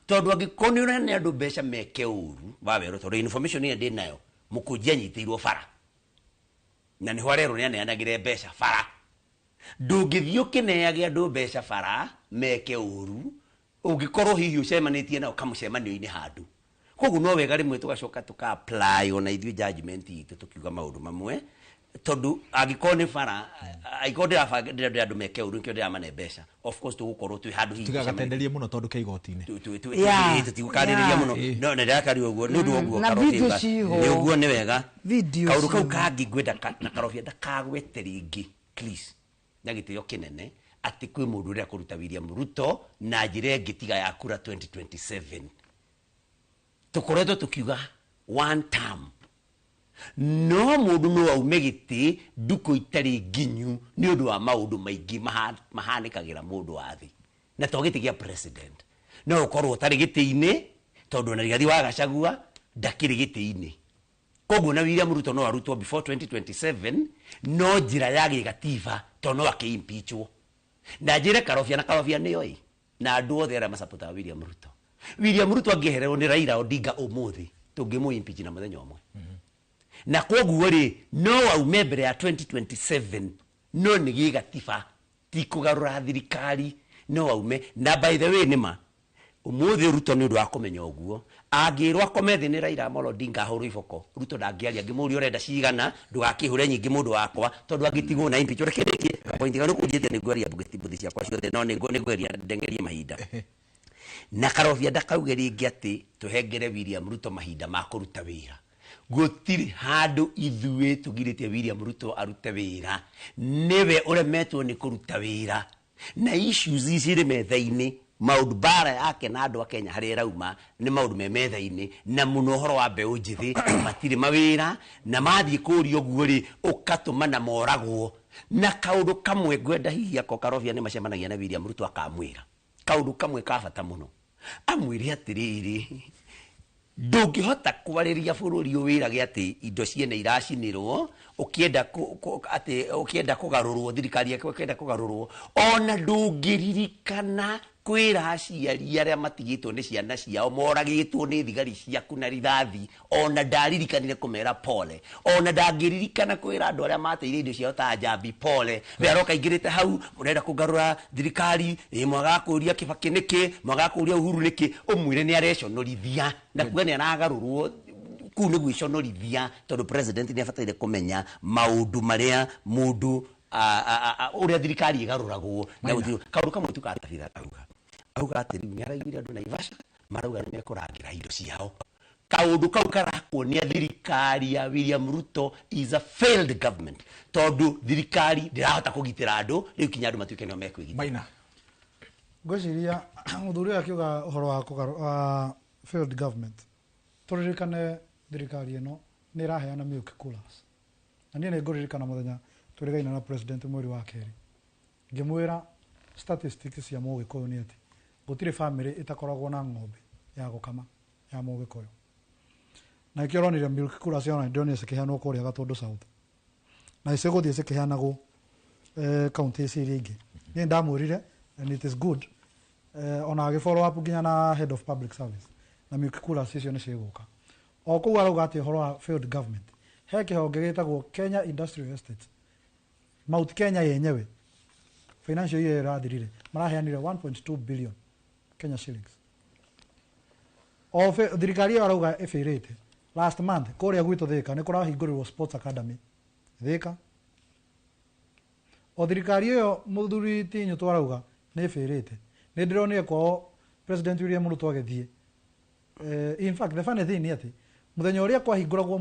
tondũ angĩkorwo nĩ ũrane andũ mbeca meke ũru wawerwo tondũ information ĩyo ndĩ nayo Mũkũnji anyitĩirwo bara na nĩho arerwo nĩ aneanagĩre mbeca bara ndũngĩthiĩ ũkĩneage andũ mbeca bara meke ũru ũngĩkorwo hihi ũcemanĩtie nao kamũcemanio-inĩ handũ koguo no wega rimwe tugacoka tuka apply ona ithuĩ judgment itu tukiuga maundu mamwe tondu angĩkorwo nĩ bara angĩkorwo ndĩrabanga andũ meke ũru nkĩo ndĩramane mbeca of course tũgũkorwo twĩ handũ hihi tugagatenderie mũno tondu ke igoti-inĩ tũtigũkarĩrĩria mũno no nĩ ndĩrakari ũguo nĩ ũndũ ũguo karobia nĩ ũguo nĩ wega kaũndũ kau kangĩ ngwenda na karobia ndakagwete rĩngĩ please na gĩtĩo kĩnene atĩ kwĩ mũndũ ũrĩa kũruta William Ruto na njĩra ĩngĩ tiga ya kura 2027 tukoretwo tukiuga one term no mũndũ no aume gĩtĩ nduko itarĩ nginyu nĩ ũndũ wa maũndũ maingĩ mahanĩkagĩra mũndũ wa thĩ na to gĩtĩ gĩa president no ũkorwo ũtarĩ gĩtĩ-inĩ tondũ na Rigathi wa Gachagua ndakĩrĩ gĩtĩ-inĩ koguo na William Ruto no arutwo before 2027 no njĩra ya gĩgatiba to no akĩ-impeachwo na njĩre karobia nĩyo na andũ othe arĩa macapota William Ruto angĩehererwo nĩ Raila Odinga ũmũthĩ tũngĩmũ-impeach na mũthenya ũmwe na koguo rĩ no aume mbere ya 2027 no nĩ gĩgatiba ti kũgarũra thirikari no aume na by the way nĩma ũmũthĩ Ruto nĩ ũndũ wa kũmenya ũguo angĩrwo akome thĩ nĩ Raila Amolo Odinga ahũrwo iboko Ruto ndangĩaria ngĩmũria ũrenda cigana ndũgakĩhũre nyingĩ mũndũ wakwa tondũ angĩtigwo na impeach ũrekerekie point gano kũnjĩte nĩ ngwaria mbuthi ciakwa ciothe no nĩ ngwaria ndengerie mahinda na karobia ndakauge rĩngĩ atĩ tũhengere William Ruto mahinda ma kũruta wĩra gũtirĩ handũ ithuĩ tũgirĩtie William Ruto arute wĩra nĩwe ũremetwo nĩ kũruta wĩra na issues cirĩ metha-inĩ maũndũ bara yake na andũ a Kenya harĩa rauma nĩ maũndũ me metha-inĩ na mũno ũhoro wa mbeũ njĩthĩ matirĩ mawĩra na mathiĩ kũũria ũguo rĩ ũkatũma na moragwo na kaũndũ kamwe ngwenda hihi ako karobia nĩ macemanagia na William Ruto akamwĩra kaũndũ kamwe ka bata mũno amwĩre atĩrĩrĩ ndũngĩhota kwarĩria bũrũri ũwĩrage atĩ indo ciene iracinĩrwo ũkĩenda kũgarũrwo thirikari yake ũkĩenda kũgarũrwo ona ndũngĩririkana kwĩra aciari arĩa matigĩtwo nĩ ciana ciao moragĩtwo nĩ thigari ciaku na rithathi ona ndaririkanire kũmera pole ona ndangĩririkana kwĩra andũ arĩa mateire indo ciao ta Njambi pole we aroka ingĩrĩte hau mũrenda kũgarũra thirikari mwaga kũria Kibaki nĩkĩ mwaga kũria Uhuru nĩkĩ ũmwĩre nĩ areconorithia na kuga nĩ aragarũrwo kuu nĩ gwĩconorithia tondũ president nĩ abataire kũmenya maũndũ marĩa mũndũ ũrĩa thirikari ĩgarũragwo na kaũndũ kamwe tukatabira auga atĩ rĩu nĩ araiguire andũ Naivasha marauga nĩ mekũrangĩra indo ciao kaũndũ kau karakwo nĩ thirikari ya William Ruto is a failed government tondũ thirikari ndĩrahota kũgitĩra andũ rĩu kinya andũ matuĩke nĩo mekwĩgitĩra Maina ngwĩciria mũthuri ũyũ akiuga ũhoro wa failed government tũririkane thirikari ĩno nĩ ĩraheana milk coolers na niĩ nĩ ngũririkana mũthenya tũrĩgaina na president mweri wa kerĩ ngĩmwĩra statistics cia Mũgĩkũyũ nĩ atĩ gũtirĩ family ĩtakoragwo na ng'ombe ya gũkama ya Mũgĩkũyũ na ikĩo ronire milk coolers ciona ndionire cikĩheanwo kũrĩa Gatũndũ South na icigũthiĩ cikĩheanagwo county ici iria ingĩ niĩ ndamwĩrire and it is good ona agĩ follow up nginya na head of public service na milk coolers icio nĩ cigũka o kũu arauga atĩ ũhoro wa failed government he kĩhonge gĩtagwo Kenya Industrial Estates Mount Kenya yenyewe financial year ĩrathirire maraheanire 1.2 billion Kenya shillings thirikari ĩyo arauga ĩbĩrĩte last month kũrĩa gwitũ Thĩka nĩ kũrahingũrĩrwo sports academy Thĩka o thirikari ĩyo mũthuri Tinyo twarauga nĩ ĩbĩrĩte nĩ ndĩronire kwao president William Ruto agĩthiĩ in fact the funny thing nĩ atĩ mũthenya ũrĩa kwahingũragwo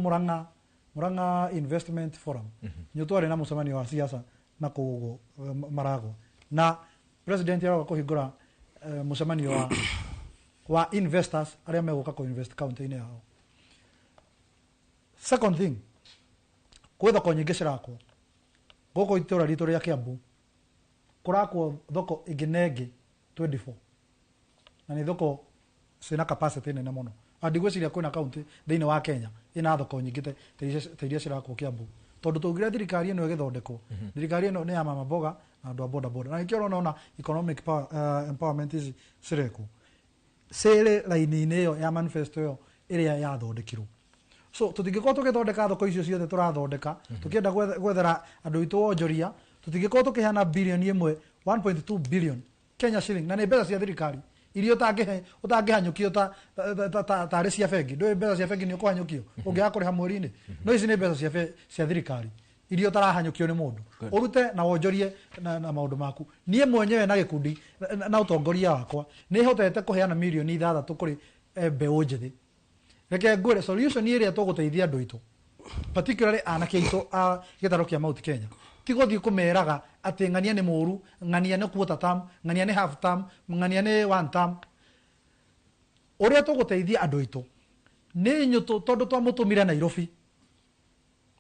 Murang'a Investment Forum nĩ twarĩ na mũcemanio wa siasa na kũgũ Maragwa na president arauga kũhingũra mũcemanio wa investors arĩa megũka kũ-invest county-inĩ yao. Second thing, kwĩ thoko nyingĩ cirakwo gũkũ itũra ritũ rĩa Kiambu kũrakwo thoko ĩngĩ na ĩngĩ 24 na nĩ thoko ciĩna capacity nene mũno ndigwĩciria kwĩna kaunti thĩinĩ wa Kenya ĩna thoko nyingĩ ta iria cirakwo Kiambu tondũ tũngĩra thirikari ĩno ĩgĩthondekwo thirikari ĩno nĩ ya mama mboga na andũ a boda boda na nĩkĩo ũrona economic empowerment ici cirekwo cĩrĩ raini-inĩ ĩyo ya manifesto ĩyo ĩrĩa yathondekirwo so tũtingĩkorwo tũgĩthondeka thoko icio ciothe tũrathondeka tũkĩenda gwethera andũ aitũ wonjoria tũtingĩkorwo tũkĩheana birioni ĩmwe 1.2 billion Kenya shilling na nĩ mbeca cia thirikari irio utangihanyukio ta tarĩ cia bengi ndũĩ mbeca cia bengi nĩ ũkũhanyũkio ũngĩaga kũrĩha mweri-inĩ no ici nĩ mbeca cia thirikari irio tarahanyũkio nĩ mũndũ ũrute na wonjorie na maũndũ maku niĩ mwenyewe na gĩkundi na ũtongoria wakwa nĩ hotete kũheana mirioni 6 kũrĩ mbeũ njĩthĩ reke ngwĩre solution ĩrĩa tũgũteithia andũ aitũ particularly anake aitũ a gĩtarũ kĩa Mount Kenya tigũthiĩ kũmeraga atĩ ng'ania nĩ mũru ng'ania nĩ quarter term ng'ania nĩ half term ng'ania nĩ one term ũrĩa tũgũteithia andũ aitũ nĩ nyũtũ tondũ twamũtũmire Nairobi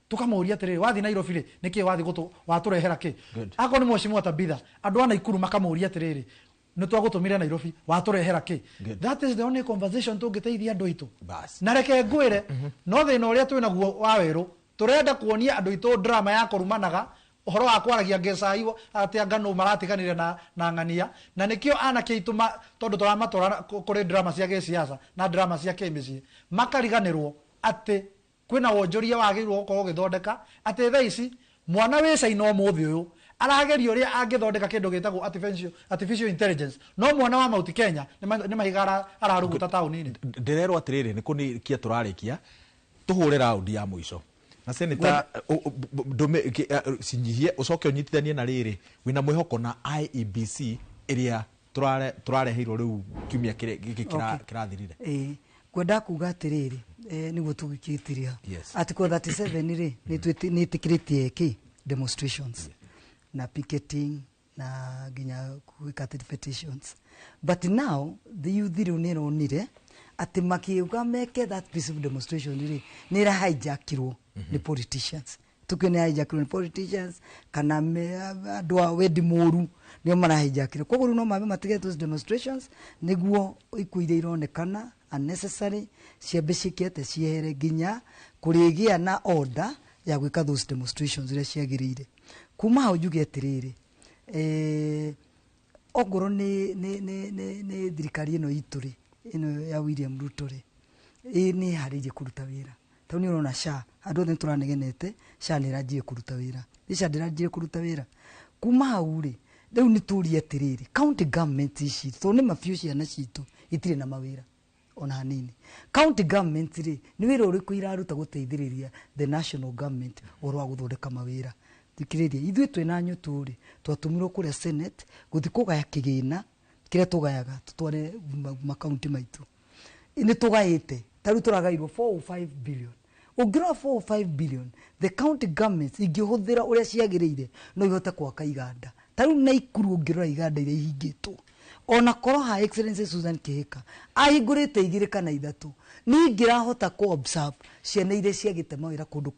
tukamũria atĩrĩrĩ wathi Nairobi rĩ nĩkĩ wathi watũrehera kĩ akoro nĩ mheshimiwa Tabitha andũ a Naikuru makamũria atĩrĩrĩ nĩ twagũtũmire Nairobi watũrehera kĩ that is the only conversation tũngĩteithia andũ aitũ na reke ngwĩre no thĩna ũrĩa twĩ naguo wa werũ tũrenda kuonia andũ aitũ drama ya kũrumanaga ũhoro wa kwaragia ngecai atĩ angano maratiganire na ng'ania na nĩkĩo anake aitũ tondũ tũramatwara kũrĩ drama cia gĩsiasa na drama cia kĩmĩciĩ makariganĩrwo atĩ kwĩna wonjoria wagĩrĩirwo gũkorwo ũgĩthondeka atĩ thaa ici mwana wĩ Caina ũmũthĩ ũyũ arageria ũrĩa angĩthondeka kĩndũ gĩtagwo artificial intelligence no mwana wa Mount Kenya nĩ mahiga araruguta taũni-inĩ ndĩrerwo atĩrĩrĩ nĩ kũnikia tũrarĩkia tũhũre raundi ya mũico na seneta cinyihie ũcoke ũnyitithanie na rĩrĩ wĩna mwĩhoko na IEBC ĩrĩa tũrareheirwo rĩu kiumia gĩkĩ kĩrathirire kwenda kuga atĩrĩrĩ nĩguo tũgĩkĩtiria atĩ kwa 37 rĩ nĩ ĩtĩkĩrĩtie kĩ demonstrations na picketing na nginya gwĩka petitions but now the youth rĩu nĩ ĩronire atĩ makiuga meke that peaceful demonstration rĩ nĩ ĩrahijackirwo nĩ politicians tukio nĩ hijackirwo nĩ politicians kana andũ a wendi mũru nĩo marahijackire koguo rĩu no mabe matige those demonstrations nĩguo ikuũ iria ironekana unnecessary ciambe ciĩkĩte ciehere nginya kũrĩgĩa na order ya gwĩka those demonstrations iria ciagĩrĩire kuma hau njuge atĩrĩrĩ ongorwo nĩ thirikari ĩno itũ rĩ ĩno ya William Ruto rĩ nĩ harĩirie kũruta wĩra tondũ nĩ ũrona SHA andũ othe tũranegenete SHA nĩ ĩranjie kũruta wĩra SHA ndĩranjie kũruta wĩra kuma hau rĩ rĩu nĩ tũrie atĩrĩrĩ county government ici tondũ nĩ mabiũ ciana citũ itirĩ na mawĩra ona hanini county government rĩ nĩ wĩra ũrĩkũ iraruta gũteithĩrĩria the national government ũhoro wa gũthondeka mawĩra thikĩrĩria ithuĩ twĩna nyũtũ rĩ twatũmirwo kũrĩa Senate gũthiĩ kũgaya kĩgĩna kĩrĩa tũgayaga tũtware makaunti maitũ nĩ tũgaĩte tarĩu tũragairwo 405 billion ũngĩrora 405 billion the county government ingĩhũthĩra ũrĩa ciagĩrĩire no ihote gwaka iganda tarĩu Naikuru ũngĩrora iganda iria ihingĩtwo ona korwo ha excellency Susan Kihika ahingũrĩte 2 kana 3 ningĩrahota ku observe ciana iria ciagĩte mawĩra kũndũ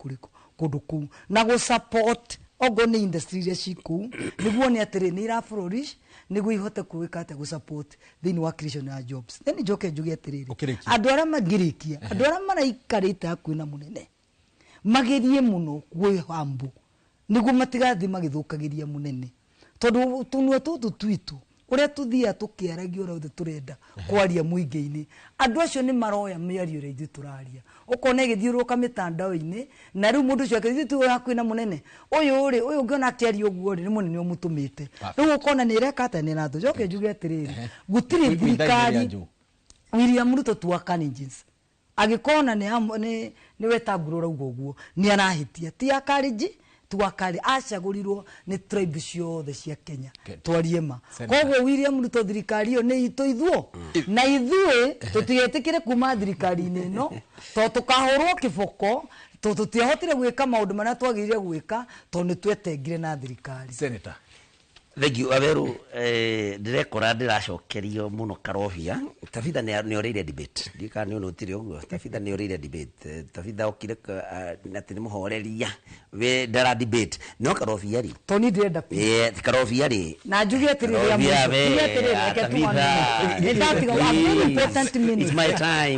kũu na gũ support ogo nĩ industry iria cikũu nĩguo nĩ atĩrĩ nĩ iraflourish nĩguo ihote gwĩka atĩ gũ support thĩinĩ wa creation ya jobs then njoke njuge atĩrĩrĩ andũ arĩa mangĩrĩkia andũ arĩa maraikarĩte hakuhĩ na mũnene magerie mũno gwĩhambu nĩguo matigathiĩ magĩthũkagĩria mũnene tondũ tũnua tũtũ twitũ ũrĩa tũthia tũkĩaragia ũrĩa othe tũrenda kwaria mũingĩ-inĩ andũ acio nĩ maroya mĩario ĩrĩa ithuĩ tũraria ũkona ĩgĩthiũrũrũka mĩtandao-inĩ na rĩu mũndũ ũcio akĩthiĩ tu hakuhĩ na mũnene ũyũ ũngĩona akĩaria ũguo rĩ nĩ mũnene ũmũtũmĩte rĩu ũkona nĩ ĩreka atĩ nĩ nathũ njoke njuge atĩrĩrĩ gũtirĩ thirikari William Ruto tu Kalenjins agĩkona nĩ wetangũrũra ũguo nĩ arahĩtia ti akarĩnji tuakari acagũrirwo nĩ tribe ciothe cia Kenya twarie ma koguo William Ruto thirikari ĩyo nĩ itũ ithuĩ na ithuĩ tũtigetĩkĩre kuma thirikari-inĩ ĩno tondũ tũkahũrwo kĩboko tondũ tũtiahotire gwĩka maũndũ marĩa twagĩrĩire gwĩka tondũ nĩ twetengire na thirikari Senator thank you Aberu ndirekora ndiracokerio muno Karobia Tabitha nĩ orĩire debate ndika nĩ ũnotire ũguo Tabitha nĩ orĩire debate Tabitha okire atĩ nĩ mũhoreria we ndara debate no Karobia rĩ Tony ndĩrenda Karobia rĩ na njuge atĩrĩrĩ ya mũico it's my time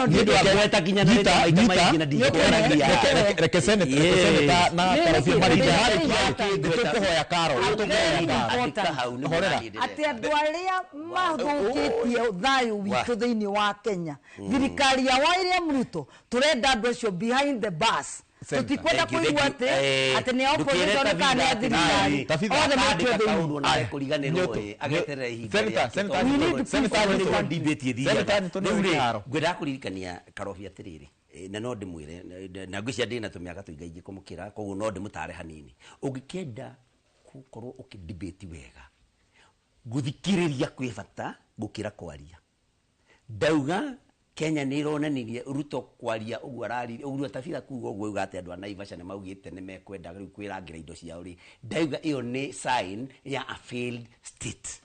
nĩndweta kinya na maita maingĩ na ndikuoragia reke Senator na Karobia tũkũhoya Karo atĩ andũ arĩa mathũkĩtie thayũ witũ thĩinĩ wa Kenya thirikari ya William Ruto tũrenda andũ acio behind the bus tutikwenda kuigua ati ni opposition kana ya thirikari othe mutwe thiini nae kuriganirwo ageterera ihinda ngwenda kuririkania Karobi atiriri na no ndimwire na ngwicia ndina tumiaka tuingaingi kumukira koguo no ndimutare hanini ungikenda gukorwo ukidebate wega guthikiriria kwi bata gukira kwaria ndauga Kenya ni ironanirie Ruto kwaria uguo arari uguo tabira kuuga uguo ugate andu Naivasha ne maugite ne mekwenda riu kwirangira indo ciao ri ndauga iyo ni sign ya a failed state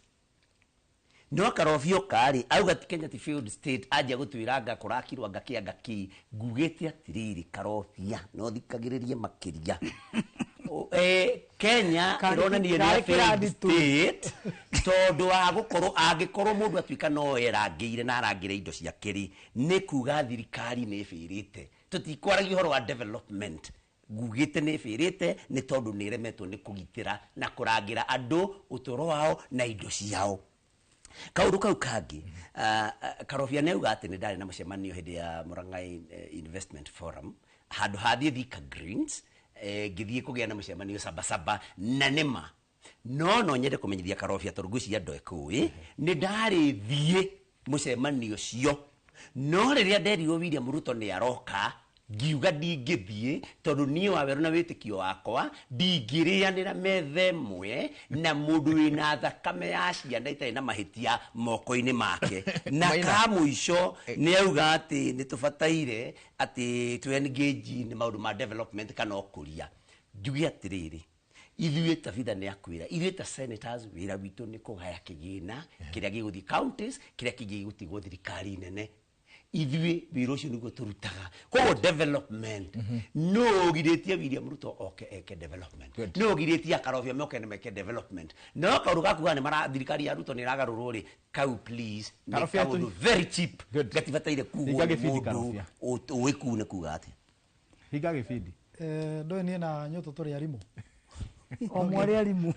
no Karobio kari auga Kenya ti failed state aje gutwiranga kurakirwa ngaki ngugite atiriri Karobia no thikagiririe makiria Kenya ironanirie ni failed state tondu wa gukorwo angikorwo mundu atwika no erangire na arangire indo cia kiri ni kuga thirikari ni firite tutikwaragia horo wa development ngugite ni firite ni tondu ni remetwo ni kugitira na kurangira andu utoro wao na indo ciao kaundu kau kangi Karobia ne uga ati ni ndari na mucemanio hindi ya Murangai Investment Forum handu hathie Thika Greens ngithie kugia na mucemanio Sabasaba na nema no nyende kumenyithia Karobia turuguci andu ekui ni ndari thie mucemanio cio no riria nderio William Ruto ni aroka ngiuga ndingithie tondu nie waweru na witikio wakwa ndingirianira methe mwe na mundu wina thakame ya ciana itai na mahitia moko-ini make na kamuico ni auga ati ni tubataire ati tu engage ni maundu ma development kana okuria njugi atiriri ithuĩ tabitha nĩ akwĩra ithuĩ ta senators wĩra witũ nĩ kũgaya kĩgĩna kĩrĩa gĩgũthiĩ counties kĩrĩa kĩngĩ gĩgũtigwo thirikari nene ithuĩ wĩra ũcio nĩguo tũrutaga koguo development no ũgirĩtie William Ruto oke eke development no ũgirĩtie Karobia moke meke development no kaũndũ gakuga nĩ mara thirikari ya Ruto nĩ ĩragarũrwo rĩ kau please nĩ kaũndũ very cheap gatibataire kugwo mũndũ ũĩkune kuga atĩ hinga gĩbindi ndoĩ niĩ na nyũtũ tũrĩ arimũ o mwari arimu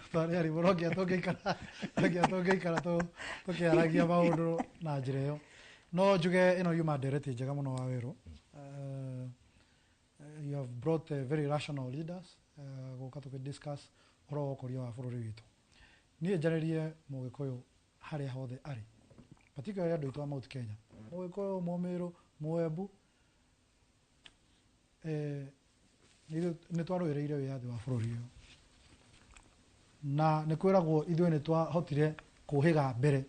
rogia tũngĩikara tũkĩaragia maũndũ na njĩra ĩyo no njuge ĩno yuma ndereti njega mũno wa werũ you have brought very rational leaders gũka tũkĩdiscuss ũhoro wa ũkũria wa bũrũri witũ niĩ njarĩrie mũgĩkũyũ harĩa hothe arĩ particularly andũ aitũ a Mount Kenya mũgĩkũyũ Mũmĩrũ Mũembu nĩ twarũĩrĩire wĩyathi wa bũrũri ũyũ na nĩ kwĩragwo ithuĩ nĩ twahotire kũhĩga mbere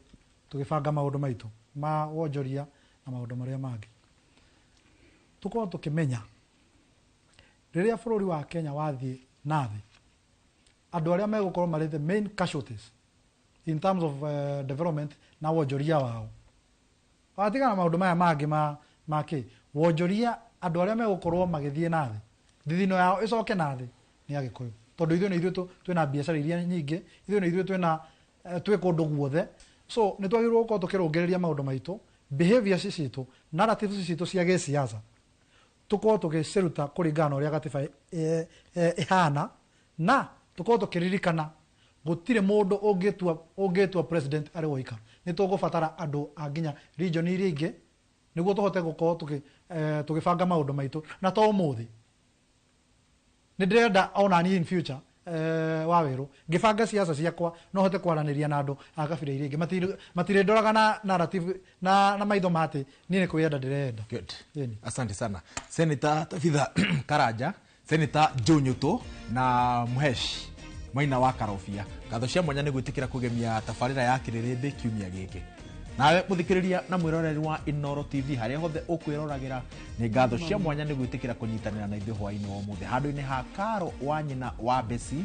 tũgĩbanga maũndũ maitũ ma wonjoria na maũndũ marĩa mangĩ tũkorwo tũkĩmenya rĩrĩa bũrũri wa Kenya wathiĩ na thĩ andũ arĩa megũkorwo marĩ the main casualties in terms of development na wonjoria wao watigana maũndũ maya mangĩ makĩ wonjoria andũ arĩa megũkorwo magĩthiĩ na thĩ thithino yao ĩcoke na thĩ nĩ Agĩkũyũ tondu ithuĩ nĩ ithuĩ twĩna biacara iria nyingĩ ithuĩ nĩ ithuĩ twĩ kũndũ guothe so nĩ twagĩrĩirwo gũkorwo tũkĩrũngĩrĩria maũndũ maitũ behaviors citũ narratives citũ cia gĩsiasa tũkorwo tũgĩciruta kũringana na ũrĩa gatiba ĩhana na tũkorwo tũkĩririkana gũtirĩ mũndũ ũngĩtua president arĩ woika nĩ tũgũbatara andũ a nginya region iria ingĩ nĩguo tũhote gũkorwo tũgĩbanga maũndũ maitũ na to ũmũthĩ nĩ ndĩrenda ona niĩ in future wa werũ ngĩbanga siasa ciakwa no hote kwaranĩria na andũ a kabira iria ingĩ matirĩndoraga na narrative na maitho mate niĩ nĩ kwĩenda ndĩrenda. Good. Asante sana Senator Tabitha Karanja, Senator Joe Nyũtũ na Mhesh Maina wa Karobia ngatho cia mwanya nĩ gwĩtĩkĩra kũgemia tabarĩra ya Kĩrĩrĩmbĩ kiumia gĩkĩ nawe mũthikĩrĩria na mwĩroreri wa Inooro TV harĩa hothe ũkwĩroragĩra nĩ ngatho cia mwanya nĩ gwĩtĩkĩra kũnyitanĩra na ithuĩ hwaĩ-inĩ wa ũmũthĩ handũ-inĩ ha Karo wa nyina wa Besi,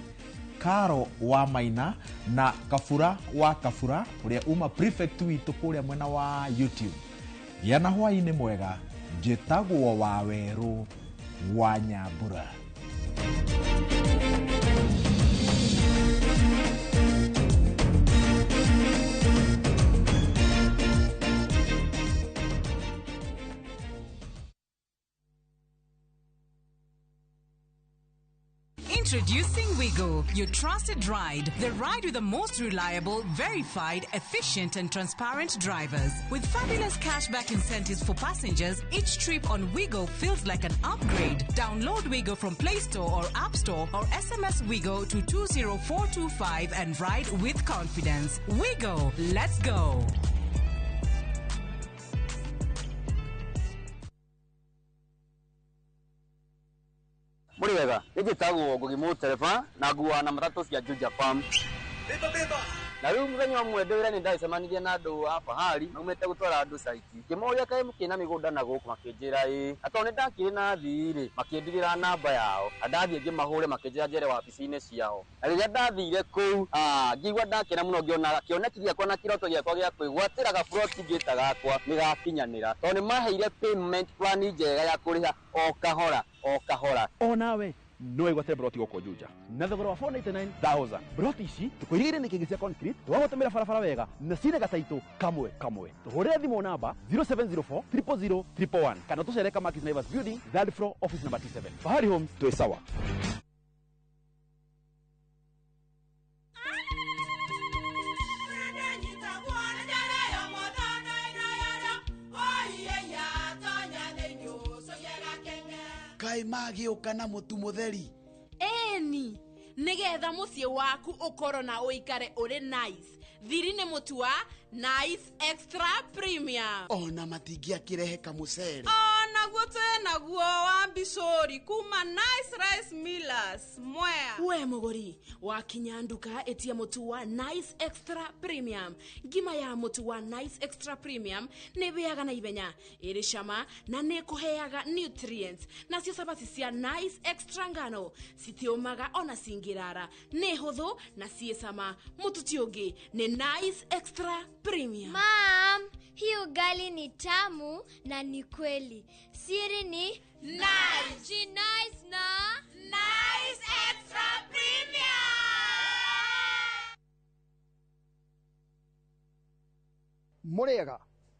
Karo wa Maina na Kabura wa Kabura ũrĩa uma prefect witũ kũrĩa mwena wa YouTube. Gĩa na hwaĩ-inĩ mwega, njĩtagwo wa Werũ wa Nyambura. Introducing Wigo, your trusted ride. The ride with the most reliable, verified, efficient and transparent drivers. With fabulous cashback incentives for passengers, each trip on Wigo feels like an upgrade. Download Wigo from Play Store or App Store or SMS Wigo to 20425 and ride with confidence. Wigo, let's go. Muri wega igitagwo gugimu telefa na guwa na matatu cia Juja Farm beba na riu muthenya umwe ndwira ni ndaicemanirie na andu hapa hali numete gutwara andu saiti kimoria kae mukina migunda na guku makinjira atone ndakire na thiri makindirira namba yao andathie ngimahure makinjira njere wabici-ini ciao na riria ndathire kuu ngigwa ndakena muno ngiona kionekithia kwa na kiroto giakwa gia kwigwatira ga plot ngita gakwa nigakinyanira tone maheire payment plan njega ya kuriha o kahora Onawe no igwate broti goko Juja na thogora wa 499,000 broti ici tukwirire ni kigisia concrete twagotemera farafara wega na cine gataito kamwe tuhore thimo namba 0704 000 111 kana tucereka Markis Naivas Building third floor office number 27 Fahari Homes to sawa. Kai magi ukana mutu mutheri eni nigetha mucie waku ukoro na uikare uri nice thiri ni mutu wa Nice Extra Premium ona matingia kirehe kamucere ona gutu na guo wa bishori kuma Nice Rice Millers mwea we muguri wakinya nduka etia mutu wa Nice Extra Premium ngima ya mutu wa Nice Extra Premium ne beaga na ibenya iri shama na ne kuheaga nutrients na cio sabati cia Nice Extra ngano sitiomaga ona singirara ne huthu na ciesama mutu tiongi ne Nice Extra Premium. Mom, hii ugali ni tamu na ni kweli. Siri ni nice. Ji nice na Nice Extra Premium. Murega,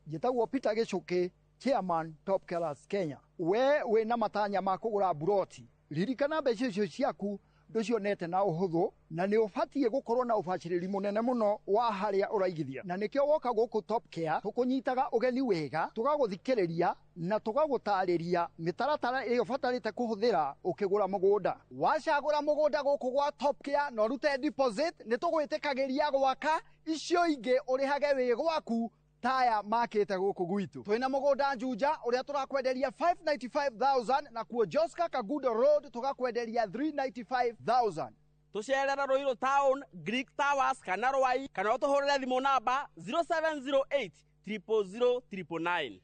jitagwo Peter Gichuki, Chairman Top Killers Kenya. We na matanya ma kugura buroti. Ririkana mbeca icio ciaku nducionete na uhuthu na ni ubatie gukorwo na ubaciriri munene muno wa haria uraigithia na nikio woka guku Top Care tukunyitaga ugeni wega tugaguthikiriria na tugagutariria mitaratara iyo batarite kuhuthira ukigura mugunda wacagura mugunda guku gwa Top Care no rute deposit ni tugwitikagiria gwaka icio ingi urihage wi gwaku taya makete guku gwitu twina mugunda Juja uria turakwenderia 595,000 na kuo Joska Kagudo Road tugakwenderia 395,000 tucerera Ruiru Town Greek Towers kana Rwai kana utuhurire thimo namba 0708 000 999.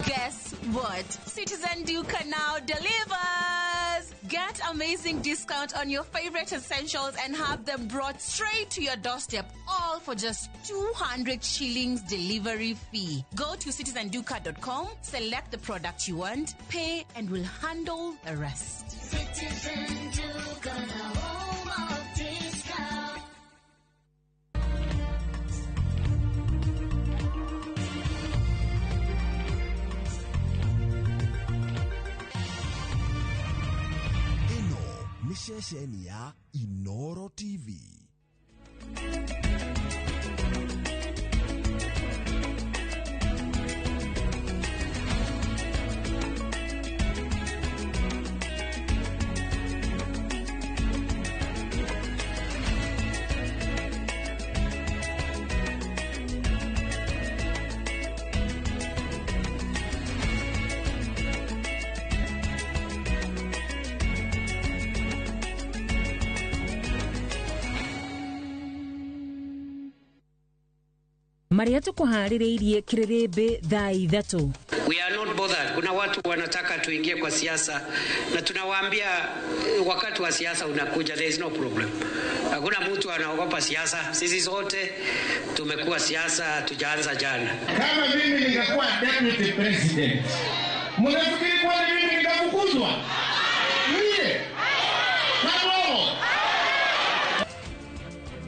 Guess what? Citizen Duca now delivers! Get amazing discount on your favorite essentials and have them brought straight to your doorstep, all for just 200 shillings delivery fee. Go to citizenduca.com, select the product you want, pay, and we'll handle the rest. Citizen Duca, the home of discount. Ni ceceni ya Inoro TV. Maria tukuhaririirie kirirembe thaa ithatu. We are not bothered. Kuna watu wanataka tuingie kwa siasa na tunawaambia wakati wa siasa unakuja, there is no problem. Hakuna mtu anaogopa siasa. Sisi zote tumekuwa siasa, tujaanza jana. Kama mimi ningekuwa deputy president, mnafikiri kwa mimi ningefukuzwa? Mie?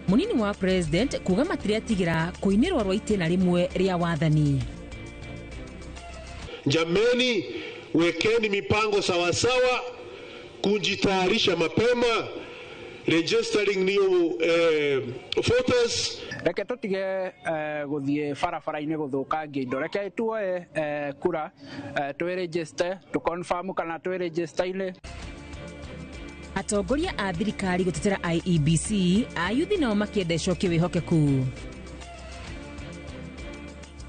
Munini wa president kuga matire atigira kuinirwa rwa itena rimwe ria wathani. Jameni, wekeni mipango sawasawa, kujitayarisha mapema, registering new voters. Reke tutige guthie barabara-inĩ gũthũkangia indo, reke tuoe kura twĩregister tuconfirm kana twĩregister-inĩ. Atongoria a thirikari gũtetera IEBC ayuthi nao makĩenda icokio wĩhokeku.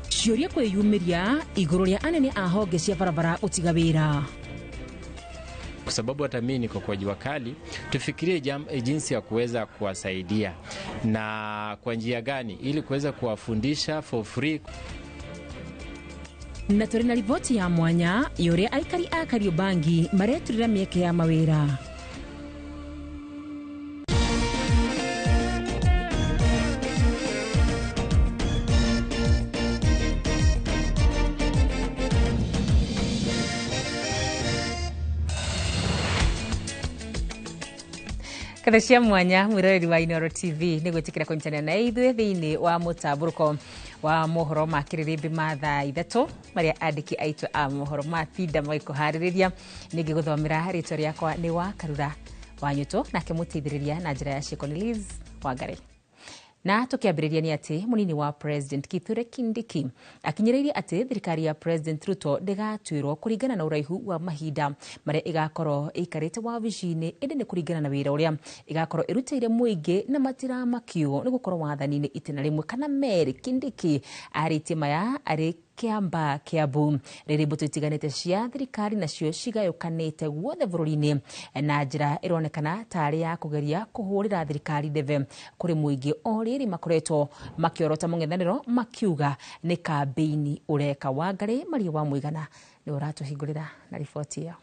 Ciũria kwĩyumĩria igũrũ rĩa anene a honge cia barabara gũtiga wĩra. Kwa sababu hata mimi niko kwa jua kali, tufikirie jinsi ya kuweza kuwasaidia na kwa njia gani ili kuweza kuwafundisha for free. Na tũrĩ na riboti ya mwanya yoria aikari a Kariobangi mareturĩra mĩeke ya mawĩra. Katha cia mwanya mwiroreri wa Inoro TV nĩ gwĩtĩkĩra kũnyitana na ithuĩ thĩinĩ wa mũtambũrũko wa mohoro ma kĩrĩrĩmbĩ ma thaa 3 marĩa andĩki aitũ a mohoro ma tinda magĩkũharĩrĩria. Ningĩ gũthomera rĩtwa rĩakwa nĩ wa Karura Wanyũtũ, nake mũteithĩrĩria na njĩra ya ciĩko nĩ Liz Wangari. Na tukiambĩrĩria nĩ atĩ mũnini wa President Kithure Kindiki akinyĩrĩirie atĩ thirikari ya President Ruto ndĩgatuĩrwo kũringana na ũraihu wa mahinda marĩa ĩgakorwo ĩikarĩte wabici-inĩ, ĩndĩ nĩ kũringana na wĩra ũrĩa ĩgakorwo ĩrutĩire mũingĩ na matiramakio nĩ gũkorwo wathani-inĩ itĩna rĩmwe kana merĩ. Kindiki arĩtie maya arĩ Kiamba Kiambu rĩrĩ mbũtũ itiganĩte cia thirikari nacio cigayũkanĩte guothe bũrũri-inĩ na njĩra ĩronekana tarĩ ya kũgeria kũhũrĩra thirikari ndebe kũrĩ mũingĩ o rĩrĩ makoretwo makĩorota mũng'ethanĩro makiuga nĩ kambĩini ũreka. Wangari Maria wa Mũigana nĩ ũratũhingũrĩra na riboti ĩyo.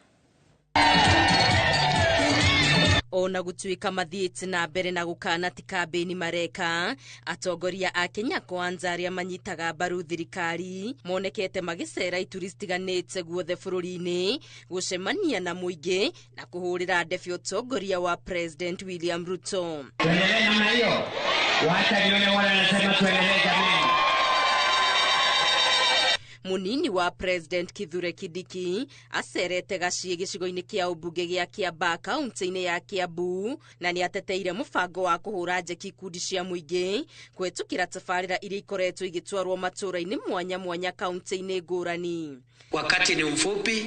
Ona gũtuĩka mathiĩte na mbere na gũkana ti kambĩini mareka, atongoria a Kenya Kwanza arĩa manyitaga mbaru thirikari monekete magĩcera ituri citiganĩte guothe bũrũri-inĩ gũcemania na mũingĩ na kũhũrĩra ndebe ũtongoria wa President William Ruto. Tuendelee namna hiyo. Wacha nione wale wanasema tuendelee jamani. Munini wa President Kithure Kindiki acerete Gaciĩ gĩcigo-inĩ kĩa ũmbunge gĩa Kiamba kaunti-inĩ ya Kiambu na nĩ ateteire mũbango wa kũhũra njeki ikundi cia mũingĩ kũhetũkĩra tabarĩra iria ikoretwo igĩtwarwo matũra-inĩ mwanya mwanya kaunti-inĩ ngũrani. Wakati ni mfupi,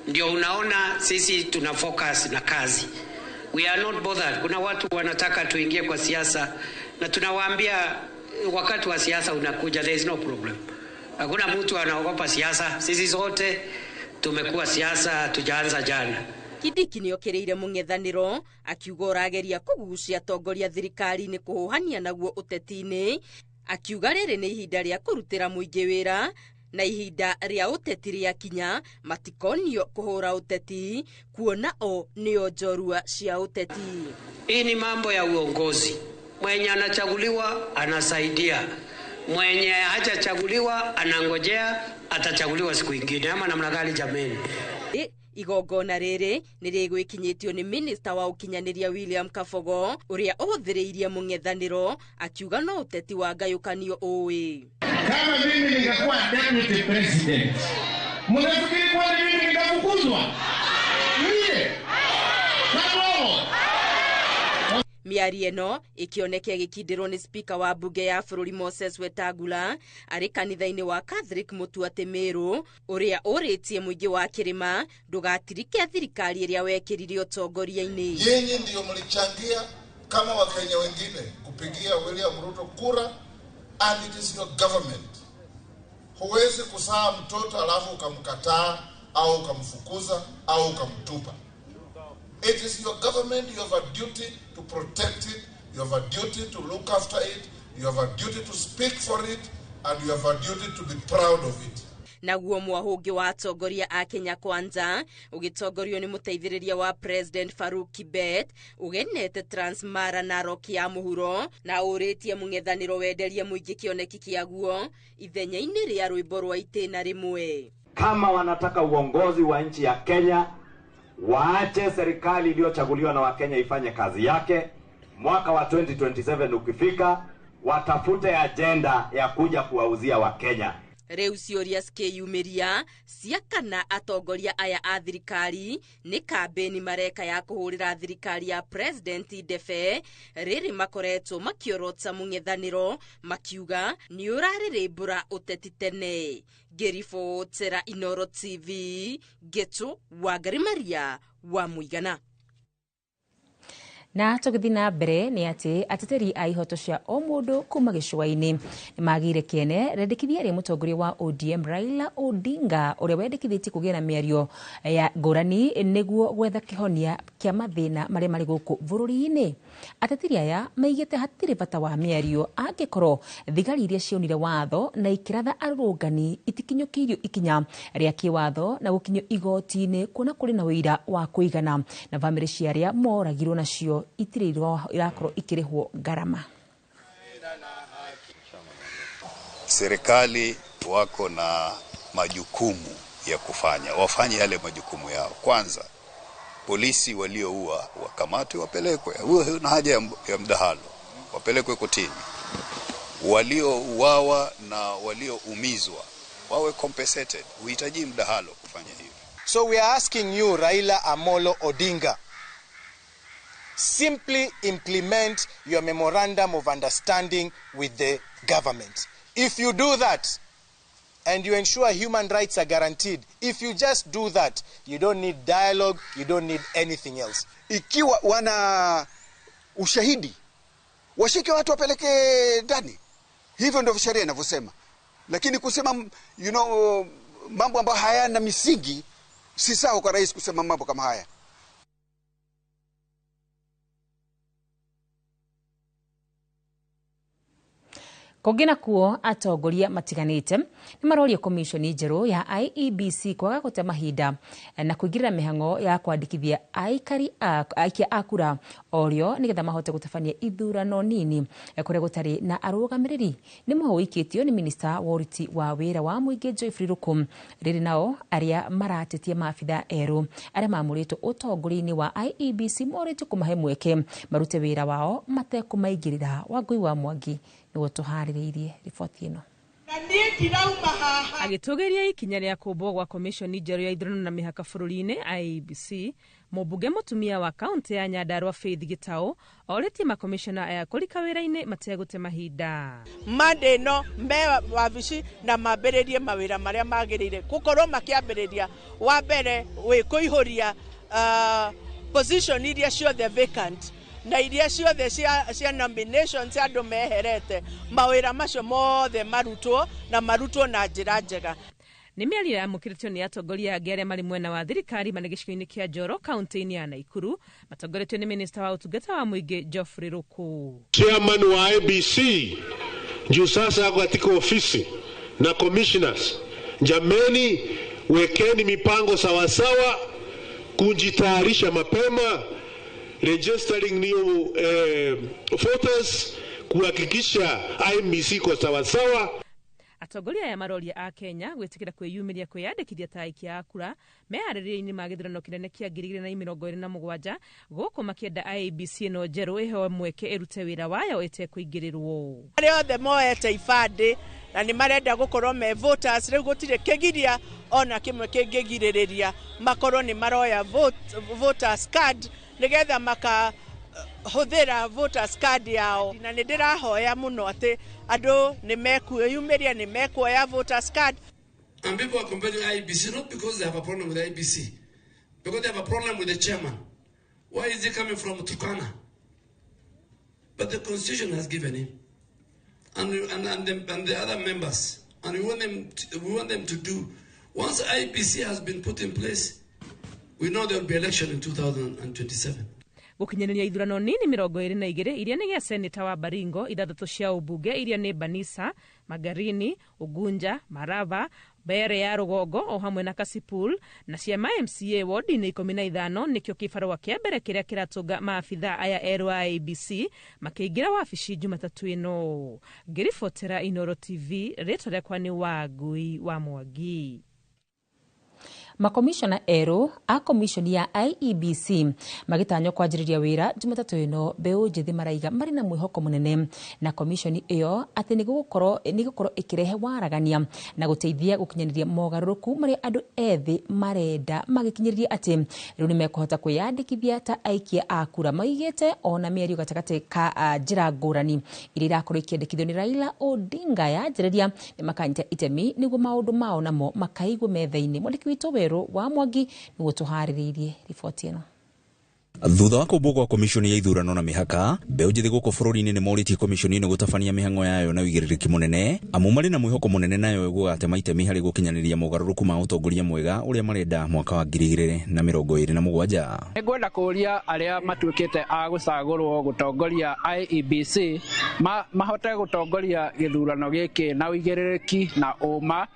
ndio unaona sisi tuna focus na kazi. We are not bothered. Kuna watu wanataka tuingie kwa siasa na tunawaambia wakati wa siasa unakuja, there is no problem. Hakuna mtu anaogopa siasa. Sisi zote tumekuwa siasa, tujaanza jana. Kindiki nĩ okĩrĩire mũng'ethanĩro akiuga ũrageria kũgucia atongoria thirikari-inĩ kũhũhania naguo ũteti-inĩ, akiuga rĩrĩ nĩ ihinda rĩa kũrutĩra mũingĩ wĩra na ihinda rĩa ũteti rĩakinya matikonio kũhũra ũteti kuona o nĩo njorua cia ũteti. Hii ni mambo ya uongozi. Mwenye anachaguliwa anasaidia, mwenye hajachaguliwa anangojea atachaguliwa siku ingine, ama namna gani jameni? Igongona rĩrĩ nĩ rĩgwĩkinyĩtio nĩ Minister wa ũkinyanĩria William Kabogo ũrĩa ũhũthĩrĩirie mũng'ethanĩro akiuga no ũteti wa ngayũkanio ũĩ. Kama mimi ningekuwa deputy president, mnafikiri kwa mimi ningefukuzwa? Mie Mĩario ĩno ĩkĩoneka gĩkindĩrwo nĩ spika wa mbunge ya bũrũri Moses Wetangula arĩ kanitha-inĩ wa Catholic Mũtuatĩ Mĩrũ ũrĩa ũrĩtie mũingĩ wa Kĩrĩma ndũgatirike thirikari ĩrĩa wekĩrire ũtongoria-inĩ. Nyinyi ndio mlichangia kama Wakenya wengine kupigia William Ruto kura, and it is your government. Huwezi kusaa mtoto alafu ukamkataa au ukamfukuza au ukamtupa. It is your government. You have a duty to protect it. You have a duty to look after it. You have a duty to speak for it. And you have a duty to be proud of it. Naguo mwahũngi wa atongoria a Kenya Kwanza ũgĩtongorio nĩ mũteithĩrĩria wa President Faruk Kibet ũgenete Transmara na Narok ya mũhuro na ũrĩtie mũng'ethanĩro wenderie mũingĩ kĩoneki kĩaguo ithenya-inĩ rĩa rwĩmbo rwa itĩna rĩmwe. Kama wanataka uongozi wa nchi ya Kenya, waache serikali iliyochaguliwa na Wakenya ifanye kazi yake. Mwaka wa 2027 ukifika, watafute agenda ya kuja kuwauzia Wakenya. Rĩu ciũria cikĩyumĩria cia kana atongoria aya a thirikari nĩ kambeni mareka ya kũhũrĩra thirikari ya President Debe rĩrĩ makoretwo makiorota mũng'ethanĩro makiuga nĩ ũrarĩrĩmbũra ũteti tene. Ngĩribotera Inooro TV, Getu Wangari Maria wa Mũigana. Na tũgĩthiĩ na mbere nĩ atĩ ateteri a ihoto cia o mũndũ kuma gĩcũa-inĩ nĩ magĩire kĩene rendekithia rĩa mũtongoria wa ODM Raila Odinga ũrĩa wendekithĩtie kũgĩa na mĩario ya ngũrani nĩguo gwetha kĩhonia kĩa mathĩna marĩa marĩ gũkũ bũrũri-inĩ. Ateteri aya maigĩte hatirĩ bata wa mĩario angĩkorwo thigari iria cionire watho na ikĩratha arũrũngani itikinyũkĩirio ikinya rĩa kĩwatho na gũkinyio igoti-inĩ kuona kũrĩ na wĩira wa kũigana na bamĩrĩ cia arĩa moragirwo nacio itirĩ irakorwo ikirĩhwo gharama. Serikali wako na majukumu ya kufanya, wafanye yale majukumu yao. Kwanza, polisi walioua wakamatwe, wapelekwe, huo na haja ya mdahalo, wapelekwe kotini. Waliouawa na walioumizwa wawe compensated, uhitaji mdahalo kufanya hivyo. So we are asking you, Raila Amolo Odinga, simply implement your memorandum of understanding with the government. If you do that and you ensure human rights are guaranteed, if you just do that, you don't need dialogue, you don't need anything else. Ikiwa wana ushahidi, washike watu wapeleke ndani. Hivyo ndio sheria inavyosema. Lakini kusema mambo ambayo hayana misingi, si sawa kwa rais kusema mambo kama haya. Kũngĩna kuo atongoria matiganĩte nĩ maroria komishoni njerũ ya IEBC kwaga gũte mahinda na kũingĩrĩra mĩhang'o ya kwandĩkithia aikia a kura orĩo nĩgetha mahote gũtabania ithurano nini kũrĩa gũtarĩ na arũgamĩrĩri. Nĩ mũhũ ũikĩtio nĩ minista wa ũruti wa wĩra wa mũingĩ Geoffrey Ruku rĩrĩ nao arĩa maratetia maabitha erũ arĩa mamũrĩtwo ũtongoria-inĩ wa IEBC morĩtio kũmahe mweke marute wĩra wao matekũmaingĩrĩra. Wangui wa Mwangi nĩguo tũharĩrĩirie riboti ĩno. Agĩtũgĩria ikinya rĩa kũmbwo gwa komishoni njerũ ya ithurano na mĩhaka bũrũri-inĩ IEBC, mũmbunge mũtumia wa kaunti ya Nyandarua Faith Gitau orĩtie makomishona aya kũrika wĩra-inĩ mategũte mahinda. Monday no me wabici na mambĩrĩrie mawĩra marĩa magĩrĩire gũkorwo makĩambĩrĩria wa mbere kũihũria position iria ciothe vacant na iria ciothe cia nominations andũ meherete, mawĩra macio mothe marutwo na njĩra njega. Nĩ mĩario yamũkĩrĩtio nĩ atongoria angĩ arĩa marĩ mwena wa thirikari marĩ gĩcigo-inĩ kĩa Njoro kaunti-inĩ ya Naikuru matongoretio nĩ minista wa ũtungata wa mũingĩ Geoffrey Ruku. Chairman wa IEBC juu sasa ako katika ofisi na commissioners, jameni, wekeni mipango sawasawa, kujitayarisha mapema, registering new voters, kuhakikisha IEBC kwa sawasawa. Atongoria ya maroria a Kenya gwĩtĩkĩra kwĩyumĩria kwĩyandĩkithia ta aikia a kura meharĩrĩria-inĩ ma gĩthurano kĩnene kĩa 2027 gũkũ makĩenda IEBC ĩno njerũ ĩheo mweke ĩrute wĩra wayo ĩtekũingĩrĩrwo. Arĩa othe moete ibandĩ na nĩ marenda gũkorwo me voters, rĩu gũtirĩ kĩgiria ona kĩmwe kĩngĩgirĩrĩria makorwo nĩ maroya voters card nĩgetha makahũthĩra voters card yao. Na nĩ ndĩrahoya mũno atĩ andũ nĩ mekuĩyumĩria, nĩ mekuoya voters card. And people are complaining IEBC not because they have a problem with IEBC, because they have a problem with the chairman. Why is he coming from Turkana? But the constitution has given him and the other members, and we want them to do. Once IEBC has been put in place, we know there will be election in 2027. Gũkinyanĩria ithurano nini 22 iria nĩ gĩa seneta wa Baringo, 3 cia ũmbunge iria nĩ Banisa, Magarini, Ugunja, Marava, Bere ya Rũgongo o hamwe na Kasipul, na cia MCA ward-inĩ 15 nĩkĩo kĩbarũa kĩa mbere kĩrĩa kĩratũnga maabitha aya erũ a IEBC makĩingĩra wabici Jumatatu ĩno. Ngĩribotera Inooro TV, rĩtwa rĩakwa nĩ Wangui wa Mwangi. Makomishona ero a komishoni ya IEBC magitanywo kwanjĩrĩria wĩra Jumatatu ĩno mbeũ njĩthĩ maraiga marĩ na mwĩhoko mũnene na komishoni ĩyo atĩ nĩgũkorwo ĩkĩrehe waragania na gũteithia gũkinyanĩria mogarũrũku marĩa andũ ethĩ marenda magĩkinyĩrĩria atĩ rĩu nĩmekũhota kwĩyandĩkithia ta aikia a kura. Maigĩte ona mĩario gatagatĩ ka njĩra ngũrani iria irakorwo ikĩandĩkithio nĩ Raila Odinga yanjĩrĩria nĩmakanyita itemi nĩguo maũndũ mao namo makaigwo metha-inĩ. Mwandĩki witũ Werũ wa Mwangi nĩguo tũharĩrĩirie riboti ĩno. Thutha wa kũmbwo kwa komishoni ya ithurano na mĩhaka, mbeũ njĩthĩ gũkũ bũrũri-inĩ nĩ morĩtie komishoni ĩno gũtabania mĩhang'o yayo na ũigĩrĩrĩki mũnene, amu marĩ na mwĩhoko mũnene nayo gũgatema itemi harĩ gũkinyanĩria mogarũrũku ma ũtongoria mwega ũrĩa marenda mwaka wa 2027. Nĩngwenda kũria arĩa matuĩkĩte a gũcagũrwo gũtongoria IEBC mahote gũtongoria gĩthurano gĩkĩ na ũigĩrĩrĩki na ũma.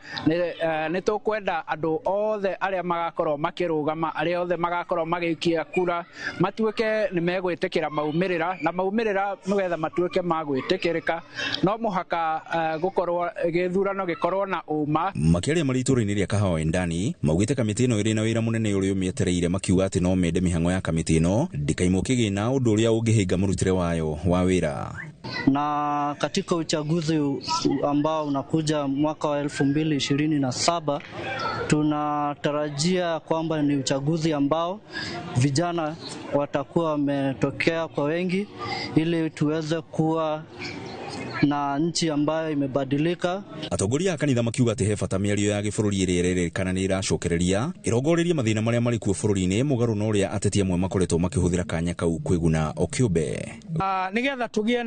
Nĩ tũkwenda andũ othe arĩa magakorwo makĩrũgama, arĩa othe magakorwo magĩikia kura matuĩke nĩ megwĩtĩkĩra maumĩrĩra, na maumĩrĩra nĩgetha matuĩke magwĩtĩkĩrĩka no mũhaka gũkorwo gĩthurano gĩkorwo na ũma. Makĩaria marĩ itũra-inĩ rĩa Kahawa Endani maugĩte kamĩtĩ ĩno ĩrĩ na wĩra mũnene ũrĩa ũmĩetereire, makiuga atĩ no mende mĩhang'o ya kamĩtĩ ĩno ndĩkaimwo kĩgĩna ũndũ ũrĩa ũngĩhĩnga mũrutĩre wayo wa wĩra. Na katika uchaguzi ambao unakuja mwaka wa 2027 tunatarajia kwamba ni uchaguzi ambao vijana watakuwa wametokea kwa wengi ili tuweze kuwa na nchi ambayo imebadilika. Atongoria a kanitha makiuga atĩ he bata mĩario ya gĩbũrũri ĩrĩa ĩrerĩkana nĩ ĩracokereria ĩrongoreria mathĩna marĩa marĩ kuo bũrũri-inĩ mũgarũ na ũrĩa ateti amwe makoretwo makĩhũthĩra kanya kau kwĩguna o kĩũmbe. Nĩgetha tũgĩe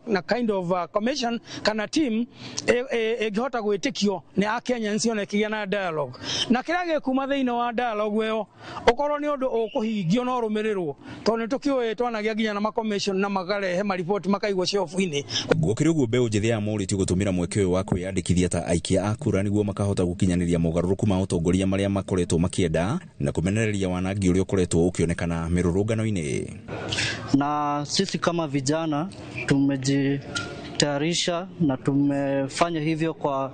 na kind of commission kana team ĩngĩhota gwĩtĩkio nĩ Akenyans ona ĩkĩgĩa na dialogue, na kĩrĩa gĩkuma thĩinĩ wa dialogue ĩyo ũkorwo nĩ ũndũ ũkũhingio no rũmĩrĩrwo, tondũ nĩtũkĩũĩ twanagia nginya na makommission na magarehe mariboti makaigwo ciobu-inĩ. Gũkĩrĩ ũguo mbeũ njĩthĩ ya morĩtio gũtũmĩra mweke ũyũ wa kwĩyandĩkithia ta aikia a kura nĩguo makahota gũkinyanĩria mogarũrũku ma ũtongoria marĩa makoretwo makĩenda na kũmenereria wanangi ũrĩa ũkoretwo ũkĩonekana mĩrũrũngano-inĩ. Na sisi kama vijana tumejitayarisha na tumefanya hivyo kwa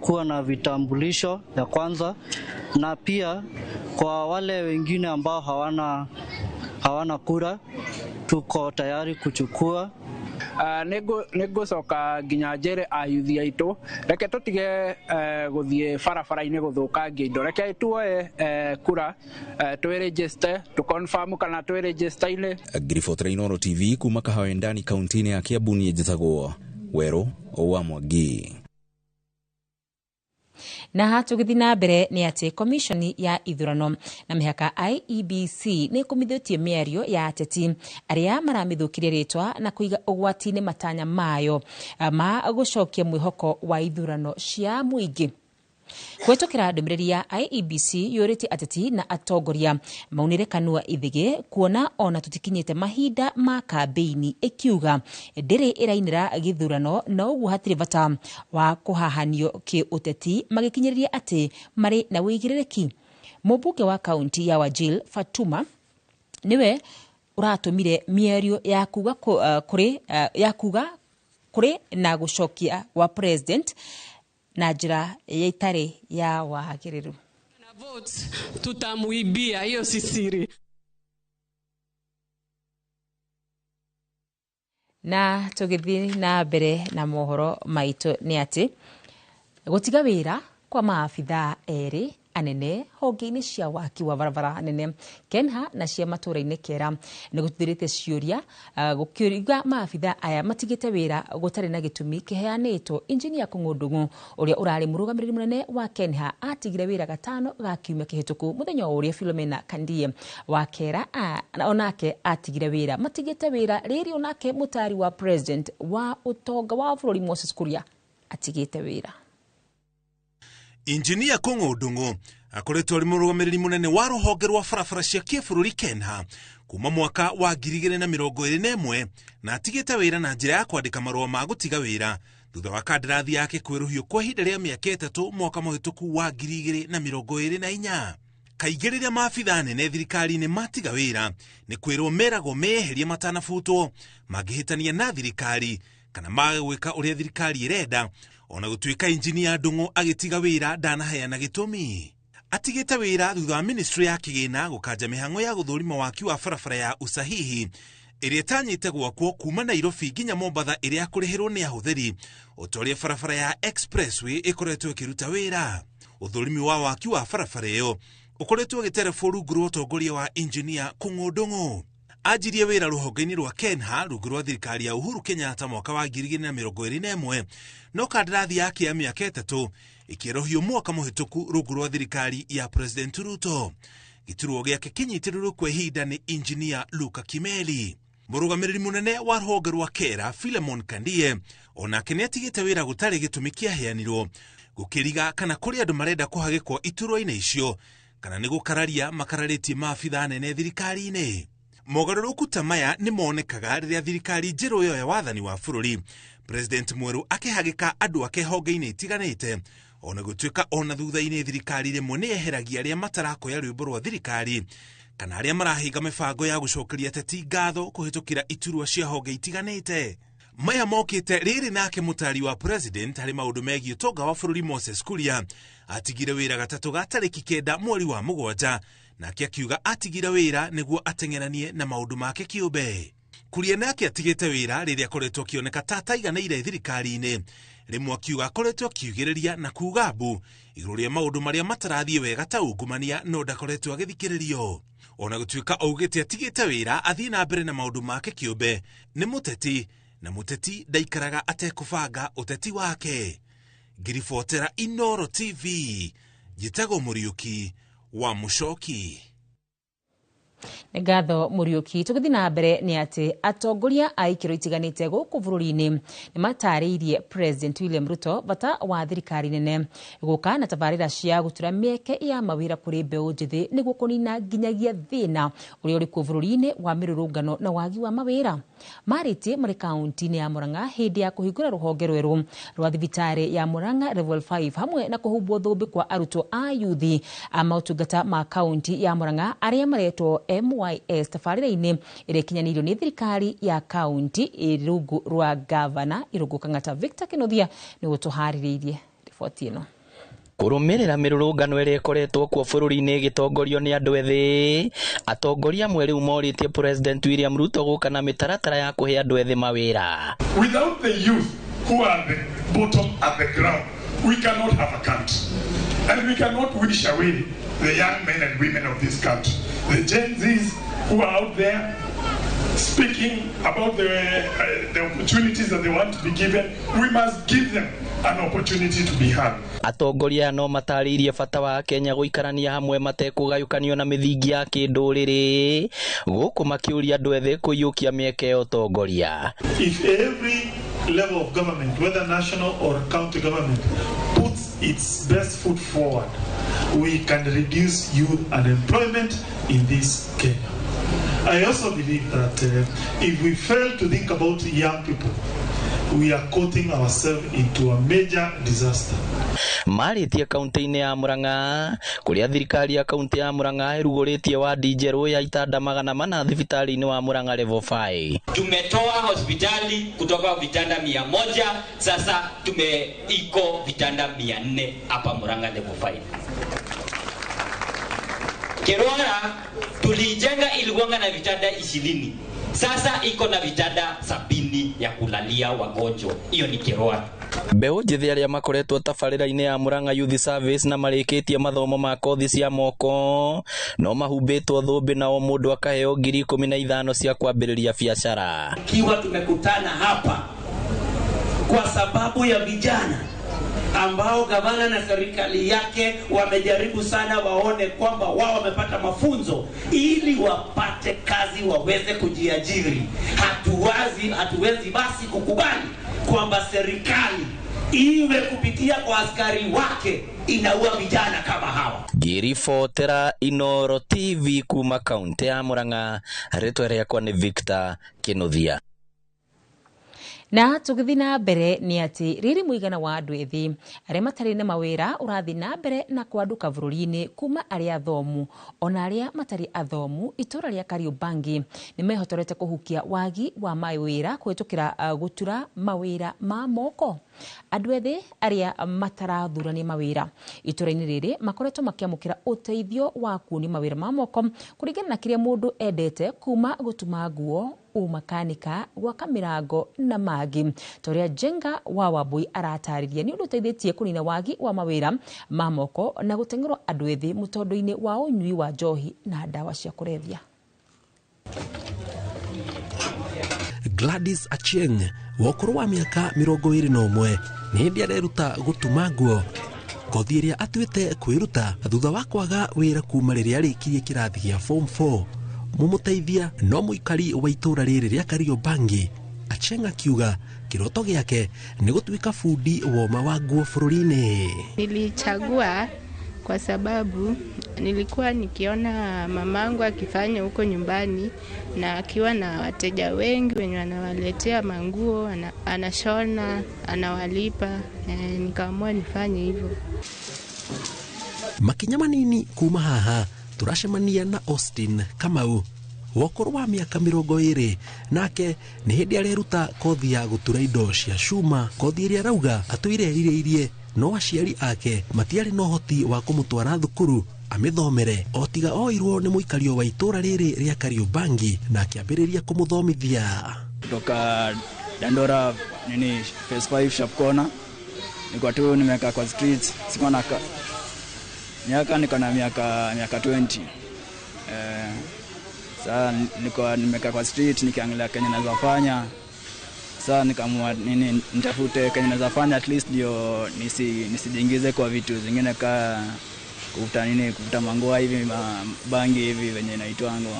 kuwa na vitambulisho ya kwanza, na pia kwa wale wengine ambao hawana kura tuko tayari kuchukua. Nĩngũcoka nginya njĩre ayuthi aitũ reke tũtige gũthiĩ barabara-inĩ gũthũkangia indo, reke tuoe kura twĩrĩnjĩste tũconfirm kana twĩrĩnjĩste-inĩ. Ngiribotera Inooro TV kuma Kahawa Endani kaunti-inĩ ya Kiambu, niĩ njĩtagwo Werũ wa Mwangi. Na tũgĩthiĩ na mbere nĩ atĩ komishoni ya ithurano na mĩhaka IEBC nĩ ĩkũmithĩtie mĩario ya ateti arĩa maramĩthũkirie rĩtwa na kũiga ũgwati-inĩ matanya mayo ma gũcokia mwĩhoko wa ithurano cia mũingĩ. Kũhetũkĩra ndũmĩrĩri ya IEBC yũrĩtie ateti na atongoria maunĩre kanua ithĩgĩ kuona ona tũtikinyĩte mahinda ma kambeini, ĩkiuga ndĩrĩ ĩrainĩra gĩthurano na ũguo hatirĩ bata wa kũhahanio kĩũteti, magĩkinyĩrĩria atĩ marĩ na wĩigĩrĩrĩki. Mũmbunge wa kaunti ya Wajir Fatuma niwe ũratũmire mĩario ya kuga kũrĩ na gũcokia wa president na njĩra ya itarĩ ya wagĩrĩru. Tutamuibia, hiyo si siri. Na tũgĩthiĩ na mbere na mohoro maitũ nĩ atĩ gũtiga wĩra kwa maabithaa erĩ anene honge-inĩ cia waki wa barabara nene Kenha na cia matũra-inĩ Kera nĩ gũtuthĩrĩte ciũria gũkiuga maabithaa aya matigĩte wĩra gũtarĩ na gĩtũmi kĩheanĩtwo. Injinia Kũng'ũndũng'ũ ũrĩa ũrarĩ mũrũgamĩrĩri mũnene wa Kenha atigire wĩra gatano ga kiumia kĩhĩtũku. Mũthenya ũrĩa Philomena Kandie wa Kera onake atigire wĩra. Matigĩte wĩra rĩrĩ onake mũtari wa president wa ũtonga wa bũrũri Moses Kuria atigĩte wĩra. Injinia Kũng'ũndũng'ũ akoretwo arĩ mũrũgamĩrĩri mũnene wa rũhonge rwa barabara cia kĩbũrũri Kenha kuma mwaka wa 2021 na atigĩte wĩra na njĩra ya kwandĩka marũa ma gũtiga wĩra thutha wa kandarathi yake kwĩrũhio kwa ihinda rĩa mĩaka 3 mwaka mũhĩtũku wa 2024. Kaingĩ rĩrĩa maabithaa nene thirikari-inĩ matiga wĩra nĩ kwĩrwo meragwo meyeherie matanabutwo mangĩhĩtania na thirikari kana magwĩka ũrĩa thirikari ĩrenda, ona gũtuĩka Injinia Ndung'u agĩtiga wĩra ndanaheana gĩtũmi. atigite wira thutha wa ministry ya kigina gukanja mihango ya guthurima waki wa barabara ya Usahihi iria tanyite gwakwo kuma Nairobi nginya Mombasa iria kurihirwo ni ahuthiri utoria barabara ya expressway ikoretwo ikiruta wira. Uthurimi wa waki wa barabara iyo ukoretwo giterefo rungu rwa utongoria wa engineer Kung'ũ ajirie wira ruhonge-ini rwa Kenha rungu rwa thirikari ya Uhuru Kenyatta mwaka wa 2021 no kandarathi yake ya miaka 3 ikirohio mwaka muhituku rungu rwa thirikari ya President Ruto. Gituruo giake kinyitirwo kwa ihinda ni engineer Luka Kimeli. Murugamiriri munene wa ruhonge rwa Kera Philemon Kandie onake niatigite wira gutari gitumi kiaheanirwo gukiriga kana kuri andu marenda kuhagikwo iturwa-ini icio kana ni gukararia makararĩtie maabitha nene thirikari-ini. Mogarũrũku ta maya ni monekaga rĩrĩa thirikari njerũ yo ya wathani wa bũrũri President mwerũ akihagika andu ake honge-ini itiganĩte ona gũtuĩka ona thutha-ini thirikari rĩmwe nĩ yeheragia arĩa matarakoya rwĩmbo rwa thirikari kana arĩa marahinga mĩbango ya gũcokeria ateti ngatho kũhĩtũkĩra iturwa cia honge itiganĩte. Maya mokite rĩrĩ nake mũtari wa president harĩ maũndũ megiĩ ũtonga wa bũrũri Moses Kuria atigire wĩra gatatũ ga tarĩki 9 mweri wa 7 nake akiuga atigire wĩra nĩguo ateng'eranie na maũndũ make kĩũmbe. Kuria nake atigĩte wĩra rĩrĩa akoretwo akĩoneka ta taiganĩire thirikari-inĩ, rĩmwe akiuga akoretwo akiugĩrĩria na kuga mbu igũrũ rĩa maũndũ marĩa matarathiĩ wega ta ungumania no ndakoretwo agĩthikĩrĩrio. Ona gũtuĩka augĩte atigĩte wĩra athiĩ na mbere na maũndũ make kĩũmbe, nĩ mũteti na mũteti ndaikaraga atekũbanga ũteti wake. Ngiribotera Inooro TV, Njĩtagwo Mũriũki wa Mucoki. Ngatho Mũriũki. Tũgĩthiĩ na mbere nĩ atĩ atongoria a ikĩro itiganĩte gũkũ bũrũri-inĩ nĩ matarĩirie President William Ruto bata wa thirikari nene gũka na tabarĩra cia gũtura mĩeke ya mawĩra kũrĩ mbeũ njĩthĩ nĩguo kũnina nginyagia thĩna ũrĩa ũrĩ kuo bũrũri-inĩ wa mĩrũrũngano na wagi wa mawĩra. Marĩtie marĩ kaunti-inĩ ya Murang'a hĩndĩ ya kũhingũra rũhonge rwerũ rwa thibitarĩ ya Murang'a Level 5 hamwe na kũhumbwo thũmbĩ kwa arutwo a yuthi a maũtungata ma kaunti ya Murang'a arĩa maretwo MYS tabarĩra-inĩ ĩrĩa ĩkinyanĩirio nĩ thirikari ya kaunti rungu rwa gavana Irungu Kang'ata. Victor Kinothia nĩ gũtũharĩrĩirie riboti ĩno. Kũrũmĩrĩra mĩrũrũngano ĩrĩa ĩkoretwo kuo bũrũri-inĩ ĩgĩtongorio nĩ andũ ethĩ, atongoria amwe rĩu morĩtie President William Ruto gũka na mĩtaratara ya kũhe andũ ethĩ mawĩra. Without the youth who are the bottom at the ground, we cannot have a country. And we cannot wish away the young men and women of this country. The Gen Zs who are out there speaking about the opportunities that they want to be given, we must give them an opportunity to be heard. Atongoria no matarĩirie bata wa Kenya gũikarania hamwe matekũgayũkanio na mĩthingi ya kĩndũrĩrĩ gũkũ makĩũria andũ ethĩ kũiyũkia mĩeke ya ũtongoria. If every level of government, whether national or county government, puts its best foot forward, we can reduce youth unemployment in this Kenya. I also believe that if we fail to think about young people, we are coating ourselves into a major disaster. Marĩtie kaunti-inĩ ya Murang'a kũrĩa thirikari ya kaunti ya Murang'a ĩrugũrĩtie wadi njerũ ya itanda 400 thibitarĩ-inĩ wa Murang'a Level 5. Tumetoa hospitali kutoka vitanda 100, sasa iko vitanda 400 hapa Murang'a Level 5. Keroara tulijenga ilikuwa na vitanda 20. Sasa iko na vitanda 70 ya kulalia wagonjwa. Hiyo ni Keroara. Mbeũ njĩthĩ arĩa makoretwo tabarĩra-inĩ ya Murang'a Youth Service na marĩkĩtie mathomo ma kothi cia moko no mahumbĩtwo thũmbĩ na o mũndũ akaheo 15,000 cia kwambĩrĩria biacara. Kiwa tumekutana hapa kwa sababu ya vijana ambao gavana na serikali yake wamejaribu sana waone kwamba wao wamepata mafunzo ili wapate kazi waweze kujiajiri. Hatuwezi basi kukubali kwamba serikali iwe kupitia kwa askari wake inaua vijana kama hawa. Ngiribotera Inooro TV kuma kaunti ya Murang'a, rĩtwa rĩakwa nĩ Victor Kinothia. Na tũgĩthiĩ na mbere nĩ atĩ rĩrĩ mũigana wa andũ ethĩ arĩa matarĩ na mawĩra ũrathiĩ na mbere na kwandũka bũrũri-inĩ kuma arĩa athomu ona arĩa matarĩ athomu. Itũra rĩa Kariobangi nĩ mehotorete kũhukia wagi wa mawĩra kũhĩtũkĩra gũtura mawĩra ma moko. Andũ ethĩ arĩa matarathurania mawĩra itũra-inĩ rĩrĩ makoretwo makiamũkĩra ũteithio wa kuonia mawĩra ma moko kũringana na kĩrĩa mũndũ endete, kuma gũtuma nguo, umakanika, gwaka mĩrango na mangĩ. Toria Jenga wa Wambui aratarĩria nĩ ũndũ ũteithĩtie kũnina wagi wa mawĩra ma moko na gũteng'erwo andũ ethĩ mũtondo-inĩ wa ũnyui wa njohi na ndawa cia kũrebia. Gladys Achieng wa ũkũrũ wa mĩaka 21 nĩ hĩndĩ areruta gũtuma nguo, kothi ĩrĩa atuĩte kwĩruta thutha wa kwaga wĩra kuma rĩrĩa arĩkirie kĩrathi gĩa form 4. Mũmũteithia no mũikari wa itũra rĩrĩ rĩa Kariobangi. Achieng akiuga kĩroto gĩake nĩ gũtuĩka fundi woma wa nguo bũrũri-inĩ. Nilichagua kwa sababu nilikuwa nikiona mamangu akifanya huko nyumbani na akiwa na wateja wengi wenye wanawaletea manguo, anashona, anawalipa, nikaamua nifanye hivyo. Makinya manini kuma haha turacemania na Austin Kamau wa ũkũrũ wa mĩaka 20, nake nĩ hĩndĩ areruta kothi ya gũtura indo cia cuma, kothi ĩrĩa arauga atũire erirĩirie no aciari ake matiarĩ na ũhoti wa kũmũtwara thukuru amĩthomere, o tiga oirwo nĩ mũikario wa itũra rĩrĩ rĩa Kariobangi na akĩambĩrĩria kũmũthomithia. Kutoka Dandora phase 5 sharp corner, niko tu nimekaa kwa streets, siko na miaka, niko na miaka 20. Sasa nimekaa kwa street nikiangalia Kenya naweza fanya. Sasa nikaamua nitafute Kenya naweza fanya, at least ndio nisijiingize kwa vitu zingine kuvuta mangoa hivi, bangi hivi venye inaitwangwa.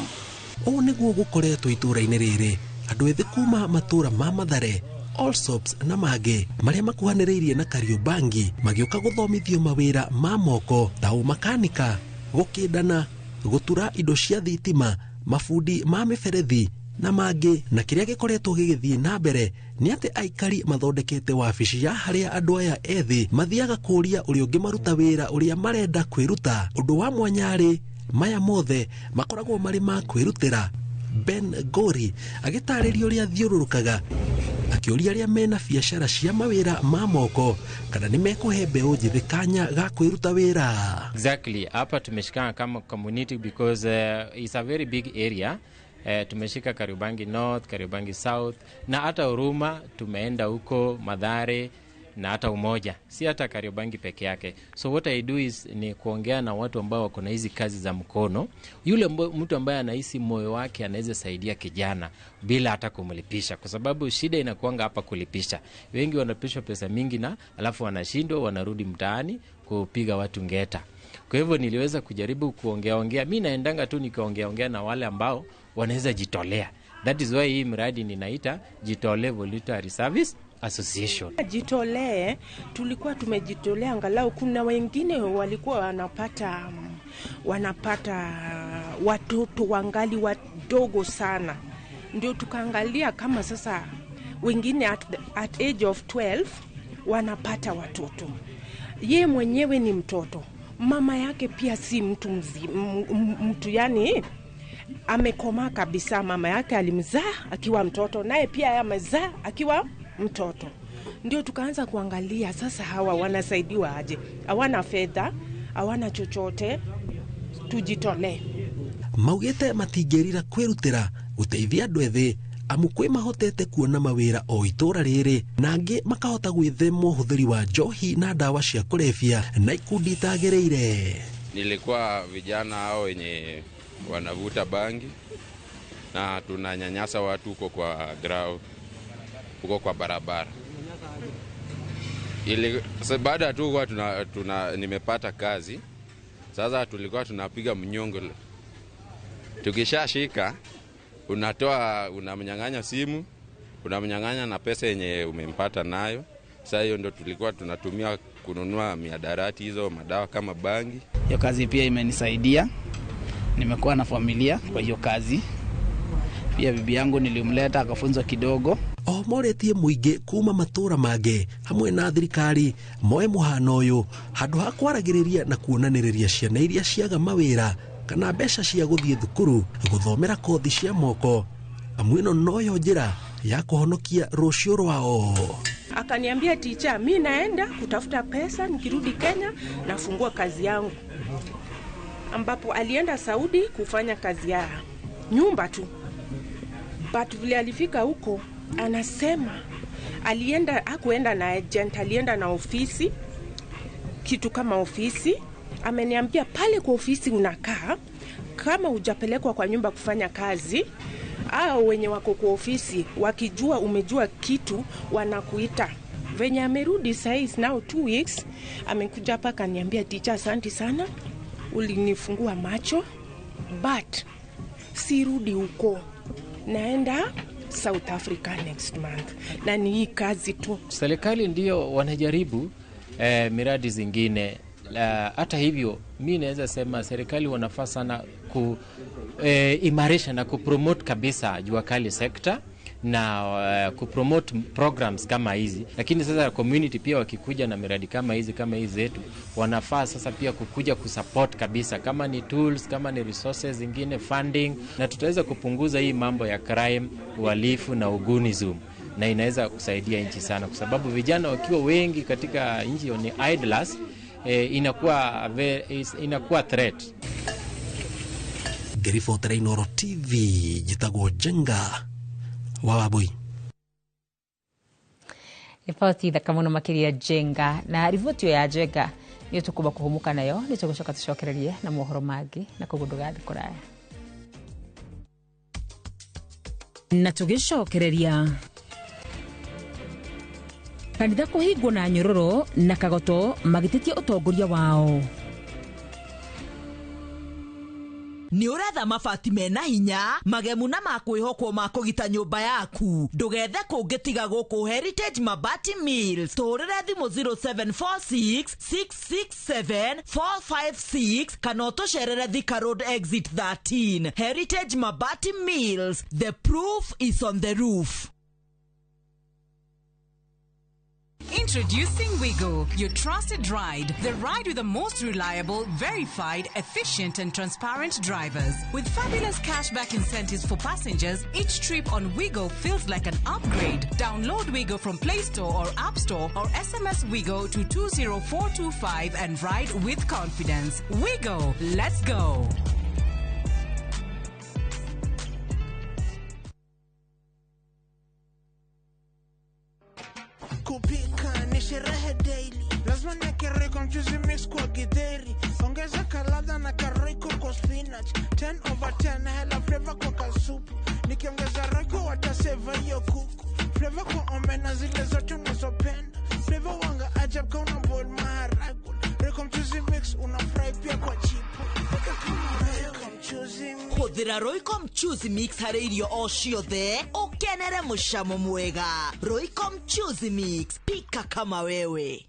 Ũũ nĩguo gũkoretwo itũra-inĩ rĩrĩ, andũ ethĩ kuma matũra ma Mathare, Allsops na mangĩ marĩa makuhanĩrĩirie na Kariobangi magĩũka gũthomithio mawĩra ma moko ta ũmakanika, gũkĩndana, gũtura indo cia thitima, mabundi ma mĩberethi na mangĩ. Na kĩrĩa gĩkoretwo gĩgĩthiĩ na mbere nĩ atĩ aikari mathondekete wabici ya harĩa andũ aya ethĩ mathiaga kũũria ũrĩa ũngĩ maruta wĩra ũrĩa marenda kwĩruta. Ũndũ wa mwanyarĩ maya mothe makoragwo marĩ ma kwĩrutĩra. Ben Gori agĩtarĩria ũrĩa thiũrũrũkaga akĩũria arĩa mena biacara cia mawĩra ma moko kana nĩ mekũhe mbeũ njĩthĩ kanya ga kwĩruta wĩra. Exactly, hapa tumeshikana kama community because it's a very big area. Tumeshika Kariobangi North, Kariobangi South na hata Huruma, tumeenda huko Mathare na hata Umoja, si hata Kariobangi peke yake. So what I do is ni kuongea na watu ambao wako na hizi kazi za mkono. Yule mtu ambaye anahisi moyo wake anaweza saidia kijana bila hata kumlipisha, kwa sababu shida inakuanga hapa kulipisha. Wengi wanapishwa pesa mingi na alafu wanashindwa, wanarudi mtaani kupiga watu ngeta. Kwa hivyo niliweza kujaribu kuongea. Mimi naendanga tu nikaongea na wale ambao wanaweza jitolea. That is why hii mradi ninaita Jitolee Voluntary Service Association. Jitolee, tulikuwa tumejitolea, angalau kuna wengine walikuwa wanapata watoto wangali wadogo sana. Ndio tukaangalia kama sasa wengine at age of 12 wanapata watoto. Ye mwenyewe ni mtoto, mama yake pia si mtu mtu yani amekomaa kabisa. Mama yake alimzaa akiwa mtoto, naye pia amezaa akiwa mtoto. Ndio tukaanza kuangalia sasa hawa wanasaidiwa aje, hawana fedha, hawana chochote, tujitolee. Maugĩte matingĩrira kwĩrutĩra gũteithia andũ ethĩ amu kwĩ mahotete kuona mawĩra o itũra rĩrĩ, na angĩ makahota gwĩthema ũhũthĩri wa njohi na ndawa cia kũrebia na ikundi itagĩrĩire. Nilikuwa vijana hao wenye wanavuta bangi na tunanyanyasa watu huko kwa ground, huko kwa barabara. Baada tu kwa nimepata kazi, sasa tulikuwa tunapiga mnyongo. Tukishashika unamnyang'anya simu, unamnyang'anya na pesa yenye umempata nayo. Sasa hiyo ndo tulikuwa tunatumia kununua miadarati hizo, madawa kama bangi. Hiyo kazi pia imenisaidia. Nimekuwa na familia kwa hiyo kazi. Pia bibi yangu nilimleta akafunzwa kidogo. Moretie muingĩ kuma matũra mangĩ hamwe na thirikari moe mũhano ũyũ handũ ha kwaragĩrĩria na kuonanĩrĩria ciana iria ciaga mawĩra kana mbeca cia gũthiĩ thukuru gũthomera kothi cia moko, amu ĩno noyo njĩra ya kũhonokia rũciũ rwao. Akaniambia teacher, mimi naenda kutafuta pesa, nikirudi Kenya nafungua kazi yangu. Ambapo alienda Saudi kufanya kazi ya nyumba tu. But vile alifika huko, anasema hakuenda na agent, alienda na ofisi, kitu kama ofisi. Ameniambia pale kwa ofisi unakaa, kama hujapelekwa kwa nyumba kufanya kazi, au wenye wako kwa ofisi wakijua umejua kitu wanakuita. Venye amerudi size now 2 weeks, amekuja hapa kaniambia teacher, asante sana, ulinifungua macho, but sirudi huko, naenda South Africa next month, na ni hii kazi tu. Serikali ndio wanajaribu miradi zingine. Hata hivyo mimi naweza sema serikali wanafaa sana imarisha na kupromote kabisa jua kali sector na kupromote programs kama hizi. Lakini sasa community pia wakikuja na miradi kama hizi zetu, wanafaa sasa pia kukuja kusupport kabisa, kama ni tools, kama ni resources zingine, funding, na tutaweza kupunguza hii mambo ya crime, uhalifu na ugunism, na inaweza kusaidia nchi sana, kwa sababu vijana wakiwa wengi katika nchi ni idlers, inakuwa threat. Ngiribotera Inooro TV jitagwo Jenga Wawabui. Riboti thaka muno makiria Jenga, na riboti ya Jenga niyo tukuba kuhumuka nayo, ni tugucoka tucokererie na mohoro mangi na kugundugathi kuraya. Na tugicokereria kanitha kuhingwo na nyororo na kagoto magititie utongoria wao. Ni uretha mabati mena hinya magemu na makwihokwo makugita nyumba yaku. Ndugethe kungitiga guku Heritage Mabati Mills. Turire thimu 0746667456 kana utucerere Thika Road exit 13. Heritage Mabati Mills, the proof is on the roof. Introducing Wigo, your trusted ride. The ride with the most reliable, verified, efficient and transparent drivers. With fabulous cashback incentives for passengers, each trip on Wigo feels like an upgrade. Download Wigo from Play Store or App Store or SMS Wigo to 20425 and ride with confidence. Wigo, let's go. Kupika ni sherehe daily, lazima niweke kwa mchuzi mix kwa githeri, ongeza kalada na karoiko kwa spinach, 10/10 hela flavor kwa kasupu, nikiongeza roiko wataseva hiyo kuku, flavor kwa omena zile zote unazopenda, flavor wanga ajab kwa una boil maharagwe, roiko mchuzi mix unafry pia kwa chipo, roiko mchuzi mix. Huthira Royco Mchuzi Mix hari irio o ciothe ukenere mucamo mwega. Royco Mchuzi Mix, pika kama wewe.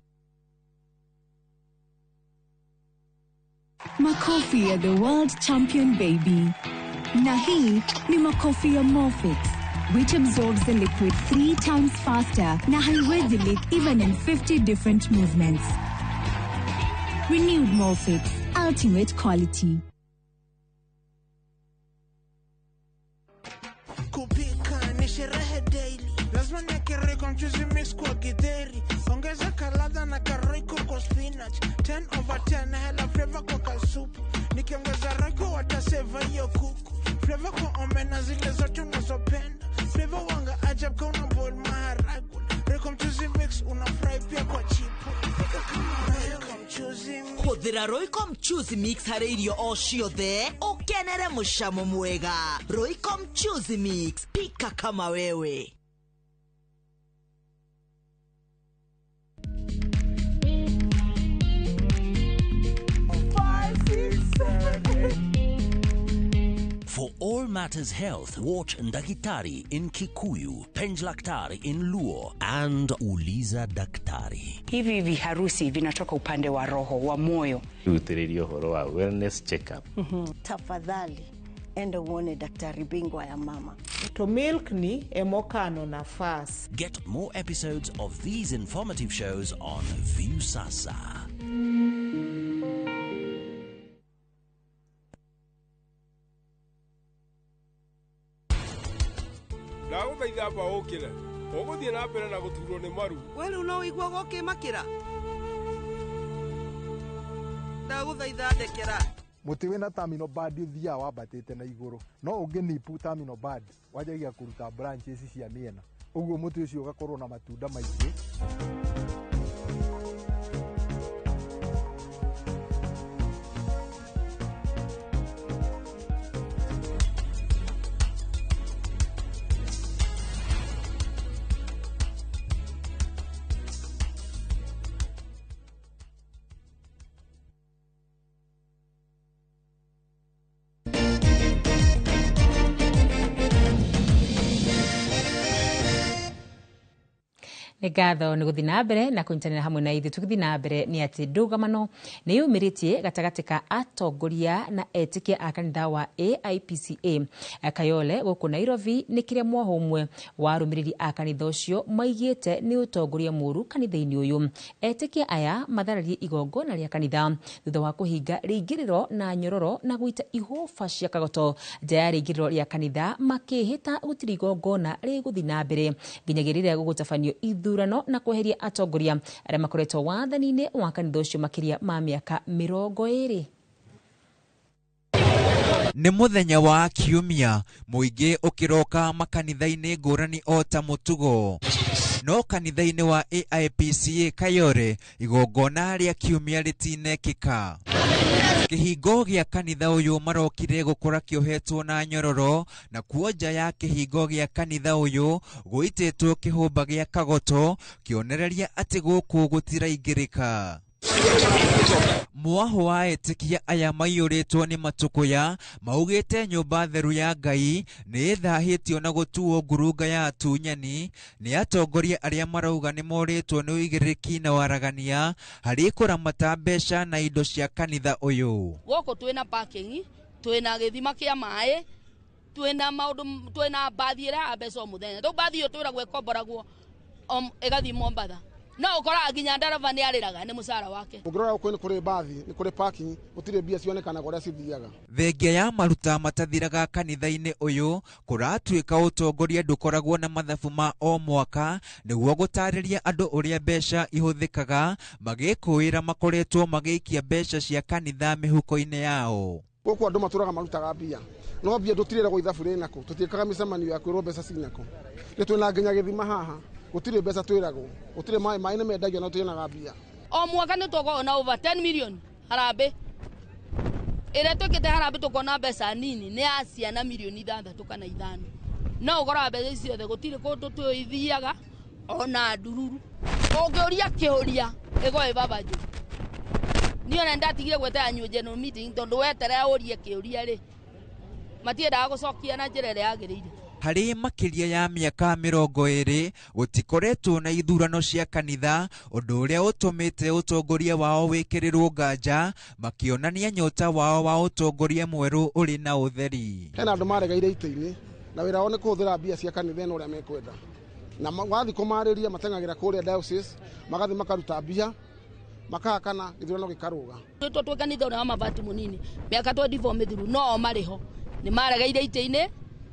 Makofi ya the world champion baby. Na hii ni makofi ya Morphix, which absorbs the liquid 3 times faster na haiwezi leak even in 50 different movements. Renewed Morphix, ultimate quality. Kupika ni sherehe daily, lazima niweke roiko mchuzi mix kwa githeri, ongeza kalada na karoiko kwa spinach, 10/10 hela flavor kwa kasupu, nikiongeza roiko wataseva hiyo kuku, flavor kwa omena zile zote unazopenda, flavor wanga ajab kwa una boil maharagwe, roiko mchuzi mix unafry pia kwa chipo, pika kama roiko mchuzi mix. Huthira Royco Mchuzi Mix hari irio o ciothe ukenere mucamo mwega. Royco Mchuzi Mix, pika kama wewe. For all matters health, watch Ndakitari in Kikuyu, Penj Daktari in Luo, and Uliza Daktari. Hivi viharusi vinatoka upande wa roho, wa moyo. Uthiririo horo wa wellness check-up. Tafadhali enda uone daktari bingwa ya mama. To milk ni emokano na fast. Get more episodes of these informative shows on View Sasa. Lago baidha pa okila. Ũgũthiĩ na mbere na gũturwo nĩ maru. We rĩu no ũiguaga ũkĩmakĩra? Ndagũthaitha ndekera. Mũtĩ wĩna terminal band ũthiaga wambatĩte na igũrũ, no ũngĩnipu terminal band wanjagia kũruta branches cia mĩena, ũguo mũtĩ ũcio ũgakorwo na matunda maingĩ. Nĩ ngatho nĩ gũthiĩ na mbere na kũnyitanĩra hamwe na ithuĩ. Tũgĩthiĩ na mbere nĩ atĩ ndũgamano nĩ yumĩrĩtie gatagatĩ ka atongoria na etĩkia a kanitha wa AIPCA Kayole gũkũ Nairobi, nĩ kĩrĩa mwoho ũmwe wa arũmĩrĩri a kanitha ũcio maigĩte nĩ ũtongoria mũũru kanitha-inĩ ũyũ. Etĩkia aya mathararie igongona rĩa kanitha thutha wa kũhinga rĩingĩrĩro na nyororo na gũita ihũba cia kagoto nja ya rĩingĩrĩro rĩa kanitha, makĩhĩta gũtirĩ igongona rĩgũthiĩ na mbere nginyagia rĩrĩa gũgũtabanio ithurano na kweheria atongoria arĩa makoretwo wathani-inĩ wa kanitha ũcio makĩria ma mĩaka 20. Nĩ mũthenya wa kiumia, mũingĩ ũkĩroka makanitha-inĩ ngũrani o ta mũtugo. No kanitha-inĩ wa AIPCA Kayole igongona rĩa kiumia rĩtinekĩka. Kĩhingo gĩa kanitha ũyũ marokire gũkora kĩohetwo na nyororo, na kuonja ya kĩhingo gĩa kanitha ũyũ gũitĩtwo kĩhũmba gĩa kagoto, kĩonereria atĩ gũkũ gũtiraingĩrĩka. Mwaho wa etĩkia aya maiyũrĩtwo nĩ matũkũya maugĩte nyũmba theru ya Ngai nĩ ĩthahĩtio na gũtuo ngurunga ya atunyani nĩ atongoria arĩa marauga nĩ morĩtwo nĩ ũigĩrĩrĩki na waragania harĩ kũramata mbeca na indo cia kanitha ũyũ. Gũkũ twĩna parking, twĩna gĩthima kĩa maĩ, twĩna maũndũ, twĩna bathi ĩrĩa mbeca o mũthenya. Tũ bathi ĩyo twĩragwo ĩkomboragwo ĩgathiĩ Mombatha. No ũkoraga nginya ndereba nĩ arĩraga nĩ mũcara wake. Ũngĩrora gũkũ nĩ kũrĩ bathi, nĩ kũrĩ parking, gũtirĩ mbia cionekanaga ũrĩa cithiaga. Thengia ya maruta matathiraga kanitha-inĩ ũyũ kũratuĩka ũtongoria ndũkoragwo na mathabu ma o mwaka nĩguo gũtarĩria andũ ũrĩa mbeca ihũthĩkaga, magĩkũĩra makoretwo magĩikia mbeca cia kanitha mĩhuko-inĩ yao. Gũkũ andũ matũraga marutaga mbia, no mbia ndũtirĩragwo ithabu rĩnako, tũtiĩkaga mĩcemanio ya kwĩrwo mbeca cinako. Nĩ twĩna nginya gĩthima haha, gũtirĩ mbeca twĩragwo, gũtirĩ maĩ nĩ mendagio na twĩnaga mbia. O mwaka nĩ tũkoragwo na over 10 million harambĩ. Ĩrĩa twĩkĩte harambĩ tũkona mbeca nini nĩ ya ciana milioni 6 kana 5. No ũkoraga mbeca icio ciothe gũtirĩ kũndũ twĩthiaga ona ndururu. Ũngĩũria kĩũria ĩgo ĩbabanjũ. Niĩ ona ndatigire gweta annual general meeting tondũ weterera ũrie kĩũria rĩ matiendaga gũcokia na njĩra ĩrĩa yagĩrĩire. Harĩ makĩria ya mĩaka 20 gũtikoretwo na ithurano cia kanitha, ũndũ ũrĩa ũtũmĩte ũtongoria wao wĩkĩrĩrwo nganja, makĩonania nyota wao wa ũtongoria mwerũ ũrĩ na ũtheri. Hena andũ maregeire itĩ-inĩ na wĩra wao nĩ kũhũthĩra mbia cia kanitha ĩno ũrĩa mekwenda, na wathiĩ kũmarĩria mateng'agĩra kũrĩa diocese, magathiĩ makaruta mbia makahakana gĩthurano gĩkarũga. Twĩ kanitha ũrĩa wa mabati mũnini mĩaka 24 mĩthiru no marĩho nĩ maregeire itĩ-inĩ,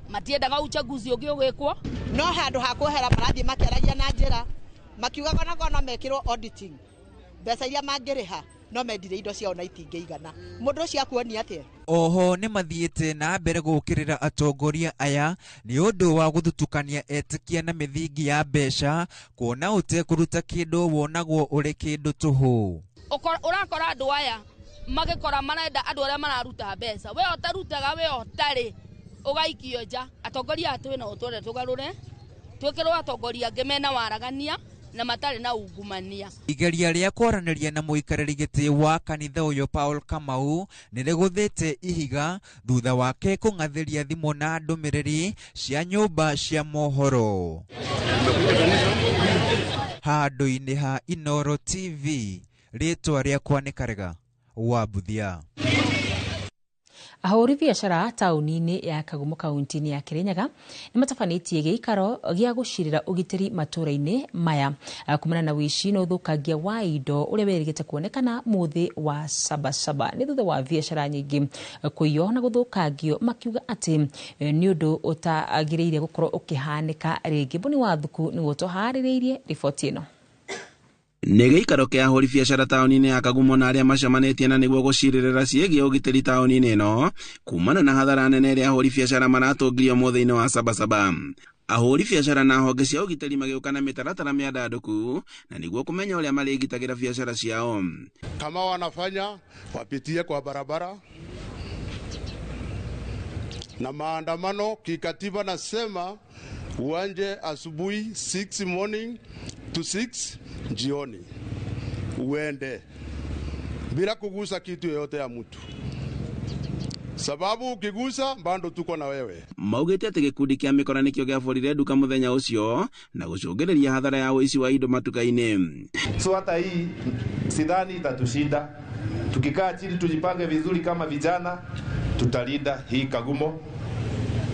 matiendaga uchaguzi ũngĩ ũgĩkwo, no handũ ha kwehera marathiĩ makĩaragia na njĩra makiugaga na kona mekĩrwo auditing mbeca iria mangĩrĩha no mendire indo ciao na itingĩigana. Mũndũ ũcio akuonia atĩa? Oho nĩ mathiĩte na mbere gũkĩrĩra atongoria aya nĩ ũndũ wa gũthutũkania etĩkia na mĩthingi ya mbeca, kuona ũtekũruta kĩndũ wonagwo ũrĩ kĩndũ tũhũ. Ũrakora andũ aya magĩkora marenda andũ arĩa mararuta mbeca, we ũtarutaga we ũtarĩ ũgaikio nja. Atongoria atwĩna ũtwende tũgarũre twĩkĩrwo atongoria angĩ mena waragania na matarĩ na ungumania. Igeria rĩa kwaranĩria na mũikarĩri gĩtĩ wa kanitha ũyũ Paul Kamau nĩ rĩgũthĩte ihiga thutha wake kũng'athĩria thimũ na ndũmĩrĩri cia nyũmba cia mohoro. Handũ-inĩ ha Inooro TV, rĩtwa rĩakwa nĩ Karega wa Buthia. ahũri biacara taũni-inĩ ya Kagumo kaunti-inĩ ya Kirinyaga nĩ matabanĩtie gĩikaro gĩa gũcirĩra ũgitĩri matũũra-inĩ maya kumana na wici na ũthũkangia wa indo ũrĩa werĩgĩte kuonekana mũthĩ wa Sabasaba. Nĩ thutha wa biacara nyingĩ kũiywo na gũthũkangio, makiuga atĩ nĩ ũndũ ũtagĩrĩire gũkorwo ũkĩhanĩka rĩngĩ. Boni wa Thuku nĩguo tũharĩrĩirie riboti ĩno. Nĩ gĩikaro kĩa ahũri biacara taũni-inĩ ya Kagumo na arĩa macemanĩtie na nĩguo gũcirĩrĩra ciĩgiĩ ũgitĩri taũni-inĩ ĩno kumana na hathara nene ĩrĩa ahũri biacara maratũngirio mũthĩ-inĩ wa Sabasaba. Ahũri biacara na honge cia ũgitĩri magĩũka na mĩtaratara mĩandandũku na nĩguo kũmenya ũrĩa marĩgitagĩra biacara ciao. Kama wanafanya wapitie kwa barabara na maandamano kikatiba nasema uanje asubuhi 6 morning to 6 jioni, uende bila kugusa kitu yoyote ya mtu, sababu ukigusa bado tuko na wewe. Maugĩte atĩ gĩkundi kĩa mĩkora nĩkĩo gĩaborire nduka mũthenya ũcio na gũcũngĩrĩria hathara ya ũici wa indo matuka-inĩ. So hata hii sidhani itatushinda. Tukikaa chini tujipange vizuri kama vijana, tutalinda hii Kagumo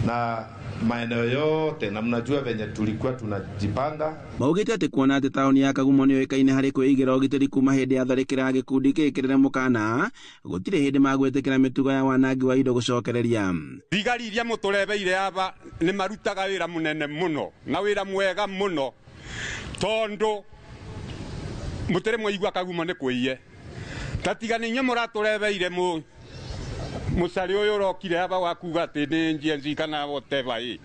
na maeneo yote, na mnajua venye tulikuwa tunajipanga. Maugĩte atĩ kuona atĩ taũni ya Kagumo nĩ yoĩkaine harĩ kwĩigĩra ũgitĩri kuma hĩndĩ ya tharĩkĩra ya gĩkundi gĩkĩrĩre mũkana, gũtirĩ hĩndĩ magwĩtĩkĩra mĩtugo ya wanangi wa indo gũcokereria. Thigari iria mũtũrebeire aba nĩ marutaga wĩra mũnene mũno na wĩra mwega mũno, tondũ mũtĩrĩ mwaigua Kagumo nĩ kwĩiye. Tatiga nĩ inyuĩ mũratũrebeire musari uyu urokire aba wakuga ati ni njenzi kana whatever.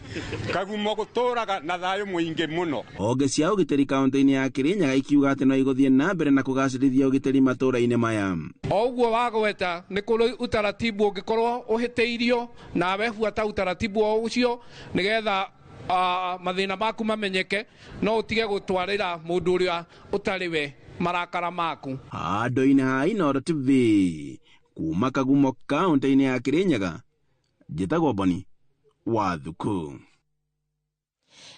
Kagumo gũtũraga na thayũ mũingĩ mũno. Honge cia ũgitĩri kaunti-inĩ ya Kirinyaga ikiuga atĩ no igũthiĩ na mbere na kũgacĩrithia ũgitĩri matũũra-inĩ maya. Oguo wagweta nĩ kũrĩ utaratibu ũngĩkorwo ũhĩtĩirio na webuata utaratibu ũcio nĩgetha mathĩna maku mamenyeke, no ũtige gũtwarĩra mũndũ ũrĩa ũtarĩ we marakara maku. Handũ-inĩ ha Inooro TV kuma Kagumo kaunti-inĩ ya Kirinyaga, njĩtagwo Boni wa Thuku.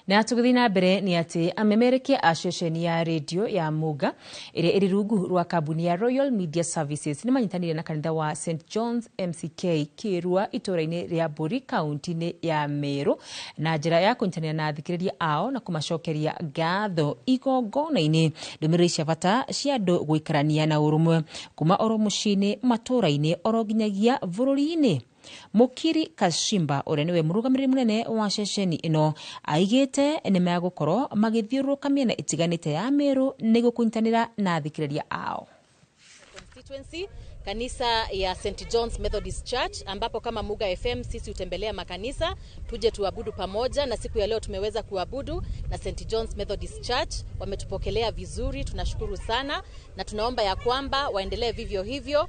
Na tũgĩthiĩ na mbere nĩ atĩ amemerekia a ceceni ya redio ya Muga ĩrĩa ĩrĩ rungu rwa kambuni ya Royal Media Services nĩ manyitanĩire na kanitha wa St John's MCK Kĩrua itũũra-inĩ rĩa Mbũri kaunti-inĩ ya Meru na njĩra ya kũnyitanĩra na athikĩrĩria ao na kũmacokeria ngatho igongona-inĩ. Ndũmĩrĩri cia bata cia andũ gũikarania na ũrũmwe kuma oro mũciĩ-inĩ, matũũra-inĩ, oro nginyagia bũrũri-inĩ. Mukiri Kashimba ũrĩa nĩwe mũrũgamĩrĩri mũnene wa ceceni ĩno aigĩte nĩ megũkorwo magĩthiũrũrũka mĩena ĩtiganĩte ya Meru nĩguo kũnyitanĩra na athikĩrĩria ao. Constituency kanisa ya St John's Methodist Church, ambapo kama Muga FM sisi utembelea makanisa tuje tuabudu pamoja, na siku ya leo tumeweza kuabudu na St John's Methodist Church. Wametupokelea vizuri, tunashukuru sana na tunaomba ya kwamba waendelee vivyo hivyo.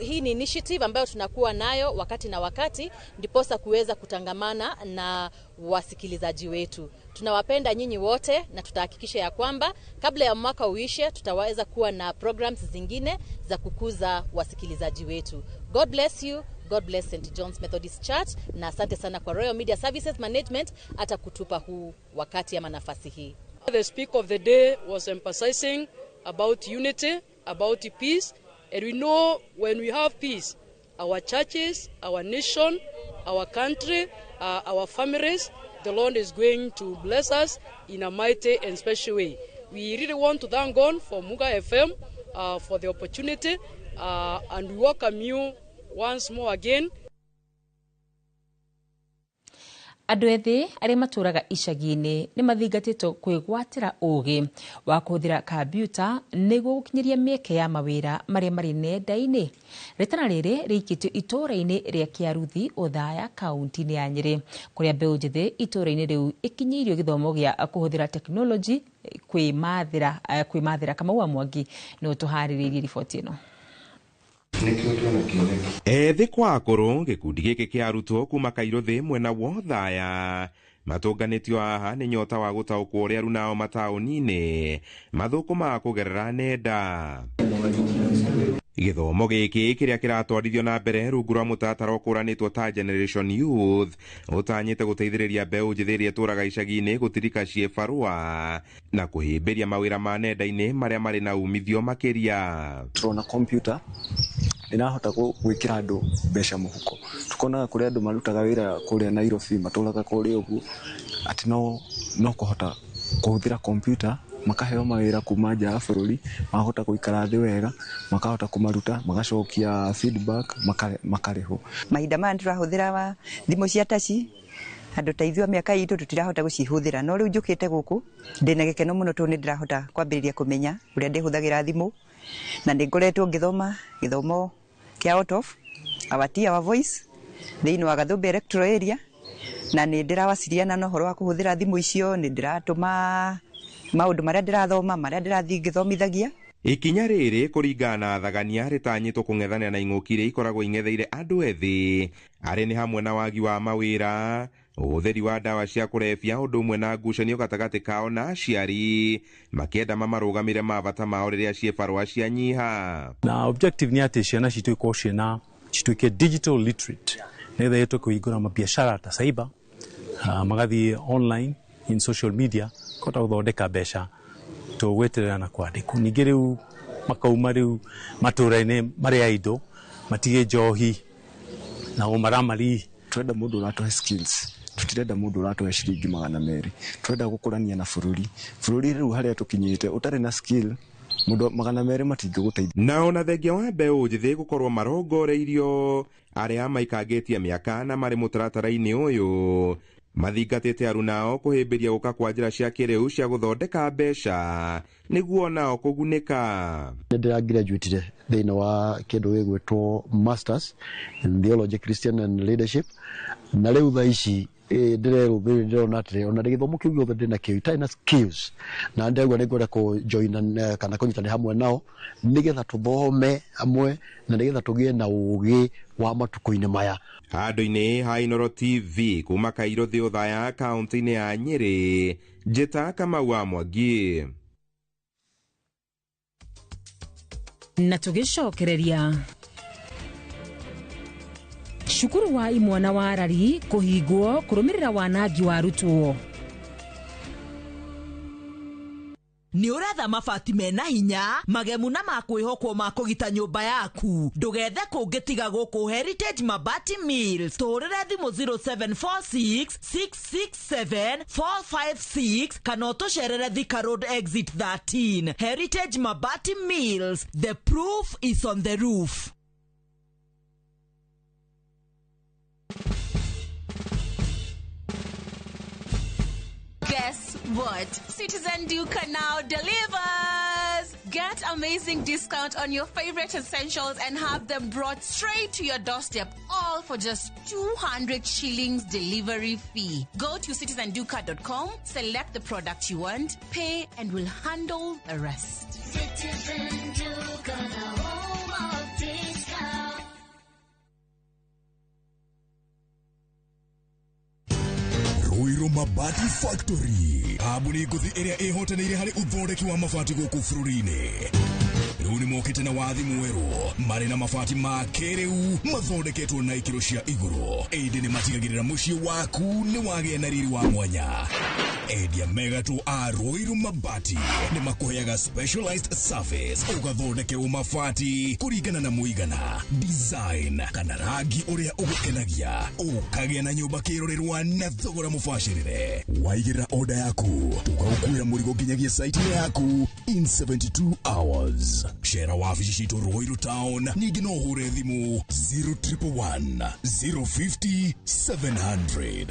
Hii ni initiative ambayo tunakuwa nayo wakati na wakati, ndiposa kuweza kutangamana na wasikilizaji wetu. Tunawapenda nyinyi wote na tutahakikisha ya kwamba kabla ya mwaka uishe tutaweza kuwa na programs zingine za kukuza wasikilizaji wetu. God bless you. God bless St John's Methodist Church, na asante sana kwa Royal Media Services Management hata kutupa huu wakati ama nafasi hii. The speaker of the day was emphasizing about unity, about peace, and we know when we have peace, our churches, our nation, our country, our families, the Lord is going to bless us in a mighty and special way. We really want to thank God for Muga FM for the opportunity, and we welcome you once more again. Andũ ethĩ arĩa matũraga icagi-inĩ nĩ mathingatĩtwo kwĩgwatĩra ũũgĩ wa kũhũthĩra kambiuta nĩguo gũkinyĩria mĩeke ya mawĩra marĩa marĩ nenda-inĩ. Rĩtana rĩrĩ rĩikĩtio itũũra-inĩ rĩa Kĩaruthi, Othaya, kaunti-inĩ ya Nyĩrĩ, kũrĩa mbeũ njĩthĩ itũũra-inĩ rĩu ĩkinyĩirio gĩthomo gĩa kũhũthĩra tekinoronjĩ kwĩmathĩra. Kamau wa Mwangi no tũharĩrĩirie riboti ĩno. Ethĩ kwa akũrũ gĩkundi gĩkĩ kĩa arutwo kuma Kairuthi mwena wa Othaya matũnganĩtio haha nĩ nyota wa gũtaũkwo ũrĩa aruna ao mataũni-inĩ mathũkũma kũgerera nenda. Gĩthomo gĩkĩ kĩrĩa kĩratwarithio na mbere rungu rwa mũtaratara ũkũranĩtwo ta Generation Youth ũtanyĩte gũteithĩrĩria mbeũ njĩthĩ ĩrĩa ĩtũraga icagi-inĩ gũtirika ciĩbarũa na kũhĩmbĩria mawĩra ma nenda-inĩ marĩa marĩ na umithio makĩria. Tũrona computer inahota gwikira andu mbeca muhuko tukona kuri andu marutaga wira kuri Nairobi matulaga kuri ugu ati no kuhota kuhuthira computer makaheo mawira kuma nja ya bururi mahota guikara thi wega makahota kumaruta magacokia feedback makariho mahinda maya turahuthira thimu cia taci andu taithua miaka itu tutirahota gucihuthira no riu njukite guku ndina gikeno muno tu ni ndirahota kwambiriria kumenya uria ndihuthagira thimu na ningoretwo ngithoma githomo kia out of our voice thiini wa Gathumbi electoral area na ni ndirawaciriana na horo wa kuhuthira thimu icio ni ndiratuma maundu maria ndirathoma maria ndirathi ngithomithagia ikinya riri kuringana thagania ritanyitwo kung'ethanira na ing'uki iria ikoragwo ing'etheire andu ethi ari ni hamwe na wagi wa mawira utheri wa dawa cia kurebia undu umwe na ngucanio gatagati kao na aciari makienda mamarugamire mabata mao riria ciebarwa cianyiha na objective ni ati ciana cituikwo ciana cituike digital literate netha yetu kuigura mabiashara ta cyber magathi online in social media kota guthondeka mbeca tugweterera na kwandikwo ningi riu makauma riu maturaine maria indo matige njohi na umaramari twenda mundu uratohe skills tutirenda mundu uratohe shilingi 200 twenda gukurania na bururi riu haria tukinyite utari na skill mundu 200 matingiguteithia nao na thengia wa mbeu njithi gukorwo marongoreirio aria maikangitie miaka na mari mutaratara-ini uyu mathingatite arunao kuhimbiria guka kwa njira cia kiriu cia guthondeka mbeca niguo nao kugunika ndira graduate thiini wa kindu gigwitwo masters in theology Christian and leadership na riu tha ici ndirona atiri ona githomo kiu giothe ndina kio itina skills na ndegwa ningwenda ku join kana kunyitana hamwe nao nigetha tuthome hamwe na nigetha tugie na ugi wa matuko-ini maya handu-ini ha Inooro TV kuma Kairo thi uthaya kaunti-ini ya Nyeri njita Kamau wa Mwangi na tugicokereria cukuru wa imwana wa Arari kuhingwo kurumirira wanangi wa arutwo ni uratha mabati mena hinya magemu na makwihokwo ma kugita nyumba yaku ndugethe kungitiga guku Heritage Mabati Mills turire thimu 0746 667 456 kana utucerere Thika Road exit 13 Heritage Mabati Mills, the proof is on the roof. Guess what? Citizen Duka now delivers! Get amazing discount on your favorite essentials and have them brought straight to your doorstep, all for just 200 shillings delivery fee. Go to citizenduka.com, select the product you want, pay, and we'll handle the rest. Citizen Duka, the home of discount. Ruiru Mabati Factory abuni nguthi iria ihotanire hari uthondeki wa mabati guku bururi-ini riu ni mokite na wathi mweru mari na mabati ma kiriu mathondeketwo na ikiro cia iguru indi ni matigagirira mucii waku ni wagie na riri wa mwanya endia megatu a Ruiru Mabati ni makuheaga specialized service ugathondekerwo mabati kuringana na muigana design kana rangi uria ugukenagia ukagia na nyumba kirorerwa na thogora mubashirire waigirira order yaku tugagukuira murigo nginyagia site yaku in 72 hours shera wabici citu Ruiru Town ningi no hure thimu 0111 050 700.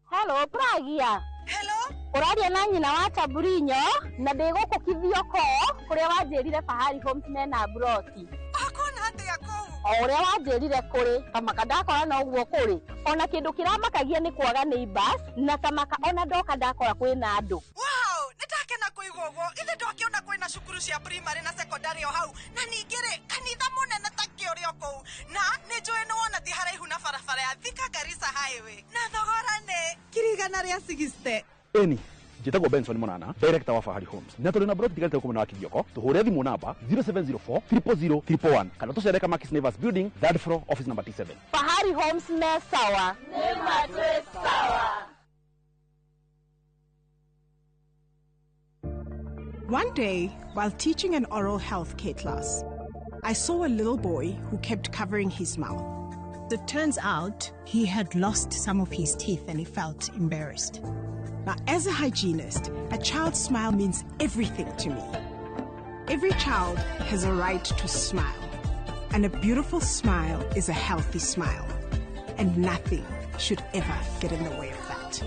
Hello, Pragia. Hello. Uraria na nyina wa Taburinyo na ndigukukithio ko kuria wanjirire Fahari Homes mena broti. Akona atia ko? Uria wanjirire kuri kamaka ndakora na uguo kuri. Ona kindu kiramakagia ni kwaga neighbors na kamaka ona ndoka ndakora kwina andu. Wow, nitakena kuigwa uguo. Ithe ndokiona kwina cukuru cia primary na secondary o hau. Na ningire kanitha munene ta kiorio kou. Na nijoe no wona thi haraihu na barabara ya Thika Garissa Highway. Na thogora ne kirigana ria 60. Eni njitagwo Benson Monana, director wa Fahari Homes. Na tuli na broti tigalite kumena wa Kivyoko. Tuhure thimu namba 0704 000 311 kana tucereka Makis Nevers Building, 3rd floor, office number T7. Fahari Homes me sawa. Nema twe sawa. One day, while teaching an oral health care class, I saw a little boy who kept covering his mouth. It turns out he had lost some of his teeth and he felt embarrassed. Now, as a hygienist, a child's smile means everything to me. Every child has a right to smile, and a beautiful smile is a healthy smile, and nothing should ever get in the way of that.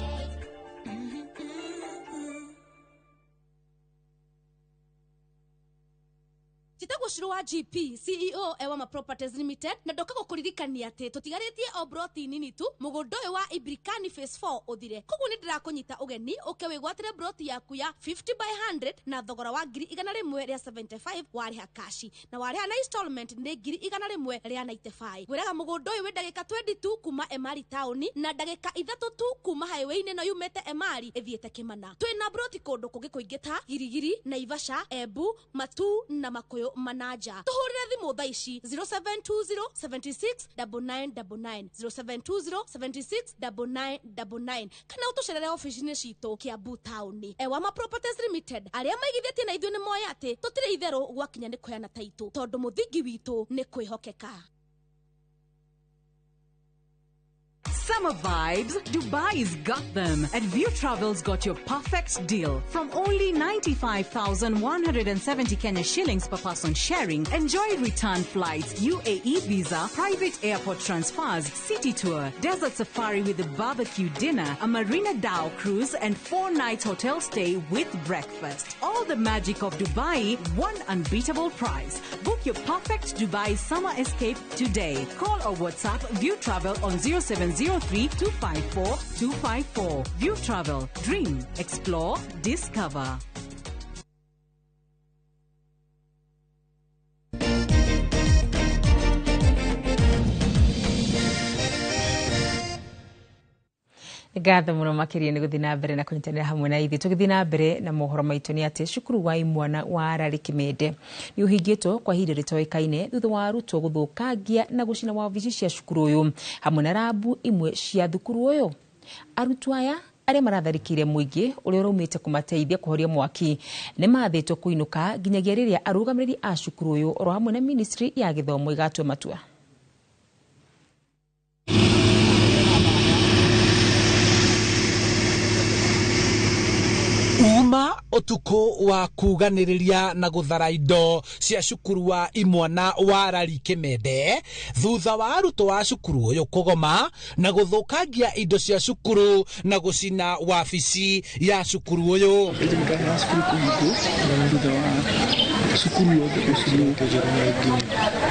Chitago Shirwa GP, CEO Ewama Properties Limited, na dokago kuririkania ati tutigarĩtie o broti nini tu mũgũnda ũyũ wa Ibrikani Phase 4 ũthire. Koguo nĩ ndĩrakũnyita ũgeni ũkewĩgwatĩre broti yaku ya 50/100 na thogora wa 100 rĩa 75 warĩha kashi na warĩha na installment nĩ 100 rĩa 95. Gwĩraga mũgũnda ũyũ wĩ ndagĩka 22 kuma Emari Town na ndagĩka 3 tu kuma highway-inĩ no yumĩte Emari ĩthiĩte Kĩmana. Twĩna broti kũndũ kũngĩ kũingĩ ta Girigiri, Naivasha, Embu, Matu na Makuyu Manaja. Tuhurire thimũ thaa ici 0720 76 9999 0720 76 9999 kana ũtũcerere ofici-inĩ citũ Kiambu Town. Ewama Properties Limited arĩa maigithĩtie na ithuĩ nĩ moya atĩ tũtirĩ itherũ gwakinya nĩ kũheana taitũ tondũ mũthingi witũ nĩ kwĩhokeka. Summer vibes, Dubai's got them. And View Travel's got your perfect deal. From only 95,170 Kenya shillings per person sharing, enjoy return flights, UAE visa, private airport transfers, city tour, desert safari with a barbecue dinner, a Marina Dhow cruise, and 4-night hotel stay with breakfast. All the magic of Dubai, one unbeatable price. Book your perfect Dubai summer escape today. Call or WhatsApp View Travel on 0703 254 254. View Travel. Dream, explore, discover. Gatha muno makiria ni guthina mbere na kunyitanira hamwe na ithi tugithina mbere na mohoro maitu ni ati cukuru wa imwana wa Arari Kimende ni uhingitwo kwa ihinda ritoikaine thutha wa arutwo guthukangia na gucina wabici cia cukuru uyu hamwe na rabu imwe cia thukuru uyu. Arutwo aya aria maratharikire muingi uria uraumite kumateithia kuhoria mwaki ni mathitwo kuinuka nginyagia riria arugamiriri a cukuru uyu oro hamwe na ministry ya githomo igatwe matua. Uma utuko wa kuganiriria na guthara indo cia cukuru wa imwana wa Arari Kimende thutha wa arutwo wa cukuru uyu kugoma na guthukangia indo cia cukuru na gucina wabici ya cukuru uyu.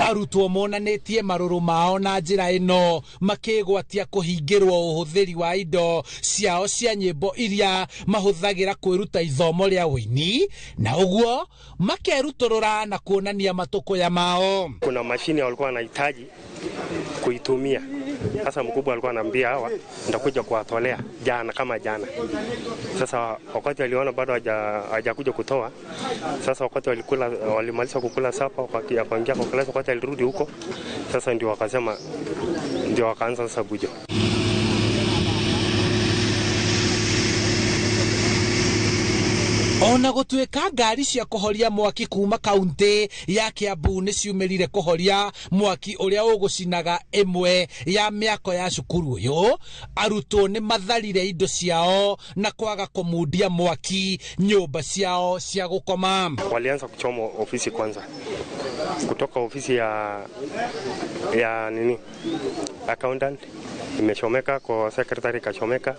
Arutwo monanitie maruru mao na njira ino makigwatia kuhingirwo uhuthiri wa indo ciao cia nyimbo iria mahuthagira kwiruta ithomo ria wini na uguo makerutorora na kuonania matukuya mao. Kuna mashine walikuwa wanahitaji kuitumia. Sasa mkubwa alikuwa anambia hawa nitakuja kuwatolea jana kama jana. Sasa wakati aliona bado hajakuja kutoa, sasa wakati walimaliza kukula sapa wakaingia kwa klasi, wakati alirudi huko sasa ndio wakasema, ndio wakaanza sasa bujo. Ona gutwika ngari cia kuhoria mwaki kuma kaunti ya Kiambu ni ciumirire kuhoria mwaki uria ugucinaga imwe ya miako ya cukuru uyu, arutwo ni matharire indo ciao na kwaga kumudia mwaki nyumba ciao cia gukoma. Walianza kuchoma ofisi kwanza, kutoka ofisi ya nini accountant imechomeka, kwa secretary kachomeka,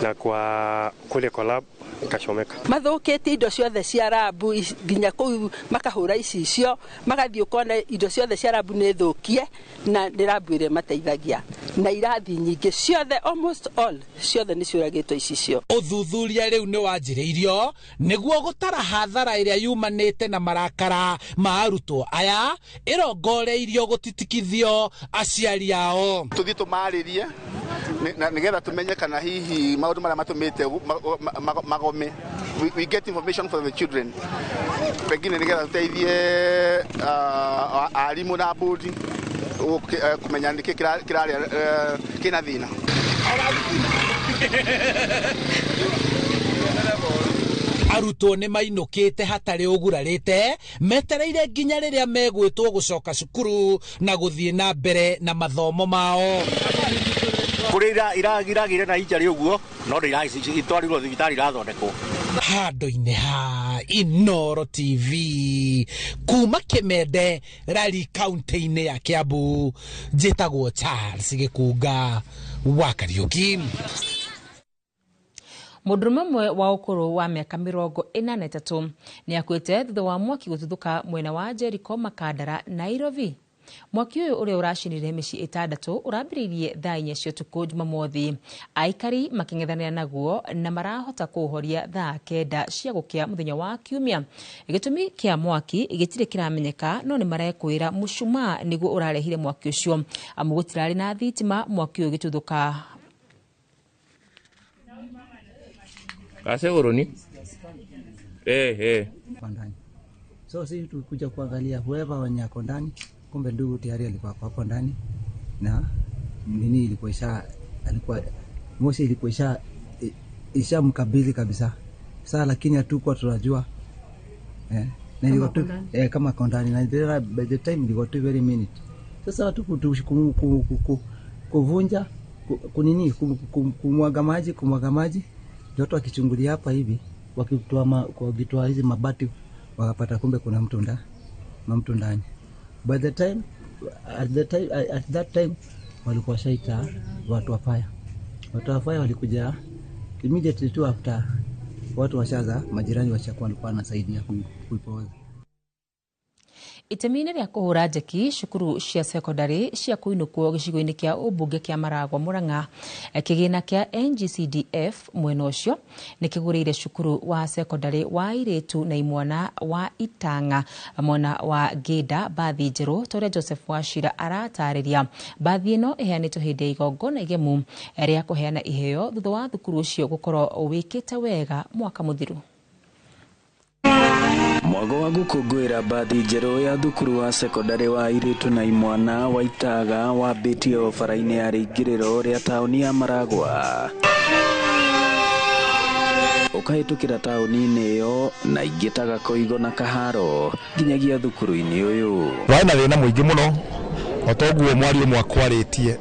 na kwa kule collab kachomeka. Mathukite indo ciothe cia rabu nginya kuu makahura icio magathii ukona indo ciothe cia rabu ni thukie na ni rabu ire mateithagia na irathi nyingi ciothe almost all ciothe ni ciuragitwo icio. Uthuthuria riu ni wanjiriirio niguo gutara hathara iria yumanite na marakara ma arutwo aya irongoreirio gutitikithio aciari ao. Tuthi tumaririe nigetha tumenye kana hihi maundu maria matumite magome. We get information from the children. Pengine nigetha tuteithie arimu na bodi kumenya niki kina thina. arutwo nĩ mainũkĩte hatarĩ ũgurarĩte metereire nginya rĩrĩa megwĩtwo gũcoka cukuru na gũthiĩ na mbere na mathomo mao. Kũrĩ iragire na injari ũguo no itwarirwo thibitarĩ irathondekwo. Handũ-inĩ ha Inooro TV kuma Kimende Rari kaunti-inĩ ya Kiambu, njĩtagwo Charles Gĩkunga wa Kariũki. Mũndũrũme ũmwe wa ũkũrũ wa mĩaka 43 nĩ akuĩte thutha wa mwaki gũtuthũka mwena wa Jericho Makandara, Nairobi. Mwaki ũyũ ũrĩa ũracinire mĩciĩ 6 ũrambĩrĩirie thaa 4 cia ũtukũ Jumamothi. Aikari makĩng'ethanĩra naguo na marahota kũũhoria thaa 9 cia gũkĩa mũthenya wa Kiumia. Gĩtũmi kĩa mwaki gĩtirĩ kĩramenyeka, no nĩ marekũĩra mũcumaa nĩguo ũrarehire mwaki ũcio. Amu gũtirarĩ na thitima mwaki ũyũ gĩtuthũka. Kase uruni? So sisi tulikuja kuangalia whoever wenye ako ndani, kumbe ndugu tayari alikuwa hapo ndani na nini ilikuwa moshi ilikuwa isha mkabili kabisa. Sasa lakini hatukuwa tunajua na ilikuwa tu kama kondani na by the time ilikuwa tu very minute. Sasa watu kuvunja kunini kumwaga maji watu wakichungulia hapa hivi wakitoa hizi mabati wakapata kumbe kuna mtu ndani. By the time at that time walikuwa shaita watu wa fire walikuja immediately tu after watu washaza majirani washakuwa walikuwa wanasaidia kuipoza. Itemi-inĩ rĩa kũhũra njeki cukuru cia secondary cia kũinũkwo gĩcigo-inĩ kĩa ũmbunge kĩa Maragwa Mũrang'a, kĩgĩna kĩa NGCDF mwena ũcio nĩ kĩgũrĩire cukuru wa secondary wa airĩtu na imwana wa Itang'a mwena wa Gĩnda mbathi njerũ, torĩa Joseph Wachira aratarĩria. Mbathi ĩno ĩheanĩtwo hĩndĩ ya igongona igemu rĩa kũheana iheo thutha wa thukuru ũcio gũkorwo wĩkĩte wega mwaka mũthiru. Mwago wa gũkũngũĩra mbathi njerũ ya thukuru wa secondary wa airĩtu na imwana wa Itaga wambĩtio bara-inĩ ya rĩingĩrĩro rĩa taũni ya Maragwa. Ũkahĩtũkĩra taũni-inĩ ĩyo na ingĩ ta Gakoigo na Kaharo nginyagia thukuru-inĩ ũyũ. Warĩ na thĩna mũingĩ mũno otoguo mwari ũmwe akwarĩtie.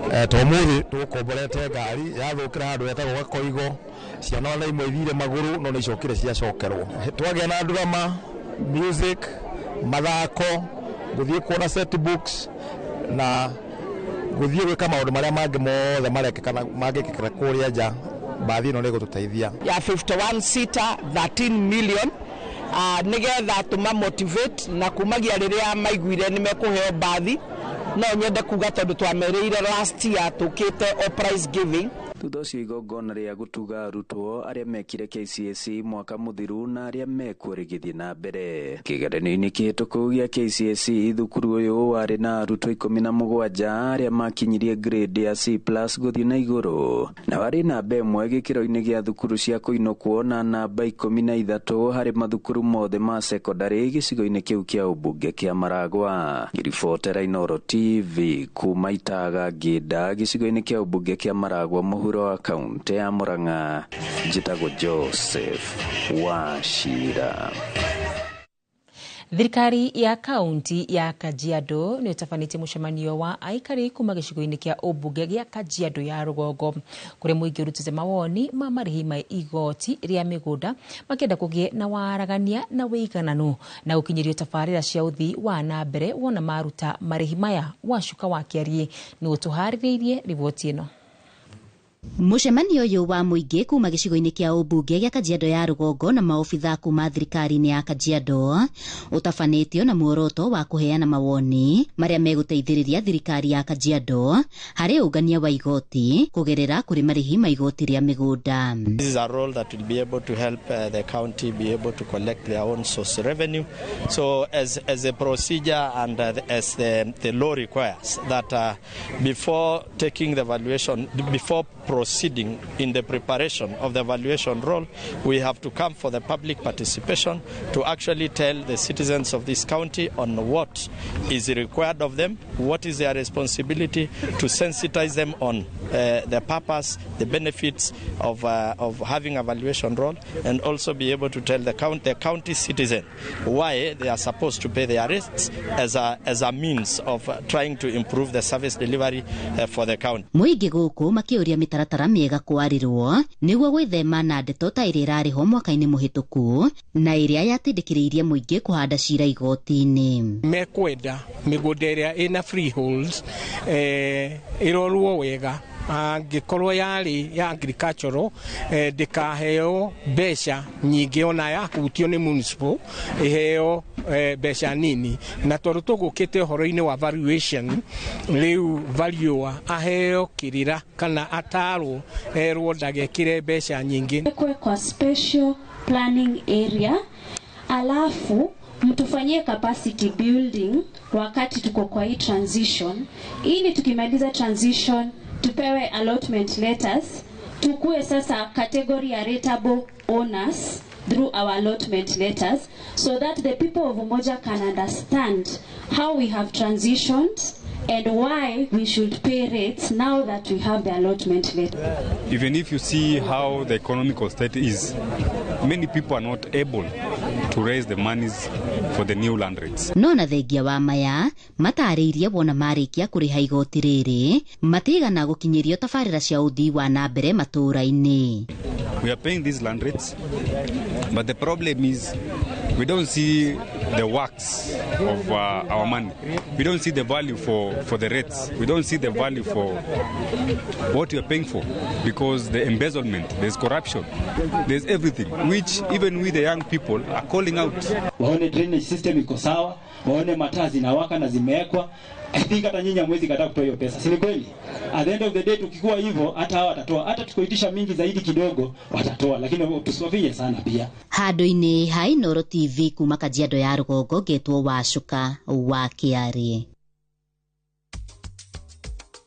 Tũmũthĩ tũkomborete ngari yathũkĩra handũ hetagwo Gakoigo, ciana na imwe ithire magũrũ no nĩ icokire ciacokerwo. Twagĩa na drama, music, mathako, gũthiĩ kuona set books na gũthiĩ gwĩka maũndũ marĩa mangĩ mothe mangĩkĩka kũrĩa nja. Mbathi ĩno nĩ gũtũteithia ya 51 seater 13 million nĩgetha tũma motivate na kumagia rĩrĩa maiguire nĩ mekũheo mbathi. No nyende kuga tondũ twamerĩire last year tũkĩte o prize giving. Thutha ũcio igongona rĩa gũtuga arutwo arĩa mekire KCSE mwaka mũthiru na arĩa mekuo rĩgĩthiĩ na mbere. Kĩgeranio-inĩ kĩhĩtũku gĩa KCSE thukuru ũyũ warĩ na arutwo 17 arĩa makinyirie grade ya C+ gũthiĩ na igũrũ, na warĩ namba ĩmwe gĩkĩro-inĩ gĩa thukuru cia kũinũkwo na namba 13 harĩ mathukuru mothe ma secondary gĩcigo-inĩ kĩu kĩa ũmbunge kĩa Maragwa. Ngĩribotera Inooro TV kuma Itaga Gĩnda gĩcigo-inĩ kĩa ũmbunge kĩa Maragwa mũhuro wa kaunti ya Mũrang'a, njĩtagwo Joseph Wachira. Thirikari ya kaunti ya Kajiado nĩ ĩtabanĩtie mũcemanio wa aikari kuma gĩcigo-inĩ kĩa ũmbunge gĩa Kajiado ya rũgongo, kũrĩa mũingĩ ũrutĩte mawoni ma marĩhi ma igoti rĩa mĩgũnda makĩenda kũgĩe na waragania na wĩigananu na gũkinyĩrio tabarĩra cia ũthii wa na mbere wona maruta marĩhi maya. Wacuka wa Kĩarie nĩ ũtũharĩrĩirie riboti ĩno. Mũcemanio ũyũ wa mũingĩ kuma gĩcigo-inĩ kĩa ũmbunge gĩa Kajiado ya rũgongo na maobitha kuma thirikari-inĩ ya Kajiado ũtabanĩtio na muoroto wa kũheana mawoni marĩa megũteithĩrĩria thirikari ya Kajiado harĩ ũngania wa igoti kũgerera kũrĩ marĩhi ma igoti rĩa mĩgũnda. This is a role that will be able to help the county be able to collect their own source revenue. So as a procedure and as the law requires that before taking the valuation, before proceeding in the preparation of the evaluation role, we have to come for the public participation to actually tell the citizens of this county on what is required of them, what is their responsibility, to sensitize them on the purpose, the benefits of having a evaluation role, and also be able to tell the county citizen why they are supposed to pay their rates as a means of trying to improve the service delivery for the county. Muingi guku makiuria mitaratara miega kwarirwo niguo gwithema na ndeto ta iria irariho mwaka-ini muhituku na iria yatindikiriirie muingi kuhanda cira igoti-ini. Mekwenda migunda iria ina freeholds irorwo wega angikorwo yari ya agricultural ndikaheo mbeca nyingi ona yahutio ni municipal iheo mbeca nini na tondu tugukite horo-ini wa valuation riu value aheo kirira kana atarwo erwo ndagekire mbeca nyingi kwa special planning area, alafu mtufanyie capacity building wakati tuko kwa hii transition, ili tukimaliza transition tupewe allotment letters, tukue sasa category ya rateable owners through our allotment letters, so that the people of Umoja can understand how we have transitioned and why we should pay rates now that we have the allotment letter. Even if you see how the economical state is, many people are not able to raise the monies for the new land rates. No na thengia wa maya matariirie wona marikia kuriha igoti riri matigana gukinyirio tabarira cia uthii wa na mbere matura-ini. We are paying these land rates, but the problem is we don't see the works of our money. We don't see the value for the rates. We don't see the value for what we are paying for, because the embezzlement, there's corruption, there's everything, which even we the young people are calling out. Waone drainage system iko sawa, waone mataa zinawaka na zimewekwa. I think hata nyinyi hamwezi kataa kutoa hiyo pesa, si ni kweli? At the end of the day tukikuwa hivyo hata hao watatoa, hata tukoitisha mingi zaidi kidogo watatoa, lakini tusiwafie sana pia. Hado-ini hai Noro TV kuma Kajiado ya Rugongo getwo Wacuka wa Kiari.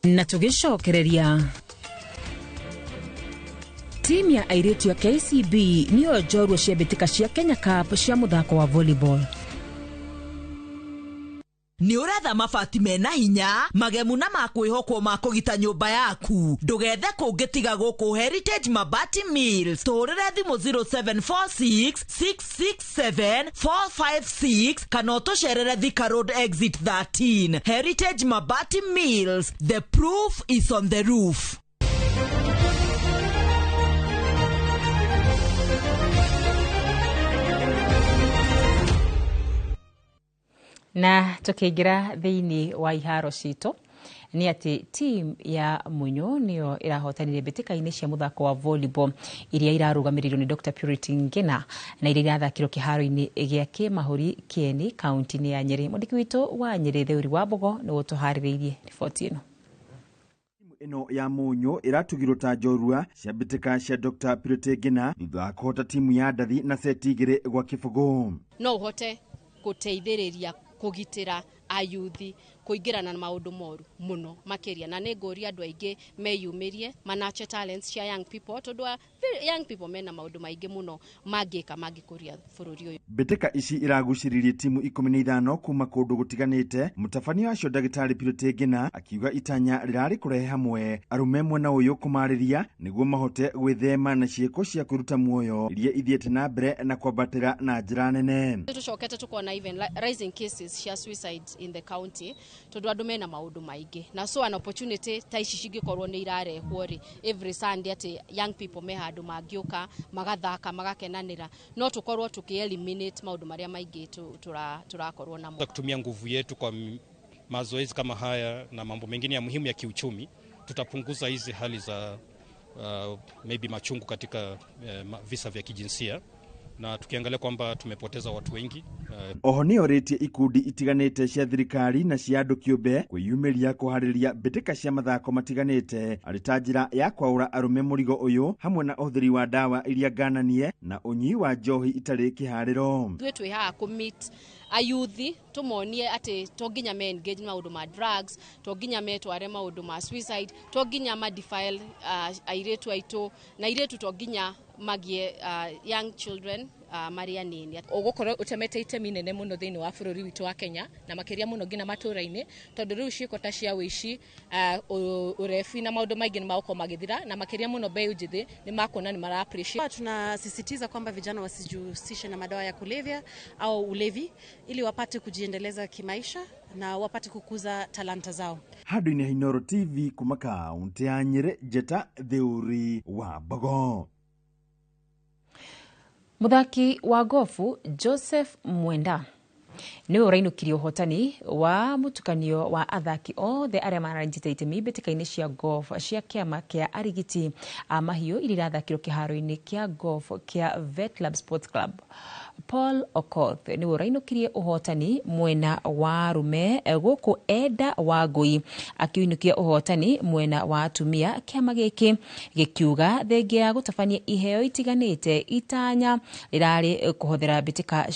Na tugicokereria timu ya airĩtu ya KCB niyo njorua cia mbĩtĩka cia Kenya Cup cia muthako wa volleyball. Ni uretha mabati mena hinya magemu na makwihokwo ma kugita nyumba yaku ndugethe kungitiga guku Heritage Mabati Mills turire thimu 0746 667 456 kana utucerere Thika Road exit 13. Heritage Mabati Mills, the proof is on the roof. Na tukiingira thiini wa iharo cito ni ati team ya Munyo niyo irahotanire mbĩtĩka-inĩ cia muthako wa volleyball iria irarũgamĩrĩirwo ni Dr. Purity Ngina na iria irathakirwo kĩharo-inĩ gĩa Kĩmahũri Kieni kaunti-inĩ ya Nyeri. Mwandĩki witũ wa Nyeri Theuri wa Mbogo nĩ gũtũharĩrĩirie riboti ĩno. Ino ya Munyo iratugirwo ta njorua cia mbĩtĩka cia Dr. Purity Ngina thutha wa kũhota timu ya Ndathi na seti 2 gwa kĩbũgũ. No uhote guteithĩrĩria kugitira ayuthi kuingirana na maundu moru muno makiria na nĩngũria andu aingi meyumirie manache talents cia young people tondu young people mena maundu maingi muno mangika mangikuria bururi uyu. Mbĩtĩka ici iragucĩrĩirie timu 15 kuma kũndũ gũtiganĩte. Mũtabania wacio Dagĩtarĩ Purity Ngina akiuga itanya rĩrarĩ kũrehe hamwe arume mwena ũyũ kũmarĩria nĩguo mahote gwĩthema na ciĩko cia kũruta muoyo iria ithiĩte na mbere na kwambatĩra na njĩra nene. Tucokete tukona even rising cases cia suicide in the county tondu andu mena maundu maingi na so an opportunity ta ici cingikorwo ni irarehwo ri every Sunday ati young people me handu mangiuka magathaka magakenanira no tukorwo tukieliminate maundu maria maingi turakorwo namo kutumia nguvu yetu kwa mazoezi kama haya na mambo mengine ya muhimu ya kiuchumi. Tutapunguza hizi hali za maybe machungu katika visa vya kijinsia na tukiangalia kwamba tumepoteza watu wengi. Oho nĩ orĩtie ikundi itiganĩte cia thirikari na cia andũ kĩũmbe kwĩyumĩria kũharĩria mbĩtĩka cia mathako matiganĩte arĩ ta njĩra ya kwaũra arũme mũrigo ũyũ hamwe na ũhũthĩri wa ndawa iria ngananie na ũnyui wa njohi itarĩ kĩharĩro. Twĩ haha kũmeet ayuthi tumonie ati toginya me engage maundu ma drugs, toginya me tware maundu ma suicide, toginya ma defile airetu aitu na iretu toginya magie young children maria nini. Ugukorwo utemete itemi nene muno thiini wa bururi witu wa Kenya na makiria muno ngina matura-ini tondu riu ciiko ta cia wici urefi na maundu maingi ni mauko magithira na makiria muno mbeu njithi ni makuona ni mara appreciate. Tunasisitiza kwamba vijana wasijihusishe na madawa ya kulevya au ulevi ili wapate kujiendeleza kimaisha na wapate kukuza talanta zao. Handũ-inĩ Inooro TV kuma kaunti ya Nyeri, Njeta Theuri wa Bogo. Muthaki wa gofu Joseph Mwenda niwe urainukirie uhotani wa mutukanio wa athaki othe aria maranyite itemi mbĩtĩka-inĩ cia golf cia kiama kia arigiti a mahiũ iria irathakirwo kiharo-inĩ kia golf kia Vet Club Sports Club. Paul Okoth niwe urainukirie uhotani mwena wa arume guku Eda Wangui akiunukia uhotani mwena wa atumia. Kiama giki gikiuga thengia ya gutabania iheo itiganite itanya rirari kuhothera mbĩtĩka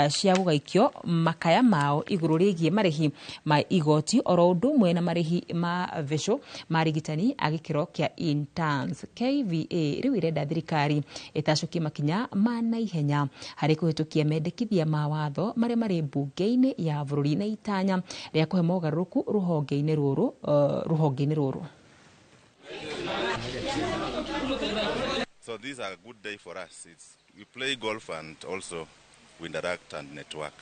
cia gugaikio makaya mao iguru rigie marihi ma igoti oro undu mwena marihi ma vesho marigitani agikiro kia interns. KVA riu irenda thirikari itacokie makinya ma naihenya hari kuhitukia mendekithia ma watho maria mari bunge-ini ya bururi na itanya ria kuhe mogaruku ruhonge-ini ruru. So these are a good day for us. We play golf and also we interact and network.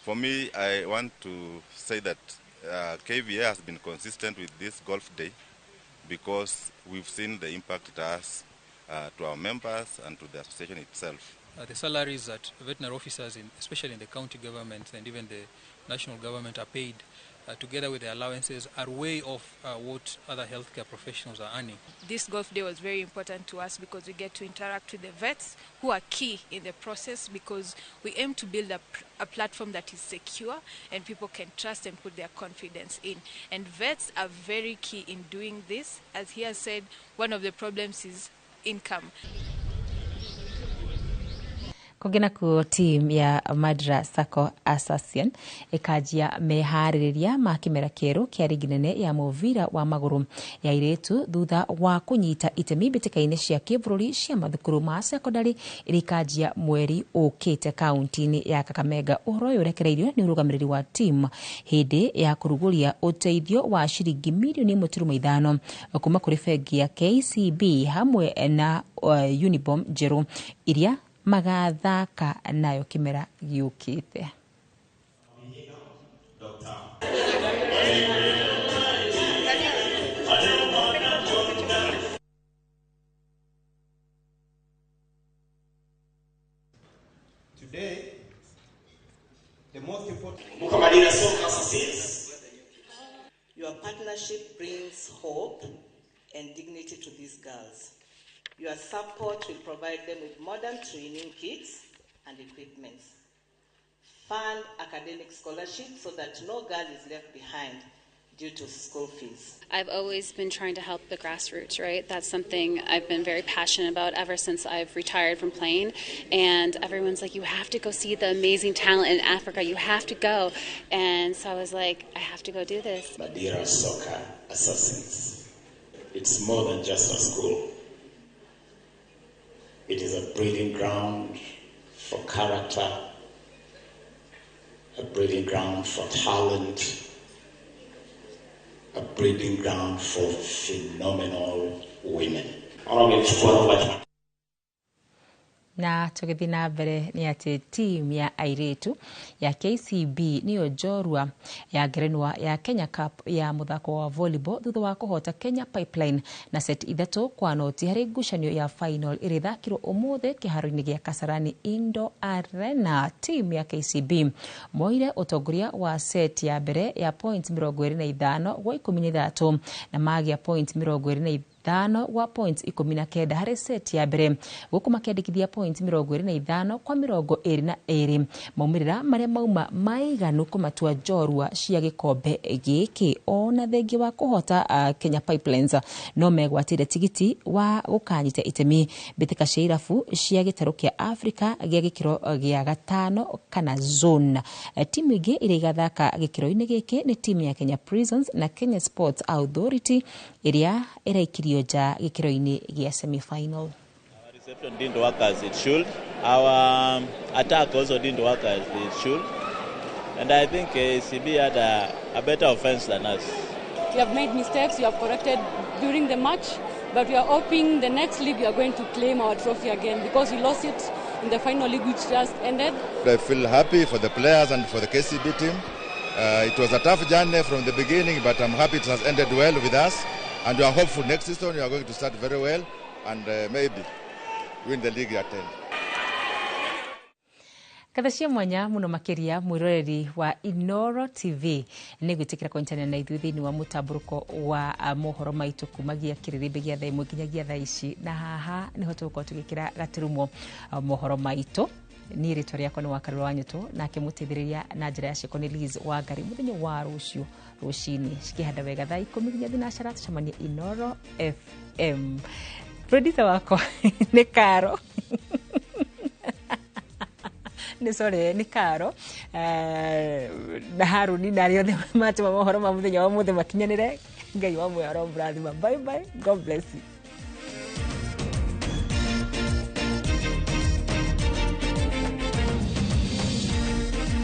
For me, I want to say that KVA has been consistent with this golf day because we've seen the impact it has to our members and to the association itself. The salaries that veterinary officers, especially in the county government and even the national government, are paid together with the allowances are way off what other healthcare professionals are earning. This golf day was very important to us because we get to interact with the vets who are key in the process because we aim to build a platform that is secure and people can trust and put their confidence in. And vets are very key in doing this. As he has said, one of the problems is income. Kugena ku team ya Madra Sacco Association ikajia mehaririria ma kimera keru kia riginene ya movira wa maguru ya iretu thutha wa kunyita itemi mbĩtĩka-inĩ cia kĩbũrũri cia mathukuru ma secondary irikajia mweri ukite kaunti-inĩ ya Kakamega. Ũhoro ũyũ ũrekereirio nĩ ũrũgamĩrĩri wa team hĩndĩ ya kuruguria ũteithio wa ciringi milioni 1.5 kuma kũrĩ bengi ya KCB hamwe na Unibom Jeru iria magathaka nayo kimera giukite. Today, the most important Mukamadira Soccer says, your partnership brings hope and dignity to these girls. Your support will provide them with modern training kits and equipment. Fund academic scholarships so that no girl is left behind due to school fees. I've always been trying to help the grassroots, right? That's something I've been very passionate about ever since I've retired from playing. And everyone's like, you have to go see the amazing talent in Africa. You have to go. And so I was like, I have to go do this. Madira Soccer Assassins. It's more than just a school. It is a breeding ground for character, a breeding ground for talent, a breeding ground for phenomenal women. Na tugithi na mbere ni ati team ya airetu ya KCB niyo njorua ya ngerenwa ya Kenya Cup ya muthako wa volleyball thutha wa kuhota Kenya Pipeline na set 3 kwa noti hari ngucanio ya final irithakirwo umuthe kiharo-ini gia Kasarani Indo Arena. Team ya KCB moire utongoria wa set ya mbere ya point 25 gwa 13 na magia point 25 5 gwa points 19 harĩ set ya mbere, gũkũ makĩandĩkithia points 25 kwa 22. Maumĩrĩra marĩa mauma maiganu kũmatua njorua cia gĩkombe gĩkĩ, ona thengi wa kũhota Kenya Pipelines no megwatĩre tigiti wa gũkanyita itemi mbĩtĩka cia irabu cia gĩtarũ kĩa Africa gĩa gĩkĩro gĩa 5 kana zone. Timu ingĩ iria igathaka gĩkĩro-inĩ gĩkĩ nĩ timu ya Kenya Prisons na Kenya Sports Authority iria ĩraikirio nja gĩkĩro-inĩ gĩa semi-final. Reception didn't work as it should. Our attack also didn't work as it should. And I think CB had a better offense than us. We have made mistakes, we have corrected during the match, but we are hoping the next league we are going to claim our trophy again because we lost it in the final league which just ended. I feel happy for the players and for the KCB team. It was a tough journey from the beginning, but I'm happy it has ended well with us. And we are hopeful next season we are going to start very well and maybe win the league at end. Katha cia mwanya muno makiria mwiroreri wa Inoro TV nĩ gwĩtĩkĩra kũnyitana na ithuĩ thĩinĩ wa mũtambũrũko wa mohoro maitũ kumagia kĩrĩrĩmbĩ gĩa thaa 1 nginyagia thaa ici, na haha nĩho tũgũkorwo tũgĩkĩra gaturumo mohoro maitũ. Niĩ rĩtwa rĩakwa nĩ Wakarũra Wanyũtũ, nake mũteithĩrĩria na njĩra ya ciĩko nĩ Liz Wangari. Mũthenya wa rũciũ rũcinĩ cikĩhanda wega thaa 10 nginya thinacara tũcemanie Inoro FM. Producer wako nĩ Karo nĩ Karo na Haruni na arĩa othe matũma mohoro ma mũthenya wa mũthenya makinyanĩre. Ngai wa mwĩharo mũrathima. Bye bye, God bless you.